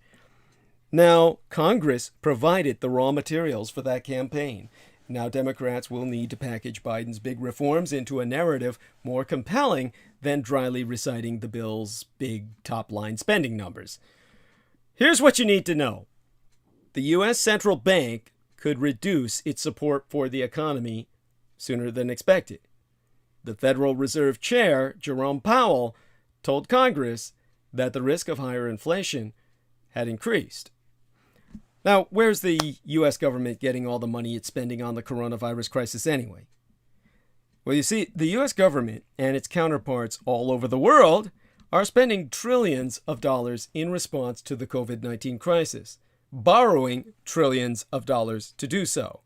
Now, Congress provided the raw materials for that campaign. Now Democrats will need to package Biden's big reforms into a narrative more compelling than dryly reciting the bill's big top-line spending numbers. Here's what you need to know. The U.S. Central Bank could reduce its support for the economy sooner than expected. The Federal Reserve Chair, Jerome Powell, told Congress that the risk of higher inflation had increased. Now, where's the U.S. government getting all the money it's spending on the coronavirus crisis anyway? Well, you see, the U.S. government and its counterparts all over the world are spending trillions of dollars in response to the COVID-19 crisis, borrowing trillions of dollars to do so.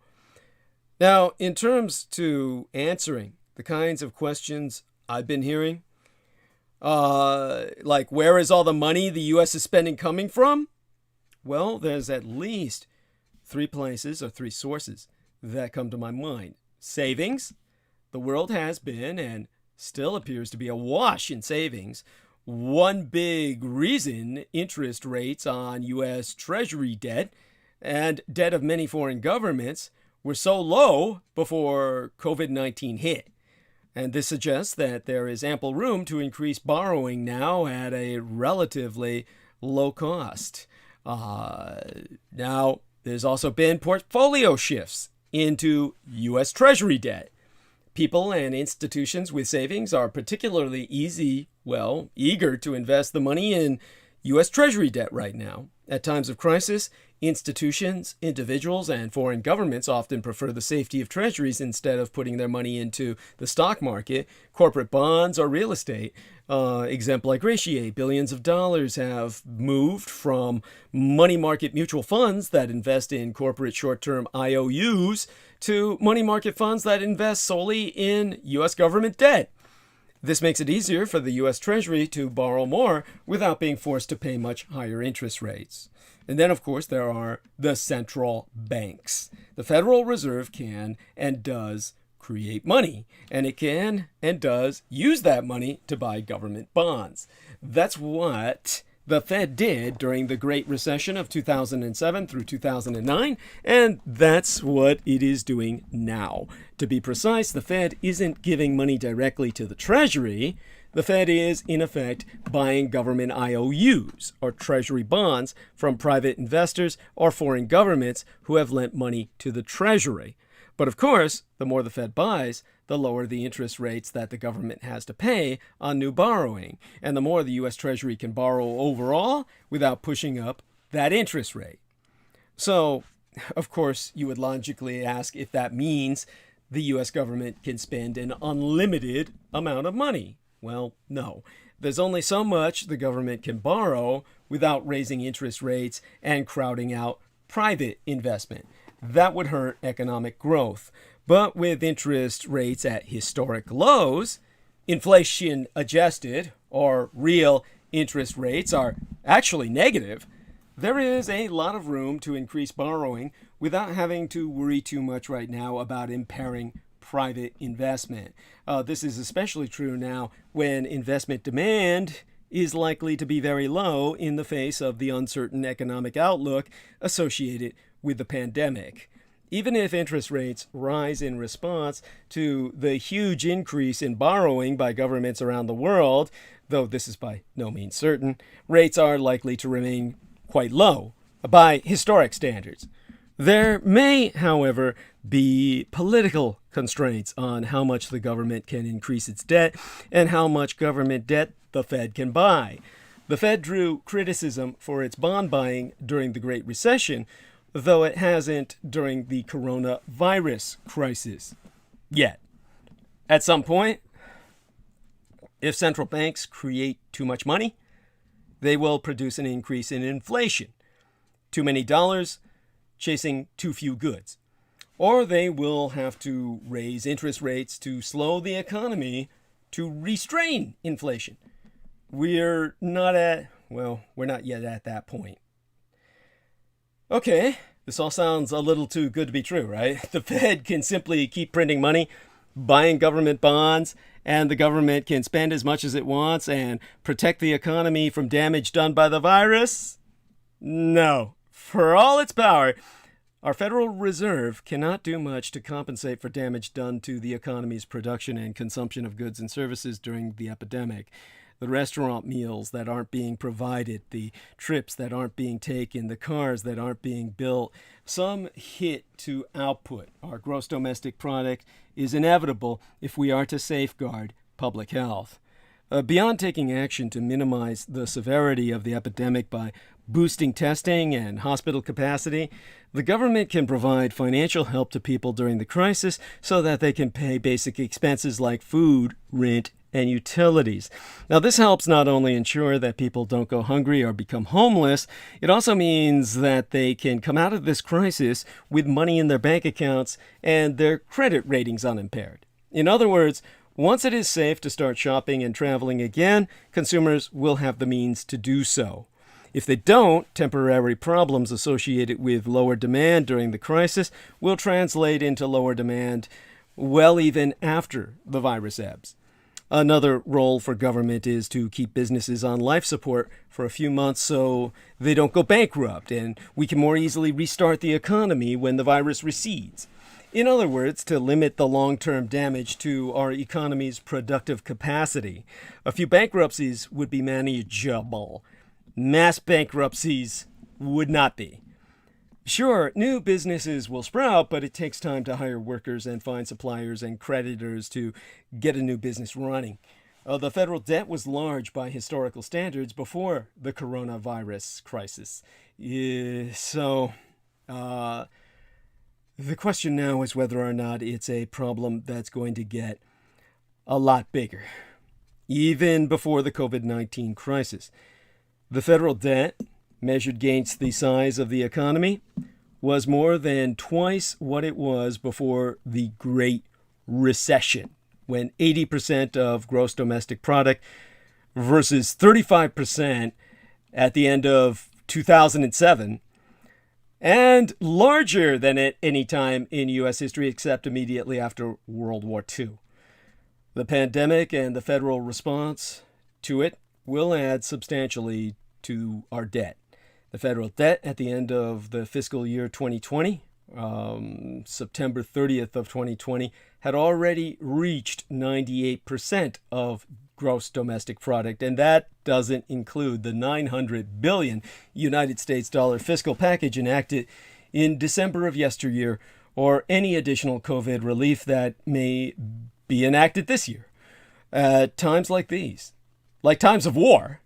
Now, in terms to answering the kinds of questions I've been hearing, like where is all the money the U.S. is spending coming from? Well, there's at least three places or three sources that come to my mind. Savings. The world has been and still appears to be awash in savings. One big reason interest rates on U.S. Treasury debt and debt of many foreign governments were so low before COVID-19 hit. And this suggests that there is ample room to increase borrowing now at a relatively low cost. Now, there's also been portfolio shifts into U.S. Treasury debt. People and institutions with savings are particularly eager to invest the money in U.S. Treasury debt right now. At times of crisis, institutions, individuals, and foreign governments often prefer the safety of treasuries instead of putting their money into the stock market, corporate bonds, or real estate. Exemplify, billions of dollars have moved from money market mutual funds that invest in corporate short-term IOUs to money market funds that invest solely in U.S. government debt. This makes it easier for the U.S. Treasury to borrow more without being forced to pay much higher interest rates. And then, of course, there are the central banks. The Federal Reserve can and does create money, and it can and does use that money to buy government bonds. That's what the Fed did during the Great Recession of 2007 through 2009, and that's what it is doing now. To be precise, the Fed isn't giving money directly to the Treasury. The Fed is, in effect, buying government IOUs, or Treasury bonds, from private investors or foreign governments who have lent money to the Treasury. But of course, the more the Fed buys, the lower the interest rates that the government has to pay on new borrowing, and the more the U.S. Treasury can borrow overall without pushing up that interest rate. So, of course, you would logically ask if that means the U.S. government can spend an unlimited amount of money. Well, no. There's only so much the government can borrow without raising interest rates and crowding out private investment. That would hurt economic growth. But with interest rates at historic lows, inflation adjusted, or real interest rates are actually negative, there is a lot of room to increase borrowing without having to worry too much right now about impairing private investment. This is especially true now when investment demand is likely to be very low in the face of the uncertain economic outlook associated with the pandemic. Even if interest rates rise in response to the huge increase in borrowing by governments around the world, though this is by no means certain, rates are likely to remain quite low by historic standards. There may, however, be political constraints on how much the government can increase its debt and how much government debt the Fed can buy. The Fed drew criticism for its bond buying during the Great Recession, though it hasn't during the coronavirus crisis yet. At some point, if central banks create too much money, they will produce an increase in inflation. Too many dollars chasing too few goods. Or they will have to raise interest rates to slow the economy to restrain inflation. We're not yet at that point. Okay, this all sounds a little too good to be true, right? The Fed can simply keep printing money, buying government bonds, and the government can spend as much as it wants and protect the economy from damage done by the virus? No. For all its power, our Federal Reserve cannot do much to compensate for damage done to the economy's production and consumption of goods and services during the epidemic. The restaurant meals that aren't being provided, the trips that aren't being taken, the cars that aren't being built. Some hit to output, our gross domestic product, is inevitable if we are to safeguard public health. Beyond taking action to minimize the severity of the epidemic by boosting testing and hospital capacity, the government can provide financial help to people during the crisis so that they can pay basic expenses like food, rent, and utilities. Now, this helps not only ensure that people don't go hungry or become homeless, it also means that they can come out of this crisis with money in their bank accounts and their credit ratings unimpaired. In other words, once it is safe to start shopping and traveling again, consumers will have the means to do so. If they don't, temporary problems associated with lower demand during the crisis will translate into lower demand well even after the virus ebbs. Another role for government is to keep businesses on life support for a few months so they don't go bankrupt and we can more easily restart the economy when the virus recedes. In other words, to limit the long-term damage to our economy's productive capacity. A few bankruptcies would be manageable. Mass bankruptcies would not be. Sure, new businesses will sprout, but it takes time to hire workers and find suppliers and creditors to get a new business running. The federal debt was large by historical standards before the coronavirus crisis. So the question now is whether or not it's a problem that's going to get a lot bigger. Even before the COVID-19 crisis, the federal debt, measured against the size of the economy, was more than twice what it was before the Great Recession, when 80% of gross domestic product versus 35% at the end of 2007, and larger than at any time in U.S. history except immediately after World War II. The pandemic and the federal response to it will add substantially to our debt. The federal debt at the end of the fiscal year 2020, September 30th of 2020, had already reached 98% of gross domestic product, and that doesn't include the $900 billion United States dollar fiscal package enacted in December of yesteryear, or any additional COVID relief that may be enacted this year. At times like these, like times of war,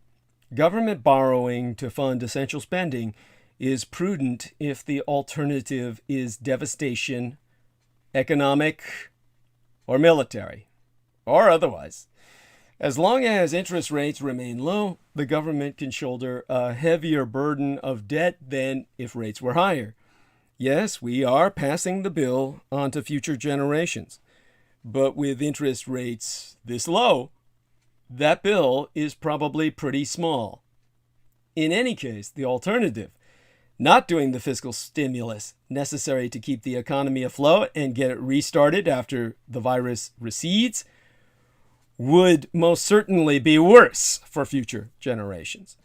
government borrowing to fund essential spending is prudent if the alternative is devastation, economic, or military, or otherwise. As long as interest rates remain low, the government can shoulder a heavier burden of debt than if rates were higher. Yes, we are passing the bill on to future generations, but with interest rates this low, that bill is probably pretty small. In any case, the alternative, not doing the fiscal stimulus necessary to keep the economy afloat and get it restarted after the virus recedes, would most certainly be worse for future generations.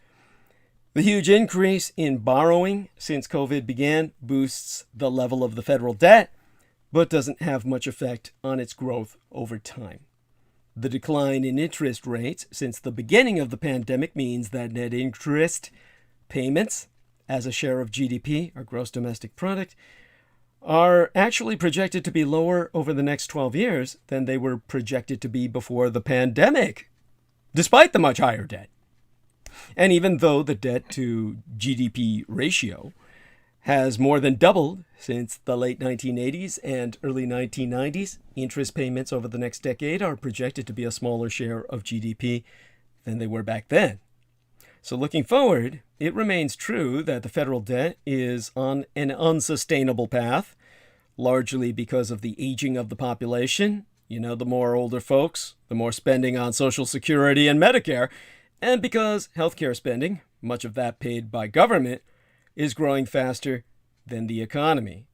The huge increase in borrowing since COVID began boosts the level of the federal debt, but doesn't have much effect on its growth over time. The decline in interest rates since the beginning of the pandemic means that net interest payments as a share of GDP, or gross domestic product, are actually projected to be lower over the next 12 years than they were projected to be before the pandemic, despite the much higher debt. And even though the debt to GDP ratio has more than doubled since the late 1980s and early 1990s, interest payments over the next decade are projected to be a smaller share of GDP than they were back then. So looking forward, it remains true that the federal debt is on an unsustainable path, largely because of the aging of the population. You know, the more older folks, the more spending on Social Security and Medicare, and because healthcare spending, much of that paid by government, is growing faster than the economy.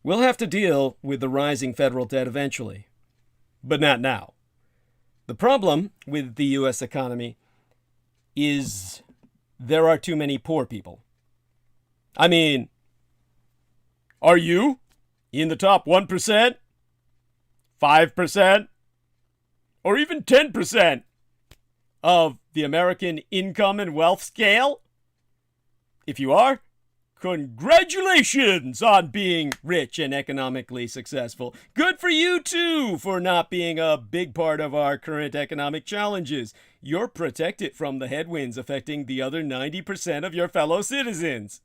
We'll have to deal with the rising federal debt eventually, but not now. The problem with the U.S. economy is there are too many poor people. I mean, are you in the top 1%, 5%, or even 10% of the American income and wealth scale? If you are, congratulations on being rich and economically successful. Good for you, too, for not being a big part of our current economic challenges. You're protected from the headwinds affecting the other 90% of your fellow citizens.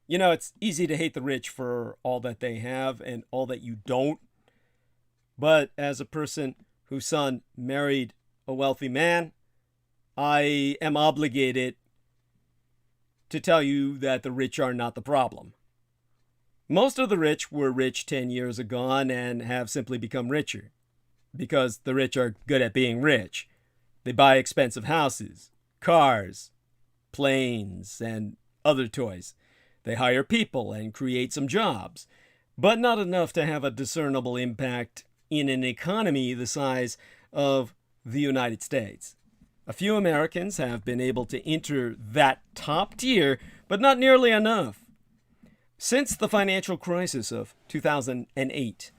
You know, it's easy to hate the rich for all that they have and all that you don't. But as a person whose son married a wealthy man, I am obligated to tell you that the rich are not the problem. Most of the rich were rich 10 years ago and have simply become richer because the rich are good at being rich. They buy expensive houses, cars, planes, and other toys. They hire people and create some jobs, but not enough to have a discernible impact in an economy the size of the United States. A few Americans have been able to enter that top tier, but not nearly enough. Since the financial crisis of 2008,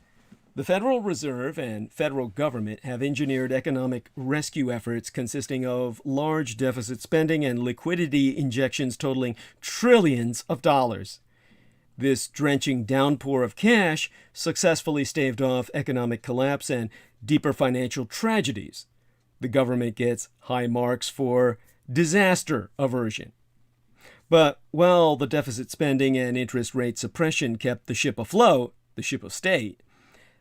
the Federal Reserve and federal government have engineered economic rescue efforts consisting of large deficit spending and liquidity injections totaling trillions of dollars. This drenching downpour of cash successfully staved off economic collapse and deeper financial tragedies. The government gets high marks for disaster aversion. But while the deficit spending and interest rate suppression kept the ship afloat, the ship of state,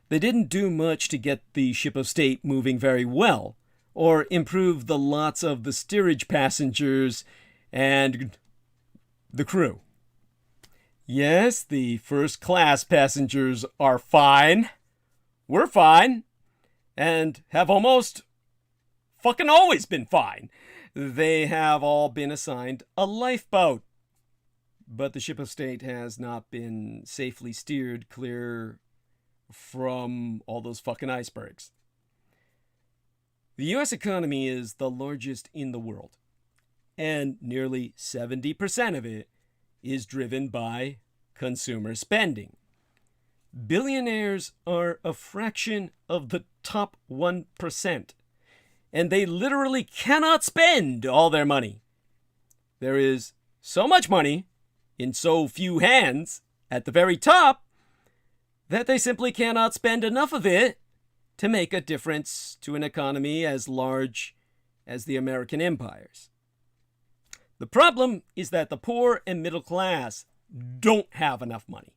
they didn't do much to get the ship of state moving very well, or improve the lots of the steerage passengers and the crew. Yes, the first class passengers are fine. We're fine. And have almost fucking always been fine. They have all been assigned a lifeboat. But the ship of state has not been safely steered clear from all those fucking icebergs. The U.S. economy is the largest in the world, and nearly 70% of it is driven by consumer spending. Billionaires are a fraction of the top 1%, and they literally cannot spend all their money. There is so much money in so few hands at the very top that they simply cannot spend enough of it to make a difference to an economy as large as the American empires. The problem is that the poor and middle class don't have enough money.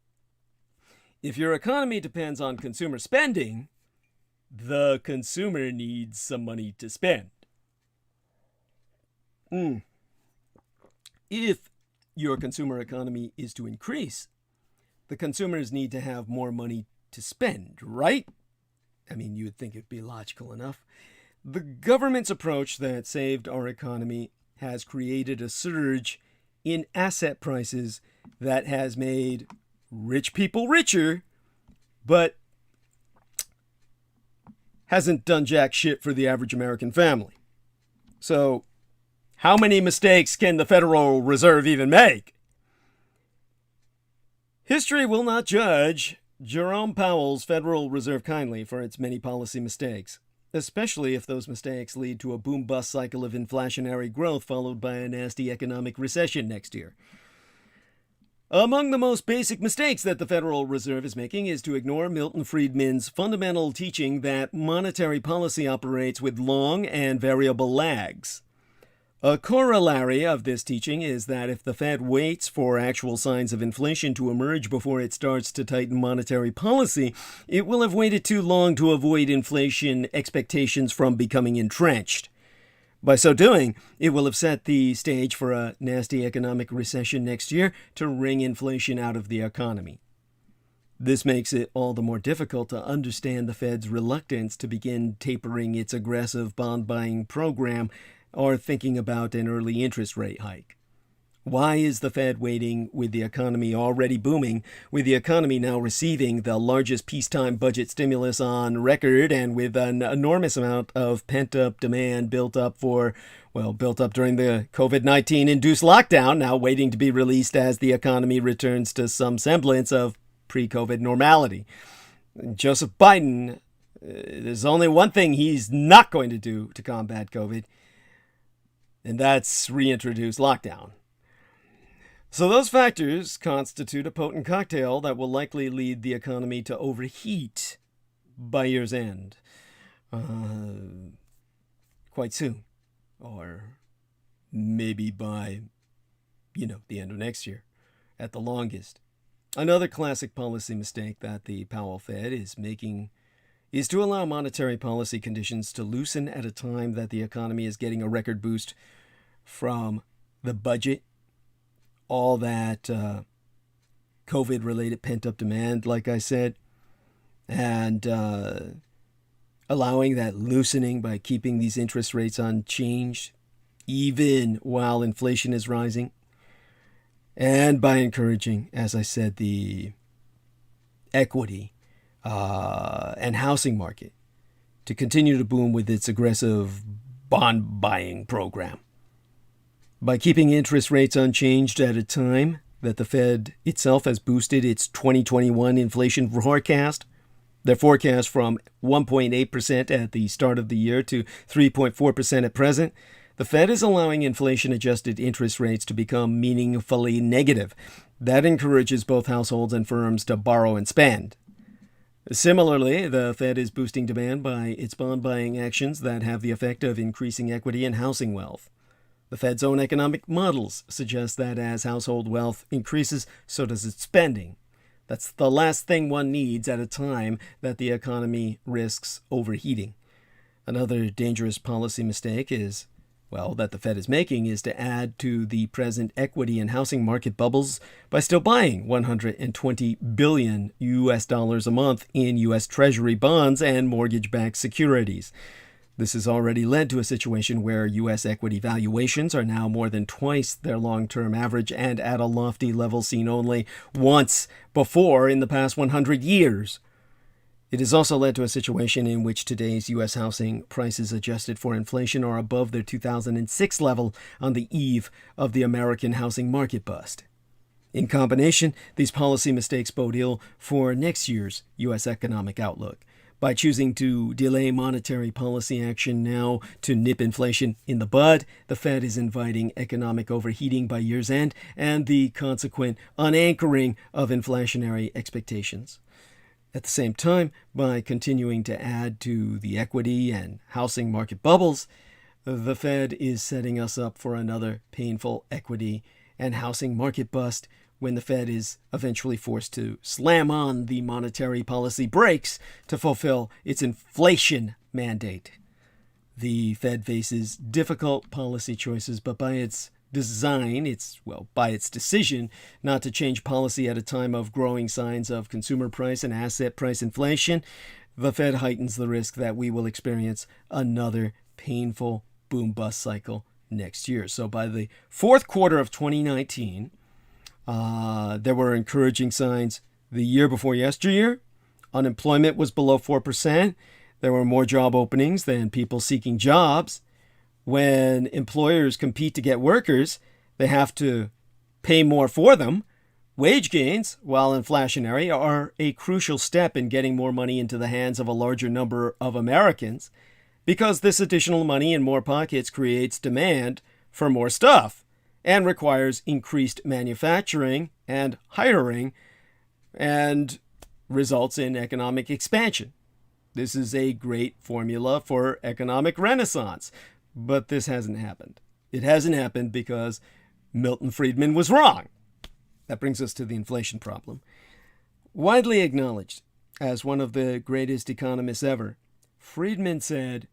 If your economy depends on consumer spending, the consumer needs some money to spend. If your consumer economy is to increase, the consumers need to have more money to spend, right? I mean, you would think it'd be logical enough. The government's approach that saved our economy has created a surge in asset prices that has made rich people richer, but hasn't done jack shit for the average American family. So, how many mistakes can the Federal Reserve even make? History will not judge Jerome Powell's Federal Reserve kindly for its many policy mistakes, especially if those mistakes lead to a boom-bust cycle of inflationary growth followed by a nasty economic recession next year. Among the most basic mistakes that the Federal Reserve is making is to ignore Milton Friedman's fundamental teaching that monetary policy operates with long and variable lags. A corollary of this teaching is that if the Fed waits for actual signs of inflation to emerge before it starts to tighten monetary policy, it will have waited too long to avoid inflation expectations from becoming entrenched. By so doing, it will have set the stage for a nasty economic recession next year to wring inflation out of the economy. This makes it all the more difficult to understand the Fed's reluctance to begin tapering its aggressive bond buying program or thinking about an early interest rate hike. Why is the Fed waiting with the economy already booming, with the economy now receiving the largest peacetime budget stimulus on record and with an enormous amount of pent-up demand built up during the COVID-19 induced lockdown, now waiting to be released as the economy returns to some semblance of pre-COVID normality? Joseph Biden, there's only one thing he's not going to do to combat COVID, and that's reintroduce lockdown. So those factors constitute a potent cocktail that will likely lead the economy to overheat by year's end. Quite soon. Or maybe by, the end of next year, at the longest. Another classic policy mistake that the Powell Fed is making is to allow monetary policy conditions to loosen at a time that the economy is getting a record boost from the budget, all that COVID-related pent-up demand, like I said, and allowing that loosening by keeping these interest rates unchanged, even while inflation is rising, and by encouraging, as I said, the equity and housing market to continue to boom with its aggressive bond buying program. By keeping interest rates unchanged at a time that the Fed itself has boosted its 2021 inflation forecast, their forecast from 1.8% at the start of the year to 3.4% at present, the Fed is allowing inflation-adjusted interest rates to become meaningfully negative. That encourages both households and firms to borrow and spend. Similarly, the Fed is boosting demand by its bond buying actions that have the effect of increasing equity and housing wealth. The Fed's own economic models suggest that as household wealth increases, so does its spending. That's the last thing one needs at a time that the economy risks overheating. Another dangerous policy mistake that the Fed is making is to add to the present equity and housing market bubbles by still buying $120 billion a month in U.S. Treasury bonds and mortgage-backed securities. This has already led to a situation where U.S. equity valuations are now more than twice their long-term average and at a lofty level seen only once before in the past 100 years. It has also led to a situation in which today's U.S. housing prices adjusted for inflation are above their 2006 level on the eve of the American housing market bust. In combination, these policy mistakes bode ill for next year's U.S. economic outlook. By choosing to delay monetary policy action now to nip inflation in the bud, the Fed is inviting economic overheating by year's end and the consequent unanchoring of inflationary expectations. At the same time, by continuing to add to the equity and housing market bubbles, the Fed is setting us up for another painful equity and housing market bust when the Fed is eventually forced to slam on the monetary policy brakes to fulfill its inflation mandate. The Fed faces difficult policy choices, but by its decision not to change policy at a time of growing signs of consumer price and asset price inflation, the Fed heightens the risk that we will experience another painful boom-bust cycle next year. So by the fourth quarter of 2019, there were encouraging signs. The year before yesteryear, unemployment was below 4%. There were more job openings than people seeking jobs. When employers compete to get workers, they have to pay more for them. Wage gains, while inflationary, are a crucial step in getting more money into the hands of a larger number of Americans, because this additional money in more pockets creates demand for more stuff and requires increased manufacturing and hiring and results in economic expansion. This is a great formula for economic renaissance. But this hasn't happened. It hasn't happened because Milton Friedman was wrong. That brings us to the inflation problem. Widely acknowledged as one of the greatest economists ever, Friedman said,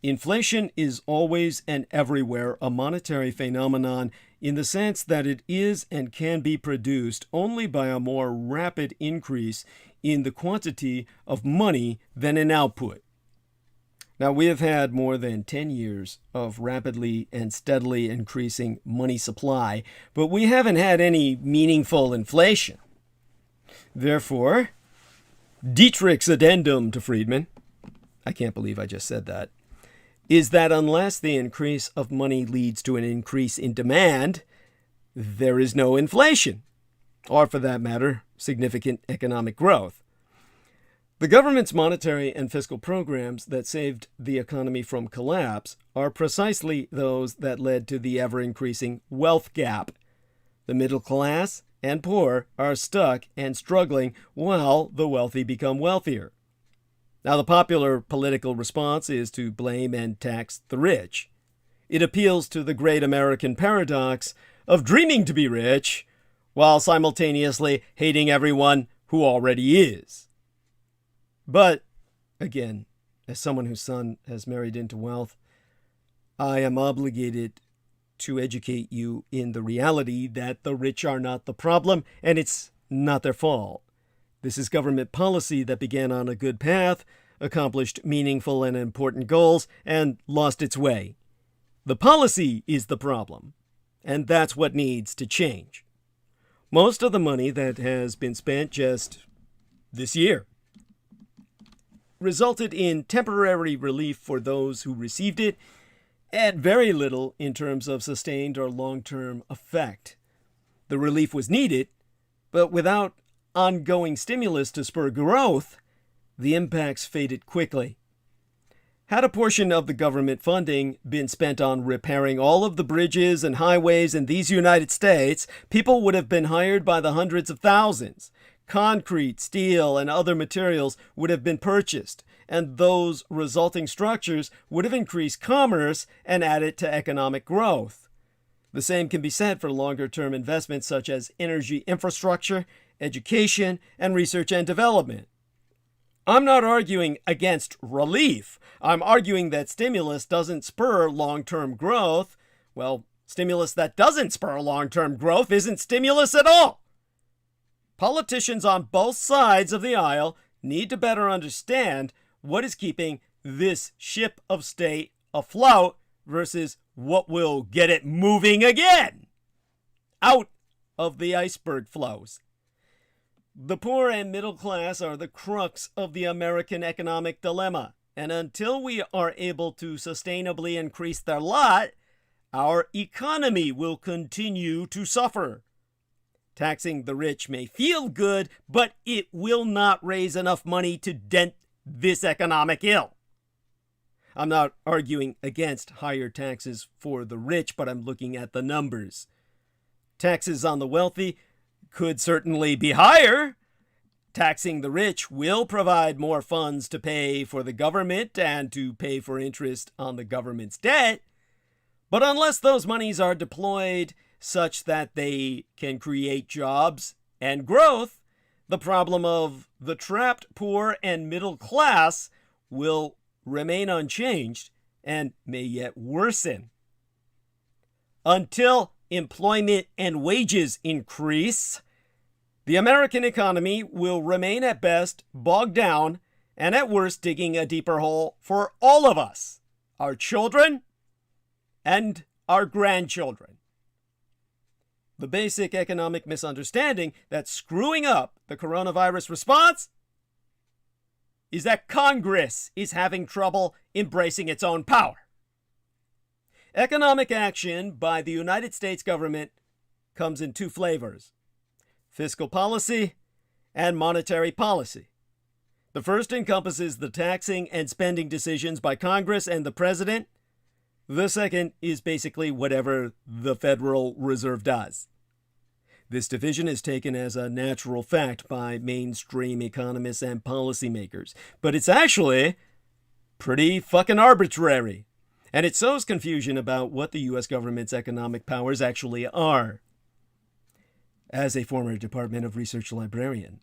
"Inflation is always and everywhere a monetary phenomenon in the sense that it is and can be produced only by a more rapid increase in the quantity of money than in output." Now, we have had more than 10 years of rapidly and steadily increasing money supply, but we haven't had any meaningful inflation. Therefore, Dietrich's addendum to Friedman, I can't believe I just said that, is that unless the increase of money leads to an increase in demand, there is no inflation, or for that matter, significant economic growth. The government's monetary and fiscal programs that saved the economy from collapse are precisely those that led to the ever-increasing wealth gap. The middle class and poor are stuck and struggling while the wealthy become wealthier. Now, the popular political response is to blame and tax the rich. It appeals to the great American paradox of dreaming to be rich while simultaneously hating everyone who already is. But, again, as someone whose son has married into wealth, I am obligated to educate you in the reality that the rich are not the problem, and it's not their fault. This is government policy that began on a good path, accomplished meaningful and important goals, and lost its way. The policy is the problem, and that's what needs to change. Most of the money that has been spent just this year resulted in temporary relief for those who received it, and very little in terms of sustained or long-term effect. The relief was needed, but without ongoing stimulus to spur growth, the impacts faded quickly. Had a portion of the government funding been spent on repairing all of the bridges and highways in these United States, people would have been hired by the hundreds of thousands. Concrete, steel, and other materials would have been purchased, and those resulting structures would have increased commerce and added to economic growth. The same can be said for longer-term investments such as energy infrastructure, education, and research and development. I'm not arguing against relief. I'm arguing that stimulus doesn't spur long-term growth. Well, stimulus that doesn't spur long-term growth isn't stimulus at all. Politicians on both sides of the aisle need to better understand what is keeping this ship of state afloat versus what will get it moving again out of the iceberg flows. The poor and middle class are the crux of the American economic dilemma, and until we are able to sustainably increase their lot, our economy will continue to suffer. Taxing the rich may feel good, but it will not raise enough money to dent this economic ill. I'm not arguing against higher taxes for the rich, but I'm looking at the numbers. Taxes on the wealthy could certainly be higher. Taxing the rich will provide more funds to pay for the government and to pay for interest on the government's debt. But unless those monies are deployed such that they can create jobs and growth, the problem of the trapped poor and middle class will remain unchanged and may yet worsen. Until employment and wages increase, the American economy will remain at best bogged down and at worst digging a deeper hole for all of us, our children and our grandchildren. The basic economic misunderstanding that's screwing up the coronavirus response is that Congress is having trouble embracing its own power. Economic action by the United States government comes in two flavors: fiscal policy and monetary policy. The first encompasses the taxing and spending decisions by Congress and the president. The second is basically whatever the Federal Reserve does. This division is taken as a natural fact by mainstream economists and policymakers, but it's actually pretty fucking arbitrary, and it sows confusion about what the U.S. government's economic powers actually are. As a former Department of Research librarian,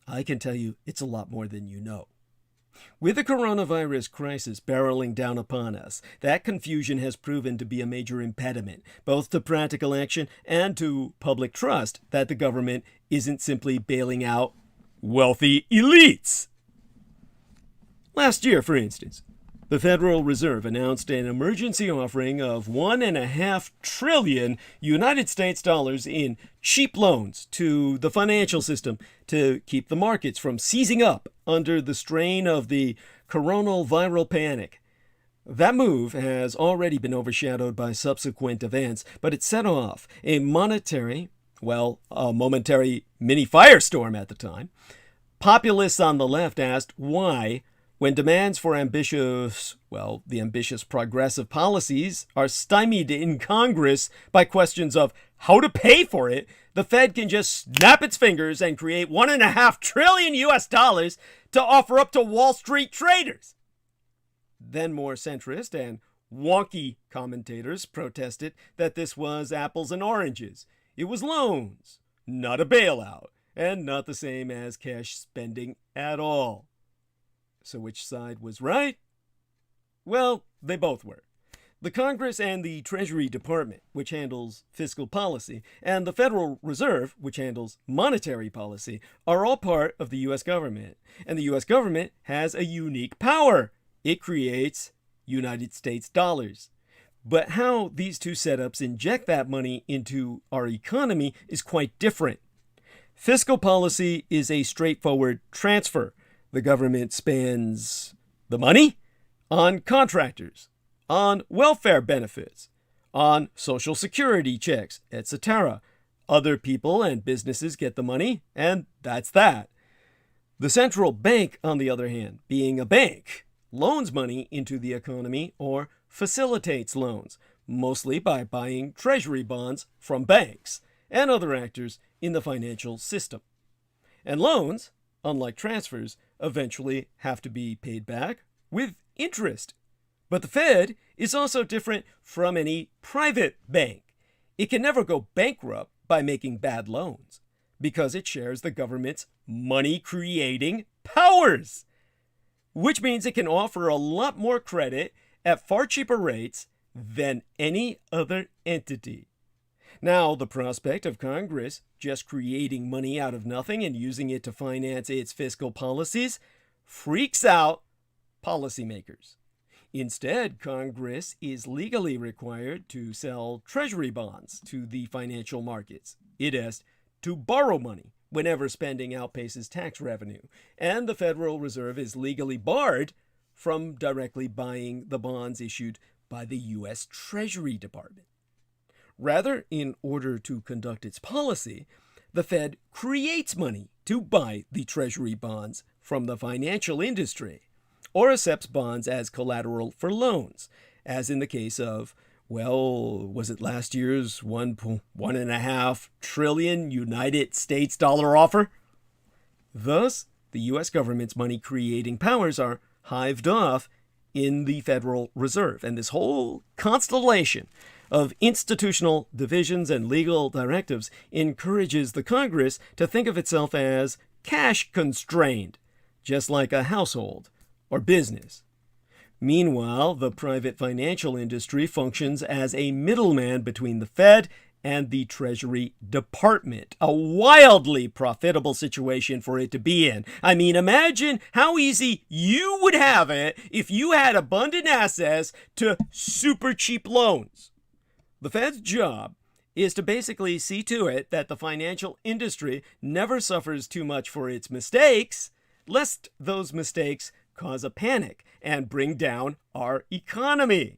I can tell you it's a lot more than you know. With the coronavirus crisis barreling down upon us, that confusion has proven to be a major impediment, both to practical action and to public trust that the government isn't simply bailing out wealthy elites. Last year, for instance, the Federal Reserve announced an emergency offering of $1.5 trillion United States dollars in cheap loans to the financial system to keep the markets from seizing up under the strain of the coronal viral panic. That move has already been overshadowed by subsequent events, but it set off a momentary mini firestorm at the time. Populists on the left asked why, when demands for ambitious progressive policies are stymied in Congress by questions of how to pay for it, the Fed can just snap its fingers and create $1.5 trillion US dollars to offer up to Wall Street traders. Then more centrist and wonky commentators protested that this was apples and oranges. It was loans, not a bailout, and not the same as cash spending at all. So which side was right? Well, they both were. The Congress and the Treasury Department, which handles fiscal policy, and the Federal Reserve, which handles monetary policy, are all part of the U.S. government. And the U.S. government has a unique power. It creates United States dollars. But how these two setups inject that money into our economy is quite different. Fiscal policy is a straightforward transfer. The government spends the money on contractors, on welfare benefits, on social security checks, etc. Other people and businesses get the money, and that's that. The central bank, on the other hand, being a bank, loans money into the economy or facilitates loans, mostly by buying treasury bonds from banks and other actors in the financial system. And loans, unlike transfers, eventually have to be paid back with interest. But the Fed is also different from any private bank. It can never go bankrupt by making bad loans because it shares the government's money-creating powers, which means it can offer a lot more credit at far cheaper rates than any other entity. Now, the prospect of Congress just creating money out of nothing and using it to finance its fiscal policies freaks out policymakers. Instead, Congress is legally required to sell treasury bonds to the financial markets. It is to borrow money whenever spending outpaces tax revenue, and the Federal Reserve is legally barred from directly buying the bonds issued by the U.S. Treasury Department. Rather, in order to conduct its policy, the Fed creates money to buy the Treasury bonds from the financial industry, or accepts bonds as collateral for loans, as in the case of, well, was it last year's $1.5 trillion United States dollar offer? Thus, the U.S. government's money-creating powers are hived off in the Federal Reserve, and this whole constellation of institutional divisions and legal directives encourages the Congress to think of itself as cash-constrained, just like a household or business. Meanwhile, the private financial industry functions as a middleman between the Fed and the Treasury Department. A wildly profitable situation for it to be in. I mean, imagine how easy you would have it if you had abundant access to super cheap loans. The Fed's job is to basically see to it that the financial industry never suffers too much for its mistakes, lest those mistakes cause a panic and bring down our economy.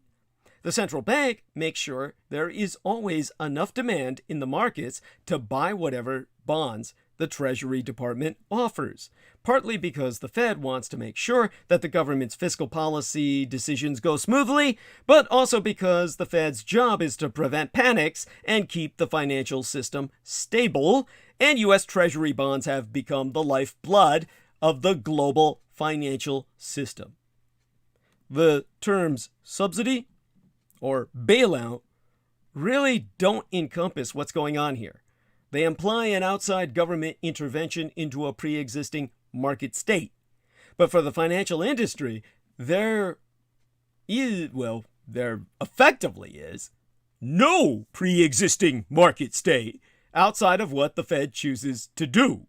The central bank makes sure there is always enough demand in the markets to buy whatever bonds the Treasury Department offers, partly because the Fed wants to make sure that the government's fiscal policy decisions go smoothly, but also because the Fed's job is to prevent panics and keep the financial system stable, and U.S. Treasury bonds have become the lifeblood of the global financial system. The terms subsidy or bailout really don't encompass what's going on here. They imply an outside government intervention into a pre-existing market state. But for the financial industry, there effectively is no pre-existing market state outside of what the Fed chooses to do.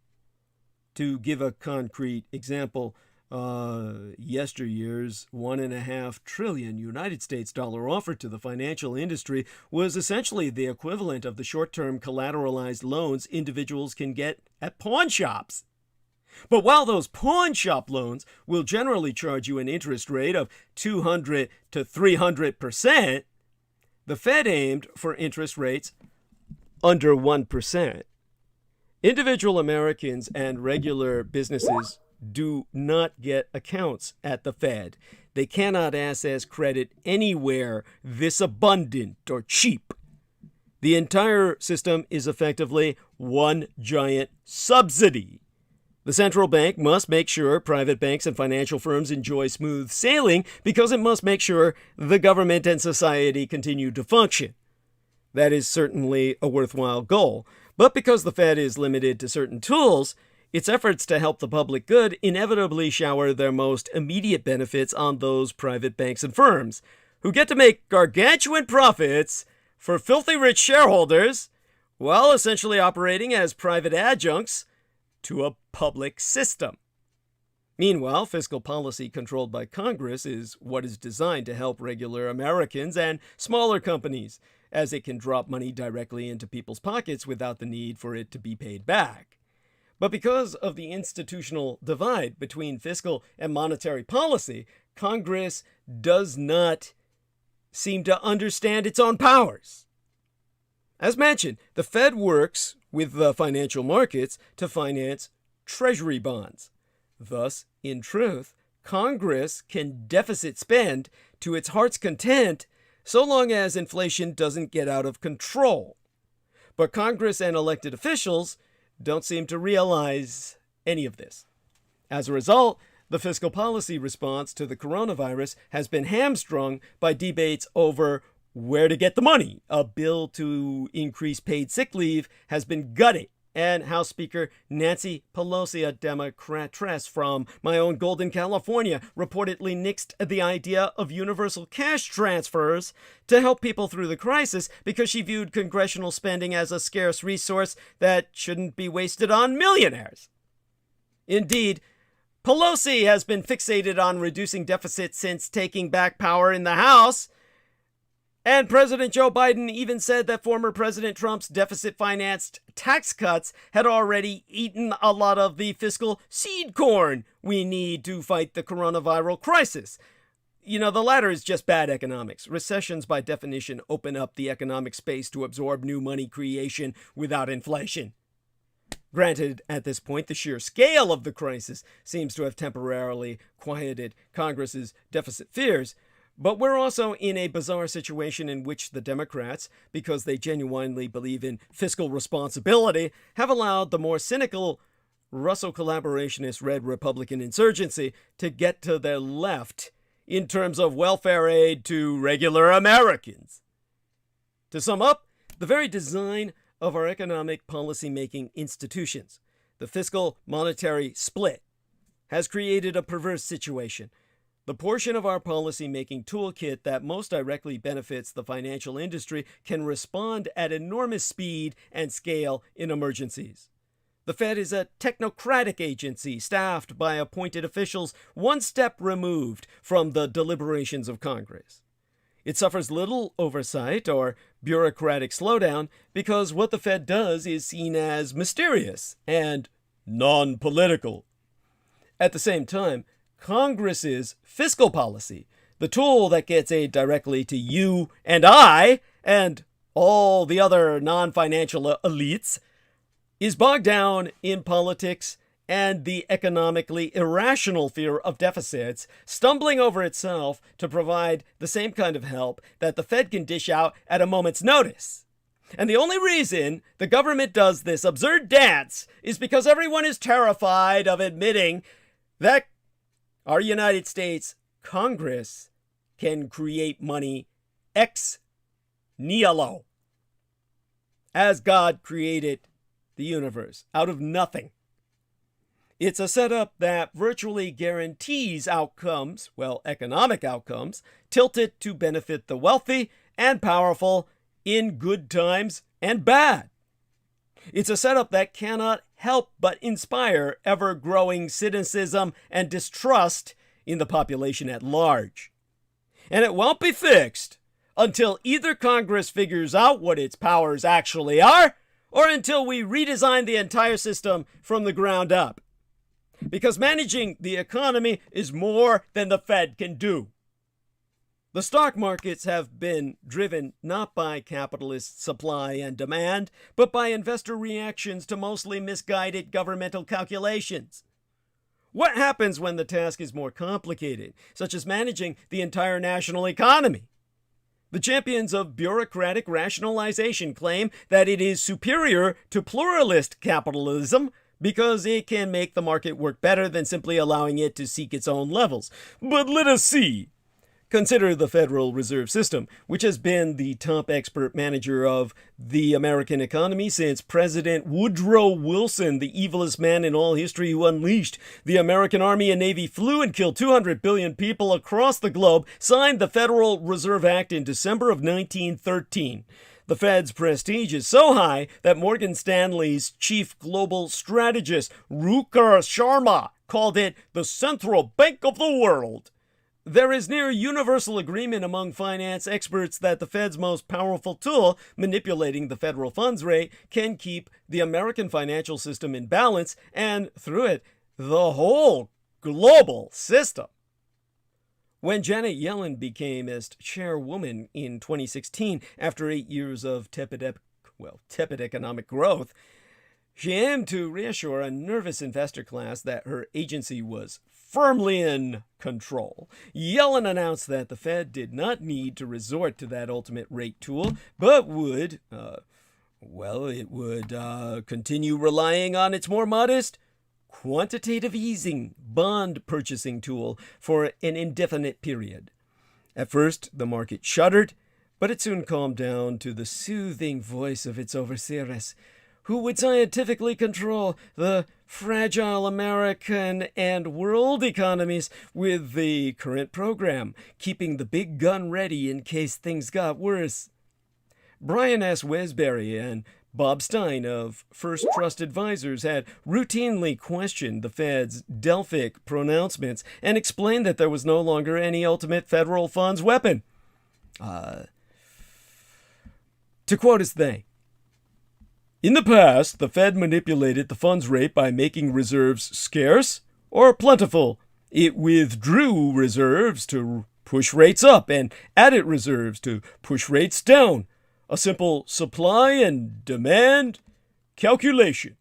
To give a concrete example, yesteryear's $1.5 trillion United States dollar offer to the financial industry was essentially the equivalent of the short-term collateralized loans individuals can get at pawn shops. But while those pawn shop loans will generally charge you an interest rate of 200 to 300%, the Fed aimed for interest rates under 1%. Individual Americans and regular businesses do not get accounts at the Fed. They cannot access credit anywhere this abundant or cheap. The entire system is effectively one giant subsidy. The central bank must make sure private banks and financial firms enjoy smooth sailing because it must make sure the government and society continue to function. That is certainly a worthwhile goal, but because the Fed is limited to certain tools, its efforts to help the public good inevitably shower their most immediate benefits on those private banks and firms, who get to make gargantuan profits for filthy rich shareholders while essentially operating as private adjuncts to a public system. Meanwhile, fiscal policy controlled by Congress is what is designed to help regular Americans and smaller companies, as it can drop money directly into people's pockets without the need for it to be paid back. But because of the institutional divide between fiscal and monetary policy, Congress does not seem to understand its own powers. As mentioned, the Fed works with the financial markets to finance treasury bonds. Thus, in truth, Congress can deficit spend to its heart's content so long as inflation doesn't get out of control. But Congress and elected officials don't seem to realize any of this. As a result, the fiscal policy response to the coronavirus has been hamstrung by debates over where to get the money. A bill to increase paid sick leave has been gutted, and House Speaker Nancy Pelosi, a Democratress from my own Golden, California, reportedly nixed the idea of universal cash transfers to help people through the crisis because she viewed congressional spending as a scarce resource that shouldn't be wasted on millionaires. Indeed, Pelosi has been fixated on reducing deficits since taking back power in the House. And President Joe Biden even said that former President Trump's deficit-financed tax cuts had already eaten a lot of the fiscal seed corn we need to fight the coronavirus crisis. You know, the latter is just bad economics. Recessions, by definition, open up the economic space to absorb new money creation without inflation. Granted, at this point, the sheer scale of the crisis seems to have temporarily quieted Congress's deficit fears. But we're also in a bizarre situation in which the Democrats, because they genuinely believe in fiscal responsibility, have allowed the more cynical Russo collaborationist red Republican insurgency to get to their left in terms of welfare aid to regular Americans. To sum up, the very design of our economic policy-making institutions, the fiscal monetary split, has created a perverse situation. The portion of our policy-making toolkit that most directly benefits the financial industry can respond at enormous speed and scale in emergencies. The Fed is a technocratic agency staffed by appointed officials one step removed from the deliberations of Congress. It suffers little oversight or bureaucratic slowdown because what the Fed does is seen as mysterious and non-political. At the same time, Congress's fiscal policy, the tool that gets aid directly to you and I and all the other non-financial elites, is bogged down in politics and the economically irrational fear of deficits, stumbling over itself to provide the same kind of help that the Fed can dish out at a moment's notice. And the only reason the government does this absurd dance is because everyone is terrified of admitting that our United States Congress can create money ex nihilo, as God created the universe, out of nothing. It's a setup that virtually guarantees outcomes, well, economic outcomes, tilted to benefit the wealthy and powerful in good times and bad. It's a setup that cannot help but inspire ever-growing cynicism and distrust in the population at large. And it won't be fixed until either Congress figures out what its powers actually are, or until we redesign the entire system from the ground up. Because managing the economy is more than the Fed can do. The stock markets have been driven not by capitalist supply and demand, but by investor reactions to mostly misguided governmental calculations. What happens when the task is more complicated, such as managing the entire national economy? The champions of bureaucratic rationalization claim that it is superior to pluralist capitalism because it can make the market work better than simply allowing it to seek its own levels. But let us see. Consider the Federal Reserve System, which has been the top expert manager of the American economy since President Woodrow Wilson, the evilest man in all history who unleashed the American Army and Navy, flew and killed 200 billion people across the globe, signed the Federal Reserve Act in December of 1913. The Fed's prestige is so high that Morgan Stanley's chief global strategist, Ruchir Sharma, called it the central bank of the world. There is near universal agreement among finance experts that the Fed's most powerful tool, manipulating the federal funds rate, can keep the American financial system in balance and, through it, the whole global system. When Janet Yellen became as chairwoman in 2016, after 8 years of tepid economic growth, she aimed to reassure a nervous investor class that her agency was firmly in control. Yellen announced that the Fed did not need to resort to that ultimate rate tool, but would, continue relying on its more modest quantitative easing bond purchasing tool for an indefinite period. At first, the market shuddered, But it soon calmed down to the soothing voice of its overseers, who would scientifically control the fragile American and world economies with the current program, keeping the big gun ready in case things got worse. Brian S. Wesbury and Bob Stein of First Trust Advisors had routinely questioned the Fed's Delphic pronouncements and explained that there was no longer any ultimate federal funds weapon. To quote as they, "In the past, the Fed manipulated the funds rate by making reserves scarce or plentiful. It withdrew reserves to push rates up and added reserves to push rates down. A simple supply and demand calculation.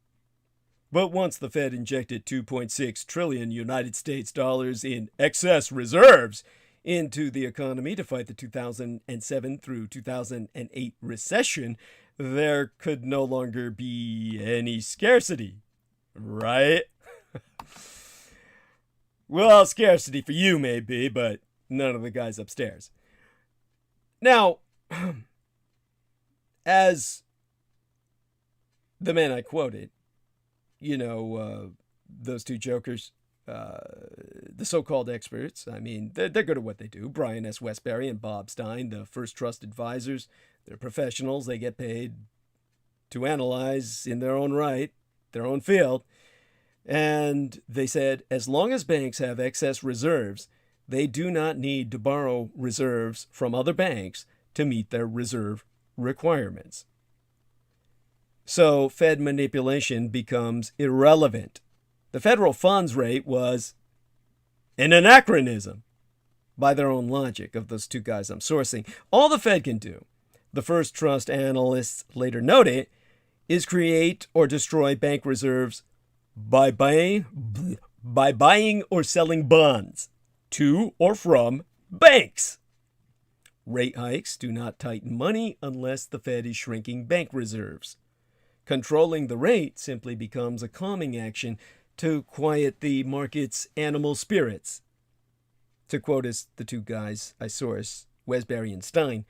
But once the Fed injected 2.6 trillion United States dollars in excess reserves into the economy to fight the 2007 through 2008 recession, there could no longer be any scarcity, right?" Well, scarcity for you may be, but none of the guys upstairs. Now, as the man I quoted, those two jokers, the so-called experts, I mean, they're good at what they do. Brian S. Wesbury and Bob Stein, the First Trust Advisors, they're professionals. They get paid to analyze in their own right, their own field. And they said, as long as banks have excess reserves, they do not need to borrow reserves from other banks to meet their reserve requirements. So Fed manipulation becomes irrelevant. The federal funds rate was an anachronism by their own logic of those two guys I'm sourcing. All the Fed can do, the First Trust analysts later noted, is create or destroy bank reserves by buying or selling bonds to or from banks. Rate hikes do not tighten money unless the Fed is shrinking bank reserves. Controlling the rate simply becomes a calming action to quiet the market's animal spirits. To quote as the two guys I source, Wesbury and Stein,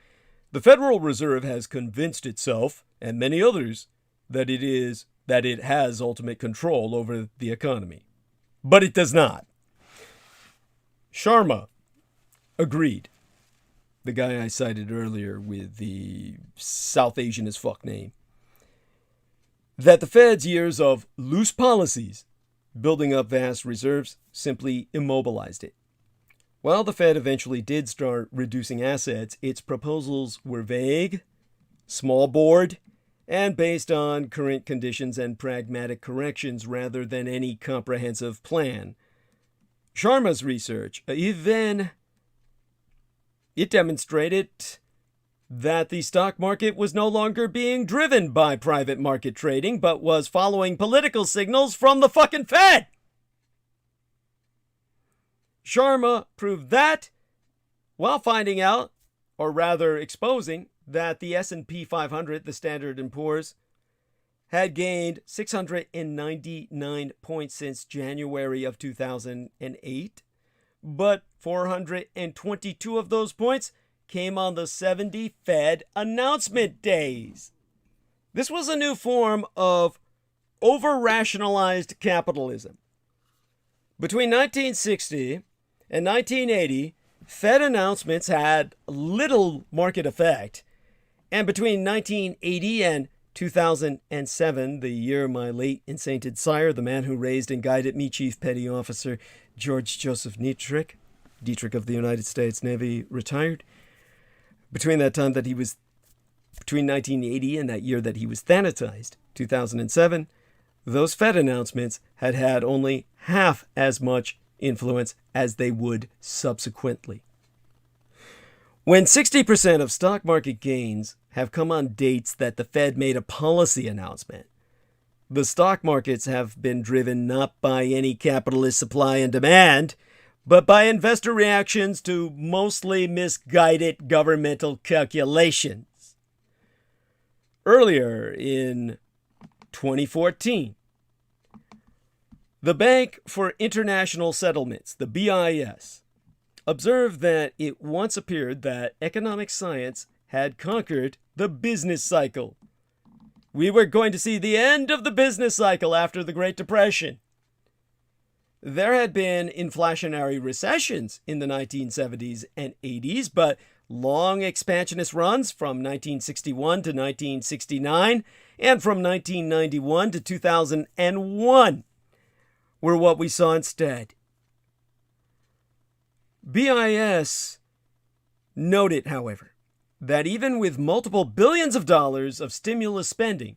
"The Federal Reserve has convinced itself, and many others, that it has ultimate control over the economy. But it does not." Sharma agreed. The guy I cited earlier with the South Asian as fuck name. That the Fed's years of loose policies, building up vast reserves, simply immobilized it. While the Fed eventually did start reducing assets, its proposals were vague, small-bored, and based on current conditions and pragmatic corrections rather than any comprehensive plan. Sharma's research, it demonstrated that the stock market was no longer being driven by private market trading, but was following political signals from the fucking Fed. Sharma proved that while finding out, or rather exposing, that the S&P 500, the Standard & Poor's, had gained 699 points since January of 2008, but 422 of those points came on the 70 Fed announcement days. This was a new form of over-rationalized capitalism. Between 1960 and 1980, Fed announcements had little market effect, and between 1980 and 2007, the year my late and sainted sire, the man who raised and guided me, Chief Petty Officer George Joseph Dietrich of the United States Navy, retired. Between 1980 and that year that he was thanatized, 2007, those Fed announcements had only half as much influence as they would subsequently. When 60% of stock market gains have come on dates that the Fed made a policy announcement, the stock markets have been driven not by any capitalist supply and demand, but by investor reactions to mostly misguided governmental calculations. Earlier in 2014, the Bank for International Settlements, the BIS, observed that it once appeared that economic science had conquered the business cycle. We were going to see the end of the business cycle after the Great Depression. There had been inflationary recessions in the 1970s and 80s, but long expansionist runs from 1961 to 1969 and from 1991 to 2001 were what we saw instead. BIS noted, however, that even with multiple billions of dollars of stimulus spending,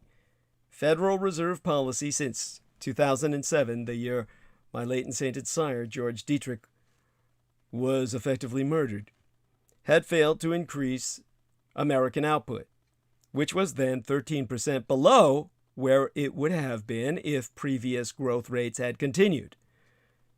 Federal Reserve policy since 2007, the year my late and sainted sire, George Dietrich, was effectively murdered, had failed to increase American output, which was then 13% below where it would have been if previous growth rates had continued.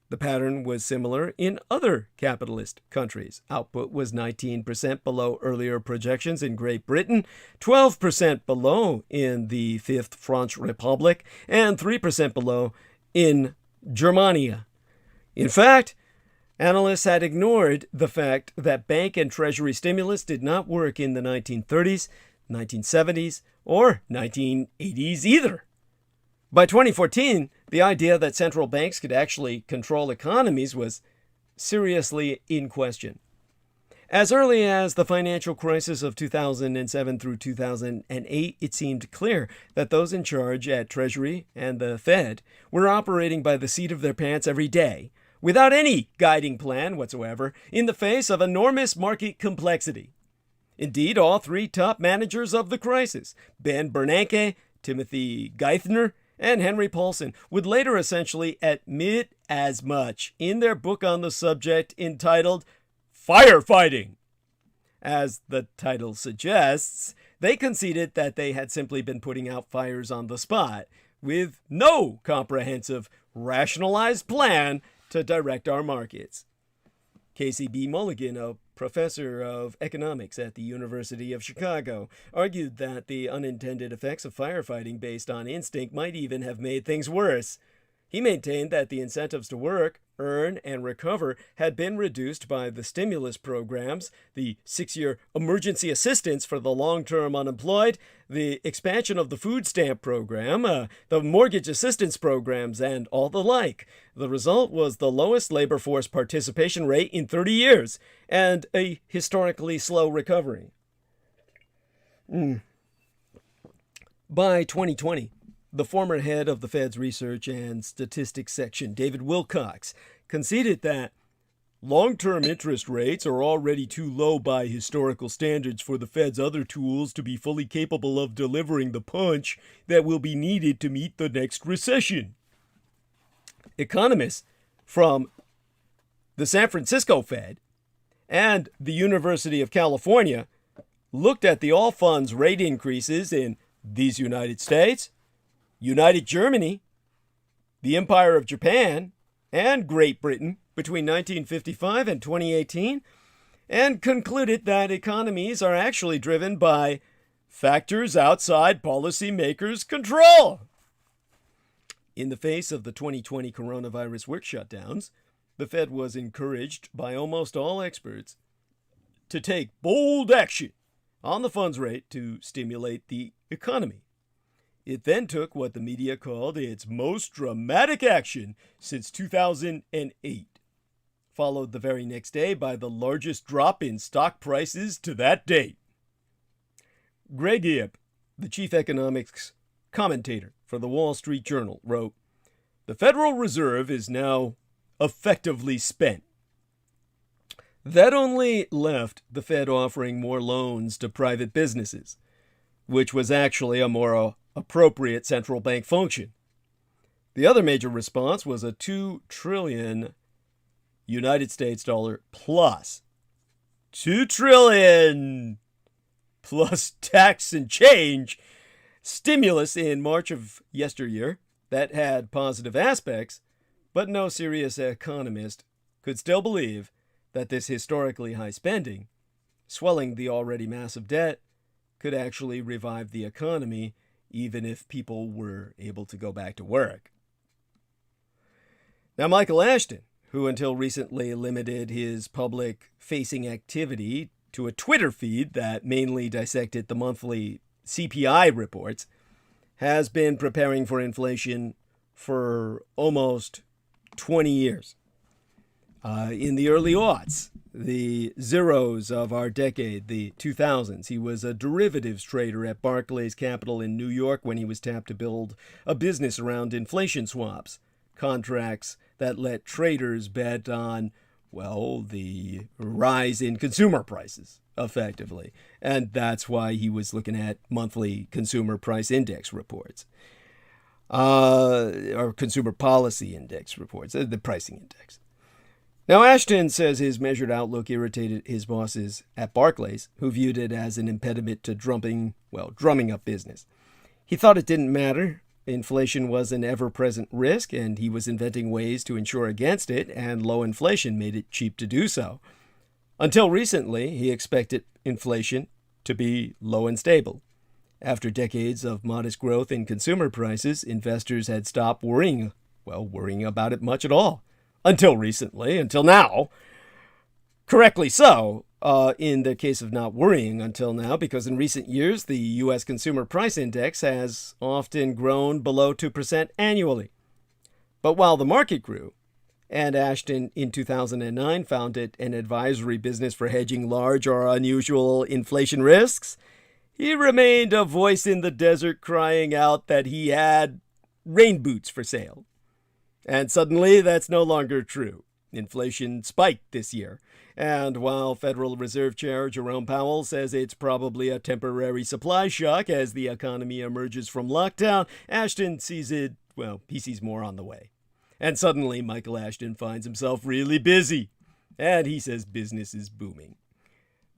The pattern was similar in other capitalist countries. Output was 19% below earlier projections in Great Britain, 12% below in the Fifth French Republic, and 3% below in Germania. In fact, analysts had ignored the fact that bank and treasury stimulus did not work in the 1930s, 1970s, or 1980s either. By 2014, the idea that central banks could actually control economies was seriously in question. As early as the financial crisis of 2007 through 2008, it seemed clear that those in charge at Treasury and the Fed were operating by the seat of their pants every day, without any guiding plan whatsoever, in the face of enormous market complexity. Indeed, all three top managers of the crisis, Ben Bernanke, Timothy Geithner, and Henry Paulson, would later essentially admit as much in their book on the subject entitled Firefighting. As the title suggests, they conceded that they had simply been putting out fires on the spot, with no comprehensive, rationalized plan to direct our markets. Casey B. Mulligan, a professor of economics at the University of Chicago, argued that the unintended effects of firefighting based on instinct might even have made things worse. He maintained that the incentives to work, earn, and recover had been reduced by the stimulus programs, the 6-year emergency assistance for the long-term unemployed, the expansion of the food stamp program, the mortgage assistance programs, and all the like. The result was the lowest labor force participation rate in 30 years and a historically slow recovery. By 2020, the former head of the Fed's Research and Statistics section, David Wilcox, conceded that long-term interest rates are already too low by historical standards for the Fed's other tools to be fully capable of delivering the punch that will be needed to meet the next recession. Economists from the San Francisco Fed and the University of California looked at the all-funds rate increases in these United States, United Germany, the Empire of Japan, and Great Britain between 1955 and 2018, and concluded that economies are actually driven by factors outside policymakers' control. In the face of the 2020 coronavirus work shutdowns, the Fed was encouraged by almost all experts to take bold action on the funds rate to stimulate the economy. It then took what the media called its most dramatic action since 2008, followed the very next day by the largest drop in stock prices to that date. Greg Ip, the chief economics commentator for the Wall Street Journal, wrote, "The Federal Reserve is now effectively spent." That only left the Fed offering more loans to private businesses, which was actually a more appropriate central bank function. The other major response was a $2 trillion United States dollar plus. $2 trillion plus tax and change stimulus in March of yesteryear that had positive aspects, but no serious economist could still believe that this historically high spending, swelling the already massive debt, could actually revive the economy even if people were able to go back to work. Now, Michael Ashton, who until recently limited his public-facing activity to a Twitter feed that mainly dissected the monthly CPI reports, has been preparing for inflation for almost 20 years. In the early aughts, the zeros of our decade, the 2000s, he was a derivatives trader at Barclays Capital in New York when he was tapped to build a business around inflation swaps, contracts that let traders bet on, well, the rise in consumer prices, effectively. And that's why he was looking at monthly consumer price index reports, or consumer policy index reports, the pricing index. Now, Ashton says his measured outlook irritated his bosses at Barclays, who viewed it as an impediment to drumming up business. He thought it didn't matter. Inflation was an ever-present risk, and he was inventing ways to insure against it, and low inflation made it cheap to do so. Until recently, he expected inflation to be low and stable. After decades of modest growth in consumer prices, investors had stopped worrying about it much at all. Until recently, until now. Correctly so, in the case of not worrying until now, because in recent years, the U.S. Consumer Price Index has often grown below 2% annually. But while the market grew, and Ashton in 2009 founded an advisory business for hedging large or unusual inflation risks, he remained a voice in the desert crying out that he had rain boots for sale. And suddenly, that's no longer true. Inflation spiked this year. And while Federal Reserve Chair Jerome Powell says it's probably a temporary supply shock as the economy emerges from lockdown, Ashton sees he sees more on the way. And suddenly, Michael Ashton finds himself really busy. And he says business is booming.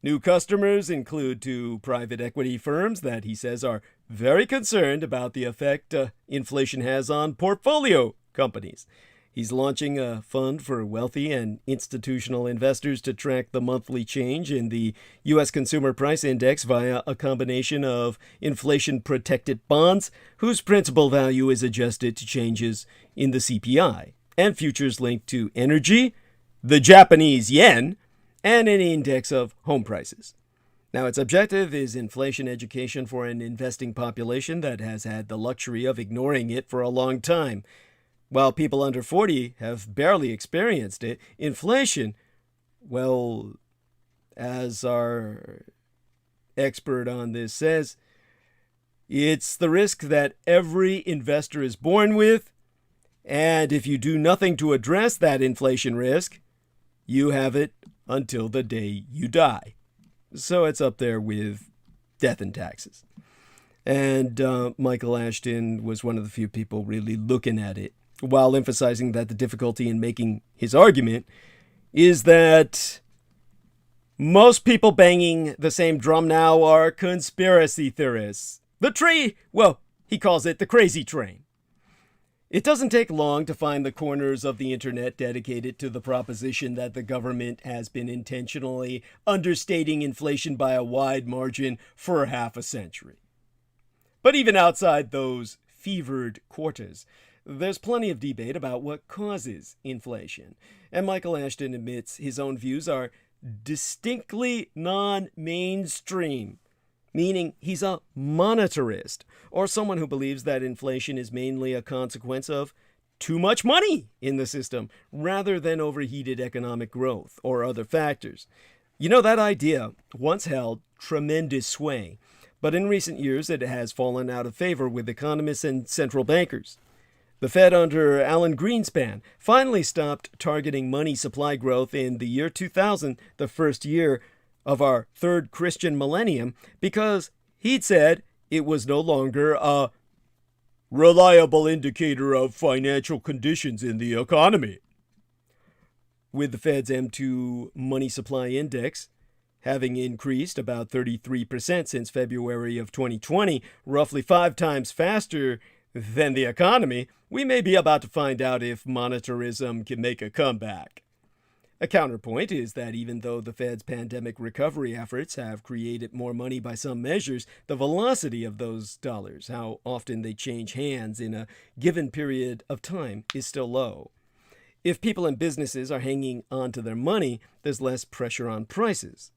New customers include two private equity firms that he says are very concerned about the effect inflation has on portfolio companies. He's launching a fund for wealthy and institutional investors to track the monthly change in the U.S. Consumer Price Index via a combination of inflation-protected bonds, whose principal value is adjusted to changes in the CPI, and futures linked to energy, the Japanese yen, and an index of home prices. Now, its objective is inflation education for an investing population that has had the luxury of ignoring it for a long time. While people under 40 have barely experienced it, inflation, as our expert on this says, it's the risk that every investor is born with, and if you do nothing to address that inflation risk, you have it until the day you die. So it's up there with death and taxes. And Michael Ashton was one of the few people really looking at it, while emphasizing that the difficulty in making his argument is that most people banging the same drum now are conspiracy theorists. He calls it the crazy train. It doesn't take long to find the corners of the internet dedicated to the proposition that the government has been intentionally understating inflation by a wide margin for half a century. But even outside those fevered quarters, there's plenty of debate about what causes inflation, and Michael Ashton admits his own views are distinctly non-mainstream, meaning he's a monetarist, or someone who believes that inflation is mainly a consequence of too much money in the system, rather than overheated economic growth or other factors. You know, that idea once held tremendous sway, but in recent years it has fallen out of favor with economists and central bankers. The Fed under Alan Greenspan finally stopped targeting money supply growth in the year 2000, the first year of our third Christian millennium, because he'd said it was no longer a reliable indicator of financial conditions in the economy. With the Fed's M2 money supply index having increased about 33% since February of 2020, roughly 5 times faster than the economy, we may be about to find out if monetarism can make a comeback. A counterpoint is that even though the Fed's pandemic recovery efforts have created more money by some measures, the velocity of those dollars, how often they change hands in a given period of time, is still low. If people and businesses are hanging on to their money, there's less pressure on prices.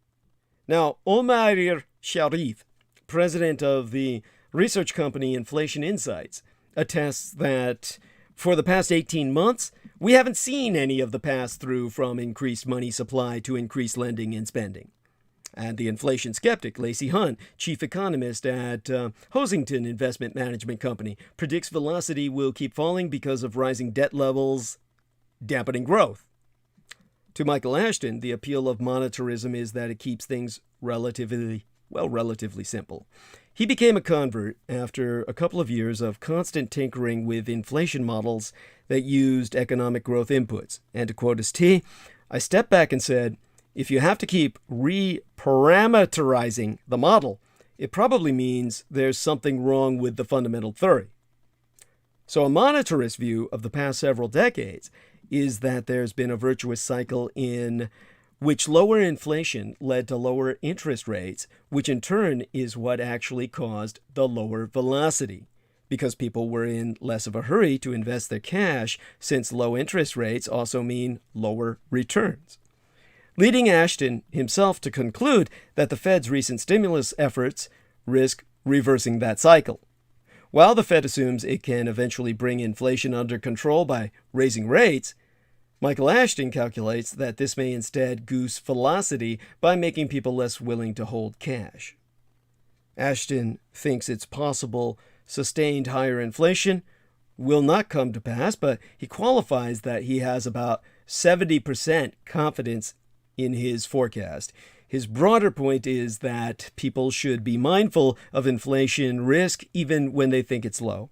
Now, Omar Sharif, president of the research company Inflation Insights, attests that for the past 18 months, we haven't seen any of the pass-through from increased money supply to increased lending and spending. And the inflation skeptic, Lacey Hunt, chief economist at Hosington Investment Management Company, predicts velocity will keep falling because of rising debt levels, dampening growth. To Michael Ashton, the appeal of monetarism is that it keeps things relatively simple. He became a convert after a couple of years of constant tinkering with inflation models that used economic growth inputs. And to quote his T, I stepped back and said, if you have to keep re-parameterizing the model, it probably means there's something wrong with the fundamental theory. So a monetarist view of the past several decades is that there's been a virtuous cycle in which lower inflation led to lower interest rates, which in turn is what actually caused the lower velocity, because people were in less of a hurry to invest their cash, since low interest rates also mean lower returns, leading Ashton himself to conclude that the Fed's recent stimulus efforts risk reversing that cycle. While the Fed assumes it can eventually bring inflation under control by raising rates, Michael Ashton calculates that this may instead goose velocity by making people less willing to hold cash. Ashton thinks it's possible sustained higher inflation will not come to pass, but he qualifies that he has about 70% confidence in his forecast. His broader point is that people should be mindful of inflation risk even when they think it's low.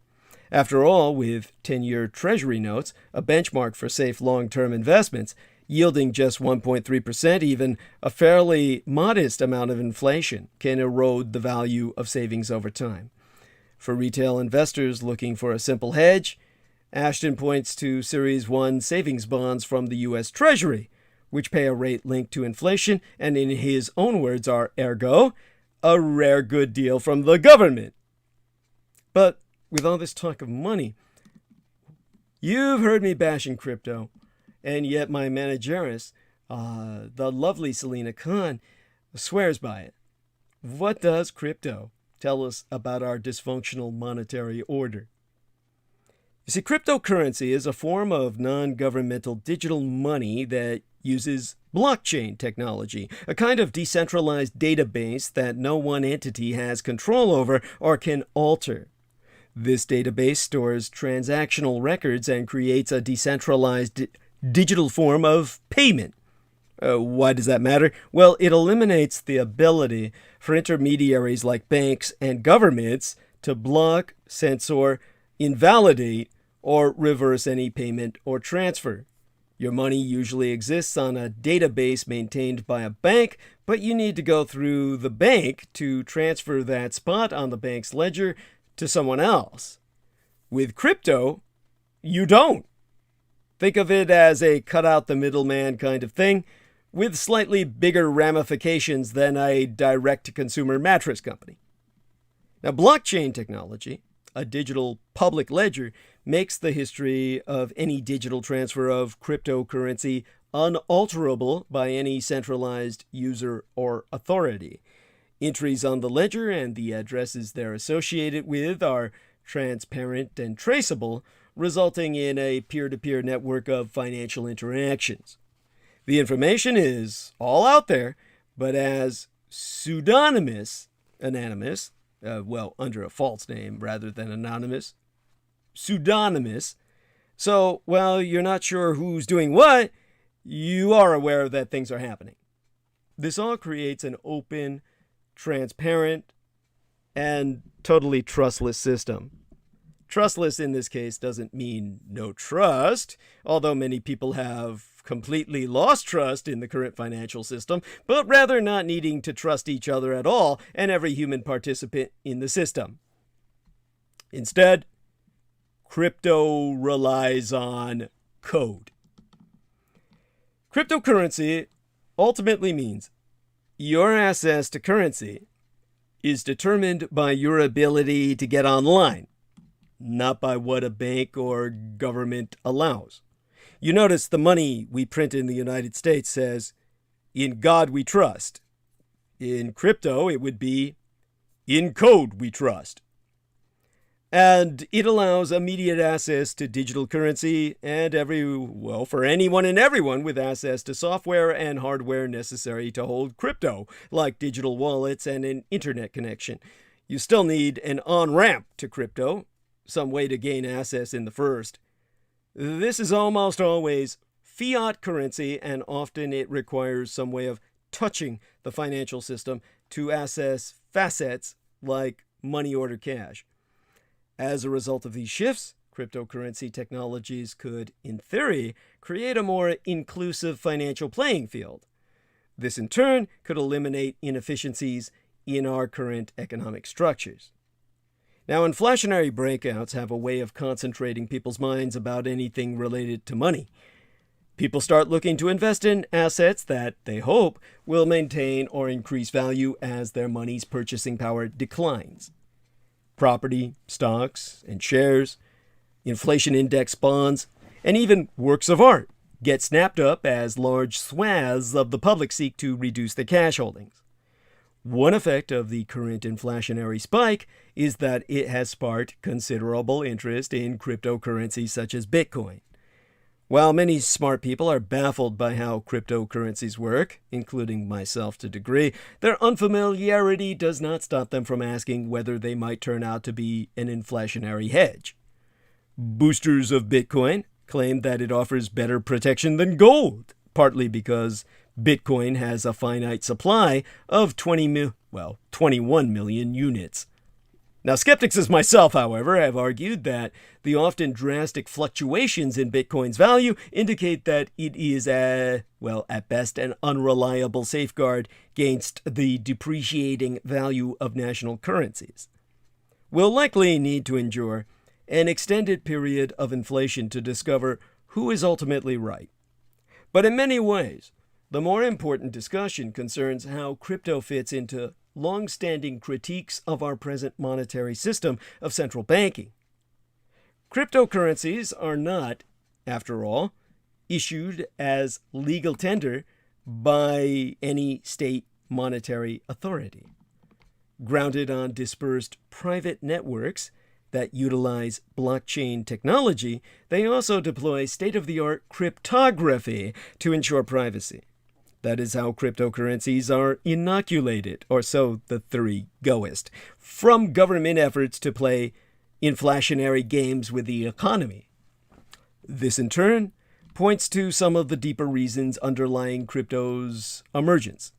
After all, with 10-year Treasury notes, a benchmark for safe long-term investments, yielding just 1.3%, even a fairly modest amount of inflation can erode the value of savings over time. For retail investors looking for a simple hedge, Ashton points to Series 1 savings bonds from the U.S. Treasury, which pay a rate linked to inflation and in his own words are, ergo, a rare good deal from the government. But with all this talk of money, you've heard me bashing crypto, and yet my manageress, the lovely Selena Khan, swears by it. What does crypto tell us about our dysfunctional monetary order? You see, cryptocurrency is a form of non-governmental digital money that uses blockchain technology, a kind of decentralized database that no one entity has control over or can alter. This database stores transactional records and creates a decentralized digital form of payment. Why does that matter? Well, it eliminates the ability for intermediaries like banks and governments to block, censor, invalidate, or reverse any payment or transfer. Your money usually exists on a database maintained by a bank, but you need to go through the bank to transfer that spot on the bank's ledger to someone else. With crypto, you don't. Think of it as a cut out the middleman kind of thing, with slightly bigger ramifications than a direct-to-consumer mattress company. Now, blockchain technology, a digital public ledger, makes the history of any digital transfer of cryptocurrency unalterable by any centralized user or authority. Entries on the ledger and the addresses they're associated with are transparent and traceable, resulting in a peer-to-peer network of financial interactions. The information is all out there, but as pseudonymous, anonymous, under a false name rather than anonymous, pseudonymous. So, while you're not sure who's doing what, you are aware that things are happening. This all creates an open, transparent, and totally trustless system. Trustless in this case doesn't mean no trust, although many people have completely lost trust in the current financial system, but rather not needing to trust each other at all and every human participant in the system. Instead, crypto relies on code. Cryptocurrency ultimately means your access to currency is determined by your ability to get online, not by what a bank or government allows. You notice the money we print in the United States says, "In God we trust." In crypto, it would be "In code we trust." And it allows immediate access to digital currency and for anyone and everyone with access to software and hardware necessary to hold crypto, like digital wallets and an internet connection. You still need an on-ramp to crypto, some way to gain access in the first. This is almost always fiat currency, and often it requires some way of touching the financial system to access facets like money order cash. As a result of these shifts, cryptocurrency technologies could, in theory, create a more inclusive financial playing field. This, in turn, could eliminate inefficiencies in our current economic structures. Now, inflationary breakouts have a way of concentrating people's minds about anything related to money. People start looking to invest in assets that they hope will maintain or increase value as their money's purchasing power declines. Property, stocks, and shares, inflation index bonds, and even works of art get snapped up as large swaths of the public seek to reduce their cash holdings. One effect of the current inflationary spike is that it has sparked considerable interest in cryptocurrencies such as Bitcoin. While many smart people are baffled by how cryptocurrencies work, including myself to a degree, their unfamiliarity does not stop them from asking whether they might turn out to be an inflationary hedge. Boosters of Bitcoin claim that it offers better protection than gold, partly because Bitcoin has a finite supply of 21 million units. Now, skeptics as myself, however, have argued that the often drastic fluctuations in Bitcoin's value indicate that it is, at best, an unreliable safeguard against the depreciating value of national currencies. We'll likely need to endure an extended period of inflation to discover who is ultimately right. But in many ways, the more important discussion concerns how crypto fits into long-standing critiques of our present monetary system of central banking. Cryptocurrencies are not, after all, issued as legal tender by any state monetary authority. Grounded on dispersed private networks that utilize blockchain technology, they also deploy state-of-the-art cryptography to ensure privacy. That is how cryptocurrencies are inoculated, or so the theory goest, from government efforts to play inflationary games with the economy. This, in turn, points to some of the deeper reasons underlying crypto's emergence.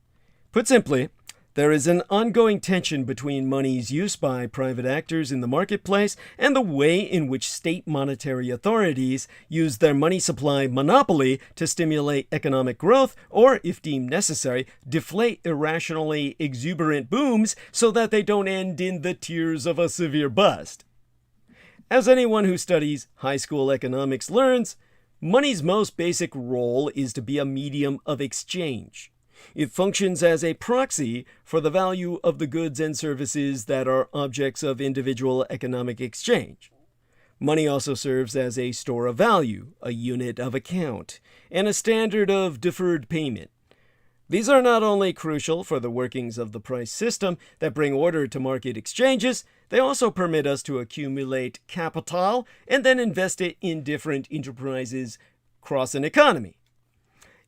Put simply, there is an ongoing tension between money's use by private actors in the marketplace and the way in which state monetary authorities use their money supply monopoly to stimulate economic growth or, if deemed necessary, deflate irrationally exuberant booms so that they don't end in the tears of a severe bust. As anyone who studies high school economics learns, money's most basic role is to be a medium of exchange. It functions as a proxy for the value of the goods and services that are objects of individual economic exchange. Money also serves as a store of value, a unit of account, and a standard of deferred payment. These are not only crucial for the workings of the price system that bring order to market exchanges, they also permit us to accumulate capital and then invest it in different enterprises across an economy.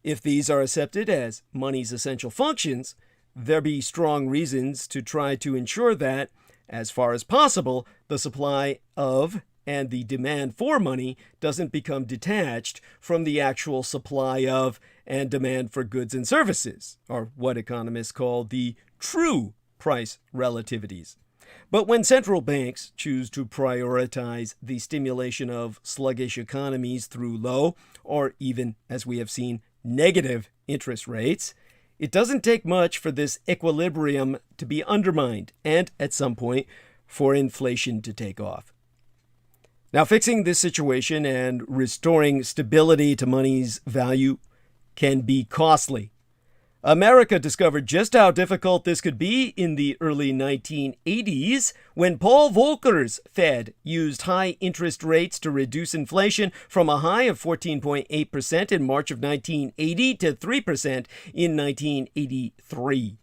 If these are accepted as money's essential functions, there be strong reasons to try to ensure that, as far as possible, the supply of and the demand for money doesn't become detached from the actual supply of and demand for goods and services, or what economists call the true price relativities. But when central banks choose to prioritize the stimulation of sluggish economies through low, or even, as we have seen, negative interest rates, it doesn't take much for this equilibrium to be undermined and, at some point, for inflation to take off. Now, fixing this situation and restoring stability to money's value can be costly. America discovered just how difficult this could be in the early 1980s when Paul Volcker's Fed used high interest rates to reduce inflation from a high of 14.8% in March of 1980 to 3% in 1983.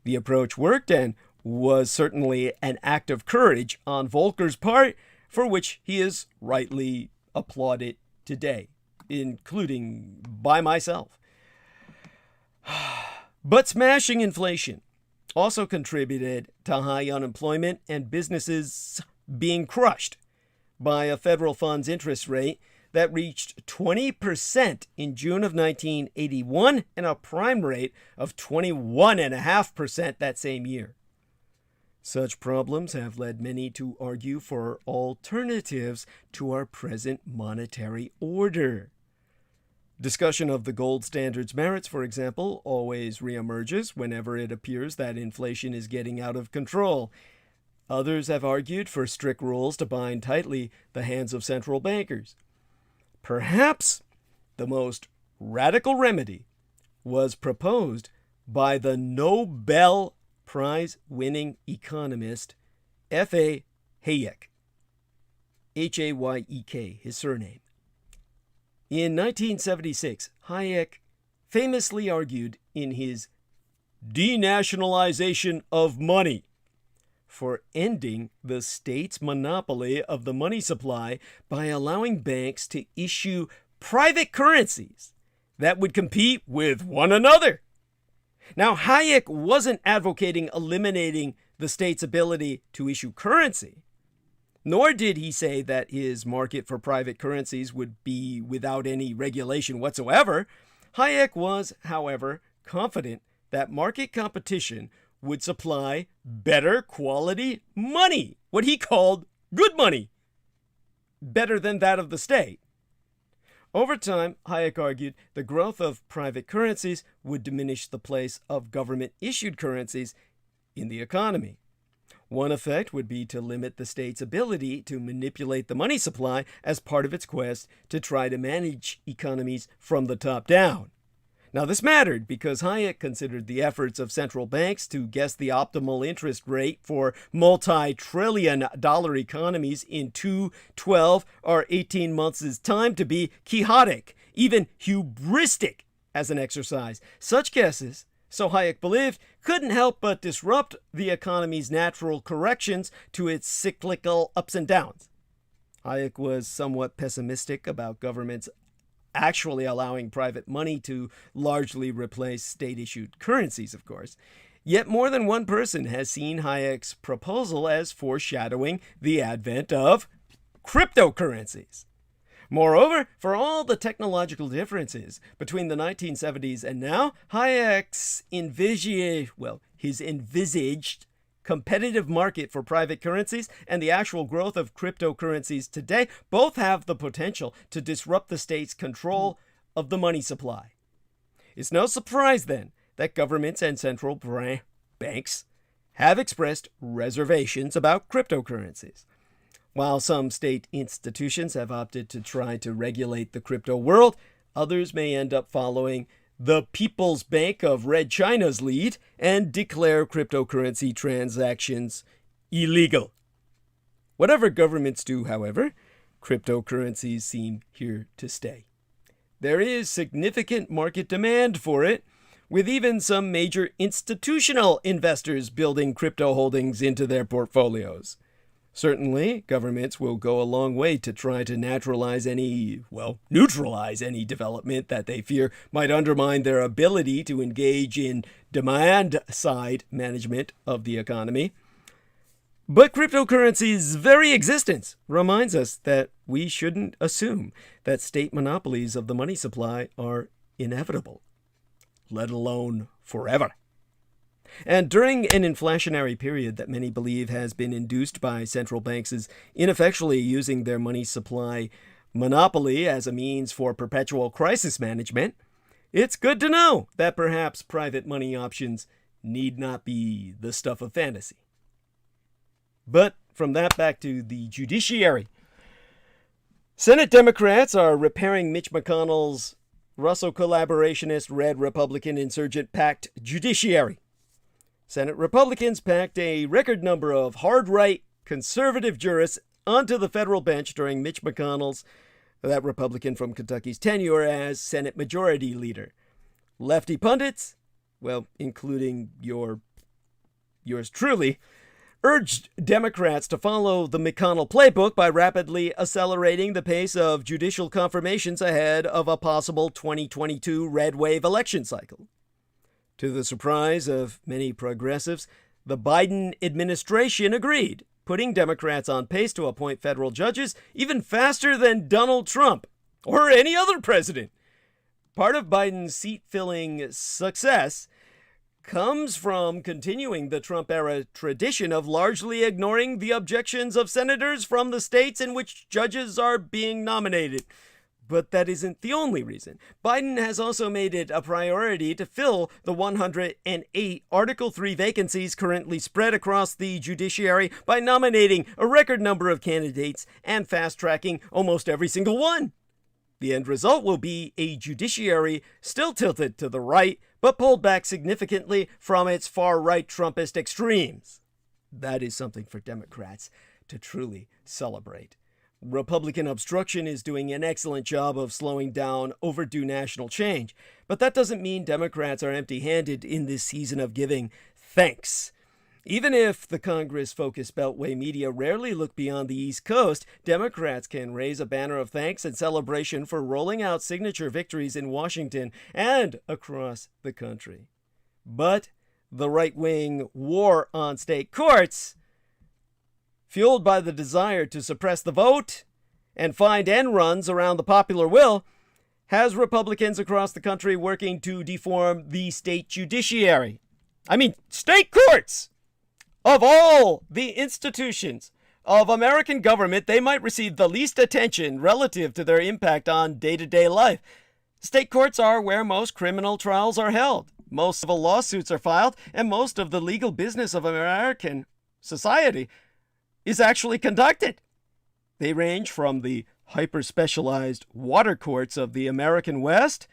The approach worked and was certainly an act of courage on Volcker's part, for which he is rightly applauded today, including by myself. But smashing inflation also contributed to high unemployment and businesses being crushed by a federal funds interest rate that reached 20% in June of 1981 and a prime rate of 21.5% that same year. Such problems have led many to argue for alternatives to our present monetary order. Discussion of the gold standard's merits, for example, always reemerges whenever it appears that inflation is getting out of control. Others have argued for strict rules to bind tightly the hands of central bankers. Perhaps the most radical remedy was proposed by the Nobel Prize-winning economist F.A. Hayek. Hayek, his surname. In 1976, Hayek famously argued in his Denationalization of Money for ending the state's monopoly of the money supply by allowing banks to issue private currencies that would compete with one another. Now, Hayek wasn't advocating eliminating the state's ability to issue currency, nor did he say that his market for private currencies would be without any regulation whatsoever. Hayek was, however, confident that market competition would supply better quality money, what he called good money, better than that of the state. Over time, Hayek argued the growth of private currencies would diminish the place of government-issued currencies in the economy. One effect would be to limit the state's ability to manipulate the money supply as part of its quest to try to manage economies from the top down. Now, this mattered because Hayek considered the efforts of central banks to guess the optimal interest rate for multi-trillion-dollar economies in 2, 12, or 18 months' time to be quixotic, even hubristic as an exercise. Such guesses, so Hayek believed, couldn't help but disrupt the economy's natural corrections to its cyclical ups and downs. Hayek was somewhat pessimistic about governments actually allowing private money to largely replace state-issued currencies, of course. Yet more than one person has seen Hayek's proposal as foreshadowing the advent of cryptocurrencies. Moreover, for all the technological differences between the 1970s and now, Hayek's envisaged competitive market for private currencies and the actual growth of cryptocurrencies today both have the potential to disrupt the state's control of the money supply. It's no surprise, then, that governments and central banks have expressed reservations about cryptocurrencies. While some state institutions have opted to try to regulate the crypto world, others may end up following the People's Bank of Red China's lead and declare cryptocurrency transactions illegal. Whatever governments do, however, cryptocurrencies seem here to stay. There is significant market demand for it, with even some major institutional investors building crypto holdings into their portfolios. Certainly, governments will go a long way to try to neutralize any development that they fear might undermine their ability to engage in demand-side management of the economy. But cryptocurrency's very existence reminds us that we shouldn't assume that state monopolies of the money supply are inevitable, let alone forever. And during an inflationary period that many believe has been induced by central banks' ineffectually using their money supply monopoly as a means for perpetual crisis management, it's good to know that perhaps private money options need not be the stuff of fantasy. But from that back to the judiciary. Senate Democrats are repairing Mitch McConnell's Russo collaborationist red Republican insurgent-packed judiciary. Senate Republicans packed a record number of hard-right conservative jurists onto the federal bench during Mitch McConnell's, that Republican from Kentucky's, tenure as Senate Majority Leader. Lefty pundits, well, including your yours truly, urged Democrats to follow the McConnell playbook by rapidly accelerating the pace of judicial confirmations ahead of a possible 2022 red wave election cycle. To the surprise of many progressives, the Biden administration agreed, putting Democrats on pace to appoint federal judges even faster than Donald Trump or any other president. Part of Biden's seat-filling success comes from continuing the Trump-era tradition of largely ignoring the objections of senators from the states in which judges are being nominated. But that isn't the only reason. Biden has also made it a priority to fill the 108 Article 3 vacancies currently spread across the judiciary by nominating a record number of candidates and fast-tracking almost every single one. The end result will be a judiciary still tilted to the right, but pulled back significantly from its far-right Trumpist extremes. That is something for Democrats to truly celebrate. Republican obstruction is doing an excellent job of slowing down overdue national change, but that doesn't mean Democrats are empty-handed in this season of giving thanks. Even if the Congress-focused Beltway media rarely look beyond the East Coast, Democrats can raise a banner of thanks and celebration for rolling out signature victories in Washington and across the country. But the right-wing war on state courts, fueled by the desire to suppress the vote and find end runs around the popular will, has Republicans across the country working to deform the state judiciary. I mean, state courts! Of all the institutions of American government, they might receive the least attention relative to their impact on day-to-day life. State courts are where most criminal trials are held, most civil lawsuits are filed, and most of the legal business of American society is actually conducted. They range from the hyper-specialized water courts of the American West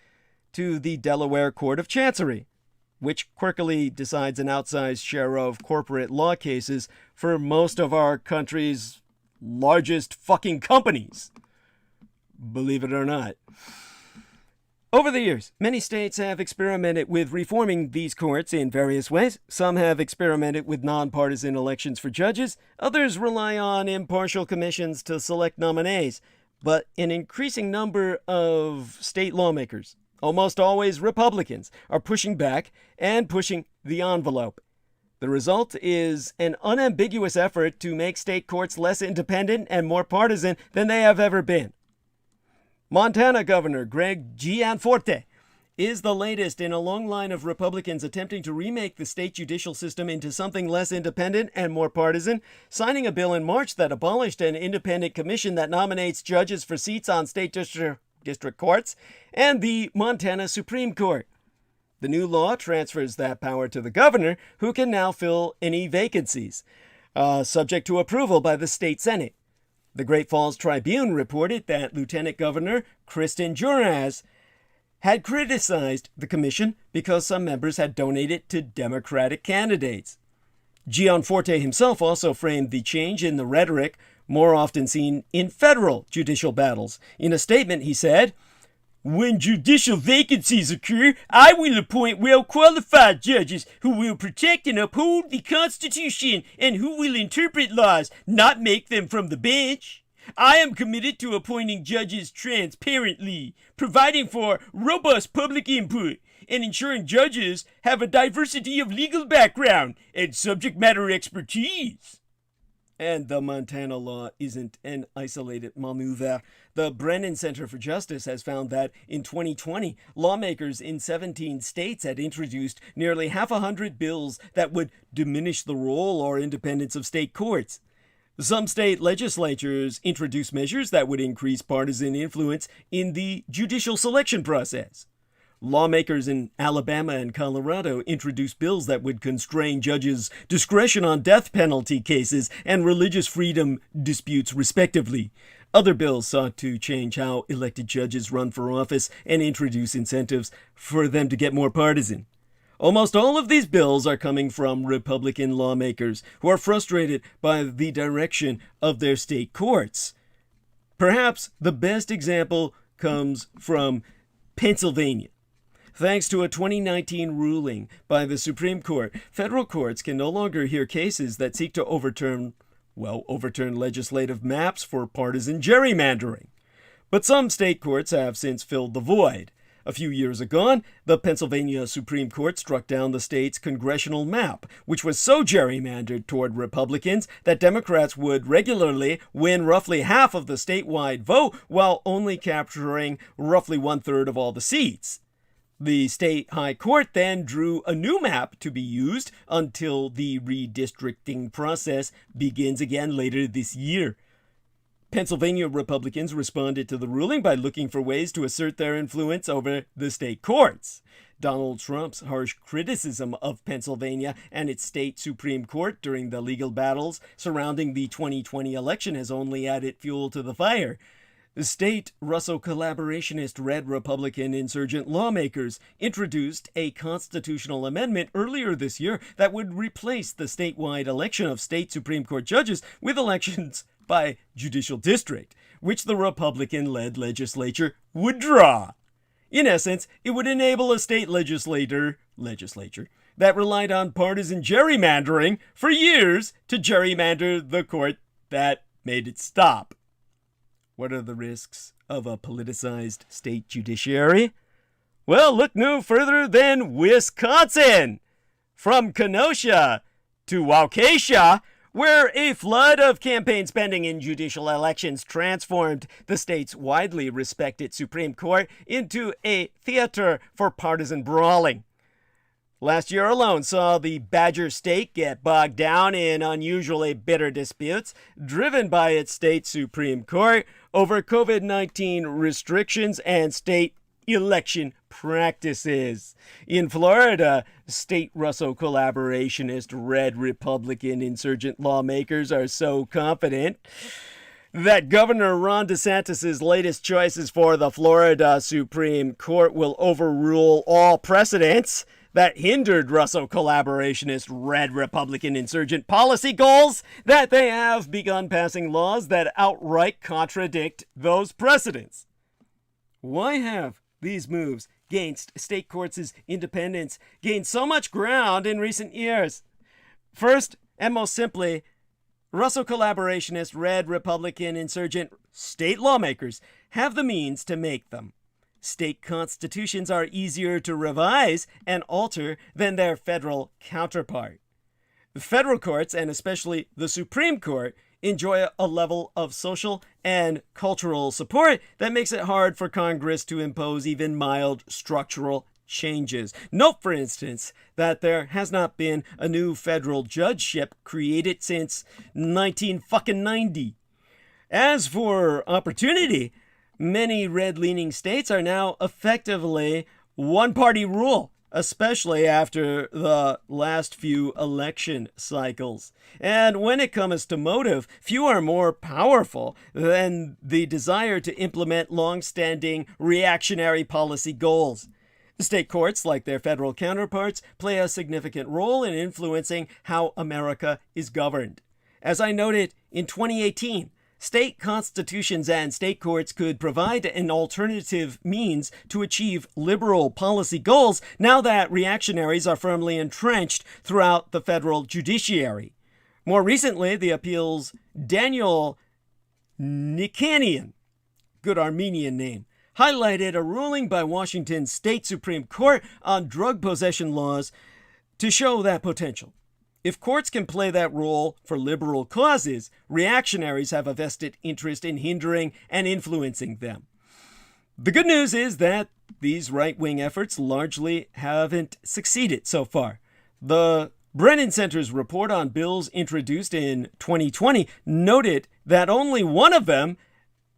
to the Delaware Court of Chancery, which quirkily decides an outsized share of corporate law cases for most of our country's largest fucking companies. Believe it or not. Over the years, many states have experimented with reforming these courts in various ways. Some have experimented with nonpartisan elections for judges. Others rely on impartial commissions to select nominees. But an increasing number of state lawmakers, almost always Republicans, are pushing back and pushing the envelope. The result is an unambiguous effort to make state courts less independent and more partisan than they have ever been. Montana Governor Greg Gianforte is the latest in a long line of Republicans attempting to remake the state judicial system into something less independent and more partisan, signing a bill in March that abolished an independent commission that nominates judges for seats on state district courts and the Montana Supreme Court. The new law transfers that power to the governor, who can now fill any vacancies, subject to approval by the state Senate. The Great Falls Tribune reported that Lieutenant Governor Kristen Juras had criticized the commission because some members had donated to Democratic candidates. Gianforte himself also framed the change in the rhetoric more often seen in federal judicial battles. In a statement, he said, "When judicial vacancies occur, I will appoint well-qualified judges who will protect and uphold the Constitution and who will interpret laws, not make them from the bench. I am committed to appointing judges transparently, providing for robust public input, and ensuring judges have a diversity of legal background and subject matter expertise." And the Montana law isn't an isolated maneuver. The Brennan Center for Justice has found that in 2020, lawmakers in 17 states had introduced nearly 100 bills that would diminish the role or independence of state courts. Some state legislatures introduced measures that would increase partisan influence in the judicial selection process. Lawmakers in Alabama and Colorado introduced bills that would constrain judges' discretion on death penalty cases and religious freedom disputes, respectively. Other bills sought to change how elected judges run for office and introduce incentives for them to get more partisan. Almost all of these bills are coming from Republican lawmakers who are frustrated by the direction of their state courts. Perhaps the best example comes from Pennsylvania. Thanks to a 2019 ruling by the Supreme Court, federal courts can no longer hear cases that seek to overturn legislative maps for partisan gerrymandering. But some state courts have since filled the void. A few years ago, the Pennsylvania Supreme Court struck down the state's congressional map, which was so gerrymandered toward Republicans that Democrats would regularly win roughly half of the statewide vote while only capturing roughly 1/3 of all the seats. The state high court then drew a new map to be used until the redistricting process begins again later this year. Pennsylvania Republicans responded to the ruling by looking for ways to assert their influence over the state courts. Donald Trump's harsh criticism of Pennsylvania and its state Supreme Court during the legal battles surrounding the 2020 election has only added fuel to the fire. The state Russo collaborationist Red Republican insurgent lawmakers introduced a constitutional amendment earlier this year that would replace the statewide election of state Supreme Court judges with elections by judicial district, which the Republican-led legislature would draw. In essence, it would enable a state legislature that relied on partisan gerrymandering for years to gerrymander the court that made it stop. What are the risks of a politicized state judiciary? Well, look no further than Wisconsin. From Kenosha to Waukesha, where a flood of campaign spending in judicial elections transformed the state's widely respected Supreme Court into a theater for partisan brawling. Last year alone saw the Badger State get bogged down in unusually bitter disputes driven by its state Supreme Court over COVID-19 restrictions and state election practices. In Florida, state Russo collaborationist Red Republican insurgent lawmakers are so confident that Governor Ron DeSantis' latest choices for the Florida Supreme Court will overrule all precedents that hindered Russo collaborationist Red Republican insurgent policy goals that they have begun passing laws that outright contradict those precedents. Why have these moves against state courts' independence gained so much ground in recent years? First, and most simply, Russo collaborationist Red Republican insurgent state lawmakers have the means to make them. State constitutions are easier to revise and alter than their federal counterpart. The federal courts, and especially the Supreme Court, enjoy a level of social and cultural support that makes it hard for Congress to impose even mild structural changes. Note, for instance, that there has not been a new federal judgeship created since 1990. As for opportunity, many red-leaning states are now effectively one-party rule, especially after the last few election cycles. And when it comes to motive, few are more powerful than the desire to implement long-standing reactionary policy goals. State courts, like their federal counterparts, play a significant role in influencing how America is governed. As I noted in 2018, state constitutions and state courts could provide an alternative means to achieve liberal policy goals now that reactionaries are firmly entrenched throughout the federal judiciary. More recently, the appeals Daniel Nikanian, good Armenian name, highlighted a ruling by Washington's state Supreme Court on drug possession laws to show that potential. If courts can play that role for liberal causes, reactionaries have a vested interest in hindering and influencing them. The good news is that these right-wing efforts largely haven't succeeded so far. The Brennan Center's report on bills introduced in 2020 noted that only one of them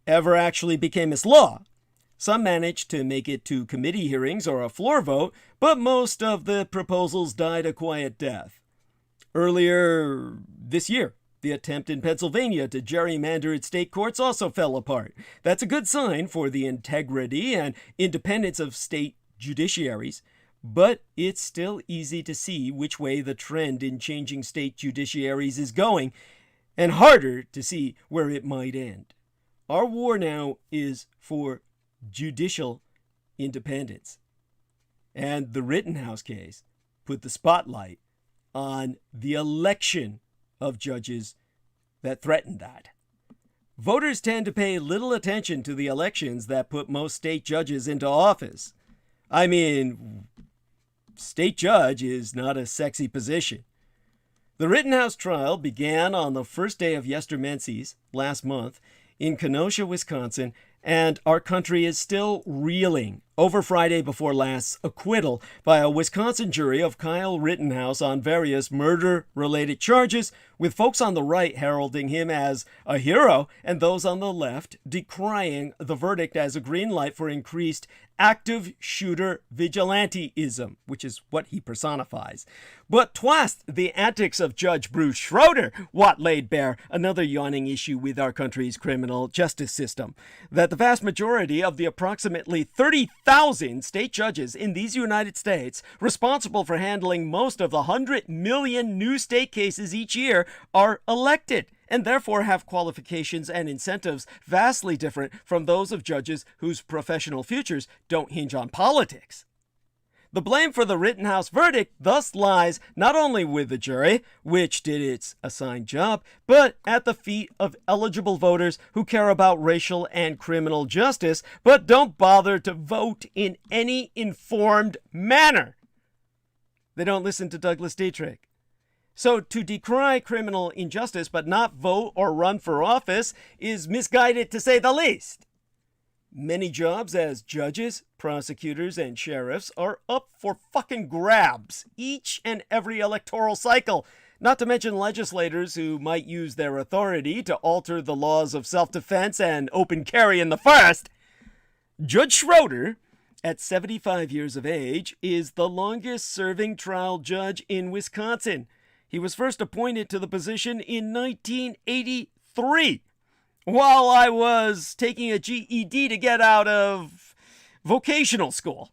ever actually became its law. Some managed to make it to committee hearings or a floor vote, but most of the proposals died a quiet death. Earlier this year, the attempt in Pennsylvania to gerrymander its state courts also fell apart. That's a good sign for the integrity and independence of state judiciaries, but it's still easy to see which way the trend in changing state judiciaries is going, and harder to see where it might end. Our war now is for judicial independence. And the Rittenhouse case put the spotlight on the election of judges that threatened that. Voters tend to pay little attention to the elections that put most state judges into office. I mean, state judge is not a sexy position. The Rittenhouse trial began on the first day of Yester Menses last month in Kenosha, Wisconsin, and our country is still reeling over Friday before last's acquittal by a Wisconsin jury of Kyle Rittenhouse on various murder-related charges, with folks on the right heralding him as a hero and those on the left decrying the verdict as a green light for increased active shooter vigilanteism, which is what he personifies. But twas the antics of Judge Bruce Schroeder what laid bare another yawning issue with our country's criminal justice system, that the vast majority of the approximately 30,000 state judges in these United States responsible for handling most of the 100 million new state cases each year are elected, and therefore have qualifications and incentives vastly different from those of judges whose professional futures don't hinge on politics. The blame for the Rittenhouse verdict thus lies not only with the jury, which did its assigned job, but at the feet of eligible voters who care about racial and criminal justice, but don't bother to vote in any informed manner. They don't listen to Douglas Dietrich. So to decry criminal injustice but not vote or run for office is misguided to say the least. Many jobs as judges, prosecutors, and sheriffs are up for fucking grabs each and every electoral cycle, not to mention legislators who might use their authority to alter the laws of self-defense and open carry in the first. Judge Schroeder, at 75 years of age, is the longest-serving trial judge in Wisconsin. He was first appointed to the position in 1983, while I was taking a GED to get out of vocational school.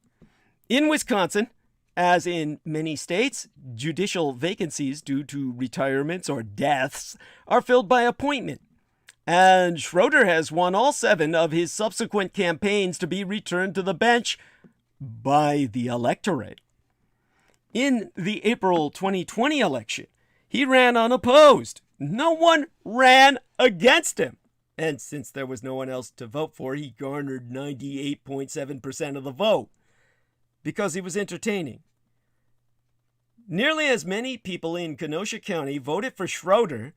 In Wisconsin, as in many states, judicial vacancies due to retirements or deaths are filled by appointment. And Schroeder has won all 7 of his subsequent campaigns to be returned to the bench by the electorate. In the April 2020 election, he ran unopposed. No one ran against him. And since there was no one else to vote for, he garnered 98.7% of the vote because he was entertaining. Nearly as many people in Kenosha County voted for Schroeder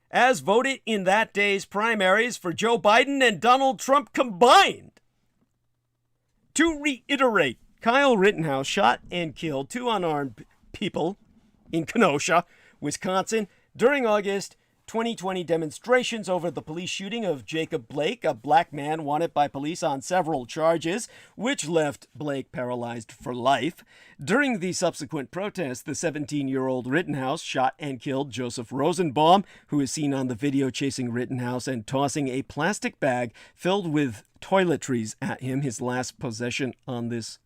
as voted in that day's primaries for Joe Biden and Donald Trump combined. To reiterate, Kyle Rittenhouse shot and killed 2 unarmed people in Kenosha, Wisconsin, during August 2020 demonstrations over the police shooting of Jacob Blake, a black man wanted by police on several charges, which left Blake paralyzed for life. During the subsequent protests, the 17-year-old Rittenhouse shot and killed Joseph Rosenbaum, who is seen on the video chasing Rittenhouse and tossing a plastic bag filled with toiletries at him, his last possession on this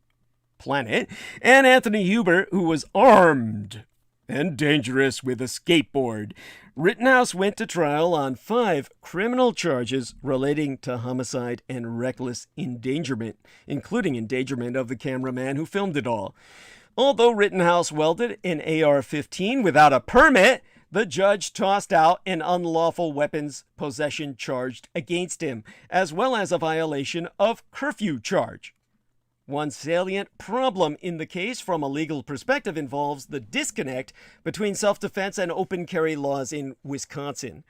planet, and Anthony Huber, who was armed and dangerous with a skateboard. Rittenhouse went to trial on 5 criminal charges relating to homicide and reckless endangerment, including endangerment of the cameraman who filmed it all. Although Rittenhouse wielded an AR-15 without a permit, the judge tossed out an unlawful weapons possession charged against him, as well as a violation of curfew charge. One salient problem in the case from a legal perspective involves the disconnect between self-defense and open carry laws in Wisconsin.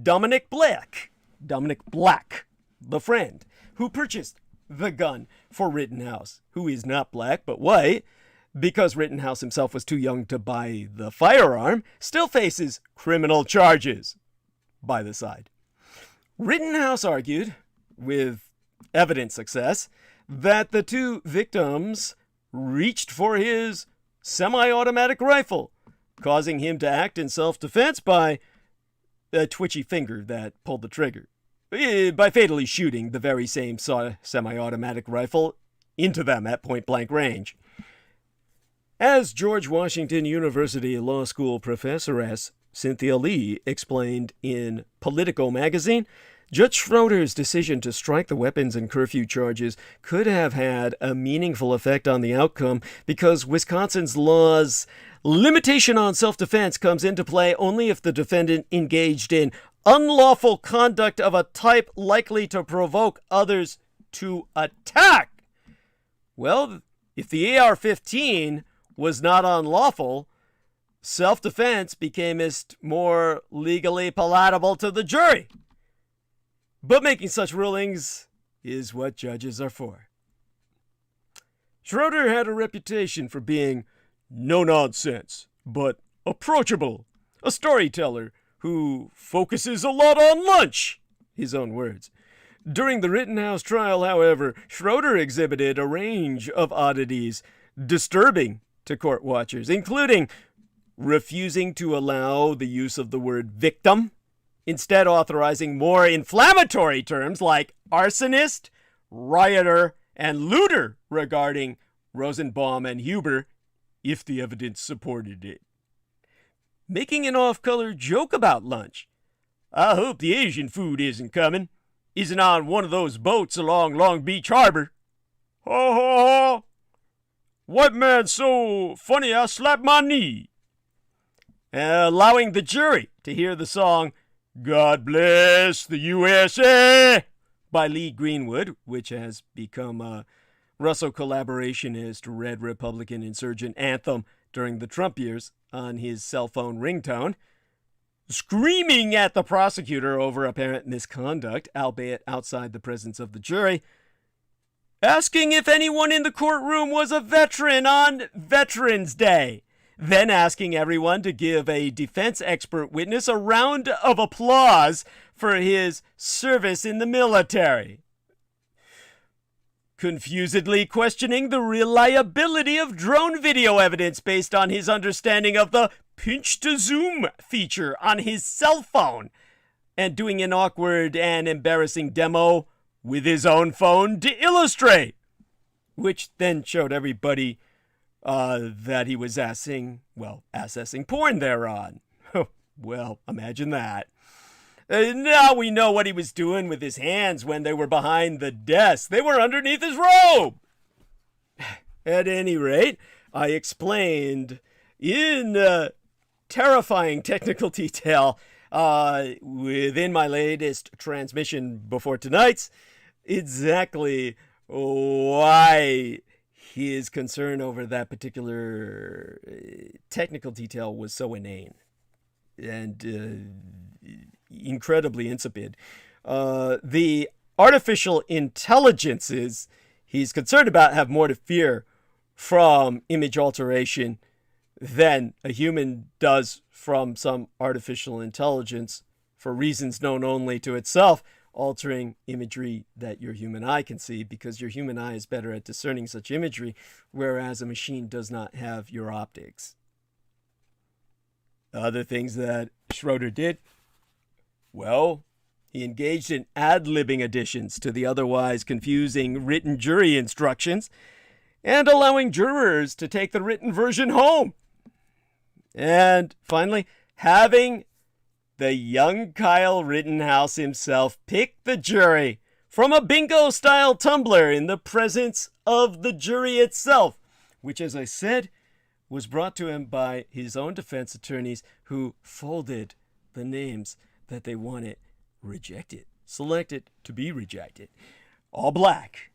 Dominic Black, the friend who purchased the gun for Rittenhouse, who is not black but white, because Rittenhouse himself was too young to buy the firearm, still faces criminal charges by the side. Rittenhouse argued, with evident success, that the 2 victims reached for his semi-automatic rifle, causing him to act in self-defense by a twitchy finger that pulled the trigger, by fatally shooting the very same semi-automatic rifle into them at point-blank range. As George Washington University Law School professoress Cynthia Lee explained in Politico magazine, Judge Schroeder's decision to strike the weapons and curfew charges could have had a meaningful effect on the outcome because Wisconsin's law's limitation on self-defense comes into play only if the defendant engaged in unlawful conduct of a type likely to provoke others to attack. Well, if the AR-15 was not unlawful, self-defense became more legally palatable to the jury. But making such rulings is what judges are for. Schroeder had a reputation for being no-nonsense, but approachable, a storyteller who focuses a lot on lunch, his own words. During the Rittenhouse trial, however, Schroeder exhibited a range of oddities disturbing to court watchers, including refusing to allow the use of the word victim, instead authorizing more inflammatory terms like arsonist, rioter, and looter regarding Rosenbaum and Huber, if the evidence supported it. Making an off-color joke about lunch. I hope the Asian food isn't coming. Isn't on one of those boats along Long Beach Harbor. Ho ho ho! White man so funny I slapped my knee. Allowing the jury to hear the song God Bless the USA by Lee Greenwood, which has become a Russo collaborationist Red Republican insurgent anthem during the Trump years on his cell phone ringtone, screaming at the prosecutor over apparent misconduct, albeit outside the presence of the jury, asking if anyone in the courtroom was a veteran on Veterans Day, then asking everyone to give a defense expert witness a round of applause for his service in the military. Confusedly questioning the reliability of drone video evidence based on his understanding of the pinch-to-zoom feature on his cell phone, and doing an awkward and embarrassing demo with his own phone to illustrate, which then showed everybody that he was accessing porn thereon. Well, imagine that. Now we know what he was doing with his hands when they were behind the desk. They were underneath his robe. At any rate, I explained in terrifying technical detail within my latest transmission before tonight's exactly why his concern over that particular technical detail was so inane and incredibly insipid. The artificial intelligences he's concerned about have more to fear from image alteration than a human does from some artificial intelligence, for reasons known only to itself, altering imagery that your human eye can see, because your human eye is better at discerning such imagery, whereas a machine does not have your optics. Other things that Schroeder did, well, he engaged in ad-libbing additions to the otherwise confusing written jury instructions and allowing jurors to take the written version home. And finally, having the young Kyle Rittenhouse himself pick the jury from a bingo-style tumbler in the presence of the jury itself, which, as I said, was brought to him by his own defense attorneys who folded the names that they wanted rejected, selected to be rejected, all black.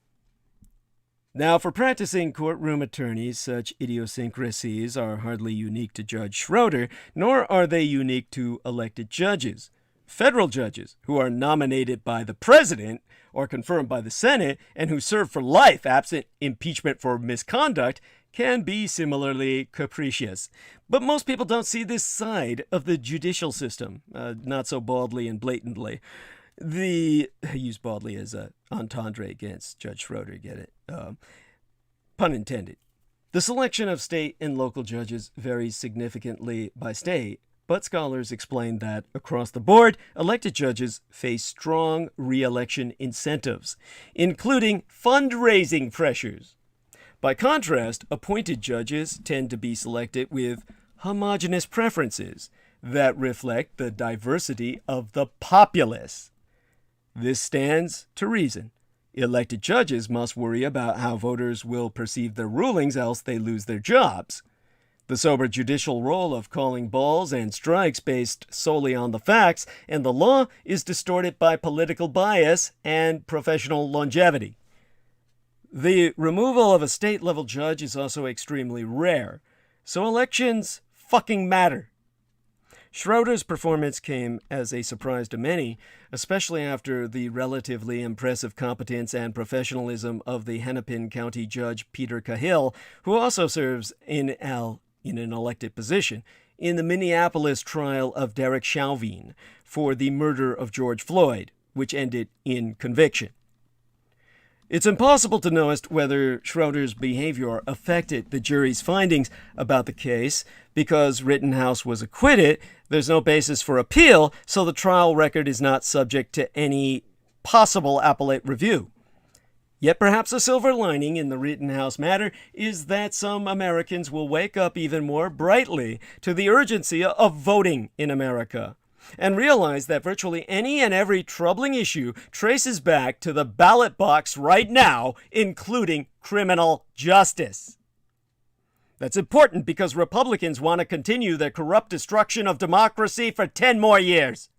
Now, for practicing courtroom attorneys, such idiosyncrasies are hardly unique to Judge Schroeder, nor are they unique to elected judges. Federal judges, who are nominated by the president or confirmed by the Senate, and who serve for life absent impeachment for misconduct, can be similarly capricious. But most people don't see this side of the judicial system, not so baldly and blatantly. I use baldly as a entendre against Judge Schroeder, get it? Pun intended. The selection of state and local judges varies significantly by state, but scholars explain that, across the board, elected judges face strong re-election incentives, including fundraising pressures. By contrast, appointed judges tend to be selected with homogeneous preferences that reflect the diversity of the populace. This stands to reason. Elected judges must worry about how voters will perceive their rulings, else they lose their jobs. The sober judicial role of calling balls and strikes based solely on the facts and the law is distorted by political bias and professional longevity. The removal of a state-level judge is also extremely rare, so elections fucking matter. Schroeder's performance came as a surprise to many, especially after the relatively impressive competence and professionalism of the Hennepin County Judge Peter Cahill, who also serves in an elected position, in the Minneapolis trial of Derek Chauvin for the murder of George Floyd, which ended in conviction. It's impossible to know as to whether Schroeder's behavior affected the jury's findings about the case. Because Rittenhouse was acquitted, there's no basis for appeal, so the trial record is not subject to any possible appellate review. Yet perhaps a silver lining in the Rittenhouse matter is that some Americans will wake up even more brightly to the urgency of voting in America and realize that virtually any and every troubling issue traces back to the ballot box right now, including criminal justice. That's important because Republicans want to continue their corrupt destruction of democracy for 10 more years.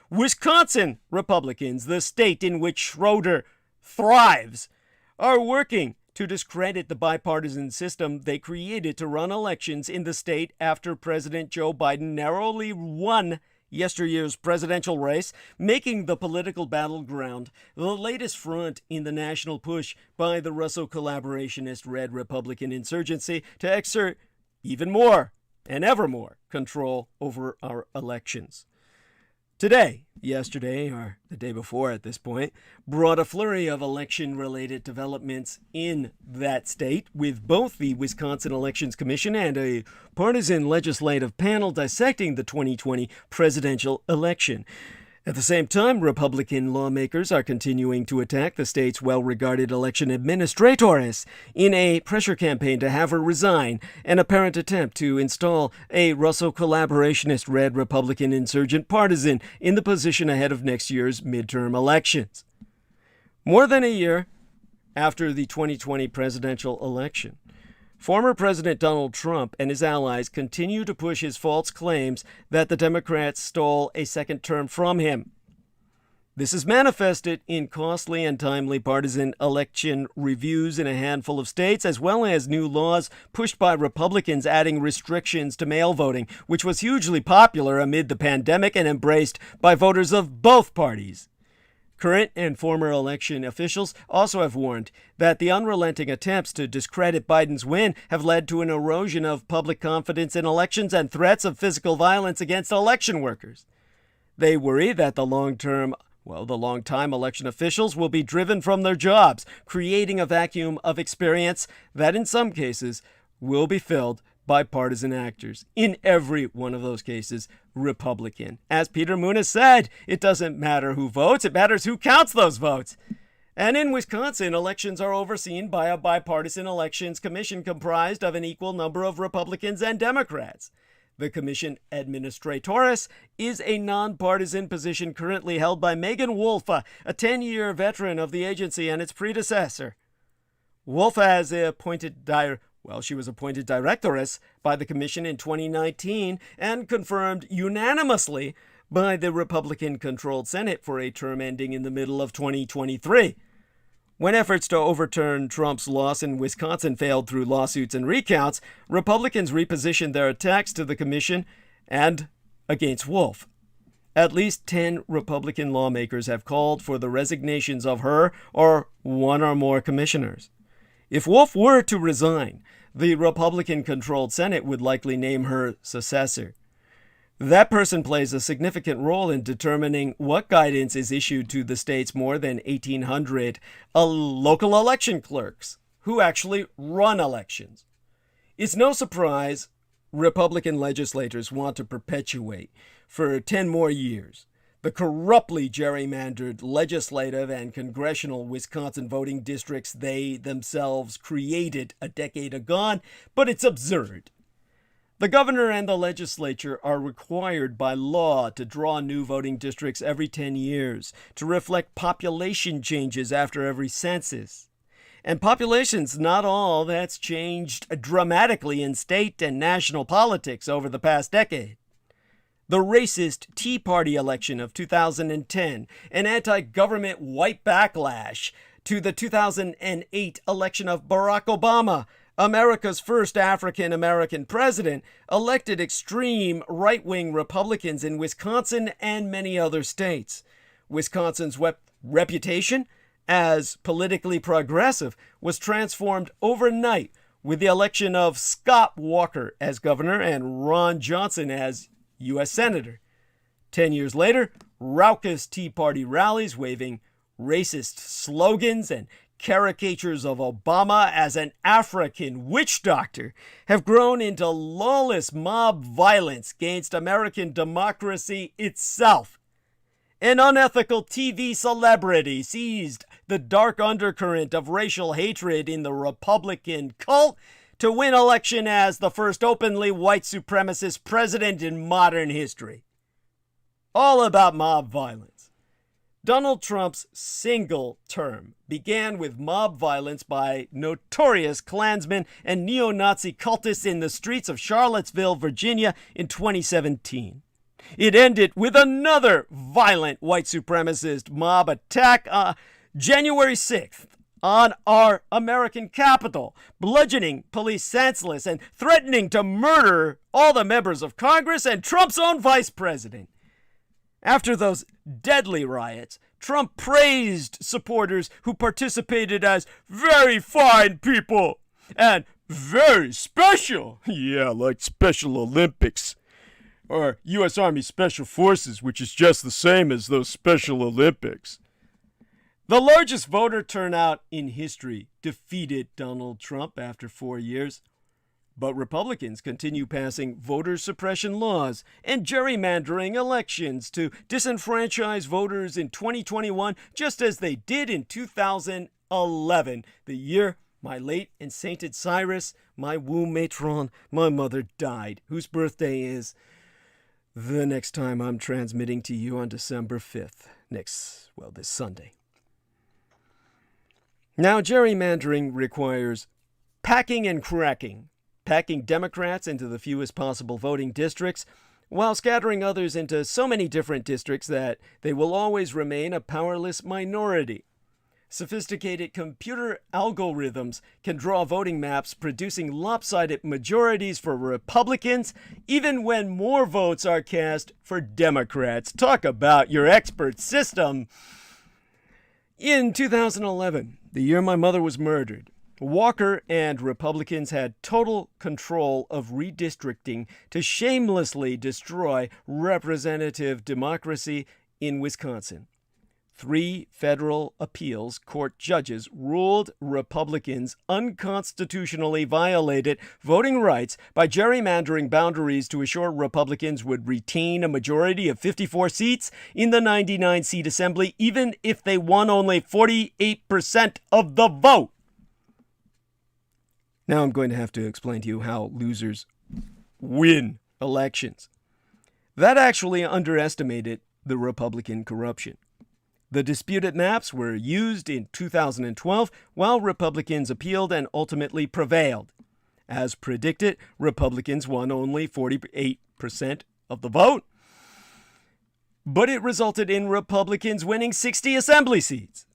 Wisconsin Republicans, the state in which Schroeder thrives, are working to discredit the bipartisan system they created to run elections in the state after President Joe Biden narrowly won yesteryear's presidential race, making the political battleground the latest front in the national push by the Russo collaborationist Red Republican insurgency to exert even more and ever more control over our elections. Today, yesterday, or the day before at this point, brought a flurry of election-related developments in that state, with both the Wisconsin Elections Commission and a partisan legislative panel dissecting the 2020 presidential election. At the same time, Republican lawmakers are continuing to attack the state's well-regarded election administratress in a pressure campaign to have her resign, an apparent attempt to install a Russo collaborationist Red Republican insurgent partisan in the position ahead of next year's midterm elections. More than a year after the 2020 presidential election, former President Donald Trump and his allies continue to push his false claims that the Democrats stole a second term from him. This is manifested in costly and timely partisan election reviews in a handful of states, as well as new laws pushed by Republicans adding restrictions to mail voting, which was hugely popular amid the pandemic and embraced by voters of both parties. Current and former election officials also have warned that the unrelenting attempts to discredit Biden's win have led to an erosion of public confidence in elections and threats of physical violence against election workers. They worry that the long-time election officials will be driven from their jobs, creating a vacuum of experience that in some cases will be filled by partisan actors. In every one of those cases, Republican. As Peter Moon has said, it doesn't matter who votes, it matters who counts those votes. And in Wisconsin, elections are overseen by a bipartisan elections commission comprised of an equal number of Republicans and Democrats. The commission administratress is a nonpartisan position currently held by Megan Wolfe, a 10-year veteran of the agency and its predecessor. Wolfe has she was appointed directoress by the commission in 2019 and confirmed unanimously by the Republican-controlled Senate for a term ending in the middle of 2023. When efforts to overturn Trump's loss in Wisconsin failed through lawsuits and recounts, Republicans repositioned their attacks to the commission and against Wolfe. At least 10 Republican lawmakers have called for the resignations of her or one or more commissioners. If Wolfe were to resign, the Republican-controlled Senate would likely name her successor. That person plays a significant role in determining what guidance is issued to the state's more than 1,800 local election clerks who actually run elections. It's no surprise Republican legislators want to perpetuate for 10 more years the corruptly gerrymandered legislative and congressional Wisconsin voting districts they themselves created a decade ago, but it's absurd. The governor and the legislature are required by law to draw new voting districts every 10 years to reflect population changes after every census. And population's not all that's changed dramatically in state and national politics over the past decade. The racist Tea Party election of 2010, an anti-government white backlash to the 2008 election of Barack Obama, America's first African-American president, elected extreme right-wing Republicans in Wisconsin and many other states. Wisconsin's reputation as politically progressive was transformed overnight with the election of Scott Walker as governor and Ron Johnson as U.S. Senator. 10 years later, raucous Tea Party rallies waving racist slogans and caricatures of Obama as an African witch doctor have grown into lawless mob violence against American democracy itself. An unethical TV celebrity seized the dark undercurrent of racial hatred in the Republican cult to win election as the first openly white supremacist president in modern history. All about mob violence. Donald Trump's single term began with mob violence by notorious Klansmen and neo-Nazi cultists in the streets of Charlottesville, Virginia in 2017. It ended with another violent white supremacist mob attack January 6th on our American Capitol, bludgeoning police senseless and threatening to murder all the members of Congress and Trump's own vice president. After those deadly riots, Trump praised supporters who participated as very fine people and very special. Yeah, like Special Olympics. Or U.S. Army Special Forces, which is just the same as those Special Olympics. The largest voter turnout in history defeated Donald Trump after 4 years. But Republicans continue passing voter suppression laws and gerrymandering elections to disenfranchise voters in 2021, just as they did in 2011, the year my late and sainted Cyrus, my womb matron, my mother died, whose birthday is the next time I'm transmitting to you on December 5th, this Sunday. Now, gerrymandering requires packing and cracking Democrats into the fewest possible voting districts, while scattering others into so many different districts that they will always remain a powerless minority. Sophisticated computer algorithms can draw voting maps producing lopsided majorities for Republicans, even when more votes are cast for Democrats. Talk about your expert system. In 2011, the year my mother was murdered, Walker and Republicans had total control of redistricting to shamelessly destroy representative democracy in Wisconsin. 3 federal appeals court judges ruled Republicans unconstitutionally violated voting rights by gerrymandering boundaries to assure Republicans would retain a majority of 54 seats in the 99-seat assembly, even if they won only 48% of the vote. Now I'm going to have to explain to you how losers win elections. That actually underestimated the Republican corruption. The disputed maps were used in 2012 while Republicans appealed and ultimately prevailed. As predicted, Republicans won only 48% of the vote, but it resulted in Republicans winning 60 assembly seats.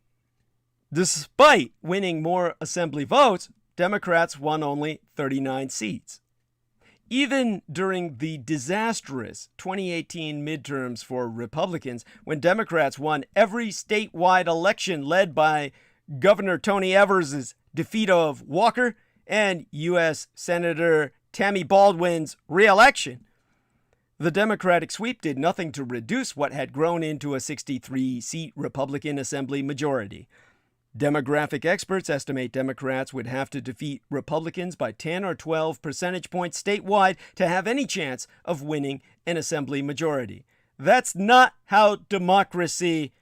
Despite winning more assembly votes, Democrats won only 39 seats. Even during the disastrous 2018 midterms for Republicans, when Democrats won every statewide election led by Governor Tony Evers' defeat of Walker and U.S. Senator Tammy Baldwin's re-election, the Democratic sweep did nothing to reduce what had grown into a 63-seat Republican Assembly majority. Demographic experts estimate Democrats would have to defeat Republicans by 10 or 12 percentage points statewide to have any chance of winning an assembly majority. That's not how democracy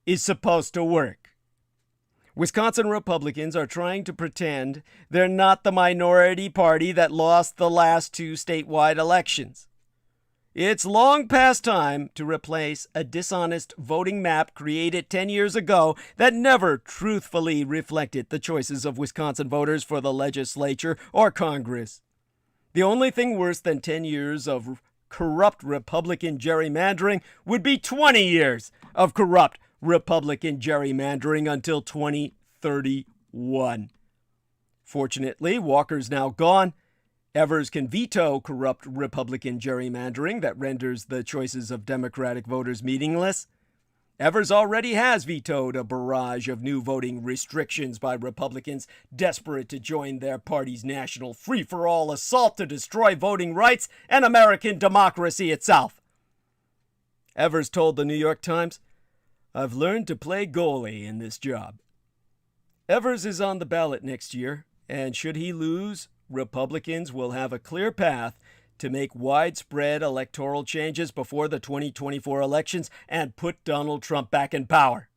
is supposed to work. Wisconsin Republicans are trying to pretend they're not the minority party that lost the last 2 statewide elections. It's long past time to replace a dishonest voting map created 10 years ago that never truthfully reflected the choices of Wisconsin voters for the legislature or Congress. The only thing worse than 10 years of corrupt Republican gerrymandering would be 20 years of corrupt Republican gerrymandering until 2031. Fortunately, Walker's now gone. Evers can veto corrupt Republican gerrymandering that renders the choices of Democratic voters meaningless. Evers already has vetoed a barrage of new voting restrictions by Republicans desperate to join their party's national free-for-all assault to destroy voting rights and American democracy itself. Evers told the New York Times, "I've learned to play goalie in this job." Evers is on the ballot next year, and should he lose, Republicans will have a clear path to make widespread electoral changes before the 2024 elections and put Donald Trump back in power.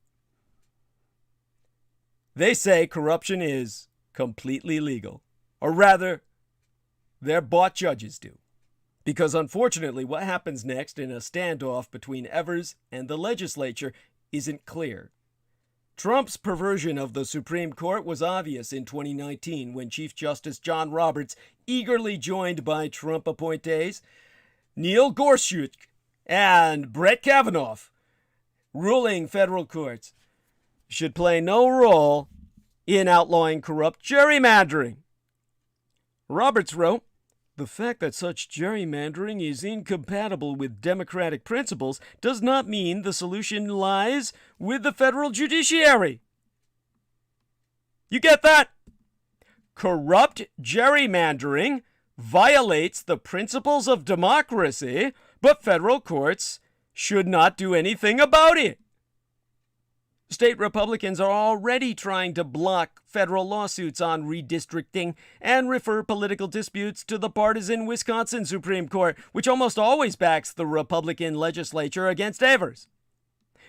They say corruption is completely legal, or rather, their bought judges do. Because unfortunately, what happens next in a standoff between Evers and the legislature isn't clear. Trump's perversion of the Supreme Court was obvious in 2019 when Chief Justice John Roberts, eagerly joined by Trump appointees Neil Gorsuch and Brett Kavanaugh, ruling federal courts should play no role in outlawing corrupt gerrymandering. Roberts wrote, "The fact that such gerrymandering is incompatible with democratic principles does not mean the solution lies with the federal judiciary." You get that? Corrupt gerrymandering violates the principles of democracy, but federal courts should not do anything about it. State Republicans are already trying to block federal lawsuits on redistricting and refer political disputes to the partisan Wisconsin Supreme Court, which almost always backs the Republican legislature against Evers.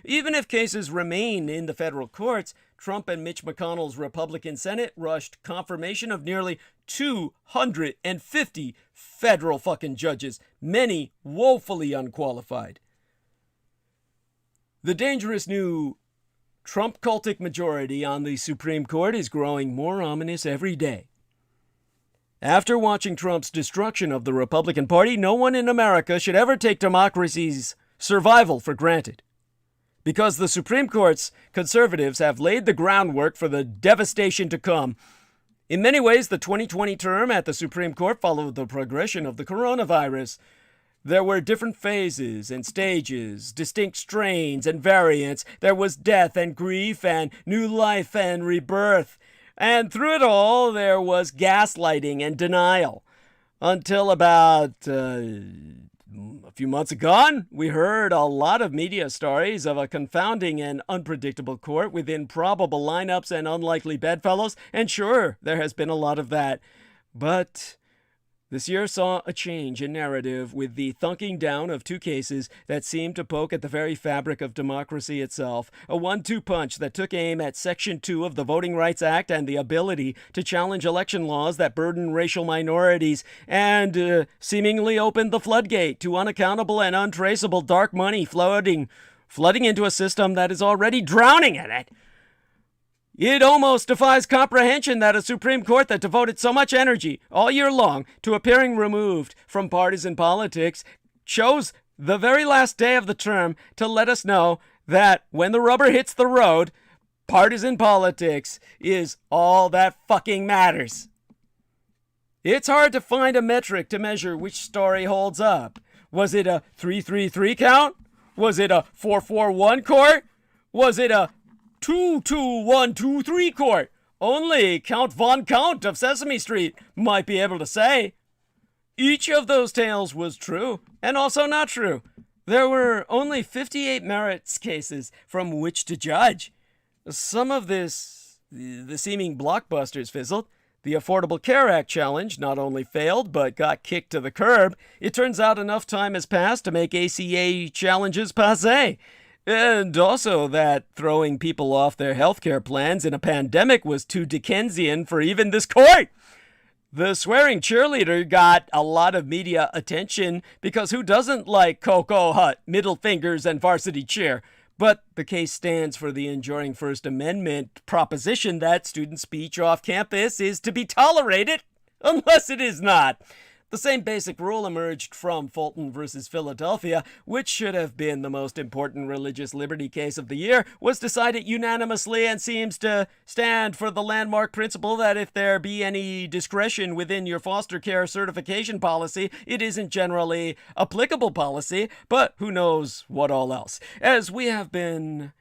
Even if cases remain in the federal courts, Trump and Mitch McConnell's Republican Senate rushed confirmation of nearly 250 federal fucking judges, many woefully unqualified. The dangerous new Trump cultic majority on the Supreme Court is growing more ominous every day. After watching Trump's destruction of the Republican Party, no one in America should ever take democracy's survival for granted. Because the Supreme Court's conservatives have laid the groundwork for the devastation to come. In many ways, the 2020 term at the Supreme Court followed the progression of the coronavirus. There were different phases and stages, distinct strains and variants. There was death and grief and new life and rebirth. And through it all, there was gaslighting and denial. Until about a few months ago, we heard a lot of media stories of a confounding and unpredictable court with improbable lineups and unlikely bedfellows. And sure, there has been a lot of that. But this year saw a change in narrative with the thunking down of 2 cases that seemed to poke at the very fabric of democracy itself. A 1-2 punch that took aim at Section 2 of the Voting Rights Act and the ability to challenge election laws that burden racial minorities and seemingly opened the floodgate to unaccountable and untraceable dark money flooding into a system that is already drowning in it. It almost defies comprehension that a Supreme Court that devoted so much energy all year long to appearing removed from partisan politics chose the very last day of the term to let us know that when the rubber hits the road, partisan politics is all that fucking matters. It's hard to find a metric to measure which story holds up. Was it a 3-3-3 count? Was it a 4-4-1 court? Was it a 2-2-1-2-3 court? Only Count Von Count of Sesame Street might be able to say. Each of those tales was true and also not true. There were only 58 merits cases from which to judge. Some of the seeming blockbusters fizzled. The Affordable Care Act challenge not only failed, but got kicked to the curb. It turns out enough time has passed to make ACA challenges passé. And also that throwing people off their healthcare plans in a pandemic was too Dickensian for even this court. The swearing cheerleader got a lot of media attention because who doesn't like Cocoa Hut, middle fingers, and varsity cheer? But the case stands for the enduring First Amendment proposition that student speech off campus is to be tolerated unless it is not. The same basic rule emerged from Fulton versus Philadelphia, which should have been the most important religious liberty case of the year, was decided unanimously and seems to stand for the landmark principle that if there be any discretion within your foster care certification policy, it isn't generally applicable policy, but who knows what all else. As we have been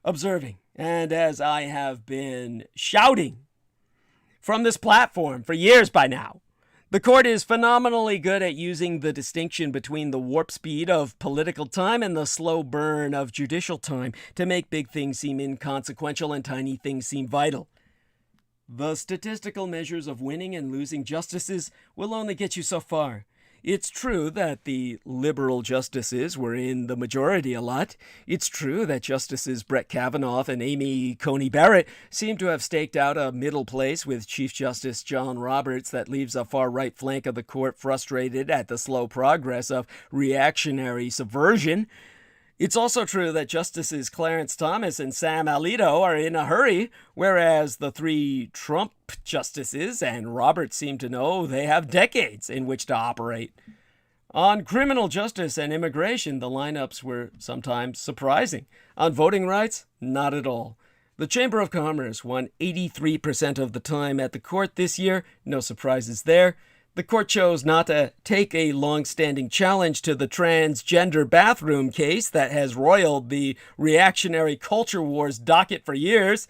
observing, and as I have been shouting from this platform for years by now, the court is phenomenally good at using the distinction between the warp speed of political time and the slow burn of judicial time to make big things seem inconsequential and tiny things seem vital. The statistical measures of winning and losing justices will only get you so far. It's true that the liberal justices were in the majority a lot. It's true that Justices Brett Kavanaugh and Amy Coney Barrett seem to have staked out a middle place with Chief Justice John Roberts that leaves a far-right flank of the court frustrated at the slow progress of reactionary subversion. It's also true that Justices Clarence Thomas and Sam Alito are in a hurry, whereas the three Trump justices and Roberts seem to know they have decades in which to operate. On criminal justice and immigration, the lineups were sometimes surprising. On voting rights, not at all. The Chamber of Commerce won 83% of the time at the court this year, no surprises there. The court chose not to take a long-standing challenge to the transgender bathroom case that has roiled the reactionary culture wars docket for years,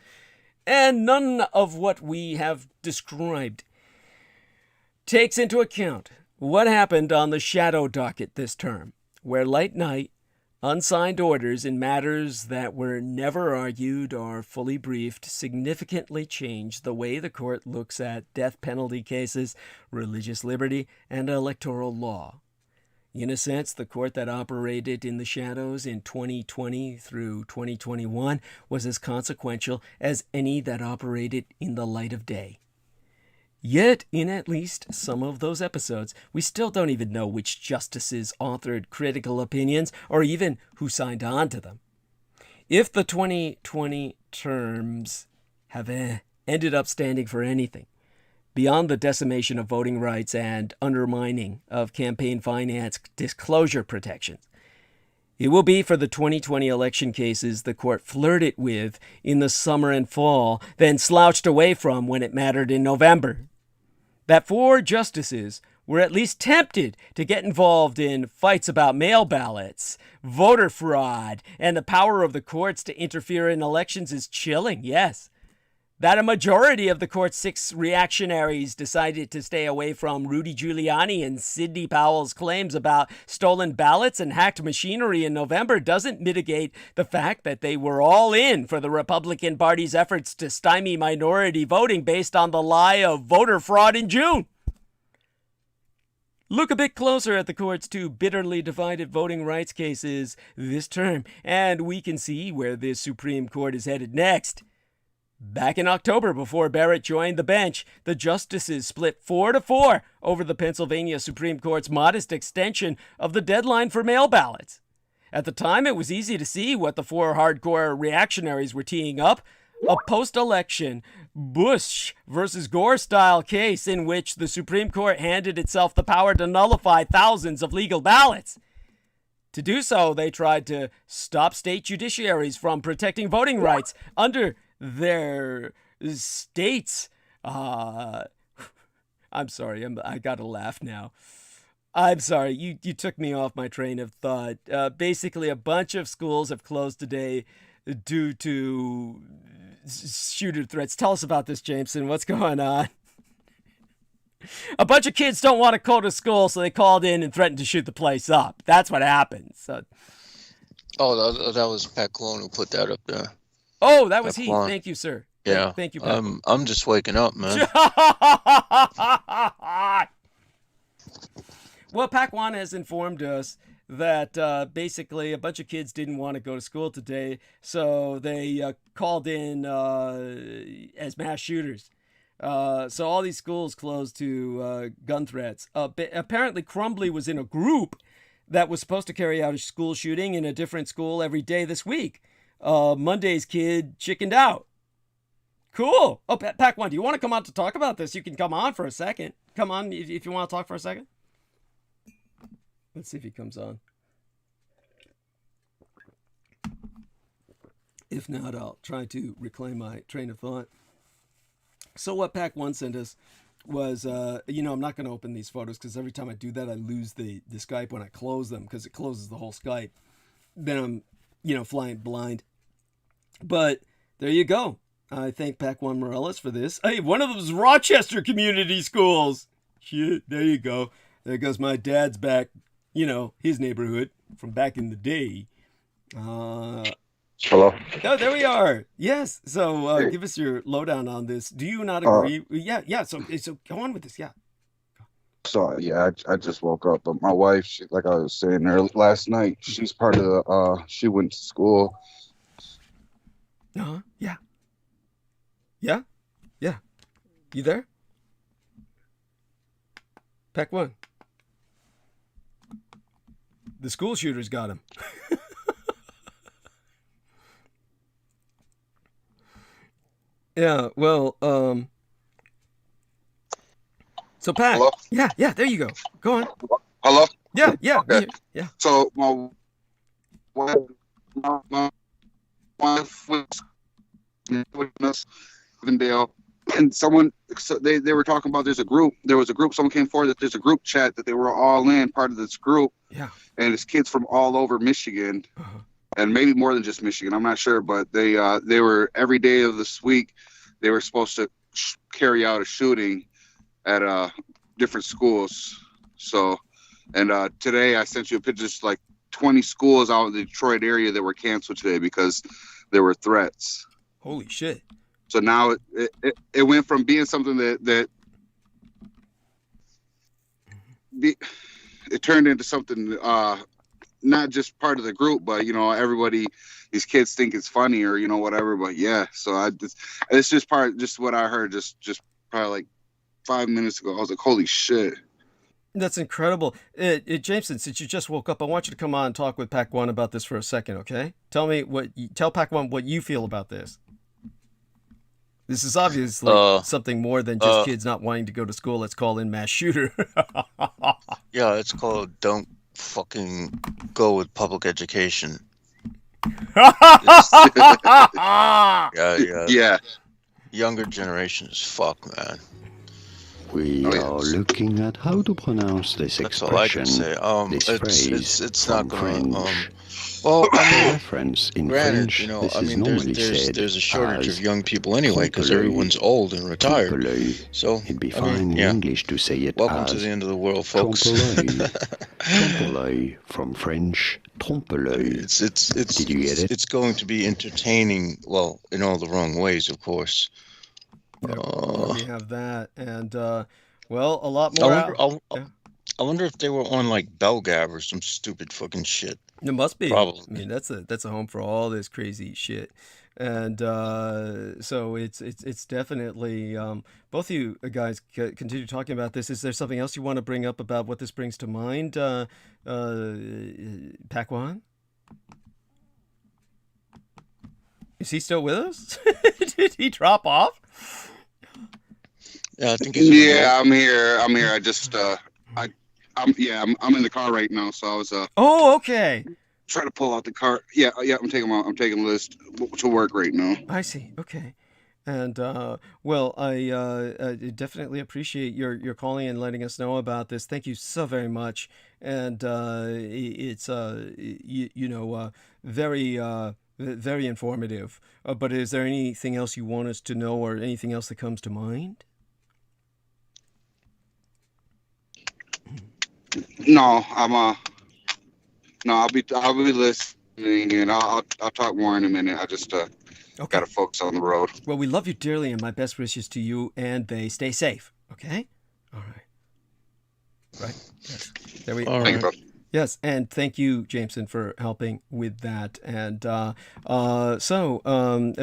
and none of what we have described takes into account what happened on the shadow docket this term, where late night, unsigned orders in matters that were never argued or fully briefed significantly changed the way the court looks at death penalty cases, religious liberty, and electoral law. In a sense, the court that operated in the shadows in 2020 through 2021 was as consequential as any that operated in the light of day. Yet, in at least some of those episodes, we still don't even know which justices authored critical opinions or even who signed on to them. If the 2020 terms have ended up standing for anything, beyond the decimation of voting rights and undermining of campaign finance disclosure protections, it will be for the 2020 election cases the court flirted with in the summer and fall, then slouched away from when it mattered in November. That 4 justices were at least tempted to get involved in fights about mail ballots, voter fraud, and the power of the courts to interfere in elections is chilling, yes. That a majority of the court's 6 reactionaries decided to stay away from Rudy Giuliani and Sidney Powell's claims about stolen ballots and hacked machinery in November doesn't mitigate the fact that they were all in for the Republican Party's efforts to stymie minority voting based on the lie of voter fraud in June. Look a bit closer at the court's 2 bitterly divided voting rights cases this term, and we can see where the Supreme Court is headed next. Back in October, before Barrett joined the bench, the justices split 4-4 over the Pennsylvania Supreme Court's modest extension of the deadline for mail ballots. At the time, it was easy to see what the 4 hardcore reactionaries were teeing up: a post-election Bush versus Gore-style case in which the Supreme Court handed itself the power to nullify thousands of legal ballots. To do so, they tried to stop state judiciaries from protecting voting rights under their states. I'm sorry, I gotta laugh now. I'm sorry, you took me off my train of thought. Basically, a bunch of schools have closed today due to shooter threats. Tell us about this, Jameson. What's going on? A bunch of kids don't want to go to school, so they called in and threatened to shoot the place up. That's what happened. So. Oh, that was Pat Cologne who put that up there. Oh, that was he. Thank you, sir. Yeah. Thank you, Pat. I'm just waking up, man. Well, Pac One has informed us that basically a bunch of kids didn't want to go to school today, so they called in as mass shooters. So all these schools closed to gun threats. Apparently, Crumbly was in a group that was supposed to carry out a school shooting in a different school every day this week. Monday's kid chickened out. Cool. Oh, Pac One, do you want to come on to talk about this? You can come on for a second. Come on if you want to talk for a second. Let's see if he comes on. If not, I'll try to reclaim my train of thought. So what Pac One sent us was, I'm not going to open these photos because every time I do that, I lose the Skype when I close them because it closes the whole Skype. Then I'm, flying blind. But there you go. I thank Pac One Morales for this. Hey, one of them's Rochester Community Schools. Shit, there you go. There goes my dad's back, his neighborhood from back in the day. Hello. Oh, there we are. Yes. So give us your lowdown on this. Do you not agree? Yeah. So go on with this. Yeah. So yeah, I just woke up, but my wife, she, like I was saying early last night, she's part of the. She went to school. Yeah. Yeah. Yeah. You there? Pac One. The school shooters got him. Yeah, well, so Pat, hello? Yeah, there you go. Go on. Hello? Yeah, okay. Yeah. So my wife was Avondale, and someone, so they were talking about there was a group, someone came forward that there's a group chat that they were all in, part of this group. Yeah. And it's kids from all over Michigan. Uh-huh. And maybe more than just Michigan, I'm not sure, but they were every day of this week, they were supposed to carry out a shooting at different schools. So, and today I sent you a picture, just like 20 schools out in the Detroit area that were canceled today because there were threats. Holy shit. So now it went from being something that it turned into something not just part of the group, but everybody, these kids think it's funny or whatever. But yeah, so it's just what I heard just probably like 5 minutes ago. I was like, holy shit. That's incredible. Jameson, since you just woke up, I want you to come on and talk with Pac One about this for a second, okay? Tell Pac One what you feel about this. This is obviously something more than just kids not wanting to go to school. Let's call in mass shooter. Yeah, it's called Don't Fucking Go with Public Education. Yeah. Younger generation is fuck, man. We are looking at how to pronounce this expression. That's all I can say. This phrase it's not from gonna. French. Well, Reference in granted, French, this is normally said there's a shortage as of young people anyway because everyone's old and retired. So it'd be fine in English to say it welcome as to the end of the world, folks. Trompe-l'œil from French, trompe-l'œil. Did you get it? It's going to be entertaining, well, in all the wrong ways, of course. We have that, and a lot more. I wonder if they were on like Belgab or some stupid fucking shit. It must be. Probably. I mean, that's a home for all this crazy shit, and so it's definitely. Both of you guys continue talking about this. Is there something else you want to bring up about what this brings to mind, Pac One? Is he still with us? Did he drop off? Yeah, I think. I'm here. I just I'm in the car right now, so I was Oh, okay. Trying to pull out the car. Yeah, I'm taking Liz to work right now. I see. Okay. And I definitely appreciate your calling and letting us know about this. Thank you so very much. And it's very very informative. But is there anything else you want us to know, or anything else that comes to mind? No, I'll be listening, and I'll talk more in a minute. I just gotta focus on the road. Well, we love you dearly, and my best wishes to you and they. Stay safe. Okay. All right. Right. Yes. There we are. Thank you, bro. Yes, and thank you, Jameson, for helping with that. And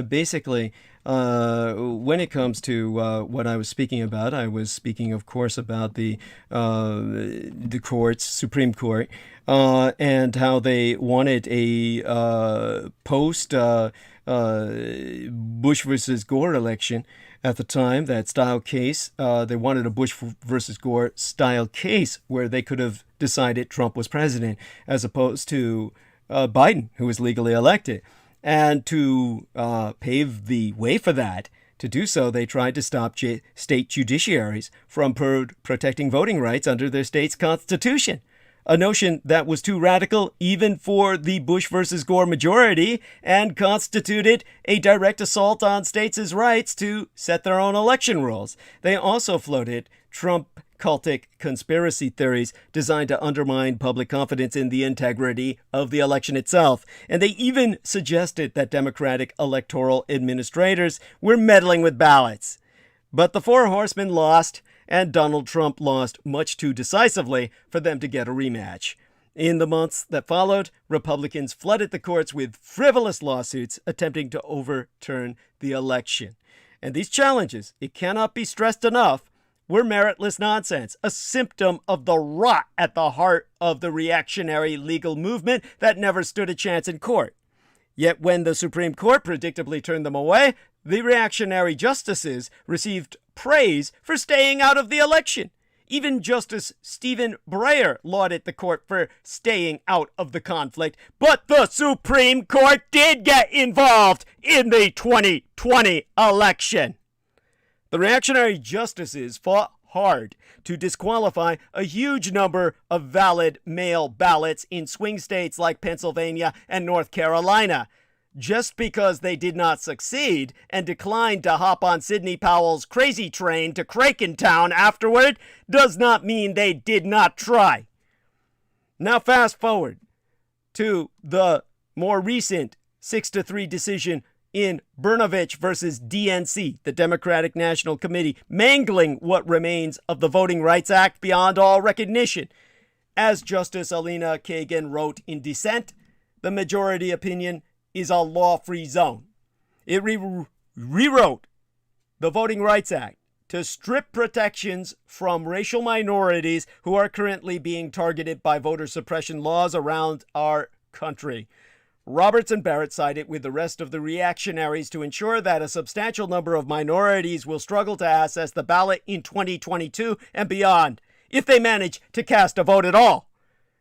basically, when it comes to what I was speaking about, I was speaking, of course, about the courts, Supreme Court, and how they wanted a post Bush versus Gore election at the time, that style case. They wanted a Bush versus Gore style case where they could have decided Trump was president as opposed to Biden, who was legally elected. And to pave the way for that, to do so, they tried to stop state judiciaries from protecting voting rights under their state's constitution. A notion that was too radical even for the Bush versus Gore majority and constituted a direct assault on states' rights to set their own election rules. They also floated Trump cultic conspiracy theories designed to undermine public confidence in the integrity of the election itself. And they even suggested that Democratic electoral administrators were meddling with ballots. But the four horsemen lost, and Donald Trump lost much too decisively for them to get a rematch. In the months that followed, Republicans flooded the courts with frivolous lawsuits attempting to overturn the election. And these challenges, it cannot be stressed enough, were meritless nonsense, a symptom of the rot at the heart of the reactionary legal movement that never stood a chance in court. Yet when the Supreme Court predictably turned them away, the reactionary justices received praise for staying out of the election. Even Justice Stephen Breyer lauded the court for staying out of the conflict. But the Supreme Court did get involved in the 2020 election. The reactionary justices fought hard to disqualify a huge number of valid mail ballots in swing states like Pennsylvania and North Carolina. Just because they did not succeed and declined to hop on Sidney Powell's crazy train to Crakentown afterward does not mean they did not try. Now fast forward to the more recent 6-3 decision in Brnovich versus DNC, the Democratic National Committee, mangling what remains of the Voting Rights Act beyond all recognition. As Justice Alina Kagan wrote in dissent, the majority opinion is a law-free zone. It rewrote the Voting Rights Act to strip protections from racial minorities who are currently being targeted by voter suppression laws around our country. Roberts and Barrett sided with the rest of the reactionaries to ensure that a substantial number of minorities will struggle to access the ballot in 2022 and beyond, if they manage to cast a vote at all.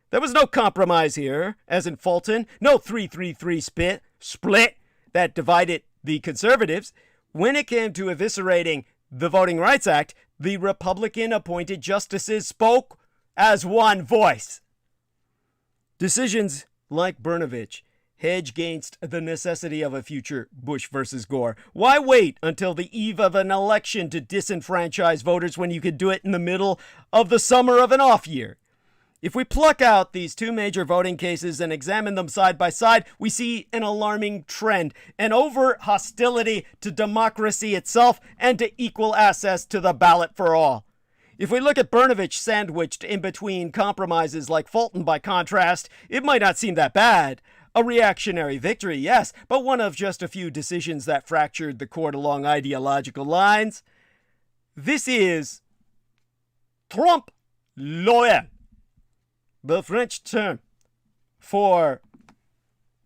There was no compromise here, as in Fulton, no 3-3-3 split that divided the conservatives. When it came to eviscerating the Voting Rights Act, the Republican-appointed justices spoke as one voice. Decisions like Brnovich hedge against the necessity of a future Bush versus Gore. Why wait until the eve of an election to disenfranchise voters when you could do it in the middle of the summer of an off year? If we pluck out these two major voting cases and examine them side by side, we see an alarming trend, an overt hostility to democracy itself and to equal access to the ballot for all. If we look at Brnovich sandwiched in between compromises like Fulton, by contrast, it might not seem that bad. A reactionary victory, yes, but one of just a few decisions that fractured the court along ideological lines. This is trompe l'oeil, the French term for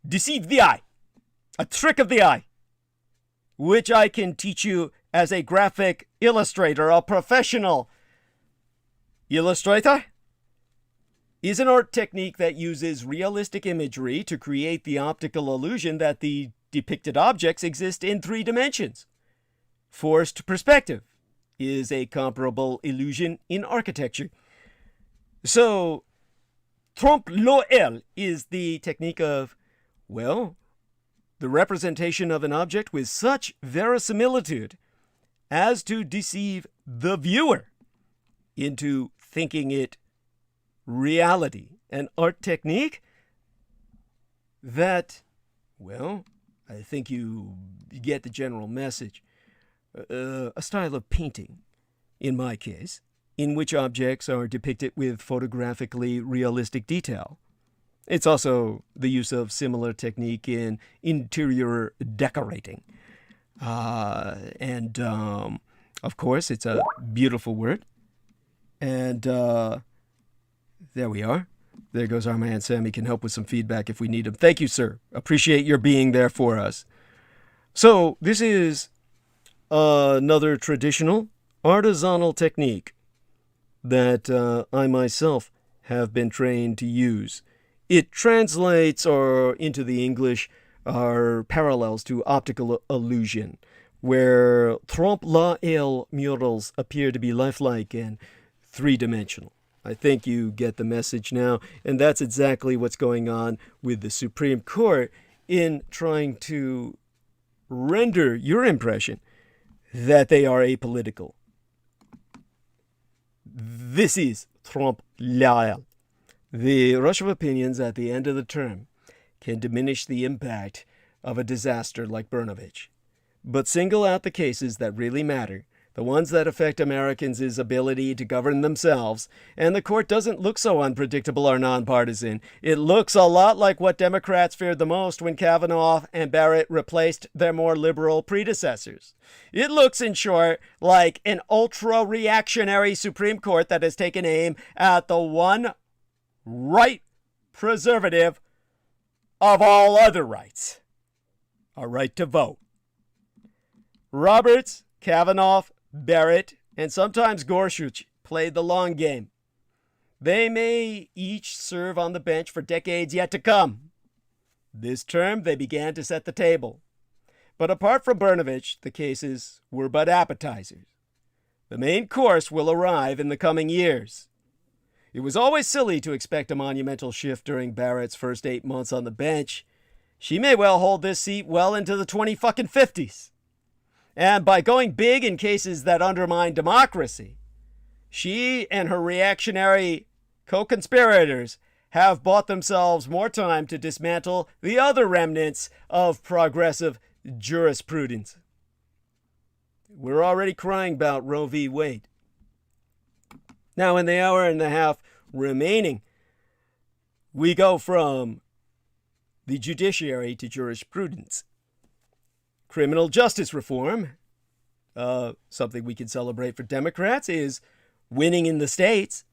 deceive the eye, a trick of the eye, which I can teach you as a graphic illustrator, a professional illustrator, is an art technique that uses realistic imagery to create the optical illusion that the depicted objects exist in 3 dimensions. Forced perspective is a comparable illusion in architecture. So, trompe l'oeil is the technique of, well, the representation of an object with such verisimilitude as to deceive the viewer into thinking it reality. An art technique that, well, I think you get the general message. A style of painting, in my case, in which objects are depicted with photographically realistic detail. It's also the use of similar technique in interior decorating. And of course, it's a beautiful word. And there we are. There goes our man Sam. He can help with some feedback if we need him. Thank you, sir. Appreciate your being there for us. So this is another traditional artisanal technique that I myself have been trained to use. It translates into the English are parallels to optical illusion, where trompe-l'œil murals appear to be lifelike and three-dimensional. I think you get the message now, and that's exactly what's going on with the Supreme Court in trying to render your impression that they are apolitical. This is trompe-l'œil. The rush of opinions at the end of the term can diminish the impact of a disaster like Brnovich, but single out the cases that really matter, the ones that affect Americans' ability to govern themselves, and the court doesn't look so unpredictable or nonpartisan. It looks a lot like what Democrats feared the most when Kavanaugh and Barrett replaced their more liberal predecessors. It looks, in short, like an ultra-reactionary Supreme Court that has taken aim at the one right preservative of all other rights: a right to vote. Roberts, Kavanaugh, Barrett, and sometimes Gorsuch played the long game. They may each serve on the bench for decades yet to come. This term, they began to set the table. But apart from Brnovich, the cases were but appetizers. The main course will arrive in the coming years. It was always silly to expect a monumental shift during Barrett's first 8 months on the bench. She may well hold this seat well into the 2050s. And by going big in cases that undermine democracy, she and her reactionary co-conspirators have bought themselves more time to dismantle the other remnants of progressive jurisprudence. We're already crying about Roe v. Wade. Now, in the hour and a half remaining, we go from the judiciary to jurisprudence. Criminal justice reform, something we can celebrate for Democrats, is winning in the states.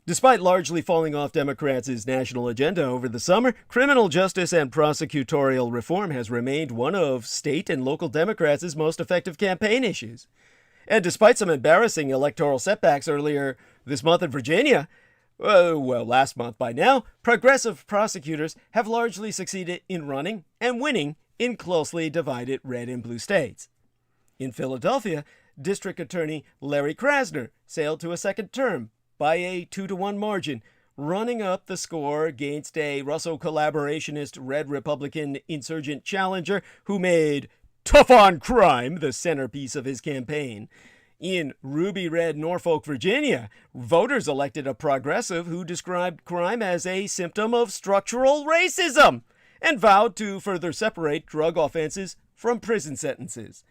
Despite largely falling off Democrats' national agenda over the summer, criminal justice and prosecutorial reform has remained one of state and local Democrats' most effective campaign issues. And despite some embarrassing electoral setbacks earlier this month in Virginia, last month by now, progressive prosecutors have largely succeeded in running and winning in closely divided red and blue states. In Philadelphia, District Attorney Larry Krasner sailed to a second term by a 2-1 margin, running up the score against a Russo collaborationist red Republican insurgent challenger who made tough on crime the centerpiece of his campaign. In ruby red Norfolk, Virginia, voters elected a progressive who described crime as a symptom of structural racism and vowed to further separate drug offenses from prison sentences.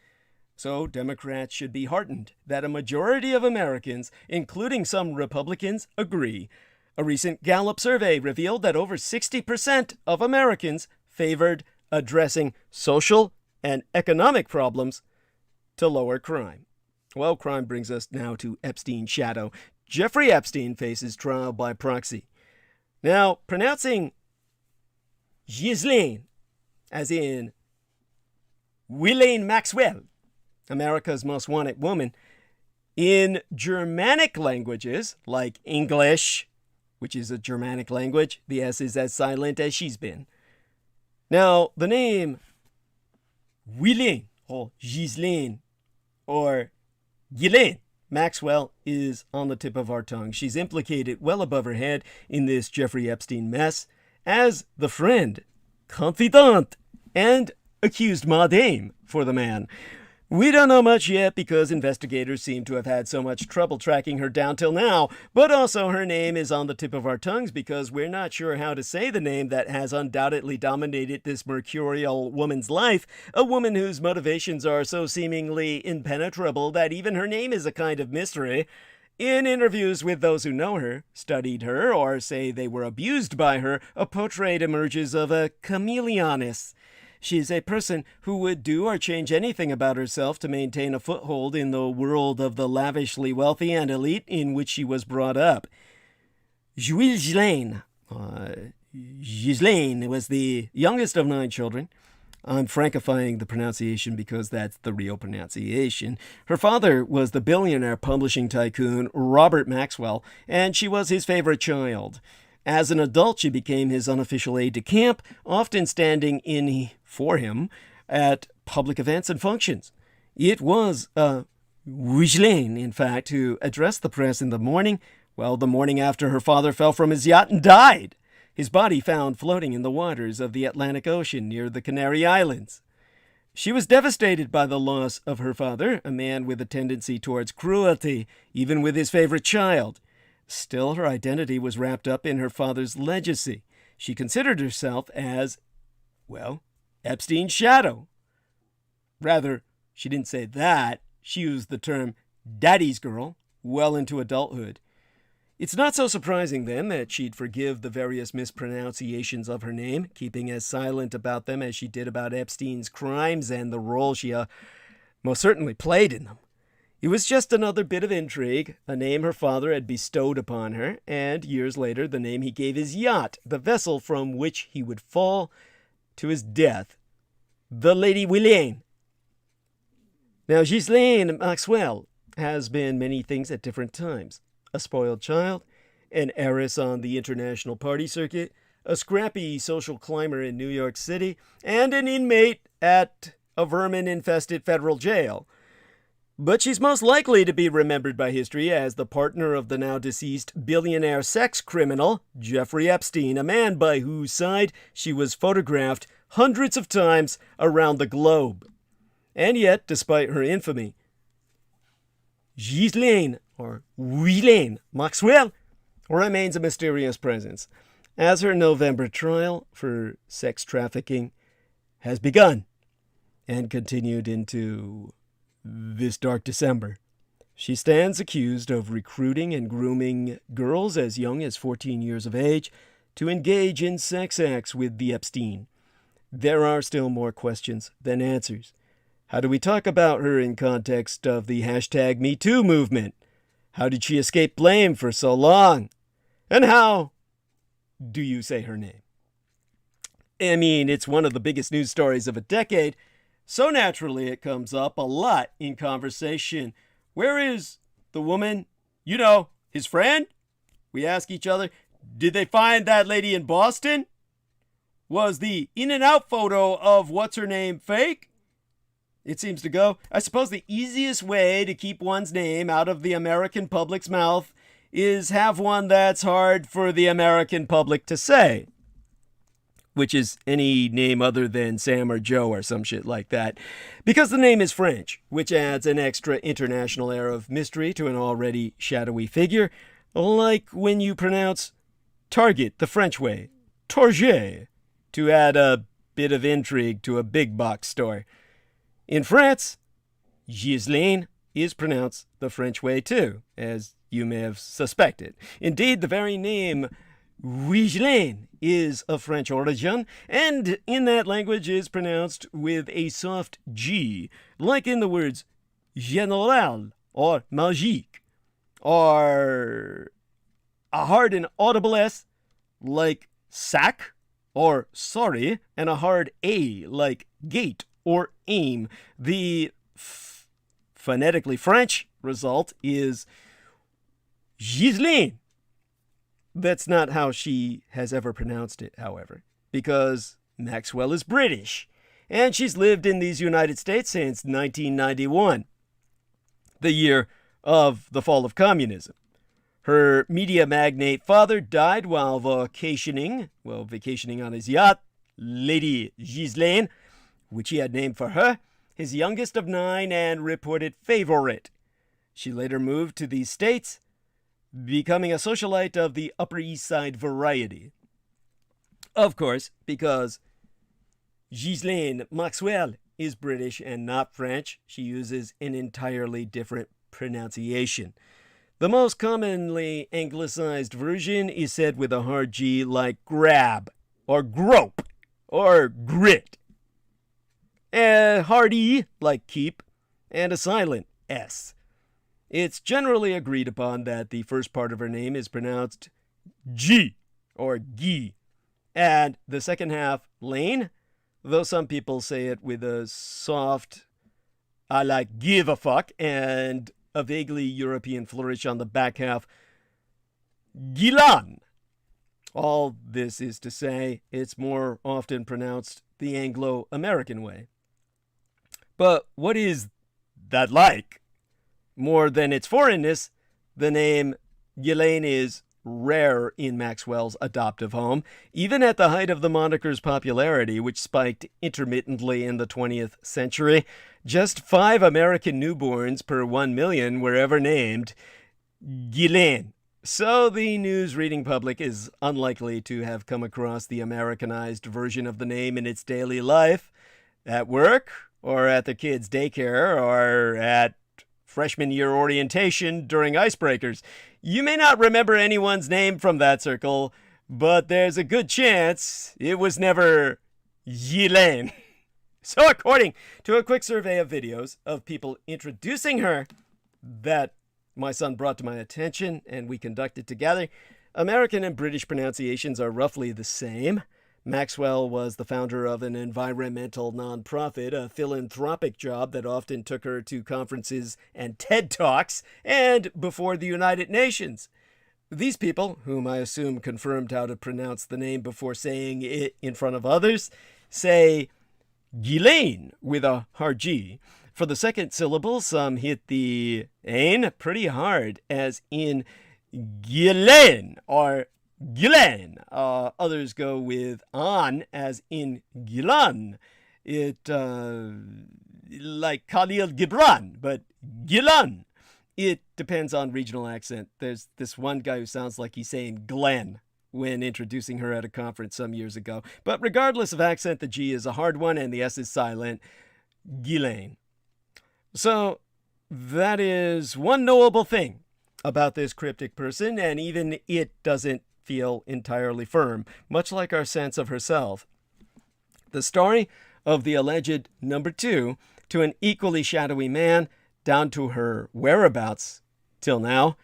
So Democrats should be heartened that a majority of Americans, including some Republicans, agree. A recent Gallup survey revealed that over 60% of Americans favored addressing social and economic problems to lower crime. Well, crime brings us now to Epstein's shadow. Jeffrey Epstein faces trial by proxy. Now, pronouncing Ghislaine, as in Ghislaine Maxwell, America's most wanted woman, in Germanic languages like English, which is a Germanic language, the S is as silent as she's been. Now, the name Ghislaine or Ghislaine or Ghislaine Maxwell is on the tip of our tongue. She's implicated well above her head in this Jeffrey Epstein mess as the friend, confidant, and accused madame for the man. We don't know much yet because investigators seem to have had so much trouble tracking her down till now, but also her name is on the tip of our tongues because we're not sure how to say the name that has undoubtedly dominated this mercurial woman's life, a woman whose motivations are so seemingly impenetrable that even her name is a kind of mystery. In interviews with those who know her, studied her, or say they were abused by her, a portrait emerges of a chameleoness. She's a person who would do or change anything about herself to maintain a foothold in the world of the lavishly wealthy and elite in which she was brought up. Ghislaine was the youngest of 9 children. I'm frankifying the pronunciation because that's the real pronunciation. Her father was the billionaire publishing tycoon Robert Maxwell, and she was his favorite child. As an adult, she became his unofficial aide-de-camp, often standing in for him at public events and functions. It was Ghislaine, in fact, who addressed the press in the morning after her father fell from his yacht and died. His body found floating in the waters of the Atlantic Ocean near the Canary Islands. She was devastated by the loss of her father, a man with a tendency towards cruelty, even with his favorite child. Still, her identity was wrapped up in her father's legacy. She considered herself as, Epstein's shadow. Rather, she didn't say that. She used the term daddy's girl well into adulthood. It's not so surprising, then, that she'd forgive the various mispronunciations of her name, keeping as silent about them as she did about Epstein's crimes and the role she most certainly played in them. It was just another bit of intrigue, a name her father had bestowed upon her, and years later the name he gave his yacht, the vessel from which he would fall to his death, the Lady Ghislaine. Now, Ghislaine Maxwell has been many things at different times. A spoiled child, an heiress on the international party circuit, a scrappy social climber in New York City, and an inmate at a vermin-infested federal jail. But she's most likely to be remembered by history as the partner of the now-deceased billionaire sex criminal, Jeffrey Epstein, a man by whose side she was photographed hundreds of times around the globe. And yet, despite her infamy, Ghislaine Maxwell remains a mysterious presence, as her November trial for sex trafficking has begun and continued into this dark December. She stands accused of recruiting and grooming girls as young as 14 years of age to engage in sex acts with the Epstein. There are still more questions than answers. How do we talk about her in context of the #MeToo movement? How did she escape blame for so long? And how do you say her name? I mean, it's one of the biggest news stories of a decade, so naturally it comes up a lot in conversation. Where is the woman, his friend? We ask each other, did they find that lady in Boston? Was the in-and-out photo of what's-her-name fake? It seems to go. I suppose the easiest way to keep one's name out of the American public's mouth is have one that's hard for the American public to say, which is any name other than Sam or Joe or some shit like that, because the name is French, which adds an extra international air of mystery to an already shadowy figure, like when you pronounce Target the French way, Target, to add a bit of intrigue to a big box store. In France, Ghislaine is pronounced the French way too, as you may have suspected. Indeed, the very name Ghislaine is of French origin, and in that language is pronounced with a soft G, like in the words général or magique, or a hard and audible S like sac or sorry, and a hard A like gate or aim. The phonetically French result is Ghislaine. That's not how she has ever pronounced it, however, because Maxwell is British, and she's lived in these United States since 1991, the year of the fall of communism. Her media magnate father died while vacationing on his yacht, Lady Ghislaine, which he had named for her, his youngest of 9 and reported favorite. She later moved to these States, becoming a socialite of the Upper East Side variety. Of course, because Ghislaine Maxwell is British and not French, she uses an entirely different pronunciation. The most commonly anglicized version is said with a hard G, like grab, or grope, or grit. A hard E, like keep, and a silent S. It's generally agreed upon that the first part of her name is pronounced G, or Gi, and the second half, Lane, though some people say it with a soft, I like give a fuck, and a vaguely European flourish on the back half, Gilan. All this is to say, it's more often pronounced the Anglo-American way. But what is that like? More than its foreignness, the name Ghislaine is rare in Maxwell's adoptive home, even at the height of the moniker's popularity, which spiked intermittently in the 20th century. Just 5 American newborns per 1 million were ever named Ghislaine. So the news-reading public is unlikely to have come across the Americanized version of the name in its daily life, at work, or at the kids' daycare, or at freshman year orientation during icebreakers. You may not remember anyone's name from that circle, but there's a good chance it was never Ghislaine. So according to a quick survey of videos of people introducing her that my son brought to my attention and we conducted together, American and British pronunciations are roughly the same. Maxwell was the founder of an environmental nonprofit, a philanthropic job that often took her to conferences and TED Talks, and before the United Nations. These people, whom I assume confirmed how to pronounce the name before saying it in front of others, say Ghislaine with a hard G. For the second syllable, some hit the ain pretty hard, as in Ghislaine or Ghislaine. Others go with an, as in Gilan. It, like Khalil Gibran, but Gilan. It depends on regional accent. There's this one guy who sounds like he's saying Glenn when introducing her at a conference some years ago. But regardless of accent, the G is a hard one and the S is silent. Ghislaine. So that is one knowable thing about this cryptic person, and even it doesn't feel entirely firm, much like our sense of herself. The story of the alleged number 2 to an equally shadowy man down to her whereabouts till now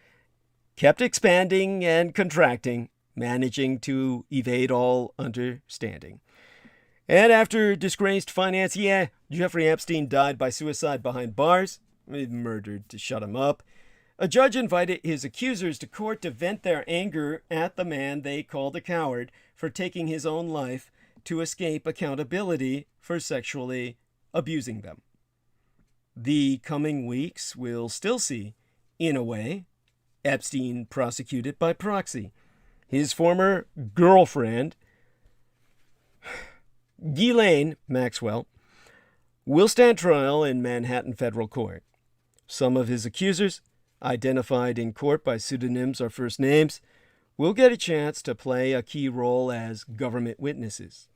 kept expanding and contracting, managing to evade all understanding. And after disgraced financier Jeffrey Epstein died by suicide behind bars, murdered to shut him up, a judge invited his accusers to court to vent their anger at the man they called a coward for taking his own life to escape accountability for sexually abusing them. The coming weeks will still see, in a way, Epstein prosecuted by proxy. His former girlfriend, Ghislaine Maxwell, will stand trial in Manhattan federal court. Some of his accusers, identified in court by pseudonyms or first names, will get a chance to play a key role as government witnesses.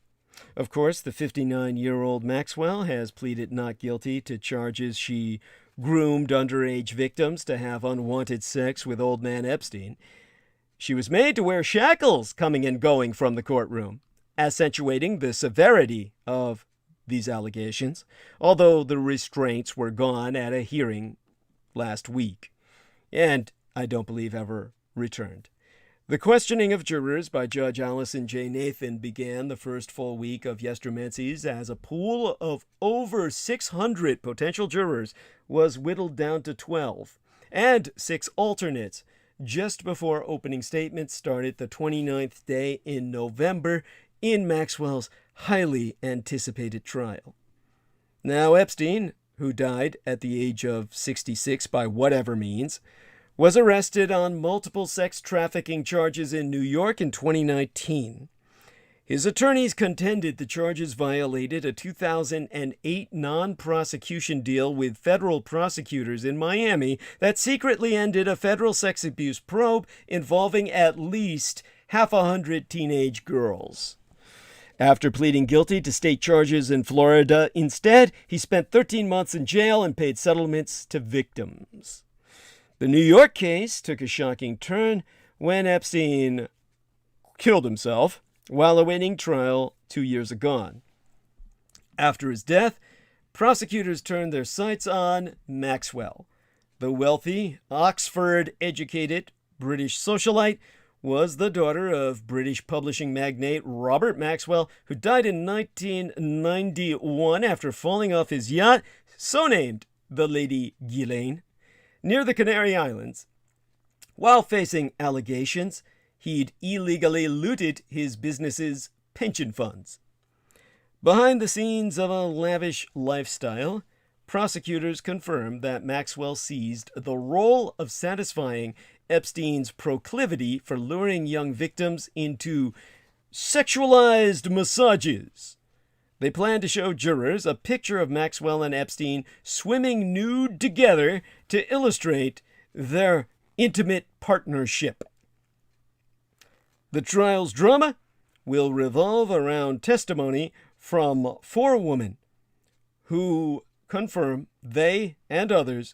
Of course, the 59-year-old Maxwell has pleaded not guilty to charges she groomed underage victims to have unwanted sex with old man Epstein. She was made to wear shackles coming and going from the courtroom, accentuating the severity of these allegations, although the restraints were gone at a hearing last week, and I don't believe ever returned. The questioning of jurors by Judge Allison J. Nathan began the first full week of yestermenses as a pool of over 600 potential jurors was whittled down to 12, and 6 alternates, just before opening statements started the 29th day in November in Maxwell's highly anticipated trial. Now Epstein, who died at the age of 66 by whatever means, was arrested on multiple sex trafficking charges in New York in 2019. His attorneys contended the charges violated a 2008 non-prosecution deal with federal prosecutors in Miami that secretly ended a federal sex abuse probe involving at least 100 teenage girls. After pleading guilty to state charges in Florida instead, he spent 13 months in jail and paid settlements to victims. The New York case took a shocking turn when Epstein killed himself while awaiting trial 2 years ago. After his death, prosecutors turned their sights on Maxwell. The wealthy, Oxford-educated British socialite was the daughter of British publishing magnate Robert Maxwell, who died in 1991 after falling off his yacht, so named the Lady Ghislaine, near the Canary Islands. While facing allegations, he'd illegally looted his business's pension funds. Behind the scenes of a lavish lifestyle, prosecutors confirmed that Maxwell seized the role of satisfying Epstein's proclivity for luring young victims into sexualized massages. They planned to show jurors a picture of Maxwell and Epstein swimming nude together to illustrate their intimate partnership. The trial's drama will revolve around testimony from 4 women who confirm they and others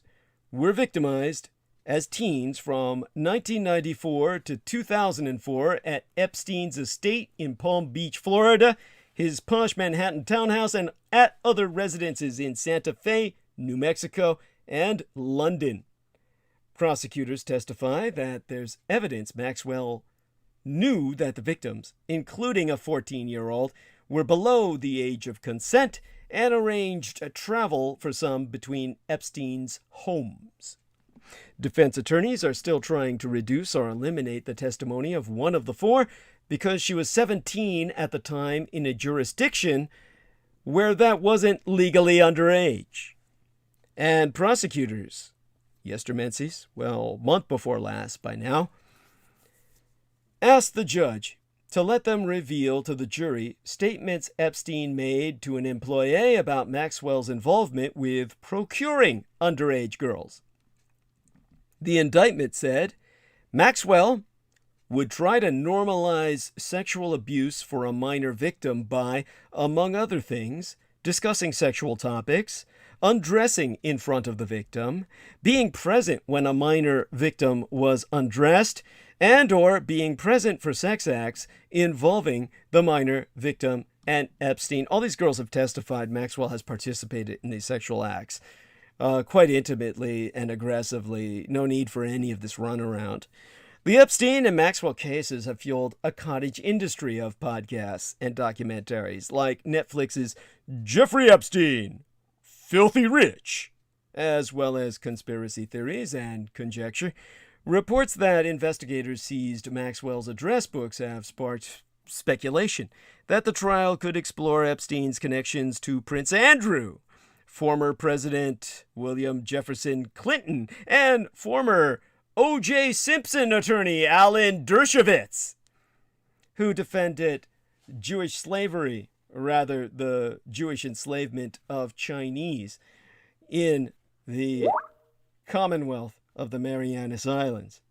were victimized as teens from 1994 to 2004 at Epstein's estate in Palm Beach, Florida, his posh Manhattan townhouse, and at other residences in Santa Fe, New Mexico, and London. Prosecutors testify that there's evidence Maxwell knew that the victims, including a 14-year-old, were below the age of consent and arranged a travel for some between Epstein's homes. Defense attorneys are still trying to reduce or eliminate the testimony of one of the 4 because she was 17 at the time in a jurisdiction where that wasn't legally underage. And prosecutors, yestermensis, well, month before last by now, asked the judge to let them reveal to the jury statements Epstein made to an employee about Maxwell's involvement with procuring underage girls. The indictment said Maxwell would try to normalize sexual abuse for a minor victim by, among other things, discussing sexual topics, undressing in front of the victim, being present when a minor victim was undressed, and or being present for sex acts involving the minor victim and Epstein. All these girls have testified Maxwell has participated in these sexual acts quite intimately and aggressively. No need for any of this runaround. The Epstein and Maxwell cases have fueled a cottage industry of podcasts and documentaries like Netflix's Jeffrey Epstein, Filthy Rich, as well as conspiracy theories and conjecture. Reports that investigators seized Maxwell's address books have sparked speculation that the trial could explore Epstein's connections to Prince Andrew, former President William Jefferson Clinton, and former O.J. Simpson attorney Alan Dershowitz, who defended Jewish slavery, rather the Jewish enslavement of Chinese in the Commonwealth of the Marianas Islands.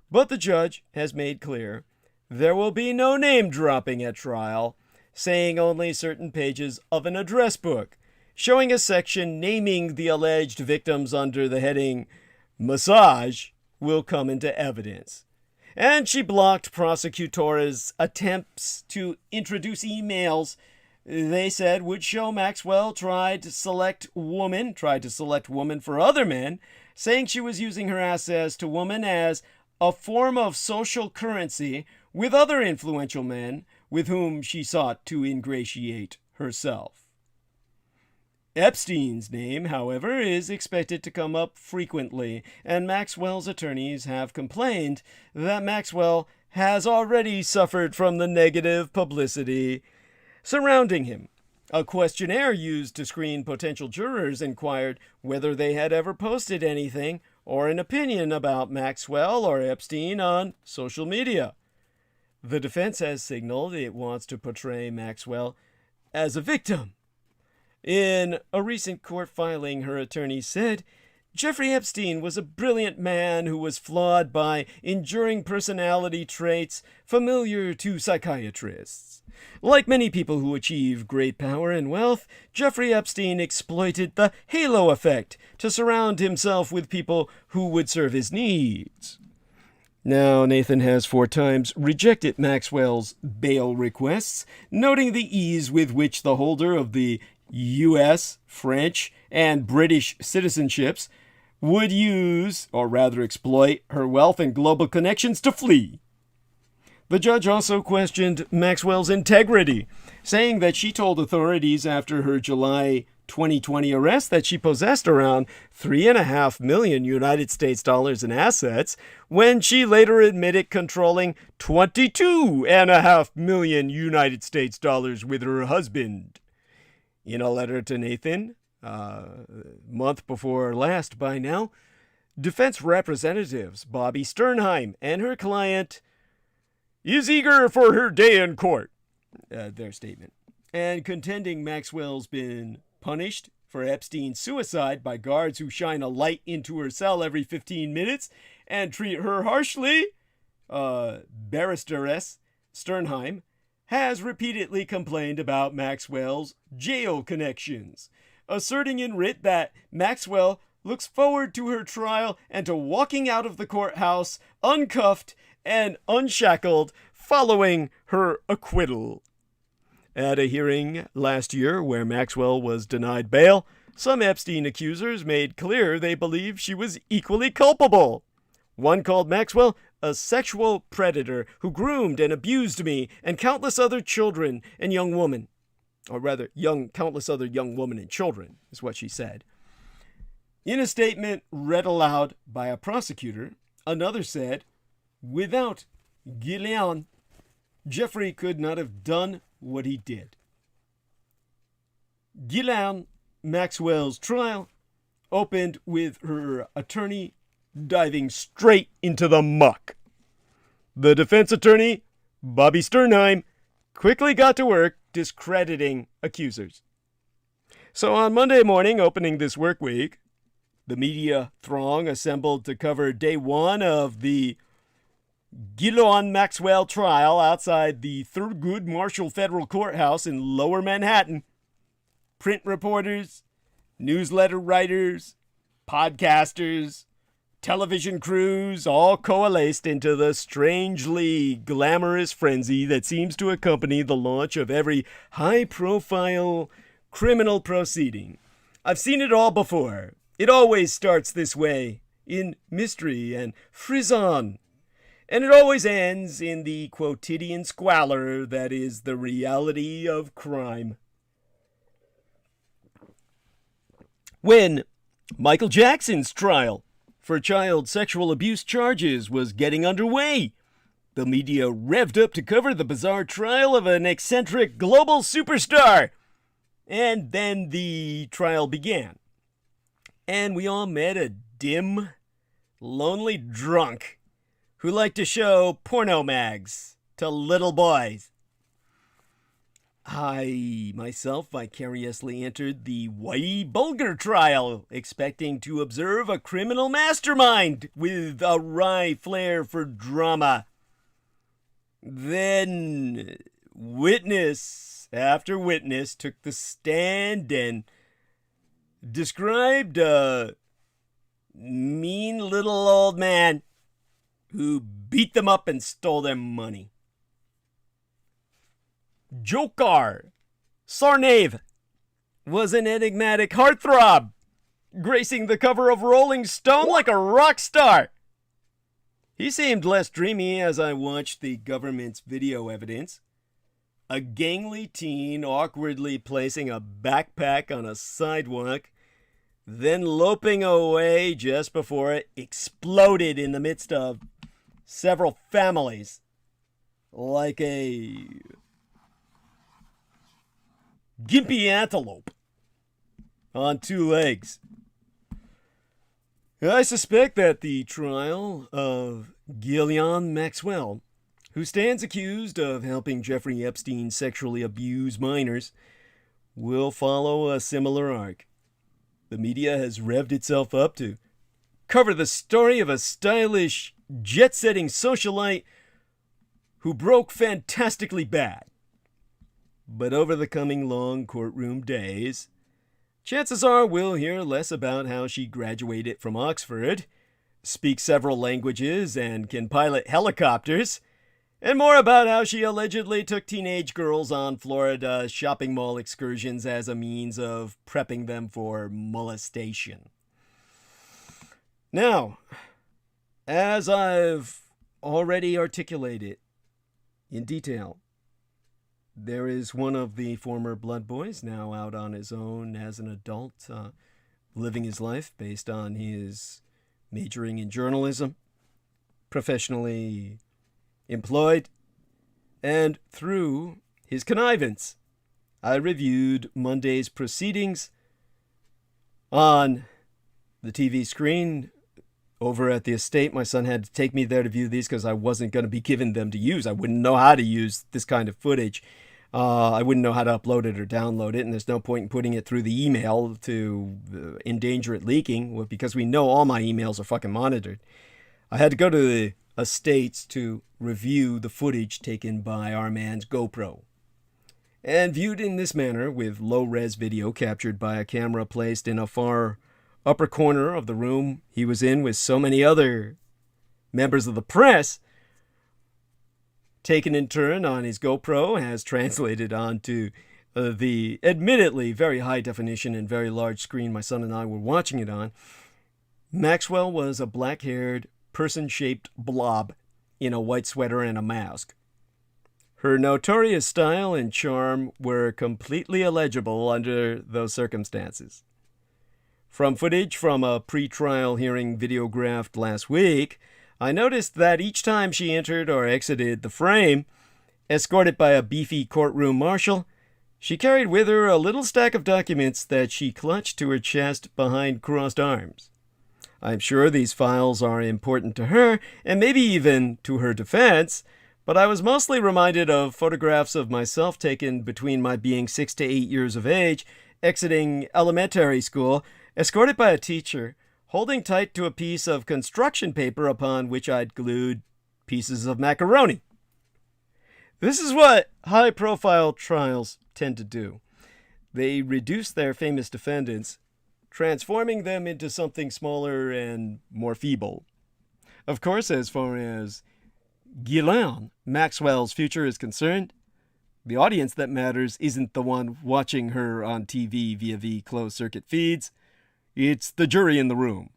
But the judge has made clear there will be no name dropping at trial, saying only certain pages of an address book, showing a section naming the alleged victims under the heading massage will come into evidence. And she blocked prosecutors' attempts to introduce emails they said would show Maxwell tried to select woman for other men, saying she was using her access to women as a form of social currency with other influential men with whom she sought to ingratiate herself. Epstein's name, however, is expected to come up frequently, and Maxwell's attorneys have complained that Maxwell has already suffered from the negative publicity surrounding him. A questionnaire used to screen potential jurors inquired whether they had ever posted anything or an opinion about Maxwell or Epstein on social media. The defense has signaled it wants to portray Maxwell as a victim. In a recent court filing, her attorney said Jeffrey Epstein was a brilliant man who was flawed by enduring personality traits familiar to psychiatrists. Like many people who achieve great power and wealth, Jeffrey Epstein exploited the halo effect to surround himself with people who would serve his needs. Now, Nathan has 4 times rejected Maxwell's bail requests, noting the ease with which the holder of the U.S., French, and British citizenships would use, or rather exploit, her wealth and global connections to flee. The judge also questioned Maxwell's integrity, saying that she told authorities after her July 2020 arrest that she possessed around $3.5 million United States dollars in assets, when she later admitted controlling $22.5 million United States dollars with her husband. In a letter to Nathan, month before last by now, defense representatives Bobby Sternheim and her client is eager for her day in court, their statement, and contending Maxwell's been punished for Epstein's suicide by guards who shine a light into her cell every 15 minutes and treat her harshly. Barristeress Sternheim has repeatedly complained about Maxwell's jail connections, asserting in writ that Maxwell looks forward to her trial and to walking out of the courthouse uncuffed and unshackled following her acquittal. At a hearing last year where Maxwell was denied bail, some Epstein accusers made clear they believed she was equally culpable. One called Maxwell a sexual predator who groomed and abused me and countless other children and young women. Or rather, countless other young women and children, is what she said. In a statement read aloud by a prosecutor, another said, "Without Ghislaine, Jeffrey could not have done what he did." Ghislaine Maxwell's trial opened with her attorney diving straight into the muck. The defense attorney, Bobby Sternheim, quickly got to work discrediting accusers. So on Monday morning, opening this work week, the media throng assembled to cover day 1 of the Ghislaine Maxwell trial outside the Thurgood Marshall Federal Courthouse in Lower Manhattan. Print reporters, newsletter writers, podcasters, television crews all coalesced into the strangely glamorous frenzy that seems to accompany the launch of every high-profile criminal proceeding. I've seen it all before. It always starts this way, in mystery and frisson. And it always ends in the quotidian squalor that is the reality of crime. When Michael Jackson's trial for child sexual abuse charges was getting underway, the media revved up to cover the bizarre trial of an eccentric global superstar. And then the trial began. And we all met a dim, lonely drunk who liked to show porno mags to little boys. I, myself, vicariously entered the Whitey Bulger trial, expecting to observe a criminal mastermind with a wry flair for drama. Then, witness after witness took the stand and described a mean little old man who beat them up and stole their money. Jokar Sarnave was an enigmatic heartthrob, gracing the cover of Rolling Stone like a rock star. He seemed less dreamy as I watched the government's video evidence. A gangly teen awkwardly placing a backpack on a sidewalk, then loping away just before it exploded in the midst of several families, like a gimpy antelope on 2 legs. I suspect that the trial of Ghislaine Maxwell, who stands accused of helping Jeffrey Epstein sexually abuse minors, will follow a similar arc. The media has revved itself up to cover the story of a stylish, jet-setting socialite who broke fantastically bad. But over the coming long courtroom days, chances are we'll hear less about how she graduated from Oxford, speaks several languages, and can pilot helicopters, and more about how she allegedly took teenage girls on Florida shopping mall excursions as a means of prepping them for molestation. Now, as I've already articulated in detail, there is one of the former Blood Boys now out on his own as an adult, living his life based on his majoring in journalism, professionally employed, and through his connivance, I reviewed Monday's proceedings on the TV screen over at the estate. My son had to take me there to view these because I wasn't going to be given them to use. I wouldn't know how to use this kind of footage. I wouldn't know how to upload it or download it, and there's no point in putting it through the email to endanger it leaking, because we know all my emails are fucking monitored. I had to go to the estates to review the footage taken by our man's GoPro. And viewed in this manner, with low-res video captured by a camera placed in a far upper corner of the room he was in with so many other members of the press, taken in turn on his GoPro, has translated onto the admittedly very high definition and very large screen my son and I were watching it on. Maxwell was a black-haired, person-shaped blob in a white sweater and a mask. Her notorious style and charm were completely illegible under those circumstances. From footage from a pre-trial hearing videographed last week, I noticed that each time she entered or exited the frame, escorted by a beefy courtroom marshal, she carried with her a little stack of documents that she clutched to her chest behind crossed arms. I'm sure these files are important to her, and maybe even to her defense, but I was mostly reminded of photographs of myself taken between my being 6 to 8 years of age, exiting elementary school, escorted by a teacher, holding tight to a piece of construction paper upon which I'd glued pieces of macaroni. This is what high-profile trials tend to do. They reduce their famous defendants, transforming them into something smaller and more feeble. Of course, as far as Ghislaine Maxwell's future is concerned, the audience that matters isn't the one watching her on TV via the closed-circuit feeds. It's the jury in the room.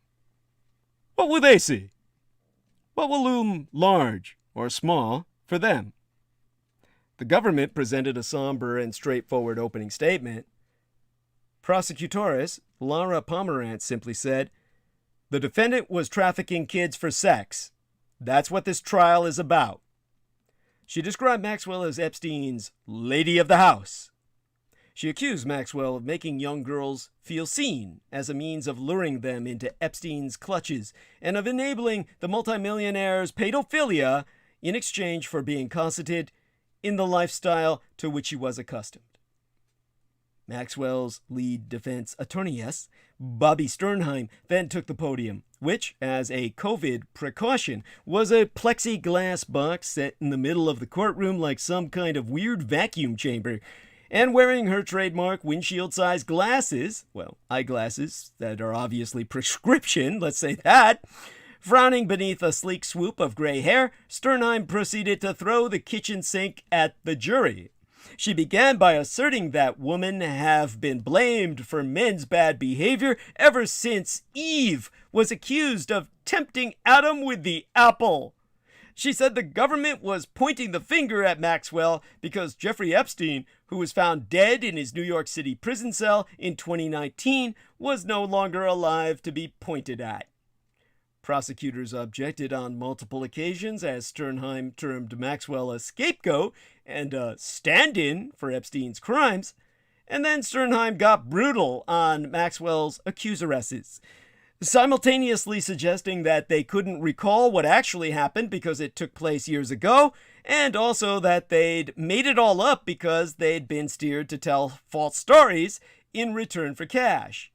What will they see? What will loom large or small for them? The government presented a somber and straightforward opening statement. Prosecutoress Laura Pomerantz simply said, "The defendant was trafficking kids for sex. That's what this trial is about." She described Maxwell as Epstein's lady of the house. She accused Maxwell of making young girls feel seen as a means of luring them into Epstein's clutches and of enabling the multimillionaire's pedophilia in exchange for being cosseted in the lifestyle to which he was accustomed. Maxwell's lead defense attorney, Bobby Sternheim, then took the podium, which, as a COVID precaution, was a plexiglass box set in the middle of the courtroom like some kind of weird vacuum chamber. And wearing her trademark windshield-sized glasses, well, eyeglasses that are obviously prescription, let's say that, frowning beneath a sleek swoop of gray hair, Sternheim proceeded to throw the kitchen sink at the jury. She began by asserting that women have been blamed for men's bad behavior ever since Eve was accused of tempting Adam with the apple. She said the government was pointing the finger at Maxwell because Jeffrey Epstein, who was found dead in his New York City prison cell in 2019, was no longer alive to be pointed at. Prosecutors objected on multiple occasions as Sternheim termed Maxwell a scapegoat and a stand-in for Epstein's crimes, and then Sternheim got brutal on Maxwell's accuseresses, simultaneously suggesting that they couldn't recall what actually happened because it took place years ago, and also that they'd made it all up because they'd been steered to tell false stories in return for cash.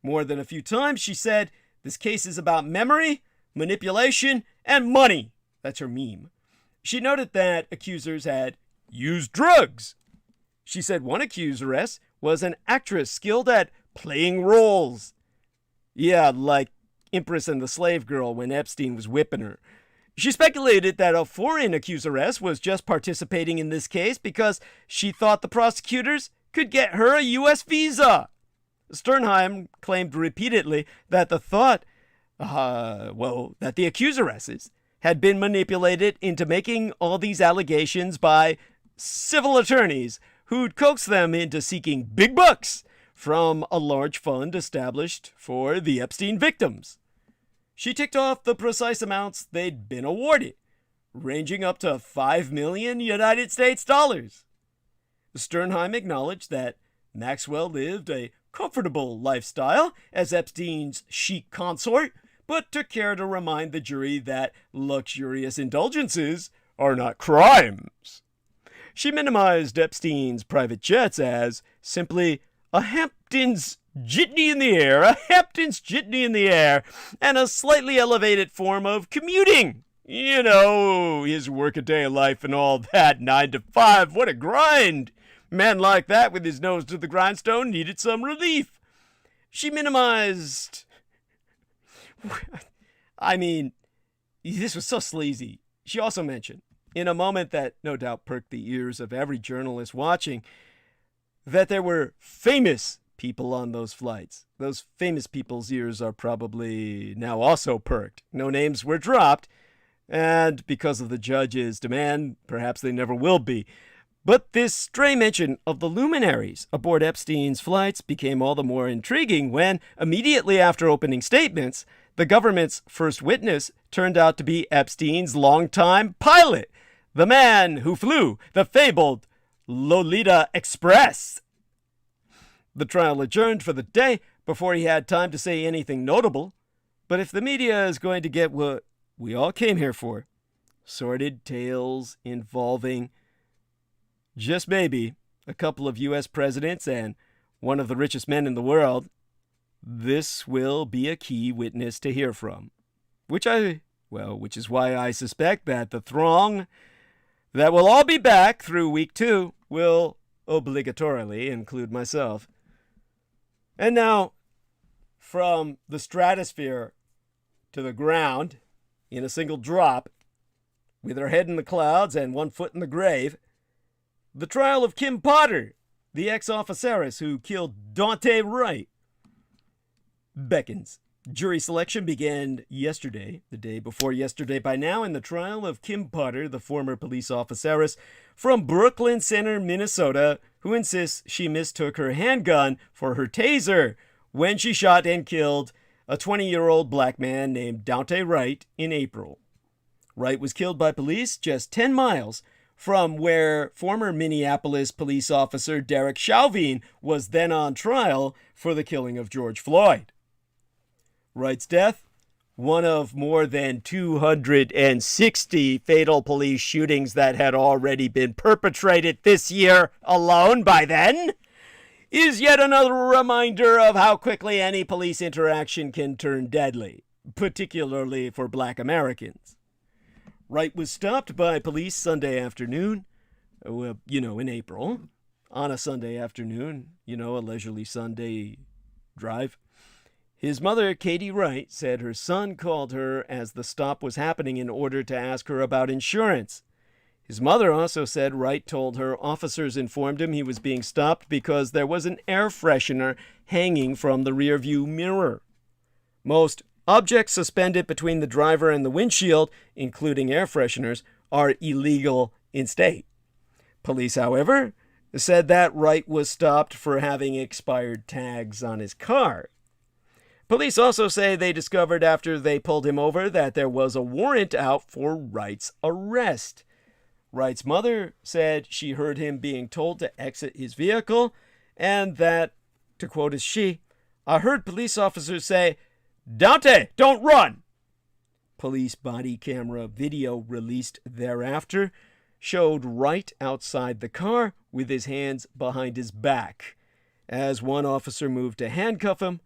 More than a few times, she said, This case is about memory, manipulation, and money. That's her meme. She noted that accusers had used drugs. She said one accuseress was an actress skilled at playing roles. Yeah, like Empress and the Slave Girl when Epstein was whipping her. She speculated that a foreign accuseress was just participating in this case because she thought the prosecutors could get her a U.S. visa. Sternheim claimed repeatedly that the accuseresses had been manipulated into making all these allegations by civil attorneys who'd coax them into seeking big bucks from a large fund established for the Epstein victims. She ticked off the precise amounts they'd been awarded, ranging up to $5 million United States dollars. Sternheim acknowledged that Maxwell lived a comfortable lifestyle as Epstein's chic consort, but took care to remind the jury that luxurious indulgences are not crimes. She minimized Epstein's private jets as simply a Hamptons jitney in the air, and a slightly elevated form of commuting. You know, his workaday life and all that, 9 to 5, what a grind. Man like that with his nose to the grindstone needed some relief. She minimized... I mean, this was so sleazy. She also mentioned, in a moment that no doubt perked the ears of every journalist watching, that there were famous people on those flights. Those famous people's ears are probably now also perked. No names were dropped, and because of the judge's demand, perhaps they never will be. But this stray mention of the luminaries aboard Epstein's flights became all the more intriguing when, immediately after opening statements, the government's first witness turned out to be Epstein's longtime pilot, the man who flew the fabled Lolita Express. The trial adjourned for the day before he had time to say anything notable. But if the media is going to get what we all came here for, sordid tales involving, just maybe, a couple of U.S. presidents and one of the richest men in the world, this will be a key witness to hear from. Which is why I suspect that the throng that will all be back through week 2 will obligatorily include myself. And now, from the stratosphere to the ground, in a single drop, with her head in the clouds and one foot in the grave, the trial of Kim Potter, the ex-officeress who killed Daunte Wright, beckons. Jury selection began yesterday, the day before yesterday by now, in the trial of Kim Potter, the former police officeress from Brooklyn Center, Minnesota, who insists she mistook her handgun for her taser when she shot and killed a 20-year-old black man named Daunte Wright in April. Wright was killed by police just 10 miles from where former Minneapolis police officer Derek Chauvin was then on trial for the killing of George Floyd. Wright's death, one of more than 260 fatal police shootings that had already been perpetrated this year alone by then, is yet another reminder of how quickly any police interaction can turn deadly, particularly for Black Americans. Wright was stopped by police Sunday afternoon, in April, on a Sunday afternoon, a leisurely Sunday drive. His mother, Katie Wright, said her son called her as the stop was happening in order to ask her about insurance. His mother also said Wright told her officers informed him he was being stopped because there was an air freshener hanging from the rearview mirror. Most objects suspended between the driver and the windshield, including air fresheners, are illegal in state. Police, however, said that Wright was stopped for having expired tags on his car. Police also say they discovered after they pulled him over that there was a warrant out for Wright's arrest. Wright's mother said she heard him being told to exit his vehicle and that, to quote as she, "I heard police officers say, 'Daunte, don't run!'" Police body camera video released thereafter showed Wright outside the car with his hands behind his back. As one officer moved to handcuff him,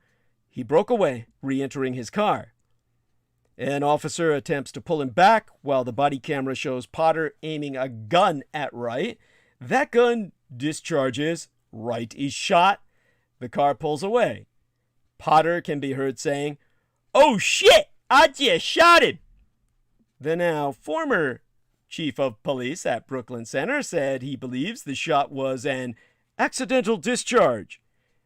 he broke away, re-entering his car. An officer attempts to pull him back while the body camera shows Potter aiming a gun at Wright. That gun discharges, Wright is shot. The car pulls away. Potter can be heard saying, "Oh shit, I just shot him." The now former chief of police at Brooklyn Center said he believes the shot was an accidental discharge.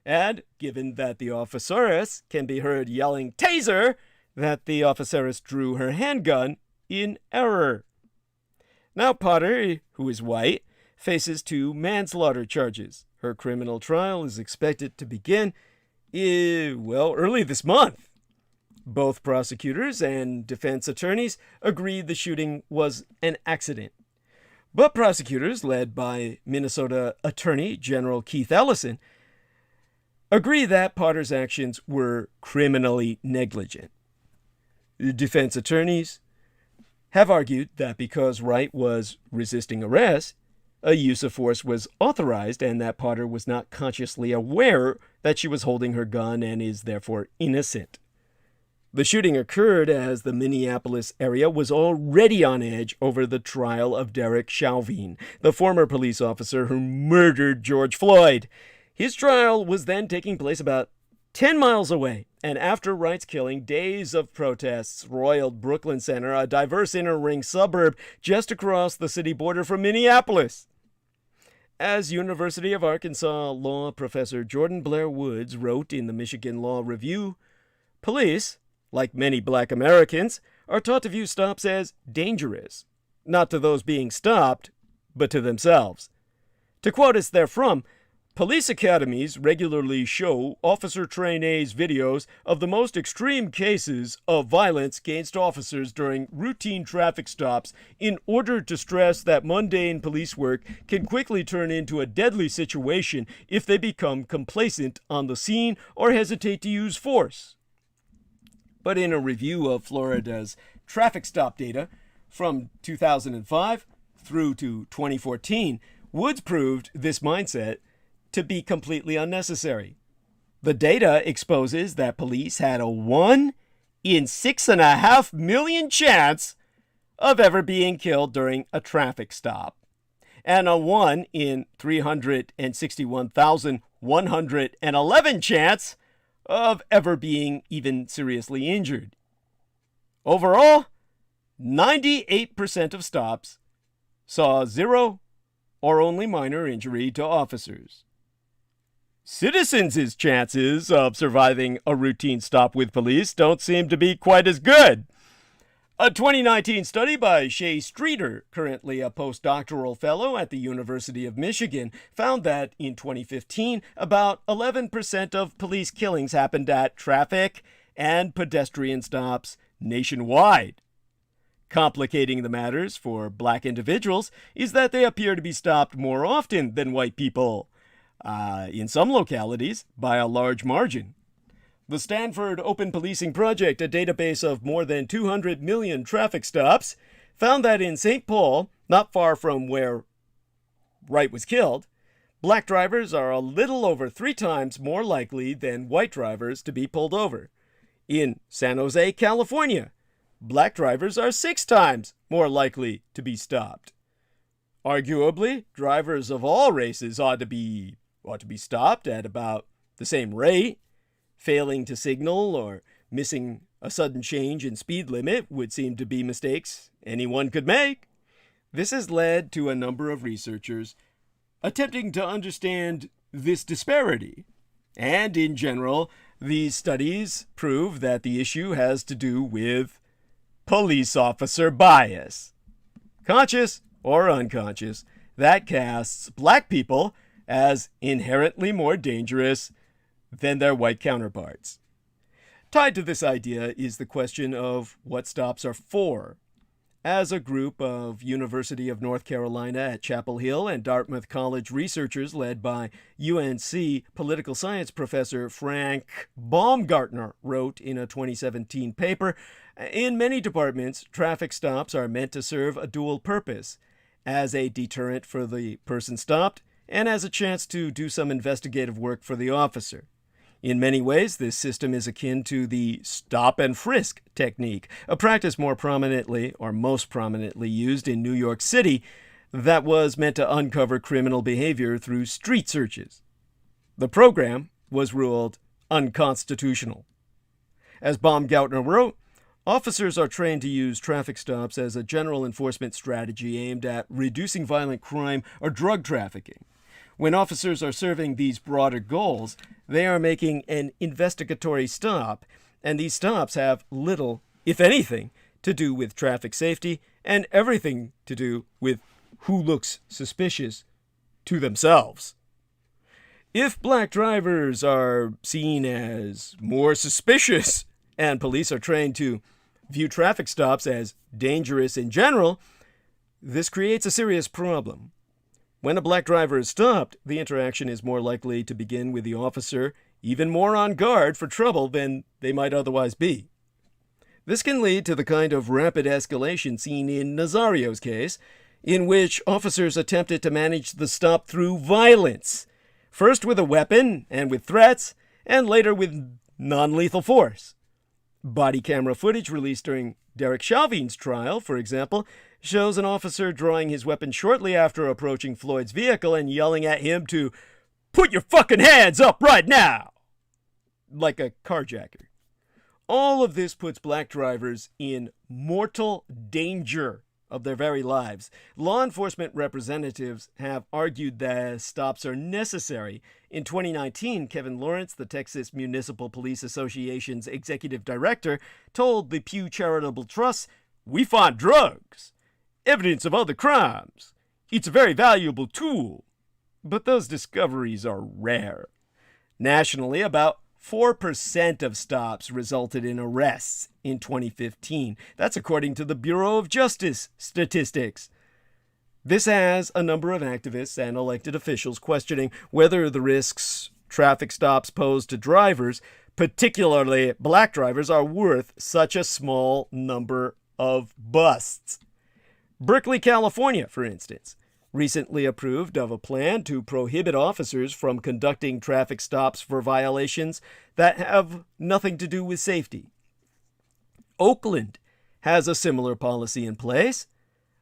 And given that the officeress can be heard yelling "taser," that the officeress drew her handgun in error. Now Potter, who is white, faces 2 manslaughter charges. Her criminal trial is expected to begin, early this month. Both prosecutors and defense attorneys agreed the shooting was an accident. But prosecutors, led by Minnesota Attorney General Keith Ellison, agree that Potter's actions were criminally negligent. Defense attorneys have argued that because Wright was resisting arrest, a use of force was authorized and that Potter was not consciously aware that she was holding her gun and is therefore innocent. The shooting occurred as the Minneapolis area was already on edge over the trial of Derek Chauvin, the former police officer who murdered George Floyd. His trial was then taking place about 10 miles away, and after Wright's killing, days of protests roiled Brooklyn Center, a diverse inner-ring suburb just across the city border from Minneapolis. As University of Arkansas law professor Jordan Blair Woods wrote in the Michigan Law Review, police, like many black Americans, are taught to view stops as dangerous, not to those being stopped, but to themselves. To quote us therefrom, police academies regularly show officer trainees videos of the most extreme cases of violence against officers during routine traffic stops in order to stress that mundane police work can quickly turn into a deadly situation if they become complacent on the scene or hesitate to use force. But in a review of Florida's traffic stop data from 2005 through to 2014, Woods proved this mindset to be completely unnecessary. The data exposes that police had a 1 in 6.5 million chance of ever being killed during a traffic stop, and a 1 in 361,111 chance of ever being even seriously injured. Overall, 98% of stops saw 0 or only minor injury to officers. Citizens' chances of surviving a routine stop with police don't seem to be quite as good. A 2019 study by Shay Streeter, currently a postdoctoral fellow at the University of Michigan, found that in 2015, about 11% of police killings happened at traffic and pedestrian stops nationwide. Complicating the matters for black individuals is that they appear to be stopped more often than white people. In some localities, by a large margin. The Stanford Open Policing Project, a database of more than 200 million traffic stops, found that in St. Paul, not far from where Wright was killed, black drivers are a little over 3 times more likely than white drivers to be pulled over. In San Jose, California, black drivers are 6 times more likely to be stopped. Arguably, drivers of all races ought to be stopped at about the same rate. Failing to signal or missing a sudden change in speed limit would seem to be mistakes anyone could make. This has led to a number of researchers attempting to understand this disparity. And in general, these studies prove that the issue has to do with police officer bias. Conscious or unconscious, that casts black people as inherently more dangerous than their white counterparts. Tied to this idea is the question of what stops are for. As a group of University of North Carolina at Chapel Hill and Dartmouth College researchers led by UNC political science professor Frank Baumgartner wrote in a 2017 paper, in many departments, traffic stops are meant to serve a dual purpose, as a deterrent for the person stopped and as a chance to do some investigative work for the officer. In many ways, this system is akin to the stop and frisk technique, a practice more prominently or most prominently used in New York City that was meant to uncover criminal behavior through street searches. The program was ruled unconstitutional. As Baumgartner wrote, officers are trained to use traffic stops as a general enforcement strategy aimed at reducing violent crime or drug trafficking. When officers are serving these broader goals, they are making an investigatory stop, and these stops have little, if anything, to do with traffic safety and everything to do with who looks suspicious to themselves. If black drivers are seen as more suspicious and police are trained to view traffic stops as dangerous in general, this creates a serious problem. When a black driver is stopped, the interaction is more likely to begin with the officer even more on guard for trouble than they might otherwise be. This can lead to the kind of rapid escalation seen in Nazario's case, in which officers attempted to manage the stop through violence, first with a weapon and with threats, and later with non-lethal force. Body camera footage released during Derek Chauvin's trial, for example, shows an officer drawing his weapon shortly after approaching Floyd's vehicle and yelling at him to "Put your fucking hands up right now!" like a carjacker. All of this puts black drivers in mortal danger of their very lives. Law enforcement representatives have argued that stops are necessary. In 2019, Kevin Lawrence, the Texas Municipal Police Association's executive director, told the Pew Charitable Trust, "We find drugs, evidence of other crimes. It's a very valuable tool." But those discoveries are rare. Nationally, about 4% of stops resulted in arrests in 2015. That's according to the Bureau of Justice statistics. This has a number of activists and elected officials questioning whether the risks traffic stops pose to drivers, particularly black drivers, are worth such a small number of busts. Berkeley, California, for instance, recently approved of a plan to prohibit officers from conducting traffic stops for violations that have nothing to do with safety. Oakland has a similar policy in place.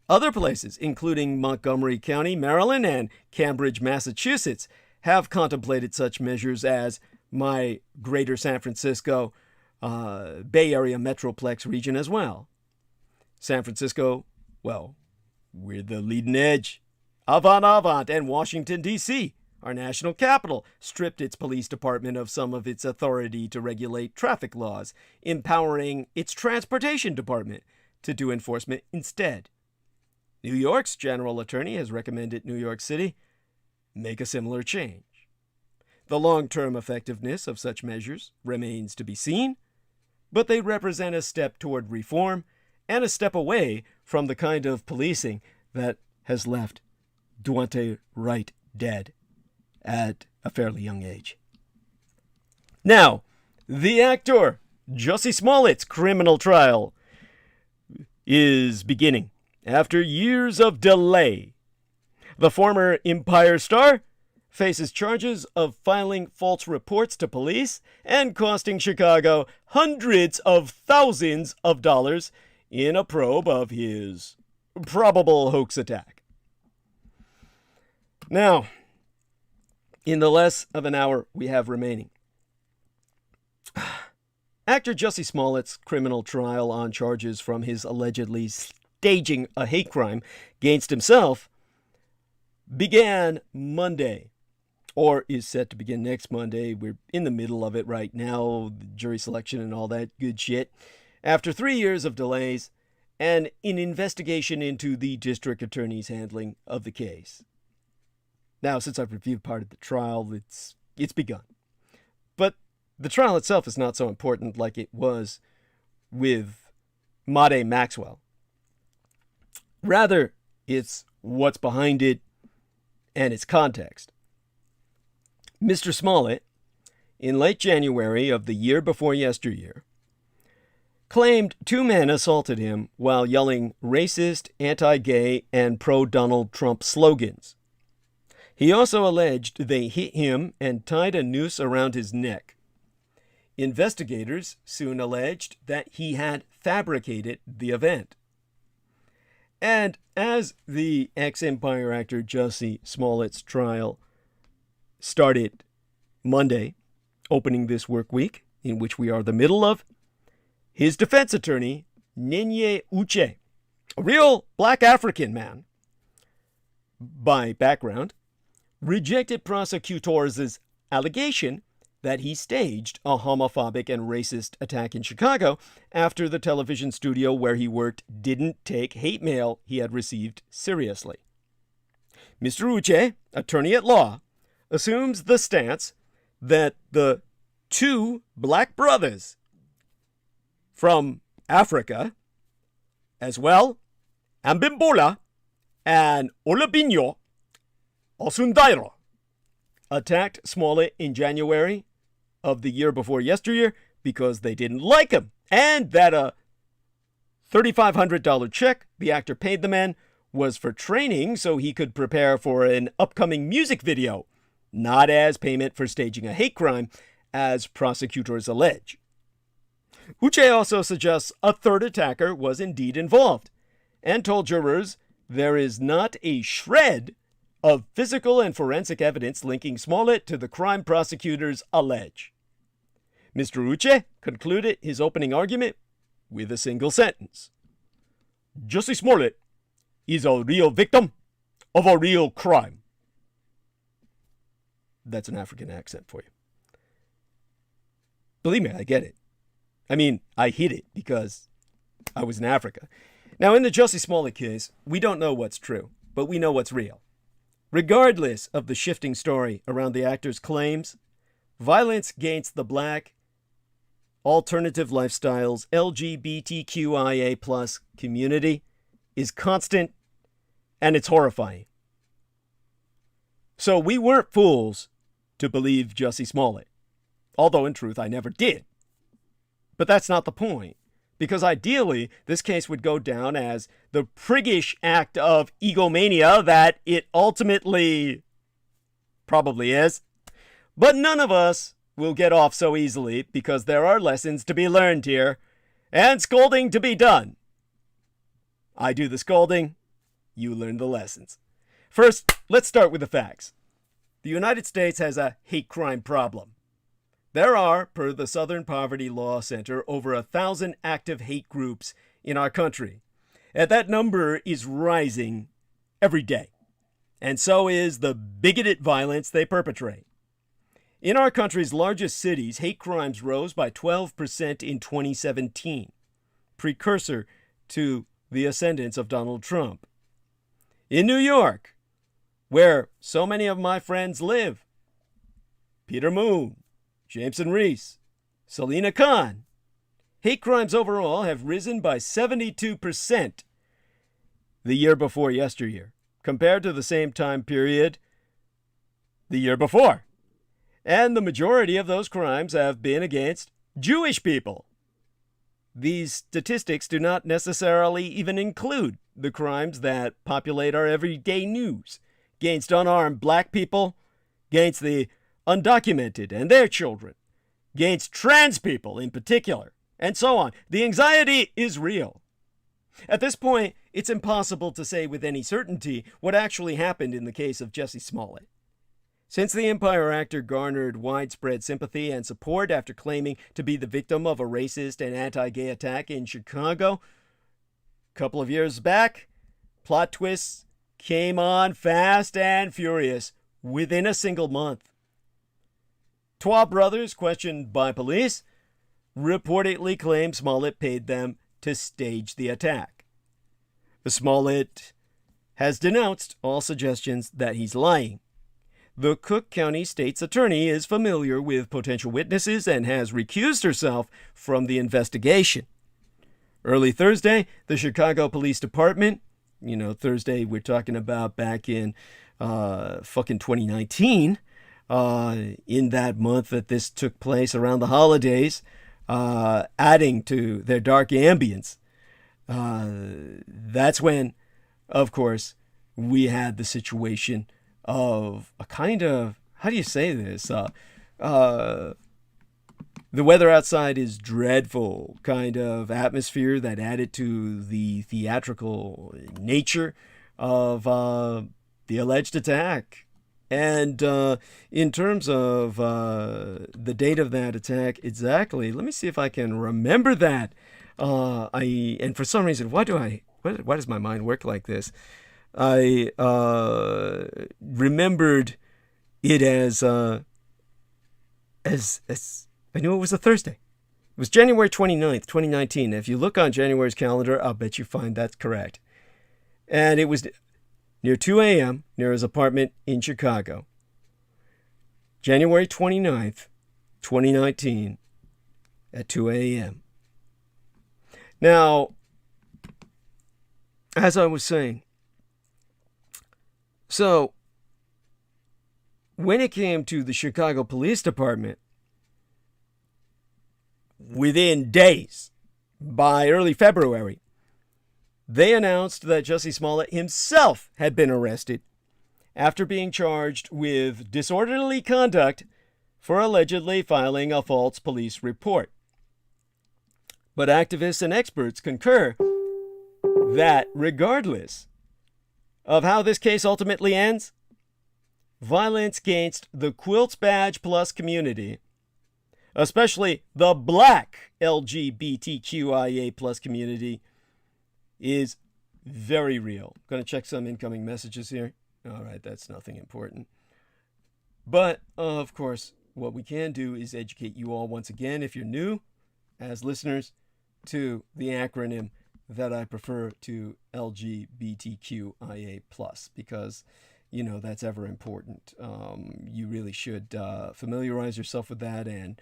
Other places, including Montgomery County, Maryland, and Cambridge, Massachusetts, have contemplated such measures as my greater San Francisco Bay Area Metroplex region as well. San Francisco, well, we're the leading edge. Avant, and Washington, D.C., our national capital, stripped its police department of some of its authority to regulate traffic laws, empowering its transportation department to do enforcement instead. New York's general attorney has recommended New York City make a similar change. The long-term effectiveness of such measures remains to be seen, but they represent a step toward reform and a step away from the kind of policing that has left Daunte Wright dead at a fairly young age. Now, the actor Jussie Smollett's criminal trial is beginning after years of delay. The former Empire star faces charges of filing false reports to police and costing Chicago hundreds of thousands of dollars in a probe of his probable hoax attack. Now, in the less of an hour we have remaining, actor Jussie Smollett's criminal trial on charges from his allegedly staging a hate crime against himself began Monday, or is set to begin next Monday. We're in the middle of it right now, the jury selection and all that good shit. After 3 years of delays and an investigation into the district attorney's handling of the case. Now, since I've reviewed part of the trial, it's begun. But the trial itself is not so important like it was with MEMqədAY Maxwell. Rather, it's what's behind it and its context. Mr. Smollett, in late January of the year before yesteryear, claimed 2 men assaulted him while yelling racist, anti-gay, and pro-Donald Trump slogans. He also alleged they hit him and tied a noose around his neck. Investigators soon alleged that he had fabricated the event. And as the ex-Empire actor Jussie Smollett's trial started Monday, opening this work week, in which we are the middle of, his defense attorney, Nenye Uche, a real black African man by background, rejected prosecutors' allegation that he staged a homophobic and racist attack in Chicago after the television studio where he worked didn't take hate mail he had received seriously. Mr. Uche, attorney at law, assumes the stance that the two black brothers from Africa, as well, Ambimbola and Olabinyo Osundairo, attacked Smollett in January of the year before yesteryear because they didn't like him, and that a $3,500 check the actor paid the man was for training so he could prepare for an upcoming music video, not as payment for staging a hate crime, as prosecutors allege. Uche also suggests a third attacker was indeed involved, and told jurors there is not a shred of physical and forensic evidence linking Smollett to the crime prosecutors allege. Mr. Uche concluded his opening argument with a single sentence. Jussie Smollett is a real victim of a real crime. That's an African accent for you. Believe me, I get it. I mean, I hit it because I was in Africa. Now, in the Jussie Smollett case, we don't know what's true, but we know what's real. Regardless of the shifting story around the actor's claims, violence against the black, alternative lifestyles, LGBTQIA+ community is constant, and it's horrifying. So we weren't fools to believe Jussie Smollett, although in truth I never did. But that's not the point, because ideally this case would go down as the priggish act of egomania that it ultimately probably is. But none of us will get off so easily because there are lessons to be learned here and scolding to be done. I do the scolding, you learn the lessons. First, let's start with the facts. The United States has a hate crime problem. There are, per the Southern Poverty Law Center, over 1,000 active hate groups in our country. And that number is rising every day. And so is the bigoted violence they perpetrate. In our country's largest cities, hate crimes rose by 12% in 2017, precursor to the ascendance of Donald Trump. In New York, where so many of my friends live, Peter Moon, Jameson Reese, Selena Khan, hate crimes overall have risen by 72% the year before yesteryear, compared to the same time period the year before. And the majority of those crimes have been against Jewish people. These statistics do not necessarily even include the crimes that populate our everyday news against unarmed black people, against the undocumented and their children, against trans people in particular, and so on. The anxiety is real. At this point, it's impossible to say with any certainty what actually happened in the case of Jussie Smollett. Since the Empire actor garnered widespread sympathy and support after claiming to be the victim of a racist and anti-gay attack in Chicago a couple of years back, plot twists came on fast and furious within a single month. Trois brothers, questioned by police, reportedly claimed Smollett paid them to stage the attack. Smollett has denounced all suggestions that he's lying. The Cook County State's attorney is familiar with potential witnesses and has recused herself from the investigation. Early Thursday, the Chicago Police Department, Thursday we're talking about back in fucking 2019, in that month that this took place around the holidays, adding to their dark ambience. That's when, of course, we had the situation of a kind of, how do you say this? The weather outside is dreadful, kind of atmosphere that added to the theatrical nature of the alleged attack. And in terms of the date of that attack exactly, let me see if I can remember that. And for some reason, why does my mind work like this? I remembered it as I knew it was a Thursday. It was January 29th, 2019. If you look on January's calendar, I'll bet you find that's correct. And it was near 2 a.m. near his apartment in Chicago. January 29th, 2019 at 2 a.m. Now, as I was saying, so when it came to the Chicago Police Department, within days, by early February, they announced that Jussie Smollett himself had been arrested after being charged with disorderly conduct for allegedly filing a false police report. But activists and experts concur that regardless of how this case ultimately ends, violence against the Quilts Badge Plus community, especially the black LGBTQIA plus community, is very real. Going to check some incoming messages here. All right, that's nothing important. But, of course, what we can do is educate you all once again, if you're new, as listeners, to the acronym that I prefer to LGBTQIA+, because, you know, that's ever important. You really should familiarize yourself with that and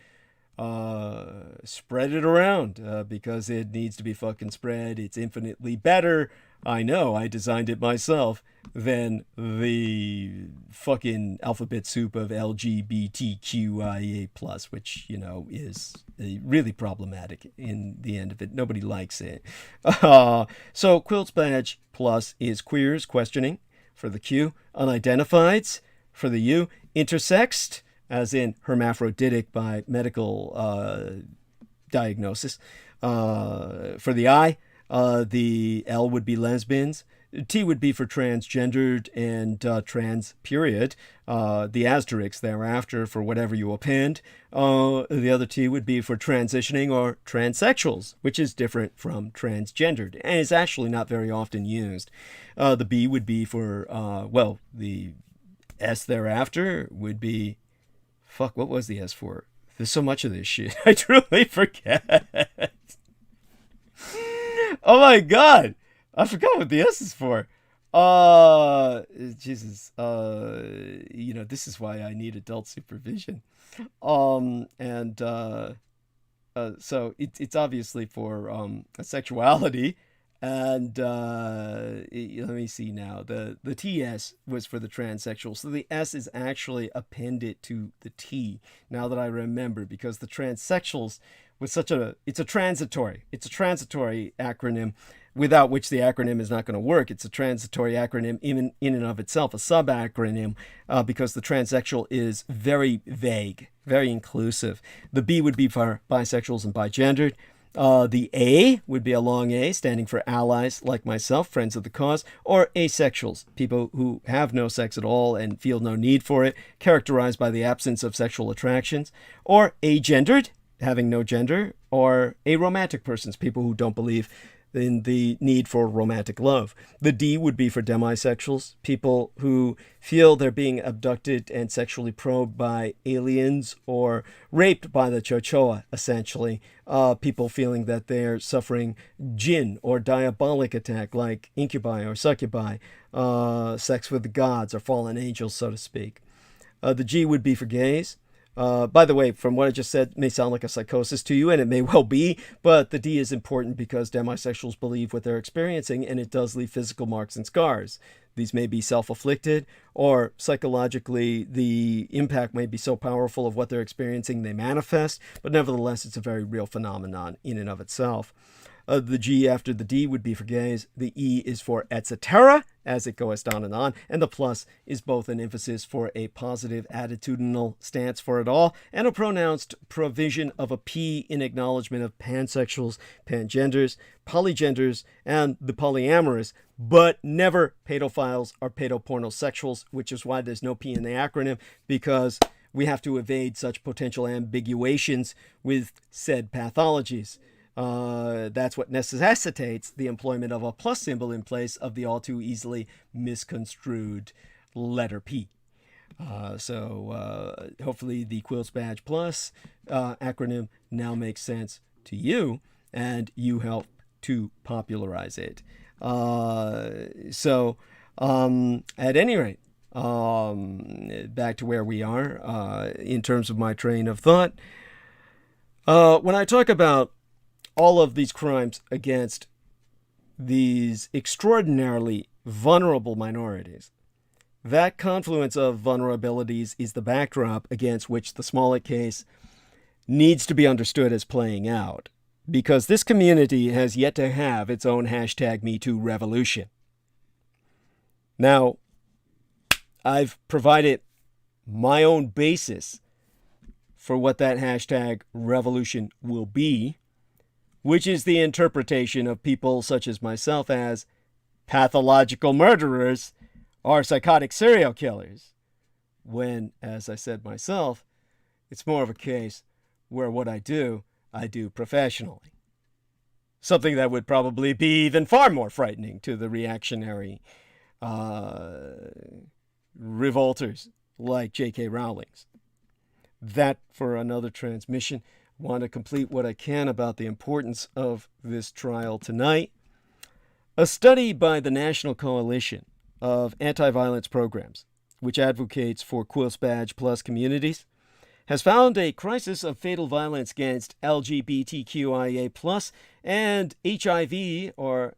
spread it around because it needs to be fucking spread. It's infinitely better. I know, I designed it myself, than the fucking alphabet soup of LGBTQIA+, which, you know, is really problematic in the end of it. Nobody likes it. So Quilts Badge Plus is queers, questioning, for the Q, unidentifieds, for the U, intersexed, as in hermaphroditic by medical diagnosis. For the I, the L would be lesbians. T would be for transgendered and trans, period. The asterisk thereafter for whatever you append. The other T would be for transitioning or transsexuals, which is different from transgendered and is actually not very often used. The B would be for, the S thereafter would be, what was the S for? There's so much of this shit. I truly forget. Oh my God. I forgot what the S is for. Jesus. This is why I need adult supervision. So it's obviously for sexuality. And let me see now. The TS was for the transsexual. So the S is actually appended to the T, now that I remember, because the transsexuals was it's a transitory acronym, without which the acronym is not going to work. It's a transitory acronym in and of itself, a sub-acronym, because the transsexual is very vague, very inclusive. The B would be for bisexuals and bigendered. The A would be a long A, standing for allies like myself, friends of the cause, or asexuals, people who have no sex at all and feel no need for it, characterized by the absence of sexual attractions, or agendered, having no gender, or aromantic persons, people who don't believe in the need for romantic love. The D would be for demisexuals, people who feel they're being abducted and sexually probed by aliens or raped by the Chochoa, essentially. People feeling that they're suffering jinn or diabolic attack like incubi or succubi, sex with the gods or fallen angels, so to speak. The G would be for gays. By the way, from what I just said, it may sound like a psychosis to you, and it may well be, but the D is important because demisexuals believe what they're experiencing, and it does leave physical marks and scars. These may be self-afflicted, or psychologically, the impact may be so powerful of what they're experiencing they manifest, but nevertheless, it's a very real phenomenon in and of itself. The G after the D would be for gays. The E is for etc., as it goes on. And the plus is both an emphasis for a positive attitudinal stance for it all and a pronounced provision of a P in acknowledgement of pansexuals, pangenders, polygenders, and the polyamorous, but never pedophiles or pedopornosexuals, which is why there's no P in the acronym, because we have to evade such potential ambiguations with said pathologies. That's what necessitates the employment of a plus symbol in place of the all too easily misconstrued letter P. So hopefully the Quilts Badge Plus acronym now makes sense to you, and you help to popularize it. At any rate, back to where we are in terms of my train of thought. When I talk about all of these crimes against these extraordinarily vulnerable minorities, that confluence of vulnerabilities is the backdrop against which the Smollett case needs to be understood as playing out, because this community has yet to have its own #MeToo revolution. Now, I've provided my own basis for what that #revolution will be, which is the interpretation of people such as myself as pathological murderers or psychotic serial killers, when, as I said myself, it's more of a case where what I do professionally. Something that would probably be even far more frightening to the reactionary revolters like J.K. Rowling's. That for another transmission. Want to complete what I can about the importance of this trial tonight. A study by the National Coalition of Anti-Violence Programs, which advocates for Quilts Badge Plus communities, has found a crisis of fatal violence against LGBTQIA+ and HIV, or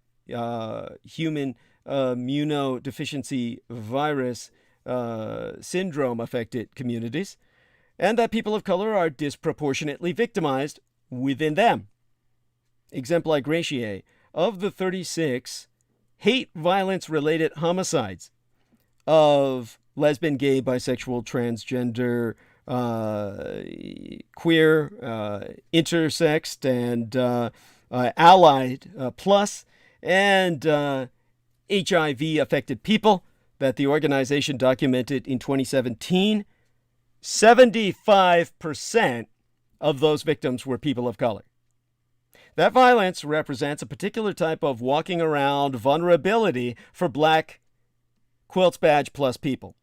human immunodeficiency virus syndrome affected communities, and that people of color are disproportionately victimized within them. Exempli gratiae, of the 36 hate violence-related homicides of lesbian, gay, bisexual, transgender, queer, intersexed, and allied plus, and HIV-affected people that the organization documented in 2017, 75% of those victims were people of color. That violence represents a particular type of walking around vulnerability for Black Quilts Badge Plus people,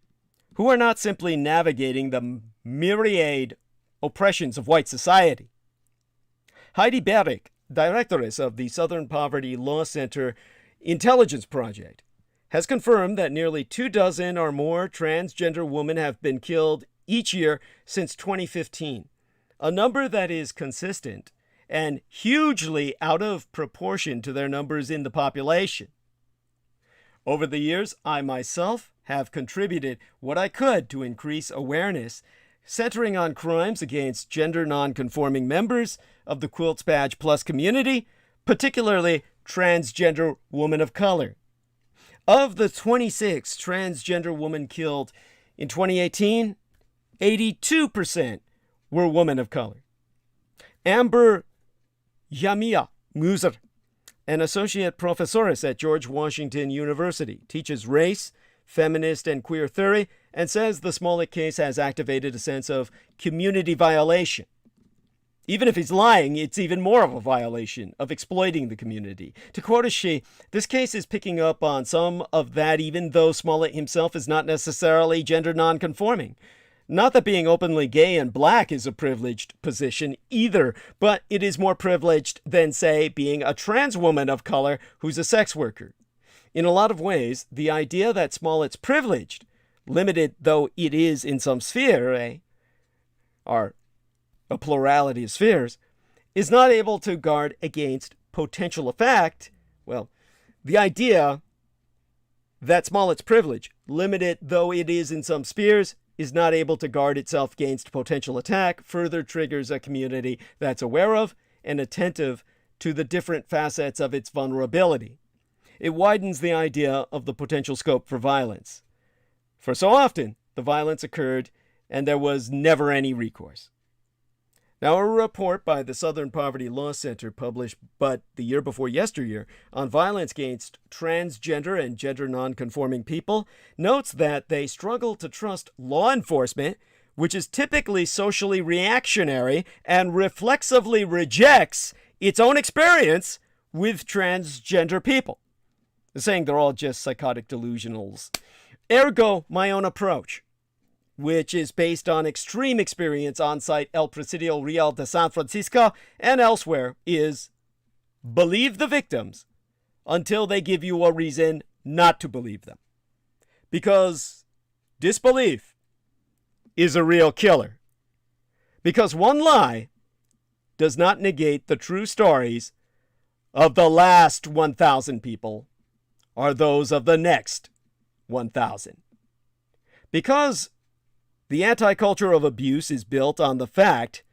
who are not simply navigating the myriad oppressions of white society. Heidi Berrick, directoress of the Southern Poverty Law Center Intelligence Project, has confirmed that nearly 24 or more transgender women have been killed each year since 2015, a number that is consistent and hugely out of proportion to their numbers in the population. Over the years, I myself have contributed what I could to increase awareness, centering on crimes against gender non-conforming members of the Quilts Badge Plus community, particularly transgender women of color. Of the 26 transgender women killed in 2018, 82% were women of color. Amber Yamia Muser, an associate professor at George Washington University, teaches race, feminist, and queer theory, and says the Smollett case has activated a sense of community violation. Even if he's lying, it's even more of a violation of exploiting the community. To quote she, this case is picking up on some of that, even though Smollett himself is not necessarily gender nonconforming. Not that being openly gay and Black is a privileged position either, but it is more privileged than, say, being a trans woman of color who's a sex worker. In a lot of ways, the idea that Smollett's privileged, limited though it is in some sphere, or a plurality of spheres, is not able to guard against potential effect. Well, the idea that Smollett's privilege, limited though it is in some spheres, is not able to guard itself against potential attack further triggers a community that's aware of and attentive to the different facets of its vulnerability. It widens the idea of the potential scope for violence. For so often, the violence occurred and there was never any recourse. Now, a report by the Southern Poverty Law Center published but the year before yesteryear on violence against transgender and gender nonconforming people notes that they struggle to trust law enforcement, which is typically socially reactionary and reflexively rejects its own experience with transgender people. They're saying they're all just psychotic delusionals. Ergo, my own approach, which is based on extreme experience on site El Presidio Real de San Francisco and elsewhere, is believe the victims until they give you a reason not to believe them. Because disbelief is a real killer. Because one lie does not negate the true stories of the last 1,000 people or those of the next 1,000. Because the anti-culture of abuse is built on the fact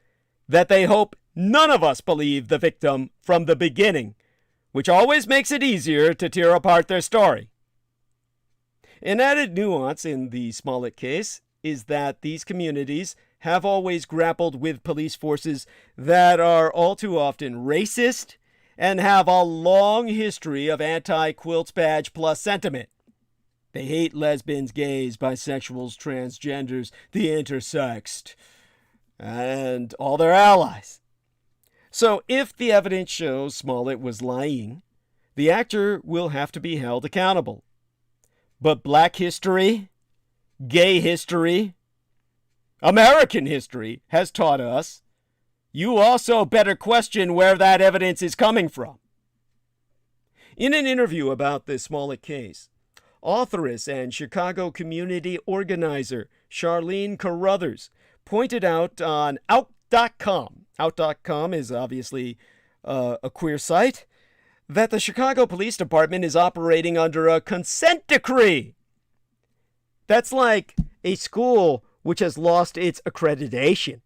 that they hope none of us believe the victim from the beginning, which always makes it easier to tear apart their story. An added nuance in the Smollett case is that these communities have always grappled with police forces that are all too often racist and have a long history of anti-Quilts Badge Plus sentiment. They hate lesbians, gays, bisexuals, transgenders, the intersexed, and all their allies. So if the evidence shows Smollett was lying, the actor will have to be held accountable. But Black history, gay history, American history has taught us you also better question where that evidence is coming from. In an interview about the Smollett case, authoress and Chicago community organizer Charlene Carruthers pointed out on Out.com, Out.com is obviously a queer site, that the Chicago Police Department is operating under a consent decree. That's like a school which has lost its accreditation.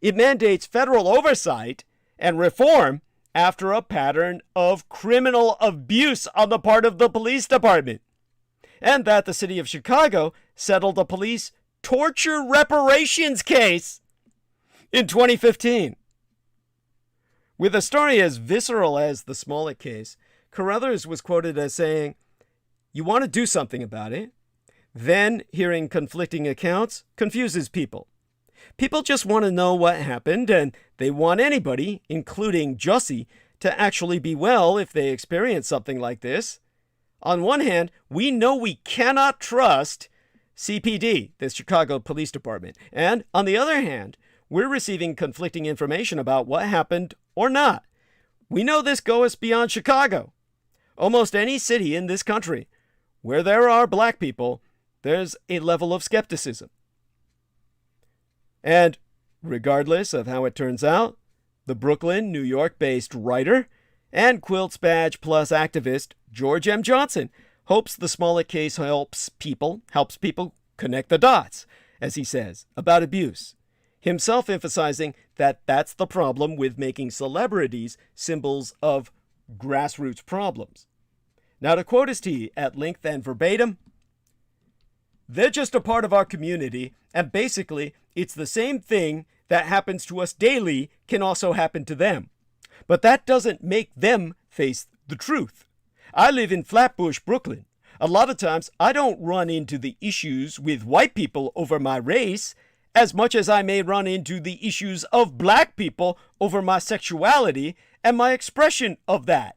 It mandates federal oversight and reform after a pattern of criminal abuse on the part of the police department, and that the city of Chicago settled a police torture reparations case in 2015. With a story as visceral as the Smollett case, Carruthers was quoted as saying, "You want to do something about it. Then hearing conflicting accounts confuses people. People just want to know what happened, and they want anybody, including Jussie, to actually be well if they experience something like this. On one hand, we know we cannot trust CPD, the Chicago Police Department, and on the other hand, we're receiving conflicting information about what happened or not. We know this goes beyond Chicago. Almost any city in this country where there are black people, there's a level of skepticism. And regardless of how it turns out, the Brooklyn, New York-based writer and Quilts Badge Plus activist George M. Johnson hopes the Smollett case helps people connect the dots, as he says, about abuse, himself emphasizing that that's the problem with making celebrities symbols of grassroots problems. Now, to quote his T at length and verbatim, "They're just a part of our community, and basically, it's the same thing that happens to us daily can also happen to them. But that doesn't make them face the truth. I live in Flatbush, Brooklyn. A lot of times, I don't run into the issues with white people over my race as much as I may run into the issues of black people over my sexuality and my expression of that.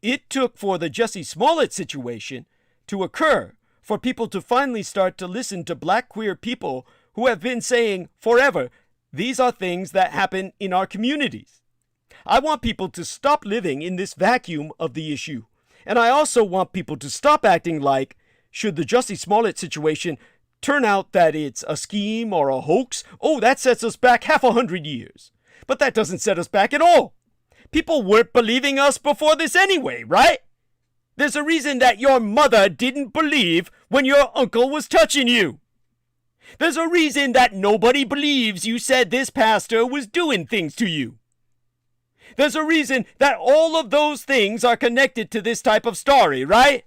It took for the Jussie Smollett situation to occur for people to finally start to listen to black queer people who have been saying forever, these are things that happen in our communities. I want people to stop living in this vacuum of the issue. And I also want people to stop acting like, should the Jussie Smollett situation turn out that it's a scheme or a hoax, oh, that sets us back 100 years. But that doesn't set us back at all. People weren't believing us before this anyway, right? There's a reason that your mother didn't believe when your uncle was touching you. There's a reason that nobody believes you said this pastor was doing things to you. There's a reason that all of those things are connected to this type of story, right?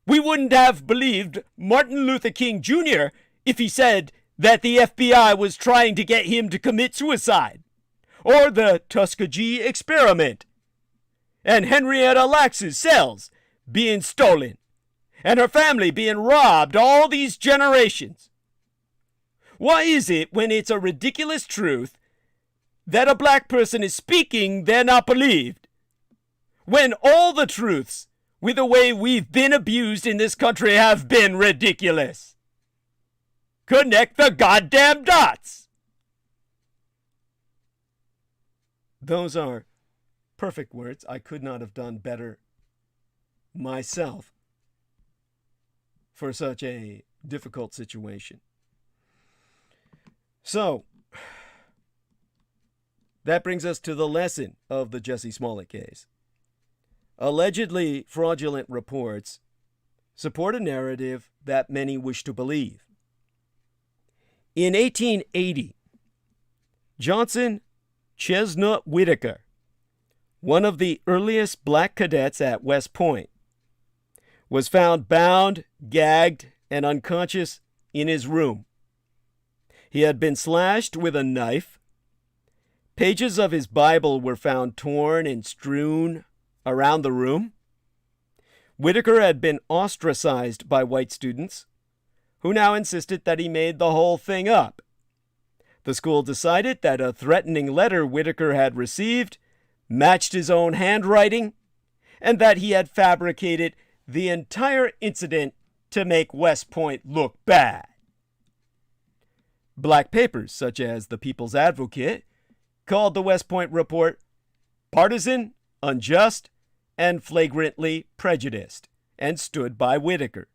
We wouldn't have believed Martin Luther King Jr. if he said that the FBI was trying to get him to commit suicide, or the Tuskegee experiment, and Henrietta Lacks's cells being stolen, and her family being robbed all these generations. Why is it when it's a ridiculous truth that a black person is speaking, they're not believed? When all the truths with the way we've been abused in this country have been ridiculous. Connect the goddamn dots. Those are perfect words. I could not have done better myself for such a difficult situation. So, that brings us to the lesson of the Jussie Smollett case. Allegedly fraudulent reports support a narrative that many wish to believe. In 1880, Johnson Chestnut Whitaker, one of the earliest black cadets at West Point, was found bound, gagged, and unconscious in his room. He had been slashed with a knife. Pages of his Bible were found torn and strewn around the room. Whitaker had been ostracized by white students, who now insisted that he made the whole thing up. The school decided that a threatening letter Whitaker had received matched his own handwriting, and that he had fabricated the entire incident to make West Point look bad. Black papers, such as the People's Advocate, called the West Point report partisan, unjust, and flagrantly prejudiced, and stood by Whitaker.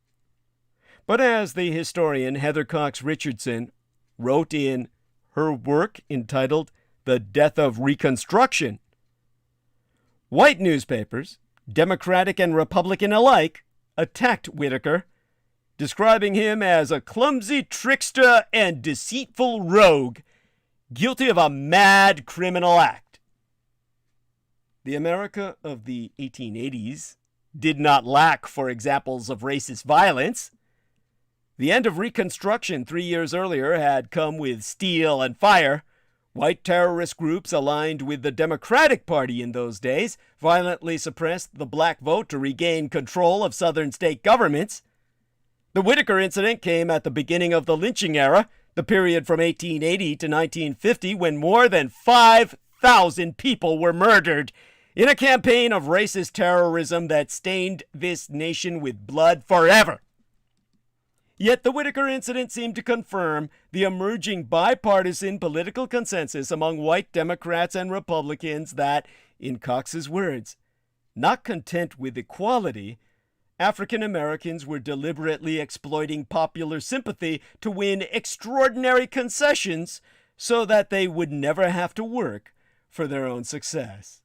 But as the historian Heather Cox Richardson wrote in her work entitled The Death of Reconstruction, white newspapers, Democratic and Republican alike, attacked Whitaker, describing him as a clumsy trickster and deceitful rogue, guilty of a mad criminal act. The America of the 1880s did not lack for examples of racist violence. The end of Reconstruction 3 years earlier had come with steel and fire. White terrorist groups aligned with the Democratic Party in those days violently suppressed the black vote to regain control of southern state governments. The Whitaker incident came at the beginning of the lynching era, the period from 1880 to 1950, when more than 5,000 people were murdered in a campaign of racist terrorism that stained this nation with blood forever. Yet the Whitaker incident seemed to confirm the emerging bipartisan political consensus among white Democrats and Republicans that, in Cox's words, not content with equality, African Americans were deliberately exploiting popular sympathy to win extraordinary concessions so that they would never have to work for their own success.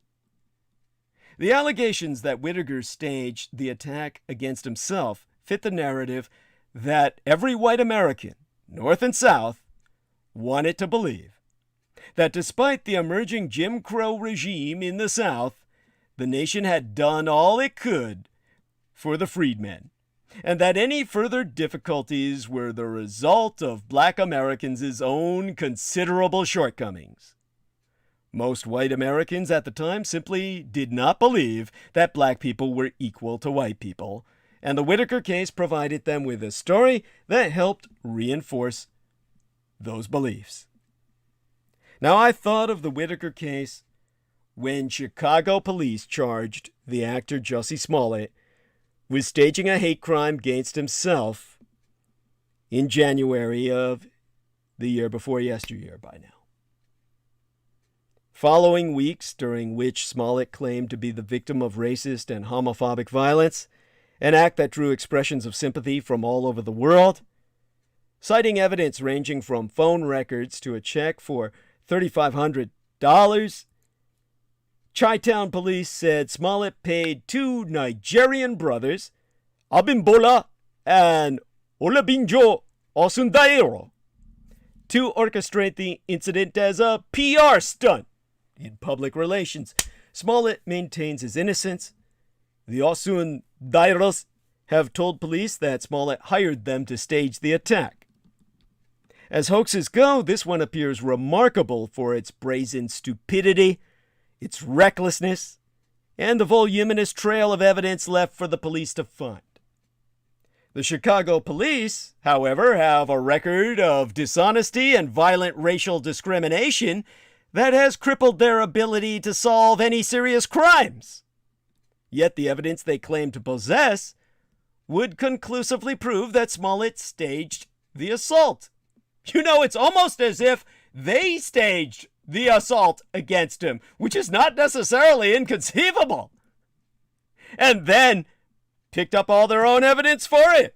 The allegations that Whitaker staged the attack against himself fit the narrative that every white American, North and South, wanted to believe. That despite the emerging Jim Crow regime in the South, the nation had done all it could for the freedmen, and that any further difficulties were the result of black Americans' own considerable shortcomings. Most white Americans at the time simply did not believe that black people were equal to white people, and the Whitaker case provided them with a story that helped reinforce those beliefs. Now, I thought of the Whitaker case when Chicago police charged the actor Jussie Smollett with staging a hate crime against himself in January of the year before yesteryear by now. Following weeks during which Smollett claimed to be the victim of racist and homophobic violence, an act that drew expressions of sympathy from all over the world, citing evidence ranging from phone records to a check for $3,500, Chi-Town police said Smollett paid two Nigerian brothers, Abimbola and Olabinjo Osundairo, to orchestrate the incident as a PR stunt. In public relations, Smollett maintains his innocence. The Osun Dairos have told police that Smollett hired them to stage the attack. As hoaxes go, this one appears remarkable for its brazen stupidity, its recklessness, and the voluminous trail of evidence left for the police to find. The Chicago police, however, have a record of dishonesty and violent racial discrimination that has crippled their ability to solve any serious crimes. Yet the evidence they claim to possess would conclusively prove that Smollett staged the assault. You know, it's almost as if they staged the assault against him, which is not necessarily inconceivable. And then picked up all their own evidence for it.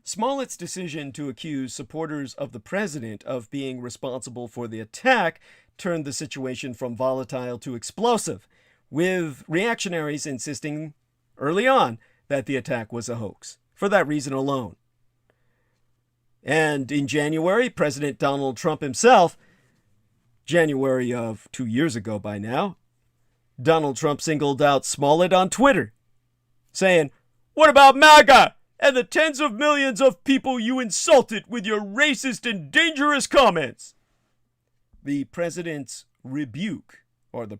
Smollett's decision to accuse supporters of the president of being responsible for the attack turned the situation from volatile to explosive, with reactionaries insisting early on that the attack was a hoax, for that reason alone. And in January, President Donald Trump himself, January of 2 years ago by now, Donald Trump singled out Smollett on Twitter, saying, "What about MAGA and the tens of millions of people you insulted with your racist and dangerous comments?" The president's rebuke, or the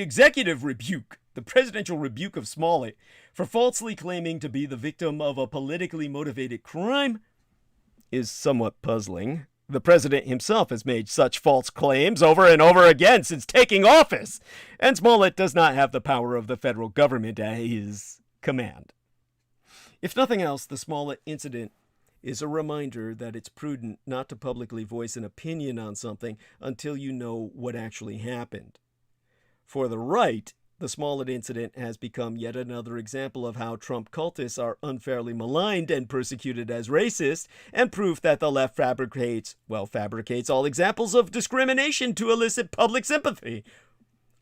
executive rebuke, the presidential rebuke of Smollett for falsely claiming to be the victim of a politically motivated crime is somewhat puzzling. The president himself has made such false claims over and over again since taking office, and Smollett does not have the power of the federal government at his command. If nothing else, the Smollett incident is a reminder that it's prudent not to publicly voice an opinion on something until you know what actually happened. For the right, the Smollett incident has become yet another example of how Trump cultists are unfairly maligned and persecuted as racist, and proof that the left fabricates all examples of discrimination to elicit public sympathy.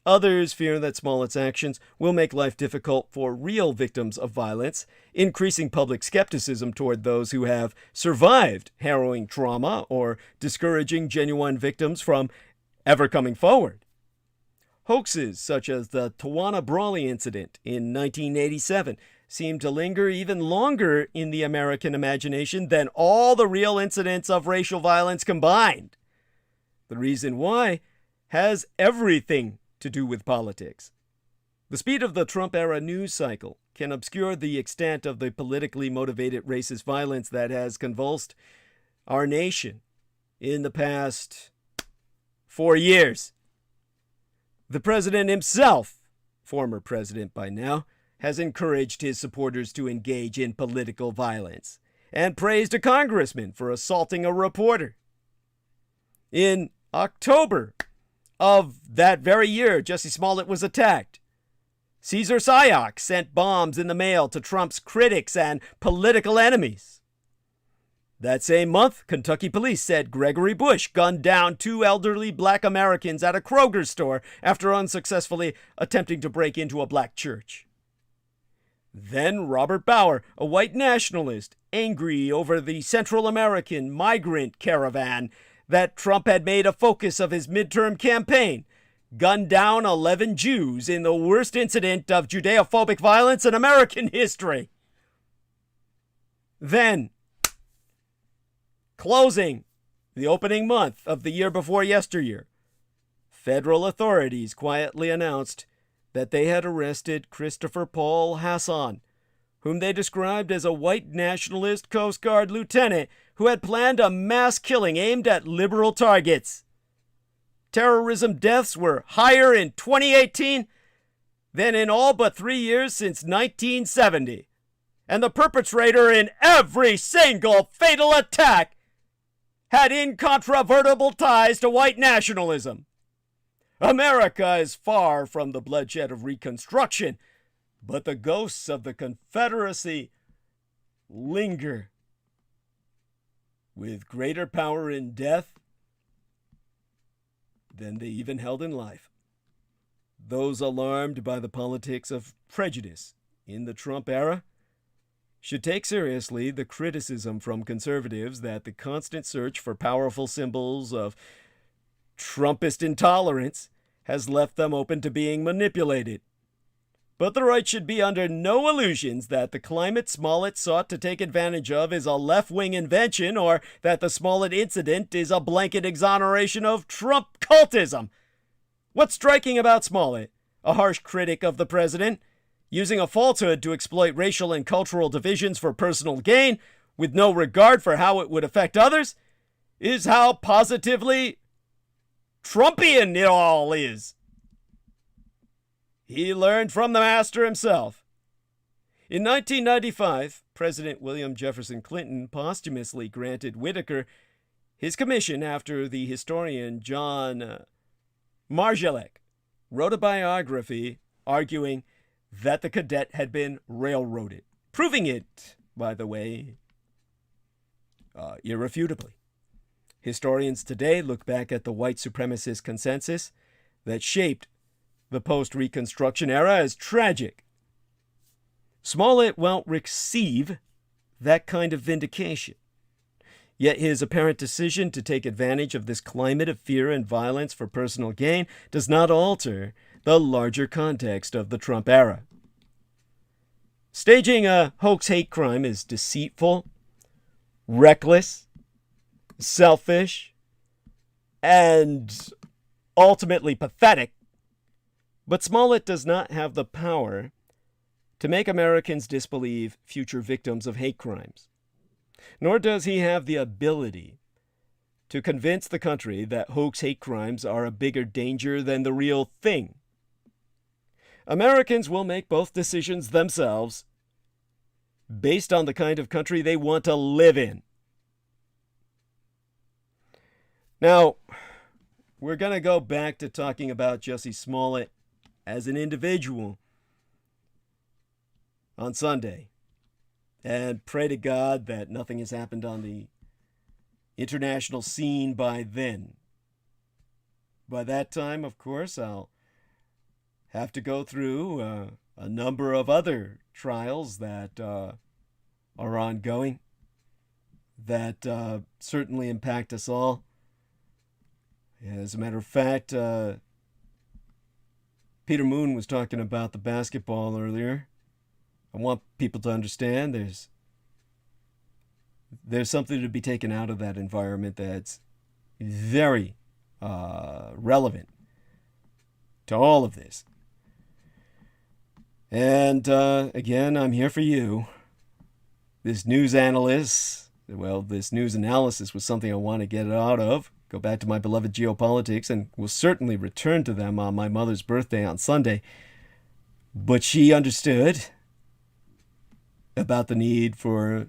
Others fear that Smollett's actions will make life difficult for real victims of violence, increasing public skepticism toward those who have survived harrowing trauma or discouraging genuine victims from ever coming forward. Hoaxes such as the Tawana Brawley incident in 1987 seem to linger even longer in the American imagination than all the real incidents of racial violence combined. The reason why has everything to do with politics. The speed of the Trump-era news cycle can obscure the extent of the politically motivated racist violence that has convulsed our nation in the past 4 years. The president himself, former president by now, has encouraged his supporters to engage in political violence and praised a congressman for assaulting a reporter. In October of that very year, Jussie Smollett was attacked. Cesar Sayoc sent bombs in the mail to Trump's critics and political enemies. That same month, Kentucky police said Gregory Bush gunned down 2 elderly black Americans at a Kroger store after unsuccessfully attempting to break into a black church. Then Robert Bauer, a white nationalist, angry over the Central American migrant caravan that Trump had made a focus of his midterm campaign, gunned down 11 Jews in the worst incident of Judeophobic violence in American history. Then, closing the opening month of the year before yesteryear, federal authorities quietly announced that they had arrested Christopher Paul Hassan, whom they described as a white nationalist Coast Guard lieutenant who had planned a mass killing aimed at liberal targets. Terrorism deaths were higher in 2018 than in all but 3 years since 1970. And the perpetrator in every single fatal attack had incontrovertible ties to white nationalism. America is far from the bloodshed of Reconstruction, but the ghosts of the Confederacy linger with greater power in death than they even held in life. Those alarmed by the politics of prejudice in the Trump era should take seriously the criticism from conservatives that the constant search for powerful symbols of Trumpist intolerance has left them open to being manipulated. But the right should be under no illusions that the climate Smollett sought to take advantage of is a left-wing invention, or that the Smollett incident is a blanket exoneration of Trump cultism. What's striking about Smollett, a harsh critic of the president, using a falsehood to exploit racial and cultural divisions for personal gain, with no regard for how it would affect others, is how positively Trumpian it all is. He learned from the master himself. In 1995, President William Jefferson Clinton posthumously granted Whitaker his commission after the historian John Marjolek wrote a biography arguing that the cadet had been railroaded, proving it, by the way, irrefutably. Historians today look back at the white supremacist consensus that shaped the post-Reconstruction era as tragic. Smollett won't receive that kind of vindication. Yet his apparent decision to take advantage of this climate of fear and violence for personal gain does not alter the larger context of the Trump era. Staging a hoax hate crime is deceitful, reckless, selfish, and ultimately pathetic. But Smollett does not have the power to make Americans disbelieve future victims of hate crimes. Nor does he have the ability to convince the country that hoax hate crimes are a bigger danger than the real thing. Americans will make both decisions themselves based on the kind of country they want to live in. Now, we're going to go back to talking about Jussie Smollett as an individual on Sunday, and pray to God that nothing has happened on the international scene by then. By that time, of course, I'll have to go through a number of other trials that are ongoing that certainly impact us all. As a matter of fact, Peter Moon was talking about the basketball earlier. I want people to understand there's something to be taken out of that environment that's very relevant to all of this. And again, I'm here for you. This news analysis was something I want to get out of. Go back to my beloved geopolitics, and will certainly return to them on my mother's birthday on Sunday. But she understood about the need for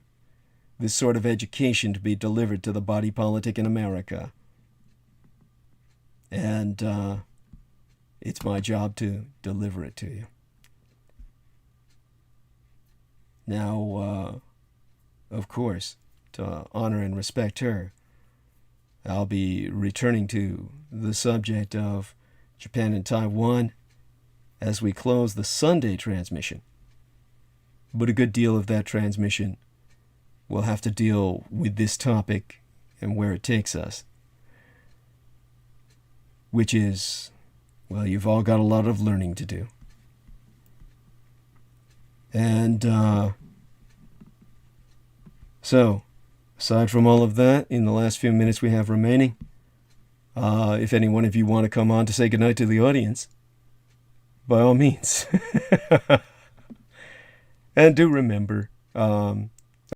this sort of education to be delivered to the body politic in America. And it's my job to deliver it to you. Now, of course, to honor and respect her, I'll be returning to the subject of Japan and Taiwan as we close the Sunday transmission. But a good deal of that transmission will have to deal with this topic and where it takes us. Which is, well, you've all got a lot of learning to do. And so, aside from all of that, in the last few minutes we have remaining, if any one of you want to come on to say goodnight to the audience, by all means. And do remember,